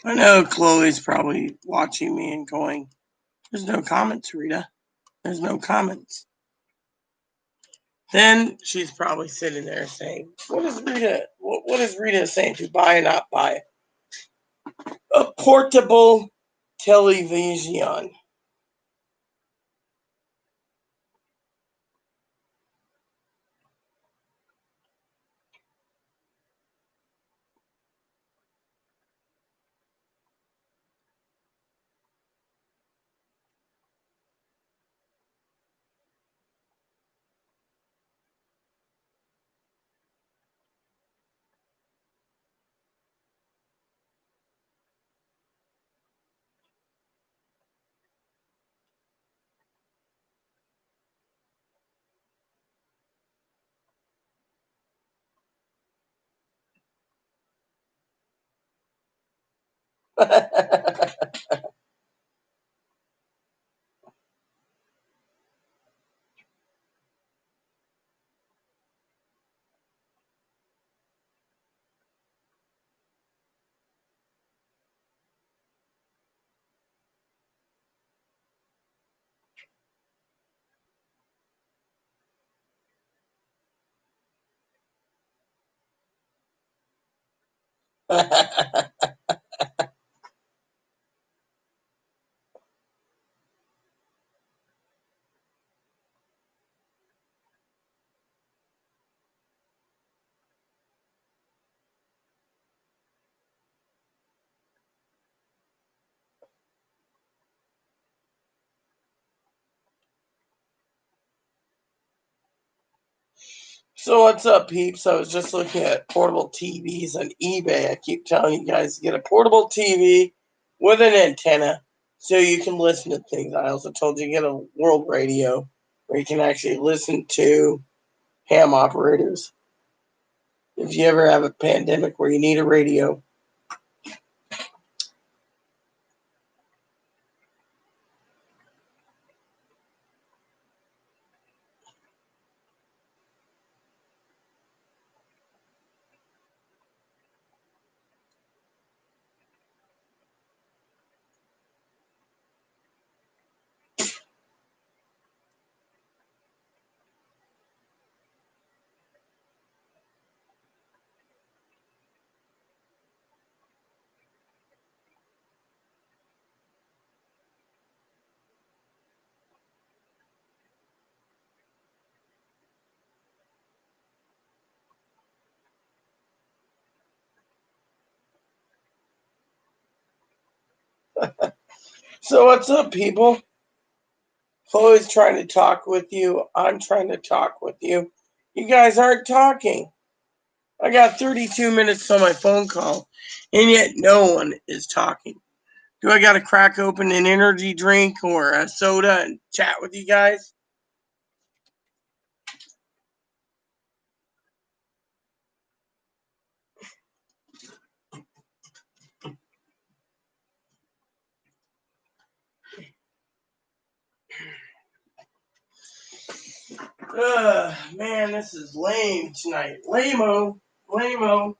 I know Chloe's probably watching me and going, there's no comments, Rita. There's no comments. Then she's probably sitting there saying, "What is Rita? What is Rita saying to buy or not buy a portable television?" So what's up, peeps? I was just looking at portable TVs on eBay. I keep telling you guys to get a portable TV with an antenna so you can listen to things. I also told you to get a world radio where you can actually listen to ham operators. If you ever have a pandemic where you need a radio. So what's up, people? Chloe's trying to talk with you. I'm trying to talk with you. You guys aren't talking. I got 32 minutes on my phone call, and yet no one is talking. Do I got to crack open an energy drink or a soda and chat with you guys? Man, this is lame tonight. Lame-o. Lame-o.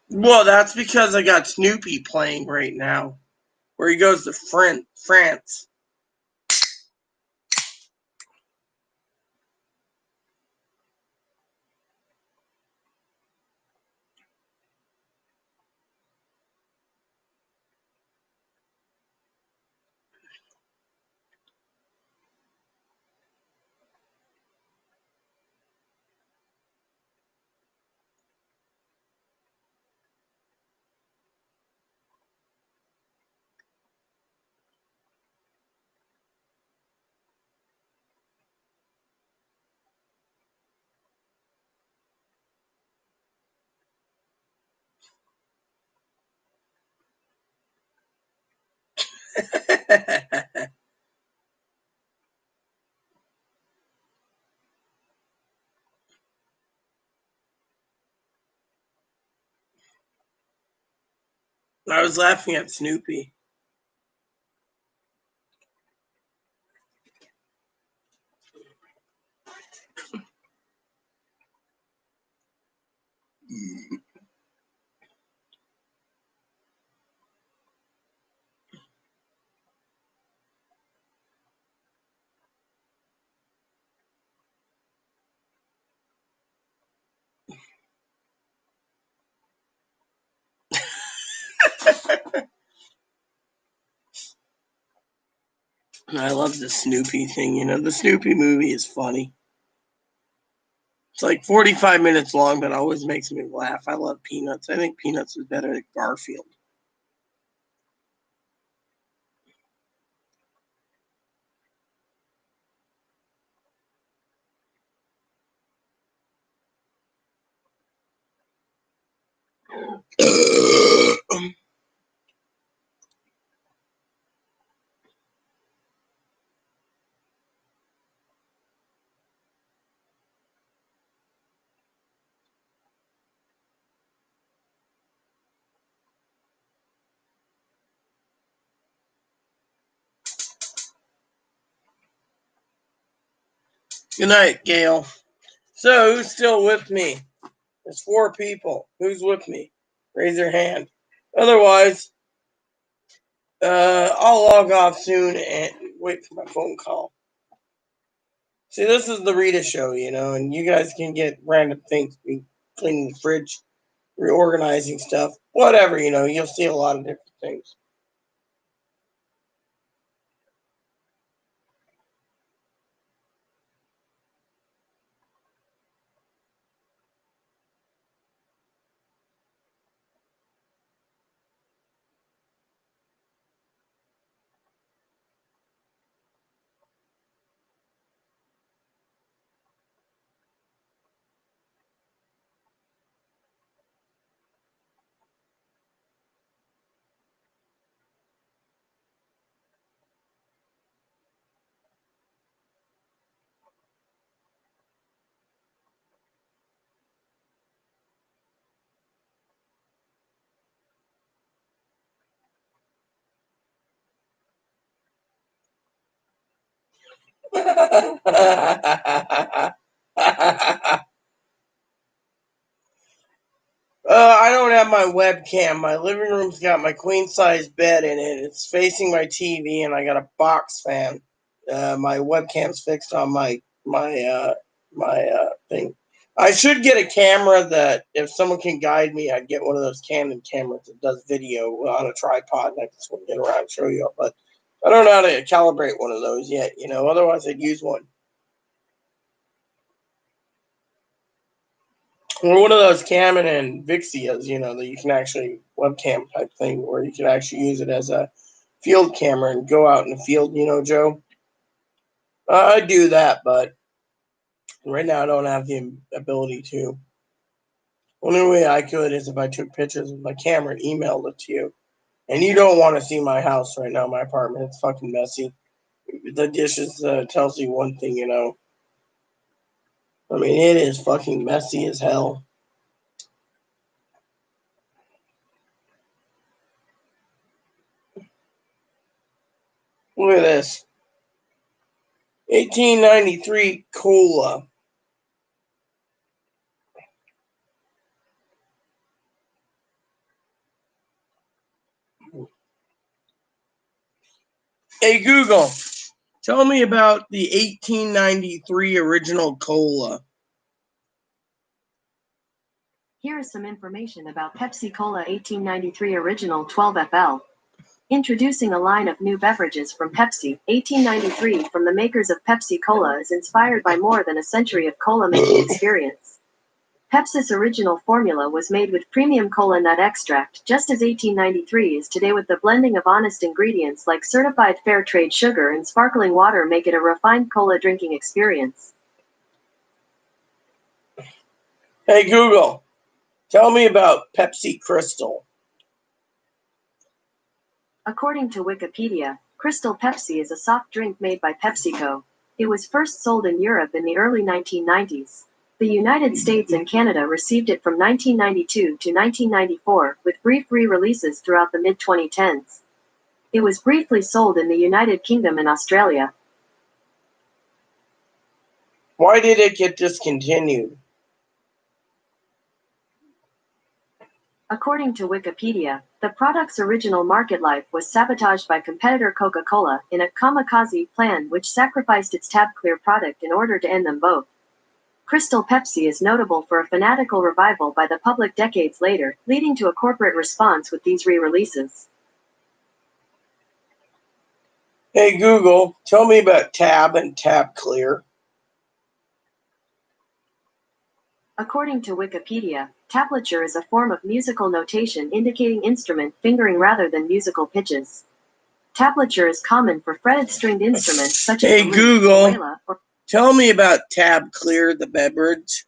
Well, that's because I got Snoopy playing right now, where he goes to France. I was laughing at Snoopy. I love the Snoopy thing. You know, the Snoopy movie is funny. It's like 45 minutes long, but it always makes me laugh. I love Peanuts. I think Peanuts is better than Garfield. Good night, Gail. So, who's still with me? There's 4 people. Who's with me? Raise your hand. Otherwise, I'll log off soon and wait for my phone call. See, this is the Rita show, you know, and you guys can get random things, cleaning the fridge, reorganizing stuff, whatever, you know, you'll see a lot of different things. I don't have my webcam. My living room's got my queen size bed in it. It's facing my TV, and I got a box fan. My webcam's fixed on my thing. I should get a camera that, if someone can guide me, I'd get one of those Canon cameras that does video on a tripod, and I can swing it around and show you. But I don't know how to calibrate one of those yet. You know, otherwise I'd use one. Or one of those Canon and Vixias, you know, that you can actually webcam type thing, where you can actually use it as a field camera and go out in the field, you know, Joe. I do that, but right now I don't have the ability to. Only way I could is if I took pictures with my camera and emailed it to you. And you don't want to see my house right now, my apartment. It's fucking messy. The dishes tells you one thing, you know. I mean, it is fucking messy as hell. Look at this. 1893 cola. Hey Google, tell me about the 1893 original cola. Here is some information about Pepsi Cola 1893 Original 12FL. Introducing a line of new beverages from Pepsi, 1893 from the makers of Pepsi Cola is inspired by more than a century of cola making experience. Pepsi's original formula was made with premium cola nut extract, just as 1893 is today, with the blending of honest ingredients like certified fair trade sugar and sparkling water make it a refined cola drinking experience. Hey Google, tell me about Pepsi Crystal. According to Wikipedia, Crystal Pepsi is a soft drink made by PepsiCo. It was first sold in Europe in the early 1990s. The United States and Canada received it from 1992 to 1994, with brief re-releases throughout the mid-2010s. It was briefly sold in the United Kingdom and Australia. Why did it get discontinued? According to Wikipedia, the product's original market life was sabotaged by competitor Coca-Cola in a kamikaze plan which sacrificed its Tab Clear product in order to end them both. Crystal Pepsi is notable for a fanatical revival by the public decades later, leading to a corporate response with these re-releases. Hey Google, tell me about Tab and Tab Clear. According to Wikipedia, tablature is a form of musical notation indicating instrument fingering rather than musical pitches. Tablature is common for fretted stringed instruments such as Hey the lute, Google, vihuela, or tell me about Tab Clear, the beverage.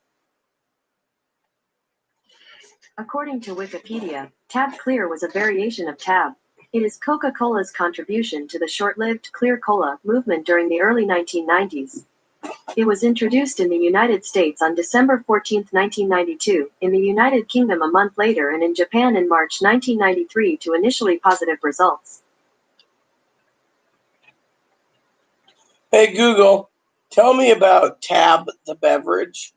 according to Wikipedia, Tab Clear was a variation of Tab. It is Coca-Cola's contribution to the short-lived Clear Cola movement during the early 1990s. It was introduced in the United States on December 14, 1992, in the United Kingdom a month later and in Japan in March 1993 to initially positive results. Hey Google, tell me about Tab, the beverage.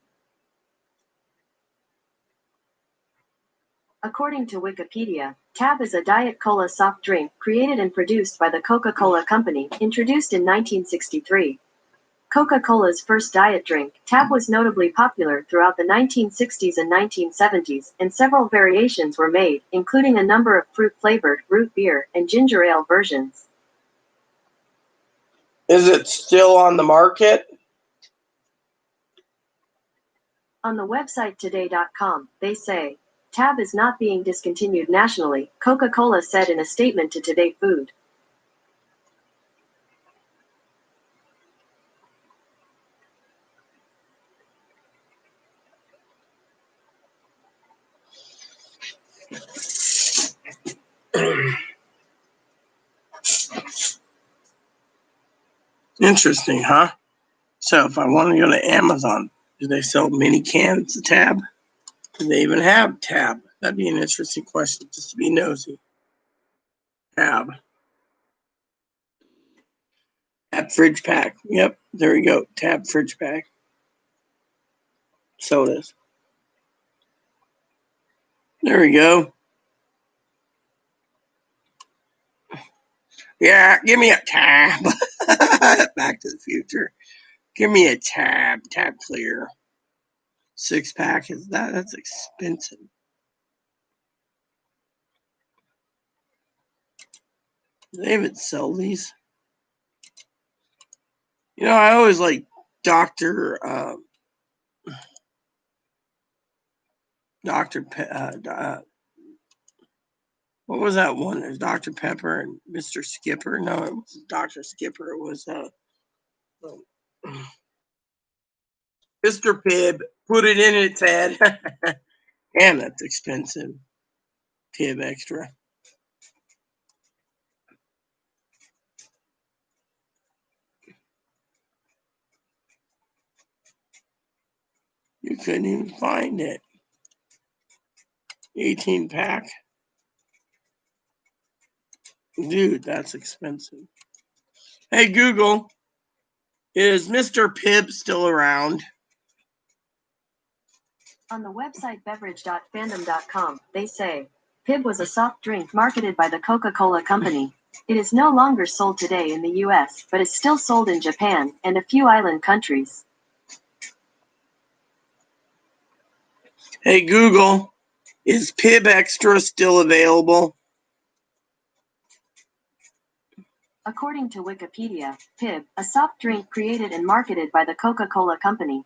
According to Wikipedia, Tab is a Diet Cola soft drink created and produced by the Coca-Cola Company, introduced in 1963. Coca-Cola's first diet drink, Tab was notably popular throughout the 1960s and 1970s, and several variations were made, including a number of fruit-flavored, root beer, and ginger ale versions. Is it still on the market? On the website today.com, they say, Tab is not being discontinued nationally, Coca-Cola said in a statement to Today Food. Interesting, huh? So if I want to go to Amazon, do they sell mini cans of Tab? Do they even have Tab? That'd be an interesting question, just to be nosy. Tab. Tab fridge pack. Yep, there we go. Tab fridge pack. Sodas. There we go. Yeah, give me a Tab. Back to the Future. Give me a Tab. Tab Clear. 6-pack is that's expensive. Do they even sell these? You know, I always like Dr. What was that one? There's Dr. Pepper and Mr. Skipper. No, it was Dr. Skipper. It was Mr. Pibb. Put it in its head. Damn, that's expensive. Pibb Extra. You couldn't even find it. 18-pack. Dude, that's expensive. Hey, Google, is Mr. Pibb still around? On the website beverage.fandom.com, they say, Pibb was a soft drink marketed by the Coca-Cola Company. It is no longer sold today in the US, but is still sold in Japan and a few island countries. Hey, Google, is Pibb Extra still available? According to Wikipedia, Pibb, a soft drink created and marketed by the Coca-Cola Company.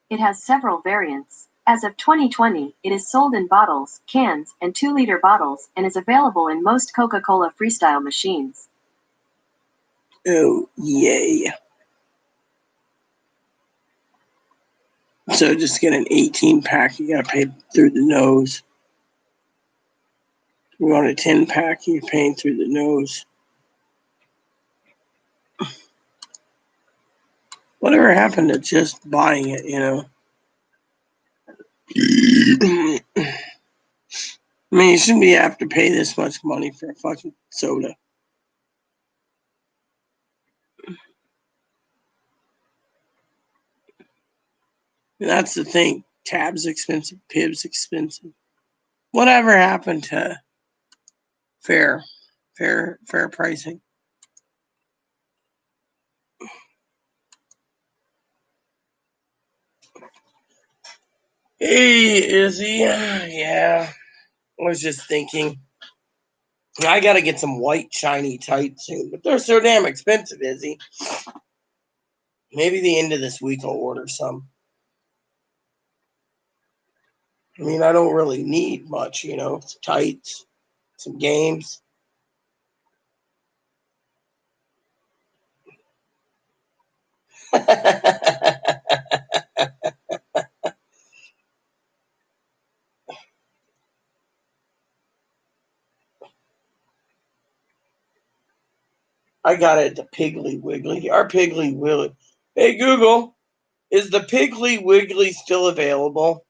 It has several variants. As of 2020, it is sold in bottles, cans, and 2-liter bottles, and is available in most Coca-Cola Freestyle machines. Oh, yay. So just get an 18-pack, you gotta pay through the nose. If you want a 10-pack, you're paying through the nose. Whatever happened to just buying it, you know? I mean, you shouldn't have to pay this much money for a fucking soda. And that's the thing. Tab's expensive, Pib's expensive. Whatever happened to fair pricing? Hey, Izzy. Yeah, I was just thinking. I gotta get some white shiny tights soon, but they're so damn expensive, Izzy. Maybe the end of this week I'll order some. I mean, I don't really need much, some tights, some games. I got it at the Piggly Wiggly. Our Piggly Wiggly. Hey, Google, is the Piggly Wiggly still available?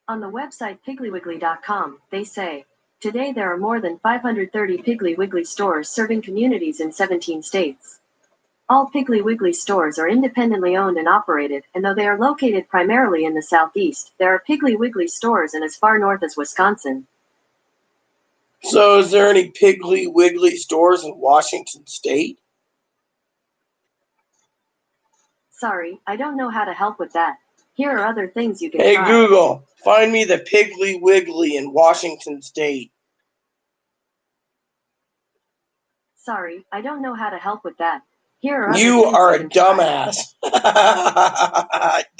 On the website pigglywiggly.com, they say, today there are more than 530 Piggly Wiggly stores serving communities in 17 states. All Piggly Wiggly stores are independently owned and operated, and though they are located primarily in the Southeast, there are Piggly Wiggly stores in as far north as Wisconsin. So is there any Piggly Wiggly stores in Washington State? Sorry, I don't know how to help with that. Here are other things you can Hey, try. Google, find me the Piggly Wiggly in Washington State. Sorry, I don't know how to help with that. Here are other You things are you a can try. dumbass.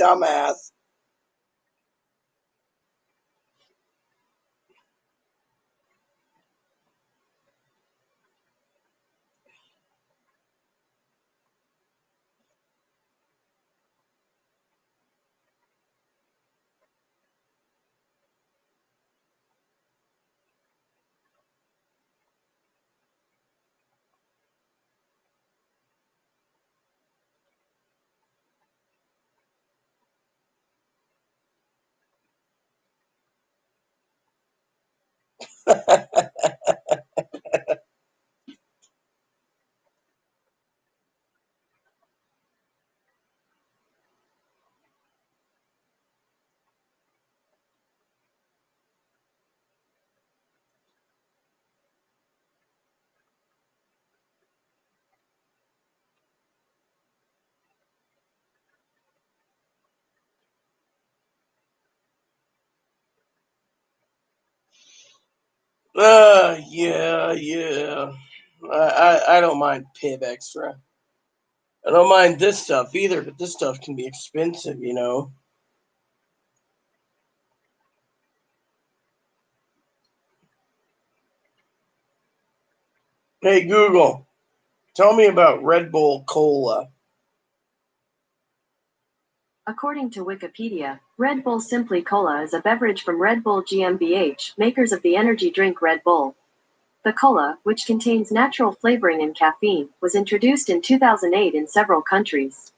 Dumbass. Yeah. I don't mind Pib Extra. I don't mind this stuff either, but this stuff can be expensive. Hey, Google, tell me about Red Bull Cola. According to Wikipedia, Red Bull Simply Cola is a beverage from Red Bull GmbH, makers of the energy drink Red Bull. The cola, which contains natural flavoring and caffeine, was introduced in 2008 in several countries.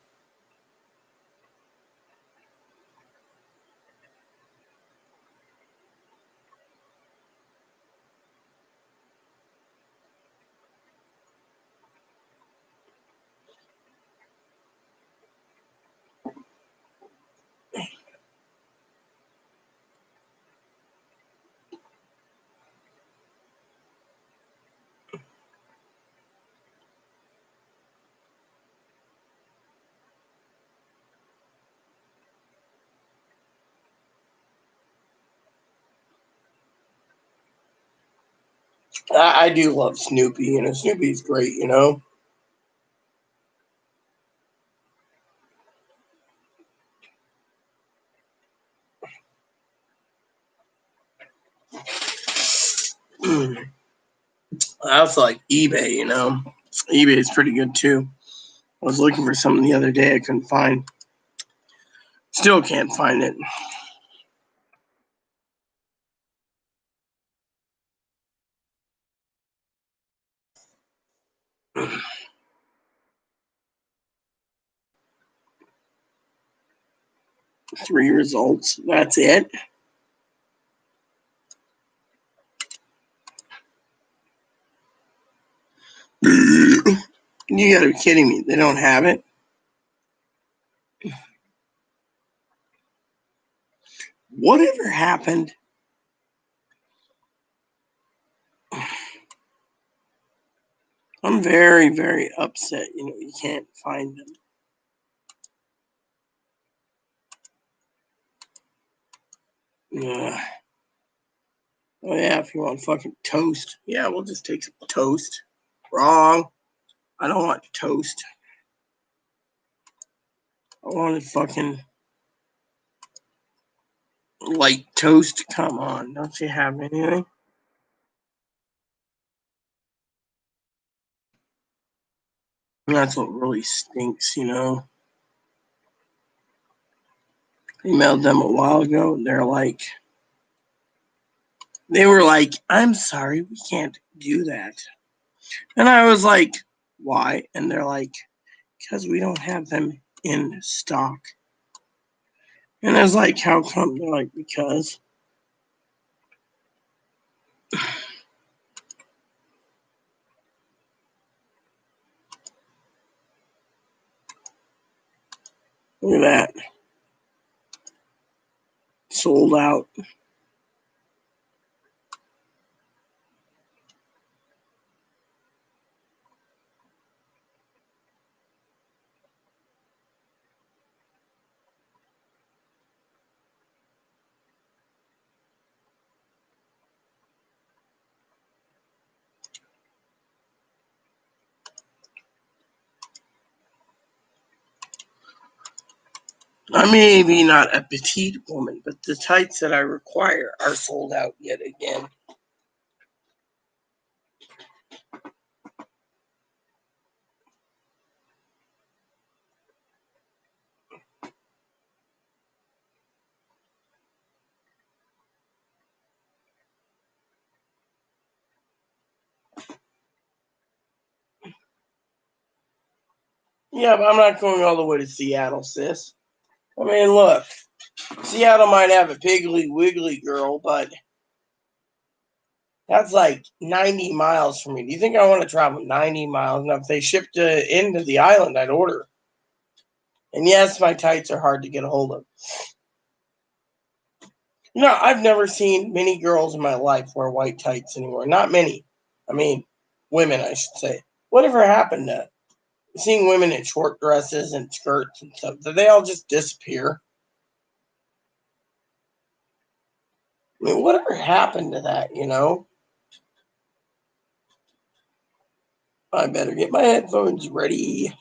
I do love Snoopy. Snoopy's great. I also like eBay. eBay is pretty good too. I was looking for something the other day I couldn't find. Still can't find it. 3 results. That's it. You gotta be kidding me. They don't have it. Whatever happened? I'm very, very upset. You can't find them. Ugh. Oh, yeah, if you want fucking toast. Yeah, we'll just take some toast. Wrong. I don't want toast. I wanted fucking light toast. Come on. Don't you have anything? That's what really stinks, Emailed them a while ago. They were like, I'm sorry, we can't do that. And I was like, why? And they're like, because we don't have them in stock. And I was like, how come? They're like, because. Look at that. Sold out. I may be not a petite woman, but the tights that I require are sold out yet again. Yeah, but I'm not going all the way to Seattle, sis. I mean, look, Seattle might have a Piggly Wiggly girl, but that's like 90 miles from me. Do you think I want to travel 90 miles? Now, if they shipped into the island, I'd order. And yes, my tights are hard to get a hold of. I've never seen many girls in my life wear white tights anymore. Not many. I mean, women, I should say. Whatever happened to seeing women in short dresses and skirts and stuff? Did they all just disappear? I mean, whatever happened to that, I better get my headphones ready.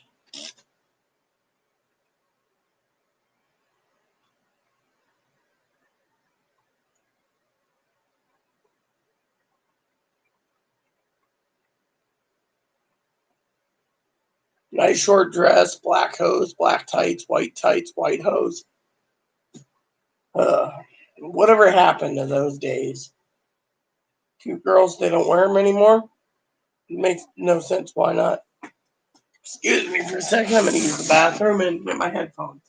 Nice short dress, black hose, black tights, white hose. Whatever happened to those days? Cute girls, they don't wear them anymore? It makes no sense. Why not? Excuse me for a second. I'm going to use the bathroom and get my headphones.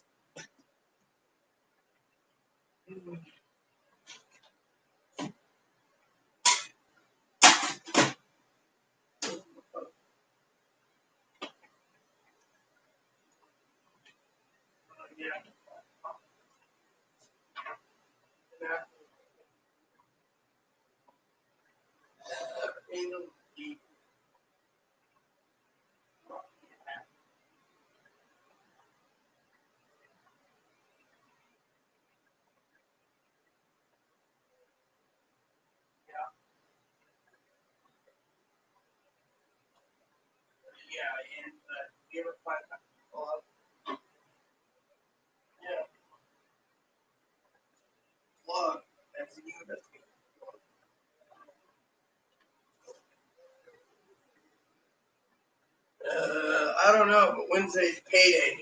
I don't know, but Wednesday's payday.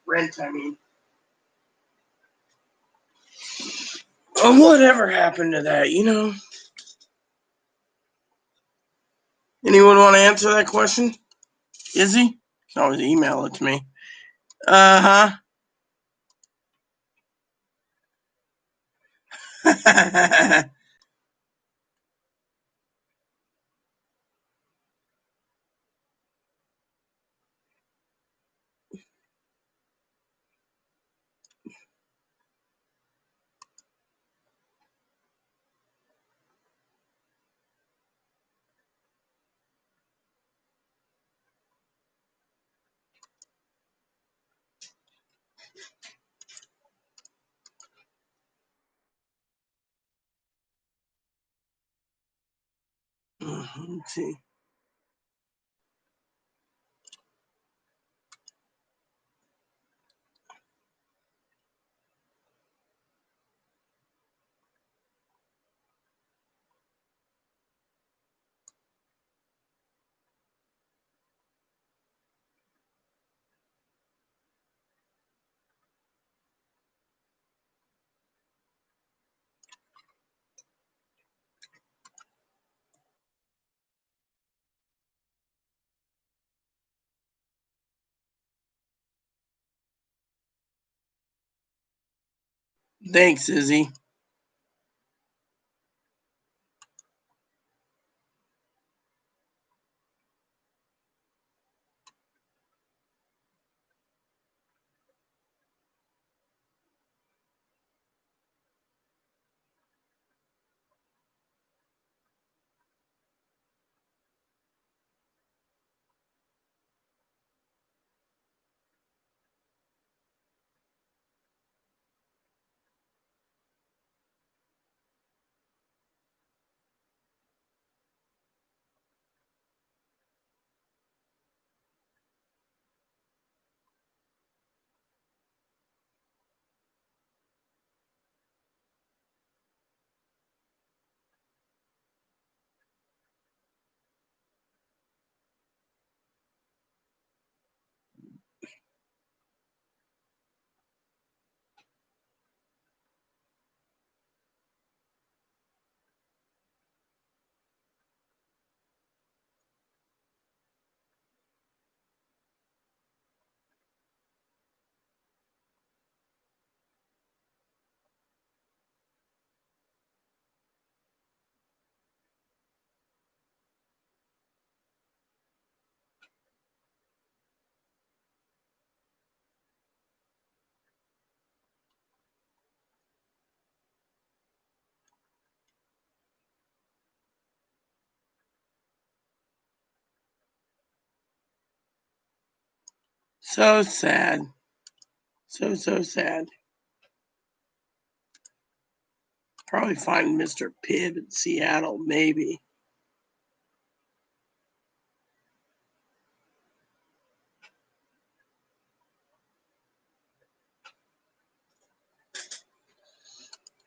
Rent, I mean. Whatever happened to that, Anyone want to answer that question? Izzy? You can always email it to me. Uh-huh. Let's see. Thanks, Izzy. So sad. So sad. Probably find Mr. Pibb in Seattle, maybe.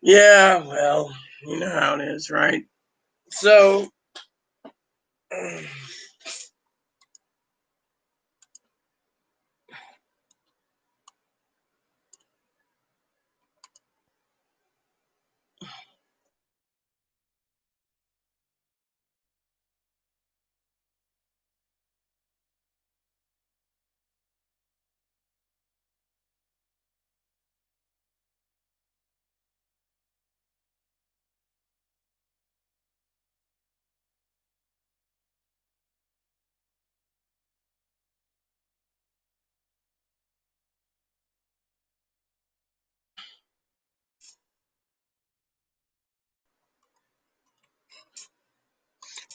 Yeah, well, you know how it is, right? So,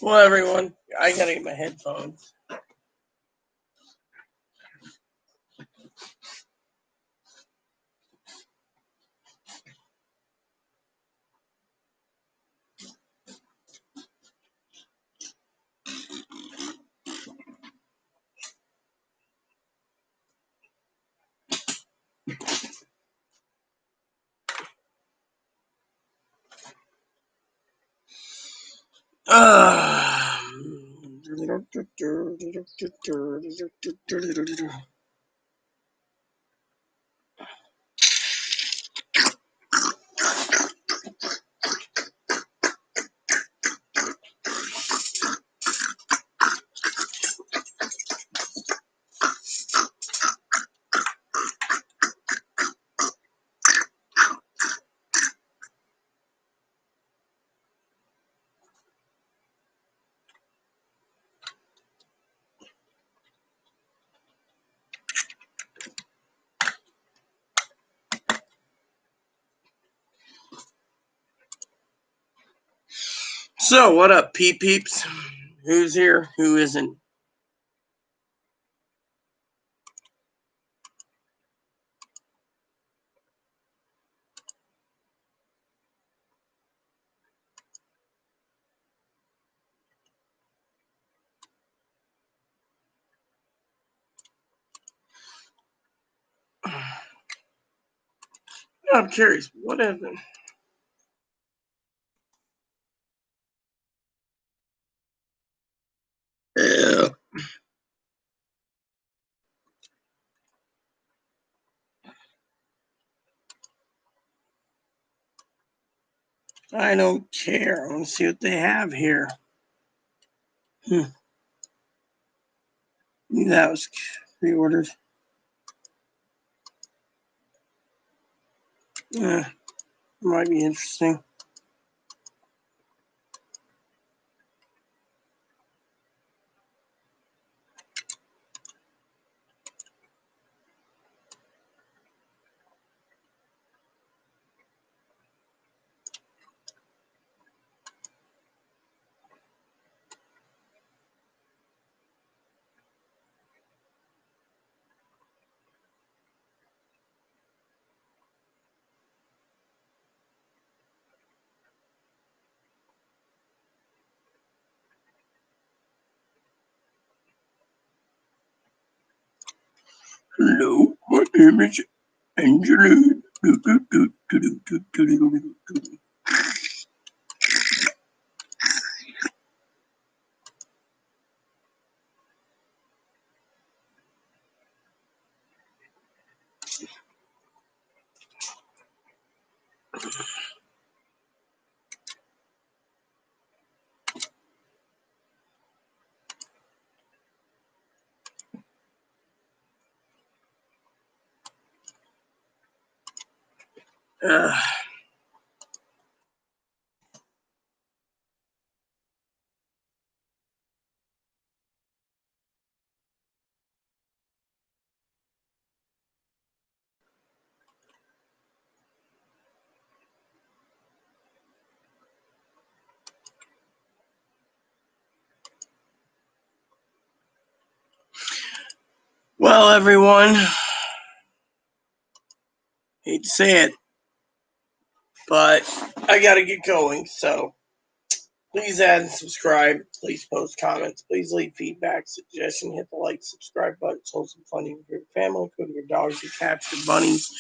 well, everyone, I gotta get my headphones. So, what up, peeps? Who's here? Who isn't? I'm curious. What happened? Yeah. I don't care. I want to see what they have here. That was pre-ordered. Might be interesting. Hello, my name is Angeline. Well, everyone, hate to say it, but I gotta get going. So please add and subscribe. Please post comments. Please leave feedback, suggestion. Hit the like, subscribe button. Show some funny with your family, including your dogs, your cats, your bunnies,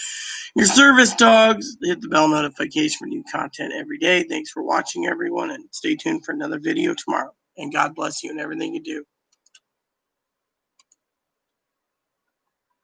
your service dogs. Hit the bell notification for new content every day. Thanks for watching, everyone, and stay tuned for another video tomorrow. And God bless you in everything you do.